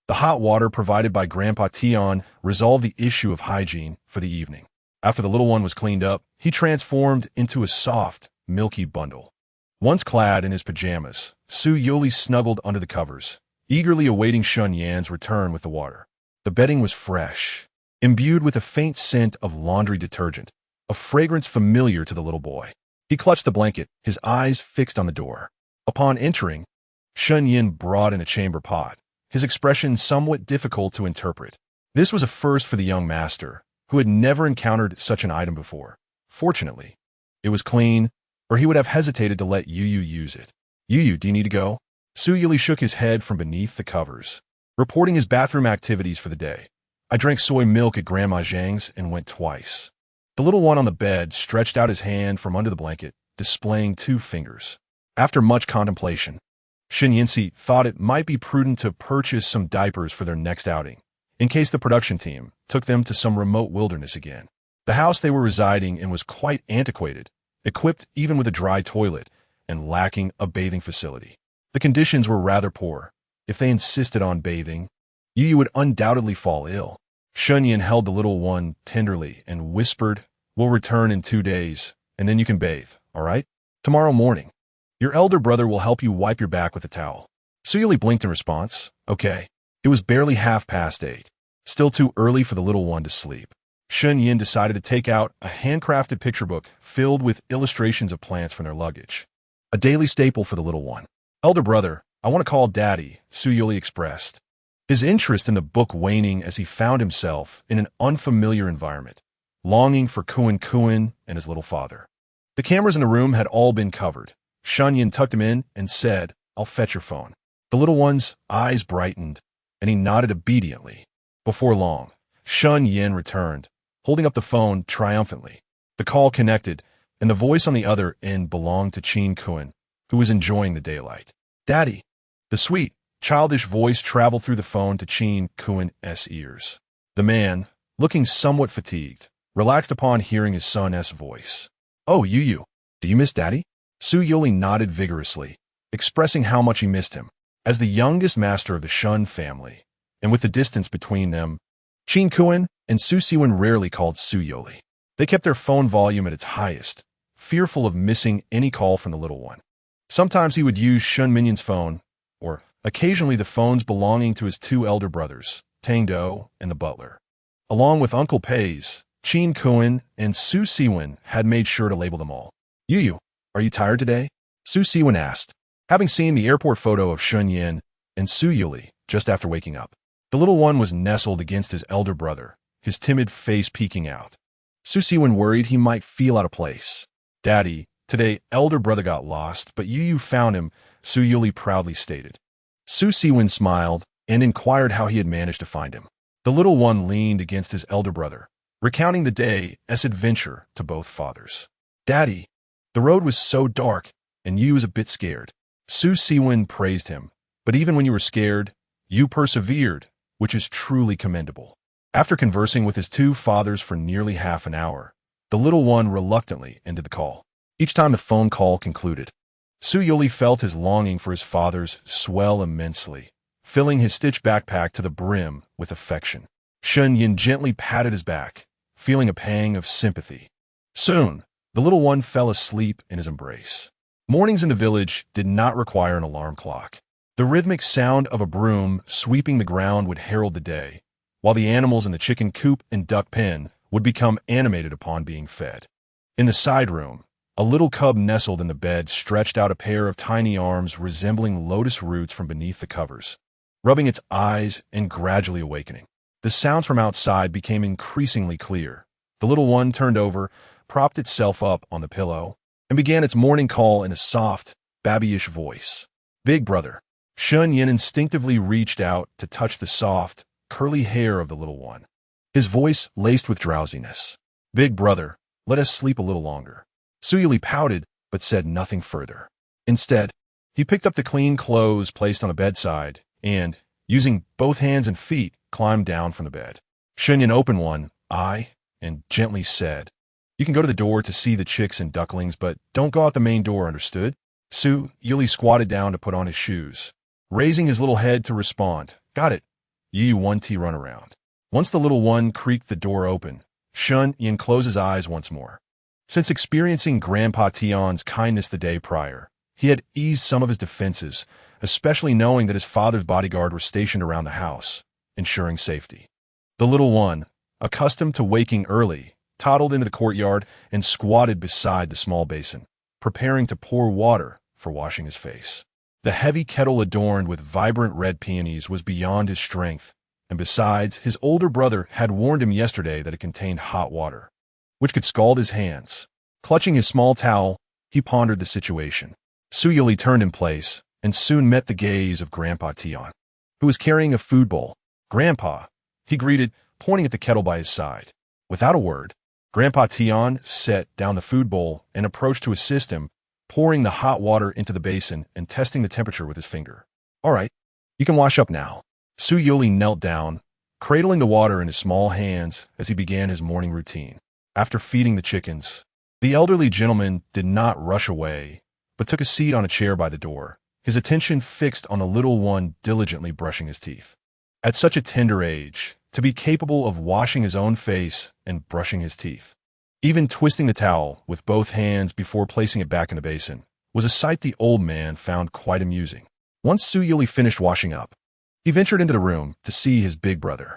The hot water provided by Grandpa Tian resolved the issue of hygiene for the evening. After the little one was cleaned up, he transformed into a soft, milky bundle. Once clad in his pajamas, Youri snuggled under the covers, eagerly awaiting Shun Yin's return with the water. The bedding was fresh, imbued with a faint scent of laundry detergent, a fragrance familiar to the little boy. He clutched the blanket, his eyes fixed on the door. Upon entering, Shun Yin brought in a chamber pot, his expression somewhat difficult to interpret. This was a first for the young master, who had never encountered such an item before. Fortunately, it was clean, or he would have hesitated to let Youri use it. Youri, do you need to go? Youri shook his head from beneath the covers, reporting his bathroom activities for the day. I drank soy milk at Grandma Zhang's and went twice. The little one on the bed stretched out his hand from under the blanket, displaying 2 fingers. After much contemplation, Shun Yin thought it might be prudent to purchase some diapers for their next outing, in case the production team took them to some remote wilderness again. The house they were residing in was quite antiquated, equipped even with a dry toilet, and lacking a bathing facility. The conditions were rather poor. If they insisted on bathing, Youri would undoubtedly fall ill. Shunyin held the little one tenderly and whispered, "We'll return in 2 days, and then you can bathe, all right? Tomorrow morning. Your elder brother will help you wipe your back with a towel." Youri blinked in response. Okay. It was barely 8:30. Still too early for the little one to sleep. Shunyin decided to take out a handcrafted picture book filled with illustrations of plants from their luggage. A daily staple for the little one. "Elder brother, I want to call Daddy," Youri expressed, his interest in the book waning as he found himself in an unfamiliar environment, longing for Kuin and his little father. The cameras in the room had all been covered. Shunyin tucked him in and said, "I'll fetch your phone." The little one's eyes brightened, and he nodded obediently. Before long, Shunyin returned, holding up the phone triumphantly. The call connected, and the voice on the other end belonged to Kuin, who was enjoying the daylight. "Daddy." The sweet, childish voice traveled through the phone to Kuin's ears. The man, looking somewhat fatigued, relaxed upon hearing his son's voice. "Oh, you. Do you miss Daddy?" Youri nodded vigorously, expressing how much he missed him. As the youngest master of the Shun family, and with the distance between them, Kuin and Siwen rarely called Youri. They kept their phone volume at its highest, fearful of missing any call from the little one. Sometimes he would use Shun Minion's phone, or occasionally the phones belonging to his two elder brothers, Tang-Do and the butler. Along with Uncle Pei's, Kuin and Siwen had made sure to label them all. "You, are you tired today?" Siwen asked, having seen the airport photo of Shunyin and Youri just after waking up. The little one was nestled against his elder brother, his timid face peeking out. Siwen worried he might feel out of place. "Daddy, today elder brother got lost, but you found him," Youri proudly stated. Siwen smiled and inquired how he had managed to find him. The little one leaned against his elder brother, recounting the day's adventure to both fathers. "Daddy, the road was so dark, and you was a bit scared." Siwen praised him, "But even when you were scared, you persevered, which is truly commendable." After conversing with his two fathers for nearly half an hour, the little one reluctantly ended the call. Each time the phone call concluded, Youri felt his longing for his fathers swell immensely, filling his stitched backpack to the brim with affection. Shunyin gently patted his back, feeling a pang of sympathy. Soon, the little one fell asleep in his embrace. Mornings in the village did not require an alarm clock. The rhythmic sound of a broom sweeping the ground would herald the day, while the animals in the chicken coop and duck pen would become animated upon being fed. In the side room, a little cub nestled in the bed stretched out a pair of tiny arms resembling lotus roots from beneath the covers, rubbing its eyes and gradually awakening. The sounds from outside became increasingly clear. The little one turned over, propped itself up on the pillow, and began its morning call in a soft, babyish voice. "Big brother." Shunyin instinctively reached out to touch the soft, curly hair of the little one, his voice laced with drowsiness. "Big brother, let us sleep a little longer." Youri pouted, but said nothing further. Instead, he picked up the clean clothes placed on the bedside and, using both hands and feet, climbed down from the bed. Shunyin opened one eye and gently said, "You can go to the door to see the chicks and ducklings, but don't go out the main door, understood?" Youri squatted down to put on his shoes, raising his little head to respond. "Got it." Yi 1T run around. Once the little one creaked the door open, Shunyin closed his eyes once more. Since experiencing Grandpa Tion's kindness the day prior, he had eased some of his defenses, especially knowing that his father's bodyguard were stationed around the house, ensuring safety. The little one, accustomed to waking early, toddled into the courtyard and squatted beside the small basin, preparing to pour water for washing his face. The heavy kettle adorned with vibrant red peonies was beyond his strength, and besides, his older brother had warned him yesterday that it contained hot water, which could scald his hands. Clutching his small towel, he pondered the situation. Youri turned in place and soon met the gaze of Grandpa Tion, who was carrying a food bowl. "Grandpa," he greeted, pointing at the kettle by his side. Without a word, Grandpa Tion set down the food bowl and approached to assist him, pouring the hot water into the basin and testing the temperature with his finger. "All right, you can wash up now." Youri knelt down, cradling the water in his small hands as he began his morning routine. After feeding the chickens, the elderly gentleman did not rush away, but took a seat on a chair by the door, his attention fixed on the little one diligently brushing his teeth. At such a tender age, to be capable of washing his own face and brushing his teeth. Even twisting the towel with both hands before placing it back in the basin was a sight the old man found quite amusing. Once Youri finished washing up, he ventured into the room to see his big brother.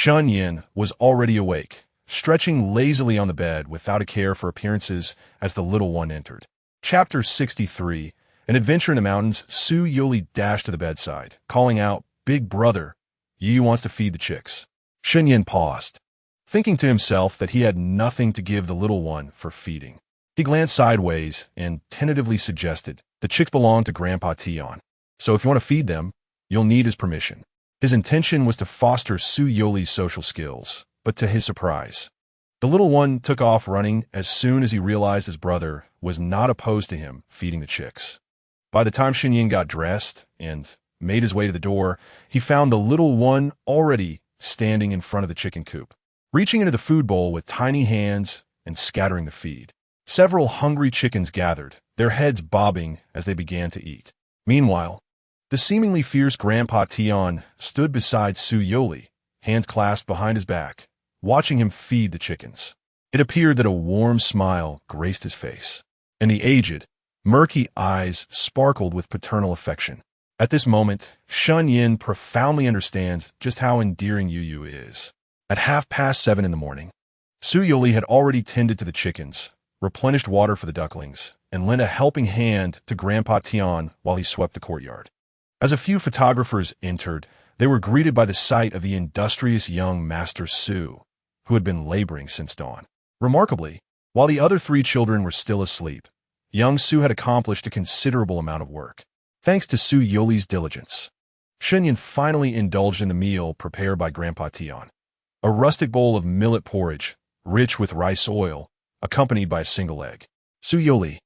Yin was already awake, stretching lazily on the bed without a care for appearances as the little one entered. Chapter 63. An adventure in the mountains. Youri dashed to the bedside, calling out, "Big brother, Yi wants to feed the chicks." Yin paused, thinking to himself that he had nothing to give the little one for feeding. He glanced sideways and tentatively suggested, "The chicks belong to Grandpa Tion, so if you want to feed them, you'll need his permission." His intention was to foster Youri's social skills, but to his surprise, the little one took off running as soon as he realized his brother was not opposed to him feeding the chicks. By the time Yin got dressed and made his way to the door, he found the little one already standing in front of the chicken coop, reaching into the food bowl with tiny hands and scattering the feed. Several hungry chickens gathered, their heads bobbing as they began to eat. Meanwhile, the seemingly fierce Grandpa Tion stood beside Youri, hands clasped behind his back, watching him feed the chickens. It appeared that a warm smile graced his face, and the aged, murky eyes sparkled with paternal affection. At this moment, Yin profoundly understands just how endearing Yu is. At 7:30 in the morning, Youri had already tended to the chickens, replenished water for the ducklings, and lent a helping hand to Grandpa Tion while he swept the courtyard. As a few photographers entered, they were greeted by the sight of the industrious young Master Su, who had been laboring since dawn. Remarkably, while the other 3 children were still asleep, young Su had accomplished a considerable amount of work. Thanks to Youri's diligence, Yin finally indulged in the meal prepared by Grandpa Tion, a rustic bowl of millet porridge, rich with rice oil, accompanied by a single egg. Youri,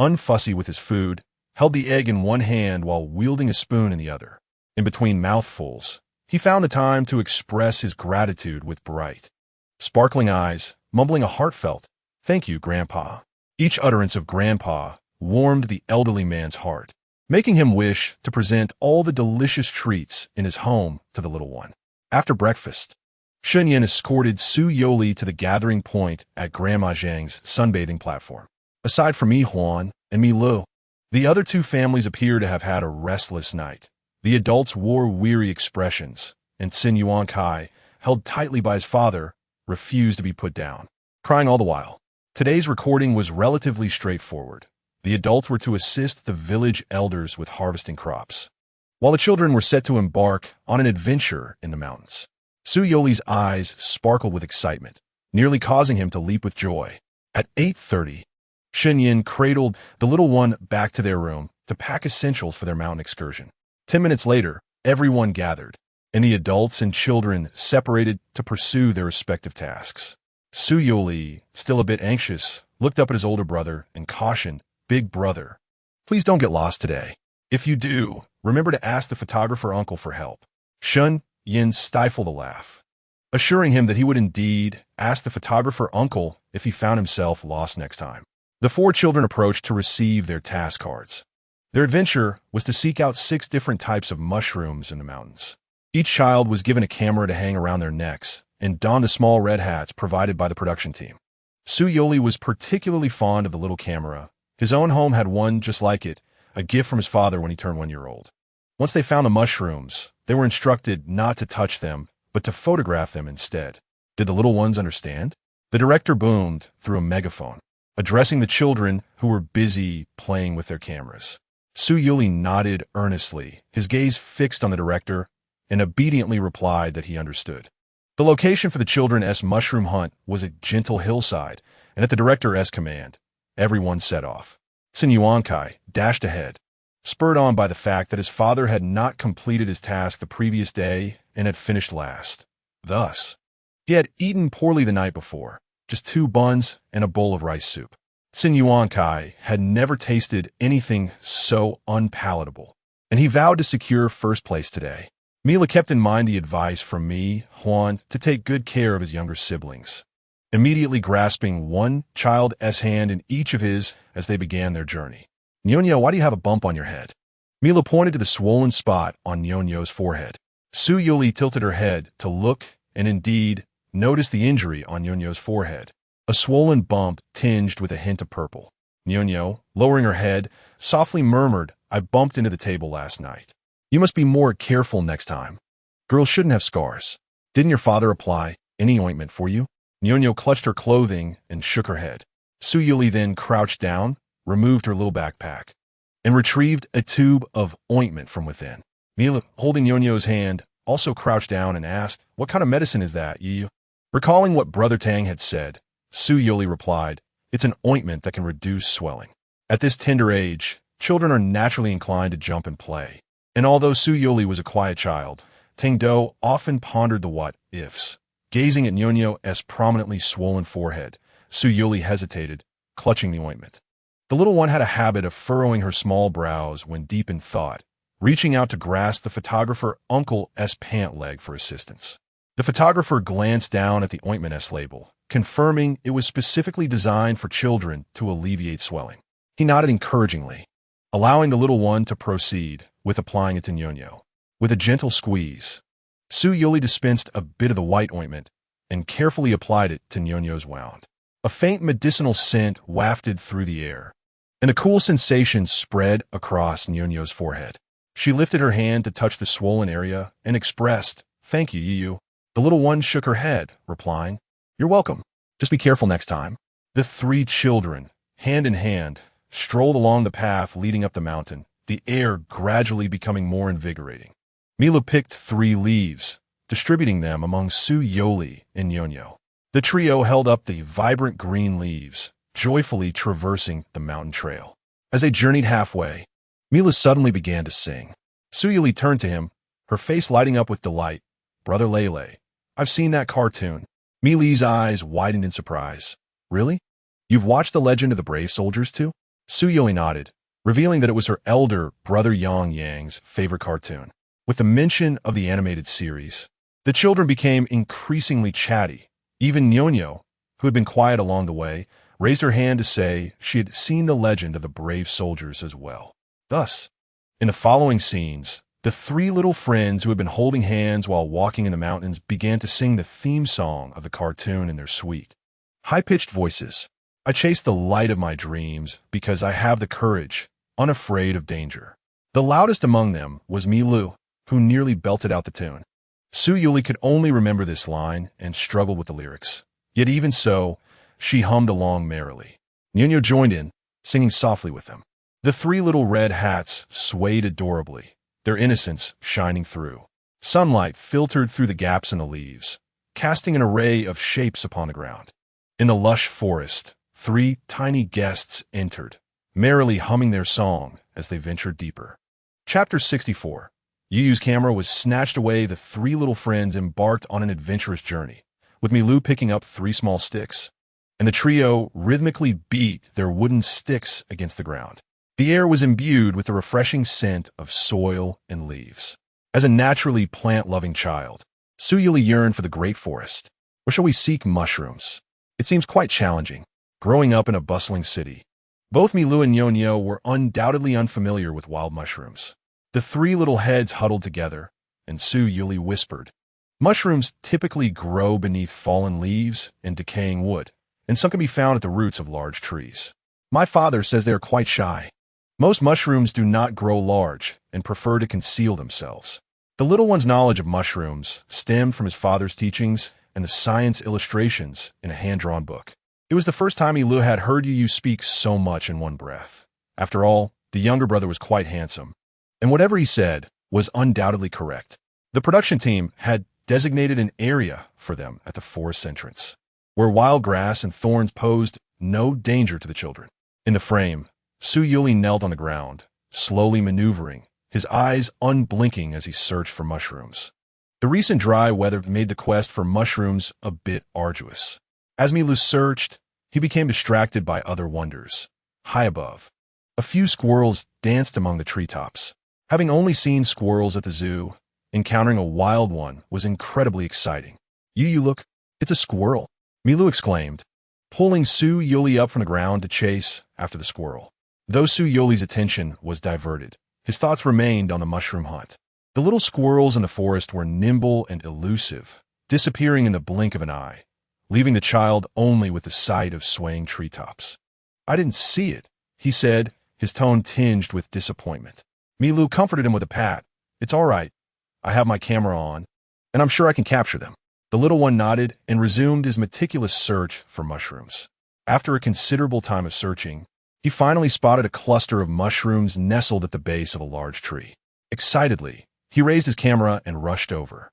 unfussy with his food, held the egg in one hand while wielding a spoon in the other. In between mouthfuls, he found the time to express his gratitude with bright, sparkling eyes, mumbling a heartfelt, "Thank you, Grandpa." Each utterance of Grandpa warmed the elderly man's heart, making him wish to present all the delicious treats in his home to the little one. After breakfast, Yin escorted Youri to the gathering point at Grandma Zhang's sunbathing platform. Aside from Mi Huan and Mi Lu, the other 2 families appear to have had a restless night. The adults wore weary expressions, and Yuan Kai, held tightly by his father, refused to be put down, crying all the while. Today's recording was relatively straightforward. The adults were to assist the village elders with harvesting crops, while the children were set to embark on an adventure in the mountains. Youri's eyes sparkled with excitement, nearly causing him to leap with joy. At 8:30, Yin cradled the little one back to their room to pack essentials for their mountain excursion. 10 minutes later, everyone gathered, and the adults and children separated to pursue their respective tasks. Youri, still a bit anxious, looked up at his older brother and cautioned, "Big brother, please don't get lost today. If you do, remember to ask the photographer uncle for help." Yin stifled a laugh, assuring him that he would indeed ask the photographer uncle if he found himself lost next time. The 4 children approached to receive their task cards. Their adventure was to seek out 6 different types of mushrooms in the mountains. Each child was given a camera to hang around their necks and donned the small red hats provided by the production team. Youri was particularly fond of the little camera. His own home had one just like it, a gift from his father when he turned 1 year old. Once they found the mushrooms, they were instructed not to touch them, but to photograph them instead. Did the little ones understand? The director boomed through a megaphone, addressing the children who were busy playing with their cameras. Youri nodded earnestly, his gaze fixed on the director, and obediently replied that he understood. The location for the children's mushroom hunt was a gentle hillside, and at the director's command, everyone set off. Yuan Kai dashed ahead, spurred on by the fact that his father had not completed his task the previous day and had finished last. Thus, he had eaten poorly the night before, just 2 buns and a bowl of rice soup. Yuan Kai had never tasted anything so unpalatable, and he vowed to secure first place today. Mila kept in mind the advice from Mi Huan to take good care of his younger siblings, immediately grasping one child's hand in each of his as they began their journey. "Nyonya, why do you have a bump on your head?" Mila pointed to the swollen spot on Nyonyo's forehead. Youri tilted her head to look and indeed noticed the injury on Nyonyo's forehead, a swollen bump tinged with a hint of purple. Nyonyo, lowering her head, softly murmured, "I bumped into the table last night. You must be more careful next time. Girls shouldn't have scars. Didn't your father apply any ointment for you?" Nyonyo clutched her clothing and shook her head. Youri then crouched down, removed her little backpack, and retrieved a tube of ointment from within. Milu, holding Nyonyo's hand, also crouched down and asked, "What kind of medicine is that, Yu?" Recalling what Brother Tang had said, Youri replied, "It's an ointment that can reduce swelling." At this tender age, children are naturally inclined to jump and play. And although Youri was a quiet child, Tang-do often pondered the what-ifs. Gazing at Nyonyo's prominently swollen forehead, Youri hesitated, clutching the ointment. The little one had a habit of furrowing her small brows when deep in thought, reaching out to grasp the photographer Uncle's pant leg for assistance. The photographer glanced down at the ointment's label, confirming it was specifically designed for children to alleviate swelling. He nodded encouragingly, allowing the little one to proceed with applying it to Nyonyo. With a gentle squeeze, Youri dispensed a bit of the white ointment and carefully applied it to Nyonyo's wound. A faint medicinal scent wafted through the air, and a cool sensation spread across Nyonyo's forehead. She lifted her hand to touch the swollen area and expressed, "Thank you, Yu." The little one shook her head, replying, "You're welcome. Just be careful next time." The three children, hand in hand, strolled along the path leading up the mountain, the air gradually becoming more invigorating. Milu picked 3 leaves, distributing them among Youri and Nyonyo. The trio held up the vibrant green leaves, joyfully traversing the mountain trail. As they journeyed halfway, Milu suddenly began to sing. Youri turned to him, her face lighting up with delight. "Brother Lele, I've seen that cartoon." Milu's eyes widened in surprise. "Really? You've watched The Legend of the Brave Soldiers too?" Youri nodded, revealing that it was her elder brother Yang's favorite cartoon. With the mention of the animated series, the children became increasingly chatty. Even Nyonyo, who had been quiet along the way, raised her hand to say she had seen The Legend of the Brave Soldiers as well. Thus, in the following scenes, the 3 little friends who had been holding hands while walking in the mountains began to sing the theme song of the cartoon in their sweet, high-pitched voices. "I chase the light of my dreams because I have the courage, unafraid of danger." The loudest among them was Milu, who nearly belted out the tune. Youri could only remember this line and struggled with the lyrics. Yet even so, she hummed along merrily. Nyonyo joined in, singing softly with them. The 3 little red hats swayed adorably, their innocence shining through. Sunlight filtered through the gaps in the leaves, casting an array of shapes upon the ground. In the lush forest, 3 tiny guests entered, merrily humming their song as they ventured deeper. Chapter 64. Yu's camera was snatched away. The 3 little friends embarked on an adventurous journey, with Milu picking up 3 small sticks, and the trio rhythmically beat their wooden sticks against the ground. The air was imbued with the refreshing scent of soil and leaves. As a naturally plant-loving child, Youri yearned for the great forest. Where shall we seek mushrooms? It seems quite challenging, growing up in a bustling city. Both Milu and Nyonyo were undoubtedly unfamiliar with wild mushrooms. The 3 little heads huddled together, and Youri whispered, "Mushrooms typically grow beneath fallen leaves and decaying wood, and some can be found at the roots of large trees. My father says they are quite shy. Most mushrooms do not grow large and prefer to conceal themselves." The little one's knowledge of mushrooms stemmed from his father's teachings and the science illustrations in a hand-drawn book. It was the first time Milu had heard Yu speak so much in one breath. After all, the younger brother was quite handsome, and whatever he said was undoubtedly correct. The production team had designated an area for them at the forest entrance, where wild grass and thorns posed no danger to the children. In the frame, Youri knelt on the ground, slowly maneuvering, his eyes unblinking as he searched for mushrooms. The recent dry weather made the quest for mushrooms a bit arduous. As Milu searched, he became distracted by other wonders. High above, a few squirrels danced among the treetops. Having only seen squirrels at the zoo, encountering a wild one was incredibly exciting. "You look, it's a squirrel," Milu exclaimed, pulling Youri up from the ground to chase after the squirrel. Though Youri's attention was diverted, his thoughts remained on the mushroom hunt. The little squirrels in the forest were nimble and elusive, disappearing in the blink of an eye, leaving the child only with the sight of swaying treetops. "I didn't see it," he said, his tone tinged with disappointment. Milu comforted him with a pat. "It's all right. I have my camera on, and I'm sure I can capture them." The little one nodded and resumed his meticulous search for mushrooms. After a considerable time of searching, he finally spotted a cluster of mushrooms nestled at the base of a large tree. Excitedly, he raised his camera and rushed over.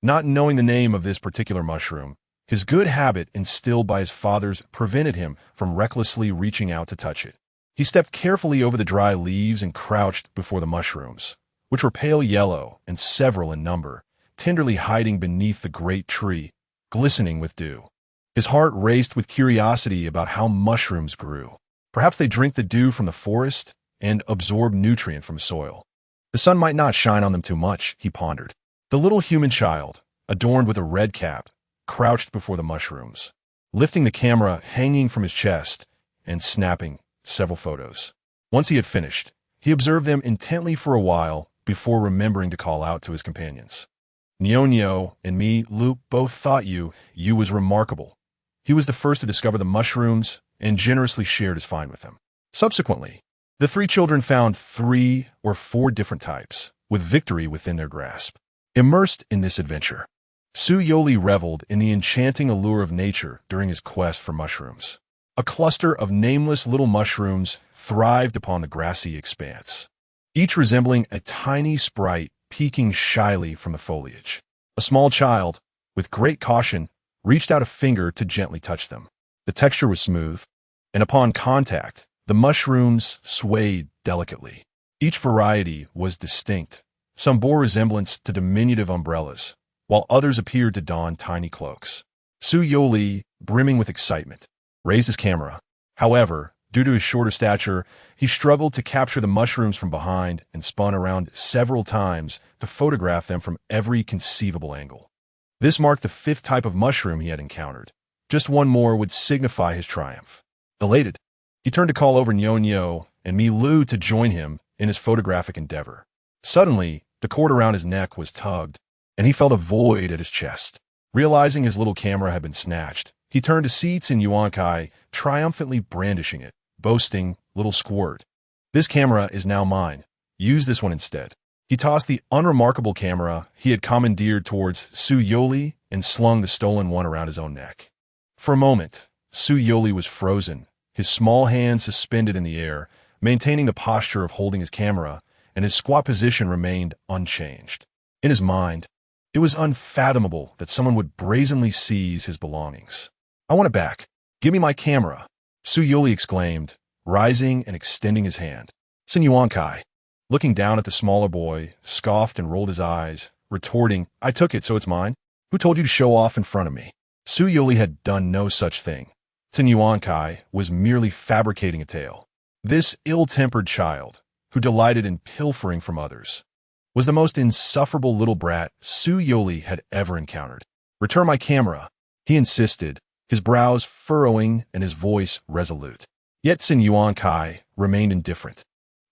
Not knowing the name of this particular mushroom, his good habit instilled by his fathers prevented him from recklessly reaching out to touch it. He stepped carefully over the dry leaves and crouched before the mushrooms, which were pale yellow and several in number, tenderly hiding beneath the great tree, glistening with dew. His heart raced with curiosity about how mushrooms grew. Perhaps they drink the dew from the forest and absorb nutrient from soil. The sun might not shine on them too much, he pondered. The little human child, adorned with a red cap, crouched before the mushrooms, lifting the camera hanging from his chest and snapping several photos. Once he had finished, he observed them intently for a while before remembering to call out to his companions. "Nyonyo and me, Luke, both thought you was remarkable." He was the first to discover the mushrooms and generously shared his find with them. Subsequently, the three children found 3 or 4 different types, with victory within their grasp. Immersed in this adventure, Youri reveled in the enchanting allure of nature during his quest for mushrooms. A cluster of nameless little mushrooms thrived upon the grassy expanse, each resembling a tiny sprite peeking shyly from the foliage. A small child, with great caution, reached out a finger to gently touch them. The texture was smooth, and upon contact, the mushrooms swayed delicately. Each variety was distinct. Some bore resemblance to diminutive umbrellas, while others appeared to don tiny cloaks. Youri, brimming with excitement, raised his camera. However, due to his shorter stature, he struggled to capture the mushrooms from behind and spun around several times to photograph them from every conceivable angle. This marked the 5th type of mushroom he had encountered. Just one more would signify his triumph. Elated, he turned to call over Nyonyo and Milu to join him in his photographic endeavor. Suddenly, the cord around his neck was tugged, and he felt a void at his chest. Realizing his little camera had been snatched, he turned to see Yuankai, triumphantly brandishing it, boasting, "Little squirt. This camera is now mine. Use this one instead." He tossed the unremarkable camera he had commandeered towards Youri and slung the stolen one around his own neck. For a moment, Youri was frozen, his small hands suspended in the air, maintaining the posture of holding his camera, and his squat position remained unchanged. In his mind, it was unfathomable that someone would brazenly seize his belongings. "I want it back. Give me my camera," Youri exclaimed, rising and extending his hand. Yuankai, looking down at the smaller boy, scoffed and rolled his eyes, retorting, "I took it, so it's mine. Who told you to show off in front of me?" Youri had done no such thing. Yuankai was merely fabricating a tale. This ill-tempered child, who delighted in pilfering from others, was the most insufferable little brat Youri had ever encountered. "Return my camera," he insisted, his brows furrowing and his voice resolute. Yet Yuankai remained indifferent,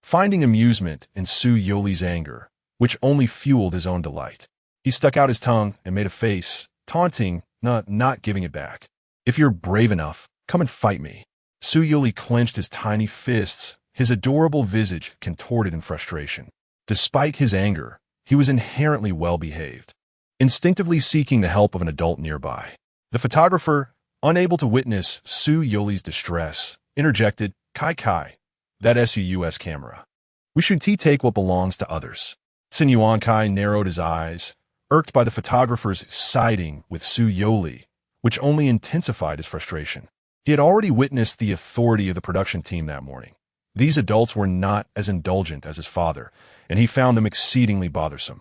finding amusement in Youri's anger, which only fueled his own delight. He stuck out his tongue and made a face, taunting, not giving it back. "If you're brave enough, come and fight me." Youri clenched his tiny fists, his adorable visage contorted in frustration. Despite his anger, he was inherently well-behaved, instinctively seeking the help of an adult nearby. The photographer, unable to witness Youri's distress, interjected, Kai, that SUS camera. We should take what belongs to others." Yuankai narrowed his eyes, irked by the photographer's siding with Youri, which only intensified his frustration. He had already witnessed the authority of the production team that morning. These adults were not as indulgent as his father, and he found them exceedingly bothersome.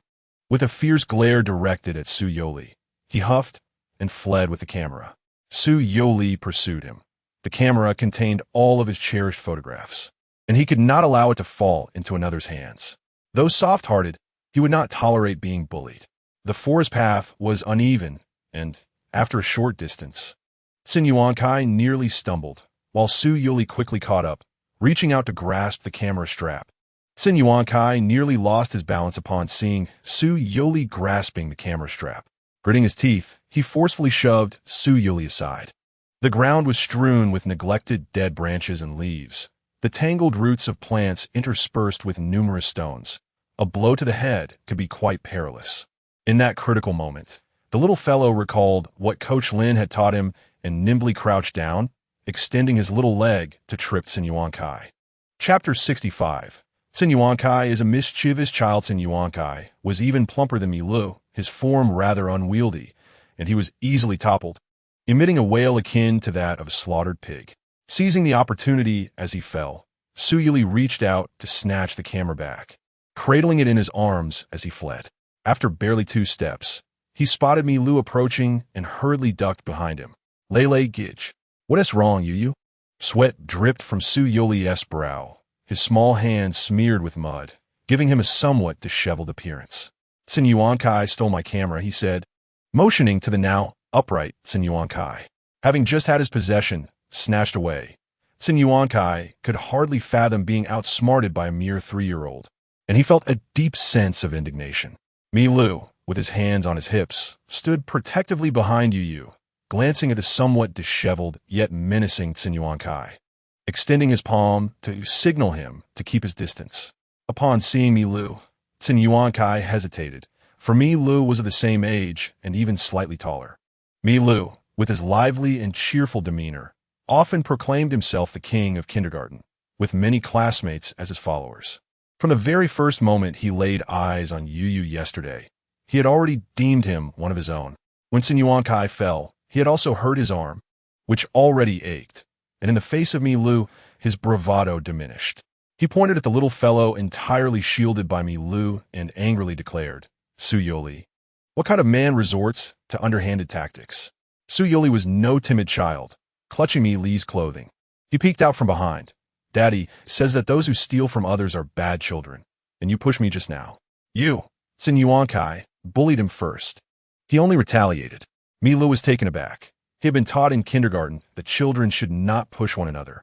With a fierce glare directed at Youri, he huffed and fled with the camera. Youri pursued him. The camera contained all of his cherished photographs, and he could not allow it to fall into another's hands. Though soft-hearted, he would not tolerate being bullied. The forest path was uneven, and, after a short distance, Yuankai nearly stumbled, while Youri quickly caught up, reaching out to grasp the camera strap. Yuankai nearly lost his balance upon seeing Youri grasping the camera strap. Gritting his teeth, he forcefully shoved Youri aside. The ground was strewn with neglected dead branches and leaves, the tangled roots of plants interspersed with numerous stones. A blow to the head could be quite perilous. In that critical moment, the little fellow recalled what Coach Lin had taught him and nimbly crouched down, extending his little leg to trip Yuankai. Chapter 65. Yuankai is a mischievous child. Yuankai was even plumper than Milu, his form rather unwieldy, and he was easily toppled, emitting a wail akin to that of a slaughtered pig. Seizing the opportunity as he fell, Youri reached out to snatch the camera back, cradling it in his arms as he fled. After barely 2 steps, he spotted Milu approaching and hurriedly ducked behind him. Lele Gidge. What is wrong, Yuyu? Sweat dripped from Youri's brow, his small hands smeared with mud, giving him a somewhat disheveled appearance. Yuankai stole my camera, he said, motioning to the now upright Yuankai. Having just had his possession snatched away, Yuankai could hardly fathom being outsmarted by a mere 3-year-old, and he felt a deep sense of indignation. Milu, with his hands on his hips, stood protectively behind Yuyu, glancing at the somewhat disheveled yet menacing Yuankai, extending his palm to signal him to keep his distance. Upon seeing Milu, Yuankai hesitated, for Milu was of the same age and even slightly taller. Milu, with his lively and cheerful demeanor, often proclaimed himself the king of kindergarten, with many classmates as his followers. From the very first moment he laid eyes on Yuyu yesterday, he had already deemed him one of his own. When Yuankai fell, he had also hurt his arm, which already ached, and in the face of Milu, his bravado diminished. He pointed at the little fellow entirely shielded by Milu and angrily declared, Youri, what kind of man resorts to underhanded tactics? Youri was no timid child, clutching Milu's clothing. He peeked out from behind. Daddy says that those who steal from others are bad children, and you pushed me just now. You, Yuankai, bullied him first. He only retaliated. Milu was taken aback. He had been taught in kindergarten that children should not push one another.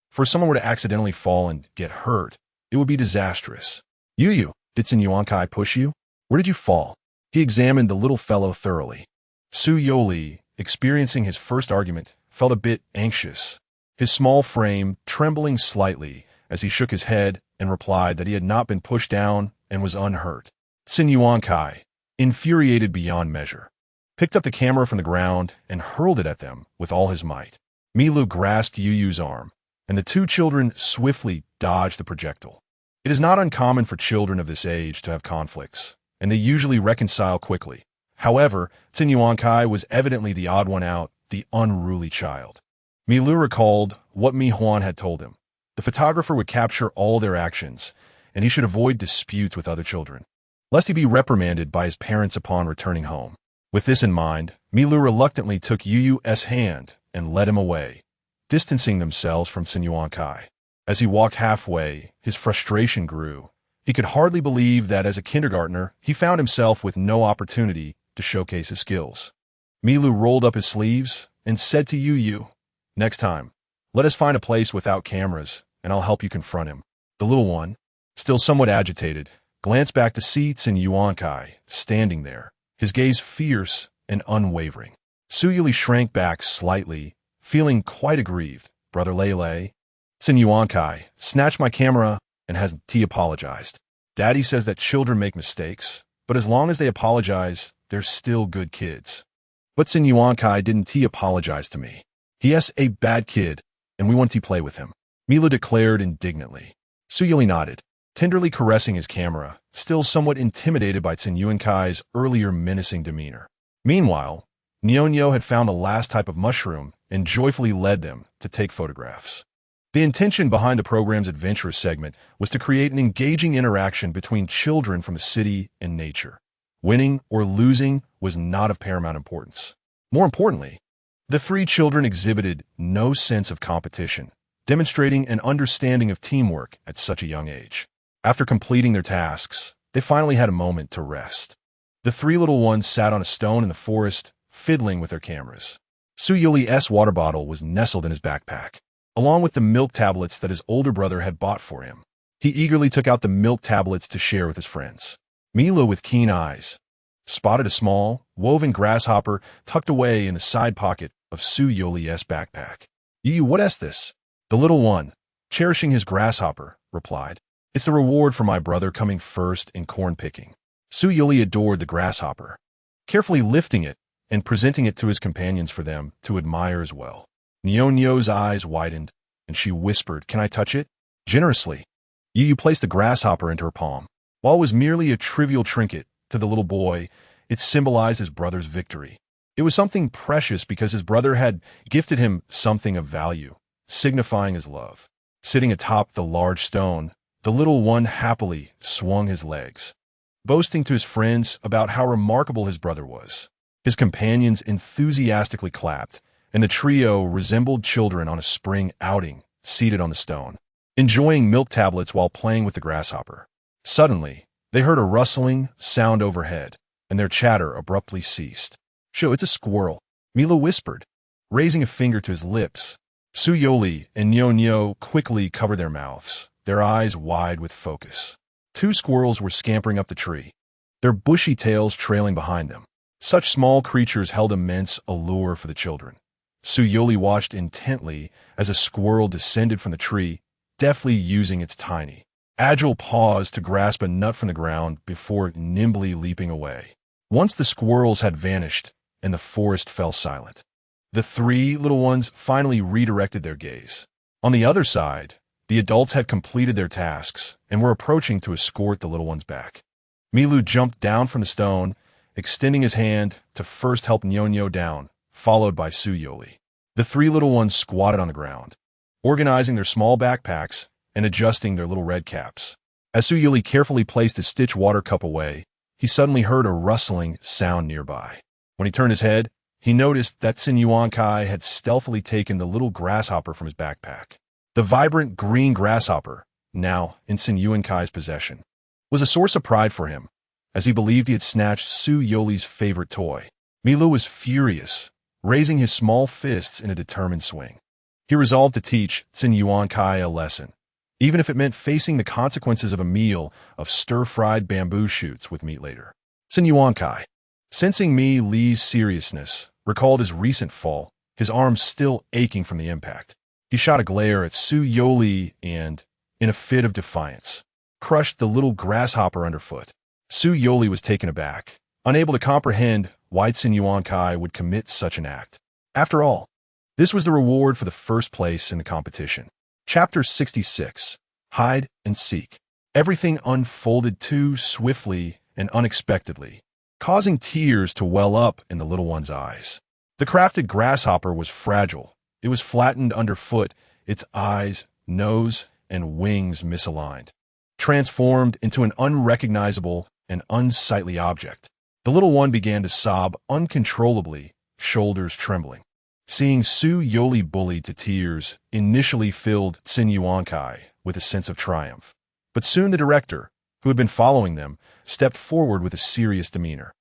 For if someone were to accidentally fall and get hurt, it would be disastrous. Yuyu, did Yuankai push you? Where did you fall? He examined the little fellow thoroughly. Youri, experiencing his first argument, felt a bit anxious, his small frame trembling slightly as he shook his head and replied that he had not been pushed down and was unhurt. Yuankai, infuriated beyond measure, picked up the camera from the ground and hurled it at them with all his might. Milu grasped Yuyu's arm, and the 2 children swiftly dodged the projectile. It is not uncommon for children of this age to have conflicts, and they usually reconcile quickly. However, Yuankai was evidently the odd one out, the unruly child. Milu recalled what Mi Huan had told him. The photographer would capture all their actions, and he should avoid disputes with other children, lest he be reprimanded by his parents upon returning home. With this in mind, Milu reluctantly took Yuyu's hand and led him away, distancing themselves from Yuankai. As he walked halfway, his frustration grew. He could hardly believe that as a kindergartner, he found himself with no opportunity to showcase his skills. Milu rolled up his sleeves and said to Yuyu, next time, let us find a place without cameras, and I'll help you confront him. The little one, still somewhat agitated, glanced back to see Yuankai standing there, his gaze fierce and unwavering. Youri shrank back slightly, feeling quite aggrieved. Brother Lele, Yuankai snatched my camera and hasn't apologized. Daddy says that children make mistakes, but as long as they apologize, they're still good kids. But Yuankai didn't apologize to me. He is a bad kid, and we want to play with him, Milu declared indignantly. Youri nodded, tenderly caressing his camera, still somewhat intimidated by Yuankai's earlier menacing demeanor. Meanwhile, Nyonyo had found the last type of mushroom and joyfully led them to take photographs. The intention behind the program's adventurous segment was to create an engaging interaction between children from the city and nature. Winning or losing was not of paramount importance. More importantly, the 3 children exhibited no sense of competition, demonstrating an understanding of teamwork at such a young age. After completing their tasks, they finally had a moment to rest. The 3 little ones sat on a stone in the forest, fiddling with their cameras. Youri's water bottle was nestled in his backpack, along with the milk tablets that his older brother had bought for him. He eagerly took out the milk tablets to share with his friends. Milu, with keen eyes, spotted a small, woven grasshopper tucked away in the side pocket of Su Youri's backpack. What is this?" The little one, cherishing his grasshopper, replied. "It's the reward for my brother coming first in corn picking." Su Youri adored the grasshopper, carefully lifting it and presenting it to his companions for them to admire as well. Nyonyo's eyes widened, and she whispered, "Can I touch it?" "Generously." Yu placed the grasshopper into her palm. While it was merely a trivial trinket, to the little boy, it symbolized his brother's victory. It was something precious because his brother had gifted him something of value, signifying his love. Sitting atop the large stone, the little one happily swung his legs, boasting to his friends about how remarkable his brother was. His companions enthusiastically clapped, and the trio resembled children on a spring outing, seated on the stone, enjoying milk tablets while playing with the grasshopper. Suddenly, they heard a rustling sound overhead, and their chatter abruptly ceased. "Sho, it's a squirrel," Milo whispered, raising a finger to his lips. Su Youri and Nyonyo quickly covered their mouths, their eyes wide with focus. 2 squirrels were scampering up the tree, their bushy tails trailing behind them. Such small creatures held immense allure for the children. Su Youri watched intently as a squirrel descended from the tree, deftly using its tiny, agile paws to grasp a nut from the ground before nimbly leaping away. Once the squirrels had vanished and the forest fell silent, the 3 little ones finally redirected their gaze. On the other side, the adults had completed their tasks and were approaching to escort the little ones back. Milu jumped down from the stone, extending his hand to first help Nyonyo down, followed by Su Youri. The 3 little ones squatted on the ground, organizing their small backpacks and adjusting their little red caps. As Su Youri carefully placed his stitch water cup away, he suddenly heard a rustling sound nearby. When he turned his head, he noticed that Yuankai had stealthily taken the little grasshopper from his backpack. The vibrant green grasshopper, now in Yuankai's possession, was a source of pride for him, as he believed he had snatched Su Youri's favorite toy. Milu was furious, raising his small fists in a determined swing. He resolved to teach Yuankai a lesson, even if it meant facing the consequences of a meal of stir-fried bamboo shoots with meat later. Yuankai, sensing Mi Li's seriousness, recalled his recent fall, his arms still aching from the impact. He shot a glare at Su Youri and, in a fit of defiance, crushed the little grasshopper underfoot. Su Youri was taken aback, unable to comprehend why Yuankai would commit such an act. After all, this was the reward for the first place in the competition. Chapter 66. Hide and Seek. Everything unfolded too swiftly and unexpectedly, causing tears to well up in the little one's eyes. The crafted grasshopper was fragile. It was flattened underfoot, its eyes, nose, and wings misaligned, transformed into an unrecognizable and unsightly object. The little one began to sob uncontrollably, shoulders trembling. Seeing Su Youri bullied to tears initially filled Yuankai with a sense of triumph. But soon the director, who had been following them, stepped forward with a serious demeanor,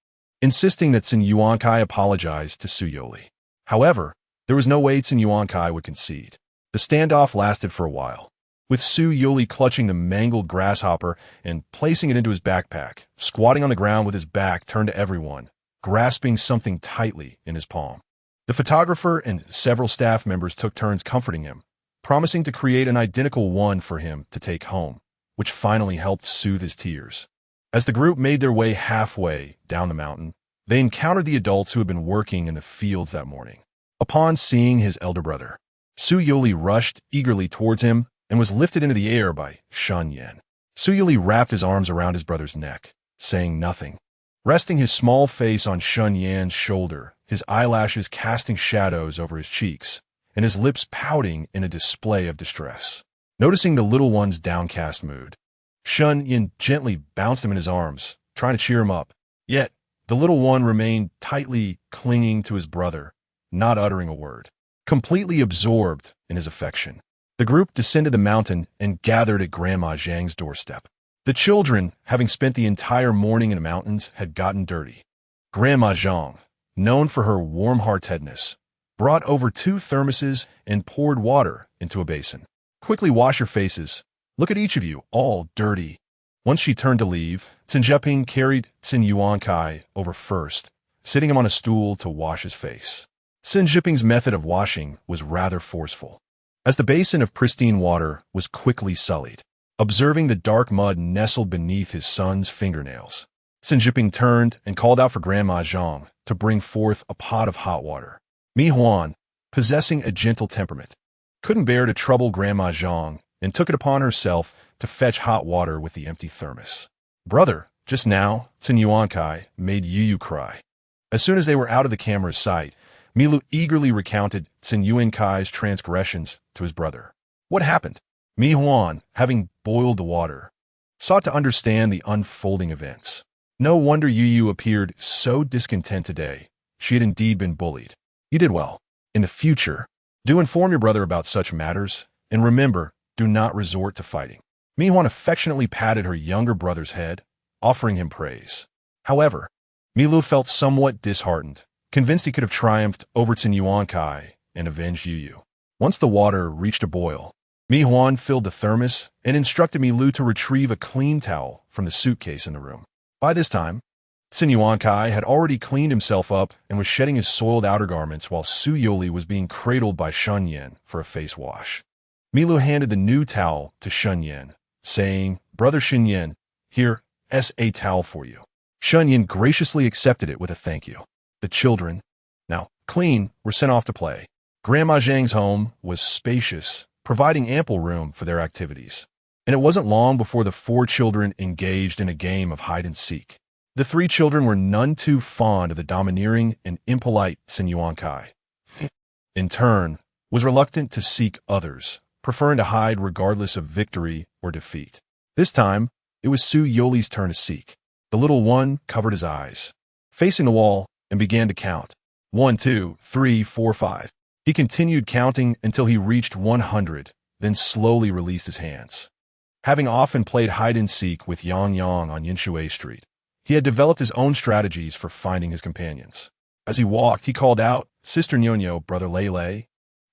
insisting that Yuankai apologize to Su Youri. However, there was no way Yuankai would concede. The standoff lasted for a while, with Su Youri clutching the mangled grasshopper and placing it into his backpack, squatting on the ground with his back turned to everyone, grasping something tightly in his palm. The photographer and several staff members took turns comforting him, promising to create an identical one for him to take home, which finally helped soothe his tears. As the group made their way halfway down the mountain, they encountered the adults who had been working in the fields that morning. Upon seeing his elder brother, Su Youri rushed eagerly towards him and was lifted into the air by Shun Yan. Su Youri wrapped his arms around his brother's neck, saying nothing, resting his small face on Shun Yan's shoulder, his eyelashes casting shadows over his cheeks, and his lips pouting in a display of distress. Noticing the little one's downcast mood, Shun Yan gently bounced him in his arms, trying to cheer him up. Yet, the little one remained tightly clinging to his brother, not uttering a word, completely absorbed in his affection. The group descended the mountain and gathered at Grandma Zhang's doorstep. The children, having spent the entire morning in the mountains, had gotten dirty. Grandma Zhang, known for her warm-heartedness, brought over 2 thermoses and poured water into a basin. "Quickly wash your faces. Look at each of you, all dirty." Once she turned to leave, Xin carried Xin Yuankai over first, sitting him on a stool to wash his face. Xin method of washing was rather forceful, as the basin of pristine water was quickly sullied. Observing the dark mud nestled beneath his son's fingernails, Xin turned and called out for Grandma Zhang to bring forth a pot of hot water. Mi Huan, possessing a gentle temperament, couldn't bear to trouble Grandma Zhang and took it upon herself to fetch hot water with the empty thermos. Brother, just now, Xin Yuankai made Yu cry. As soon as they were out of the camera's sight, Milu eagerly recounted Xin Yuankai's transgressions to his brother. What happened? Mi Huan, having boiled the water, sought to understand the unfolding events. No wonder Yu appeared so discontent today. She had indeed been bullied. You did well. In the future, do inform your brother about such matters, and remember, do not resort to fighting. Mi Huan affectionately patted her younger brother's head, offering him praise. However, Milu felt somewhat disheartened, convinced he could have triumphed over Xin Yuankai and avenged Yu. Once the water reached a boil, Mi Huan filled the thermos and instructed Milu to retrieve a clean towel from the suitcase in the room. By this time, Xin Yuankai had already cleaned himself up and was shedding his soiled outer garments while Su Youli was being cradled by Shun Yan for a face wash. Milu handed the new towel to Shun Yan, saying, Brother Shun Yan, here, a towel for you. Shun Yan graciously accepted it with a thank you. The children, now clean, were sent off to play. Grandma Zhang's home was spacious, providing ample room for their activities. And it wasn't long before the 4 children engaged in a game of hide-and-seek. The 3 children were none too fond of the domineering and impolite Xin Yuankai. In turn, was reluctant to seek others, preferring to hide regardless of victory or defeat. This time, it was Su Yoli's turn to seek. The little one covered his eyes, facing the wall, and began to count. 1, 2, 3, 4, 5. He continued counting until he reached 100, then slowly released his hands. Having often played hide-and-seek with Yang on Yinshui Street, he had developed his own strategies for finding his companions. As he walked, he called out, Sister Nyonyo, Brother Lei,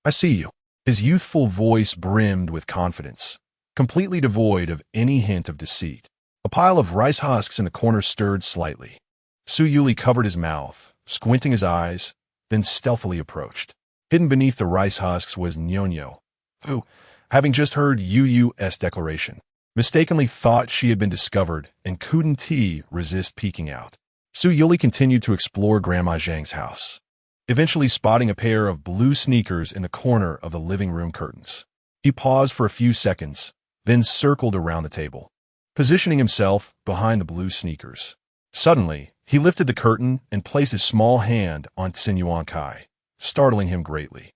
I see you. His youthful voice brimmed with confidence, completely devoid of any hint of deceit. A pile of rice husks in the corner stirred slightly. Su Youli covered his mouth, squinting his eyes, then stealthily approached. Hidden beneath the rice husks was Nyonyo, who, having just heard Yu's declaration, mistakenly thought she had been discovered and couldn't resist peeking out. Su Youli continued to explore Grandma Zhang's house, eventually spotting a pair of blue sneakers in the corner of the living room curtains. He paused for a few seconds, then circled around the table, positioning himself behind the blue sneakers. Suddenly, he lifted the curtain and placed his small hand on Xin Yuankai, startling him greatly.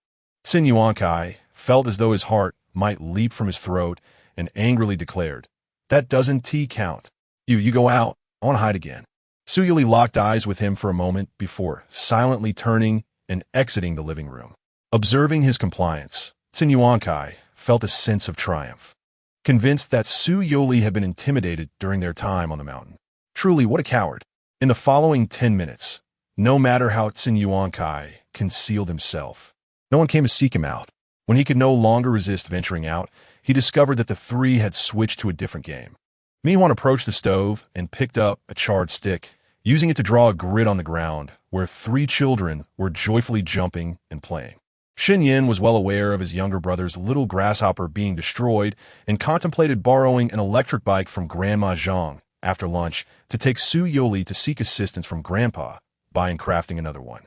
Xin Yuankai felt as though his heart might leap from his throat and angrily declared, That doesn't count. You go out. I want to hide again. Su Youli locked eyes with him for a moment before silently turning and exiting the living room. Observing his compliance, Xin Yuankai felt a sense of triumph, convinced that Su Youli had been intimidated during their time on the mountain. Truly, what a coward. In the following 10 minutes, no matter how Xin Yuankai concealed himself, no one came to seek him out. When he could no longer resist venturing out, he discovered that the 3 had switched to a different game. Mi Huan approached the stove and picked up a charred stick, using it to draw a grid on the ground, where 3 children were joyfully jumping and playing. Shin Yin was well aware of his younger brother's little grasshopper being destroyed and contemplated borrowing an electric bike from Grandma Zhang after lunch to take Su Youli to seek assistance from Grandpa by crafting another one.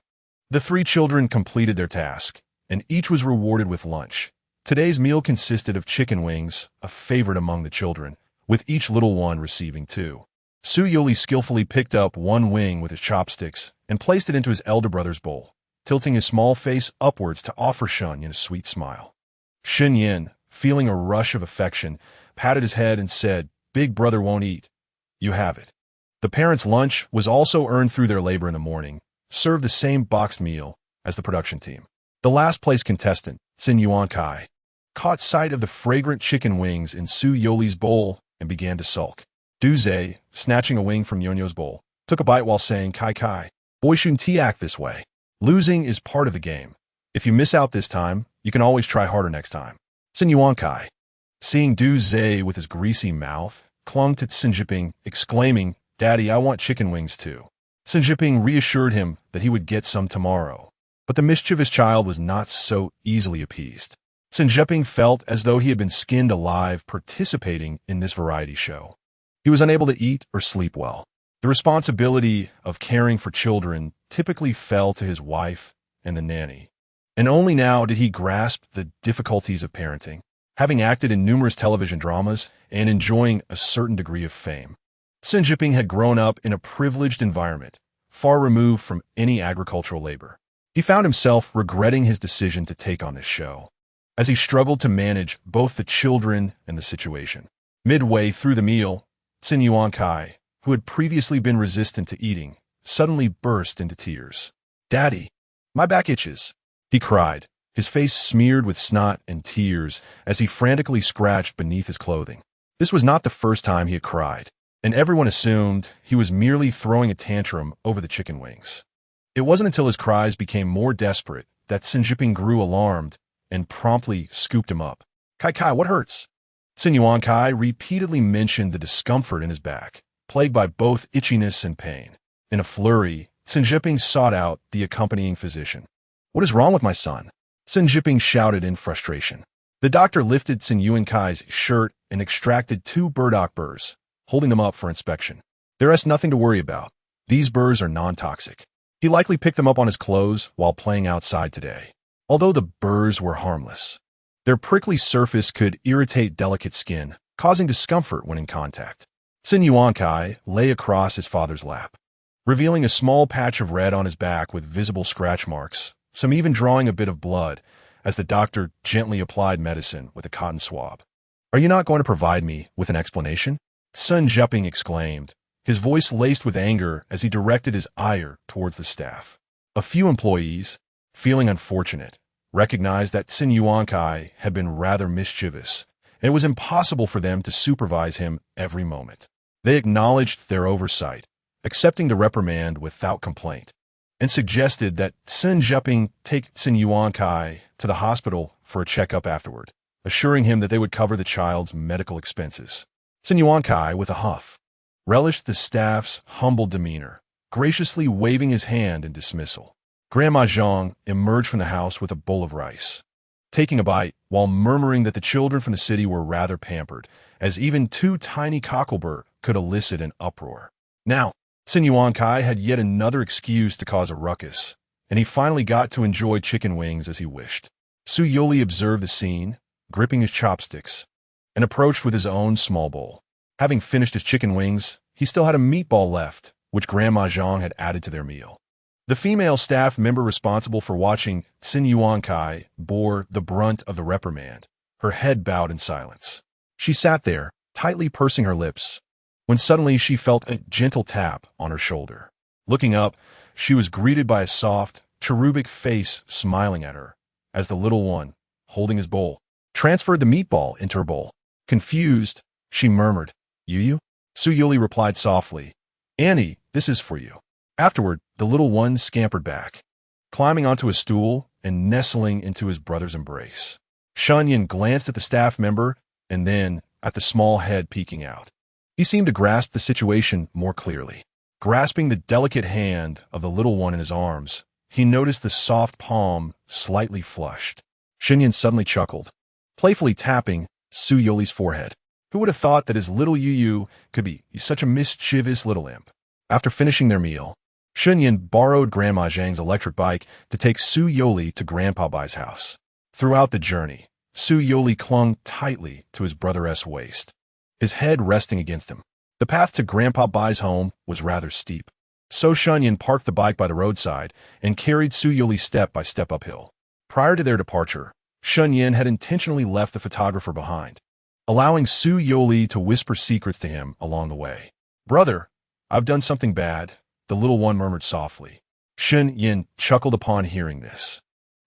The 3 children completed their task, and each was rewarded with lunch. Today's meal consisted of chicken wings, a favorite among the children, with each little one receiving 2. Su Youli skillfully picked up 1 wing with his chopsticks and placed it into his elder brother's bowl, tilting his small face upwards to offer Shun Yin a sweet smile. Shin Yin, feeling a rush of affection, patted his head and said, Big brother won't eat. You have it. The parents' lunch was also earned through their labor in the morning, served the same boxed meal as the production team. The last place contestant, Xin Yuankai, caught sight of the fragrant chicken wings in Su Yoli's bowl and began to sulk. Duze, snatching a wing from Yonyo's bowl, took a bite while saying, Kai, boy shouldn't act this way. Losing is part of the game. If you miss out this time, you can always try harder next time. Xin Yuankai, seeing Duze with his greasy mouth, clung to Xin, exclaiming, "Daddy, I want chicken wings too." Sun Jiping reassured him that he would get some tomorrow. But the mischievous child was not so easily appeased. Sun Jiping felt as though he had been skinned alive participating in this variety show. He was unable to eat or sleep well. The responsibility of caring for children typically fell to his wife and the nanny. And only now did he grasp the difficulties of parenting, having acted in numerous television dramas and enjoying a certain degree of fame. Sun Jiping had grown up in a privileged environment, far removed from any agricultural labor. He found himself regretting his decision to take on this show, as he struggled to manage both the children and the situation. Midway through the meal, Sun Yuankai, who had previously been resistant to eating, suddenly burst into tears. "Daddy, my back itches," he cried, his face smeared with snot and tears as he frantically scratched beneath his clothing. This was not the first time he had cried, and everyone assumed he was merely throwing a tantrum over the chicken wings. It wasn't until his cries became more desperate that Sun Jiping grew alarmed and promptly scooped him up. "Kai, what hurts?" Sun Yuankai repeatedly mentioned the discomfort in his back, plagued by both itchiness and pain. In a flurry, Sun Jiping sought out the accompanying physician. "What is wrong with my son?" Sun Jiping shouted in frustration. The doctor lifted Sun Yuankai's shirt and extracted 2 burdock burrs, holding them up for inspection. "There is nothing to worry about. These burrs are non-toxic. He likely picked them up on his clothes while playing outside today." Although the burrs were harmless, their prickly surface could irritate delicate skin, causing discomfort when in contact. Sun Yuankai lay across his father's lap, revealing a small patch of red on his back with visible scratch marks, some even drawing a bit of blood, as the doctor gently applied medicine with a cotton swab. "Are you not going to provide me with an explanation?" Sun Jiping exclaimed, his voice laced with anger as he directed his ire towards the staff. A few employees, feeling unfortunate, recognized that Sun Yuankai had been rather mischievous, and it was impossible for them to supervise him every moment. They acknowledged their oversight, accepting the reprimand without complaint, and suggested that Sun Jiping take Sun Yuankai to the hospital for a checkup afterward, assuring him that they would cover the child's medical expenses. Sun Yuankai, with a huff, relished the staff's humble demeanor, graciously waving his hand in dismissal. Grandma Zhang emerged from the house with a bowl of rice, taking a bite while murmuring that the children from the city were rather pampered, as even 2 tiny cocklebur could elicit an uproar. Now, Sun Yuankai had yet another excuse to cause a ruckus, and he finally got to enjoy chicken wings as he wished. Su Youri observed the scene, gripping his chopsticks, and approached with his own small bowl. Having finished his chicken wings, he still had a meatball left, which Grandma Zhang had added to their meal. The female staff member responsible for watching Sun Yuankai bore the brunt of the reprimand, her head bowed in silence. She sat there, tightly pursing her lips, when suddenly she felt a gentle tap on her shoulder. Looking up, she was greeted by a soft, cherubic face smiling at her, as the little one, holding his bowl, transferred the meatball into her bowl. Confused, she murmured, "You?" Su Youri replied softly, "Annie, this is for you." Afterward, the little one scampered back, climbing onto a stool and nestling into his brother's embrace. Shunyan glanced at the staff member and then at the small head peeking out. He seemed to grasp the situation more clearly. Grasping the delicate hand of the little one in his arms, he noticed the soft palm slightly flushed. Shunyan suddenly chuckled, playfully tapping Su Youri's forehead. Who would have thought that his little Yu could be such a mischievous little imp? After finishing their meal, Shunyan borrowed Grandma Zhang's electric bike to take Su Youri to Grandpa Bai's house. Throughout the journey, Su Youri clung tightly to his brother's waist, his head resting against him. The path to Grandpa Bai's home was rather steep, so Shunyan parked the bike by the roadside and carried Su Youri step by step uphill. Prior to their departure, Shunyan had intentionally left the photographer behind, allowing Su Youri to whisper secrets to him along the way. "Brother, I've done something bad," the little one murmured softly. Shunyan chuckled upon hearing this,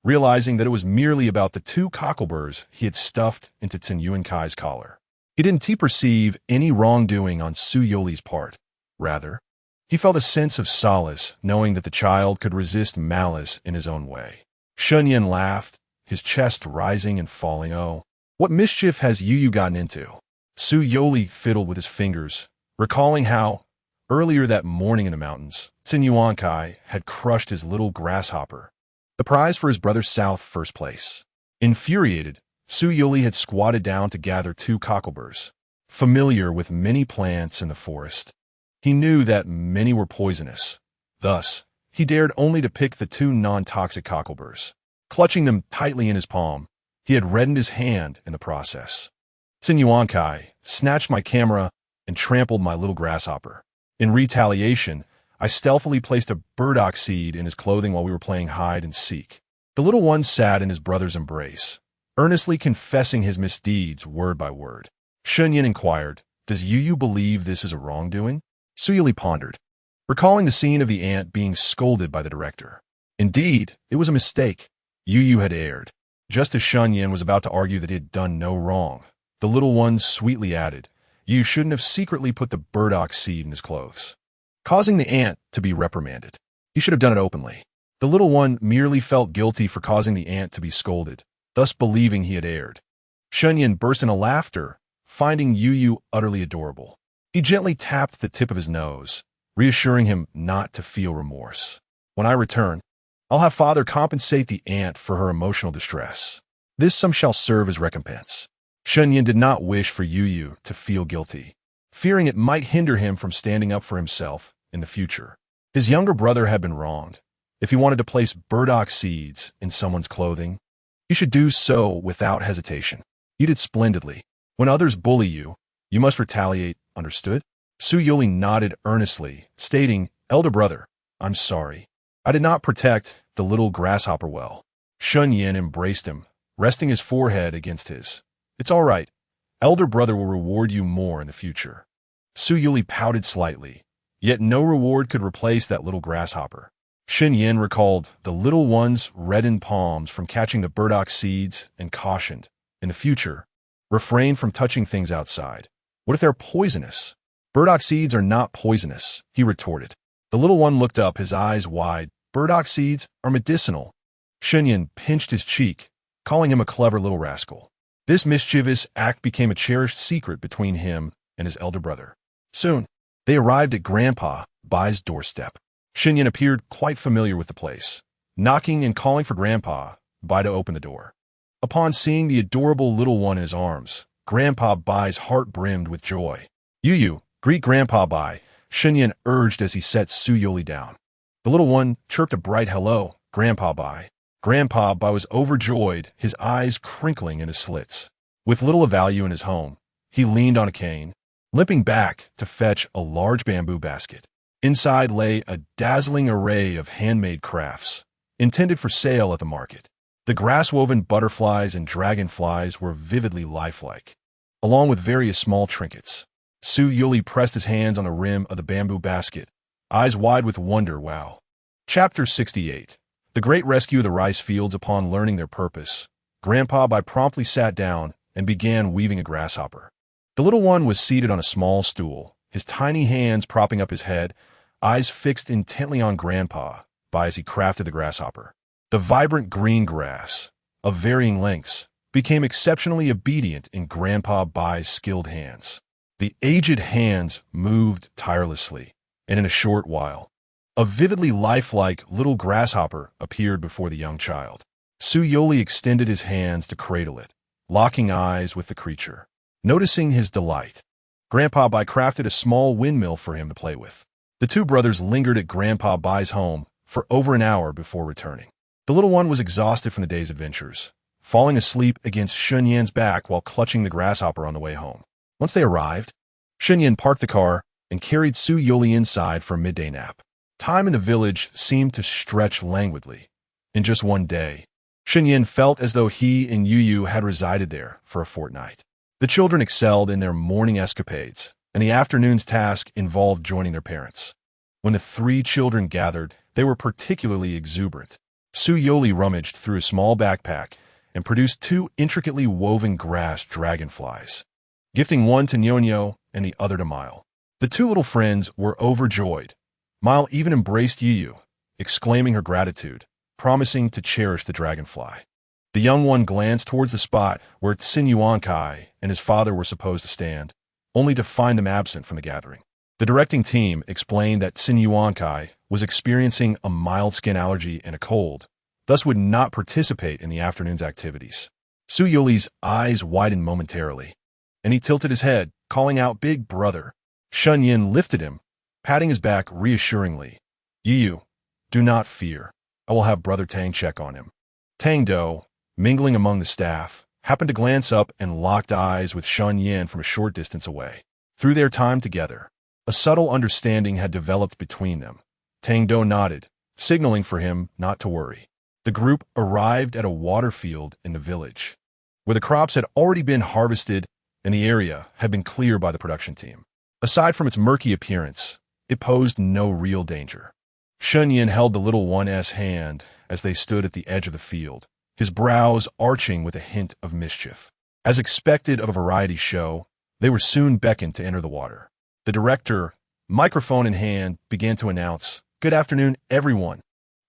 realizing that it was merely about the 2 cockleburs he had stuffed into Sun Yuankai's collar. He didn't perceive any wrongdoing on Su Youri's part. Rather, he felt a sense of solace knowing that the child could resist malice in his own way. Shunyan laughed, his chest rising and falling. "Oh, what mischief has Yu gotten into?" Su Youri fiddled with his fingers, recalling how, Earlier that morning in the mountains, Kai had crushed his little grasshopper, the prize for his brother's South first place. Infuriated, Youri had squatted down to gather 2 cockleburs. Familiar with many plants in the forest, he knew that many were poisonous. Thus, he dared only to pick the 2 non-toxic cockleburs. Clutching them tightly in his palm, he had reddened his hand in the process. Kai snatched my camera and trampled my little grasshopper. In retaliation, I stealthily placed a burdock seed in his clothing while we were playing hide and seek. The little one sat in his brother's embrace, earnestly confessing his misdeeds word by word. Shunyan inquired, "Does Youri believe this is a wrongdoing?" Youri pondered, recalling the scene of the ant being scolded by the director. Indeed, it was a mistake. Youri had erred. Just as Shunyan was about to argue that he had done no wrong, the little one sweetly added, "You shouldn't have secretly put the burdock seed in his clothes," causing the ant to be reprimanded. He should have done it openly. The little one merely felt guilty for causing the ant to be scolded, thus believing he had erred. Shunyan burst into laughter, finding Youri utterly adorable. He gently tapped the tip of his nose, reassuring him not to feel remorse. "When I return, I'll have Father compensate the ant for her emotional distress. This sum shall serve as recompense." Shunyan did not wish for Youri to feel guilty, fearing it might hinder him from standing up for himself in the future. His younger brother had been wronged. If he wanted to place burdock seeds in someone's clothing, he should do so without hesitation. You did splendidly. When others bully you, you must retaliate, understood? Youri nodded earnestly, stating, "Elder brother, I'm sorry. I did not protect the little grasshopper well." Shunyan embraced him, resting his forehead against his. "It's all right. Elder brother will reward you more in the future." Youri pouted slightly, yet no reward could replace that little grasshopper. Shunyan recalled the little one's reddened palms from catching the burdock seeds and cautioned, "In the future, refrain from touching things outside. What if they're poisonous?" "Burdock seeds are not poisonous," he retorted. The little one looked up, his eyes wide. "Burdock seeds are medicinal." Shunyan pinched his cheek, calling him a clever little rascal. This mischievous act became a cherished secret between him and his elder brother. Soon, they arrived at Grandpa Bai's doorstep. Shunyan appeared quite familiar with the place, knocking and calling for Grandpa Bai to open the door. Upon seeing the adorable little one in his arms, Grandpa Bai's heart brimmed with joy. "Youri, greet Grandpa Bai," Shunyan urged as he set Youri down. The little one chirped a bright hello, "Grandpa Bai." Grandpa Bai was overjoyed, his eyes crinkling in his slits. With little of value in his home, he leaned on a cane, limping back to fetch a large bamboo basket. Inside lay a dazzling array of handmade crafts, intended for sale at the market. The grass-woven butterflies and dragonflies were vividly lifelike, along with various small trinkets. Youri pressed his hands on the rim of the bamboo basket, eyes wide with wonder. Wow. Chapter 68. The Great Rescue of the Rice Fields. Upon learning their purpose, Grandpa Bai promptly sat down and began weaving a grasshopper. The little one was seated on a small stool, his tiny hands propping up his head, eyes fixed intently on Grandpa Bai as he crafted the grasshopper. The vibrant green grass, of varying lengths, became exceptionally obedient in Grandpa Bai's skilled hands. The aged hands moved tirelessly, and in a short while, a vividly lifelike little grasshopper appeared before the young child. Youri extended his hands to cradle it, locking eyes with the creature. Noticing his delight, Grandpa Bai crafted a small windmill for him to play with. The two brothers lingered at Grandpa Bai's home for over an hour before returning. The little one was exhausted from the day's adventures, falling asleep against Shunyan's back while clutching the grasshopper on the way home. Once they arrived, Shunyan parked the car and carried Youri inside for a midday nap. Time in the village seemed to stretch languidly. In just one day, Shunyan felt as though he and Youri had resided there for a fortnight. The children excelled in their morning escapades, and the afternoon's task involved joining their parents. When the 3 children gathered, they were particularly exuberant. Youri rummaged through a small backpack and produced 2 intricately woven grass dragonflies, gifting one to Nyonyo and the other to Mile. The 2 little friends were overjoyed. Mile even embraced Youri, exclaiming her gratitude, promising to cherish the dragonfly. The young one glanced towards the spot where Kai and his father were supposed to stand, only to find them absent from the gathering. The directing team explained that Sin Yuankai was experiencing a mild skin allergy and a cold, thus would not participate in the afternoon's activities. Su Yuli's eyes widened momentarily, and he tilted his head, calling out, "Big brother." Shun Yin lifted him, patting his back reassuringly. "Yu, do not fear. I will have Brother Tang check on him." Tang Do, mingling among the staff, happened to glance up and locked eyes with Shun Yin from a short distance away. Through their time together, a subtle understanding had developed between them. Tang Do nodded, signaling for him not to worry. The group arrived at a water field in the village, where the crops had already been harvested and the area had been cleared by the production team. Aside from its murky appearance, it posed no real danger. Shun Yin held the little one's hand as they stood at the edge of the field, his brows arching with a hint of mischief. As expected of a variety show, they were soon beckoned to enter the water. The director, microphone in hand, began to announce, "Good afternoon, everyone.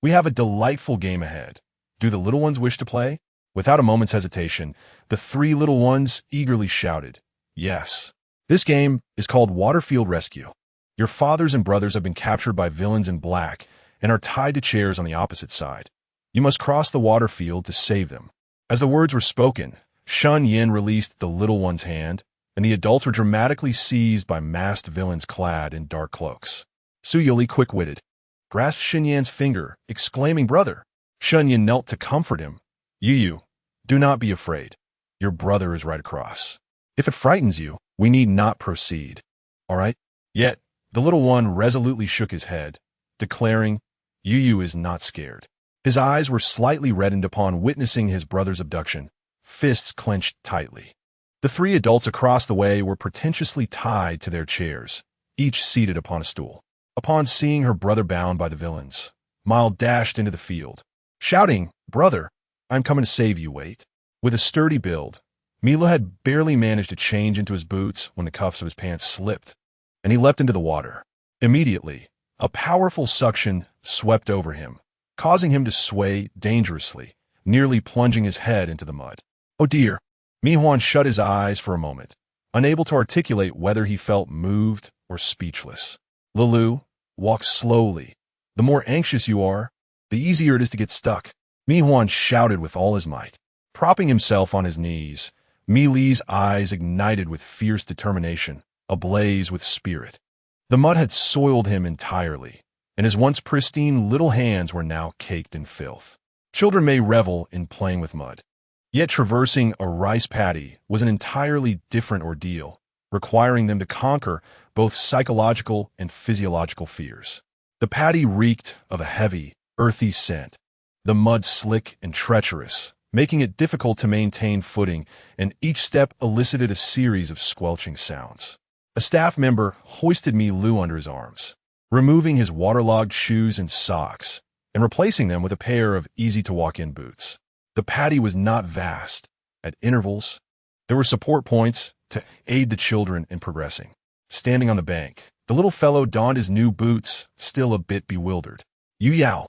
We have a delightful game ahead. Do the little ones wish to play?" Without a moment's hesitation, the three little ones eagerly shouted, "Yes." This game is called Waterfield Rescue. Your fathers and brothers have been captured by villains in black and are tied to chairs on the opposite side. You must cross the water field to save them. As the words were spoken, Shun Yin released the little one's hand, and the adults were dramatically seized by masked villains clad in dark cloaks. Su Yuli, quick-witted, grasped Shun Yin's finger, exclaiming, "Brother!" Shun Yin knelt to comfort him. "Yu, do not be afraid. Your brother is right across. If it frightens you, we need not proceed. All right?" Yet, the little one resolutely shook his head, declaring, "Yu is not scared." His eyes were slightly reddened upon witnessing his brother's abduction, fists clenched tightly. The three adults across the way were pretentiously tied to their chairs, each seated upon a stool. Upon seeing her brother bound by the villains, Mile dashed into the field, shouting, "Brother, I'm coming to save you, wait." With a sturdy build, Mila had barely managed to change into his boots when the cuffs of his pants slipped, and he leapt into the water. Immediately, a powerful suction swept over him, causing him to sway dangerously, nearly plunging his head into the mud. "Oh dear." Mi Huan shut his eyes for a moment, unable to articulate whether he felt moved or speechless. "Lulu, walk slowly. The more anxious you are, the easier it is to get stuck." Mi Huan shouted with all his might. Propping himself on his knees, Mi Li's eyes ignited with fierce determination, ablaze with spirit. The mud had soiled him entirely, and his once pristine little hands were now caked in filth. Children may revel in playing with mud, yet traversing a rice paddy was an entirely different ordeal, requiring them to conquer both psychological and physiological fears. The paddy reeked of a heavy, earthy scent, the mud slick and treacherous, making it difficult to maintain footing, and each step elicited a series of squelching sounds. A staff member hoisted Mi Lu under his arms, removing his waterlogged shoes and socks, and replacing them with a pair of easy-to-walk-in boots. The paddy was not vast. At intervals, there were support points to aid the children in progressing. Standing on the bank, the little fellow donned his new boots, still a bit bewildered. "Yu Yao,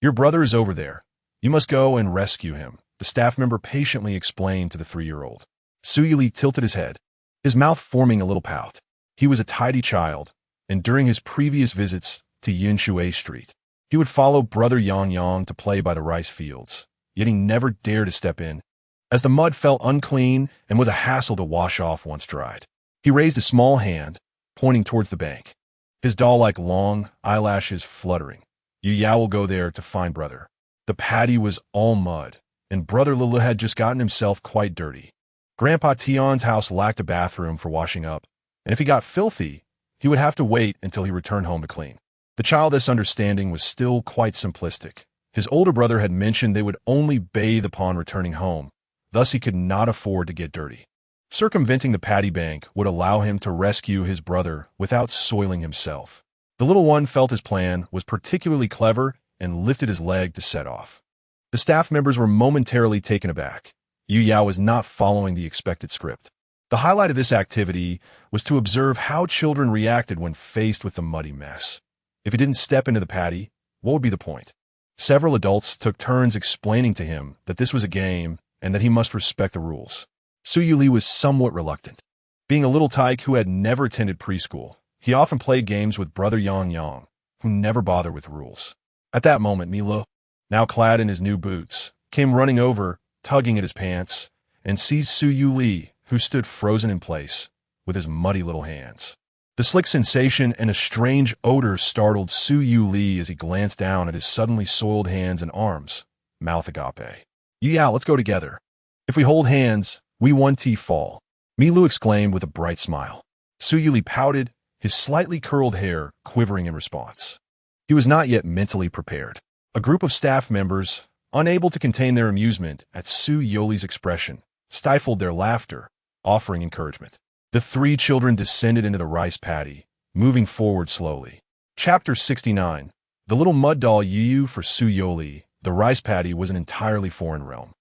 your brother is over there. You must go and rescue him," the staff member patiently explained to the 3-year-old. Su Yuli tilted his head, his mouth forming a little pout. He was a tidy child, and during his previous visits to Yinshui Street, he would follow Brother Yang Yang to play by the rice fields, yet he never dared to step in, as the mud felt unclean and was a hassle to wash off once dried. He raised a small hand, pointing towards the bank, his doll-like long eyelashes fluttering. "Yu Yao will go there to find brother." The paddy was all mud, and Brother Lulu had just gotten himself quite dirty. Grandpa Tion's house lacked a bathroom for washing up, and if he got filthy, he would have to wait until he returned home to clean. The childish understanding was still quite simplistic. His older brother had mentioned they would only bathe upon returning home, thus he could not afford to get dirty. Circumventing the paddy bank would allow him to rescue his brother without soiling himself. The little one felt his plan was particularly clever and lifted his leg to set off. The staff members were momentarily taken aback. Yu Yao was not following the expected script. The highlight of this activity was to observe how children reacted when faced with the muddy mess. If he didn't step into the paddy, what would be the point? Several adults took turns explaining to him that this was a game and that he must respect the rules. Su Yuli was somewhat reluctant. Being a little tyke who had never attended preschool, He often played games with brother Yang Yang, who never bothered with rules. At that moment, Milo, now clad in his new boots, came running over, tugging at his pants, and seized Su Youri, who stood frozen in place, with his muddy little hands. The slick sensation and a strange odor startled Su Youri as he glanced down at his suddenly soiled hands and arms. Mouth agape. Yeah, let's go together. If we hold hands, we one T fall. Milu exclaimed with a bright smile. Su Youri pouted, his slightly curled hair quivering in response. He was not yet mentally prepared. A group of staff members, unable to contain their amusement at Su Youri's expression, stifled their laughter, offering encouragement. The three children descended into the rice paddy, moving forward slowly. Chapter 69. The little mud doll Yuyu for Su Youri. The rice paddy was an entirely foreign realm.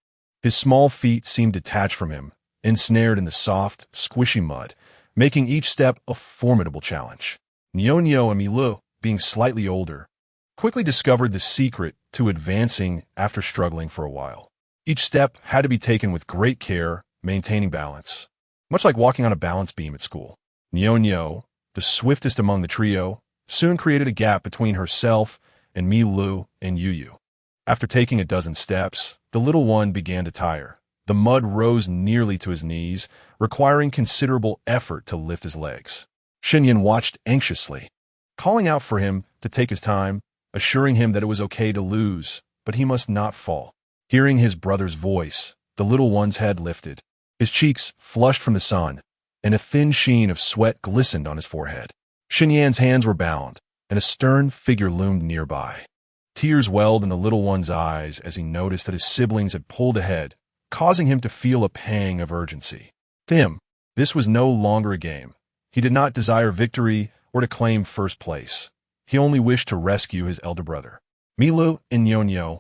His small feet seemed detached from him, ensnared in the soft, squishy mud, making each step a formidable challenge. Nyonyo and Milu, being slightly older, quickly discovered the secret to advancing after struggling for a while. Each step had to be taken with great care, maintaining balance, much like walking on a balance beam at school. Nyonyo, the swiftest among the trio, soon created a gap between herself and Milu and Yuyu. After taking a dozen steps, the little one began to tire. The mud rose nearly to his knees, requiring considerable effort to lift his legs. Shinyan watched anxiously, calling out for him to take his time, assuring him that it was okay to lose, but he must not fall. Hearing his brother's voice, the little one's head lifted. His cheeks flushed from the sun, and a thin sheen of sweat glistened on his forehead. Shinyan's hands were bound, and a stern figure loomed nearby. Tears welled in the little one's eyes as he noticed that his siblings had pulled ahead, causing him to feel a pang of urgency. To him, this was no longer a game. He did not desire victory or to claim first place. He only wished to rescue his elder brother. Milu and Nyonyo,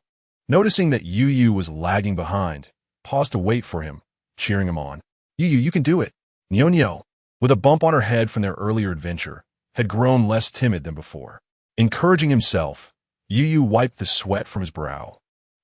noticing that Yuyu was lagging behind, paused to wait for him, cheering him on. Yuyu, you can do it. Nyonyo, with a bump on her head from their earlier adventure, had grown less timid than before. Encouraging himself, Yuyu wiped the sweat from his brow,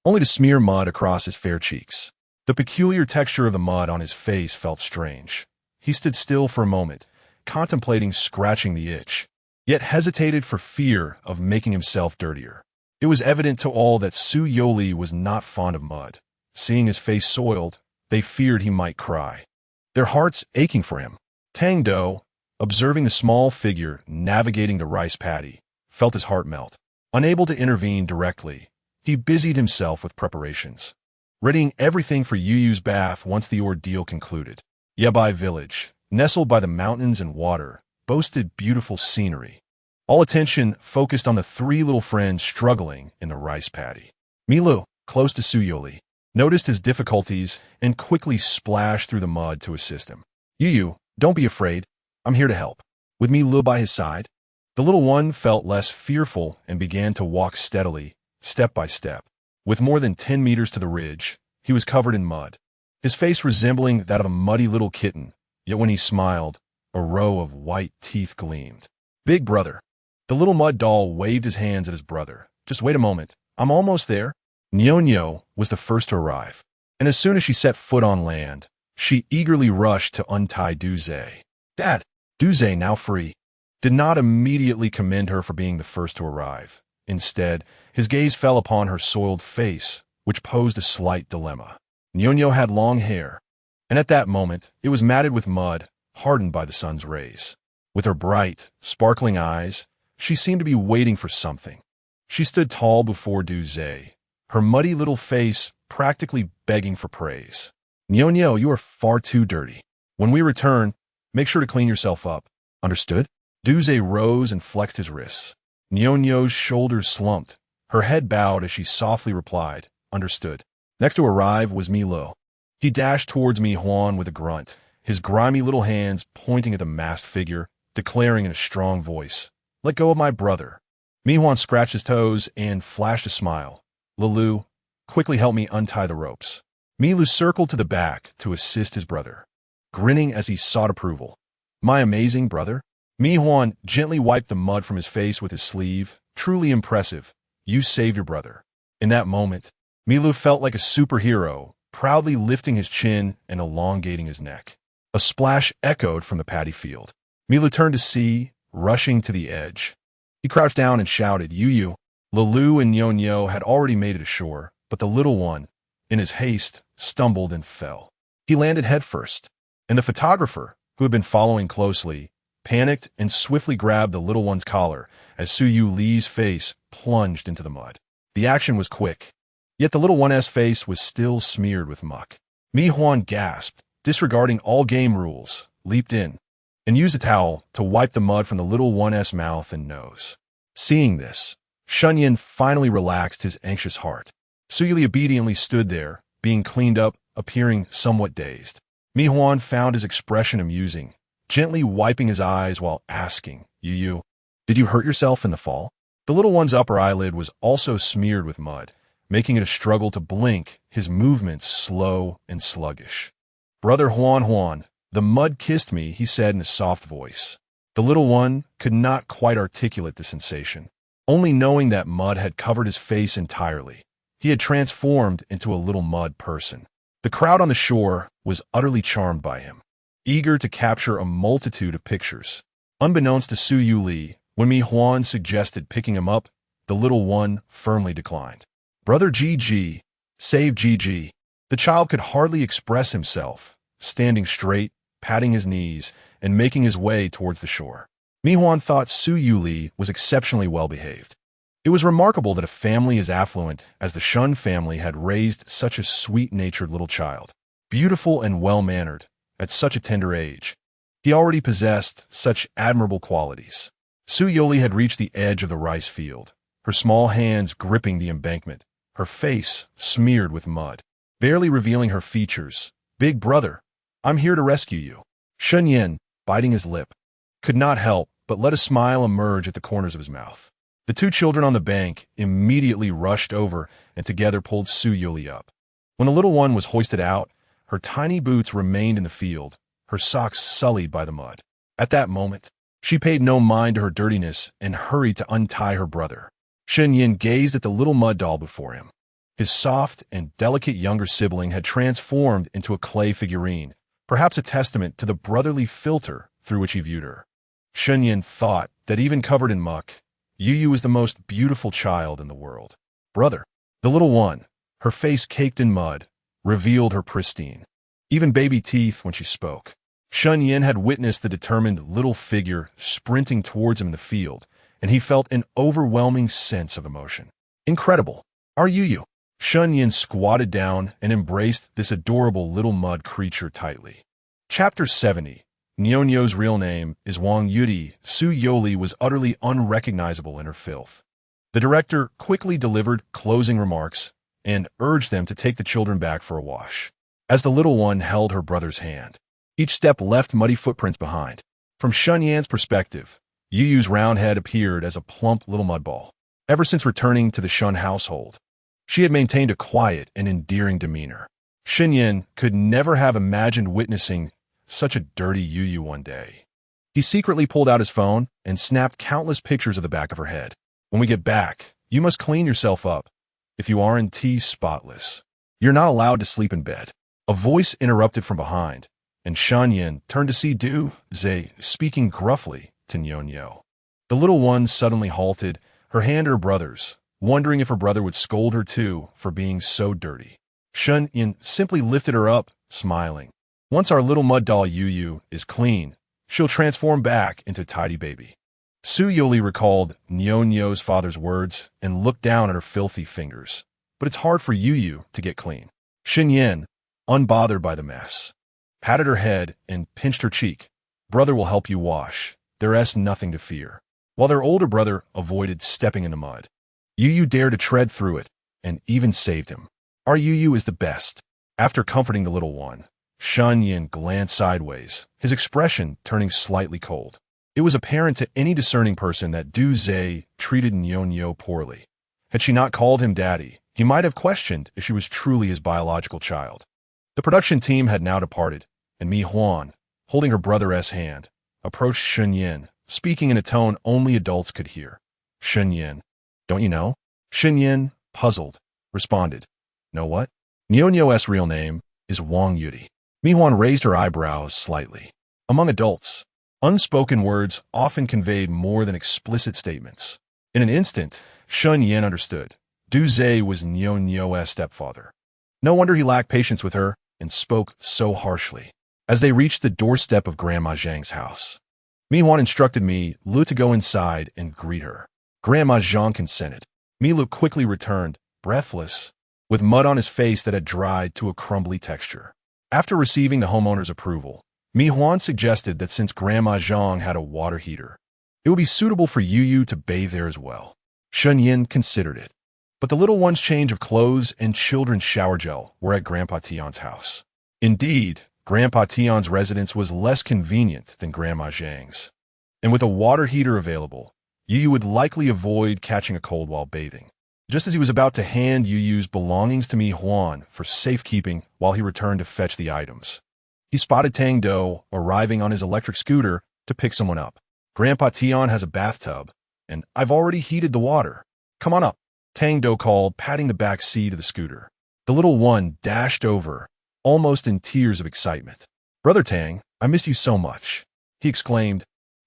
only to smear mud across his fair cheeks. The peculiar texture of the mud on his face felt strange. He stood still for a moment, contemplating scratching the itch, yet hesitated for fear of making himself dirtier. It was evident to all that Su Youri was not fond of mud. Seeing his face soiled, they feared he might cry, their hearts aching for him. Tang-do, observing the small figure navigating the rice paddy, felt his heart melt. Unable to intervene directly, he busied himself with preparations, readying everything for Yuyu's bath once the ordeal concluded. Yabai village, nestled by the mountains and water, boasted beautiful scenery. All attention focused on the three little friends struggling in the rice paddy. Milu, close to Su Youri, noticed his difficulties and quickly splashed through the mud to assist him. Yuyu, don't be afraid. I'm here to help. With Milu by his side, the little one felt less fearful and began to walk steadily, step by step. With more than 10 meters to the ridge, he was covered in mud, his face resembling that of a muddy little kitten, yet when he smiled, a row of white teeth gleamed. Big brother. The little mud doll waved his hands at his brother. Just wait a moment. I'm almost there. Nyonyo was the first to arrive, and as soon as she set foot on land, she eagerly rushed to untie Duze. Dad, Duze, now free, did not immediately commend her for being the first to arrive. Instead, his gaze fell upon her soiled face, which posed a slight dilemma. Nyonyo had long hair, and at that moment, it was matted with mud, hardened by the sun's rays. With her bright, sparkling eyes, she seemed to be waiting for something. She stood tall before Duze, her muddy little face practically begging for praise. Nyonyo, you are far too dirty. When we return, make sure to clean yourself up. Understood? Duze rose and flexed his wrists. Nyonyo's shoulders slumped. Her head bowed as she softly replied, understood. Next to arrive was Milo. He dashed towards Mi-Huan with a grunt, his grimy little hands pointing at the masked figure, declaring in a strong voice, let go of my brother. Mi-Huan scratched his toes and flashed a smile. Lilu, quickly help me untie the ropes. Milu circled to the back to assist his brother, grinning as he sought approval. My amazing brother? Mi-Huan gently wiped the mud from his face with his sleeve. Truly impressive. You saved your brother. In that moment, Milu felt like a superhero, proudly lifting his chin and elongating his neck. A splash echoed from the paddy field. Milu turned to see, rushing to the edge. He crouched down and shouted, "Yu." Lulu and Nyo had already made it ashore, but the little one, in his haste, stumbled and fell. He landed headfirst, and the photographer, who had been following closely, panicked and swiftly grabbed the little one's collar as Youri's face plunged into the mud. The action was quick, yet the little one's face was still smeared with muck. Mi-hwan gasped, disregarding all game rules, leaped in, and used a towel to wipe the mud from the little one's mouth and nose. Seeing this, Shunyin finally relaxed his anxious heart. Youri obediently stood there, being cleaned up, appearing somewhat dazed. Mi-hwan found his expression amusing, gently wiping his eyes while asking, "Yu, did you hurt yourself in the fall?" The little one's upper eyelid was also smeared with mud, making it a struggle to blink, his movements slow and sluggish. "Brother Huan, the mud kissed me," he said in a soft voice. The little one could not quite articulate the sensation, only knowing that mud had covered his face entirely. He had transformed into a little mud person. The crowd on the shore was utterly charmed by him, eager to capture a multitude of pictures. Unbeknownst to Youri, when Mi-hwan suggested picking him up, the little one firmly declined. "Brother GG, save GG." The child could hardly express himself, standing straight, patting his knees, and making his way towards the shore. Mi-hwan thought Youri was exceptionally well behaved. It was remarkable that a family as affluent as the Shun family had raised such a sweet-natured little child, beautiful and well-mannered, at such a tender age. He already possessed such admirable qualities. Youri had reached the edge of the rice field, her small hands gripping the embankment, her face smeared with mud, barely revealing her features. "Big brother, I'm here to rescue you." Shunyin, biting his lip, could not help but let a smile emerge at the corners of his mouth. The two children on the bank immediately rushed over and together pulled Youri up. When the little one was hoisted out, her tiny boots remained in the field, her socks sullied by the mud. At that moment, she paid no mind to her dirtiness and hurried to untie her brother. Shunyin gazed at the little mud doll before him. His soft and delicate younger sibling had transformed into a clay figurine, perhaps a testament to the brotherly filter through which he viewed her. Shunyin thought that even covered in muck, Yu was the most beautiful child in the world. "Brother." The little one, her face caked in mud, revealed her pristine, even baby teeth when she spoke. Shunyin had witnessed the determined little figure sprinting towards him in the field, and he felt an overwhelming sense of emotion. "Incredible. Are you?" Shunyin squatted down and embraced this adorable little mud creature tightly. Chapter 70. Nyo's real name is Youri. Youri was utterly unrecognizable in her filth. The director quickly delivered closing remarks and urged them to take the children back for a wash. As the little one held her brother's hand, each step left muddy footprints behind. From Shunyin's perspective, Yu's round head appeared as a plump little mud ball. Ever since returning to the Shun household, she had maintained a quiet and endearing demeanor. Shunyin could never have imagined witnessing such a dirty Yu one day. He secretly pulled out his phone and snapped countless pictures of the back of her head. "When we get back, you must clean yourself up. If you aren't spotless, you're not allowed to sleep in bed." A voice interrupted from behind, and Shunyin turned to see Ze speaking gruffly to Nyo. The little one suddenly halted, her hand to her brother's, wondering if her brother would scold her too for being so dirty. Shunyin simply lifted her up, smiling. "Once our little mud doll Yu is clean, she'll transform back into a tidy baby." Youri recalled Nyo's father's words and looked down at her filthy fingers. "But it's hard for Yu to get clean." Shunyin, unbothered by the mess, patted her head and pinched her cheek. "Brother will help you wash. There's nothing to fear." While their older brother avoided stepping in the mud, Yu dared to tread through it and even saved him. "Our Yu is the best." After comforting the little one, Shunyin glanced sideways, his expression turning slightly cold. It was apparent to any discerning person that Ze treated Nyo poorly. Had she not called him daddy, he might have questioned if she was truly his biological child. The production team had now departed, and Mi-hwan, holding her brother's hand, approached Shunyin, speaking in a tone only adults could hear. "Shunyin, don't you know?" Shunyin, puzzled, responded, "Know what?" Nyo's real name is Youri. Mi-hwan raised her eyebrows slightly. "Among adults, Unspoken words often conveyed more than explicit statements. In an instant, Shun Yin understood. Du was Nyo's stepfather. No wonder he lacked patience with her and spoke so harshly. As they reached the doorstep of Grandma Zhang's house, Mi Huan instructed Mi Lu to go inside and greet her. Grandma Zhang consented. Mi Lu quickly returned, breathless, with mud on his face that had dried to a crumbly texture. After receiving the homeowner's approval, Mi Huan suggested that since Grandma Zhang had a water heater, it would be suitable for Yu to bathe there as well. Shun Yin considered it. But the little one's change of clothes and children's shower gel were at Grandpa Tian's house. Indeed, Grandpa Tian's residence was less convenient than Grandma Zhang's. And with a water heater available, Yu would likely avoid catching a cold while bathing. Just as he was about to hand Yu's belongings to Mi Huan for safekeeping while he returned to fetch the items, he spotted Tang-Do arriving on his electric scooter to pick someone up. Grandpa Tian has a bathtub, and I've already heated the water. Come on up, Tang-Do called, patting the back seat of the scooter. The little one dashed over, almost in tears of excitement. Brother Tang, I miss you so much, he exclaimed,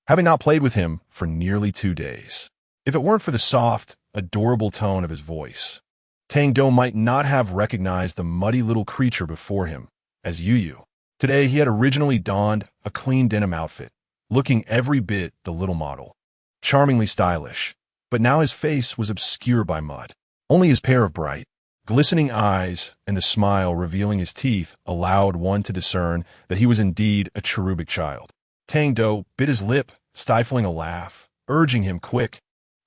having not played with him for nearly 2 days. If it weren't for the soft, adorable tone of his voice, Tang-Do might not have recognized the muddy little creature before him as Yu. Today he had originally donned a clean denim outfit, looking every bit the little model. Charmingly stylish, but now his face was obscured by mud. Only his pair of bright, glistening eyes and the smile revealing his teeth allowed one to discern that he was indeed a cherubic child. Tang-Do bit his lip, stifling a laugh, urging him, quick,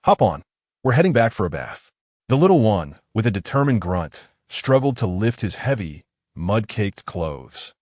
hop on, we're heading back for a bath. The little one, with a determined grunt, struggled to lift his heavy, mud-caked clothes,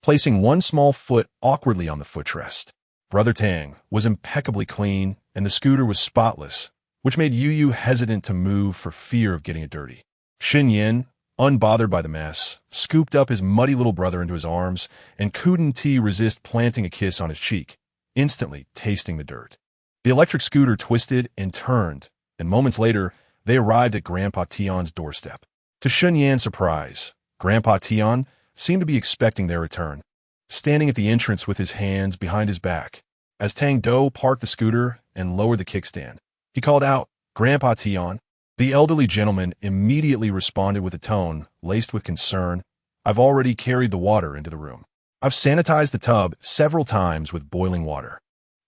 placing one small foot awkwardly on the footrest. Brother Tang was impeccably clean, and the scooter was spotless, which made Yu hesitant to move for fear of getting it dirty. Shun Yin, unbothered by the mess, scooped up his muddy little brother into his arms and couldn't resist planting a kiss on his cheek, instantly tasting the dirt. The electric scooter twisted and turned, and moments later, they arrived at Grandpa Tian's doorstep. To Shun Yin's surprise, Grandpa Tian seemed to be expecting their return, standing at the entrance with his hands behind his back. As Tang-Do parked the scooter and lowered the kickstand, he called out, Grandpa Tian. The elderly gentleman immediately responded with a tone laced with concern. I've already carried the water into the room. I've sanitized the tub several times with boiling water.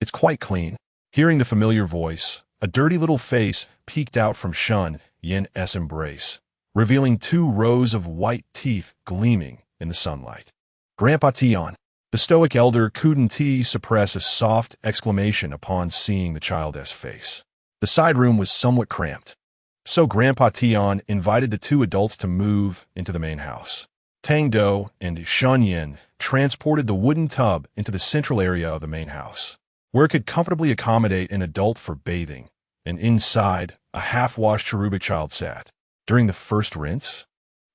It's quite clean. Hearing the familiar voice, a dirty little face peeked out from Shun Yin's embrace, revealing 2 rows of white teeth gleaming in the sunlight. Grandpa Tian. The stoic elder couldn't suppress a soft exclamation upon seeing the child's face. The side room was somewhat cramped, so Grandpa Tian invited the 2 adults to move into the main house. Tang-Do and Shun Yin transported the wooden tub into the central area of the main house, where it could comfortably accommodate an adult for bathing, and inside, a half-washed cherubic child sat. During the first rinse,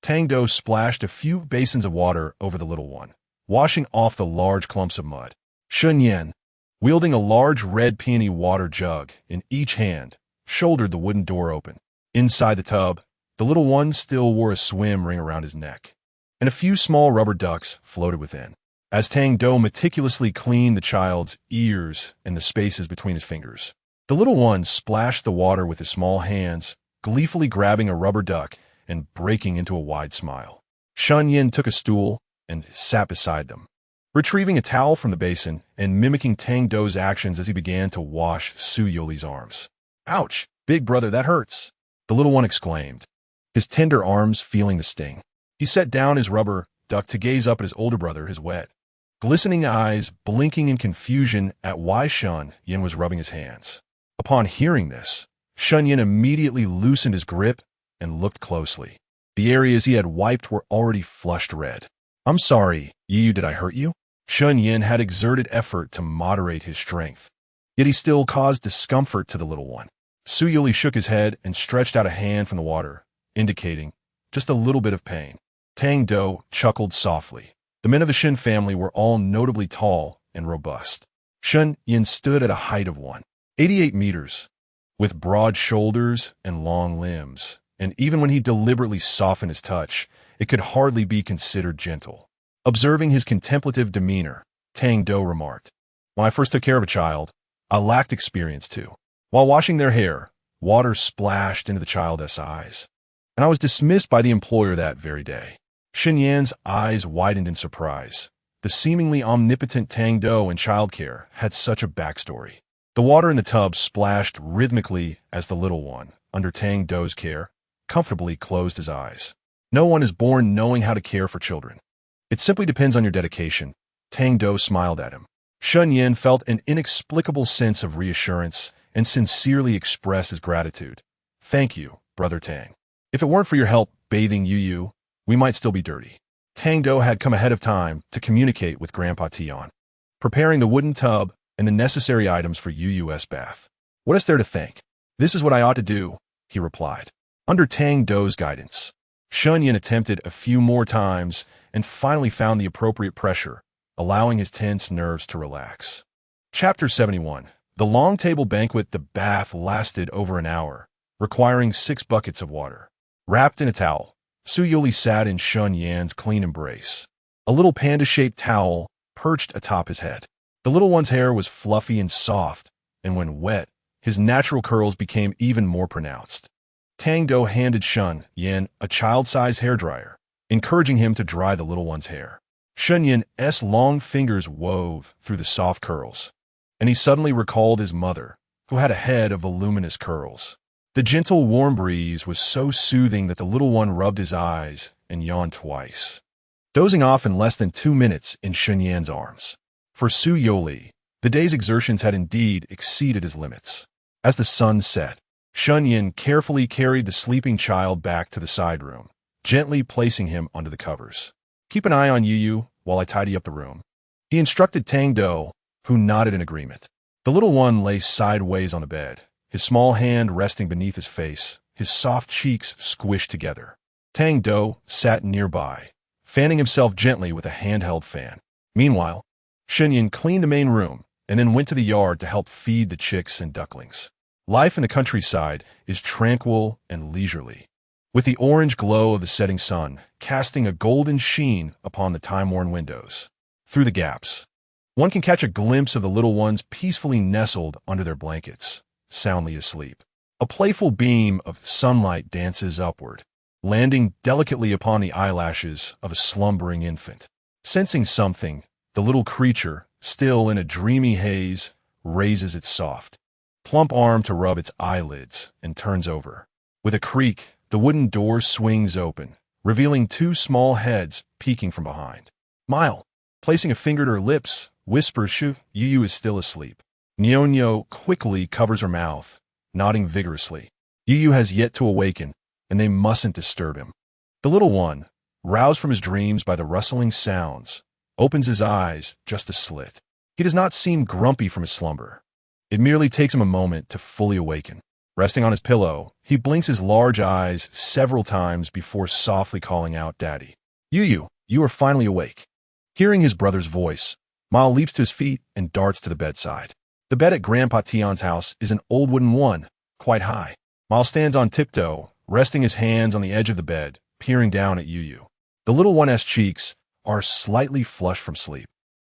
Tang-Do splashed a few basins of water over the little one, washing off the large clumps of mud. Shun Yin, wielding a large red peony water jug in each hand, shouldered the wooden door open. Inside the tub, the little one still wore a swim ring around his neck, and a few small rubber ducks floated within. As Tang-Do meticulously cleaned the child's ears and the spaces between his fingers, the little one splashed the water with his small hands, gleefully grabbing a rubber duck and breaking into a wide smile. Shun Yin took a stool and sat beside them, retrieving a towel from the basin and mimicking Tang-Do's actions as he began to wash Su Yuli's arms. Ouch, big brother, that hurts, the little one exclaimed, his tender arms feeling the sting. He set down his rubber duck to gaze up at his older brother, his wet, glistening eyes blinking in confusion at why Shun Yin was rubbing his hands. Upon hearing this, Shun Yin immediately loosened his grip and looked closely. The areas he had wiped were already flushed red. I'm sorry, Yu, did I hurt you? Shun Yin had exerted effort to moderate his strength, yet he still caused discomfort to the little one. Su Yuli shook his head and stretched out a hand from the water, indicating just a little bit of pain. Tang-Do chuckled softly. The men of the Shin family were all notably tall and robust. Shun Yin stood at a height of 188 meters, with broad shoulders and long limbs, and even when he deliberately softened his touch, it could hardly be considered gentle. Observing his contemplative demeanor, Tang-Do remarked, When I first took care of a child, I lacked experience too. While washing their hair, water splashed into the child's eyes, and I was dismissed by the employer that very day. Shenyan's eyes widened in surprise. The seemingly omnipotent Tang-Do in childcare had such a backstory. The water in the tub splashed rhythmically as the little one, under Tang-Do's care, comfortably closed his eyes. No one is born knowing how to care for children. It simply depends on your dedication. Tang-Do smiled at him. Shenyan felt an inexplicable sense of reassurance and sincerely expressed his gratitude. Thank you, Brother Tang. If it weren't for your help bathing Yu, we might still be dirty. Tang-Do had come ahead of time to communicate with Grandpa Tian, preparing the wooden tub and the necessary items for Yu's bath. What is there to thank? This is what I ought to do, he replied. Under Tang-Do's guidance, Shenyan attempted a few more times and finally found the appropriate pressure, allowing his tense nerves to relax. Chapter 71. The long table banquet. The bath lasted over an hour, requiring 6 buckets of water. Wrapped in a towel, Youri sat in Shenyan's clean embrace. A little panda-shaped towel perched atop his head. The little one's hair was fluffy and soft, and when wet, his natural curls became even more pronounced. Tang-Do handed Shenyan a child-sized hairdryer, encouraging him to dry the little one's hair. Shenyan's long fingers wove through the soft curls, and he suddenly recalled his mother, who had a head of voluminous curls. The gentle, warm breeze was so soothing that the little one rubbed his eyes and yawned twice, dozing off in less than 2 minutes in Shenyan's arms. For Youri, the day's exertions had indeed exceeded his limits. As the sun set, Shenyan carefully carried the sleeping child back to the side room, gently placing him under the covers. Keep an eye on Yu while I tidy up the room, he instructed Tang-Do, who nodded in agreement. The little one lay sideways on the bed, his small hand resting beneath his face, his soft cheeks squished together. Tang-Do sat nearby, fanning himself gently with a handheld fan. Meanwhile, Shenyan cleaned the main room and then went to the yard to help feed the chicks and ducklings. Life in the countryside is tranquil and leisurely, with the orange glow of the setting sun casting a golden sheen upon the time-worn windows. Through the gaps, one can catch a glimpse of the little ones peacefully nestled under their blankets, soundly asleep. A playful beam of sunlight dances upward, landing delicately upon the eyelashes of a slumbering infant. Sensing something, the little creature, still in a dreamy haze, raises its soft, plump arm to rub its eyelids and turns over. With a creak, the wooden door swings open, revealing 2 small heads peeking from behind. Mile, placing a finger to her lips, whispers Yu is still asleep. Nyo quickly covers her mouth, nodding vigorously. Yu has yet to awaken, and they mustn't disturb him. The little one, roused from his dreams by the rustling sounds, opens his eyes just a slit. He does not seem grumpy from his slumber. It merely takes him a moment to fully awaken. Resting on his pillow, he blinks his large eyes several times before softly calling out, "Daddy." You are finally awake." Hearing his brother's voice, Mile leaps to his feet and darts to the bedside. The bed at Grandpa Tian's house is an old wooden one, quite high. Mile stands on tiptoe, resting his hands on the edge of the bed, peering down at Yu. The little one's cheeks are slightly flushed from sleep,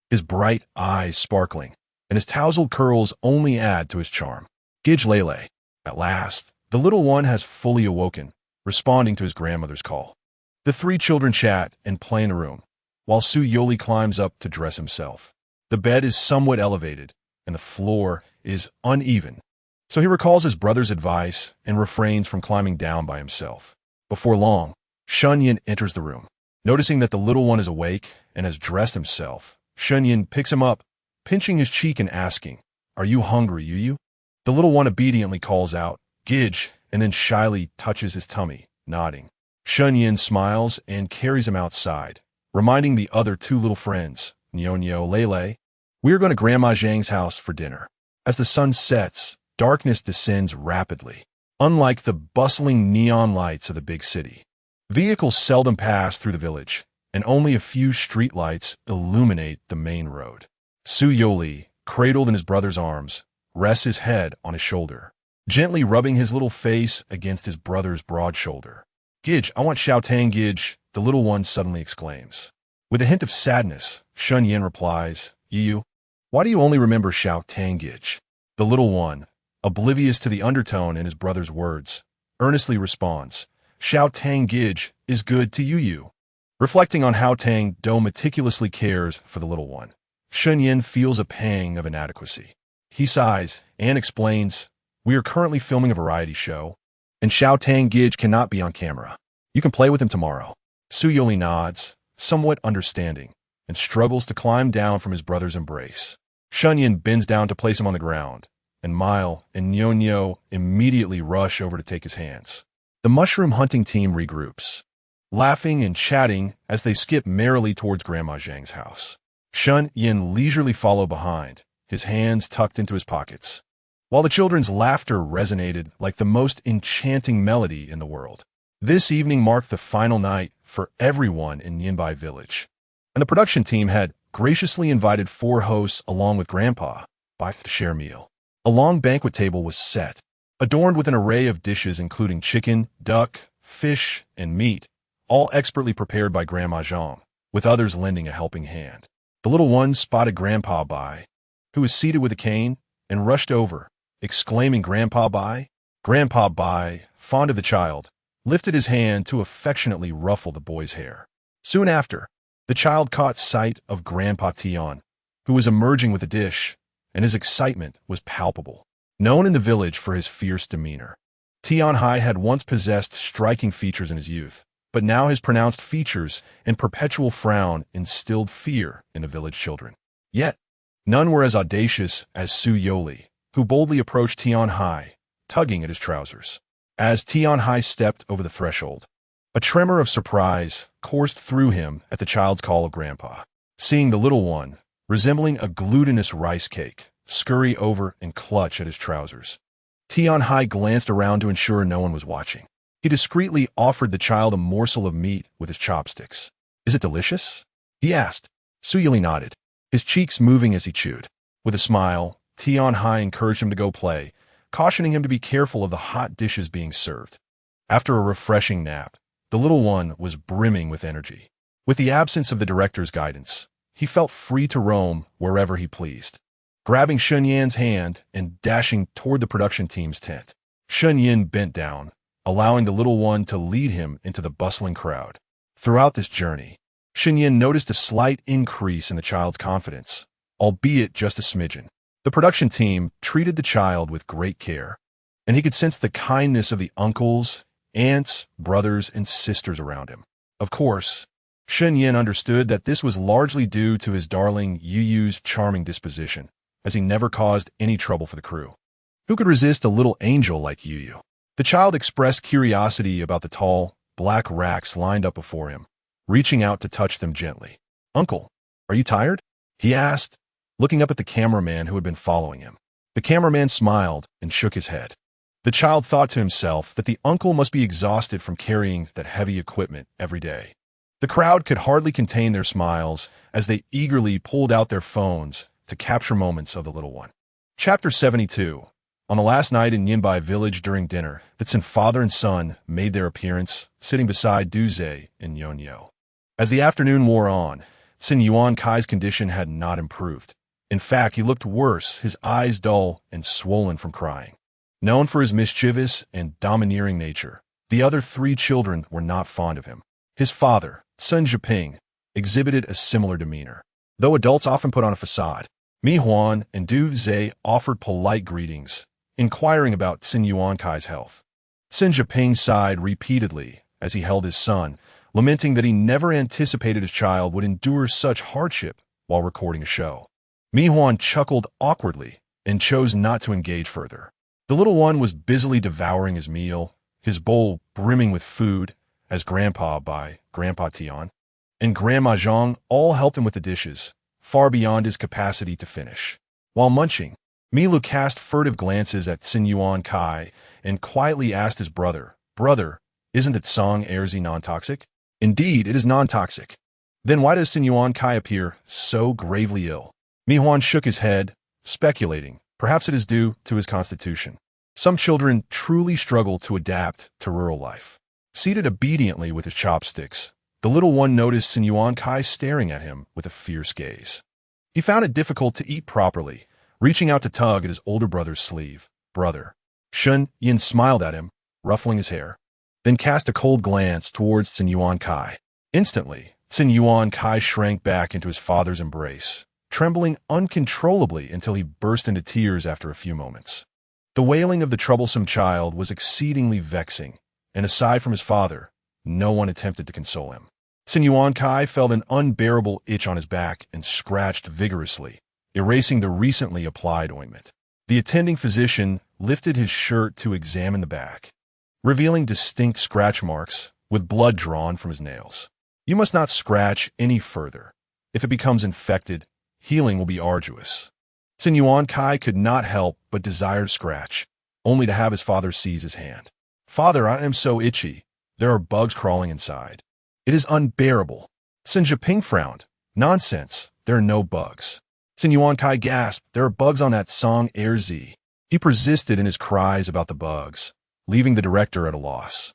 his bright eyes sparkling, and his tousled curls only add to his charm. Gij Lele. At last, the little one has fully awoken, responding to his grandmother's call. The 3 children chat and play in the room, while Youri climbs up to dress himself. The bed is somewhat elevated, and the floor is uneven, so he recalls his brother's advice and refrains from climbing down by himself. Before long, Shenyan enters the room. Noticing that the little one is awake and has dressed himself, Shenyan picks him up, pinching his cheek and asking, "Are you hungry, Yu?" The little one obediently calls out, "Gij," and then shyly touches his tummy, nodding. Shenyan smiles and carries him outside, reminding the other 2 little friends, Nyo Lele, "We are going to Grandma Zhang's house for dinner." As the sun sets, darkness descends rapidly. Unlike the bustling neon lights of the big city, vehicles seldom pass through the village, and only a few streetlights illuminate the main road. Youri, cradled in his brother's arms, rests his head on his shoulder, gently rubbing his little face against his brother's broad shoulder. "Gij, I want Xiaotang, Gij," the little one suddenly exclaims. With a hint of sadness, Shenyan replies, "Yu, Why do you only remember Xiao Tangij? The little one, oblivious to the undertone in his brother's words, earnestly responds, Xiao Tangij is good to you. Reflecting on how Tang-Do meticulously cares for the little one, Shunyin feels a pang of inadequacy. He sighs and explains, we are currently filming a variety show, and Xiao Tangij cannot be on camera. You can play with him tomorrow. Youri nods, somewhat understanding, and struggles to climb down from his brother's embrace. Shunyin bends down to place him on the ground, and Mile and Nyonyo immediately rush over to take his hands. The mushroom hunting team regroups, laughing and chatting as they skip merrily towards Grandma Zhang's house. Shunyin leisurely follow behind, his hands tucked into his pockets, while the children's laughter resonated like the most enchanting melody in the world. This evening marked the final night for everyone in Yinbai Village, and the production team had graciously invited 4 hosts along with Grandpa to share a meal. A long banquet table was set, adorned with an array of dishes including chicken, duck, fish, and meat, all expertly prepared by Grandma Zhang, with others lending a helping hand. The little one spotted Grandpa Bai, who was seated with a cane, and rushed over, exclaiming, Grandpa Bai? Grandpa Bai, fond of the child, lifted his hand to affectionately ruffle the boy's hair. Soon after, the child caught sight of Grandpa Tian, who was emerging with a dish, and his excitement was palpable. Known in the village for his fierce demeanor, Tian Hai had once possessed striking features in his youth, but now his pronounced features and perpetual frown instilled fear in the village children. Yet, none were as audacious as Su Youri, who boldly approached Tian Hai, tugging at his trousers. As Tian Hai stepped over the threshold, a tremor of surprise coursed through him at the child's call of Grandpa. Seeing the little one, resembling a glutinous rice cake, scurry over and clutch at his trousers, Tian Hai glanced around to ensure no one was watching. He discreetly offered the child a morsel of meat with his chopsticks. Is it delicious? He asked. Su Youri nodded, his cheeks moving as he chewed. With a smile, Tian Hai encouraged him to go play, cautioning him to be careful of the hot dishes being served. After a refreshing nap, the little one was brimming with energy. With the absence of the director's guidance, he felt free to roam wherever he pleased. Grabbing Shunyan's hand and dashing toward the production team's tent, Shunyan bent down, allowing the little one to lead him into the bustling crowd. Throughout this journey, Shunyan noticed a slight increase in the child's confidence, albeit just a smidgen. The production team treated the child with great care, and he could sense the kindness of the uncles, aunts, brothers, and sisters around him. Of course, Shunyan understood that this was largely due to his darling Yuyu's charming disposition, as he never caused any trouble for the crew. Who could resist a little angel like Yuyu? The child expressed curiosity about the tall, black racks lined up before him, reaching out to touch them gently. Uncle, are you tired? He asked, looking up at the cameraman who had been following him. The cameraman smiled and shook his head. The child thought to himself that the uncle must be exhausted from carrying that heavy equipment every day. The crowd could hardly contain their smiles as they eagerly pulled out their phones to capture moments of the little one. Chapter 72. On the last night in Yinbai Village during dinner, the Tsin father and son made their appearance, sitting beside Duze and Yonyo. As the afternoon wore on, Tsin Yuan Kai's condition had not improved. In fact, he looked worse, his eyes dull and swollen from crying. Known for his mischievous and domineering nature, the other 3 children were not fond of him. His father, Sun Zhiping, exhibited a similar demeanor. Though adults often put on a facade, Mi Huan and Du Zhe offered polite greetings, inquiring about Tsin Yuan Kai's health. Sun Zhiping sighed repeatedly as he held his son, lamenting that he never anticipated his child would endure such hardship while recording a show. Mi Huan chuckled awkwardly and chose not to engage further. The little one was busily devouring his meal, his bowl brimming with food, as Grandpa Bai, Grandpa Tian, and Grandma Zhang all helped him with the dishes, far beyond his capacity to finish. While munching, Milu cast furtive glances at Tsin Yuan Kai and quietly asked his brother, Brother, isn't that song Erzi non-toxic? Indeed, it is non-toxic. Then why does Tsin Yuan Kai appear so gravely ill? Mi Huan shook his head, speculating, perhaps it is due to his constitution. Some children truly struggle to adapt to rural life. Seated obediently with his chopsticks, the little one noticed Tsin Yuan Kai staring at him with a fierce gaze. He found it difficult to eat properly, reaching out to tug at his older brother's sleeve. Brother. Shun Yin smiled at him, ruffling his hair, then cast a cold glance towards Sun Yuan Kai. Instantly, Sun Yuan Kai shrank back into his father's embrace, trembling uncontrollably until he burst into tears after a few moments. The wailing of the troublesome child was exceedingly vexing, and aside from his father, no one attempted to console him. Sun Yuan Kai felt an unbearable itch on his back and scratched vigorously, erasing the recently applied ointment. The attending physician lifted his shirt to examine the back, revealing distinct scratch marks with blood drawn from his nails. You must not scratch any further. If it becomes infected, healing will be arduous. Sun Yuan Kai could not help but desire to scratch, only to have his father seize his hand. Father, I am so itchy. There are bugs crawling inside. It is unbearable. Sun Jiping frowned. Nonsense. There are no bugs. Sun Yuan Kai gasped. There are bugs on that song Air Z. He persisted in his cries about the bugs, leaving the director at a loss,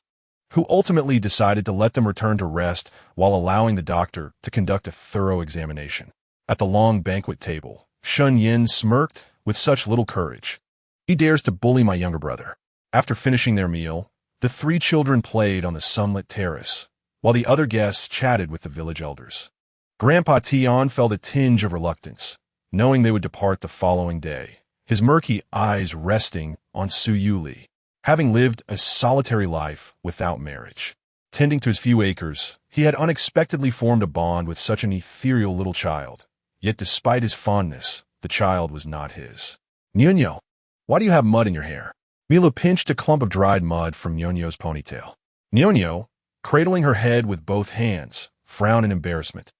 who ultimately decided to let them return to rest while allowing the doctor to conduct a thorough examination. At the long banquet table, Shun Yin smirked with such little courage. He dares to bully my younger brother. After finishing their meal, the three children played on the sunlit terrace, while the other guests chatted with the village elders. Grandpa Tian felt a tinge of reluctance, knowing they would depart the following day, his murky eyes resting on Su Yuli. Having lived a solitary life without marriage, tending to his few acres, he had unexpectedly formed a bond with such an ethereal little child. Yet despite his fondness, the child was not his. Nyonyo, why do you have mud in your hair? Mila pinched a clump of dried mud from Nyonyo's ponytail. Nyonyo, cradling her head with both hands, frowned in embarrassment.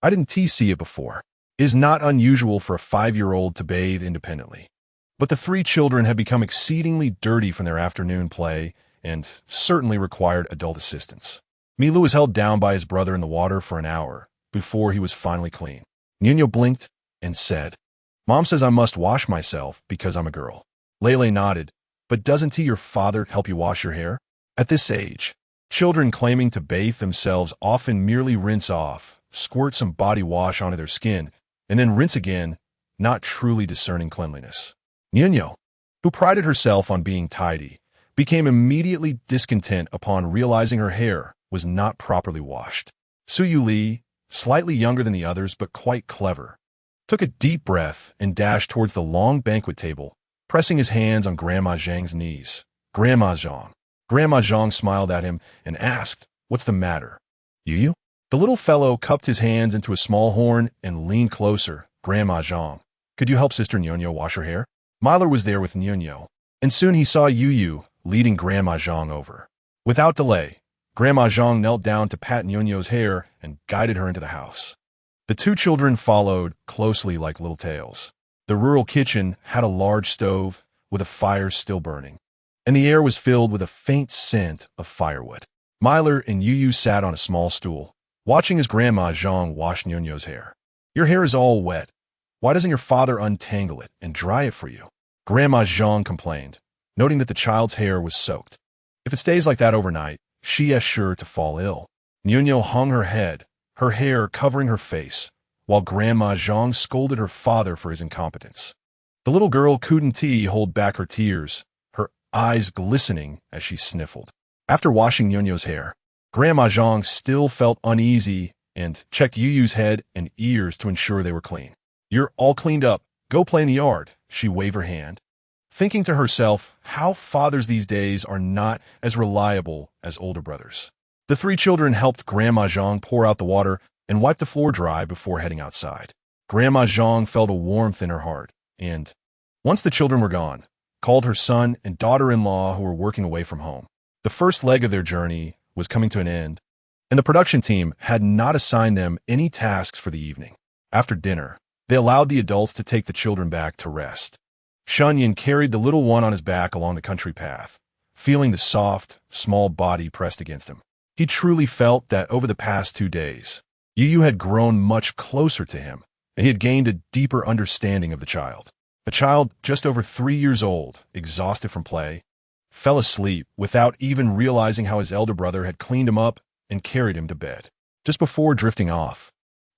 I didn't see it before. It is not unusual for a 5-year-old to bathe independently. But the three children had become exceedingly dirty from their afternoon play and certainly required adult assistance. Milu was held down by his brother in the water for an hour before he was finally clean. Nyonyo blinked and said, Mom says I must wash myself because I'm a girl. Lele nodded, but doesn't your father help you wash your hair? At this age, children claiming to bathe themselves often merely rinse off, squirt some body wash onto their skin, and then rinse again, not truly discerning cleanliness. Nyonyo, who prided herself on being tidy, became immediately discontent upon realizing her hair was not properly washed. Su Yuli, slightly younger than the others but quite clever, took a deep breath and dashed towards the long banquet table, pressing his hands on Grandma Zhang's knees. Grandma Zhang. Grandma Zhang smiled at him and asked, What's the matter? You? The little fellow cupped his hands into a small horn and leaned closer. Grandma Zhang, could you help Sister Nyonyo wash her hair? Myler was there with Nyonyo, and soon he saw Yu leading Grandma Zhang over. Without delay, Grandma Zhang knelt down to pat Nyonyo's hair and guided her into the house. The two children followed closely like little tails. The rural kitchen had a large stove with a fire still burning, and the air was filled with a faint scent of firewood. Myler and Yu sat on a small stool, watching as Grandma Zhang washed Nyonyo's hair. Your hair is all wet. Why doesn't your father untangle it and dry it for you? Grandma Zhang complained, noting that the child's hair was soaked. If it stays like that overnight, she is sure to fall ill. Nyonyo hung her head, her hair covering her face, while Grandma Zhang scolded her father for his incompetence. The little girl couldn't hold back her tears, her eyes glistening as she sniffled. After washing Nyonyo's hair, Grandma Zhang still felt uneasy and checked Yu's head and ears to ensure they were clean. You're all cleaned up. Go play in the yard, she waved her hand, thinking to herself how fathers these days are not as reliable as older brothers. The three children helped Grandma Zhang pour out the water and wipe the floor dry before heading outside. Grandma Zhang felt a warmth in her heart and, once the children were gone, called her son and daughter-in-law who were working away from home. The first leg of their journey was coming to an end, and the production team had not assigned them any tasks for the evening. After dinner, they allowed the adults to take the children back to rest. Shunyan carried the little one on his back along the country path, feeling the soft, small body pressed against him. He truly felt that over the past 2 days, Yu had grown much closer to him, and he had gained a deeper understanding of the child. A child just over 3 years old, exhausted from play, fell asleep without even realizing how his elder brother had cleaned him up and carried him to bed. Just before drifting off,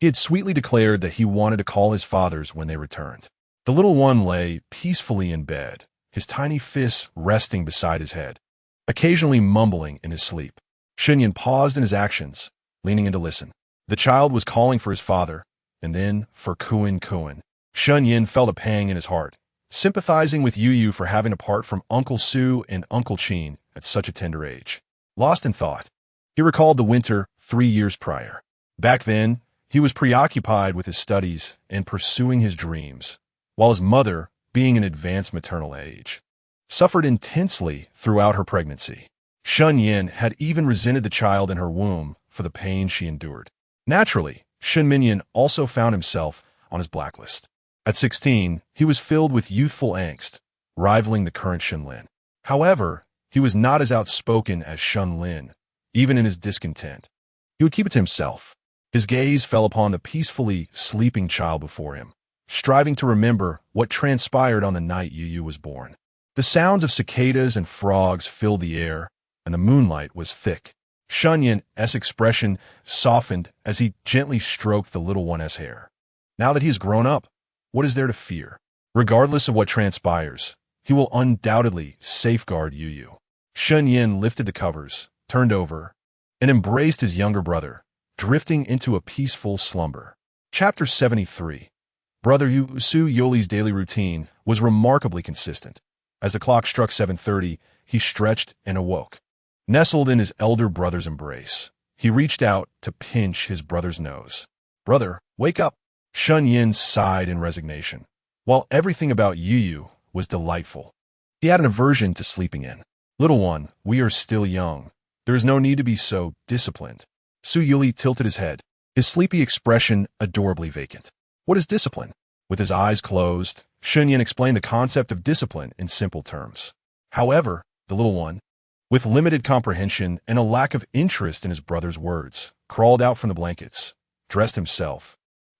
He had sweetly declared that he wanted to call his fathers when they returned. The little one lay peacefully in bed, his tiny fists resting beside his head, occasionally mumbling in his sleep. Xinyan paused in his actions, leaning in to listen. The child was calling for his father, and then for Kuan Kuan. Xinyan felt a pang in his heart, sympathizing with Yu for having to part from Uncle Su and Uncle Qin at such a tender age. Lost in thought, he recalled the winter 3 years prior. Back then, he was preoccupied with his studies and pursuing his dreams, while his mother, being in advanced maternal age, suffered intensely throughout her pregnancy. Xinyan had even resented the child in her womb for the pain she endured. Naturally, Shen Minyan also found himself on his blacklist. At 16, he was filled with youthful angst, rivaling the current Shen Lin. However, he was not as outspoken as Shen Lin, even in his discontent. He would keep it to himself. His gaze fell upon the peacefully sleeping child before him, striving to remember what transpired on the night Yu was born. The sounds of cicadas and frogs filled the air, and the moonlight was thick. Xinyan's expression softened as he gently stroked the little one's hair. Now that he has grown up, what is there to fear? Regardless of what transpires, he will undoubtedly safeguard Yu. Xinyan lifted the covers, turned over, and embraced his younger brother, drifting into a peaceful slumber. Chapter 73. Brother Youri's daily routine was remarkably consistent. As the clock struck 7:30, he stretched and awoke. Nestled in his elder brother's embrace, he reached out to pinch his brother's nose. "Brother, wake up!" Xinyan sighed in resignation. While everything about Yu was delightful, he had an aversion to sleeping in. "Little one, we are still young. There is no need to be so disciplined." Youri tilted his head, his sleepy expression adorably vacant. "What is discipline?" With his eyes closed, Xinyan explained the concept of discipline in simple terms. However, the little one, with limited comprehension and a lack of interest in his brother's words, crawled out from the blankets, dressed himself,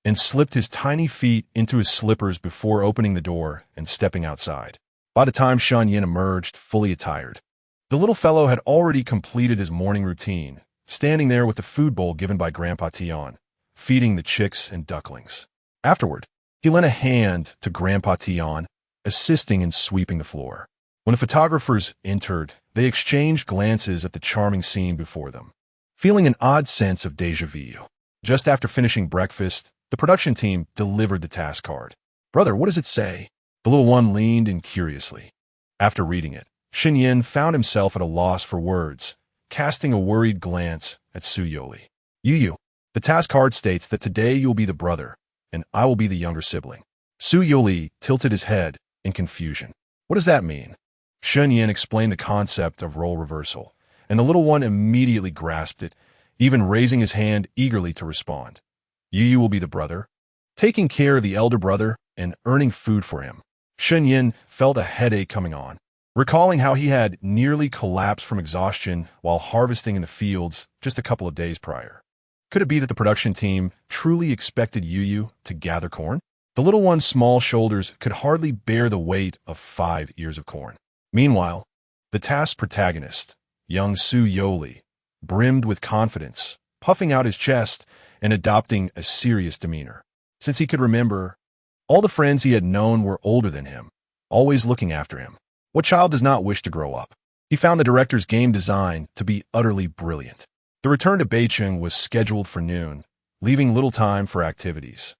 and slipped his tiny feet into his slippers before opening the door and stepping outside. By the time Xinyan emerged, fully attired, the little fellow had already completed his morning routine, standing there with the food bowl given by Grandpa Tian, feeding the chicks and ducklings. Afterward, he lent a hand to Grandpa Tian, assisting in sweeping the floor. When the photographers entered, they exchanged glances at the charming scene before them, feeling an odd sense of déjà vu. Just after finishing breakfast, the production team delivered the task card. "Brother, what does it say?" The little one leaned in curiously. After reading it, Xinyan found himself at a loss for words, casting a worried glance at Youri. "Yu, the task card states that today you will be the brother, and I will be the younger sibling." Youri tilted his head in confusion. "What does that mean?" Xinyan explained the concept of role reversal, and the little one immediately grasped it, even raising his hand eagerly to respond. "Yu will be the brother, taking care of the elder brother and earning food for him." Xinyan felt a headache coming on, recalling how he had nearly collapsed from exhaustion while harvesting in the fields just a couple of days prior. Could it be that the production team truly expected Yu to gather corn? The little one's small shoulders could hardly bear the weight of 5 ears of corn. Meanwhile, the task's protagonist, young Youri, brimmed with confidence, puffing out his chest and adopting a serious demeanor. Since he could remember, all the friends he had known were older than him, always looking after him. What child does not wish to grow up? He found the director's game design to be utterly brilliant. The return to Beijing was scheduled for noon, leaving little time for activities.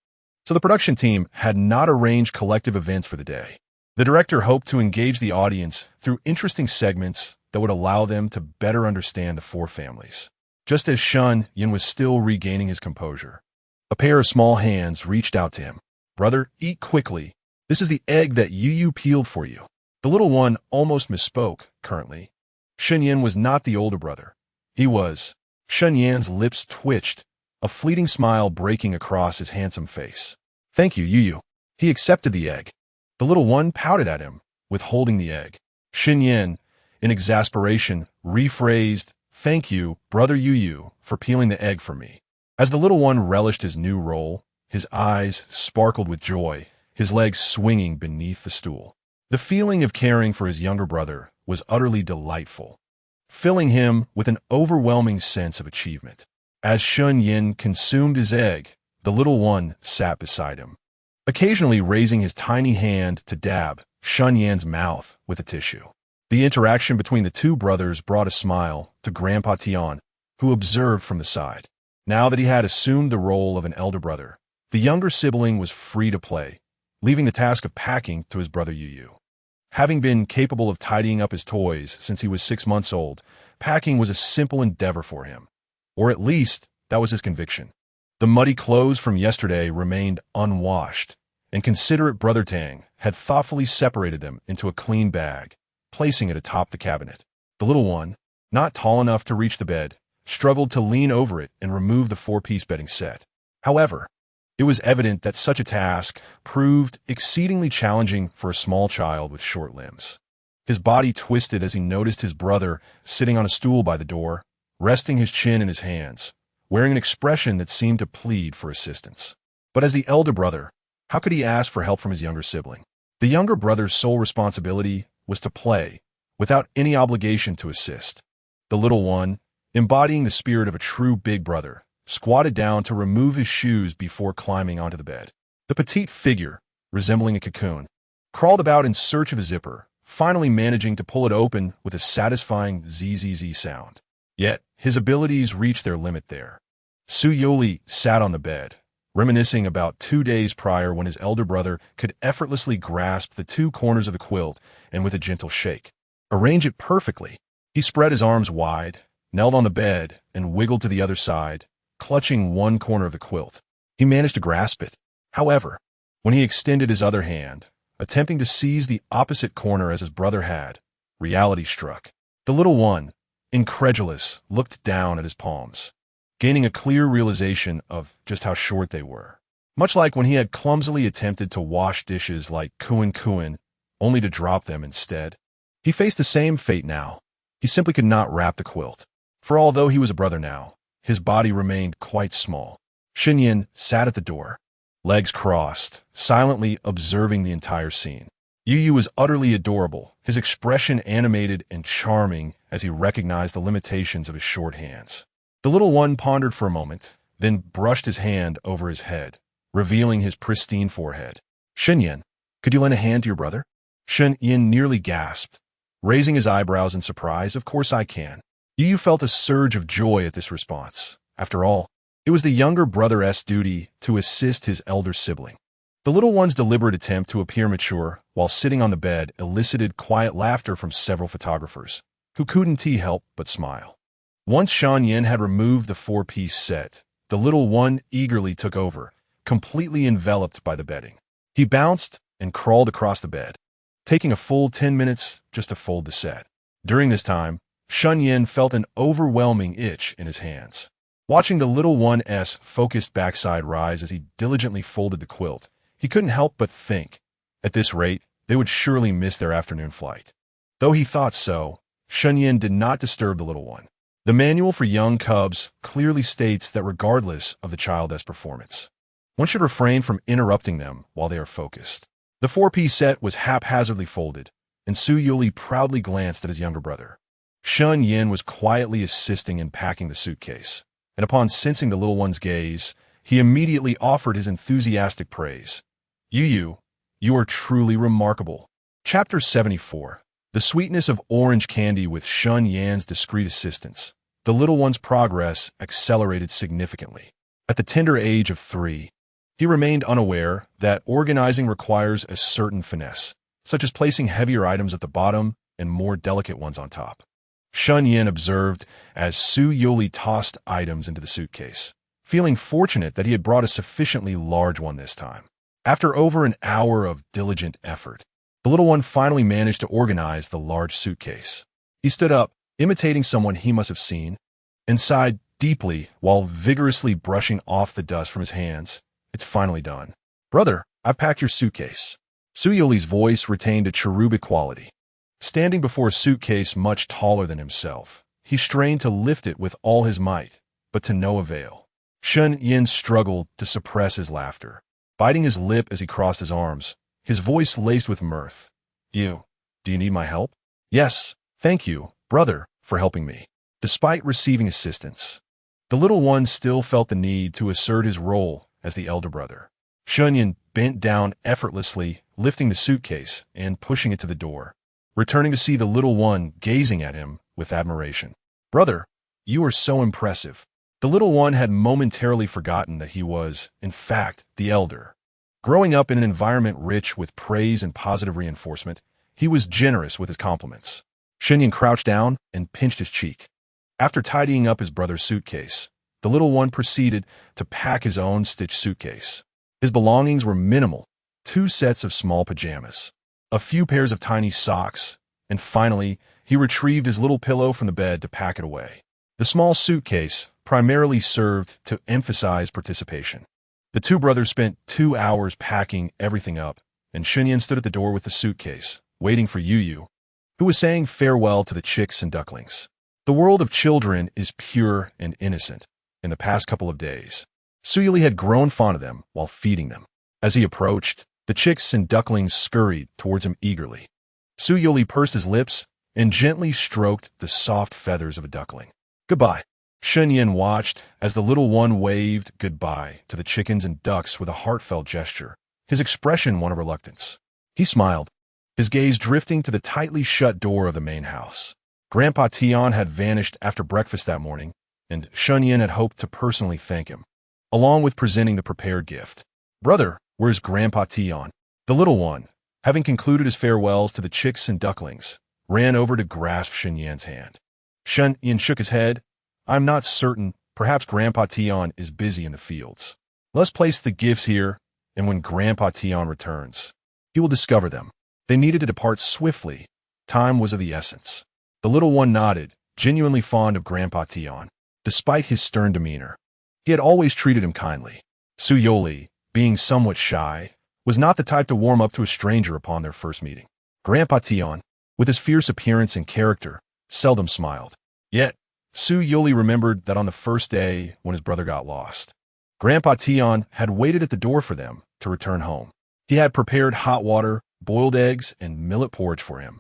So the production team had not arranged collective events for the day. The director hoped to engage the audience through interesting segments that would allow them to better understand the 4 families. Just as Xinyan was still regaining his composure, a pair of small hands reached out to him. "Brother, eat quickly. This is the egg that Yu peeled for you." The little one almost misspoke, currently. Xinyan was not the older brother. He was. Xinyan's lips twitched, a fleeting smile breaking across his handsome face. "Thank you, Yu." He accepted the egg. The little one pouted at him, withholding the egg. Xinyan, in exasperation, rephrased, "Thank you, brother Yu, for peeling the egg for me." As the little one relished his new role, his eyes sparkled with joy, his legs swinging beneath the stool. The feeling of caring for his younger brother was utterly delightful, filling him with an overwhelming sense of achievement. As Xinyan consumed his egg, The little one sat beside him, occasionally raising his tiny hand to dab Shun Yan's mouth with a tissue. The interaction between the two brothers brought a smile to Grandpa Tian, who observed from the side. Now that he had assumed the role of an elder brother, the younger sibling was free to play, leaving the task of packing to his brother Youri. Having been capable of tidying up his toys since he was 6 months old, packing was a simple endeavor for him. Or at least, that was his conviction. The muddy clothes from yesterday remained unwashed, and considerate Brother Tang had thoughtfully separated them into a clean bag, placing it atop the cabinet. The little one, not tall enough to reach the bed, struggled to lean over it and remove the 4-piece bedding set. However, it was evident that such a task proved exceedingly challenging for a small child with short limbs. His body twisted as he noticed his brother sitting on a stool by the door, resting his chin in his hands, wearing an expression that seemed to plead for assistance. But as the elder brother, how could he ask for help from his younger sibling? The younger brother's sole responsibility was to play, without any obligation to assist. The little one, embodying the spirit of a true big brother, squatted down to remove his shoes before climbing onto the bed. The petite figure, resembling a cocoon, crawled about in search of a zipper, finally managing to pull it open with a satisfying zzz sound. Yet, his abilities reached their limit there. Youri sat on the bed, reminiscing about 2 days prior when his elder brother could effortlessly grasp the 2 corners of the quilt and with a gentle shake, arrange it perfectly. He spread his arms wide, knelt on the bed, and wiggled to the other side, clutching one corner of the quilt. He managed to grasp it. However, when he extended his other hand, attempting to seize the opposite corner as his brother had, reality struck. The little one, incredulous, looked down at his palms, gaining a clear realization of just how short they were. Much like when he had clumsily attempted to wash dishes like Kuin, only to drop them instead. He faced the same fate now. He simply could not wrap the quilt. For although he was a brother now, his body remained quite small. Xinyan sat at the door, legs crossed, silently observing the entire scene. Youri was utterly adorable, his expression animated and charming as he recognized the limitations of his short hands. The little one pondered for a moment, then brushed his hand over his head, revealing his pristine forehead. Xinyan, could you lend a hand to your brother? Xinyan nearly gasped, raising his eyebrows in surprise. Of course I can. Youri felt a surge of joy at this response. After all, it was the younger brother's duty to assist his elder sibling. The little one's deliberate attempt to appear mature while sitting on the bed elicited quiet laughter from several photographers, who couldn't help but smile. Once Shan Yin had removed the 4-piece set, the little one eagerly took over, completely enveloped by the bedding. He bounced and crawled across the bed, taking a full 10 minutes just to fold the set. During this time, Shun Yin felt an overwhelming itch in his hands. Watching the little one's focused backside rise as he diligently folded the quilt, he couldn't help but think, at this rate, they would surely miss their afternoon flight. Though he thought so, Shun Yin did not disturb the little one. The manual for young cubs clearly states that regardless of the child's performance, one should refrain from interrupting them while they are focused. The 4-piece set was haphazardly folded, and Youri proudly glanced at his younger brother. Shun Yin was quietly assisting in packing the suitcase, and upon sensing the little one's gaze, he immediately offered his enthusiastic praise. You are truly remarkable. Chapter 74. The sweetness of orange candy with Shun Yan's discreet assistance. The little one's progress accelerated significantly. At the tender age of 3, he remained unaware that organizing requires a certain finesse, such as placing heavier items at the bottom and more delicate ones on top. Shun Yin observed as Youri tossed items into the suitcase, feeling fortunate that he had brought a sufficiently large one this time. After over an hour of diligent effort, the little one finally managed to organize the large suitcase. He stood up, imitating someone he must have seen, and sighed deeply while vigorously brushing off the dust from his hands. It's finally done. Brother, I've packed your suitcase. Youri's voice retained a cherubic quality. Standing before a suitcase much taller than himself, he strained to lift it with all his might, but to no avail. Shun Yin struggled to suppress his laughter, biting his lip as he crossed his arms, his voice laced with mirth. Do you need my help? Yes, thank you, brother, for helping me. Despite receiving assistance, the little one still felt the need to assert his role as the elder brother. Shunyan bent down effortlessly, lifting the suitcase and pushing it to the door, returning to see the little one gazing at him with admiration. "Brother, you are so impressive." The little one had momentarily forgotten that he was, in fact, the elder. Growing up in an environment rich with praise and positive reinforcement, he was generous with his compliments. Shunyan crouched down and pinched his cheek. After tidying up his brother's suitcase, the little one proceeded to pack his own stitched suitcase. His belongings were minimal: 2 sets of small pajamas, a few pairs of tiny socks, and finally, he retrieved his little pillow from the bed to pack it away. The small suitcase primarily served to emphasize participation. The two brothers spent 2 hours packing everything up, and Shunyan stood at the door with the suitcase, waiting for Youri, who was saying farewell to the chicks and ducklings. The world of children is pure and innocent. In the past couple of days, Youri had grown fond of them while feeding them. As he approached, the chicks and ducklings scurried towards him eagerly. Youri pursed his lips and gently stroked the soft feathers of a duckling. "Goodbye." Shunyan watched as the little one waved goodbye to the chickens and ducks with a heartfelt gesture, his expression one of reluctance. He smiled, his gaze drifting to the tightly shut door of the main house. Grandpa Tion had vanished after breakfast that morning, and Shunyan had hoped to personally thank him, along with presenting the prepared gift. "Brother, where's Grandpa Tion?" The little one, having concluded his farewells to the chicks and ducklings, ran over to grasp Shunyan's hand. Shunyan shook his head. "I'm not certain. Perhaps Grandpa Tion is busy in the fields. Let's place the gifts here, and when Grandpa Tion returns, he will discover them." They needed to depart swiftly. Time was of the essence. The little one nodded, genuinely fond of Grandpa Tion. Despite his stern demeanor, he had always treated him kindly. Youri, being somewhat shy, was not the type to warm up to a stranger upon their first meeting. Grandpa Tion, with his fierce appearance and character, seldom smiled. Yet, Youri remembered that on the first day when his brother got lost, Grandpa Tion had waited at the door for them to return home. He had prepared hot water, boiled eggs, and millet porridge for him,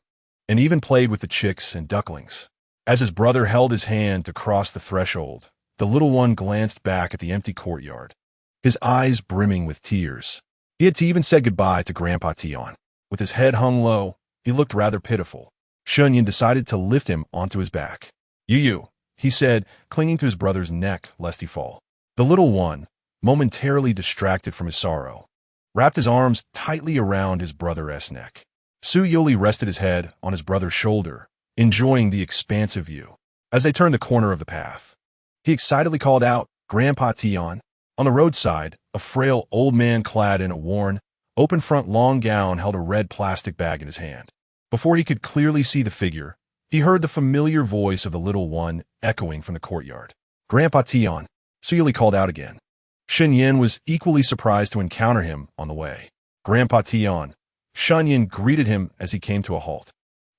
and even played with the chicks and ducklings. As his brother held his hand to cross the threshold, the little one glanced back at the empty courtyard, his eyes brimming with tears. He had even said goodbye to Grandpa Tion. With his head hung low, he looked rather pitiful. Shunyan decided to lift him onto his back. "You," he said, clinging to his brother's neck lest he fall. The little one, momentarily distracted from his sorrow, wrapped his arms tightly around his brother's neck. Youri rested his head on his brother's shoulder, enjoying the expansive view. As they turned the corner of the path, he excitedly called out, "Grandpa Tion." On the roadside, a frail old man clad in a worn, open front long gown held a red plastic bag in his hand. Before he could clearly see the figure, he heard the familiar voice of the little one echoing from the courtyard. "Grandpa Tion," Youri called out again. Shunyan was equally surprised to encounter him on the way. "Grandpa Tion." Shunyan greeted him as he came to a halt.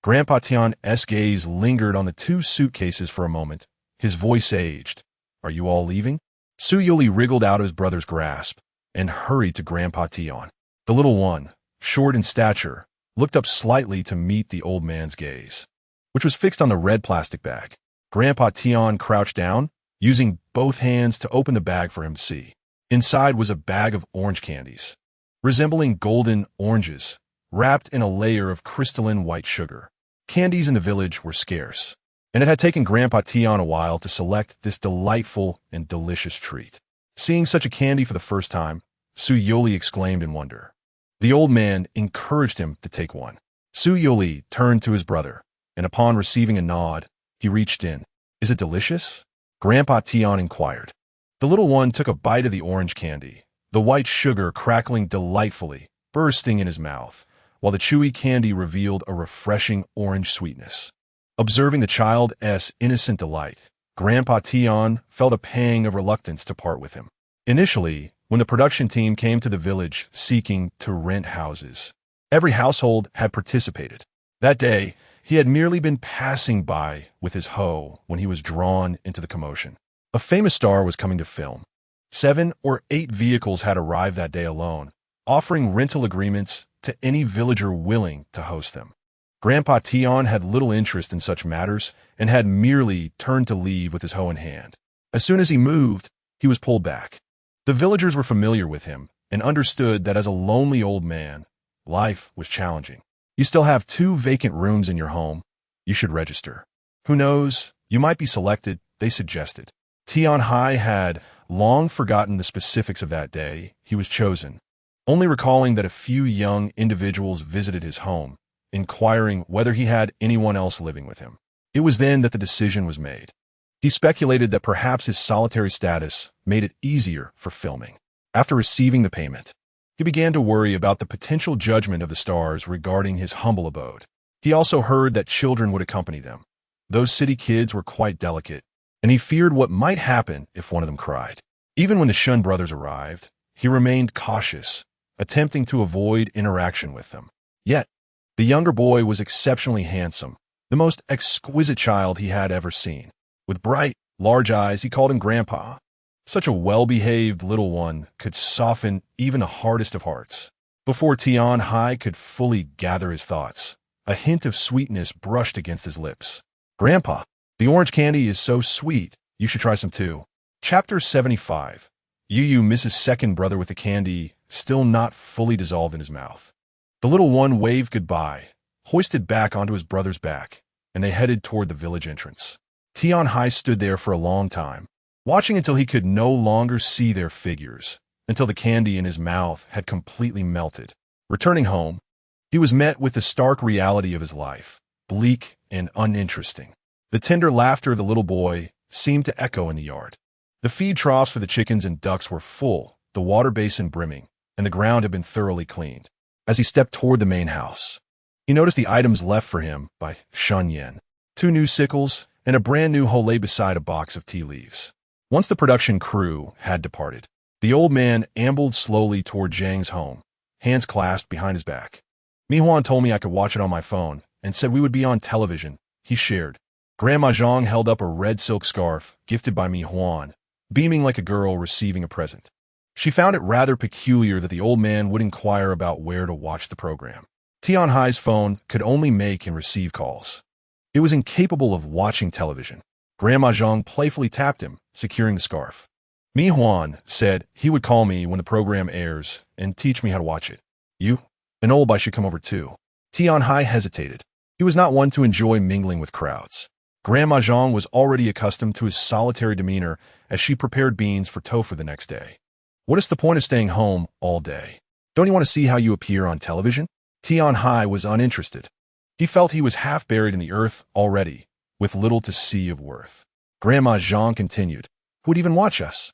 Grandpa Tion's gaze lingered on the 2 suitcases for a moment. His voice aged. "Are you all leaving?" Youri wriggled out of his brother's grasp and hurried to Grandpa Tion. The little one, short in stature, looked up slightly to meet the old man's gaze, which was fixed on the red plastic bag. Grandpa Tion crouched down, using both hands to open the bag for him to see. Inside was a bag of orange candies, resembling golden oranges, wrapped in a layer of crystalline white sugar. Candies in the village were scarce, and it had taken Grandpa Tion a while to select this delightful and delicious treat. Seeing such a candy for the first time, Youri exclaimed in wonder. The old man encouraged him to take one. Youri turned to his brother, and upon receiving a nod, he reached in. "Is it delicious?" Grandpa Tion inquired. The little one took a bite of the orange candy, the white sugar crackling delightfully, bursting in his mouth, while the chewy candy revealed a refreshing orange sweetness. Observing the child's innocent delight, Grandpa Tion felt a pang of reluctance to part with him. Initially, when the production team came to the village seeking to rent houses, every household had participated. That day, he had merely been passing by with his hoe when he was drawn into the commotion. A famous star was coming to film. 7 or 8 vehicles had arrived that day alone, offering rental agreements to any villager willing to host them. Grandpa Tion had little interest in such matters and had merely turned to leave with his hoe in hand. As soon as he moved, he was pulled back. The villagers were familiar with him and understood that as a lonely old man, life was challenging. You still have 2 vacant rooms in your home. You should register. Who knows, you might be selected, they suggested. Tian Hai had long forgotten the specifics of that day he was chosen, only recalling that a few young individuals visited his home, inquiring whether he had anyone else living with him. It was then that the decision was made. He speculated that perhaps his solitary status made it easier for filming. After receiving the payment, he began to worry about the potential judgment of the stars regarding his humble abode. He also heard that children would accompany them. Those city kids were quite delicate, and he feared what might happen if one of them cried. Even when the Shun brothers arrived, he remained cautious, attempting to avoid interaction with them. Yet, the younger boy was exceptionally handsome, the most exquisite child he had ever seen. With bright, large eyes, he called him Grandpa. Such a well-behaved little one could soften even the hardest of hearts. Before Tian Hai could fully gather his thoughts, a hint of sweetness brushed against his lips. Grandpa, the orange candy is so sweet, you should try some too. Chapter 75. Yu misses second brother with the candy still not fully dissolved in his mouth. The little one waved goodbye, hoisted back onto his brother's back, and they headed toward the village entrance. Tian Hai stood there for a long time, watching until he could no longer see their figures, until the candy in his mouth had completely melted. Returning home, he was met with the stark reality of his life, bleak and uninteresting. The tender laughter of the little boy seemed to echo in the yard. The feed troughs for the chickens and ducks were full, the water basin brimming, and the ground had been thoroughly cleaned. As he stepped toward the main house, he noticed the items left for him by Shun Yen, 2 new sickles and a brand new hoe lay beside a box of tea leaves. Once the production crew had departed, the old man ambled slowly toward Zhang's home, hands clasped behind his back. Mi Huan told me I could watch it on my phone and said we would be on television, he shared. Grandma Zhang held up a red silk scarf gifted by Mi Huan, beaming like a girl receiving a present. She found it rather peculiar that the old man would inquire about where to watch the program. Tian Hai's phone could only make and receive calls. It was incapable of watching television. Grandma Zhang playfully tapped him, securing the scarf. Mi Huan said he would call me when the program airs and teach me how to watch it. You and Olbai should come over too. Tian Hai hesitated. He was not one to enjoy mingling with crowds. Grandma Zhang was already accustomed to his solitary demeanor as she prepared beans for tofu the next day. What is the point of staying home all day? Don't you want to see how you appear on television? Tian Hai was uninterested. He felt he was half buried in the earth already, with little to see of worth. Grandma Zhang continued, who would even watch us?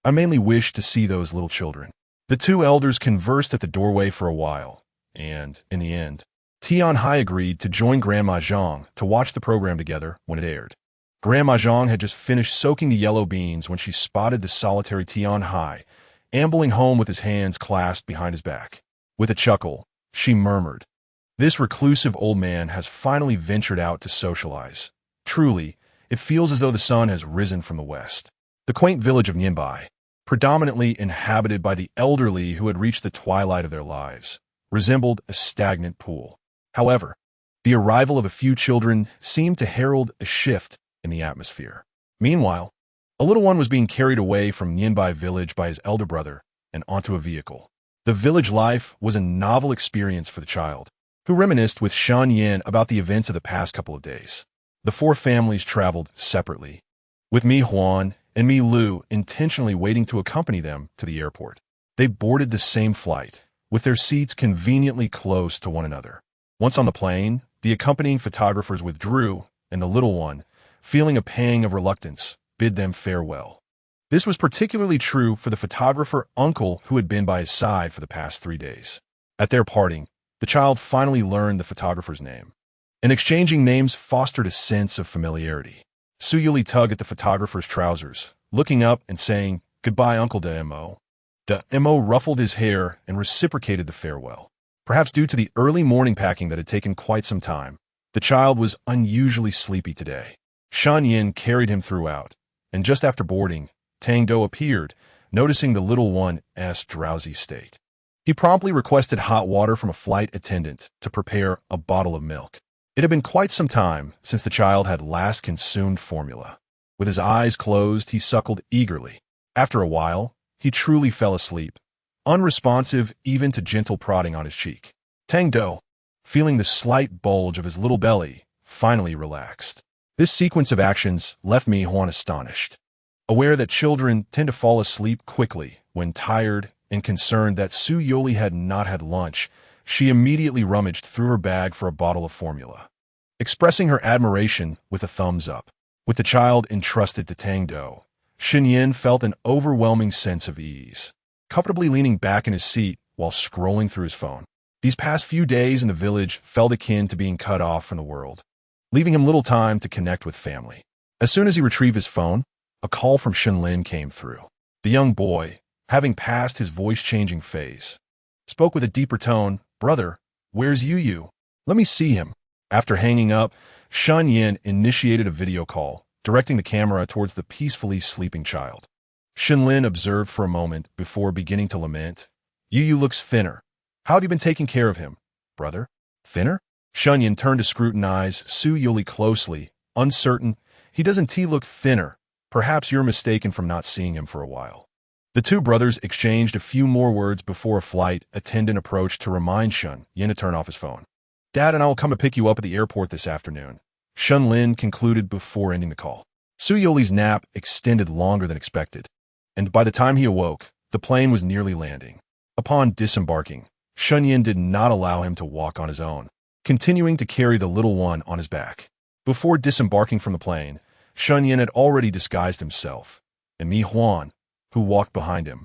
I mainly wished to see those little children. The 2 elders conversed at the doorway for a while, and, in the end, Tian Hai agreed to join Grandma Zhang to watch the program together when it aired. Grandma Zhang had just finished soaking the yellow beans when she spotted the solitary Tian Hai, ambling home with his hands clasped behind his back. With a chuckle, she murmured, "This reclusive old man has finally ventured out to socialize. Truly, it feels as though the sun has risen from the west." The quaint village of Nianbai, predominantly inhabited by the elderly who had reached the twilight of their lives, resembled a stagnant pool. However, the arrival of a few children seemed to herald a shift in the atmosphere. Meanwhile, a little one was being carried away from Nianbai village by his elder brother and onto a vehicle. The village life was a novel experience for the child, who reminisced with Shan Yin about the events of the past couple of days. The 4 families traveled separately, with Mi Huan and Mi Lu intentionally waiting to accompany them to the airport. They boarded the same flight, with their seats conveniently close to one another. Once on the plane, the accompanying photographers withdrew, and the little one, feeling a pang of reluctance, bid them farewell. This was particularly true for the photographer uncle who had been by his side for the past 3 days. At their parting, the child finally learned the photographer's name, and exchanging names fostered a sense of familiarity. Su Yuli tugged at the photographer's trousers, looking up and saying, "Goodbye, Uncle Mo." Mo ruffled his hair and reciprocated the farewell. Perhaps due to the early morning packing that had taken quite some time, the child was unusually sleepy today. Shan Yin carried him throughout, and just after boarding, Tang Do appeared, noticing the little one's drowsy state. He promptly requested hot water from a flight attendant to prepare a bottle of milk. It had been quite some time since the child had last consumed formula. With his eyes closed, he suckled eagerly. After a while, he truly fell asleep, unresponsive even to gentle prodding on his cheek. Tang-Do, feeling the slight bulge of his little belly, finally relaxed. This sequence of actions left Mi Huan astonished. Aware that children tend to fall asleep quickly when tired and concerned that Su Youri had not had lunch, she immediately rummaged through her bag for a bottle of formula, expressing her admiration with a thumbs up. With the child entrusted to Tang-Do, Shen Yin felt an overwhelming sense of ease, comfortably leaning back in his seat while scrolling through his phone. These past few days in the village felt akin to being cut off from the world, leaving him little time to connect with family. As soon as he retrieved his phone, a call from Shen Lin came through. The young boy, having passed his voice-changing phase, spoke with a deeper tone. "Brother, where's Yu? Let me see him." After hanging up, Shen Yin initiated a video call, directing the camera towards the peacefully sleeping child. Shen Lin observed for a moment before beginning to lament. "Yu looks thinner. How have you been taking care of him, brother?" "Thinner?" Shen Yin turned to scrutinize Su Youri closely, uncertain. "He doesn't look thinner. Perhaps you're mistaken from not seeing him for a while." The two brothers exchanged a few more words before a flight attendant approached to remind Shen Yin to turn off his phone. "Dad and I will come to pick you up at the airport this afternoon," Shen Lin concluded before ending the call. Su Youri's nap extended longer than expected, and by the time he awoke, the plane was nearly landing. Upon disembarking, Shen Yin did not allow him to walk on his own, continuing to carry the little one on his back. Before disembarking from the plane, Shen Yin had already disguised himself, and Mi Huan, who walked behind him,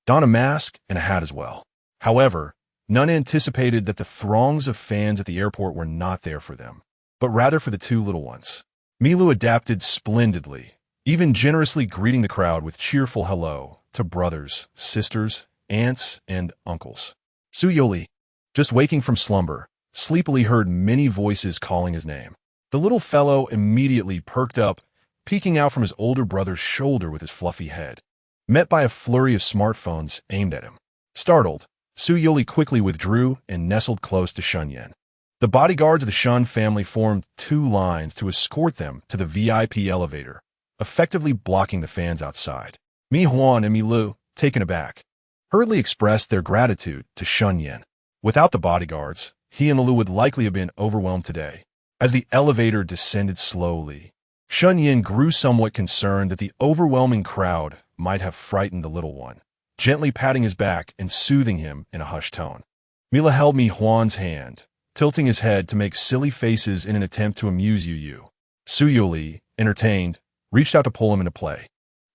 donned a mask and a hat as well. However, none anticipated that the throngs of fans at the airport were not there for them, but rather for the two little ones. Milu adapted splendidly, even generously greeting the crowd with cheerful hello to brothers, sisters, aunts, and uncles. Su Youri, just waking from slumber, sleepily heard many voices calling his name. The little fellow immediately perked up, peeking out from his older brother's shoulder with his fluffy head, met by a flurry of smartphones aimed at him. Startled, Su Youri quickly withdrew and nestled close to Shen Yin. The bodyguards of the Shen family formed two lines to escort them to the VIP elevator, effectively blocking the fans outside. Mi Huan and Mi Lu, taken aback, hurriedly expressed their gratitude to Shen Yin. Without the bodyguards, he and Lu would likely have been overwhelmed today. As the elevator descended slowly, Shen Yin grew somewhat concerned that the overwhelming crowd might have frightened the little one, gently patting his back and soothing him in a hushed tone. Mila held Mi Huan's hand, tilting his head to make silly faces in an attempt to amuse Yu. Su Youri, entertained, reached out to pull him into play.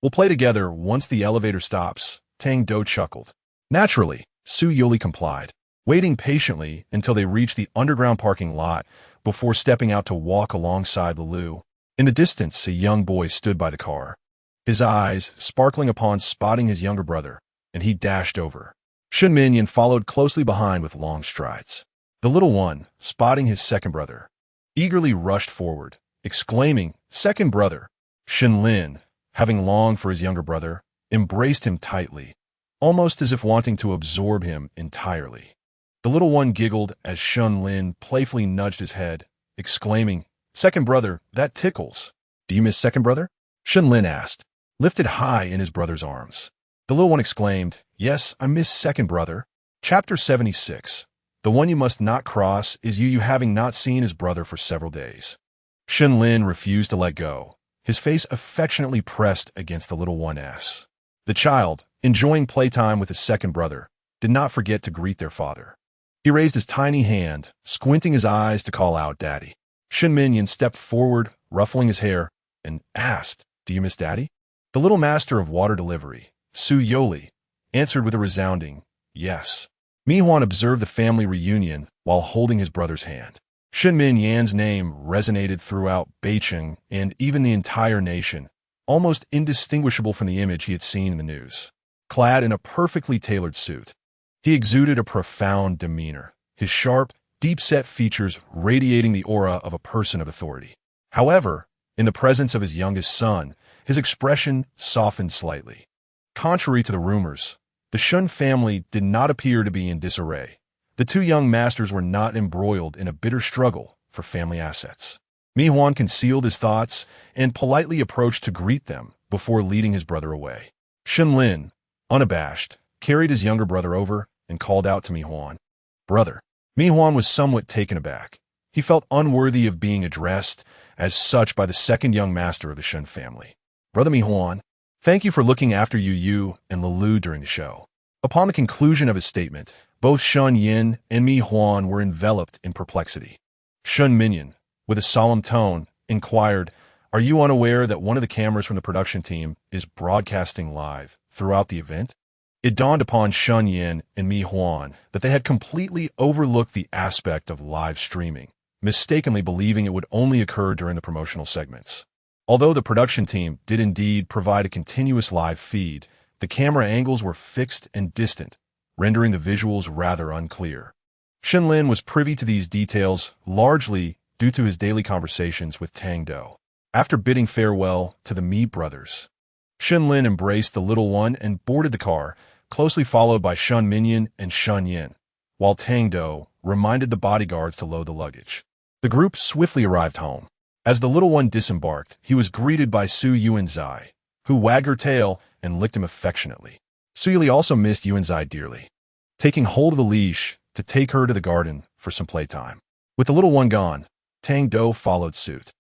"We'll play together once the elevator stops," Tang-Do chuckled. Naturally, Su Youri complied, waiting patiently until they reached the underground parking lot before stepping out to walk alongside Lu. In the distance, a young boy stood by the car, his eyes sparkling upon spotting his younger brother, and he dashed over. Shen Minyan followed closely behind with long strides. The little one, spotting his second brother, eagerly rushed forward, exclaiming, "Second brother!" Shen Lin, having longed for his younger brother, embraced him tightly, almost as if wanting to absorb him entirely. The little one giggled as Shen Lin playfully nudged his head, exclaiming, "Second brother, that tickles." "Do you miss second brother?" Shen Lin asked, lifted high in his brother's arms. The little one exclaimed, "Yes, I miss second brother." Chapter 76. The one you must not cross is Yu having not seen his brother for several days. Shen Lin refused to let go, his face affectionately pressed against the little one's. The child, enjoying playtime with his second brother, did not forget to greet their father. He raised his tiny hand, squinting his eyes to call out Daddy. Shen Minyan stepped forward, ruffling his hair, and asked, "Do you miss Daddy?" The little master of water delivery, Su Youri, answered with a resounding yes. Mi Huan observed the family reunion while holding his brother's hand. Shen Minyan's name resonated throughout Beijing and even the entire nation, almost indistinguishable from the image he had seen in the news. Clad in a perfectly tailored suit, he exuded a profound demeanor, his sharp, deep-set features radiating the aura of a person of authority. However, in the presence of his youngest son, his expression softened slightly. Contrary to the rumors, the Shen family did not appear to be in disarray. The two young masters were not embroiled in a bitter struggle for family assets. Mi Huan concealed his thoughts and politely approached to greet them before leading his brother away. Shen Lin, unabashed, carried his younger brother over and called out to Mi-hwan. Brother. Mi-hwan was somewhat taken aback. He felt unworthy of being addressed as such by the second young master of the Shun family. Brother Mi-hwan, thank you for looking after Yu and Lulu during the show. Upon the conclusion of his statement, both Shun Yin and Mi-hwan were enveloped in perplexity. Shun Minyan, with a solemn tone, inquired, Are you unaware that one of the cameras from the production team is broadcasting live throughout the event? It dawned upon Shun Yin and Mi-hwan that they had completely overlooked the aspect of live streaming, mistakenly believing it would only occur during the promotional segments. Although the production team did indeed provide a continuous live feed, the camera angles were fixed and distant, rendering the visuals rather unclear. Shenlin was privy to these details largely due to his daily conversations with Tang-do. After bidding farewell to the Mi brothers, Shenlin embraced the little one and boarded the car, closely followed by Shun Minyan and Shun Yin, while Tang-do reminded the bodyguards to load the luggage. The group swiftly arrived home. As the little one disembarked, he was greeted by Su Yuanzai, who wagged her tail and licked him affectionately. Su Yuli also missed Yuanzai dearly, taking hold of the leash to take her to the garden for some playtime. With the little one gone, Tang-do followed suit.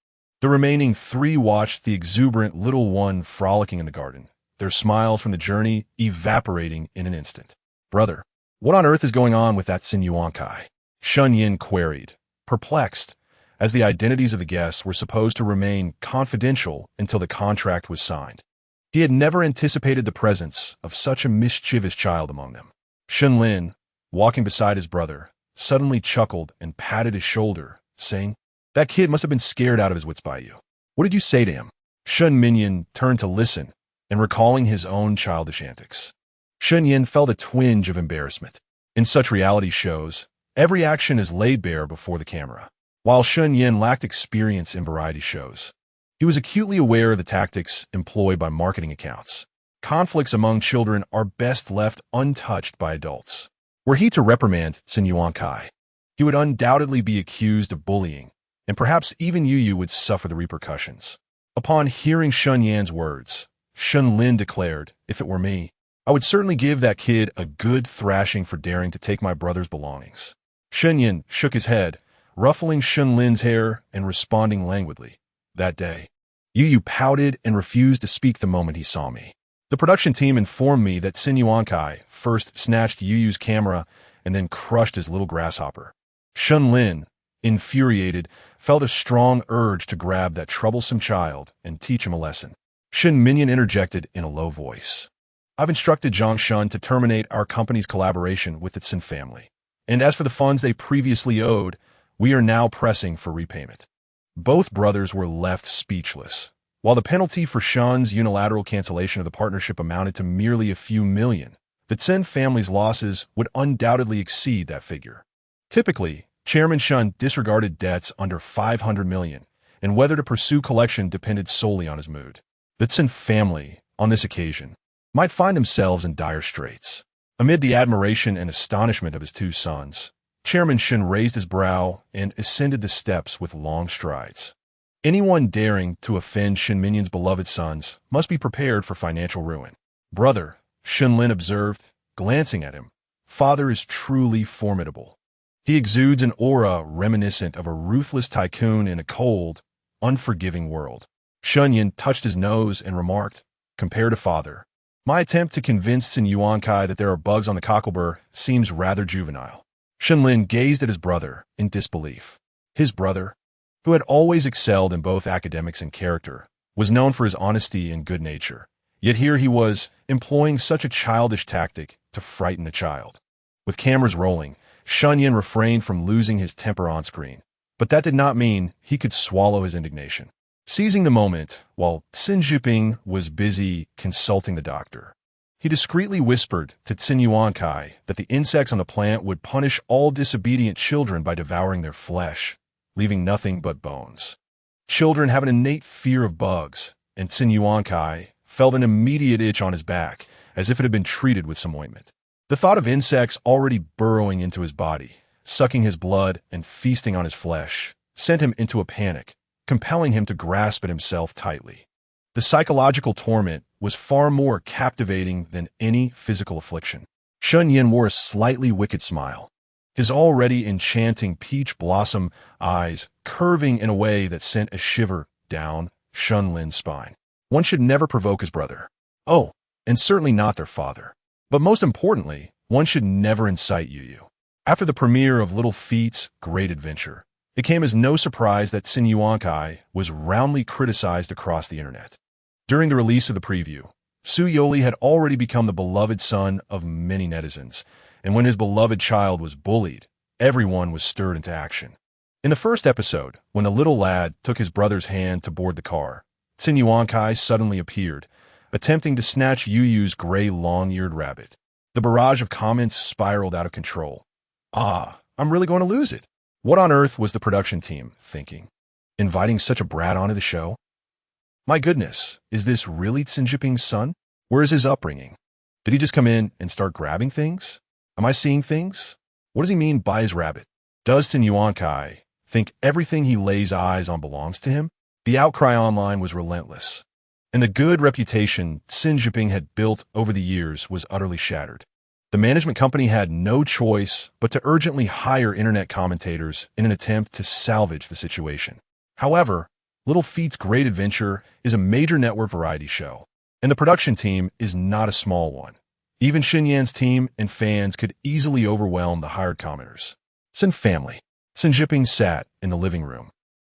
The remaining three watched the exuberant little one frolicking in the garden, their smiles from the journey evaporating in an instant. Brother, what on earth is going on with that Sin Yuan-kai? Shun Yin queried, perplexed, as the identities of the guests were supposed to remain confidential until the contract was signed. He had never anticipated the presence of such a mischievous child among them. Shun Lin, walking beside his brother, suddenly chuckled and patted his shoulder, saying, That kid must have been scared out of his wits by you. What did you say to him? Shun Minyan turned to listen, and recalling his own childish antics. Shun Yin felt a twinge of embarrassment. In such reality shows, every action is laid bare before the camera. While Shun Yin lacked experience in variety shows, he was acutely aware of the tactics employed by marketing accounts. Conflicts among children are best left untouched by adults. Were he to reprimand Sin Yuan-kai, he would undoubtedly be accused of bullying, and perhaps even Yu would suffer the repercussions. Upon hearing Shun Yan's words, Shun Lin declared, If it were me, I would certainly give that kid a good thrashing for daring to take my brother's belongings. Shun Yin shook his head, ruffling Shun Lin's hair and responding languidly. That day, Yu pouted and refused to speak the moment he saw me. The production team informed me that Sin Yuan-kai first snatched Yu's camera and then crushed his little grasshopper. Shun Lin, infuriated, felt a strong urge to grab that troublesome child and teach him a lesson. Shun Minyan interjected in a low voice. I've instructed Zhang Shun to terminate our company's collaboration with the Tsin family. And as for the funds they previously owed, we are now pressing for repayment. Both brothers were left speechless. While the penalty for Shun's unilateral cancellation of the partnership amounted to merely a few million, the Tsin family's losses would undoubtedly exceed that figure. Typically, Chairman Shun disregarded debts under 500 million, and whether to pursue collection depended solely on his mood. The Tsin family, on this occasion, might find themselves in dire straits. Amid the admiration and astonishment of his two sons, Chairman Shun raised his brow and ascended the steps with long strides. Anyone daring to offend Shun Minyan's beloved sons must be prepared for financial ruin. Brother, Shun Lin observed, glancing at him, father is truly formidable. He exudes an aura reminiscent of a ruthless tycoon in a cold, unforgiving world. Shun Yin touched his nose and remarked, compared to father, my attempt to convince Sin Yuan-kai that there are bugs on the cockleburr seems rather juvenile. Shun Lin gazed at his brother in disbelief. His brother, who had always excelled in both academics and character, was known for his honesty and good nature. Yet here he was, employing such a childish tactic to frighten a child. With cameras rolling, Shun Yin refrained from losing his temper on screen, but that did not mean he could swallow his indignation. Seizing the moment, while Tsin Juping was busy consulting the doctor, he discreetly whispered to Tsin Yuan-kai that the insects on the plant would punish all disobedient children by devouring their flesh, leaving nothing but bones. Children have an innate fear of bugs, and Tsin Yuan-kai felt an immediate itch on his back, as if it had been treated with some ointment. The thought of insects already burrowing into his body, sucking his blood and feasting on his flesh, sent him into a panic, compelling him to grasp at himself tightly. The psychological torment was far more captivating than any physical affliction. Shun Yin wore a slightly wicked smile, his already enchanting peach blossom eyes curving in a way that sent a shiver down Shun Lin's spine. One should never provoke his brother. Oh, and certainly not their father. But most importantly, one should never incite Yu. After the premiere of Little Feat's Great Adventure, it came as no surprise that Sin Yuankai was roundly criticized across the internet. During the release of the preview, Su Youri had already become the beloved son of many netizens, and when his beloved child was bullied, everyone was stirred into action. In the first episode, when the little lad took his brother's hand to board the car, Sin Yuankai suddenly appeared, attempting to snatch Yu's gray long-eared rabbit. The barrage of comments spiraled out of control. Ah, I'm really going to lose it. What on earth was the production team thinking? Inviting such a brat onto the show? My goodness, is this really Xin Jinping's son? Where is his upbringing? Did he just come in and start grabbing things? Am I seeing things? What does he mean by his rabbit? Does Sin Yuankai think everything he lays eyes on belongs to him? The outcry online was relentless, and the good reputation Xin Jinping had built over the years was utterly shattered. The management company had no choice but to urgently hire internet commentators in an attempt to salvage the situation. However, Little Feat's Great Adventure is a major network variety show, and the production team is not a small one. Even Xin Yan's team and fans could easily overwhelm the hired commenters. Xin family. Xin Jinping sat in the living room,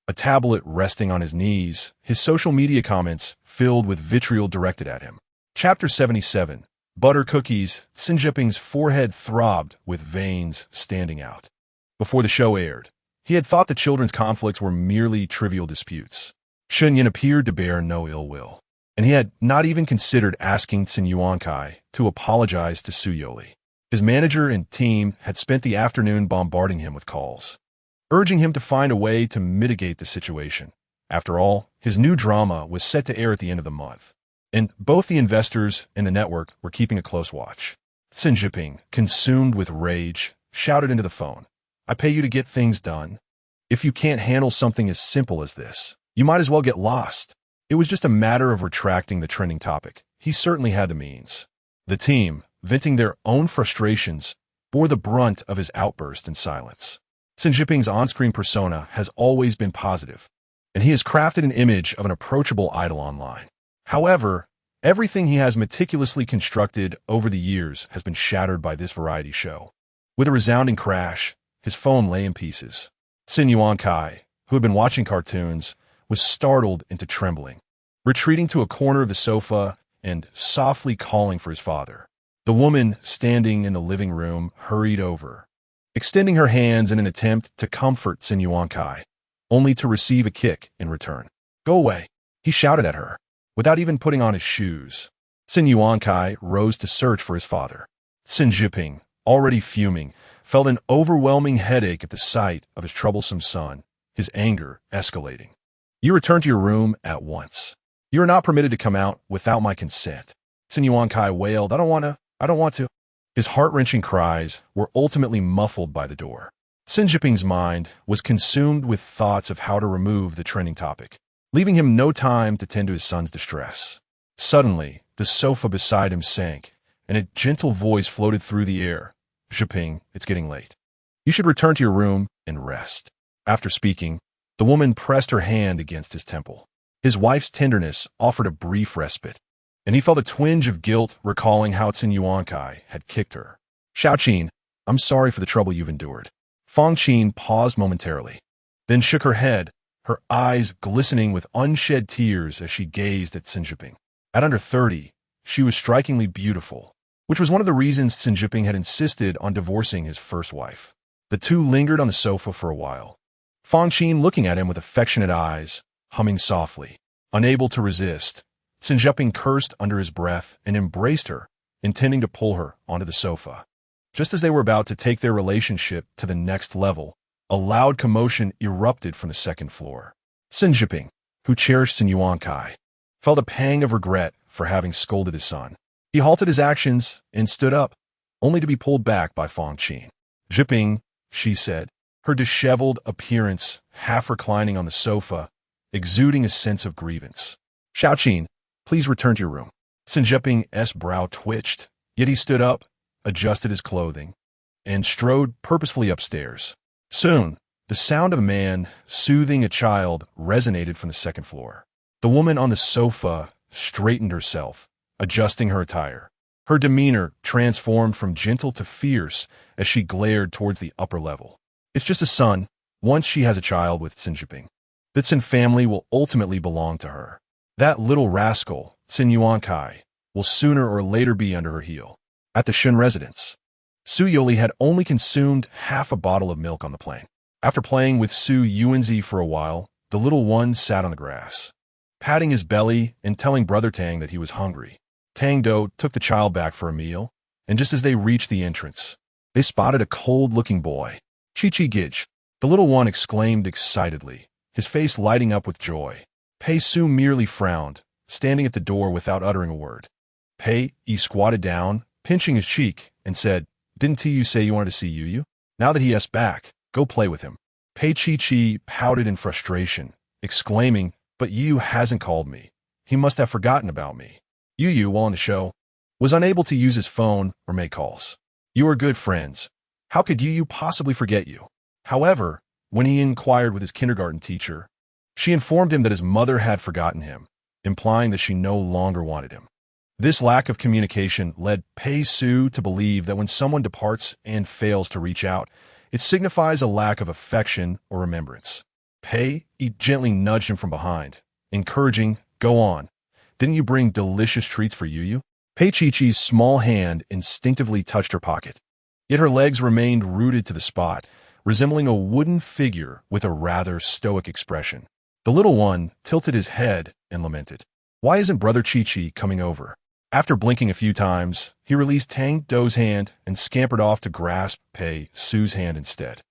a tablet resting on his knees, his social media comments filled with vitriol directed at him. Chapter 77. Butter Cookies. Xin Jinping's forehead throbbed with veins standing out. Before the show aired, he had thought the children's conflicts were merely trivial disputes. Shun Yin appeared to bear no ill will, and he had not even considered asking Sin Yuankai to apologize to Su Youri. His manager and team had spent the afternoon bombarding him with calls, urging him to find a way to mitigate the situation. After all, his new drama was set to air at the end of the month, and both the investors and the network were keeping a close watch. Xin Jinping, consumed with rage, shouted into the phone, "I pay you to get things done. If you can't handle something as simple as this, you might as well get lost." It was just a matter of retracting the trending topic. He certainly had the means. The team, venting their own frustrations, bore the brunt of his outburst in silence. Xin Jinping's on-screen persona has always been positive, and he has crafted an image of an approachable idol online. However, everything he has meticulously constructed over the years has been shattered by this variety show. With a resounding crash, his phone lay in pieces. Sin Yuankai, who had been watching cartoons, was startled into trembling, retreating to a corner of the sofa and softly calling for his father. The woman standing in the living room hurried over, extending her hands in an attempt to comfort Sin Yuankai, only to receive a kick in return. "Go away," he shouted at her, without even putting on his shoes. Sin Yuankai rose to search for his father. Xin Jinping, already fuming, felt an overwhelming headache at the sight of his troublesome son, his anger escalating. "You return to your room at once. You are not permitted to come out without my consent." Xin Yuankai wailed, I don't want to. His heart-wrenching cries were ultimately muffled by the door. Xin Jinping's mind was consumed with thoughts of how to remove the trending topic, leaving him no time to tend to his son's distress. Suddenly, the sofa beside him sank, and a gentle voice floated through the air. "Jinping, it's getting late. You should return to your room and rest." After speaking, the woman pressed her hand against his temple. His wife's tenderness offered a brief respite, and he felt a twinge of guilt recalling how Xin Yuankai had kicked her. "Xiaoqin, I'm sorry for the trouble you've endured." Fang Qin paused momentarily, then shook her head, her eyes glistening with unshed tears as she gazed at Xin Jinping. At under 30, she was strikingly beautiful, which was one of the reasons Xin Jinping had insisted on divorcing his first wife. The two lingered on the sofa for a while, Fang Qin looking at him with affectionate eyes, humming softly. Unable to resist, Xin Jinping cursed under his breath and embraced her, intending to pull her onto the sofa. Just as they were about to take their relationship to the next level, a loud commotion erupted from the second floor. Xin Jinping, who cherished Xin Yuankai, felt a pang of regret for having scolded his son. He halted his actions and stood up, only to be pulled back by Fang Qin. "Jinping," she said, her disheveled appearance half reclining on the sofa, exuding a sense of grievance. Xiaoqin, please return to your room. Sinjeping's brow twitched, yet he stood up, adjusted his clothing, and strode purposefully upstairs. Soon, the sound of a man soothing a child resonated from the second floor. The woman on the sofa straightened herself, adjusting her attire. Her demeanor transformed from gentle to fierce as she glared towards the upper level. It's just a son. Once she has a child with Sinjeping, the Tsin family will ultimately belong to her. That little rascal, Tsin Yuankai, will sooner or later be under her heel. At the Shun residence, Su Youri had only consumed half a bottle of milk on the plane. After playing with Su Yuanzi for a while, the little one sat on the grass, patting his belly and telling Brother Tang that he was hungry. Tang Do took the child back for a meal, and just as they reached the entrance, they spotted a cold-looking boy. Chi-Chi Gij, the little one exclaimed excitedly, his face lighting up with joy. Pei Su merely frowned, standing at the door without uttering a word. Pei squatted down, pinching his cheek, and said, "Didn't you say you wanted to see Yuyu? Now that he is back, go play with him." Pei Chi-Chi pouted in frustration, exclaiming, "But Yu hasn't called me. He must have forgotten about me." Yuyu, while on the show, was unable to use his phone or make calls. "You are good friends. How could Yuyu possibly forget you?" However, when he inquired with his kindergarten teacher, she informed him that his mother had forgotten him, implying that she no longer wanted him. This lack of communication led Pei Su to believe that when someone departs and fails to reach out, it signifies a lack of affection or remembrance. Pei gently nudged him from behind, encouraging, "Go on. Didn't you bring delicious treats for Yuyu?" Pei Chi-Chi's small hand instinctively touched her pocket, yet her legs remained rooted to the spot, resembling a wooden figure with a rather stoic expression. The little one tilted his head and lamented, "Why isn't Brother Chi-Chi coming over?" After blinking a few times, he released Tang Do's hand and scampered off to grasp Pei Su's hand instead.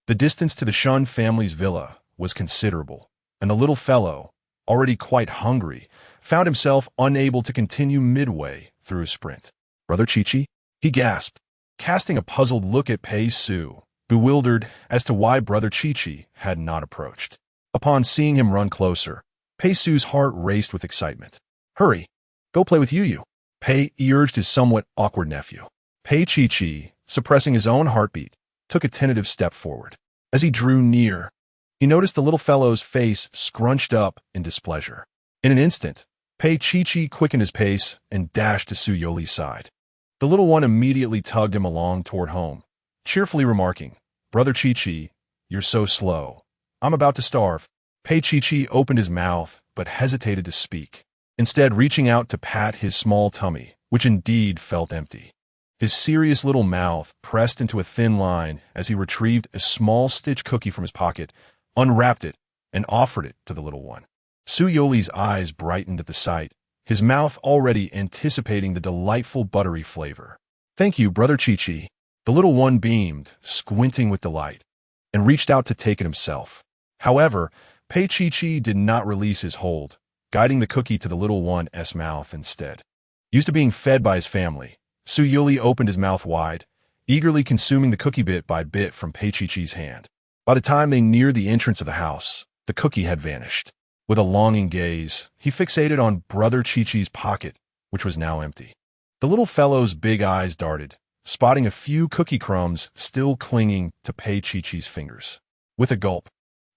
The distance to the Shun family's villa was considerable, and the little fellow, already quite hungry, found himself unable to continue midway through his sprint. "Brother Chi-Chi?" he gasped, casting a puzzled look at Pei Su, bewildered as to why Brother Chi-Chi had not approached. Upon seeing him run closer, Pei Su's heart raced with excitement. "Hurry, go play with Yuyu," Pei urged his somewhat awkward nephew. Pei Chi-Chi, suppressing his own heartbeat, took a tentative step forward. As he drew near, he noticed the little fellow's face scrunched up in displeasure. In an instant, Pei Chi-Chi quickened his pace and dashed to Su Youri's side. The little one immediately tugged him along toward home, cheerfully remarking, "Brother Chi-Chi, you're so slow. I'm about to starve." Pei Chi-Chi opened his mouth but hesitated to speak, instead reaching out to pat his small tummy, which indeed felt empty. His serious little mouth pressed into a thin line as he retrieved a small stitch cookie from his pocket, unwrapped it, and offered it to the little one. Su Youri's eyes brightened at the sight, his mouth already anticipating the delightful buttery flavor. "Thank you, Brother Chi-Chi." The little one beamed, squinting with delight, and reached out to take it himself. However, Pei Chi-Chi did not release his hold, guiding the cookie to the little one's mouth instead. Used to being fed by his family, Su Youri opened his mouth wide, eagerly consuming the cookie bit by bit from Pei Chi-Chi's hand. By the time they neared the entrance of the house, the cookie had vanished. With a longing gaze, he fixated on Brother Chi-Chi's pocket, which was now empty. The little fellow's big eyes darted, spotting a few cookie crumbs still clinging to Pei Chi-Chi's fingers. With a gulp,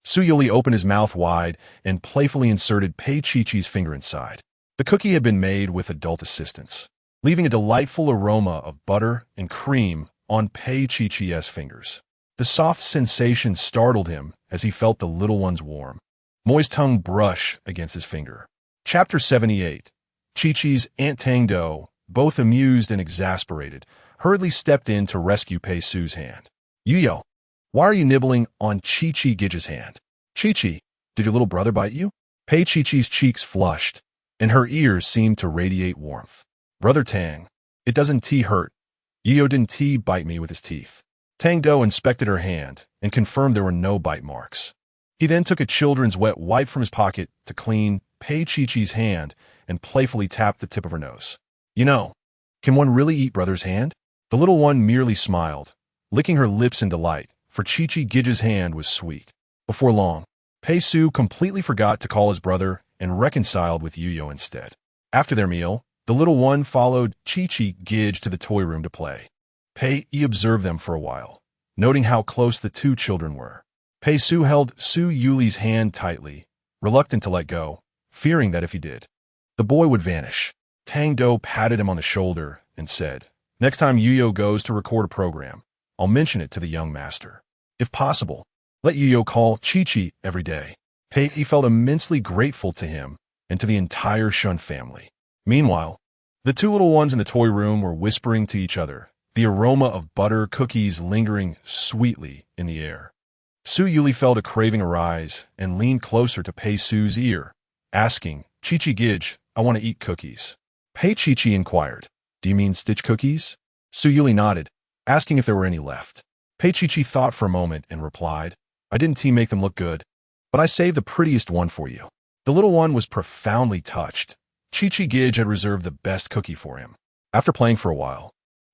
Su Youri opened his mouth wide and playfully inserted Pei Chi-Chi's finger inside. The cookie had been made with adult assistance, leaving a delightful aroma of butter and cream on Pei Chi-Chi's fingers. The soft sensation startled him as he felt the little one's warm, moist tongue brush against his finger. Chapter 78. Chi-Chi's Aunt Tang Do, both amused and exasperated, hurriedly stepped in to rescue Pei Su's hand. "Yuyo, why are you nibbling on Chi-Chi Gij's hand?" "Chi-Chi, did your little brother bite you?" Pei Chi-Chi's cheeks flushed, and her ears seemed to radiate warmth. "Brother Tang, it doesn't hurt. Yuyo didn't bite me with his teeth." Tang Do inspected her hand and confirmed there were no bite marks. He then took a children's wet wipe from his pocket to clean Pei Chi-Chi's hand and playfully tapped the tip of her nose. "You know, can one really eat brother's hand?" The little one merely smiled, licking her lips in delight, for Chi-Chi Gij's hand was sweet. Before long, Pei Su completely forgot to call his brother and reconciled with Yuyo instead. After their meal, the little one followed Chi-Chi Gidge to the toy room to play. Pei-Yi observed them for a while, noting how close the two children were. Pei-Su held Su Yuli's hand tightly, reluctant to let go, fearing that if he did, the boy would vanish. Tang Do patted him on the shoulder and said, "Next time Yuyo goes to record a program, I'll mention it to the young master. If possible, let Yuyo call Chi-Chi every day." Pei-Yi felt immensely grateful to him and to the entire Shun family. Meanwhile, the two little ones in the toy room were whispering to each other, the aroma of butter cookies lingering sweetly in the air. Su Yuli felt a craving arise and leaned closer to Pei-Su's ear, asking, "Chi-Chi Gidge, I want to eat cookies." Pei-Chi inquired, "Do you mean stitch cookies?" Su Yuli nodded, asking if there were any left. Pei-Chi thought for a moment and replied, "I didn't make them look good, but I saved the prettiest one for you." The little one was profoundly touched. Chi-Chi Gidge had reserved the best cookie for him. After playing for a while,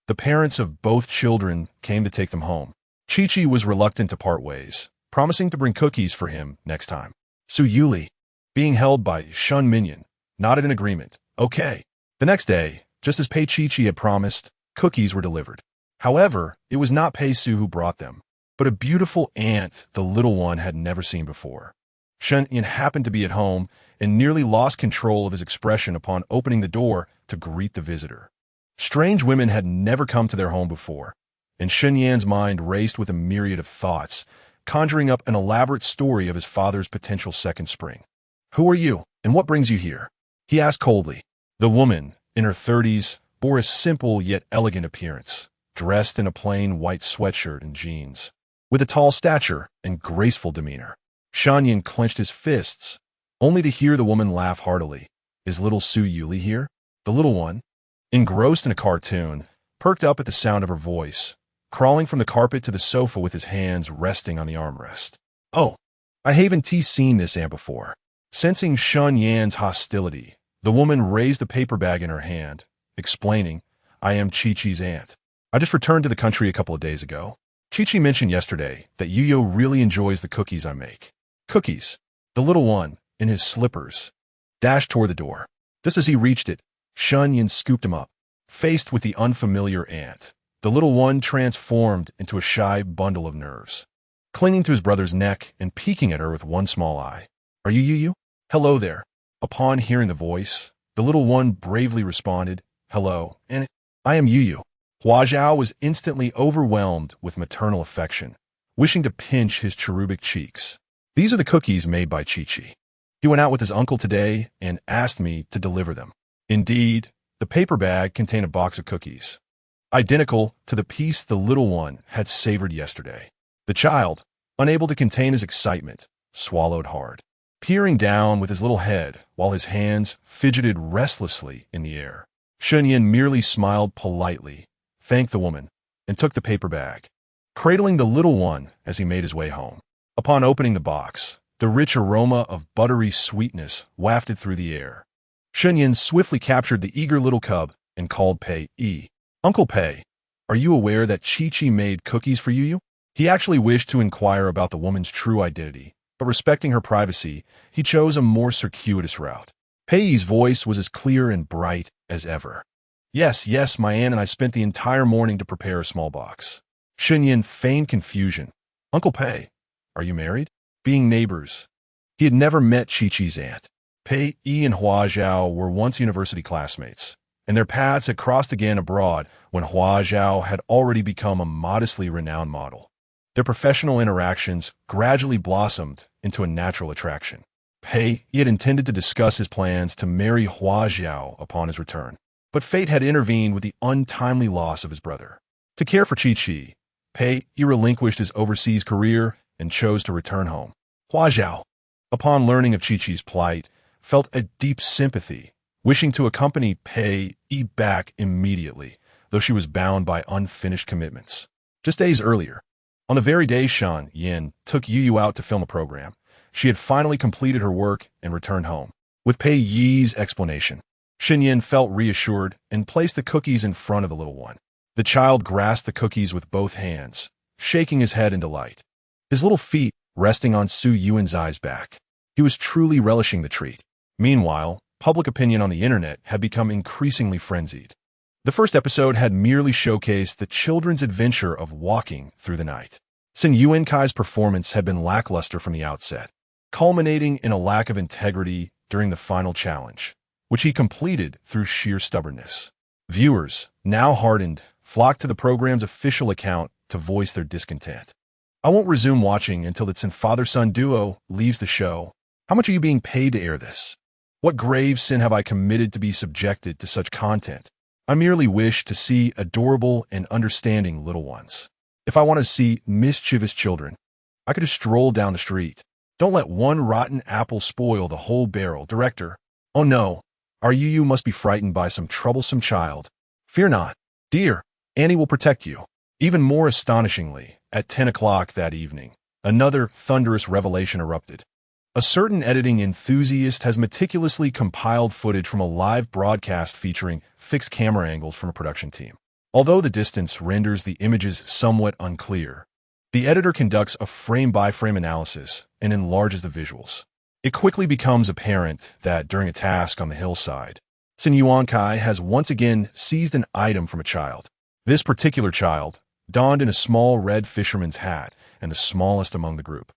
the parents of both children came to take them home. Chi-Chi was reluctant to part ways, promising to bring cookies for him next time. Su Yuli, being held by Shun Minion, nodded in agreement. Okay. The next day, just as Pei-Chi had promised, cookies were delivered. However, it was not Pei-Su who brought them, but a beautiful ant the little one had never seen before. Shun Yin happened to be at home and nearly lost control of his expression upon opening the door to greet the visitor. Strange women had never come to their home before, and Shun Yan's mind raced with a myriad of thoughts, conjuring up an elaborate story of his father's potential second spring. "Who are you, and what brings you here?" he asked coldly. The woman, in her 30s, bore a simple yet elegant appearance, dressed in a plain white sweatshirt and jeans, with a tall stature and graceful demeanor. Shun Yin clenched his fists, only to hear the woman laugh heartily. "Is little Su Yuli here?" The little one, engrossed in a cartoon, perked up at the sound of her voice, crawling from the carpet to the sofa with his hands resting on the armrest. "Oh, I haven't seen this ant before." Sensing Shun Yan's hostility, the woman raised the paper bag in her hand, explaining, "I am Chi-Chi's aunt. I just returned to the country a couple of days ago. Chi-Chi mentioned yesterday that Yuyo really enjoys the cookies I make." Cookies. The little one, in his slippers, dashed toward the door. Just as he reached it, Shun Yin scooped him up. Faced with the unfamiliar ant, the little one transformed into a shy bundle of nerves, clinging to his brother's neck and peeking at her with one small eye. "Are you Yuyu?" "Hello there." Upon hearing the voice, the little one bravely responded, "Hello, and I am Yuyu." Hua Zhao was instantly overwhelmed with maternal affection, wishing to pinch his cherubic cheeks. "These are the cookies made by Chi-Chi. He went out with his uncle today and asked me to deliver them." Indeed, the paper bag contained a box of cookies, identical to the piece the little one had savored yesterday. The child, unable to contain his excitement, swallowed hard, peering down with his little head while his hands fidgeted restlessly in the air. Shun Yin merely smiled politely, thanked the woman, and took the paper bag, cradling the little one as he made his way home. Upon opening the box, the rich aroma of buttery sweetness wafted through the air. Shun Yin swiftly captured the eager little cub and called Pei-Yi. "Uncle Pei, are you aware that Chi-Chi made cookies for Yuyu?" He actually wished to inquire about the woman's true identity, but respecting her privacy, he chose a more circuitous route. Pei-Yi's voice was as clear and bright as ever. Yes, my aunt and I spent the entire morning to prepare a small box." Shun Yin feigned confusion. "Uncle Pei, are you married?" Being neighbors, he had never met Chi-Chi's aunt. Pei-Yi and Hua Zhao were once university classmates, and their paths had crossed again abroad when Hua Zhao had already become a modestly renowned model. Their professional interactions gradually blossomed into a natural attraction. Pei-Yi had intended to discuss his plans to marry Hua Zhao upon his return, but fate had intervened with the untimely loss of his brother. To care for Chi-Chi, Pei-Yi relinquished his overseas career and chose to return home. Hua Zhao, upon learning of Chi-Chi's plight, felt a deep sympathy, wishing to accompany Pei-Yi back immediately, though she was bound by unfinished commitments. Just days earlier, on the very day Shun Yin took Yuyu out to film a program, she had finally completed her work and returned home. With Pei-Yi's explanation, Shun Yin felt reassured and placed the cookies in front of the little one. The child grasped the cookies with both hands, shaking his head in delight, his little feet resting on Su Yuan's back. He was truly relishing the treat. Meanwhile, public opinion on the internet had become increasingly frenzied. The first episode had merely showcased the children's adventure of walking through the night. Sin Yuankai's performance had been lackluster from the outset, culminating in a lack of integrity during the final challenge, which he completed through sheer stubbornness. Viewers, now hardened, flocked to the program's official account to voice their discontent. I won't resume watching until the father-son duo leaves the show. How much are you being paid to air this? What grave sin have I committed to be subjected to such content? I merely wish to see adorable and understanding little ones. If I want to see mischievous children, I could just stroll down the street. Don't let one rotten apple spoil the whole barrel, director. Oh no, our Yu must be frightened by some troublesome child. Fear not, dear, Annie will protect you. Even more astonishingly, at 10 o'clock that evening, another thunderous revelation erupted. A certain editing enthusiast has meticulously compiled footage from a live broadcast featuring fixed camera angles from a production team. Although the distance renders the images somewhat unclear, the editor conducts a frame-by-frame analysis and enlarges the visuals. It quickly becomes apparent that during a task on the hillside, Sin Yuankai has once again seized an item from a child. This particular child, donned in a small red fisherman's hat and the smallest among the group,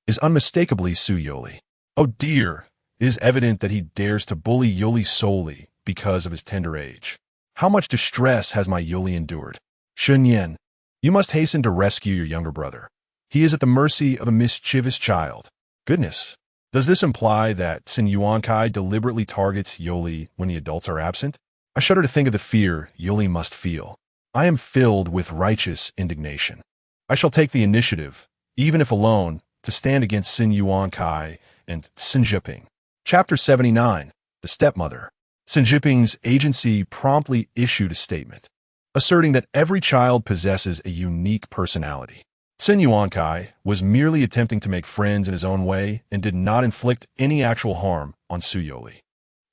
is unmistakably Youri. Oh dear, it is evident that he dares to bully Youri solely because of his tender age. How much distress has my Youri endured? Shunyan, you must hasten to rescue your younger brother. He is at the mercy of a mischievous child. Goodness, does this imply that Sin Yuankai deliberately targets Youri when the adults are absent? I shudder to think of the fear Youri must feel. I am filled with righteous indignation. I shall take the initiative, even if alone, to stand against Sin Yuankai and Xin Jiping. Chapter 79, The Stepmother. Xin Jiping's agency promptly issued a statement, asserting that every child possesses a unique personality. Sin Yuankai was merely attempting to make friends in his own way and did not inflict any actual harm on Youri.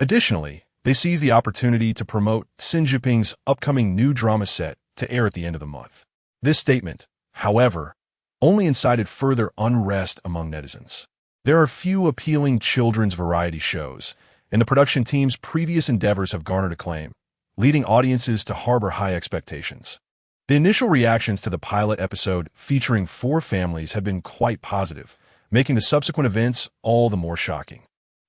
Additionally, they seized the opportunity to promote Xin Jiping's upcoming new drama set to air at the end of the month. This statement, however, only incited further unrest among netizens. There are few appealing children's variety shows, and the production team's previous endeavors have garnered acclaim, leading audiences to harbor high expectations. The initial reactions to the pilot episode featuring 4 families have been quite positive, making the subsequent events all the more shocking.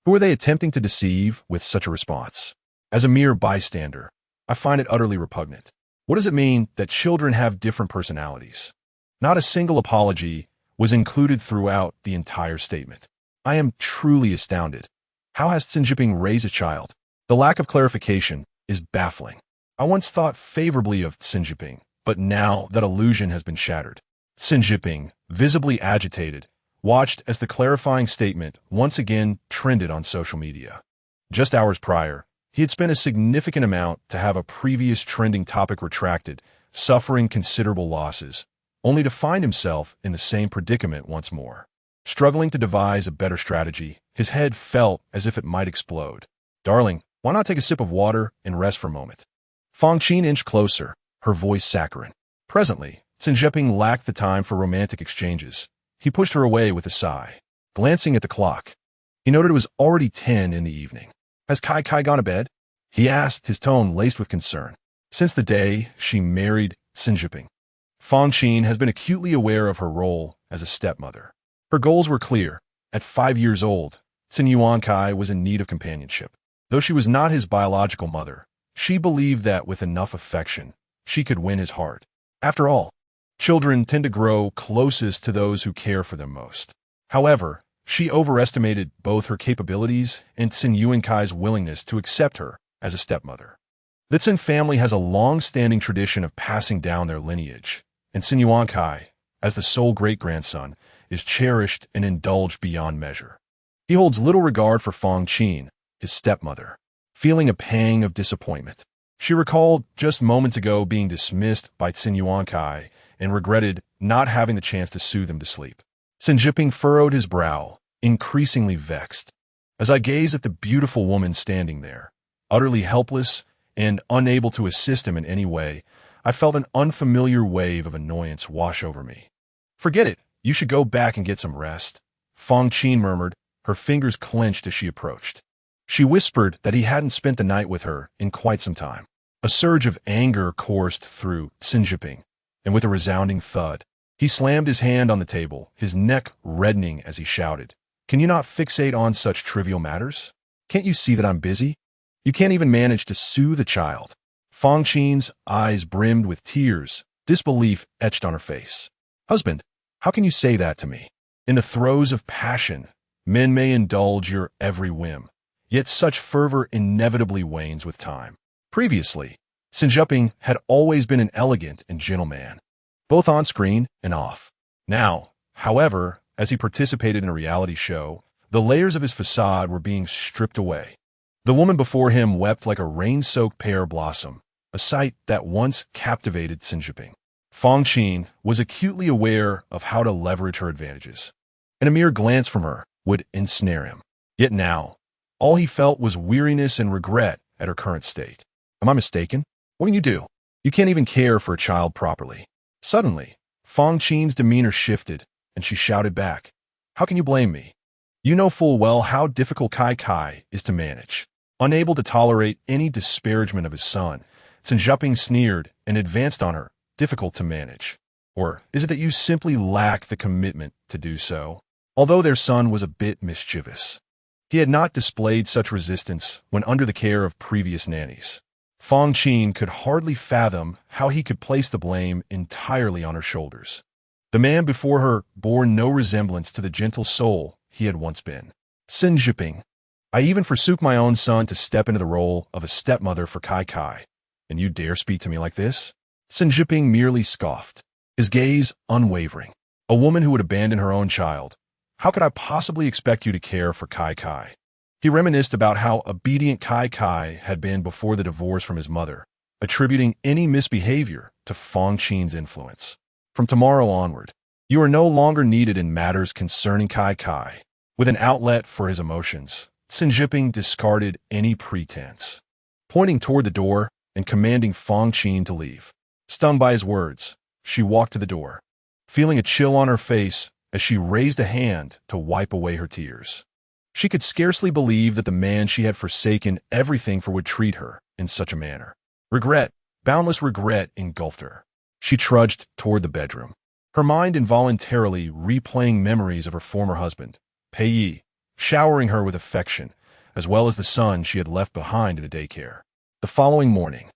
Who are they attempting to deceive with such a response? As a mere bystander, I find it utterly repugnant. What does it mean that children have different personalities? Not a single apology was included throughout the entire statement. I am truly astounded. How has Xin Jiping raised a child? The lack of clarification is baffling. I once thought favorably of Xin Jiping, but now that illusion has been shattered. Xin Jiping, visibly agitated, watched as the clarifying statement once again trended on social media. Just hours prior, he had spent a significant amount to have a previous trending topic retracted, suffering considerable losses, only to find himself in the same predicament once more. Struggling to devise a better strategy, his head felt as if it might explode. Darling, why not take a sip of water and rest for a moment? Fang Qin inched closer, her voice saccharine. Presently, Xin Jiping lacked the time for romantic exchanges. He pushed her away with a sigh. Glancing at the clock, he noted it was already 10 in the evening. Has Kai gone to bed? He asked, his tone laced with concern. Since the day she married Xin Jiping, Fang Qin has been acutely aware of her role as a stepmother. Her goals were clear. At 5 years old, Xin Yuankai was in need of companionship. Though she was not his biological mother, she believed that with enough affection, she could win his heart. After all, children tend to grow closest to those who care for them most. However, she overestimated both her capabilities and Xin Yuankai's willingness to accept her as a stepmother. The Xin family has a long-standing tradition of passing down their lineage, and Xin Yuankai, as the sole great-grandson, is cherished and indulged beyond measure. He holds little regard for Fang Qin, his stepmother, feeling a pang of disappointment. She recalled just moments ago being dismissed by Xin Yuankai and regretted not having the chance to soothe him to sleep. Xin Jiping furrowed his brow, increasingly vexed. As I gaze at the beautiful woman standing there, utterly helpless and unable to assist him in any way, I felt an unfamiliar wave of annoyance wash over me. Forget it. You should go back and get some rest, Fang Qin murmured, her fingers clenched as she approached. She whispered that he hadn't spent the night with her in quite some time. A surge of anger coursed through Xinjiping, and with a resounding thud, he slammed his hand on the table, his neck reddening as he shouted, "Can you not fixate on such trivial matters? Can't you see that I'm busy? You can't even manage to soothe a child." Fangqin's eyes brimmed with tears, disbelief etched on her face. "Husband, how can you say that to me? In the throes of passion, men may indulge your every whim, yet such fervor inevitably wanes with time." Previously, Xinjiping had always been an elegant and gentle man, both on screen and off. Now, however, as he participated in a reality show, the layers of his facade were being stripped away. The woman before him wept like a rain-soaked pear blossom, a sight that once captivated Xinjiping. Fangqin was acutely aware of how to leverage her advantages, and a mere glance from her would ensnare him. Yet now, all he felt was weariness and regret at her current state. "Am I mistaken? What can you do? You can't even care for a child properly." Suddenly, Fangqin's demeanor shifted, and she shouted back, "How can you blame me? You know full well how difficult Kai is to manage." Unable to tolerate any disparagement of his son, Xinjiping sneered and advanced on her, "Difficult to manage? Or is it that you simply lack the commitment to do so?" Although their son was a bit mischievous, he had not displayed such resistance when under the care of previous nannies. Fangqin could hardly fathom how he could place the blame entirely on her shoulders. The man before her bore no resemblance to the gentle soul he had once been. "Xinjiping, I even forsook my own son to step into the role of a stepmother for Kai, and you dare speak to me like this?" Xinjiping merely scoffed, his gaze unwavering. "A woman who would abandon her own child. How could I possibly expect you to care for Kai?" He reminisced about how obedient Kai had been before the divorce from his mother, attributing any misbehavior to Fangqin's influence. "From tomorrow onward, you are no longer needed in matters concerning Kai." With an outlet for his emotions, Xinjiping discarded any pretense. Pointing toward the door and commanding Fangqin to leave. Stung by his words, she walked to the door, feeling a chill on her face as she raised a hand to wipe away her tears. She could scarcely believe that the man she had forsaken everything for would treat her in such a manner. Regret, boundless regret, engulfed her. She trudged toward the bedroom, her mind involuntarily replaying memories of her former husband, Pei, showering her with affection, as well as the son she had left behind in a daycare. The following morning,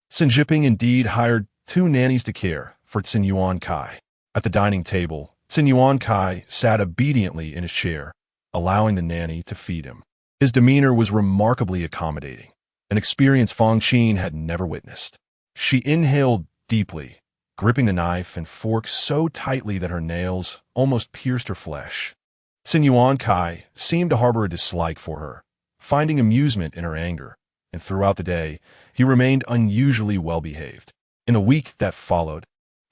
Xinjiping indeed hired 2 nannies to care for Xinyuan Kai. At the dining table, Xinyuan Kai sat obediently in his chair, allowing the nanny to feed him. His demeanor was remarkably accommodating, an experience Fangqin had never witnessed. She inhaled deeply, gripping the knife and fork so tightly that her nails almost pierced her flesh. Xinyuan Kai seemed to harbor a dislike for her, finding amusement in her anger, and throughout the day, he remained unusually well-behaved. In the week that followed,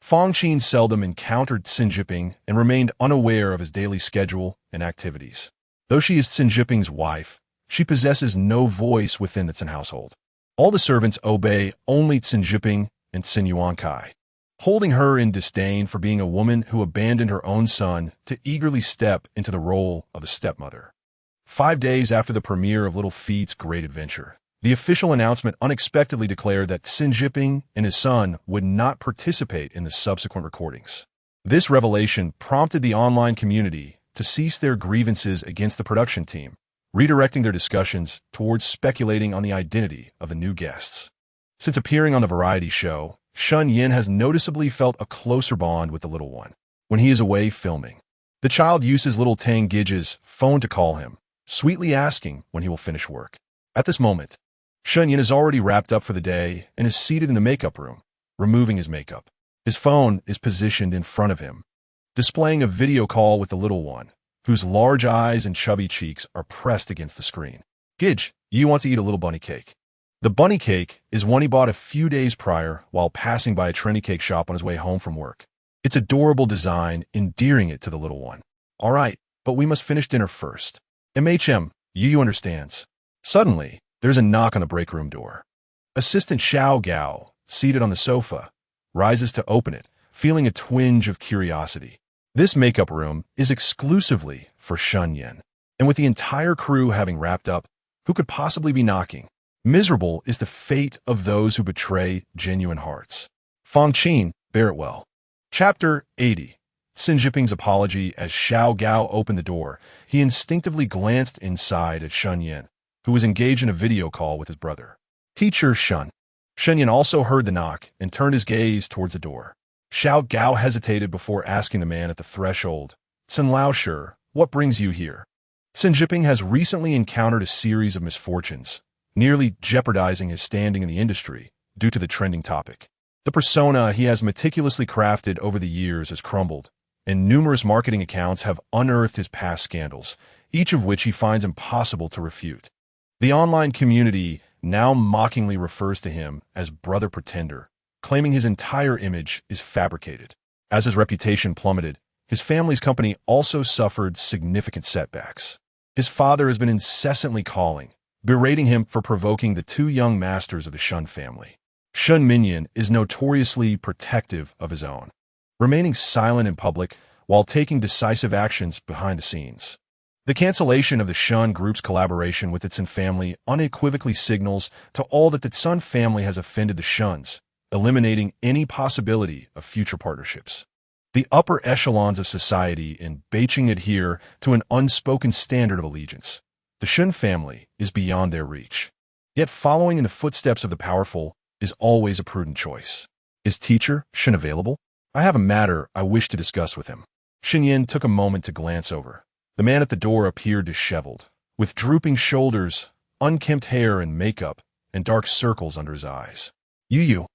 Fangqin seldom encountered Xinjiping and remained unaware of his daily schedule and activities. Though she is Xinjiping's wife, she possesses no voice within the Xin household. All the servants obey only Xinjiping and Xinyuan Kai, holding her in disdain for being a woman who abandoned her own son to eagerly step into the role of a stepmother. 5 days after the premiere of Little Feet's Great Adventure, the official announcement unexpectedly declared that Xinjiping and his son would not participate in the subsequent recordings. This revelation prompted the online community to cease their grievances against the production team, redirecting their discussions towards speculating on the identity of the new guests. Since appearing on the variety show, Shun Yin has noticeably felt a closer bond with the little one. When he is away filming, the child uses little Tang Gij's phone to call him, sweetly asking when he will finish work. At this moment, Shun Yin is already wrapped up for the day and is seated in the makeup room, removing his makeup. His phone is positioned in front of him, displaying a video call with the little one, whose large eyes and chubby cheeks are pressed against the screen. "Gij, you want to eat a little bunny cake." The bunny cake is one he bought a few days prior while passing by a trendy cake shop on his way home from work. Its adorable design endearing it to the little one. "All right, but we must finish dinner first. You understands." Suddenly, there's a knock on the break room door. Assistant Xiao Gao, seated on the sofa, rises to open it, feeling a twinge of curiosity. This makeup room is exclusively for Shun Yin, and with the entire crew having wrapped up, Who could possibly be knocking? Miserable is the fate of those who betray genuine hearts. Feng Qin, bear it well. Chapter 80. Xin Jiping's apology. As Xiao Gao opened the door, he instinctively glanced inside at Shun Yin, who was engaged in a video call with his brother. Teacher Shun. Shun Yin also heard the knock and turned his gaze towards the door. Xiao Gao hesitated before asking the man at the threshold, Xin Laoshi, what brings you here? Xin Jiping has recently encountered a series of misfortunes, nearly jeopardizing his standing in the industry due to the trending topic. The persona he has meticulously crafted over the years has crumbled, and numerous marketing accounts have unearthed his past scandals, each of which he finds impossible to refute. The online community now mockingly refers to him as Brother Pretender, claiming his entire image is fabricated. As his reputation plummeted, his family's company also suffered significant setbacks. His father has been incessantly calling, berating him for provoking the two young masters of the Shun family. Shun Minyan is notoriously protective of his own, remaining silent in public while taking decisive actions behind the scenes. The cancellation of the Shun Group's collaboration with the Tsin family unequivocally signals to all that the Tsun family has offended the Shuns, eliminating any possibility of future partnerships. The upper echelons of society in Beijing adhere to an unspoken standard of allegiance. The Shun family is beyond their reach. Yet following in the footsteps of the powerful is always a prudent choice. Is Teacher Shun available? I have a matter I wish to discuss with him. Xin Yin took a moment to glance over. The man at the door appeared disheveled, with drooping shoulders, unkempt hair and makeup, and dark circles under his eyes. You.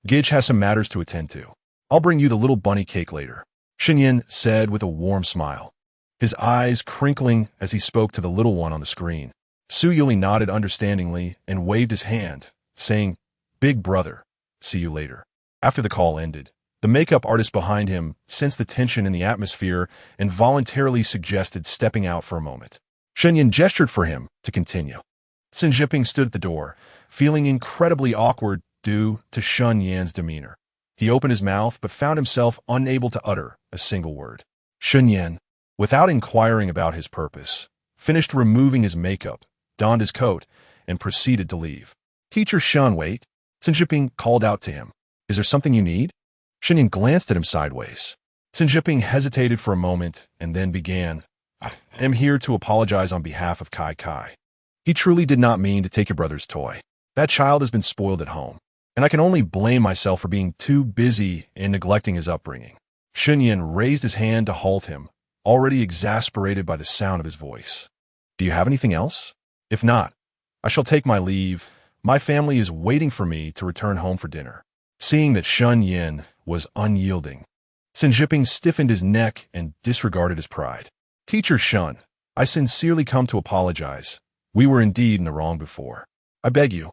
Gage has some matters to attend to. I'll bring you the little bunny cake later, Xin Yin said with a warm smile, his eyes crinkling as he spoke to the little one on the screen. Su Yuli nodded understandingly and waved his hand, saying, Big brother, see you later. After the call ended, the makeup artist behind him sensed the tension in the atmosphere and voluntarily suggested stepping out for a moment. Shen Yin gestured for him to continue. Xin Jiping stood at the door, feeling incredibly awkward due to Shun Yan's demeanor. He opened his mouth but found himself unable to utter a single word. Shun Yan, without inquiring about his purpose, finished removing his makeup, donned his coat, and proceeded to leave. Teacher Shun, wait. Xin Jiping called out to him. Is there something you need? Shen Yan glanced at him sideways. Xin Jiping hesitated for a moment and then began. I am here to apologize on behalf of Kai Kai. He truly did not mean to take your brother's toy. That child has been spoiled at home, and I can only blame myself for being too busy and neglecting his upbringing. Shun Yan raised his hand to halt him, already exasperated by the sound of his voice. Do you have anything else? If not, I shall take my leave. My family is waiting for me to return home for dinner. Seeing that Shun Yan was unyielding, Xin Jiping stiffened his neck and disregarded his pride. Teacher Shun, I sincerely come to apologize. We were indeed in the wrong before. I beg you,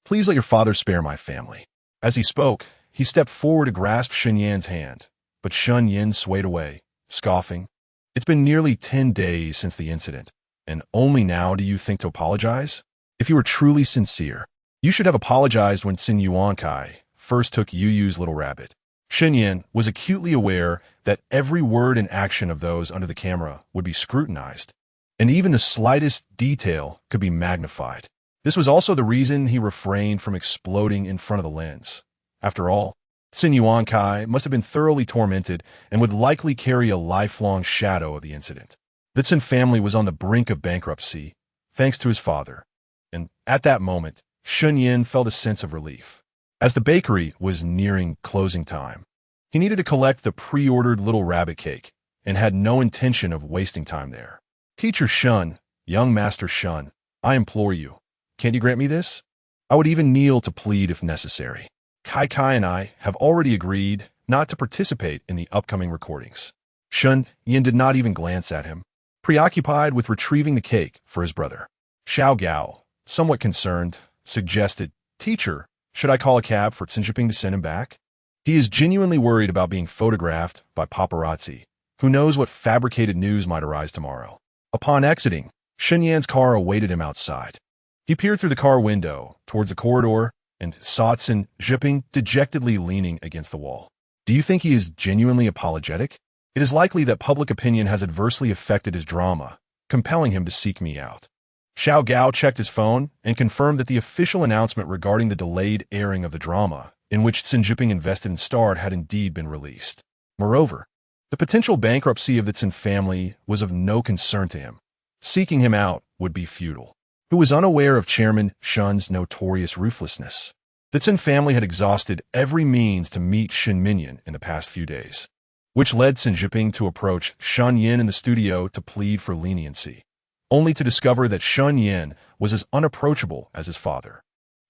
please let your father spare my family. As he spoke, he stepped forward to grasp Shun Yan's hand, but Shun Yan swayed away, scoffing. It's been nearly 10 days since the incident, and only now do you think to apologize? If you were truly sincere, you should have apologized when Xin Yuankai first took Yu Yu's little rabbit. Shen Yan was acutely aware that every word and action of those under the camera would be scrutinized, and even the slightest detail could be magnified. This was also the reason he refrained from exploding in front of the lens. After all, Xin Yuankai must have been thoroughly tormented and would likely carry a lifelong shadow of the incident. The Tsin family was on the brink of bankruptcy, thanks to his father, and at that moment, Shun Yan felt a sense of relief. As the bakery was nearing closing time, he needed to collect the pre-ordered little rabbit cake and had no intention of wasting time there. Teacher Shun, young Master Shun, I implore you, can't you grant me this? I would even kneel to plead if necessary. Kai Kai and I have already agreed not to participate in the upcoming recordings. Shun Yan did not even glance at him, preoccupied with retrieving the cake for his brother. Xiao Gao, somewhat concerned, suggested, Teacher, should I call a cab for Xin Jiping to send him back? He is genuinely worried about being photographed by paparazzi. Who knows what fabricated news might arise tomorrow. Upon exiting, Shen Yan's car awaited him outside. He peered through the car window towards the corridor and saw Xin Jiping dejectedly leaning against the wall. Do you think he is genuinely apologetic? It is likely that public opinion has adversely affected his drama, compelling him to seek me out. Xiao Gao checked his phone and confirmed that the official announcement regarding the delayed airing of the drama, in which Xin Jiping invested and starred, had indeed been released. Moreover, the potential bankruptcy of the Xin family was of no concern to him. Seeking him out would be futile. Who was unaware of Chairman Shun's notorious ruthlessness? The Xin family had exhausted every means to meet Shen Minyan in the past few days, which led Xin Jiping to approach Shun Yin in the studio to plead for leniency, only to discover that Shun Yin was as unapproachable as his father.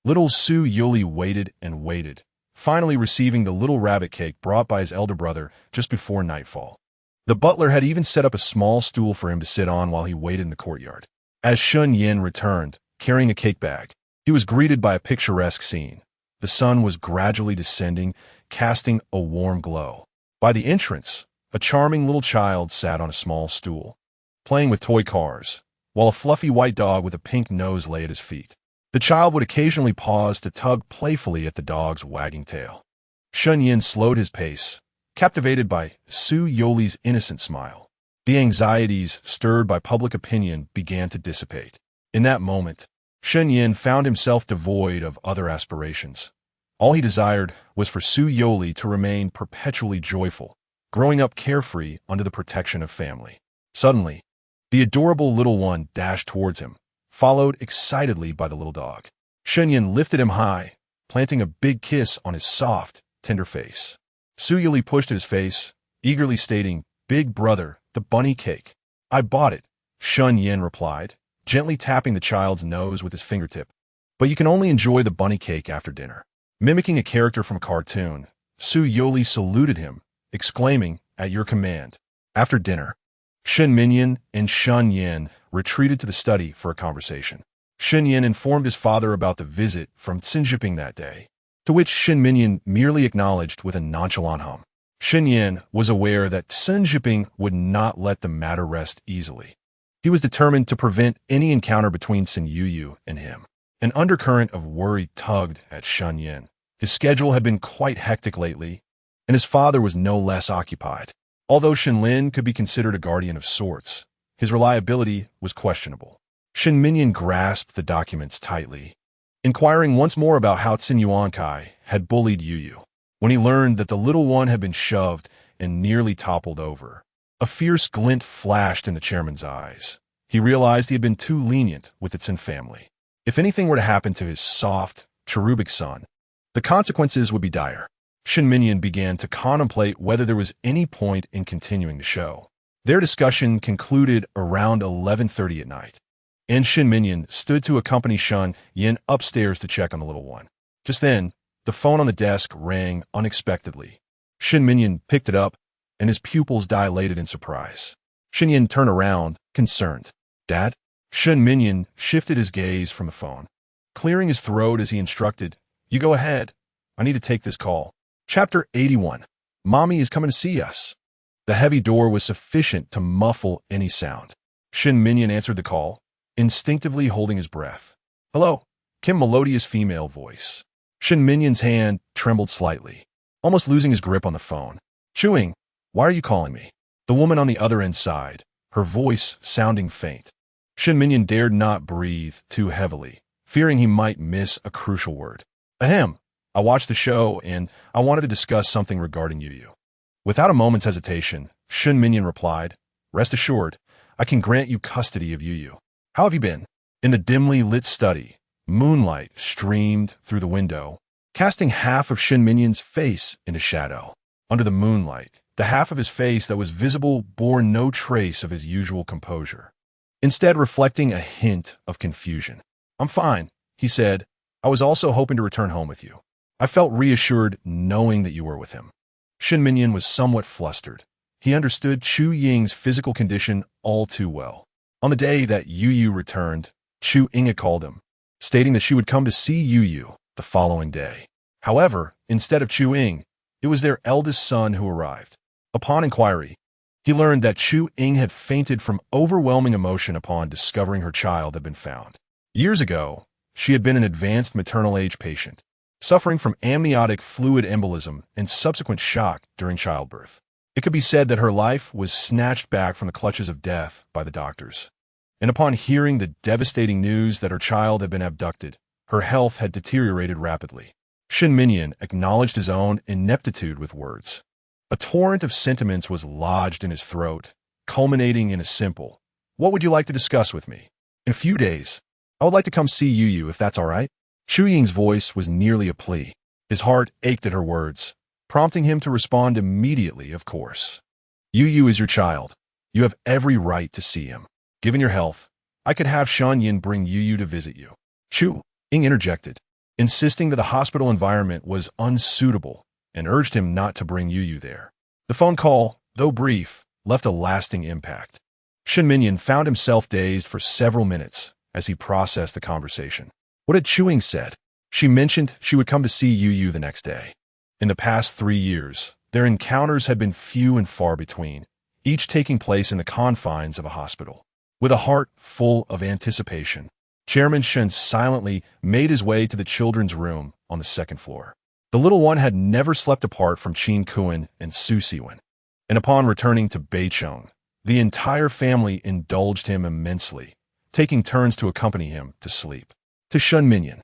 Little Su Youri waited and waited, finally receiving the little rabbit cake brought by his elder brother just before nightfall. The butler had even set up a small stool for him to sit on while he waited in the courtyard. As Shun Yin returned, carrying a cake bag, he was greeted by a picturesque scene. The sun was gradually descending, casting a warm glow. By the entrance, a charming little child sat on a small stool, playing with toy cars, while a fluffy white dog with a pink nose lay at his feet. The child would occasionally pause to tug playfully at the dog's wagging tail. Shun Yin slowed his pace, captivated by Su Youri's innocent smile. The anxieties stirred by public opinion began to dissipate. In that moment, Shun Yin found himself devoid of other aspirations. All he desired was for Su Youri to remain perpetually joyful, growing up carefree under the protection of family. Suddenly, the adorable little one dashed towards him, followed excitedly by the little dog. Shun Yin lifted him high, planting a big kiss on his soft, tender face. Su Youri pushed at his face, eagerly stating, "Big brother, the bunny cake." "I bought it," Shun Yin replied, gently tapping the child's nose with his fingertip. "But you can only enjoy the bunny cake after dinner." Mimicking a character from a cartoon, Su Youri saluted him, exclaiming, "At your command." After dinner, Shen Minyan and Shun Yin retreated to the study for a conversation. Shen Yin informed his father about the visit from Xin Jiping that day, to which Shen Minyan merely acknowledged with a nonchalant hum. Shen Yin was aware that Xin Jiping would not let the matter rest easily. He was determined to prevent any encounter between Xin Yuyu and him. An undercurrent of worry tugged at Shun Yin. His schedule had been quite hectic lately, and his father was no less occupied. Although Shen Lin could be considered a guardian of sorts, his reliability was questionable. Shen Minyan grasped the documents tightly, inquiring once more about how Xin Yuankai had bullied Yuyu. When he learned that the little one had been shoved and nearly toppled over, a fierce glint flashed in the chairman's eyes. He realized he had been too lenient with the Xin family. If anything were to happen to his soft, cherubic son, the consequences would be dire. Shen Minyan began to contemplate whether there was any point in continuing the show. Their discussion concluded around 11:30 at night, and Shen Minyan stood to accompany Shun Yin upstairs to check on the little one. Just then, the phone on the desk rang unexpectedly. Shen Minyan picked it up, and his pupils dilated in surprise. Shen Yin turned around, concerned. "Dad?" Shen Minyan shifted his gaze from the phone, clearing his throat as he instructed, "You go ahead. I need to take this call." Chapter 81. Mommy is coming to see us. The heavy door was sufficient to muffle any sound. Shen Minyan answered the call, instinctively holding his breath. "Hello," Kim's melodious female voice. Shen Minyan's hand trembled slightly, almost losing his grip on the phone. "Chewing, why are you calling me?" The woman on the other end sighed, her voice sounding faint. Shen Minyan dared not breathe too heavily, fearing he might miss a crucial word. "Ahem. I watched the show, and I wanted to discuss something regarding Yuyu." Without a moment's hesitation, Shen Minyan replied, "Rest assured, I can grant you custody of Yuyu. How have you been?" In the dimly lit study, moonlight streamed through the window, casting half of Shen Minyan's face into shadow. Under the moonlight, the half of his face that was visible bore no trace of his usual composure, instead reflecting a hint of confusion. "I'm fine," he said. "I was also hoping to return home with you. I felt reassured knowing that you were with him." Shen Minyan was somewhat flustered. He understood Chu Ying's physical condition all too well. On the day that Yuyu returned, Chu Ying had called him, stating that she would come to see Yuyu the following day. However, instead of Chu Ying, it was their eldest son who arrived. Upon inquiry, he learned that Chu Ying had fainted from overwhelming emotion upon discovering her child had been found. Years ago, she had been an advanced maternal age patient, suffering from amniotic fluid embolism and subsequent shock during childbirth. It could be said that her life was snatched back from the clutches of death by the doctors. And upon hearing the devastating news that her child had been abducted, her health had deteriorated rapidly. Shin Minyan acknowledged his own ineptitude with words. A torrent of sentiments was lodged in his throat, culminating in a simple, "What would you like to discuss with me?" "In a few days, I would like to come see Yu, if that's all right." Shu Ying's voice was nearly a plea. His heart ached at her words, prompting him to respond immediately, "Of course. Yu is your child. You have every right to see him. Given your health, I could have Shan Yin bring Yu to visit you." Shu Ying interjected, insisting that the hospital environment was unsuitable and urged him not to bring Yu there. The phone call, though brief, left a lasting impact. Shin Minyan found himself dazed for several minutes as he processed the conversation. What had Shu Ying said? She mentioned she would come to see Yu the next day. In the past 3 years, their encounters had been few and far between, each taking place in the confines of a hospital. With a heart full of anticipation, Chairman Shen silently made his way to the children's room on the second floor. The little one had never slept apart from Qin Kuan and Su Siwen, and upon returning to Beicheng, the entire family indulged him immensely, taking turns to accompany him to sleep. To Shen Minyan,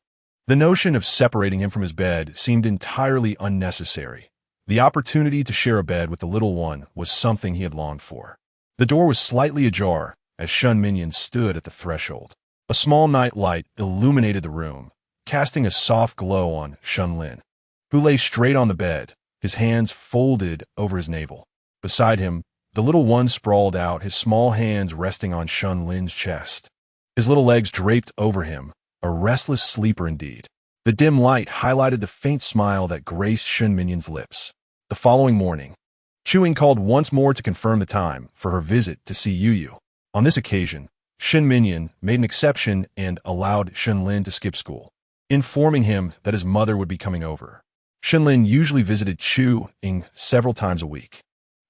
the notion of separating him from his bed seemed entirely unnecessary. The opportunity to share a bed with the little one was something he had longed for. The door was slightly ajar as Shen Minyan stood at the threshold. A small night light illuminated the room, casting a soft glow on Shen Lin, who lay straight on the bed, his hands folded over his navel. Beside him, the little one sprawled out, his small hands resting on Shen Lin's chest. His little legs draped over him, a restless sleeper indeed. The dim light highlighted the faint smile that graced Shen Minyan's lips. The following morning, Shu Ying called once more to confirm the time for her visit to see Yu. On this occasion, Shen Minyan made an exception and allowed Shen Lin to skip school, informing him that his mother would be coming over. Shen Lin usually visited Chu Ying several times a week.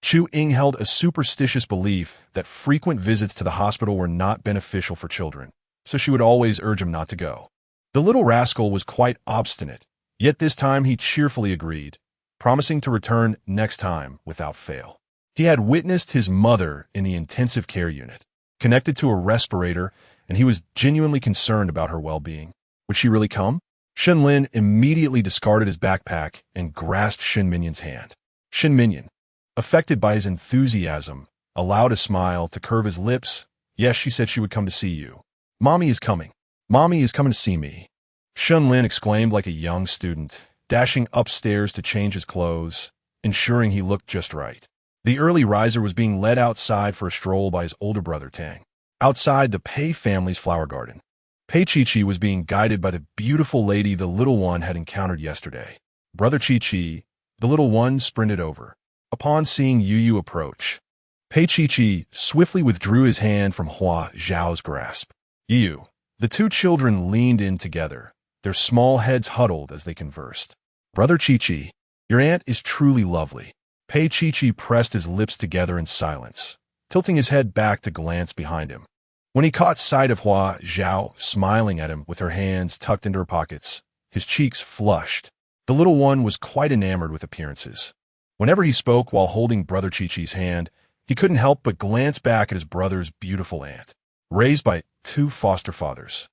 Chu Ying held a superstitious belief that frequent visits to the hospital were not beneficial for children, so she would always urge him not to go. The little rascal was quite obstinate, yet this time he cheerfully agreed, promising to return next time without fail. He had witnessed his mother in the intensive care unit, connected to a respirator, and he was genuinely concerned about her well-being. Would she really come? Shen Lin immediately discarded his backpack and grasped Shin Minyan's hand. Shin Minyan, affected by his enthusiasm, allowed a smile to curve his lips. Yes, she said she would come to see you. Mommy is coming. Mommy is coming to see me. Shen Lin exclaimed like a young student, dashing upstairs to change his clothes, ensuring he looked just right. The early riser was being led outside for a stroll by his older brother Tang. Outside the Pei family's flower garden, Pei Chi-Chi was being guided by the beautiful lady the little one had encountered yesterday. Brother Chi-Chi, the little one sprinted over. Upon seeing Yu approach, Pei Chi-Chi swiftly withdrew his hand from Hua Zhao's grasp. Yu. The two children leaned in together, their small heads huddled as they conversed. Brother Chi-Chi, your aunt is truly lovely. Pei Chi-Chi pressed his lips together in silence, tilting his head back to glance behind him. When he caught sight of Hua Zhao smiling at him with her hands tucked into her pockets, his cheeks flushed. The little one was quite enamored with appearances. Whenever he spoke while holding Brother Chi-Chi's hand, he couldn't help but glance back at his brother's beautiful aunt, raised by 2 foster fathers.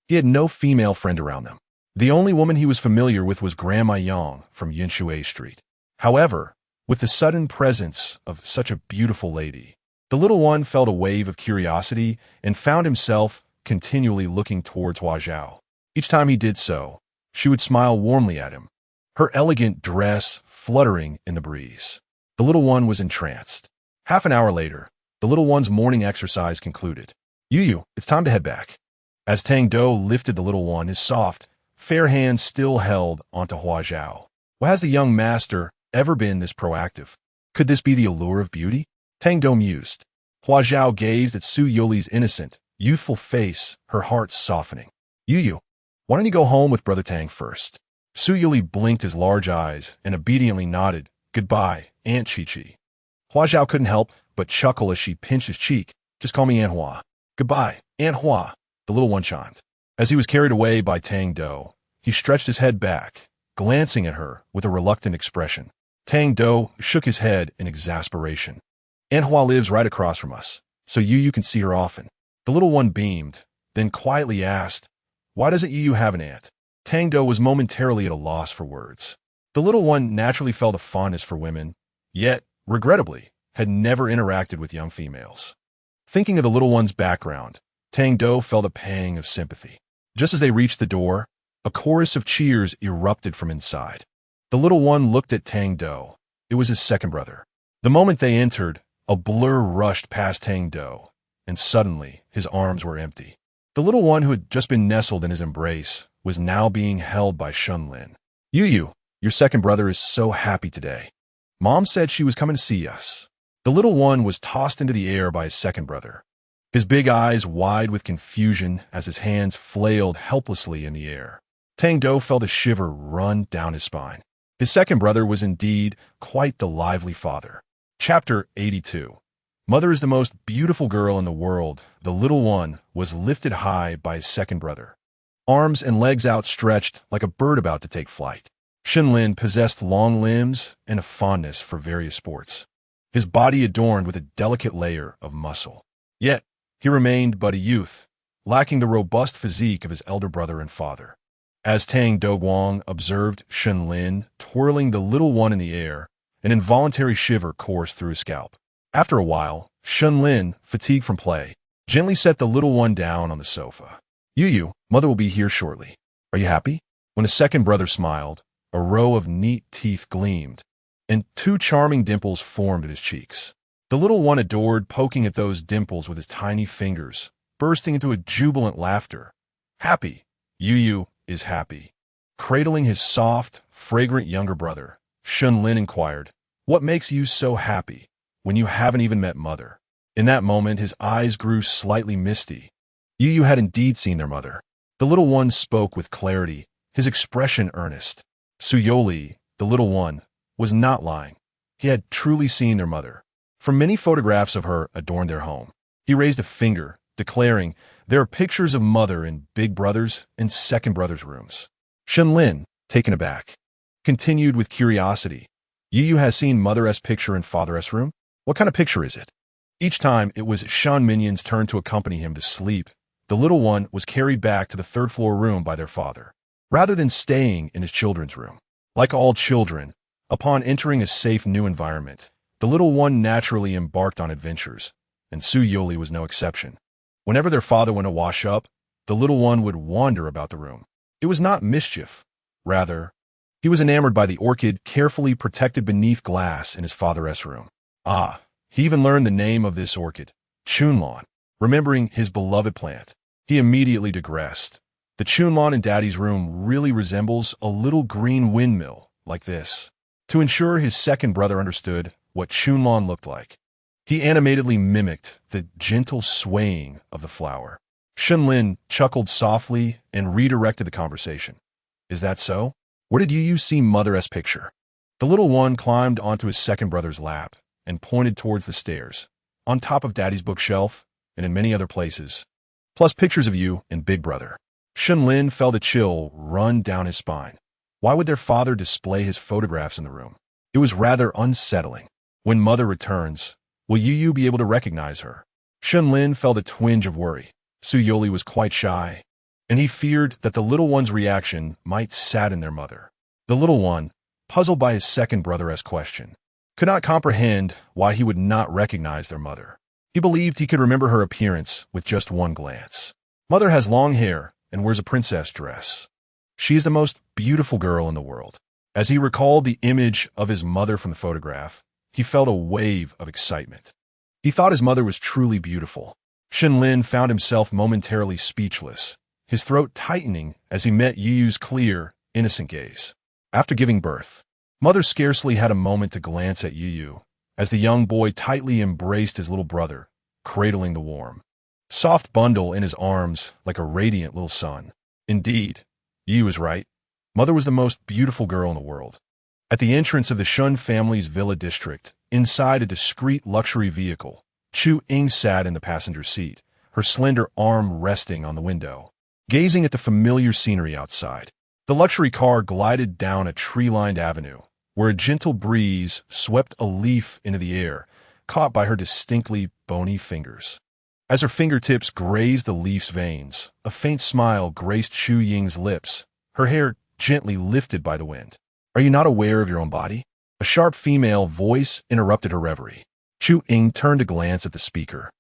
He had no female friend around them. The only woman he was familiar with was Grandma Yang from Yinshui Street. However, with the sudden presence of such a beautiful lady, the little one felt a wave of curiosity and found himself continually looking towards Hua Zhao. Each time he did so, she would smile warmly at him, her elegant dress fluttering in the breeze. The little one was entranced. Half an hour later, the little one's morning exercise concluded. Yu, it's time to head back. As Tang Do lifted the little one, his soft, fair hands still held onto Hua Zhao. Why has the young master ever been this proactive? Could this be the allure of beauty? Tang Do mused. Hua Zhao gazed at Su Yuli's innocent, youthful face, her heart softening. Yu, why don't you go home with Brother Tang first? Su Yuli blinked his large eyes and obediently nodded. Goodbye, Aunt Chi-Chi. Hua Zhao couldn't help but chuckle as she pinched his cheek. Just call me Aunt Hua. Goodbye, Aunt Hua, the little one chimed. As he was carried away by Tang Do, he stretched his head back, glancing at her with a reluctant expression. Tang Do shook his head in exasperation. Aunt Hua lives right across from us, so you can see her often. The little one beamed, then quietly asked, "Why doesn't Yu have an aunt?" Tangdo was momentarily at a loss for words. The little one naturally felt a fondness for women, yet, regrettably, had never interacted with young females. Thinking of the little one's background, Tangdo felt a pang of sympathy. Just as they reached the door, a chorus of cheers erupted from inside. The little one looked at Tangdo. It was his second brother. The moment they entered, a blur rushed past Tangdo, and suddenly his arms were empty. The little one who had just been nestled in his embrace was now being held by Shunlin. "Yu, your second brother is so happy today. Mom said she was coming to see us." The little one was tossed into the air by his second brother, his big eyes wide with confusion as his hands flailed helplessly in the air. Tangdo felt a shiver run down his spine. His second brother was indeed quite the lively father. Chapter 82. Mother is the most beautiful girl in the world. The little one was lifted high by his second brother, arms and legs outstretched like a bird about to take flight. Shunlin possessed long limbs and a fondness for various sports, his body adorned with a delicate layer of muscle. Yet, he remained but a youth, lacking the robust physique of his elder brother and father. As Tang Dogwang observed Shunlin twirling the little one in the air, an involuntary shiver coursed through his scalp. After a while, Shunlin, fatigued from play, gently set the little one down on the sofa. "Yu, mother will be here shortly. Are you happy?" When his second brother smiled, a row of neat teeth gleamed, and two charming dimples formed at his cheeks. The little one adored poking at those dimples with his tiny fingers, bursting into a jubilant laughter. "Happy. Yu is happy." Cradling his soft, fragrant younger brother, Shunlin inquired, "What makes you so happy when you haven't even met mother?" In that moment, his eyes grew slightly misty. Yu had indeed seen their mother. The little one spoke with clarity, his expression earnest. Youri, the little one, was not lying. He had truly seen their mother, for many photographs of her adorned their home. He raised a finger, declaring, "There are pictures of mother in big brother's and second brother's rooms." Shunlin, taken aback, continued with curiosity, "Yu has seen mother-s picture in father-s room? What kind of picture is it?" Each time it was Shun Minion's turn to accompany him to sleep, the little one was carried back to the third-floor room by their father, rather than staying in his children's room. Like all children, upon entering a safe new environment, the little one naturally embarked on adventures, and Youri was no exception. Whenever their father went to wash up, the little one would wander about the room. It was not mischief. Rather, he was enamored by the orchid carefully protected beneath glass in his father's room. He even learned the name of this orchid, Chunlon. Remembering his beloved plant, he immediately digressed. "The Chunlon in Daddy's room really resembles a little green windmill, like this." To ensure his second brother understood what Chunlon looked like, he animatedly mimicked the gentle swaying of the flower. Shunlin chuckled softly and redirected the conversation. "Is that so? Where did you see mother-s picture?" The little one climbed onto his second brother's lap and pointed towards the stairs, on top of Daddy's bookshelf and in many other places, plus pictures of you and Big Brother. Shunlin felt a chill run down his spine. Why would their father display his photographs in the room? It was rather unsettling. When mother returns, will Yu be able to recognize her? Shunlin felt a twinge of worry. Youri was quite shy, and he feared that the little one's reaction might sadden their mother. The little one, puzzled by his second brother's question, could not comprehend why he would not recognize their mother. He believed he could remember her appearance with just one glance. Mother has long hair and wears a princess dress. She is the most beautiful girl in the world. As he recalled the image of his mother from the photograph, he felt a wave of excitement. He thought his mother was truly beautiful. Shunlin found himself momentarily speechless, his throat tightening as he met Yu's clear, innocent gaze. After giving birth, mother scarcely had a moment to glance at Yu, as the young boy tightly embraced his little brother, cradling the warm, soft bundle in his arms like a radiant little sun. Indeed, Yu was right. Mother was the most beautiful girl in the world. At the entrance of the Shun family's villa district, inside a discreet luxury vehicle, Chu Ying sat in the passenger seat, her slender arm resting on the window, gazing at the familiar scenery outside. The luxury car glided down a tree-lined avenue, where a gentle breeze swept a leaf into the air, caught by her distinctly bony fingers. As her fingertips grazed the leaf's veins, a faint smile graced Chu Ying's lips, her hair gently lifted by the wind. "Are you not aware of your own body?" A sharp female voice interrupted her reverie. Chu Ying turned to glance at the speaker,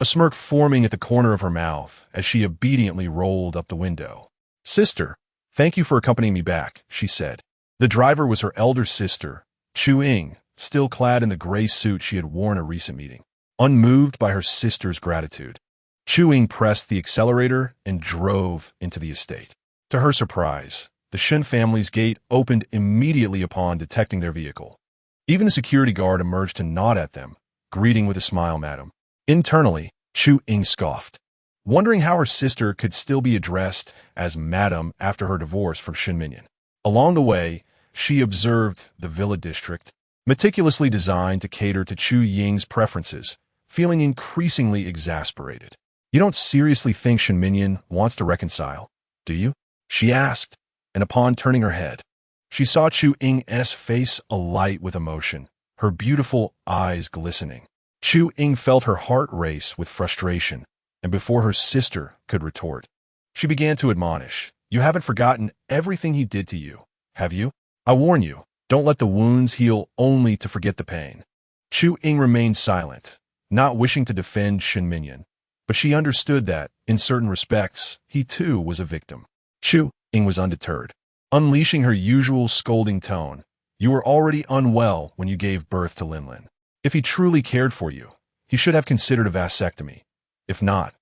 a smirk forming at the corner of her mouth as she obediently rolled up the window. "Sister, thank you for accompanying me back," she said. The driver was her elder sister, Chu Ying, still clad in the gray suit she had worn at a recent meeting. Unmoved by her sister's gratitude, Chu Ying pressed the accelerator and drove into the estate. To her surprise, the Shen family's gate opened immediately upon detecting their vehicle. Even the security guard emerged to nod at them, greeting with a smile, "Madam." Internally, Chu Ying scoffed, wondering how her sister could still be addressed as Madam after her divorce from Shen Minyan. Along the way, she observed the villa district, meticulously designed to cater to Chu Ying's preferences, feeling increasingly exasperated. "You don't seriously think Shen Minyan wants to reconcile, do you?" she asked, and upon turning her head, she saw Chu Ying's face alight with emotion, her beautiful eyes glistening. Chu Ying felt her heart race with frustration, and before her sister could retort, she began to admonish, "You haven't forgotten everything he did to you, have you? I warn you, don't let the wounds heal only to forget the pain." Chu Ying remained silent, not wishing to defend Shen Minyan, but she understood that, in certain respects, he too was a victim. Chu Ying was undeterred, unleashing her usual scolding tone. "You were already unwell when you gave birth to Linlin. If he truly cared for you, he should have considered a vasectomy. If not,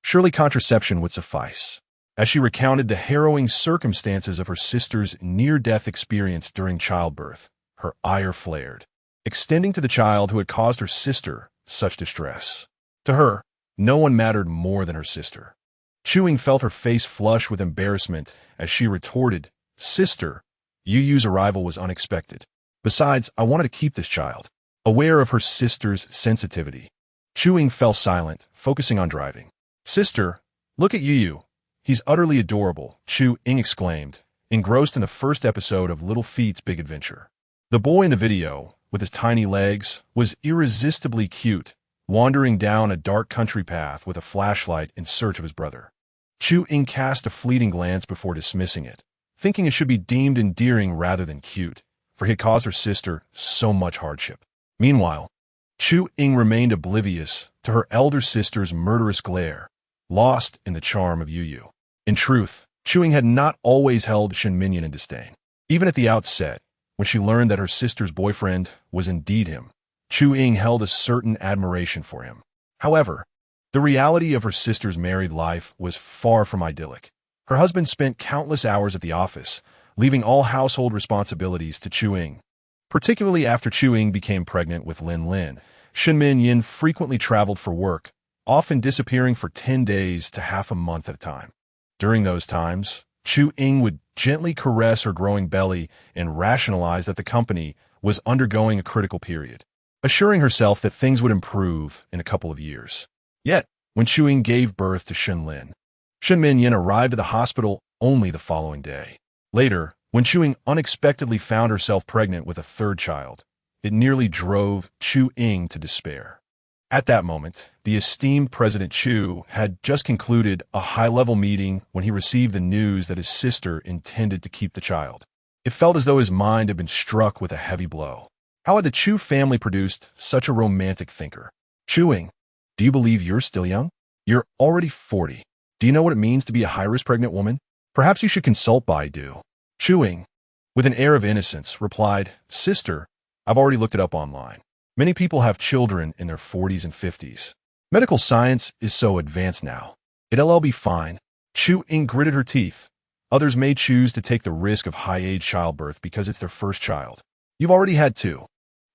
surely contraception would suffice." As she recounted the harrowing circumstances of her sister's near-death experience during childbirth, her ire flared, extending to the child who had caused her sister such distress. To her, no one mattered more than her sister. Chu Ying felt her face flush with embarrassment as she retorted, "Sister, Yu Yu's arrival was unexpected. Besides, I wanted to keep this child." Aware of her sister's sensitivity, Chu Ying fell silent, focusing on driving. "Sister, look at Yu Yu. He's utterly adorable," Chu Ying exclaimed, engrossed in the first episode of Little Feet's Big Adventure. The boy in the video, with his tiny legs, was irresistibly cute, wandering down a dark country path with a flashlight in search of his brother. Chu Ying cast a fleeting glance before dismissing it, thinking it should be deemed endearing rather than cute, for he had caused her sister so much hardship. Meanwhile, Chu Ying remained oblivious to her elder sister's murderous glare, lost in the charm of Yu Yu. In truth, Chu Ying had not always held Shen Minyan in disdain. Even at the outset, when she learned that her sister's boyfriend was indeed him, Chu Ying held a certain admiration for him. However, the reality of her sister's married life was far from idyllic. Her husband spent countless hours at the office, leaving all household responsibilities to Chu Ying. Particularly after Chu Ying became pregnant with Lin, Shen Minyan frequently traveled for work, often disappearing for 10 days to half a month at a time. During those times, Chu Ying would gently caress her growing belly and rationalize that the company was undergoing a critical period, assuring herself that things would improve in a couple of years. Yet, when Chu Ying gave birth to Shen Minyan arrived at the hospital only the following day. Later, when Chu Ying unexpectedly found herself pregnant with a third child, it nearly drove Chu Ying to despair. At that moment, the esteemed President Chu had just concluded a high-level meeting when he received the news that his sister intended to keep the child. It felt as though his mind had been struck with a heavy blow. How had the Chu family produced such a romantic thinker? "Chu Ying, do you believe you're still young? You're already 40. Do you know what it means to be a high-risk pregnant woman? Perhaps you should consult Baidu." Chu Ying, with an air of innocence, replied, "Sister, I've already looked it up online. Many people have children in their 40s and 50s. Medical science is so advanced now. It'll be fine." Chu Ying gritted her teeth. Others may choose to take the risk of high-age childbirth because it's their first child. You've already had two.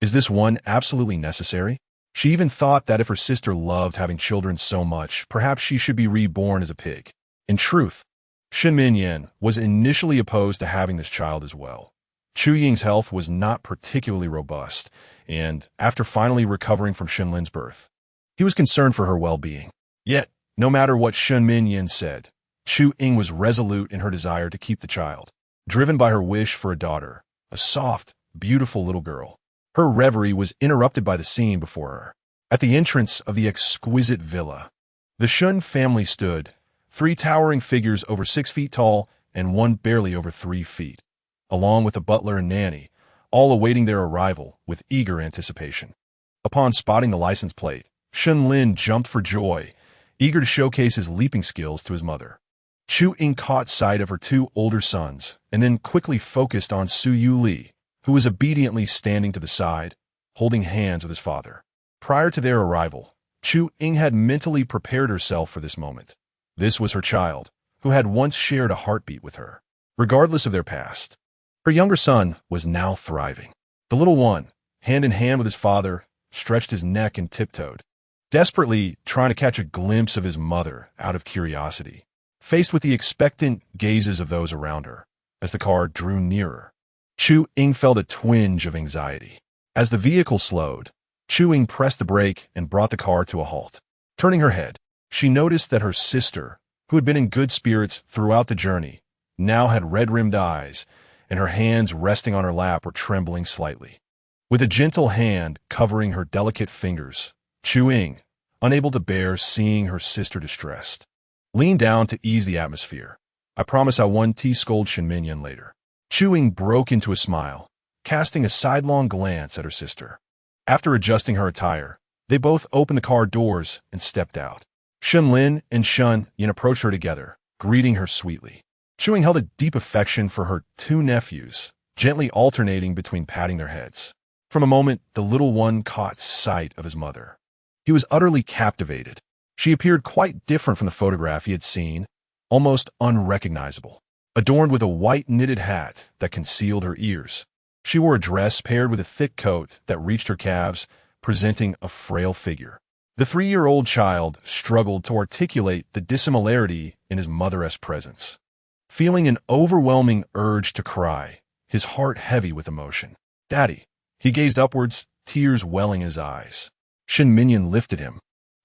Is this one absolutely necessary? She even thought that if her sister loved having children so much, perhaps she should be reborn as a pig. In truth, Shen Minyan was initially opposed to having this child as well. Chu Ying's health was not particularly robust, and after finally recovering from Shenlin's birth, he was concerned for her well-being. Yet, no matter what Shen Minyan said, Chu Ying was resolute in her desire to keep the child, driven by her wish for a daughter, a soft, beautiful little girl. Her reverie was interrupted by the scene before her. At the entrance of the exquisite villa, The Shun family stood, 3 towering figures over 6 feet tall and one barely over 3 feet, along with a butler and nanny, all awaiting their arrival with eager anticipation. Upon spotting the license plate, Shun Lin jumped for joy, eager to showcase his leaping skills to his mother. Chu Ying caught sight of her 2 older sons and then quickly focused on Su Yu Li, who was obediently standing to the side, holding hands with his father. Prior to their arrival, Chu Ying had mentally prepared herself for this moment. This was her child, who had once shared a heartbeat with her. Regardless of their past, her younger son was now thriving. The little one, hand in hand with his father, stretched his neck and tiptoed, desperately trying to catch a glimpse of his mother out of curiosity, faced with the expectant gazes of those around her. As the car drew nearer, Chu Ying felt a twinge of anxiety. As the vehicle slowed, Chu Ying pressed the brake and brought the car to a halt. Turning her head, she noticed that her sister, who had been in good spirits throughout the journey, now had red-rimmed eyes, and her hands resting on her lap were trembling slightly. With a gentle hand covering her delicate fingers, Chu Ying, unable to bear seeing her sister distressed, leaned down to ease the atmosphere. "I promise I won't scold Shin Minyan later." Chu Ying broke into a smile, casting a sidelong glance at her sister. After adjusting her attire, they both opened the car doors and stepped out. Shun Lin and Shun Yin approached her together, greeting her sweetly. Chu Ying held a deep affection for her 2 nephews, gently alternating between patting their heads. From a moment, the little one caught sight of his mother. He was utterly captivated. She appeared quite different from the photograph he had seen, almost unrecognizable. Adorned with a white knitted hat that concealed her ears, she wore a dress paired with a thick coat that reached her calves, presenting a frail figure. The 3-year-old child struggled to articulate the dissimilarity in his mother-esque presence. Feeling an overwhelming urge to cry, his heart heavy with emotion. "Daddy." He gazed upwards, tears welling in his eyes. Shin Minyan lifted him,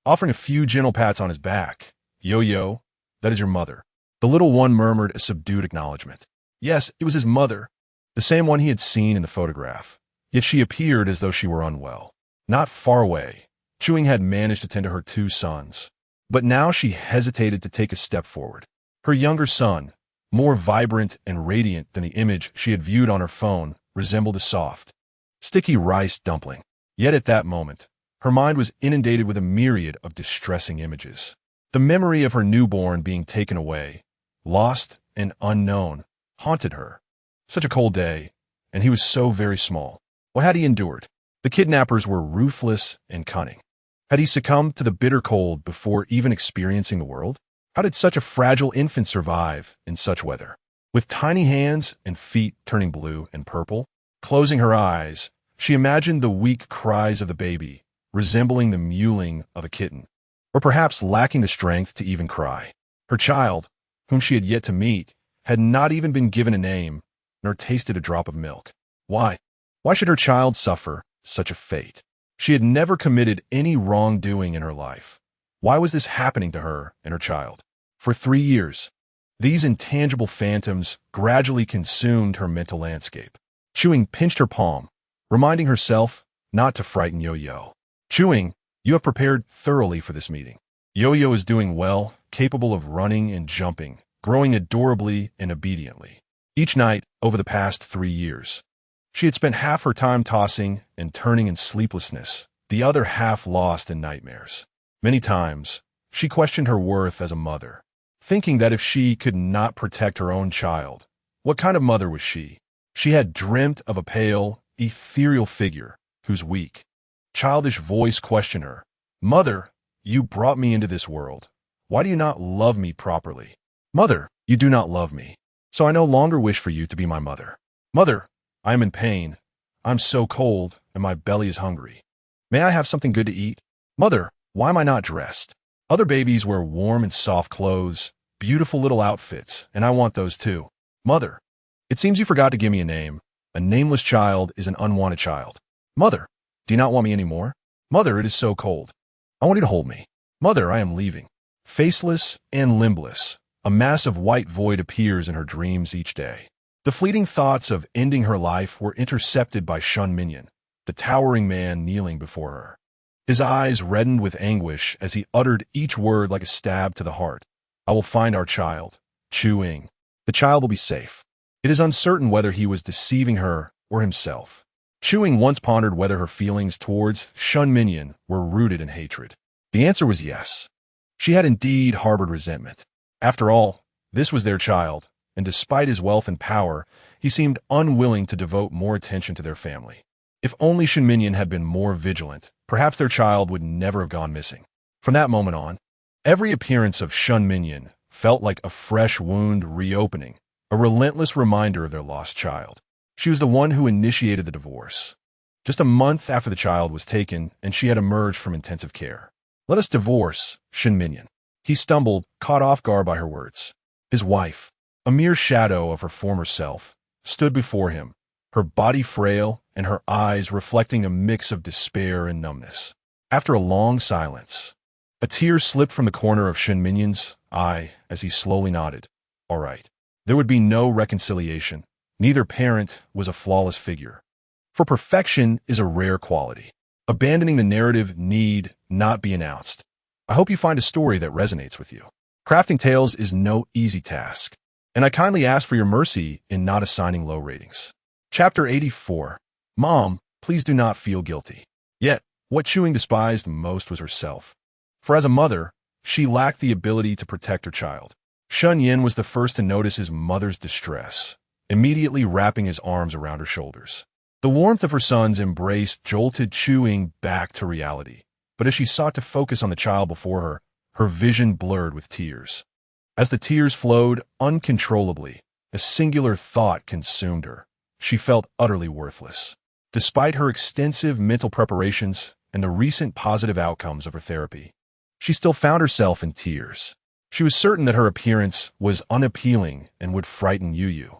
offering a few gentle pats on his back. "Yo-yo, that is your mother." The little one murmured a subdued acknowledgement. Yes, it was his mother, the same one he had seen in the photograph. Yet she appeared as though she were unwell. Not far away, Chu Ying had managed to tend to her 2 sons. But now she hesitated to take a step forward. Her younger son, more vibrant and radiant than the image she had viewed on her phone, resembled a soft, sticky rice dumpling. Yet at that moment, her mind was inundated with a myriad of distressing images. The memory of her newborn being taken away, lost and unknown, haunted her. Such a cold day, and he was so very small. What had he endured? The kidnappers were ruthless and cunning. Had he succumbed to the bitter cold before even experiencing the world? How did such a fragile infant survive in such weather? With tiny hands and feet turning blue and purple, closing her eyes, she imagined the weak cries of the baby, resembling the mewling of a kitten, or perhaps lacking the strength to even cry. Her child, whom she had yet to meet, had not even been given a name, nor tasted a drop of milk. Why? Why should her child suffer such a fate? She had never committed any wrongdoing in her life. Why was this happening to her and her child? For 3 years, these intangible phantoms gradually consumed her mental landscape. Chu Ying pinched her palm, reminding herself not to frighten Yo-Yo. Chu Ying, you have prepared thoroughly for this meeting. Yo-Yo is doing well, capable of running and jumping, growing adorably and obediently. Each night over the past 3 years, she had spent half her time tossing and turning in sleeplessness, the other half lost in nightmares. Many times, she questioned her worth as a mother, thinking that if she could not protect her own child, what kind of mother was she? She had dreamt of a pale, ethereal figure whose weak, childish voice questioned her. "Mother, you brought me into this world. Why do you not love me properly? Mother, you do not love me, so I no longer wish for you to be my mother. Mother, I am in pain. I'm so cold, and my belly is hungry. May I have something good to eat? Mother, why am I not dressed? Other babies wear warm and soft clothes, beautiful little outfits, and I want those too. Mother, it seems you forgot to give me a name. A nameless child is an unwanted child. Mother, do you not want me anymore? Mother, it is so cold. I want you to hold me. Mother, I am leaving." Faceless and limbless, a mass of white void appears in her dreams each day. The fleeting thoughts of ending her life were intercepted by Shun Minyan, the towering man kneeling before her. His eyes reddened with anguish as he uttered each word like a stab to the heart. I will find our child, Chu-ing. The child will be safe. It is uncertain whether he was deceiving her or himself. Chu-ing once pondered whether her feelings towards Shun Minyan were rooted in hatred. The answer was yes. She had indeed harbored resentment. After all, this was their child, and despite his wealth and power, he seemed unwilling to devote more attention to their family. If only Shun Minyan had been more vigilant, perhaps their child would never have gone missing. From that moment on, every appearance of Shun Minyan felt like a fresh wound reopening, a relentless reminder of their lost child. She was the one who initiated the divorce. Just a month after the child was taken and she had emerged from intensive care. Let us divorce, Shun Minyan. He stumbled, caught off guard by her words. His wife, a mere shadow of her former self, stood before him, her body frail and her eyes reflecting a mix of despair and numbness. After a long silence, a tear slipped from the corner of Shun Minyan's eye as he slowly nodded. All right. There would be no reconciliation. Neither parent was a flawless figure. For perfection is a rare quality. Abandoning the narrative need not be announced. I hope you find a story that resonates with you. Crafting tales is no easy task, and I kindly ask for your mercy in not assigning low ratings. Chapter 84. Mom, please do not feel guilty. Yet, what Chu-ing despised most was herself. For as a mother, she lacked the ability to protect her child. Shun Yin was the first to notice his mother's distress, immediately wrapping his arms around her shoulders. The warmth of her son's embrace jolted Chu-ing back to reality, but as she sought to focus on the child before her, her vision blurred with tears. As the tears flowed uncontrollably, a singular thought consumed her. She felt utterly worthless. Despite her extensive mental preparations and the recent positive outcomes of her therapy, she still found herself in tears. She was certain that her appearance was unappealing and would frighten Yu.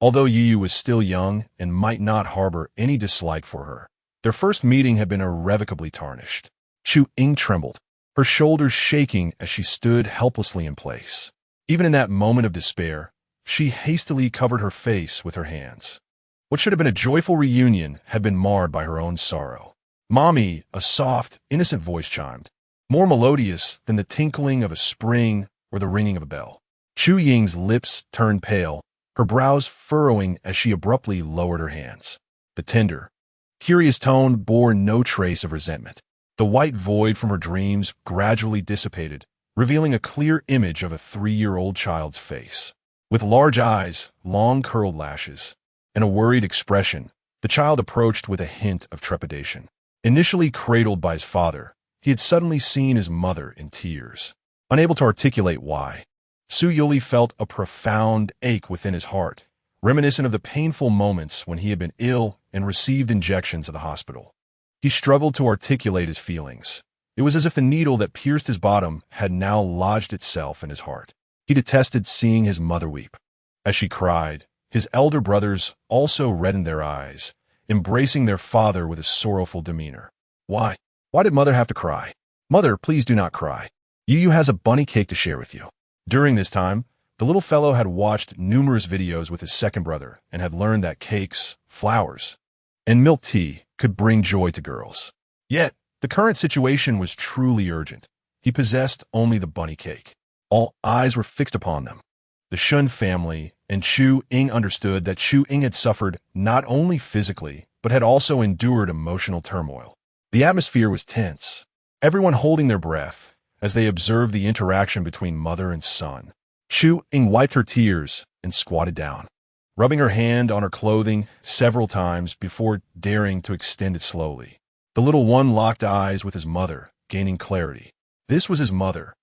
Although Yu was still young and might not harbor any dislike for her, their first meeting had been irrevocably tarnished. Chu-ing trembled, her shoulders shaking as she stood helplessly in place. Even in that moment of despair, she hastily covered her face with her hands. What should have been a joyful reunion had been marred by her own sorrow. Mommy, a soft, innocent voice chimed, more melodious than the tinkling of a spring or the ringing of a bell. Chu-ying's lips turned pale, her brows furrowing as she abruptly lowered her hands. The tender, curious tone bore no trace of resentment. The white void from her dreams gradually dissipated, revealing a clear image of a 3-year-old child's face. With large eyes, long curled lashes, and a worried expression, the child approached with a hint of trepidation. Initially cradled by his father, he had suddenly seen his mother in tears. Unable to articulate why, Youri felt a profound ache within his heart, reminiscent of the painful moments when he had been ill and received injections at the hospital. He struggled to articulate his feelings. It was as if the needle that pierced his bottom had now lodged itself in his heart. He detested seeing his mother weep. As she cried, his elder brothers also reddened their eyes, embracing their father with a sorrowful demeanor. Why? Why did mother have to cry? Mother, please do not cry. Yu has a bunny cake to share with you. During this time, the little fellow had watched numerous videos with his second brother and had learned that cakes, flowers, and milk tea could bring joy to girls. Yet, the current situation was truly urgent. He possessed only the bunny cake. All eyes were fixed upon them. The Shun family and Chu-ing understood that Chu-ing had suffered not only physically, but had also endured emotional turmoil. The atmosphere was tense, everyone holding their breath as they observed the interaction between mother and son. Chu-ing wiped her tears and squatted down, rubbing her hand on her clothing several times before daring to extend it slowly. The little one locked eyes with his mother, gaining clarity. This was his mother,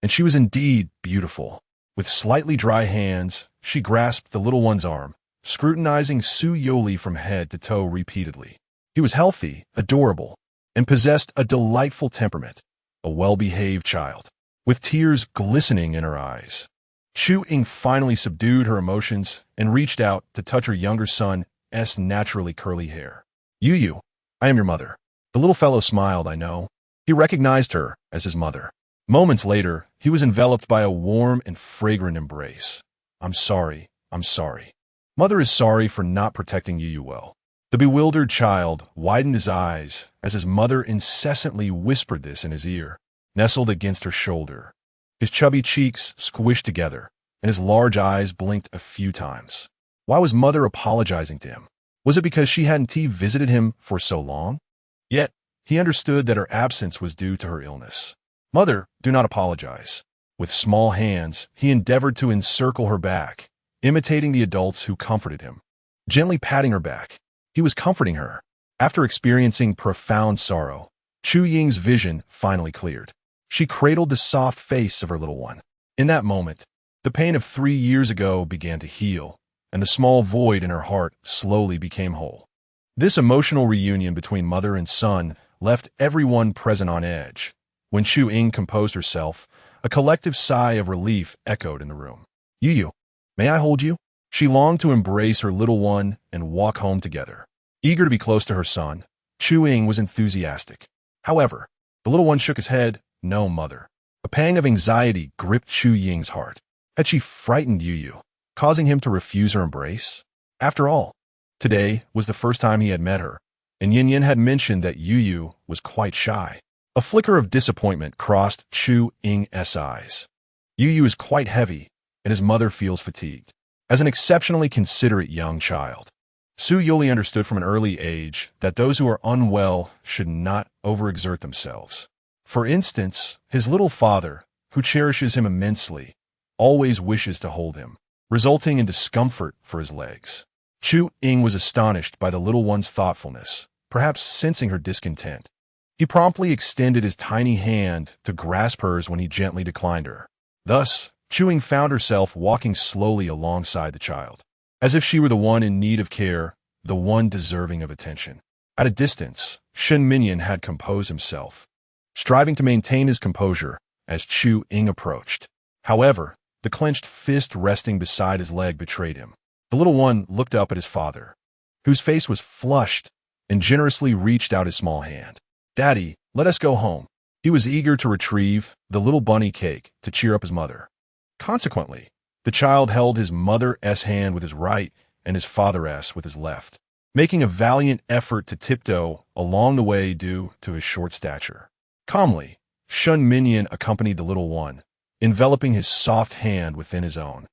and she was indeed beautiful. With slightly dry hands, she grasped the little one's arm, scrutinizing Youri from head to toe repeatedly. He was healthy, adorable, and possessed a delightful temperament, a well-behaved child, with tears glistening in her eyes. Chu-ing finally subdued her emotions and reached out to touch her younger son's naturally curly hair. Yu, I am your mother. The little fellow smiled, I know. He recognized her as his mother. Moments later, he was enveloped by a warm and fragrant embrace. I'm sorry. Mother is sorry for not protecting Yu well. The bewildered child widened his eyes as his mother incessantly whispered this in his ear, nestled against her shoulder. His chubby cheeks squished together, and his large eyes blinked a few times. Why was mother apologizing to him? Was it because she hadn't visited him for so long? Yet, he understood that her absence was due to her illness. Mother, do not apologize. With small hands, he endeavored to encircle her back, imitating the adults who comforted him. Gently patting her back, he was comforting her. After experiencing profound sorrow, Chu Ying's vision finally cleared. She cradled the soft face of her little one. In that moment, the pain of 3 years ago began to heal, and the small void in her heart slowly became whole. This emotional reunion between mother and son left everyone present on edge. When Chu Ying composed herself, a collective sigh of relief echoed in the room. Yu, may I hold you? She longed to embrace her little one and walk home together. Eager to be close to her son, Chu Ying was enthusiastic. However, the little one shook his head. No, mother. A pang of anxiety gripped Chu Ying's heart. Had she frightened Yu, causing him to refuse her embrace? After all, today was the first time he had met her, and Yin Yin had mentioned that Yu was quite shy. A flicker of disappointment crossed Chu Ying's eyes. Yu is quite heavy, and his mother feels fatigued. As an exceptionally considerate young child, Su Yuli understood from an early age that those who are unwell should not overexert themselves. For instance, his little father, who cherishes him immensely, always wishes to hold him, resulting in discomfort for his legs. Chu Ying was astonished by the little one's thoughtfulness, perhaps sensing her discontent. He promptly extended his tiny hand to grasp hers when he gently declined her. Thus, Chu Ying found herself walking slowly alongside the child, as if she were the one in need of care, the one deserving of attention. At a distance, Shen Minyan had composed himself, striving to maintain his composure as Chu Ying approached. However, the clenched fist resting beside his leg betrayed him. The little one looked up at his father, whose face was flushed, and generously reached out his small hand. Daddy, let us go home. He was eager to retrieve the little bunny cake to cheer up his mother. Consequently, the child held his mother's hand with his right and his father's with his left, making a valiant effort to tiptoe along the way due to his short stature. Calmly, Shun Minyan accompanied the little one, enveloping his soft hand within his own.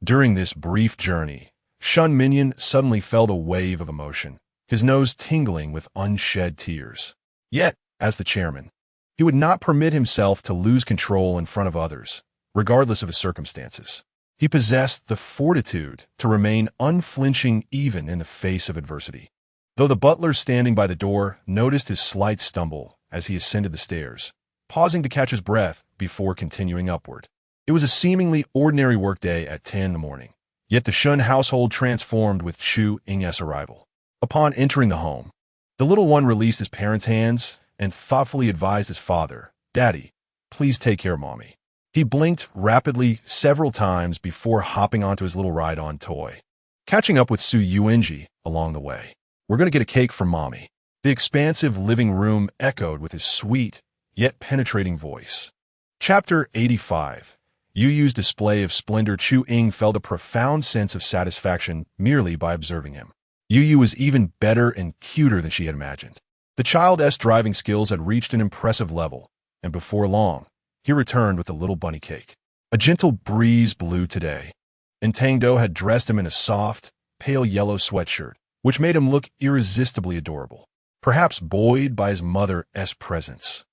During this brief journey, Shun Minyan suddenly felt a wave of emotion, his nose tingling with unshed tears. Yet, as the chairman, he would not permit himself to lose control in front of others, regardless of his circumstances. He possessed the fortitude to remain unflinching even in the face of adversity. Though the butler standing by the door noticed his slight stumble as he ascended the stairs, pausing to catch his breath before continuing upward. It was a seemingly ordinary workday at 10 in the morning, yet the Shun household transformed with Chu Ying's arrival. Upon entering the home, the little one released his parents' hands and thoughtfully advised his father, Daddy, please take care of Mommy. He blinked rapidly several times before hopping onto his little ride-on toy, catching up with Su Yuenji along the way. We're going to get a cake for Mommy. The expansive living room echoed with his sweet, yet penetrating voice. Chapter 85. Yu Yu's display of splendor. Chu Ying felt a profound sense of satisfaction merely by observing him. Yu Yu was even better and cuter than she had imagined. The child's driving skills had reached an impressive level, and before long, he returned with a little bunny cake. A gentle breeze blew today, and Tangdo had dressed him in a soft, pale yellow sweatshirt, which made him look irresistibly adorable, perhaps buoyed by his mother's presence.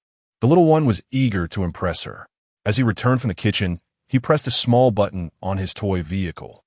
The little one was eager to impress her. As he returned from the kitchen, he pressed a small button on his toy vehicle,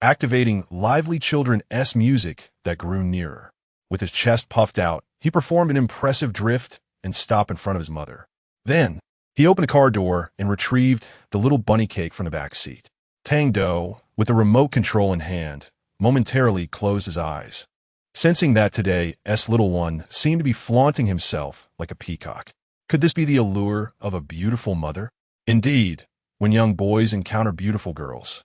activating lively children's music that grew nearer. With his chest puffed out, he performed an impressive drift and stop in front of his mother. Then, he opened the car door and retrieved the little bunny cake from the back seat. Tangdo, with the remote control in hand, momentarily closed his eyes, sensing that today's little one seemed to be flaunting himself like a peacock. Could this be the allure of a beautiful mother? Indeed, when young boys encounter beautiful girls,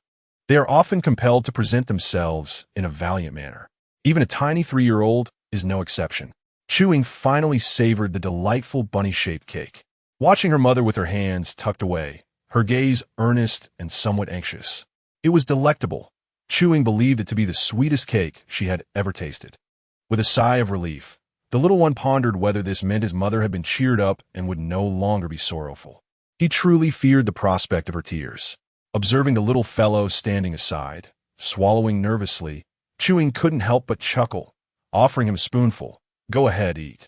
they are often compelled to present themselves in a valiant manner. Even a tiny 3-year-old is no exception. Chu Ying finally savored the delightful bunny-shaped cake, watching her mother with her hands tucked away, her gaze earnest and somewhat anxious. It was delectable. Chu Ying believed it to be the sweetest cake she had ever tasted. With a sigh of relief, the little one pondered whether this meant his mother had been cheered up and would no longer be sorrowful. He truly feared the prospect of her tears. Observing the little fellow standing aside, swallowing nervously, Chewing couldn't help but chuckle, offering him a spoonful. "Go ahead, eat."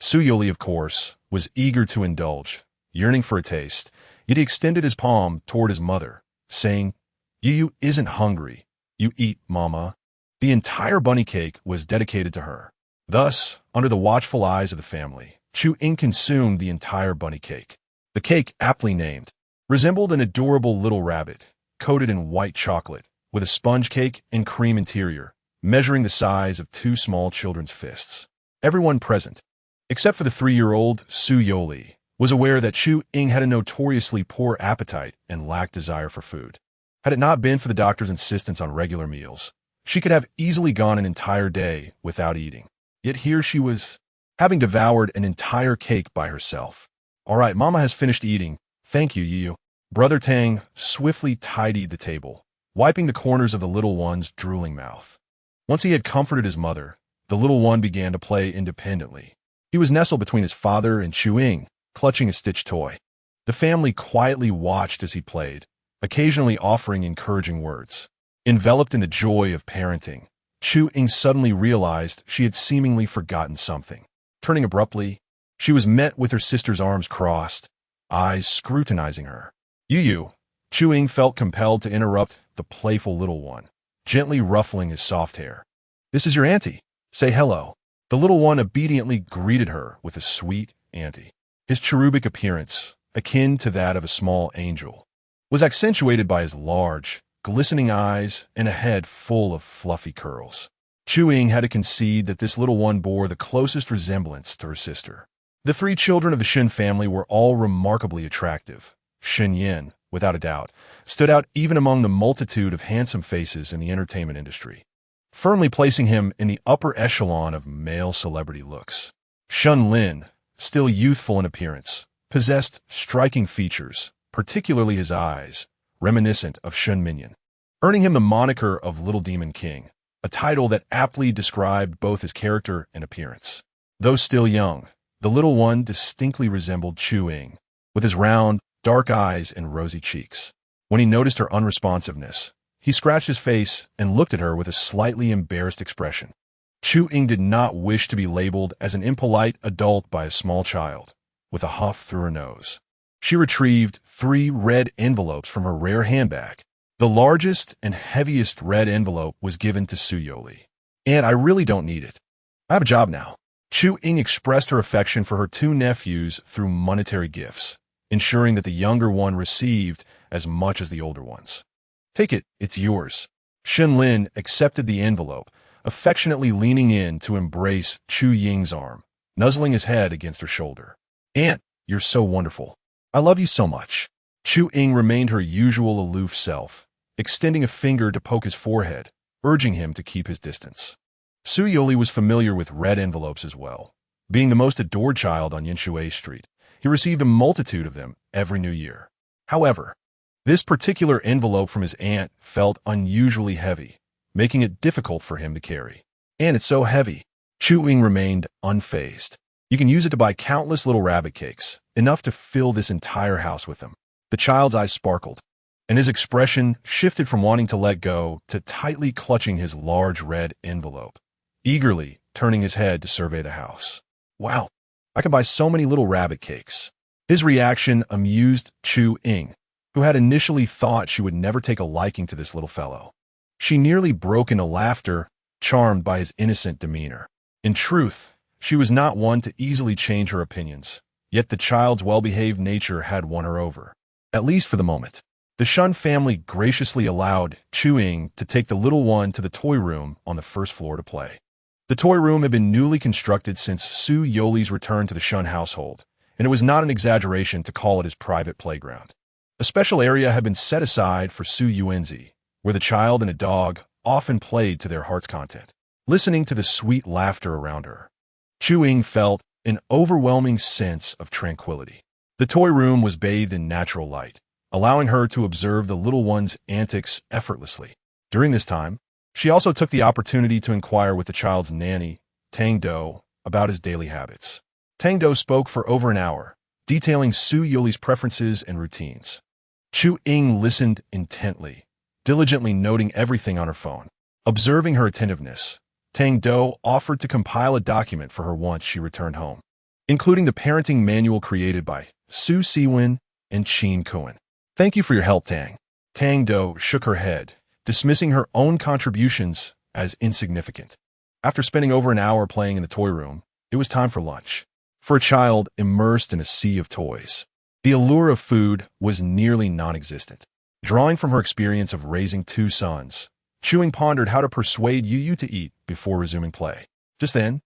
Youri, of course, was eager to indulge, yearning for a taste, yet he extended his palm toward his mother, saying, "You isn't hungry. You eat, Mama." The entire bunny cake was dedicated to her. Thus, under the watchful eyes of the family, Chewing consumed the entire bunny cake. The cake, aptly named, resembled an adorable little rabbit, coated in white chocolate, with a sponge cake and cream interior, measuring the size of two small children's fists. Everyone present, except for the 3-year-old Youri, was aware that Chewing had a notoriously poor appetite and lacked desire for food. Had it not been for the doctor's insistence on regular meals, she could have easily gone an entire day without eating. Yet here she was, having devoured an entire cake by herself. "All right, Mama has finished eating. Thank you, Yu." Brother Tang swiftly tidied the table, wiping the corners of the little one's drooling mouth. Once he had comforted his mother, the little one began to play independently. He was nestled between his father and Chewing, clutching a stitched toy. The family quietly watched as he played, occasionally offering encouraging words. Enveloped in the joy of parenting, Chewing suddenly realized she had seemingly forgotten something. Turning abruptly, she was met with her sister's arms crossed, eyes scrutinizing her. "Yu," Chewing felt compelled to interrupt the playful little one, gently ruffling his soft hair. "This is your auntie. Say hello." The little one obediently greeted her with a sweet auntie. His cherubic appearance, akin to that of a small angel, was accentuated by his large, glistening eyes and a head full of fluffy curls. Chewing had to concede that this little one bore the closest resemblance to her sister. The 3 children of the Shen family were all remarkably attractive. Shen Yin, without a doubt, stood out even among the multitude of handsome faces in the entertainment industry, firmly placing him in the upper echelon of male celebrity looks. Shen Lin, still youthful in appearance, possessed striking features, particularly his eyes, reminiscent of Shen Minyan, earning him the moniker of Little Demon King, a title that aptly described both his character and appearance. Though still young, the little one distinctly resembled Chewing, with his round, dark eyes and rosy cheeks. When he noticed her unresponsiveness, he scratched his face and looked at her with a slightly embarrassed expression. Chewing did not wish to be labeled as an impolite adult by a small child. With a huff through her nose, she retrieved 3 red envelopes from her rare handbag. The largest and heaviest red envelope was given to Youri. "And I really don't need it. I have a job now." Chewing expressed her affection for her 2 nephews through monetary gifts, ensuring that the younger one received as much as the older ones. "Take it, it's yours." Shen Lin accepted the envelope, affectionately leaning in to embrace Chu Ying's arm, nuzzling his head against her shoulder. "Aunt, you're so wonderful. I love you so much." Chewing remained her usual aloof self, extending a finger to poke his forehead, urging him to keep his distance. Youri was familiar with red envelopes as well. Being the most adored child on Yanshui Street, he received a multitude of them every new year. However, this particular envelope from his aunt felt unusually heavy, making it difficult for him to carry. "And it's so heavy." Chewing remained unfazed. "You can use it to buy countless little rabbit cakes, enough to fill this entire house with them." The child's eyes sparkled, and his expression shifted from wanting to let go to tightly clutching his large red envelope, eagerly turning his head to survey the house. "Wow, I can buy so many little rabbit cakes." His reaction amused Chewing, who had initially thought she would never take a liking to this little fellow. She nearly broke into laughter, charmed by his innocent demeanor. In truth, she was not one to easily change her opinions, yet the child's well-behaved nature had won her over, at least for the moment. The Shun family graciously allowed Chewing to take the little one to the toy room on the first floor to play. The toy room had been newly constructed since Youri's return to the Shun household, and it was not an exaggeration to call it his private playground. A special area had been set aside for Yuenzi, where the child and a dog often played to their heart's content. Listening to the sweet laughter around her, Chewing felt an overwhelming sense of tranquility. The toy room was bathed in natural light, allowing her to observe the little one's antics effortlessly. During this time, she also took the opportunity to inquire with the child's nanny, Tang-Do about his daily habits. Tang-Do spoke for over an hour, detailing Su Yuli's preferences and routines. Chu-Ying listened intently, diligently noting everything on her phone. Observing her attentiveness, Tang-Do offered to compile a document for her once she returned home, including the parenting manual created by Su Siwin and Qin Cohen. "Thank you for your help, Tang." Tang-Do shook her head, dismissing her own contributions as insignificant. After spending over an hour playing in the toy room, it was time for lunch. For a child immersed in a sea of toys, the allure of food was nearly non-existent. Drawing from her experience of raising two sons, Chu-Ying pondered how to persuade Yu to eat before resuming play. Just then,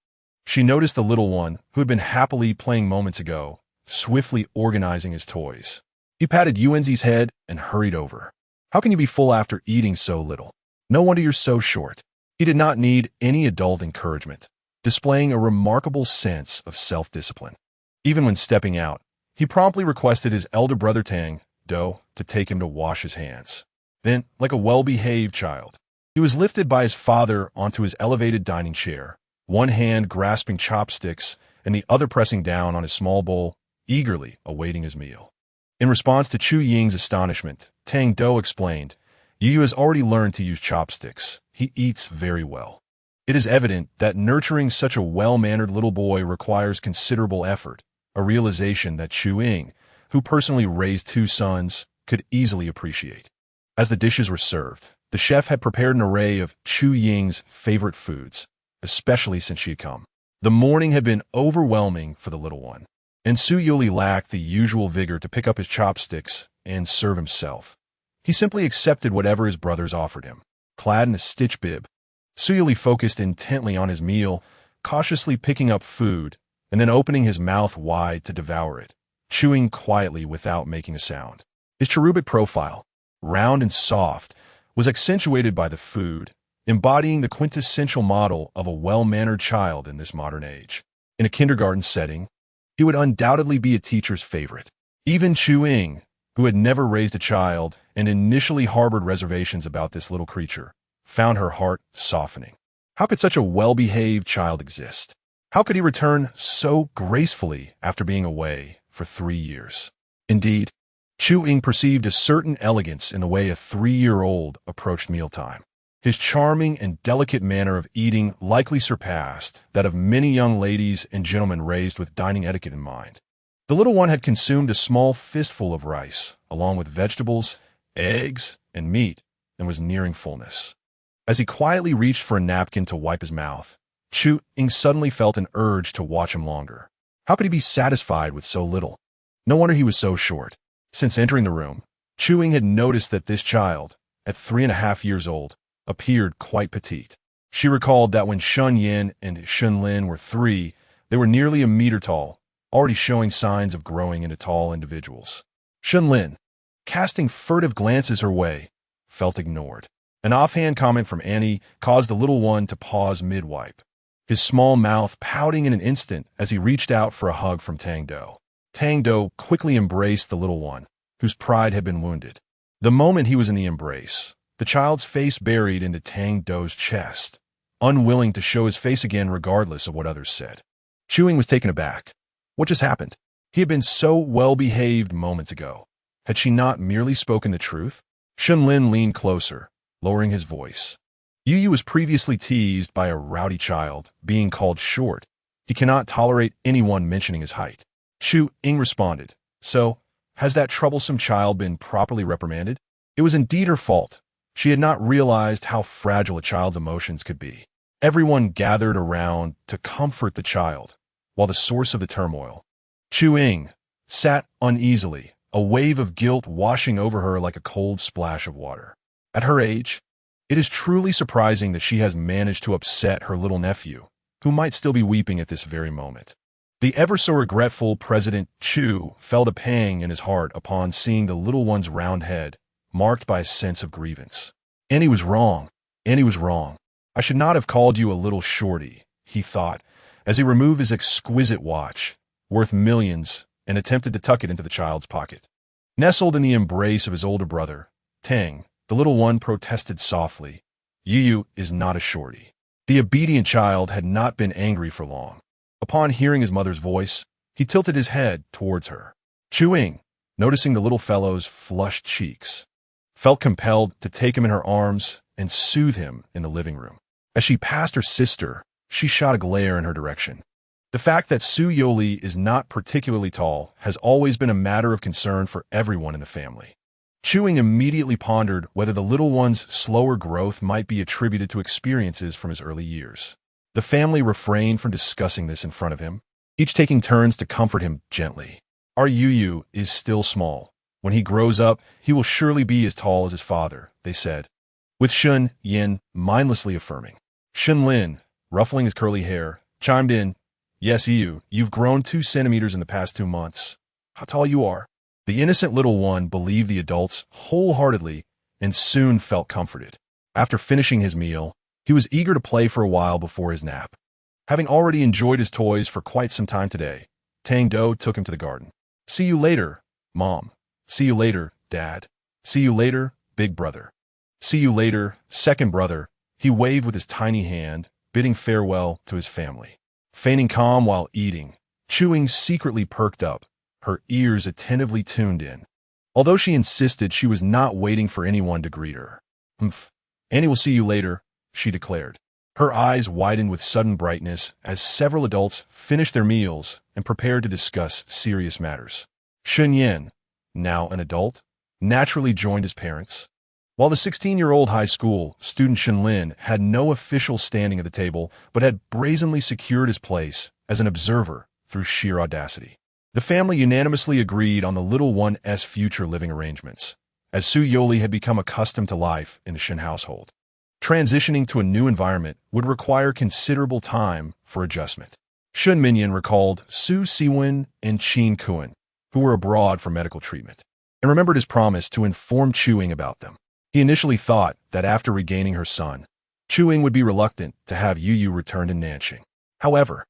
she noticed the little one, who had been happily playing moments ago, swiftly organizing his toys. He patted Yuenzi's head and hurried over. "How can you be full after eating so little? No wonder you're so short." He did not need any adult encouragement, displaying a remarkable sense of self-discipline. Even when stepping out, he promptly requested his elder brother Tang-Do to take him to wash his hands. Then, like a well-behaved child, he was lifted by his father onto his elevated dining chair, one hand grasping chopsticks and the other pressing down on his small bowl, eagerly awaiting his meal. In response to Chu-Ying's astonishment, Tang-Do explained, "Yu has already learned to use chopsticks. He eats very well." It is evident that nurturing such a well-mannered little boy requires considerable effort, a realization that Chu-Ying, who personally raised two sons, could easily appreciate. As the dishes were served, the chef had prepared an array of Chu-Ying's favorite foods, especially since she had come. The morning had been overwhelming for the little one, and Su Yuli lacked the usual vigor to pick up his chopsticks and serve himself. He simply accepted whatever his brothers offered him. Clad in a stitch bib, Su Yuli focused intently on his meal, cautiously picking up food and then opening his mouth wide to devour it, chewing quietly without making a sound. His cherubic profile, round and soft, was accentuated by the food, embodying the quintessential model of a well-mannered child in this modern age. In a kindergarten setting, he would undoubtedly be a teacher's favorite. Even Chu-Ying, who had never raised a child and initially harbored reservations about this little creature, found her heart softening. How could such a well-behaved child exist? How could he return so gracefully after being away for 3 years? Indeed, Chu-Ying perceived a certain elegance in the way a 3-year-old approached mealtime. His charming and delicate manner of eating likely surpassed that of many young ladies and gentlemen raised with dining etiquette in mind. The little one had consumed a small fistful of rice, along with vegetables, eggs, and meat, and was nearing fullness. As he quietly reached for a napkin to wipe his mouth, Chu-Ying suddenly felt an urge to watch him longer. How could he be satisfied with so little? No wonder he was so short. Since entering the room, Chu-Ying had noticed that this child, at 3.5 years old, appeared quite petite. She recalled that when Shun Yin and Shun Lin were 3, they were nearly a meter tall, already showing signs of growing into tall individuals. Shun Lin, casting furtive glances her way, felt ignored. An offhand comment from Annie caused the little one to pause mid-wipe, his small mouth pouting in an instant as he reached out for a hug from Tang-Do. Tang-Do quickly embraced the little one, whose pride had been wounded. The moment he was in the embrace, the child's face buried into Tang-Do's chest, unwilling to show his face again regardless of what others said. Chu-Ying was taken aback. What just happened? He had been so well-behaved moments ago. Had she not merely spoken the truth? Shun Lin leaned closer, lowering his voice. Yu was previously teased by a rowdy child, being called short. He cannot tolerate anyone mentioning his height. Chu-Ying responded, "So, has that troublesome child been properly reprimanded?" It was indeed her fault. She had not realized how fragile a child's emotions could be. Everyone gathered around to comfort the child, while the source of the turmoil, Chu-Ying, sat uneasily, a wave of guilt washing over her like a cold splash of water. At her age, it is truly surprising that she has managed to upset her little nephew, who might still be weeping at this very moment. The ever-so-regretful President Chu felt a pang in his heart upon seeing the little one's round head, marked by a sense of grievance. Annie was wrong. Annie was wrong. I should not have called you a little shorty, he thought, as he removed his exquisite watch, worth millions, and attempted to tuck it into the child's pocket. Nestled in the embrace of his older brother, Tang, the little one protested softly, "Yu is not a shorty." The obedient child had not been angry for long. Upon hearing his mother's voice, he tilted his head towards her. Chu, noticing the little fellow's flushed cheeks, felt compelled to take him in her arms and soothe him in the living room. As she passed her sister, she shot a glare in her direction. The fact that Youri is not particularly tall has always been a matter of concern for everyone in the family. Chu immediately pondered whether the little one's slower growth might be attributed to experiences from his early years. The family refrained from discussing this in front of him, each taking turns to comfort him gently. Our Youri is still small. When he grows up, he will surely be as tall as his father, they said, with Shun Yin mindlessly affirming. Shun Lin, ruffling his curly hair, chimed in, "Yes, you've grown 2 centimeters in the past 2 months. How tall you are." The innocent little one believed the adults wholeheartedly and soon felt comforted. After finishing his meal, he was eager to play for a while before his nap. Having already enjoyed his toys for quite some time today, Tang-Do took him to the garden. "See you later, Mom. See you later, Dad. See you later, big brother. See you later, second brother." He waved with his tiny hand, bidding farewell to his family. Feigning calm while eating, Chewing secretly perked up, her ears attentively tuned in. Although she insisted she was not waiting for anyone to greet her. "Annie will see you later," she declared. Her eyes widened with sudden brightness as several adults finished their meals and prepared to discuss serious matters. Shun Yin, now an adult, naturally joined his parents. While the 16-year-old high school student Shun Lin had no official standing at the table but had brazenly secured his place as an observer through sheer audacity. The family unanimously agreed on the little one's future living arrangements, as Youri had become accustomed to life in the Shun household. Transitioning to a new environment would require considerable time for adjustment. Shun Minyan recalled Su Siwen and Qin Kuan, who were abroad for medical treatment, and remembered his promise to inform Chewing about them. He initially thought that after regaining her son, Chewing would be reluctant to have Yu return to Nanxing. However,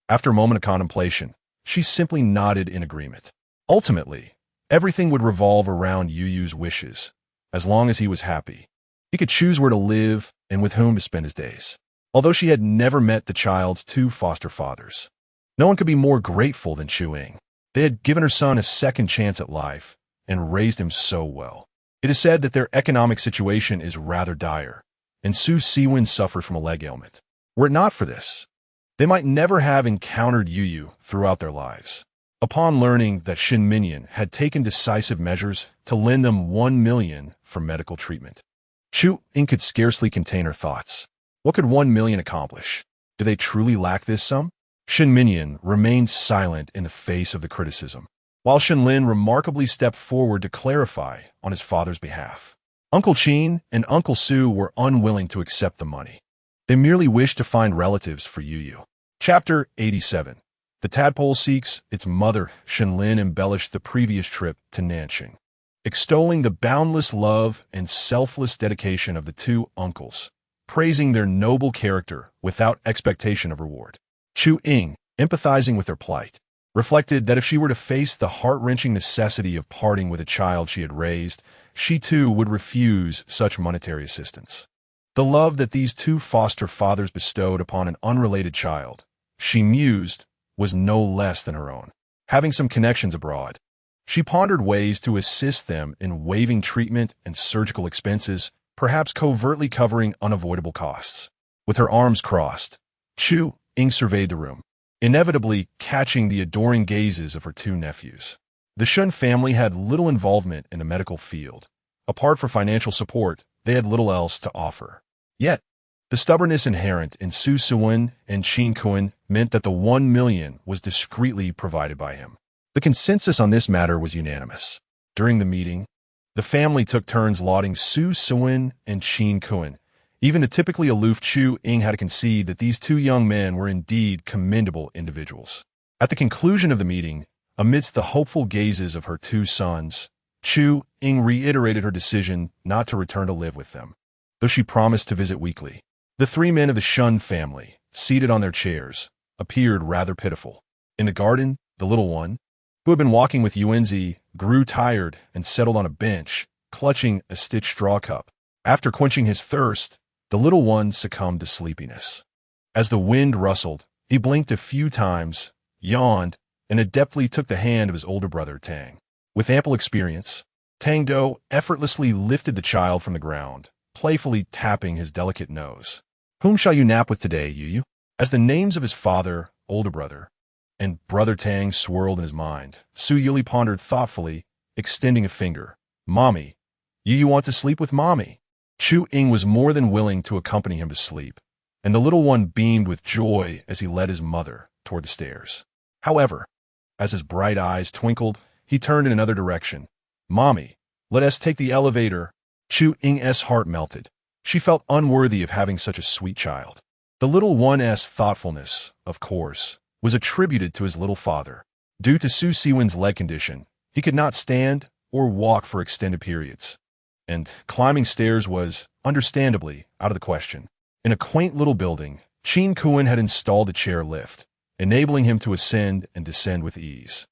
after a moment of contemplation, she simply nodded in agreement. Ultimately, everything would revolve around Yu's wishes, as long as he was happy. He could choose where to live and with whom to spend his days. Although she had never met the child's 2 foster fathers, no one could be more grateful than Chewing. They had given her son a second chance at life and raised him so well. It is said that their economic situation is rather dire, and Su Siwen suffers from a leg ailment. Were it not for this, they might never have encountered Yu throughout their lives. Upon learning that Shin Minyan had taken decisive measures to lend them 1 million for medical treatment, Chu-ing could scarcely contain her thoughts. What could 1 million accomplish? Do they truly lack this sum? Shin Minyan remained silent in the face of the criticism, while Shin Lin remarkably stepped forward to clarify on his father's behalf. Uncle Qin and Uncle Su were unwilling to accept the money. They merely wished to find relatives for Yu. Chapter 87. The Tadpole Seeks Its Mother. Shin Lin embellished the previous trip to Nanxing, extolling the boundless love and selfless dedication of the 2 uncles, praising their noble character without expectation of reward. Chu-ing, empathizing with their plight, reflected that if she were to face the heart-wrenching necessity of parting with a child she had raised, she too would refuse such monetary assistance. The love that these 2 foster fathers bestowed upon an unrelated child, she mused, was no less than her own. Having some connections abroad, she pondered ways to assist them in waiving treatment and surgical expenses, perhaps covertly covering unavoidable costs. With her arms crossed, Chu-ing surveyed the room, inevitably catching the adoring gazes of her 2 nephews. The Shun family had little involvement in the medical field. Apart from financial support, they had little else to offer. Yet, the stubbornness inherent in Su Siwen and Qin Kuan meant that the 1 million was discreetly provided by him. The consensus on this matter was unanimous. During the meeting, the family took turns lauding Su Siwen and Qin Kuan. Even the typically aloof Chu-ing had to concede that these 2 young men were indeed commendable individuals. At the conclusion of the meeting, amidst the hopeful gazes of her 2 sons, Chu-ing reiterated her decision not to return to live with them, though she promised to visit weekly. The 3 men of the Shun family, seated on their chairs, appeared rather pitiful. In the garden, the little one, who had been walking with Yuanzi, grew tired and settled on a bench, clutching a stitched straw cup. After quenching his thirst, the little one succumbed to sleepiness. As the wind rustled, he blinked a few times, yawned, and adeptly took the hand of his older brother, Tang. With ample experience, Tang-do effortlessly lifted the child from the ground, playfully tapping his delicate nose. "Whom shall you nap with today, Yu?" As the names of his father, older brother, and brother Tang swirled in his mind, Youri pondered thoughtfully, extending a finger. "Mommy, you want to sleep with Mommy?" Chu-ing was more than willing to accompany him to sleep, and the little one beamed with joy as he led his mother toward the stairs. However, as his bright eyes twinkled, he turned in another direction. "Mommy, let us take the elevator." Chu-ing's heart melted. She felt unworthy of having such a sweet child. The little one's thoughtfulness, of course, was attributed to his little father. Due to Su Siwen's leg condition, he could not stand or walk for extended periods, and climbing stairs was, understandably, out of the question. In a quaint little building, Qin Kuan had installed a chair lift, enabling him to ascend and descend with ease.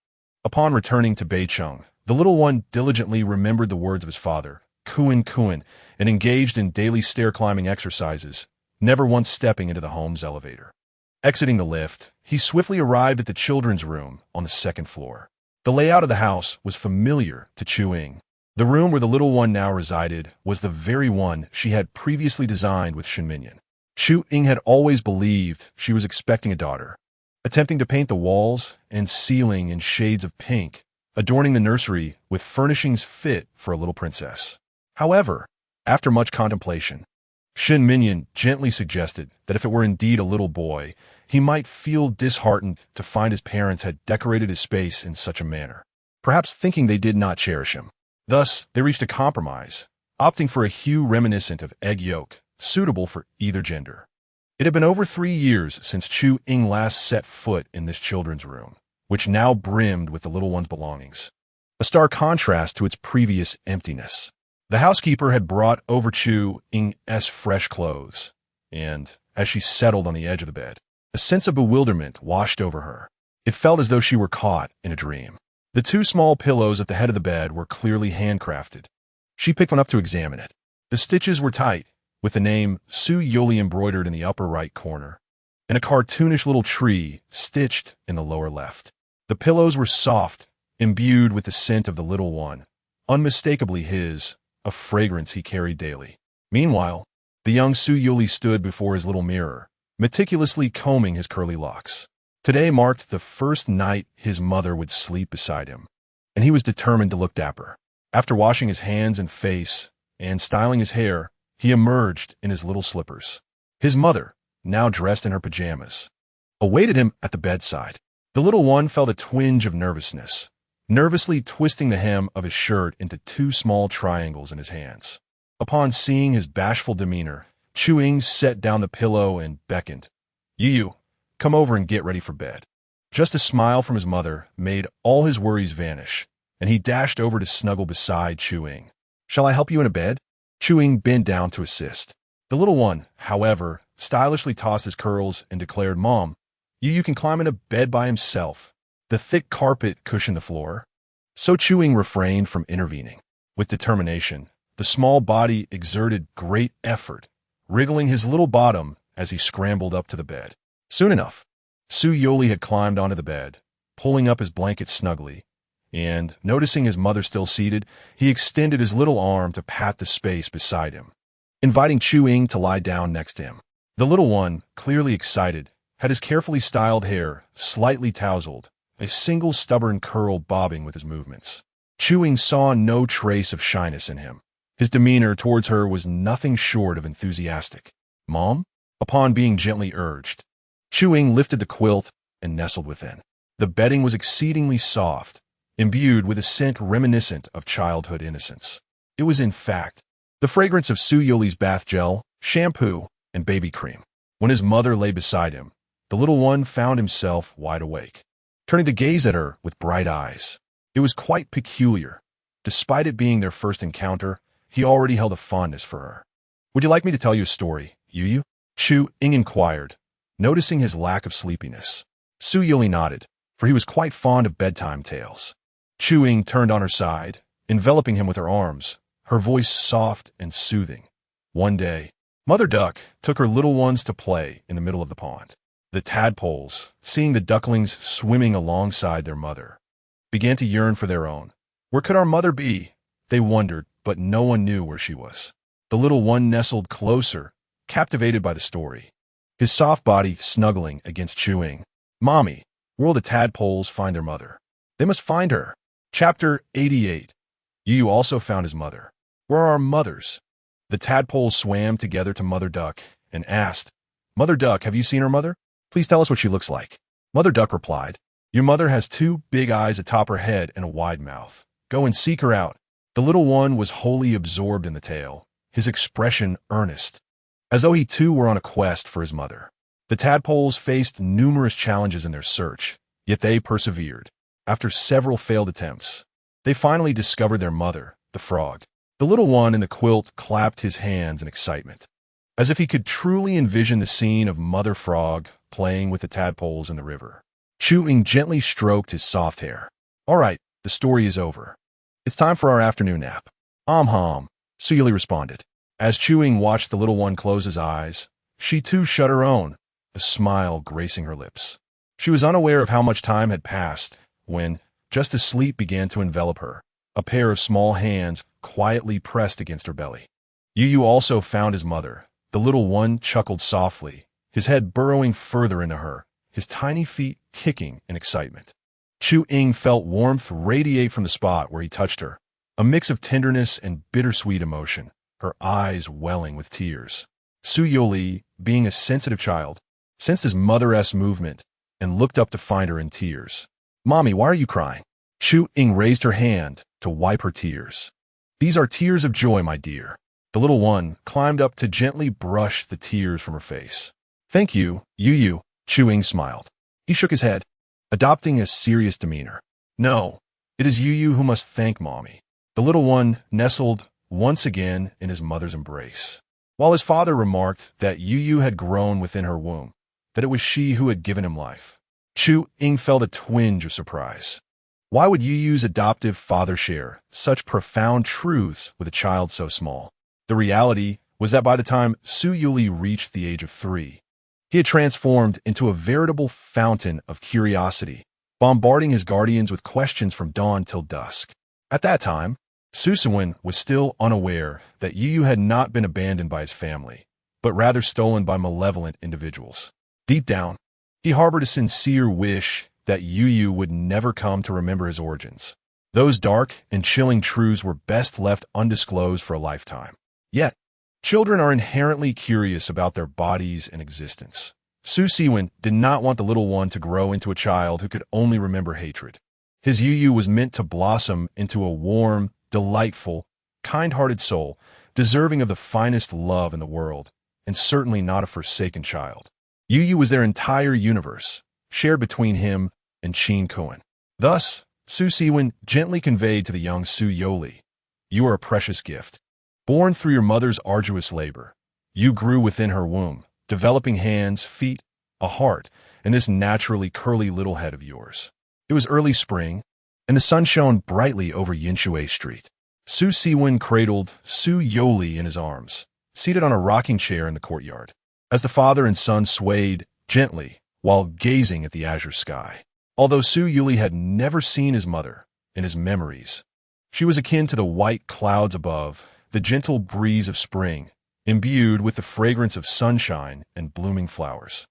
Upon returning to Beicheng, the little one diligently remembered the words of his father, Kuan Kuan, and engaged in daily stair-climbing exercises, never once stepping into the home's elevator. Exiting the lift, he swiftly arrived at the children's room on the second floor. The layout of the house was familiar to Chu-ing. The room where the little one now resided was the very one she had previously designed with Shinminyan. Chu-ing had always believed she was expecting a daughter. Attempting to paint the walls and ceiling in shades of pink, adorning the nursery with furnishings fit for a little princess. However, after much contemplation, Shinminyan gently suggested that if it were indeed a little boy, he might feel disheartened to find his parents had decorated his space in such a manner, perhaps thinking they did not cherish him. Thus, they reached a compromise, opting for a hue reminiscent of egg yolk, suitable for either gender. It had been over 3 years since Chu-ing last set foot in this children's room, which now brimmed with the little one's belongings, a stark contrast to its previous emptiness. The housekeeper had brought over Chu-ing's fresh clothes, and, as she settled on the edge of the bed, a sense of bewilderment washed over her. It felt as though she were caught in a dream. The 2 small pillows at the head of the bed were clearly handcrafted. She picked one up to examine it. The stitches were tight, with the name Su Youri embroidered in the upper right corner, and a cartoonish little tree stitched in the lower left. The pillows were soft, imbued with the scent of the little one, unmistakably his, a fragrance he carried daily. Meanwhile, the young Su Youri stood before his little mirror, meticulously combing his curly locks. Today marked the first night his mother would sleep beside him, and he was determined to look dapper. After washing his hands and face and styling his hair, he emerged in his little slippers. His mother, now dressed in her pajamas, awaited him at the bedside. The little one felt a twinge of nervousness, nervously twisting the hem of his shirt into 2 small triangles in his hands. Upon seeing his bashful demeanor, Chu-ing set down the pillow and beckoned. "Yu, come over and get ready for bed." Just a smile from his mother made all his worries vanish, and he dashed over to snuggle beside Chu-ing. "Shall I help you into bed?" Chu-ing bent down to assist. The little one, however, stylishly tossed his curls and declared, "Mom, Yu can climb into bed by himself. The thick carpet cushioned the floor." So Chu-ing refrained from intervening. With determination, the small body exerted great effort, wriggling his little bottom as he scrambled up to the bed. Soon enough, Su Youri had climbed onto the bed, pulling up his blanket snugly, and, noticing his mother still seated, he extended his little arm to pat the space beside him, inviting Chu-ing to lie down next to him. The little one, clearly excited, had his carefully styled hair slightly tousled, a single stubborn curl bobbing with his movements. Chu-ing saw no trace of shyness in him. His demeanor towards her was nothing short of enthusiastic. "Mom?" Upon being gently urged, Chu-ing lifted the quilt and nestled within. The bedding was exceedingly soft, imbued with a scent reminiscent of childhood innocence. It was, in fact, the fragrance of Su Youri's bath gel, shampoo, and baby cream. When his mother lay beside him, the little one found himself wide awake, turning to gaze at her with bright eyes. It was quite peculiar. Despite it being their first encounter, he already held a fondness for her. "Would you like me to tell you a story, Yu?" Chu-ing inquired, noticing his lack of sleepiness. Su Youri nodded, for he was quite fond of bedtime tales. Chu-ing turned on her side, enveloping him with her arms, her voice soft and soothing. One day, Mother Duck took her little ones to play in the middle of the pond. The tadpoles, seeing the ducklings swimming alongside their mother, began to yearn for their own. Where could our mother be? They wondered, but no one knew where she was. The little one nestled closer, captivated by the story, his soft body snuggling against Chewing. Mommy, where will the tadpoles find their mother? They must find her. Chapter 88. Yu also found his mother. Where are our mothers? The tadpoles swam together to Mother Duck and asked, Mother Duck, have you seen her mother? Please tell us what she looks like. Mother Duck replied, Your mother has 2 big eyes atop her head and a wide mouth. Go and seek her out. The little one was wholly absorbed in the tale, his expression earnest, as though he too were on a quest for his mother. The tadpoles faced numerous challenges in their search, yet they persevered. After several failed attempts, they finally discovered their mother, the frog. The little one in the quilt clapped his hands in excitement, as if he could truly envision the scene of Mother Frog playing with the tadpoles in the river. Chewing gently stroked his soft hair. All right, the story is over. It's time for our afternoon nap. Hom, Youri responded. As Chewing watched the little one close his eyes, she too shut her own, a smile gracing her lips. She was unaware of how much time had passed when, just as sleep began to envelop her, a pair of small hands quietly pressed against her belly. Yu also found his mother. The little one chuckled softly, his head burrowing further into her, his tiny feet kicking in excitement. Chewing felt warmth radiate from the spot where he touched her, a mix of tenderness and bittersweet emotion, her eyes welling with tears. Youri, being a sensitive child, sensed his mother-esque movement and looked up to find her in tears. Mommy, why are you crying? Chewing raised her hand to wipe her tears. These are tears of joy, my dear. The little one climbed up to gently brush the tears from her face. Thank you, Yu. Chewing smiled. He shook his head, adopting a serious demeanor. No, it is Yu who must thank Mommy. The little one nestled once again in his mother's embrace, while his father remarked that Yu had grown within her womb, that it was she who had given him life. Chewing felt a twinge of surprise. Why would Yu's adoptive father share such profound truths with a child so small? The reality was that by the time Youri reached the age of 3, he had transformed into a veritable fountain of curiosity, bombarding his guardians with questions from dawn till dusk. At that time, Susuin was still unaware that Yu had not been abandoned by his family, but rather stolen by malevolent individuals. Deep down, he harbored a sincere wish that Yu would never come to remember his origins. Those dark and chilling truths were best left undisclosed for a lifetime. Yet, children are inherently curious about their bodies and existence. Susuin did not want the little one to grow into a child who could only remember hatred. His Yu was meant to blossom into a warm, delightful, kind-hearted soul, deserving of the finest love in the world, and certainly not a forsaken child. Yu was their entire universe, shared between him and Chin Kuan. Thus, Susuin gently conveyed to the young Youri, you are a precious gift. Born through your mother's arduous labor, you grew within her womb, developing hands, feet, a heart, and this naturally curly little head of yours. It was early spring, and the sun shone brightly over Yinshui Street. Susuin cradled Youri in his arms, seated on a rocking chair in the courtyard, as the father and son swayed gently while gazing at the azure sky. Although Youri had never seen his mother in his memories, she was akin to the white clouds above, the gentle breeze of spring, imbued with the fragrance of sunshine and blooming flowers.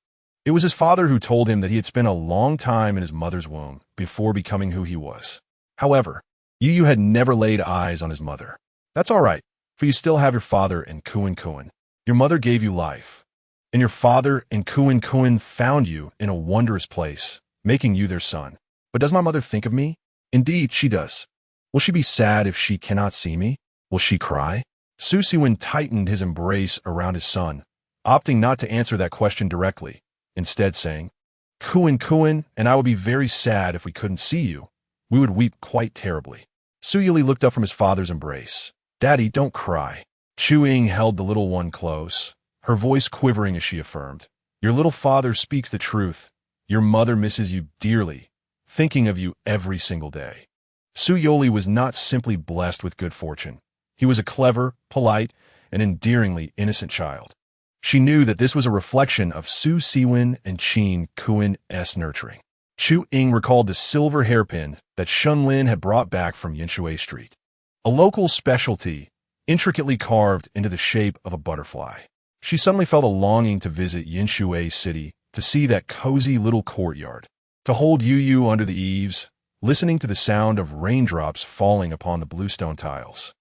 It was his father who told him that he had spent a long time in his mother's womb before becoming who he was. However, Yu had never laid eyes on his mother. That's all right, for you still have your father and Kuan. Your mother gave you life, and your father and Kuan found you in a wondrous place, making you their son. But does my mother think of me? Indeed, she does. Will she be sad if she cannot see me? Will she cry? Susuin tightened his embrace around his son, opting not to answer that question directly, instead saying, Kuan, and I would be very sad if we couldn't see you. We would weep quite terribly. Youri looked up from his father's embrace. Daddy, don't cry. Chewing held the little one close, her voice quivering as she affirmed, your little father speaks the truth. Your mother misses you dearly, thinking of you every single day. Youri was not simply blessed with good fortune. He was a clever, polite, and endearingly innocent child. She knew that this was a reflection of Su Siwen and Qin Kuin's nurturing. Chu Ying recalled the silver hairpin that Shun Lin had brought back from Yinshui Street, a local specialty intricately carved into the shape of a butterfly. She suddenly felt a longing to visit Yinshui City, to see that cozy little courtyard, to hold Yu under the eaves, listening to the sound of raindrops falling upon the bluestone tiles.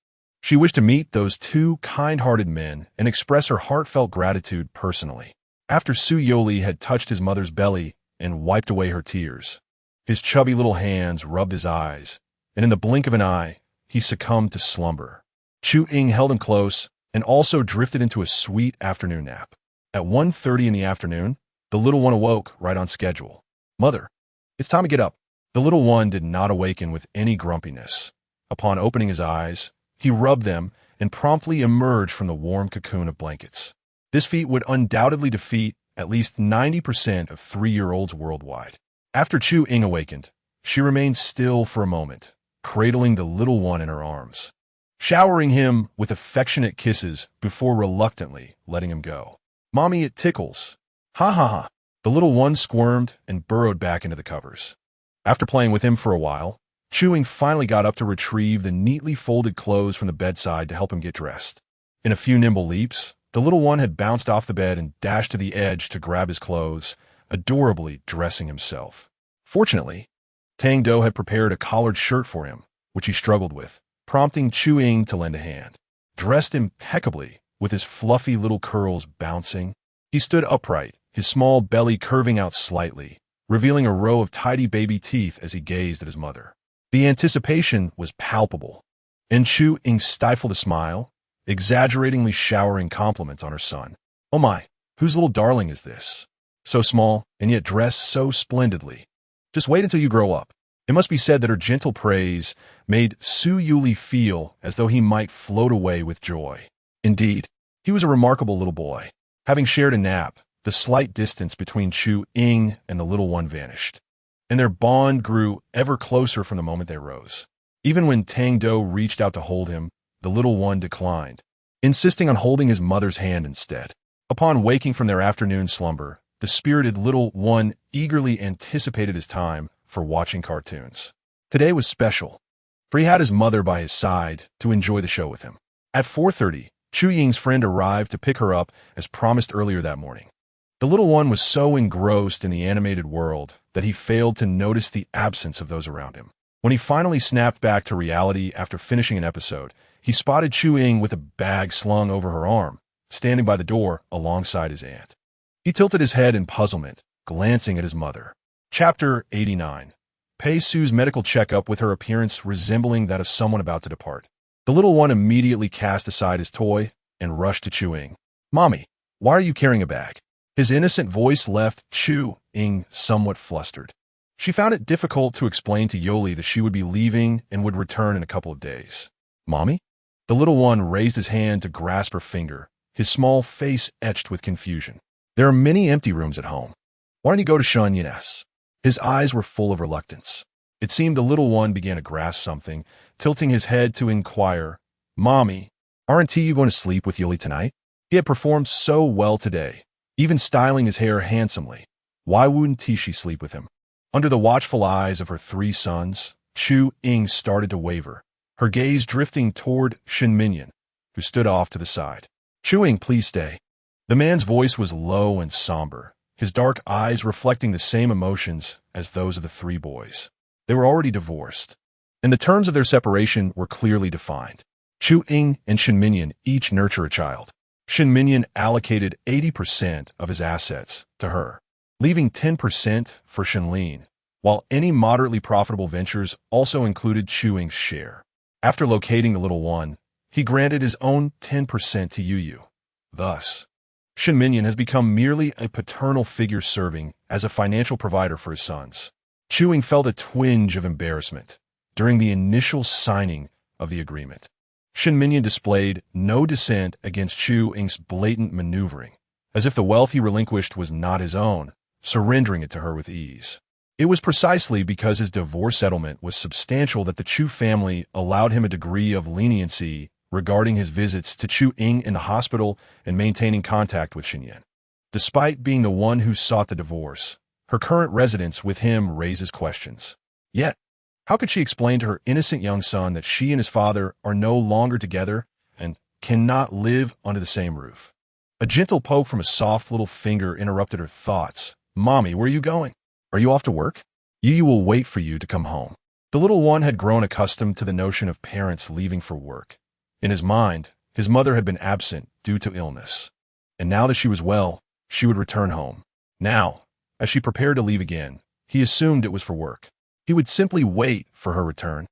She wished to meet those two kind-hearted men and express her heartfelt gratitude personally. After Su Youri had touched his mother's belly and wiped away her tears, his chubby little hands rubbed his eyes, and in the blink of an eye, he succumbed to slumber. Chu Ying held him close and also drifted into a sweet afternoon nap. At 1:30 in the afternoon, the little one awoke right on schedule. "Mother, it's time to get up." The little one did not awaken with any grumpiness. Upon opening his eyes, he rubbed them and promptly emerged from the warm cocoon of blankets. This feat would undoubtedly defeat at least 90% of 3-year-olds worldwide. After Chu Ying awakened, she remained still for a moment, cradling the little one in her arms, showering him with affectionate kisses before reluctantly letting him go. "Mommy, it tickles." "Ha ha ha." The little one squirmed and burrowed back into the covers. After playing with him for a while, Chu Ying finally got up to retrieve the neatly folded clothes from the bedside to help him get dressed. In a few nimble leaps, the little one had bounced off the bed and dashed to the edge to grab his clothes, adorably dressing himself. Fortunately, Tang-Do had prepared a collared shirt for him, which he struggled with, prompting Chu Ying to lend a hand. Dressed impeccably, with his fluffy little curls bouncing, he stood upright, his small belly curving out slightly, revealing a row of tidy baby teeth as he gazed at his mother. The anticipation was palpable, and Chu Ying stifled a smile, exaggeratingly showering compliments on her son. "Oh my, whose little darling is this? So small, and yet dressed so splendidly. Just wait until you grow up." It must be said that her gentle praise made Su Youri feel as though he might float away with joy. Indeed, he was a remarkable little boy. Having shared a nap, the slight distance between Chu Ying and the little one vanished, and their bond grew ever closer from the moment they rose. Even when Tang-Do reached out to hold him, the little one declined, insisting on holding his mother's hand instead. Upon waking from their afternoon slumber, the spirited little one eagerly anticipated his time for watching cartoons. Today was special, for he had his mother by his side to enjoy the show with him. At 4:30, Chu Ying's friend arrived to pick her up as promised earlier that morning. The little one was so engrossed in the animated world that he failed to notice the absence of those around him. When he finally snapped back to reality after finishing an episode, he spotted Chu Ying with a bag slung over her arm, standing by the door alongside his aunt. He tilted his head in puzzlement, glancing at his mother. Chapter 89. Pei Su's medical checkup with her appearance resembling that of someone about to depart. The little one immediately cast aside his toy and rushed to Chu Ying. "Mommy, why are you carrying a bag?" His innocent voice left Chu Ying somewhat flustered. She found it difficult to explain to Youri that she would be leaving and would return in a couple of days. "Mommy?" The little one raised his hand to grasp her finger, his small face etched with confusion. "There are many empty rooms at home. Why don't you go to Shun Yin's?" His eyes were full of reluctance. It seemed the little one began to grasp something, tilting his head to inquire, "Mommy, aren't you going to sleep with Youri tonight? He had performed so well today, even styling his hair handsomely. Why wouldn't she sleep with him?" Under the watchful eyes of her 3 sons, Chu Ying started to waver, her gaze drifting toward Shen Minyan, who stood off to the side. "Chu Ying, please stay." The man's voice was low and somber, his dark eyes reflecting the same emotions as those of the 3 boys. They were already divorced, and the terms of their separation were clearly defined. Chu Ying and Shen Minyan each nurture a child. Shen Minyan allocated 80% of his assets to her, leaving 10% for Shenlin, while any moderately profitable ventures also included Chu Ying's share. After locating the little one, he granted his own 10% to Yu. Thus, Shen Minyan has become merely a paternal figure serving as a financial provider for his sons. Chu Ying felt a twinge of embarrassment during the initial signing of the agreement. Shen Minyan displayed no dissent against Chu Ying's blatant maneuvering, as if the wealth he relinquished was not his own, surrendering it to her with ease. It was precisely because his divorce settlement was substantial that the Chu family allowed him a degree of leniency regarding his visits to Chu Ying in the hospital and maintaining contact with Xinyan. Despite being the one who sought the divorce, her current residence with him raises questions. Yet, how could she explain to her innocent young son that she and his father are no longer together and cannot live under the same roof? A gentle poke from a soft little finger interrupted her thoughts. "Mommy, where are you going? Are you off to work? Youri will wait for you to come home." The little one had grown accustomed to the notion of parents leaving for work. In his mind, his mother had been absent due to illness. And now that she was well, she would return home. Now, as she prepared to leave again, he assumed it was for work. He would simply wait for her return.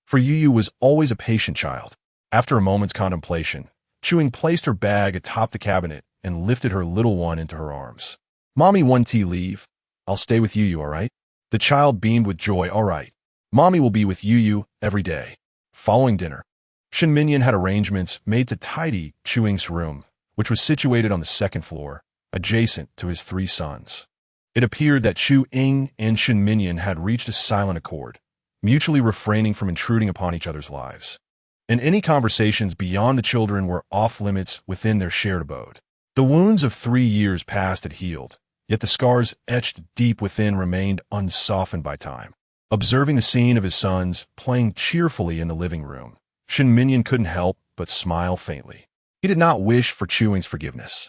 For Youri was always a patient child. After a moment's contemplation, Chu placed her bag atop the cabinet and lifted her little one into her arms. "Mommy, one tea leave. I'll stay with Youri, all right?" The child beamed with joy. "All right. Mommy will be with Youri every day." Following dinner, Shen Minyan had arrangements made to tidy Chu Ying's room, which was situated on the second floor, adjacent to his 3 sons. It appeared that Chu Ying and Shen Minyan had reached a silent accord, mutually refraining from intruding upon each other's lives. And any conversations beyond the children were off-limits within their shared abode. The wounds of 3 years past had healed, yet the scars etched deep within remained unsoftened by time. Observing the scene of his sons playing cheerfully in the living room, Shen Minyan couldn't help but smile faintly. He did not wish for Chu Ying's forgiveness,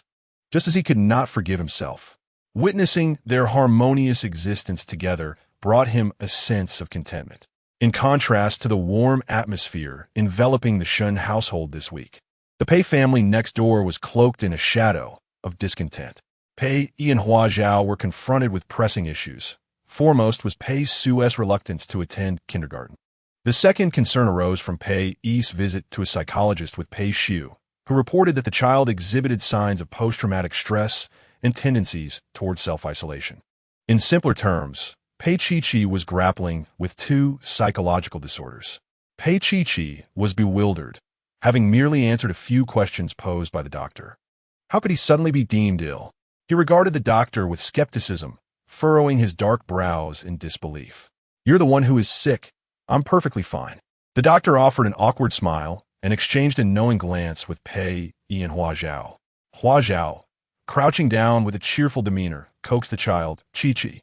just as he could not forgive himself. Witnessing their harmonious existence together brought him a sense of contentment, in contrast to the warm atmosphere enveloping the Shen household this week. The Pei family next door was cloaked in a shadow of discontent. Pei Yi and Hua Zhao were confronted with pressing issues. Foremost was Pei Su's reluctance to attend kindergarten. The second concern arose from Pei Yi's visit to a psychologist with Pei Xiu, who reported that the child exhibited signs of post-traumatic stress and tendencies towards self-isolation. In simpler terms, Pei Chi was grappling with 2 psychological disorders. Pei Chi was bewildered, having merely answered a few questions posed by the doctor. How could he suddenly be deemed ill? He regarded the doctor with skepticism, furrowing his dark brows in disbelief. "You're the one who is sick. I'm perfectly fine." The doctor offered an awkward smile and exchanged a knowing glance with Pei Yi and Hua Zhao. Hua Zhao, crouching down with a cheerful demeanor, coaxed the child. Chi,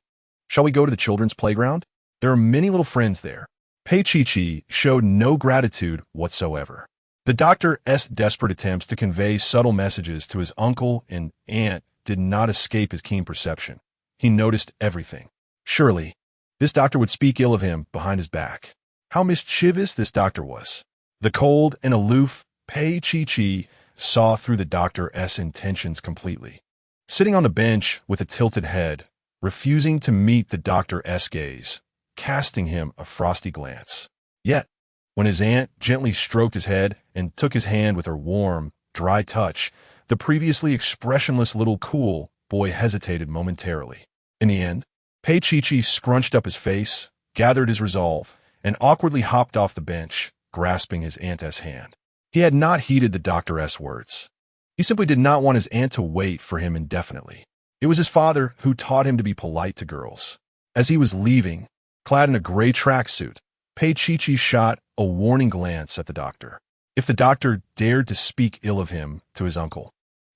shall we go to the children's playground? There are many little friends there." Pei Chi showed no gratitude whatsoever. The doctor's desperate attempts to convey subtle messages to his uncle and aunt did not escape his keen perception. He noticed everything. Surely, this doctor would speak ill of him behind his back. How mischievous this doctor was. The cold and aloof Pei Chi saw through the doctor's intentions completely. Sitting on the bench with a tilted head, refusing to meet the doctor's gaze, casting him a frosty glance. Yet, when his aunt gently stroked his head and took his hand with her warm, dry touch, the previously expressionless little cool boy hesitated momentarily. In the end, Pei Chi scrunched up his face, gathered his resolve, and awkwardly hopped off the bench, grasping his aunt's hand. He had not heeded the doctor's words. He simply did not want his aunt to wait for him indefinitely. It was his father who taught him to be polite to girls. As he was leaving, clad in a gray tracksuit, Pei Chi shot a warning glance at the doctor. If the doctor dared to speak ill of him to his uncle,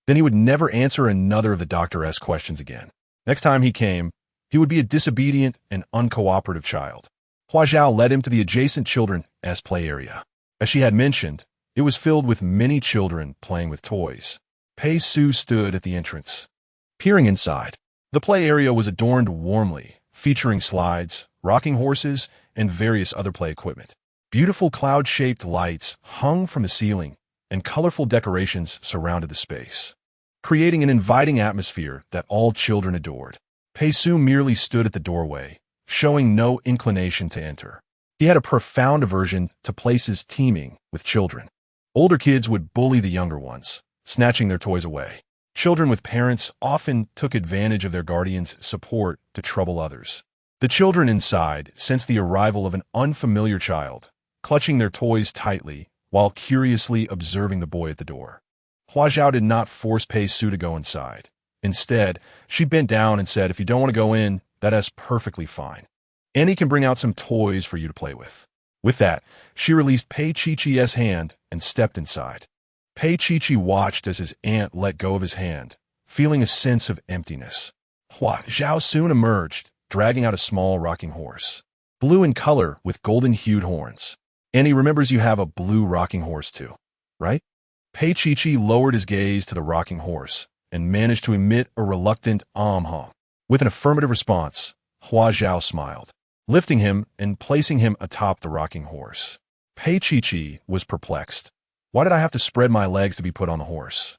then he would never answer another of the doctor's questions again. Next time he came, he would be a disobedient and uncooperative child. Hua Zhao led him to the adjacent children's play area. As she had mentioned, it was filled with many children playing with toys. Pei Su stood at the entrance, peering inside. The play area was adorned warmly, featuring slides, rocking horses, and various other play equipment. Beautiful cloud-shaped lights hung from the ceiling, and colorful decorations surrounded the space, creating an inviting atmosphere that all children adored. Pei Su merely stood at the doorway, showing no inclination to enter. He had a profound aversion to places teeming with children. Older kids would bully the younger ones, snatching their toys away. Children with parents often took advantage of their guardians' support to trouble others. The children inside sensed the arrival of an unfamiliar child, clutching their toys tightly while curiously observing the boy at the door. Hua Zhao did not force Pei Su to go inside. Instead, she bent down and said, "If you don't want to go in, that is perfectly fine. Annie can bring out some toys for you to play with." With that, she released Pei Chi-Chi's hand and stepped inside. Pei Chi-Chi watched as his aunt let go of his hand, feeling a sense of emptiness. Hua Zhao soon emerged, dragging out a small rocking horse. Blue in color with golden-hued horns. Annie remembers you have a blue rocking horse too, right? Pei Chi-Chi lowered his gaze to the rocking horse and managed to emit a reluctant "ah." With an affirmative response, Hua Zhao smiled, lifting him and placing him atop the rocking horse. Pei Chi-Chi was perplexed. Why did I have to spread my legs to be put on the horse?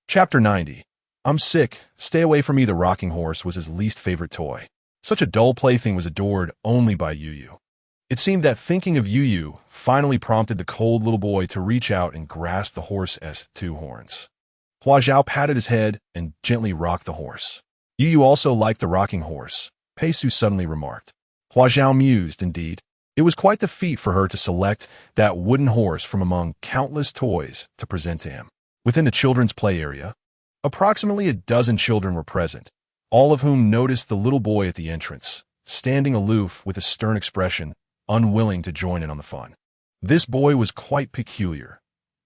Chapter 90. I'm sick. Stay away from me. The rocking horse was his least favorite toy. Such a dull plaything was adored only by Youri. It seemed that thinking of Youri finally prompted the cold little boy to reach out and grasp the horse's two horns. Hua Zhao patted his head and gently rocked the horse. Youri also liked the rocking horse, Pei Su suddenly remarked. Hua Zhao mused, indeed. It was quite the feat for her to select that wooden horse from among countless toys to present to him. Within the children's play area, approximately a dozen children were present, all of whom noticed the little boy at the entrance, standing aloof with a stern expression, unwilling to join in on the fun. This boy was quite peculiar.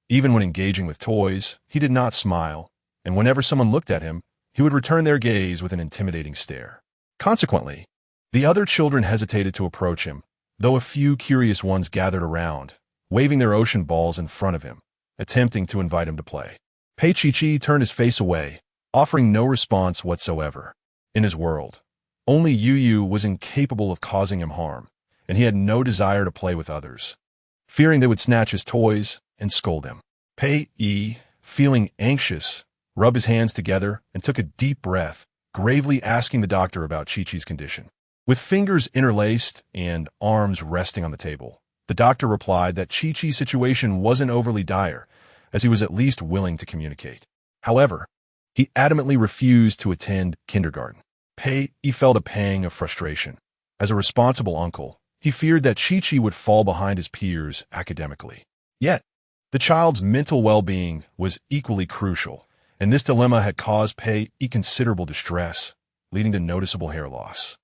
Even when engaging with toys, he did not smile, and whenever someone looked at him, he would return their gaze with an intimidating stare. Consequently, the other children hesitated to approach him, though a few curious ones gathered around, waving their ocean balls in front of him, attempting to invite him to play. Pei Chi-Chi turned his face away, offering no response whatsoever. In his world, only Youri was incapable of causing him harm, and he had no desire to play with others, fearing they would snatch his toys and scold him. Pei Yi, feeling anxious, rubbed his hands together and took a deep breath, gravely asking the doctor about Chi-Chi's condition. With fingers interlaced and arms resting on the table, the doctor replied that Chi-Chi's situation wasn't overly dire, as he was at least willing to communicate. However, he adamantly refused to attend kindergarten. Pei Yi felt a pang of frustration. As a responsible uncle, he feared that Chi-Chi would fall behind his peers academically. Yet, the child's mental well-being was equally crucial, and this dilemma had caused Pei Yi considerable distress, leading to noticeable hair loss.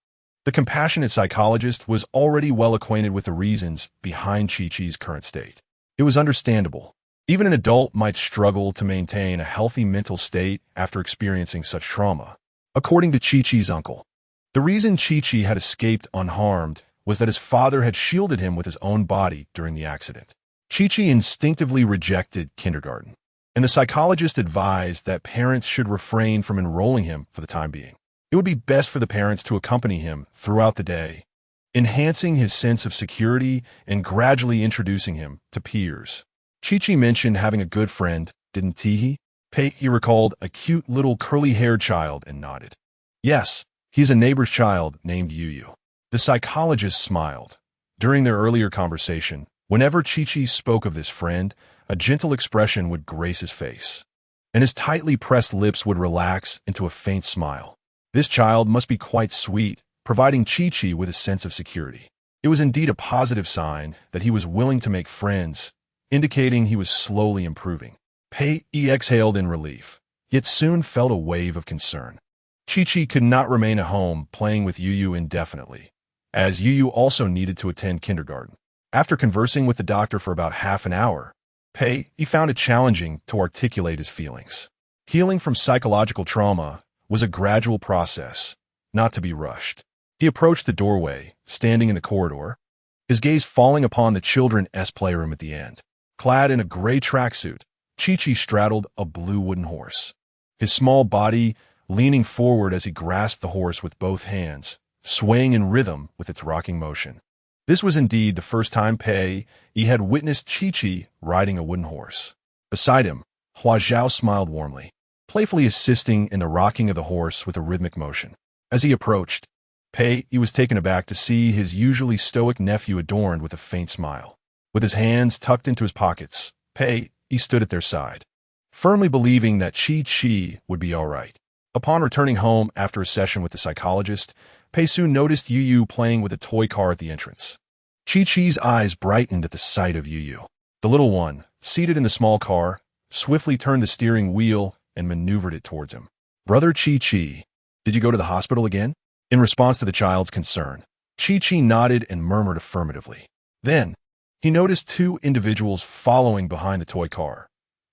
The compassionate psychologist was already well acquainted with the reasons behind Chi-Chi's current state. It was understandable. Even an adult might struggle to maintain a healthy mental state after experiencing such trauma. According to Chi-Chi's uncle, the reason Chi-Chi had escaped unharmed was that his father had shielded him with his own body during the accident. Chi-Chi instinctively rejected kindergarten, and the psychologist advised that parents should refrain from enrolling him for the time being. It would be best for the parents to accompany him throughout the day, enhancing his sense of security and gradually introducing him to peers. Chi-Chi mentioned having a good friend, didn't he? Pei Yi recalled a cute little curly-haired child and nodded. Yes, he's a neighbor's child named Youri. The psychologist smiled. During their earlier conversation, whenever Chi-Chi spoke of this friend, a gentle expression would grace his face, and his tightly pressed lips would relax into a faint smile. This child must be quite sweet, providing Chi-Chi with a sense of security. It was indeed a positive sign that he was willing to make friends, indicating he was slowly improving. Pei Yi exhaled in relief, yet soon felt a wave of concern. Chi-Chi could not remain at home playing with Youri indefinitely, as Youri also needed to attend kindergarten. After conversing with the doctor for about half an hour, Pei Yi found it challenging to articulate his feelings. Healing from psychological trauma was a gradual process, not to be rushed. He approached the doorway, standing in the corridor, his gaze falling upon the children's playroom at the end. Clad in a gray tracksuit, Chi-Chi straddled a blue wooden horse, his small body leaning forward as he grasped the horse with both hands, swaying in rhythm with its rocking motion. This was indeed the first time Pei Yi had witnessed Chi-Chi riding a wooden horse. Beside him, Hua Zhao smiled warmly, playfully assisting in the rocking of the horse with a rhythmic motion. As he approached, Pei Yi was taken aback to see his usually stoic nephew adorned with a faint smile. With his hands tucked into his pockets, Pei Yi stood at their side, firmly believing that Chi-Chi would be all right. Upon returning home after a session with the psychologist, Pei Su noticed Youri playing with a toy car at the entrance. Chi-Chi's eyes brightened at the sight of Youri. The little one, seated in the small car, swiftly turned the steering wheel and maneuvered it towards him. Brother Chi-Chi, did you go to the hospital again? In response to the child's concern, Chi-Chi nodded and murmured affirmatively. Then, he noticed two individuals following behind the toy car.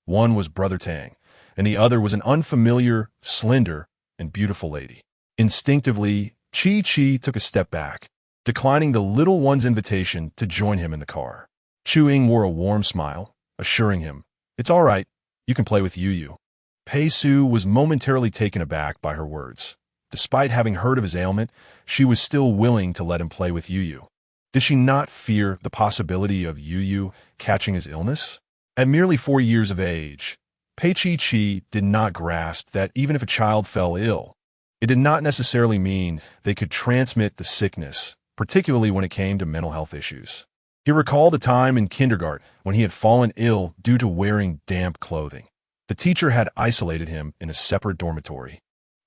One was Brother Tang, and the other was an unfamiliar, slender, and beautiful lady. Instinctively, Chi took a step back, declining the little one's invitation to join him in the car. Chu wore a warm smile, assuring him, "It's all right, you can play with Yu. Pei Su was momentarily taken aback by her words. Despite having heard of his ailment, she was still willing to let him play with Yu. Did she not fear the possibility of Yu catching his illness? At merely 4 years of age, Pei Chi did not grasp that even if a child fell ill, it did not necessarily mean they could transmit the sickness, particularly when it came to mental health issues. He recalled a time in kindergarten when he had fallen ill due to wearing damp clothing. The teacher had isolated him in a separate dormitory,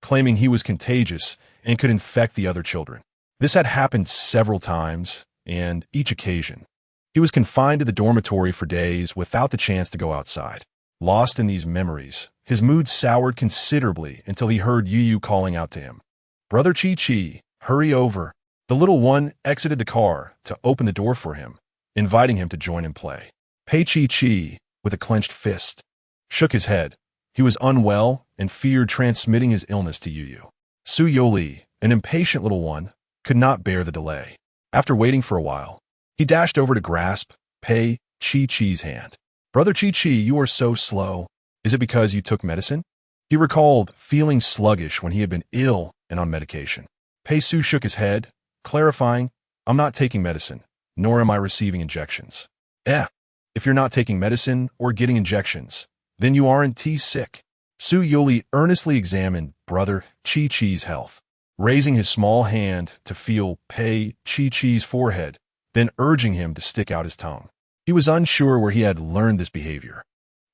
claiming he was contagious and could infect the other children. This had happened several times, and each occasion, he was confined to the dormitory for days without the chance to go outside. Lost in these memories, his mood soured considerably until he heard Yu calling out to him, "Brother Chi, hurry over." The little one exited the car to open the door for him, inviting him to join in play. Pei Chi, with a clenched fist, shook his head. He was unwell and feared transmitting his illness to Yu. Su Youri, an impatient little one, could not bear the delay. After waiting for a while, he dashed over to grasp Pei Chi's hand. "Brother Chi, you are so slow. Is it because you took medicine?" He recalled feeling sluggish when he had been ill and on medication. Pei Su shook his head, clarifying, "I'm not taking medicine, nor am I receiving injections." If you're not taking medicine or getting injections, then you aren't sick." Su Youri earnestly examined Brother Chi's health, raising his small hand to feel Pei Chi's forehead, then urging him to stick out his tongue. He was unsure where he had learned this behavior.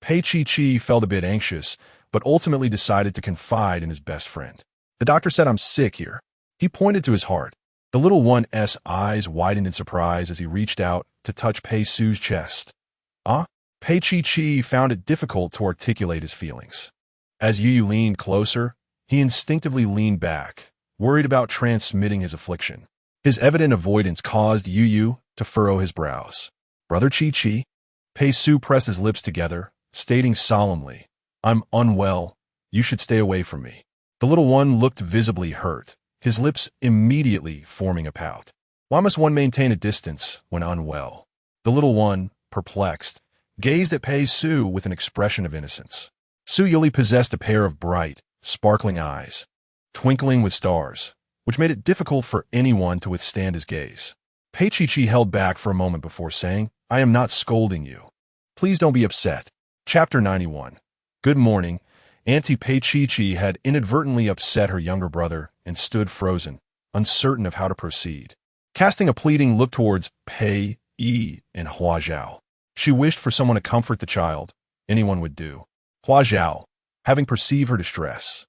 Pei Chi felt a bit anxious, but ultimately decided to confide in his best friend. "The doctor said I'm sick here." He pointed to his heart. The little one's eyes widened in surprise as he reached out to touch Pei Su's chest. Pei Chi found it difficult to articulate his feelings. As Yu leaned closer, he instinctively leaned back, worried about transmitting his affliction. His evident avoidance caused Yu to furrow his brows. "Brother Chi." Pei Su pressed his lips together, stating solemnly, "I'm unwell. You should stay away from me." The little one looked visibly hurt, his lips immediately forming a pout. Why must one maintain a distance when unwell? The little one, perplexed, gazed at Pei Su with an expression of innocence. Su Youri possessed a pair of bright, sparkling eyes, twinkling with stars, which made it difficult for anyone to withstand his gaze. Pei Chi held back for a moment before saying, "I am not scolding you. Please don't be upset." Chapter 91. Good morning. Auntie Pei Chi had inadvertently upset her younger brother and stood frozen, uncertain of how to proceed. Casting a pleading look towards Pei and Hua Zhao, she wished for someone to comfort the child. Anyone would do. Hua Zhao, having perceived her distress,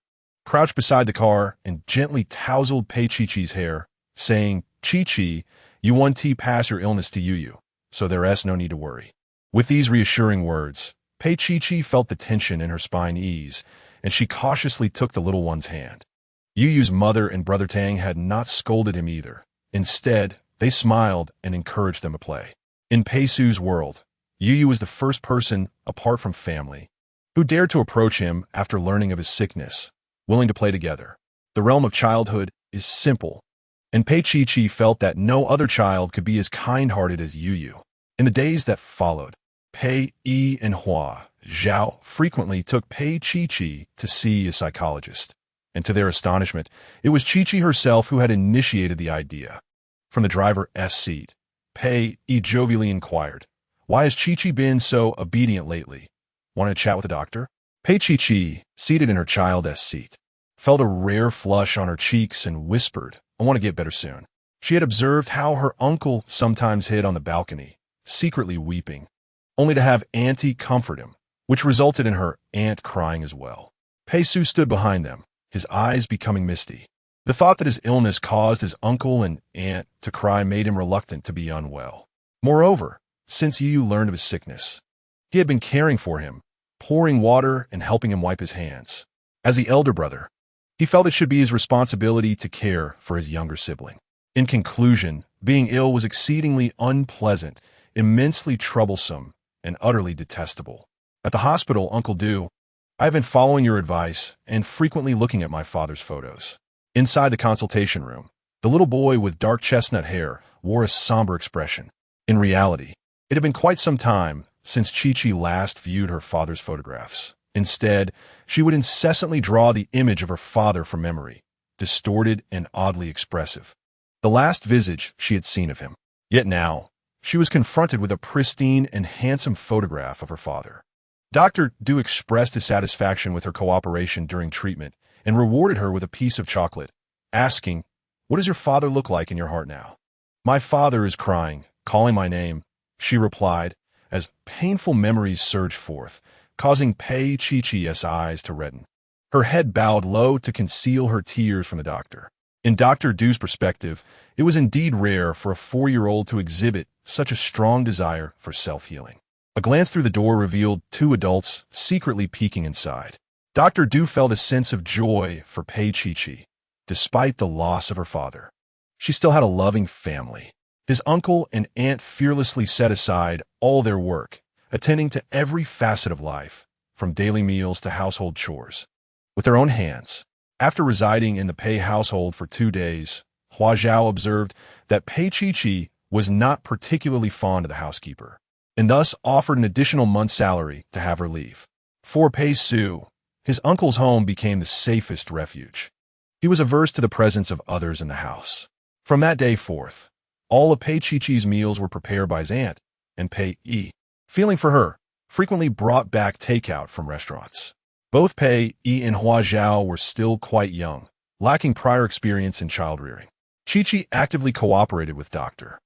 crouched beside the car and gently tousled Pei Chi's hair, saying, "Chi, you want to pass your illness to Yu, so there's no need to worry." With these reassuring words, Pei Chi felt the tension in her spine ease, and she cautiously took the little one's hand. Yu's mother and Brother Tang had not scolded him either. Instead, they smiled and encouraged them to play. In Pei Su's world, Yu was the first person, apart from family, who dared to approach him after learning of his sickness, willing to play together. The realm of childhood is simple, and Pei Chi felt that no other child could be as kind-hearted as Yu. In the days that followed, Pei and Hua Zhao frequently took Pei Chi to see a psychologist, and to their astonishment, it was Chi herself who had initiated the idea. From the driver's seat, Pei jovially inquired, "Why has Chi been so obedient lately? Want to chat with the doctor?" Pei Chi, seated in her child's seat, felt a rare flush on her cheeks and whispered, "I want to get better soon." She had observed how her uncle sometimes hid on the balcony, secretly weeping, only to have Auntie comfort him, which resulted in her aunt crying as well. Pei Su stood behind them, his eyes becoming misty. The thought that his illness caused his uncle and aunt to cry made him reluctant to be unwell. Moreover, since Yu learned of his sickness, he had been caring for him, pouring water and helping him wipe his hands. As the elder brother, he felt it should be his responsibility to care for his younger sibling. In conclusion, being ill was exceedingly unpleasant immensely troublesome and utterly detestable. At the hospital, Uncle Do, I have been following your advice and frequently looking at my father's photos. Inside the consultation room, the little boy with dark chestnut hair wore a somber expression. In reality, it had been quite some time since Chi-Chi last viewed her father's photographs. Instead, she would incessantly draw the image of her father from memory, distorted and oddly expressive. The last visage she had seen of him. Yet now, she was confronted with a pristine and handsome photograph of her father. Dr. Do expressed his satisfaction with her cooperation during treatment and rewarded her with a piece of chocolate, asking, "What does your father look like in your heart now?" "My father is crying, calling my name," she replied, as painful memories surged forth, causing Pei Chi-Chi's eyes to redden. Her head bowed low to conceal her tears from the doctor. In Dr. Do's perspective, it was indeed rare for a 4-year-old to exhibit such a strong desire for self-healing. A glance through the door revealed 2 adults secretly peeking inside. Dr. Do felt a sense of joy for Pei Chi-Chi, despite the loss of her father. She still had a loving family. His uncle and aunt fearlessly set aside all their work, attending to every facet of life, from daily meals to household chores, with their own hands. After residing in the Pei household for 2 days, Hua Zhao observed that Pei Chi-Chi was not particularly fond of the housekeeper, and thus offered an additional month's salary to have her leave. For Pei Su, his uncle's home became the safest refuge. He was averse to the presence of others in the house. From that day forth, all of Pei Chi-Chi's meals were prepared by his aunt, and Pei Yi, feeling for her, frequently brought back takeout from restaurants. Both Pei Yi and Hua Zhao were still quite young, lacking prior experience in child-rearing. Chi-Chi actively cooperated with Dr.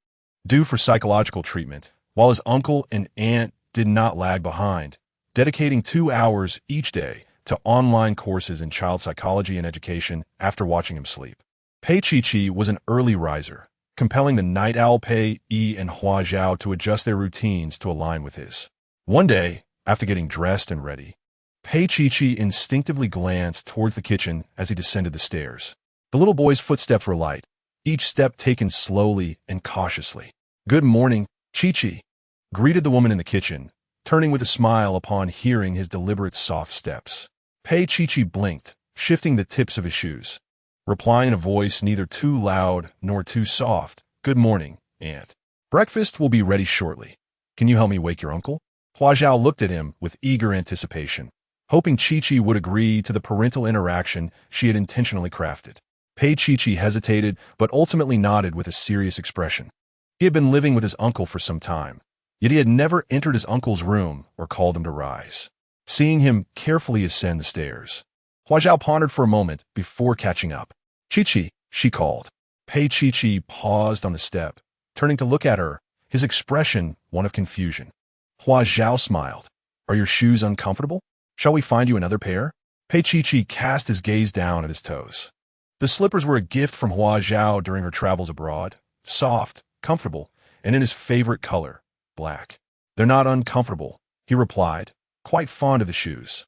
Do for psychological treatment, while his uncle and aunt did not lag behind, dedicating 2 hours each day to online courses in child psychology and education after watching him sleep. Pei Chi-Chi was an early riser, compelling the night owl Pei Yi and Hua Zhao to adjust their routines to align with his. One day, after getting dressed and ready, Pei Chi-Chi instinctively glanced towards the kitchen as he descended the stairs. The little boy's footsteps were light, each step taken slowly and cautiously. "Good morning, Chi-Chi," greeted the woman in the kitchen, turning with a smile upon hearing his deliberate soft steps. Pei Chi-Chi blinked, shifting the tips of his shoes, replying in a voice neither too loud nor too soft, "Good morning, Aunt. Breakfast will be ready shortly. Can you help me wake your uncle?" Hua Zhao looked at him with eager anticipation, hoping Chi-Chi would agree to the parental interaction she had intentionally crafted. Pei Chi-Chi hesitated, but ultimately nodded with a serious expression. He had been living with his uncle for some time, yet he had never entered his uncle's room or called him to rise. Seeing him carefully ascend the stairs, Hua Zhao pondered for a moment before catching up. "Chi-Chi," she called. Pei Chi-Chi paused on the step, turning to look at her, his expression one of confusion. Hua Zhao smiled. "Are your shoes uncomfortable? Shall we find you another pair?" Pei Chi-Chi cast his gaze down at his toes. The slippers were a gift from Hua Zhao during her travels abroad, soft, comfortable, and in his favorite color, black. "They're not uncomfortable," he replied, quite fond of the shoes.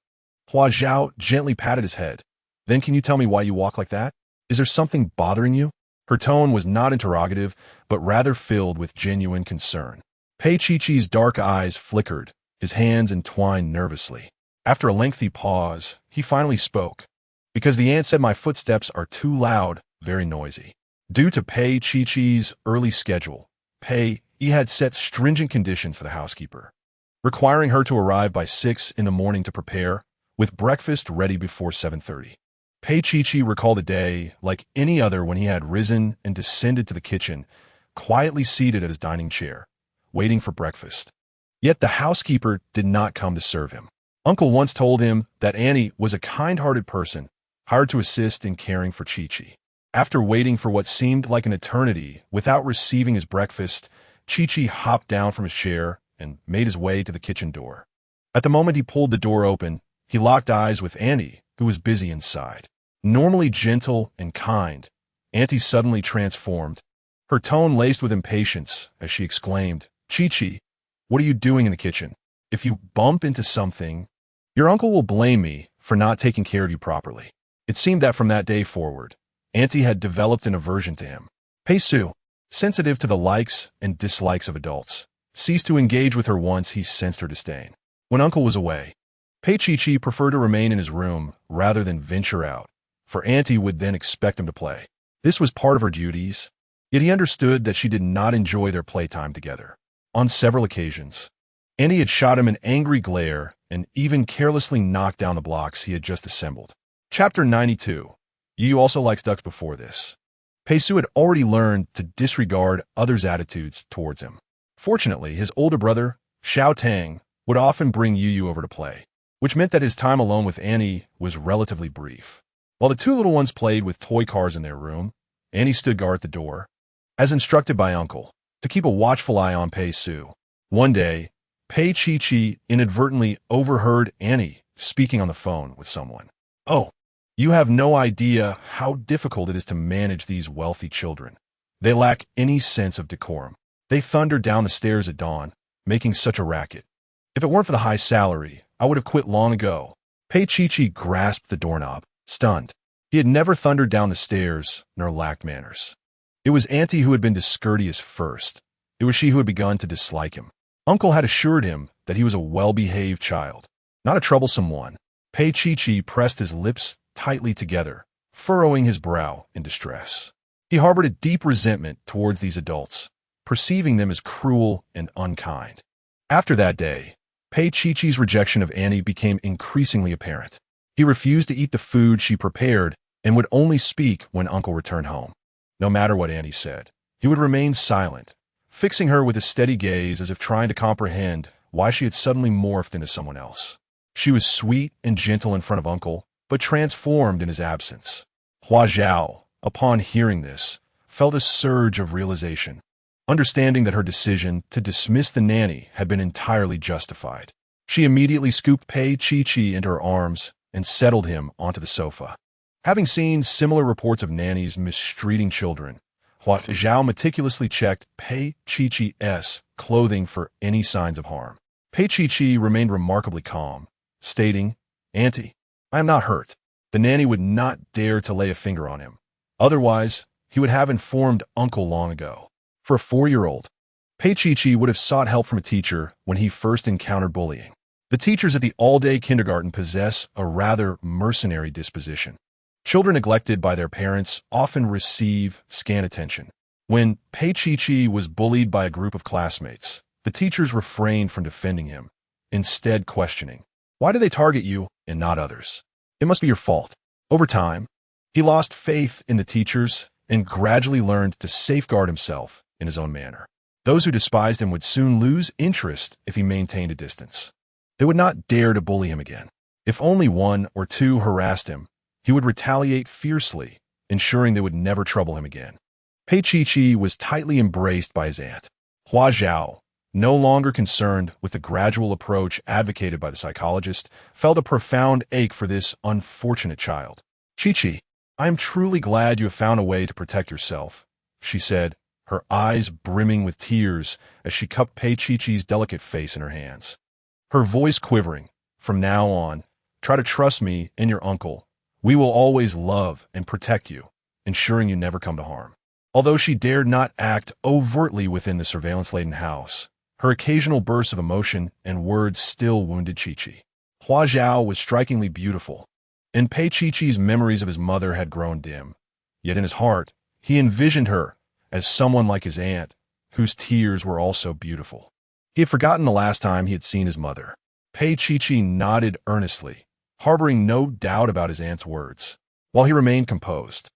Hua Zhao gently patted his head. "Then can you tell me why you walk like that? Is there something bothering you?" Her tone was not interrogative, but rather filled with genuine concern. Pei Chi-Chi's dark eyes flickered, his hands entwined nervously. After a lengthy pause, he finally spoke. "Because the aunt said my footsteps are too loud, very noisy." Due to Pei Chi-Chi's early schedule, Pei Yi had set stringent conditions for the housekeeper, requiring her to arrive by 6 in the morning to prepare, with breakfast ready before 7:30. Pei Chi-Chi recalled a day like any other when he had risen and descended to the kitchen, quietly seated at his dining chair, waiting for breakfast. Yet the housekeeper did not come to serve him. Uncle once told him that Annie was a kind-hearted person, hired to assist in caring for Chi-Chi. After waiting for what seemed like an eternity without receiving his breakfast, Chi-Chi hopped down from his chair and made his way to the kitchen door. At the moment he pulled the door open, he locked eyes with Annie, who was busy inside. Normally gentle and kind, Auntie suddenly transformed, her tone laced with impatience as she exclaimed, "Chi-Chi, what are you doing in the kitchen? If you bump into something, your uncle will blame me for not taking care of you properly." It seemed that from that day forward, Auntie had developed an aversion to him. Pei Su, sensitive to the likes and dislikes of adults, ceased to engage with her once he sensed her disdain. When Uncle was away, Pei Chi preferred to remain in his room rather than venture out, for Auntie would then expect him to play. This was part of her duties, yet he understood that she did not enjoy their playtime together. On several occasions, Auntie had shot him an angry glare and even carelessly knocked down the blocks he had just assembled. Chapter 92. You also liked ducks before this. Pei Su had already learned to disregard others' attitudes towards him. Fortunately, his older brother, Xiao Tang, would often bring Yu over to play, which meant that his time alone with Annie was relatively brief. While the two little ones played with toy cars in their room, Annie stood guard at the door, as instructed by Uncle, to keep a watchful eye on Pei Su. One day, Pei Chi inadvertently overheard Annie speaking on the phone with someone. "Oh, you have no idea how difficult it is to manage these wealthy children. They lack any sense of decorum. They thundered down the stairs at dawn, making such a racket. If it weren't for the high salary, I would have quit long ago." Pei Chi grasped the doorknob, stunned. He had never thundered down the stairs, nor lacked manners. It was Auntie who had been discourteous first. It was she who had begun to dislike him. Uncle had assured him that he was a well-behaved child, not a troublesome one. Pei Chi pressed his lips tightly together, furrowing his brow in distress. He harbored a deep resentment towards these adults, perceiving them as cruel and unkind. After that day, Pei Chi's rejection of Annie became increasingly apparent. He refused to eat the food she prepared and would only speak when Uncle returned home. No matter what Annie said, he would remain silent, fixing her with a steady gaze as if trying to comprehend why she had suddenly morphed into someone else. She was sweet and gentle in front of Uncle, but transformed in his absence. Hua Zhao, upon hearing this, felt a surge of realization, understanding that her decision to dismiss the nanny had been entirely justified. She immediately scooped Pei Chi into her arms and settled him onto the sofa. Having seen similar reports of nannies mistreating children, Hua Zhao meticulously checked Pei Chi's clothing for any signs of harm. Pei Chi remained remarkably calm, stating, "Auntie, I am not hurt." The nanny would not dare to lay a finger on him. Otherwise, he would have informed Uncle long ago. For a 4-year-old, Pei Chi would have sought help from a teacher when he first encountered bullying. The teachers at the all-day kindergarten possess a rather mercenary disposition. Children neglected by their parents often receive scant attention. When Pei Chi was bullied by a group of classmates, the teachers refrained from defending him, instead questioning, "Why do they target you and not others? It must be your fault." Over time, he lost faith in the teachers and gradually learned to safeguard himself in his own manner. Those who despised him would soon lose interest if he maintained a distance. They would not dare to bully him again. If only one or two harassed him, he would retaliate fiercely, ensuring they would never trouble him again. Pei Chi was tightly embraced by his aunt. Hua Zhao, no longer concerned with the gradual approach advocated by the psychologist, felt a profound ache for this unfortunate child. "Chi, I am truly glad you have found a way to protect yourself," she said, her eyes brimming with tears as she cupped Pei Chi's delicate face in her hands. Her voice quivering, "From now on, try to trust me and your uncle. We will always love and protect you, ensuring you never come to harm." Although she dared not act overtly within the surveillance-laden house, her occasional bursts of emotion and words still wounded Chi. Hua Zhao was strikingly beautiful, and Pei Chi's memories of his mother had grown dim. Yet in his heart, he envisioned her as someone like his aunt, whose tears were also beautiful. He had forgotten the last time he had seen his mother. Pei Chi nodded earnestly, harboring no doubt about his aunt's words. While he remained composed,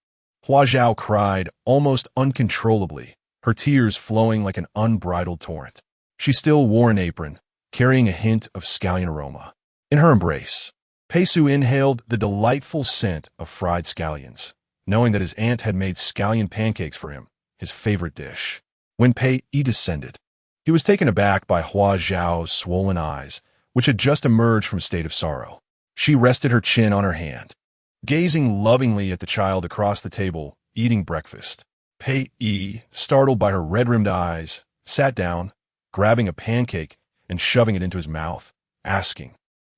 Hua Zhao cried almost uncontrollably, her tears flowing like an unbridled torrent. She still wore an apron, carrying a hint of scallion aroma. In her embrace, Pei Su inhaled the delightful scent of fried scallions, knowing that his aunt had made scallion pancakes for him, his favorite dish. When Pei descended, he was taken aback by Hua Zhao's swollen eyes, which had just emerged from a state of sorrow. She rested her chin on her hand, gazing lovingly at the child across the table, eating breakfast. Pei, startled by her red-rimmed eyes, sat down, grabbing a pancake and shoving it into his mouth, asking,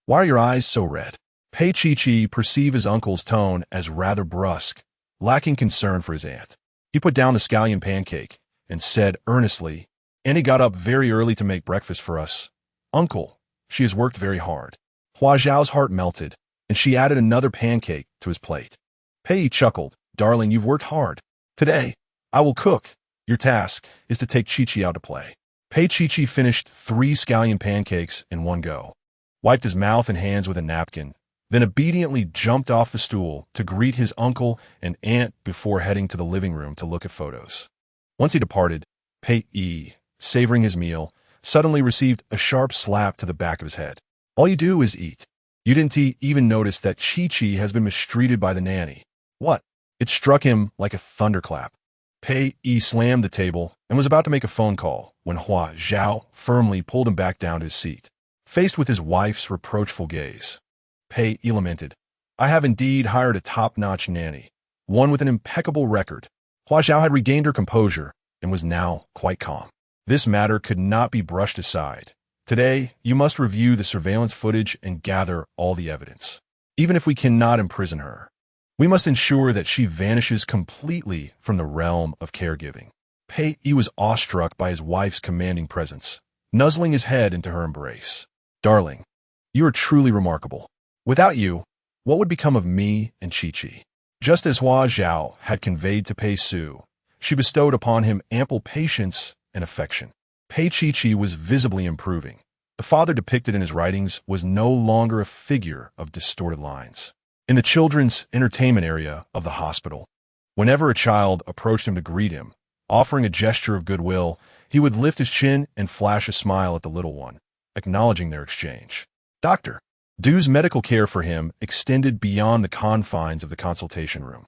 "Why are your eyes so red?" Pei Chi perceived his uncle's tone as rather brusque, lacking concern for his aunt. He put down the scallion pancake and said earnestly, Annie got up very early to make breakfast for us. Uncle, she has worked very hard. Hua Zhao's heart melted, and she added another pancake to his plate. Pei chuckled. Darling, you've worked hard. Today, I will cook. Your task is to take Chi-Chi out to play. Pei Chi-Chi finished 3 scallion pancakes in one go, wiped his mouth and hands with a napkin, then obediently jumped off the stool to greet his uncle and aunt before heading to the living room to look at photos. Once he departed, Pei, savoring his meal, suddenly received a sharp slap to the back of his head. All you do is eat. You didn't even notice that Chi-Chi has been mistreated by the nanny. What? It struck him like a thunderclap. Pei slammed the table and was about to make a phone call when Hua Zhao firmly pulled him back down to his seat. Faced with his wife's reproachful gaze, Pei lamented, I have indeed hired a top-notch nanny, one with an impeccable record. Hua Zhao had regained her composure and was now quite calm. This matter could not be brushed aside. Today, you must review the surveillance footage and gather all the evidence. Even if we cannot imprison her, we must ensure that she vanishes completely from the realm of caregiving. Pei was awestruck by his wife's commanding presence, nuzzling his head into her embrace. Darling, you are truly remarkable. Without you, what would become of me and Chi-Chi? Just as Hua Zhao had conveyed to Pei Su, she bestowed upon him ample patience and affection. Pei Chi-Chi was visibly improving. The father depicted in his writings was no longer a figure of distorted lines. In the children's entertainment area of the hospital, whenever a child approached him to greet him, offering a gesture of goodwill, he would lift his chin and flash a smile at the little one, acknowledging their exchange. Dr. Du's medical care for him extended beyond the confines of the consultation room.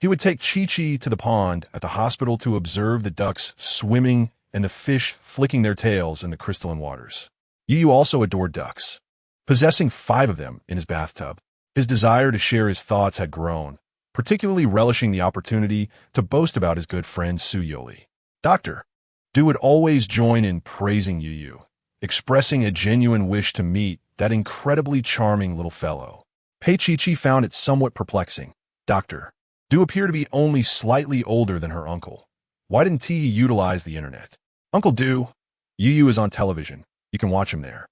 He would take Chi-Chi to the pond at the hospital to observe the ducks swimming and the fish flicking their tails in the crystalline waters. Yu also adored ducks. Possessing 5 of them in his bathtub, his desire to share his thoughts had grown, particularly relishing the opportunity to boast about his good friend Youri. Dr. Du would always join in praising Yu, expressing a genuine wish to meet that incredibly charming little fellow. Pei Chi-Chi found it somewhat perplexing. Dr. Du appeared to be only slightly older than her uncle. Why didn't he utilize the internet? Uncle Du, Yu is on television. You can watch him there.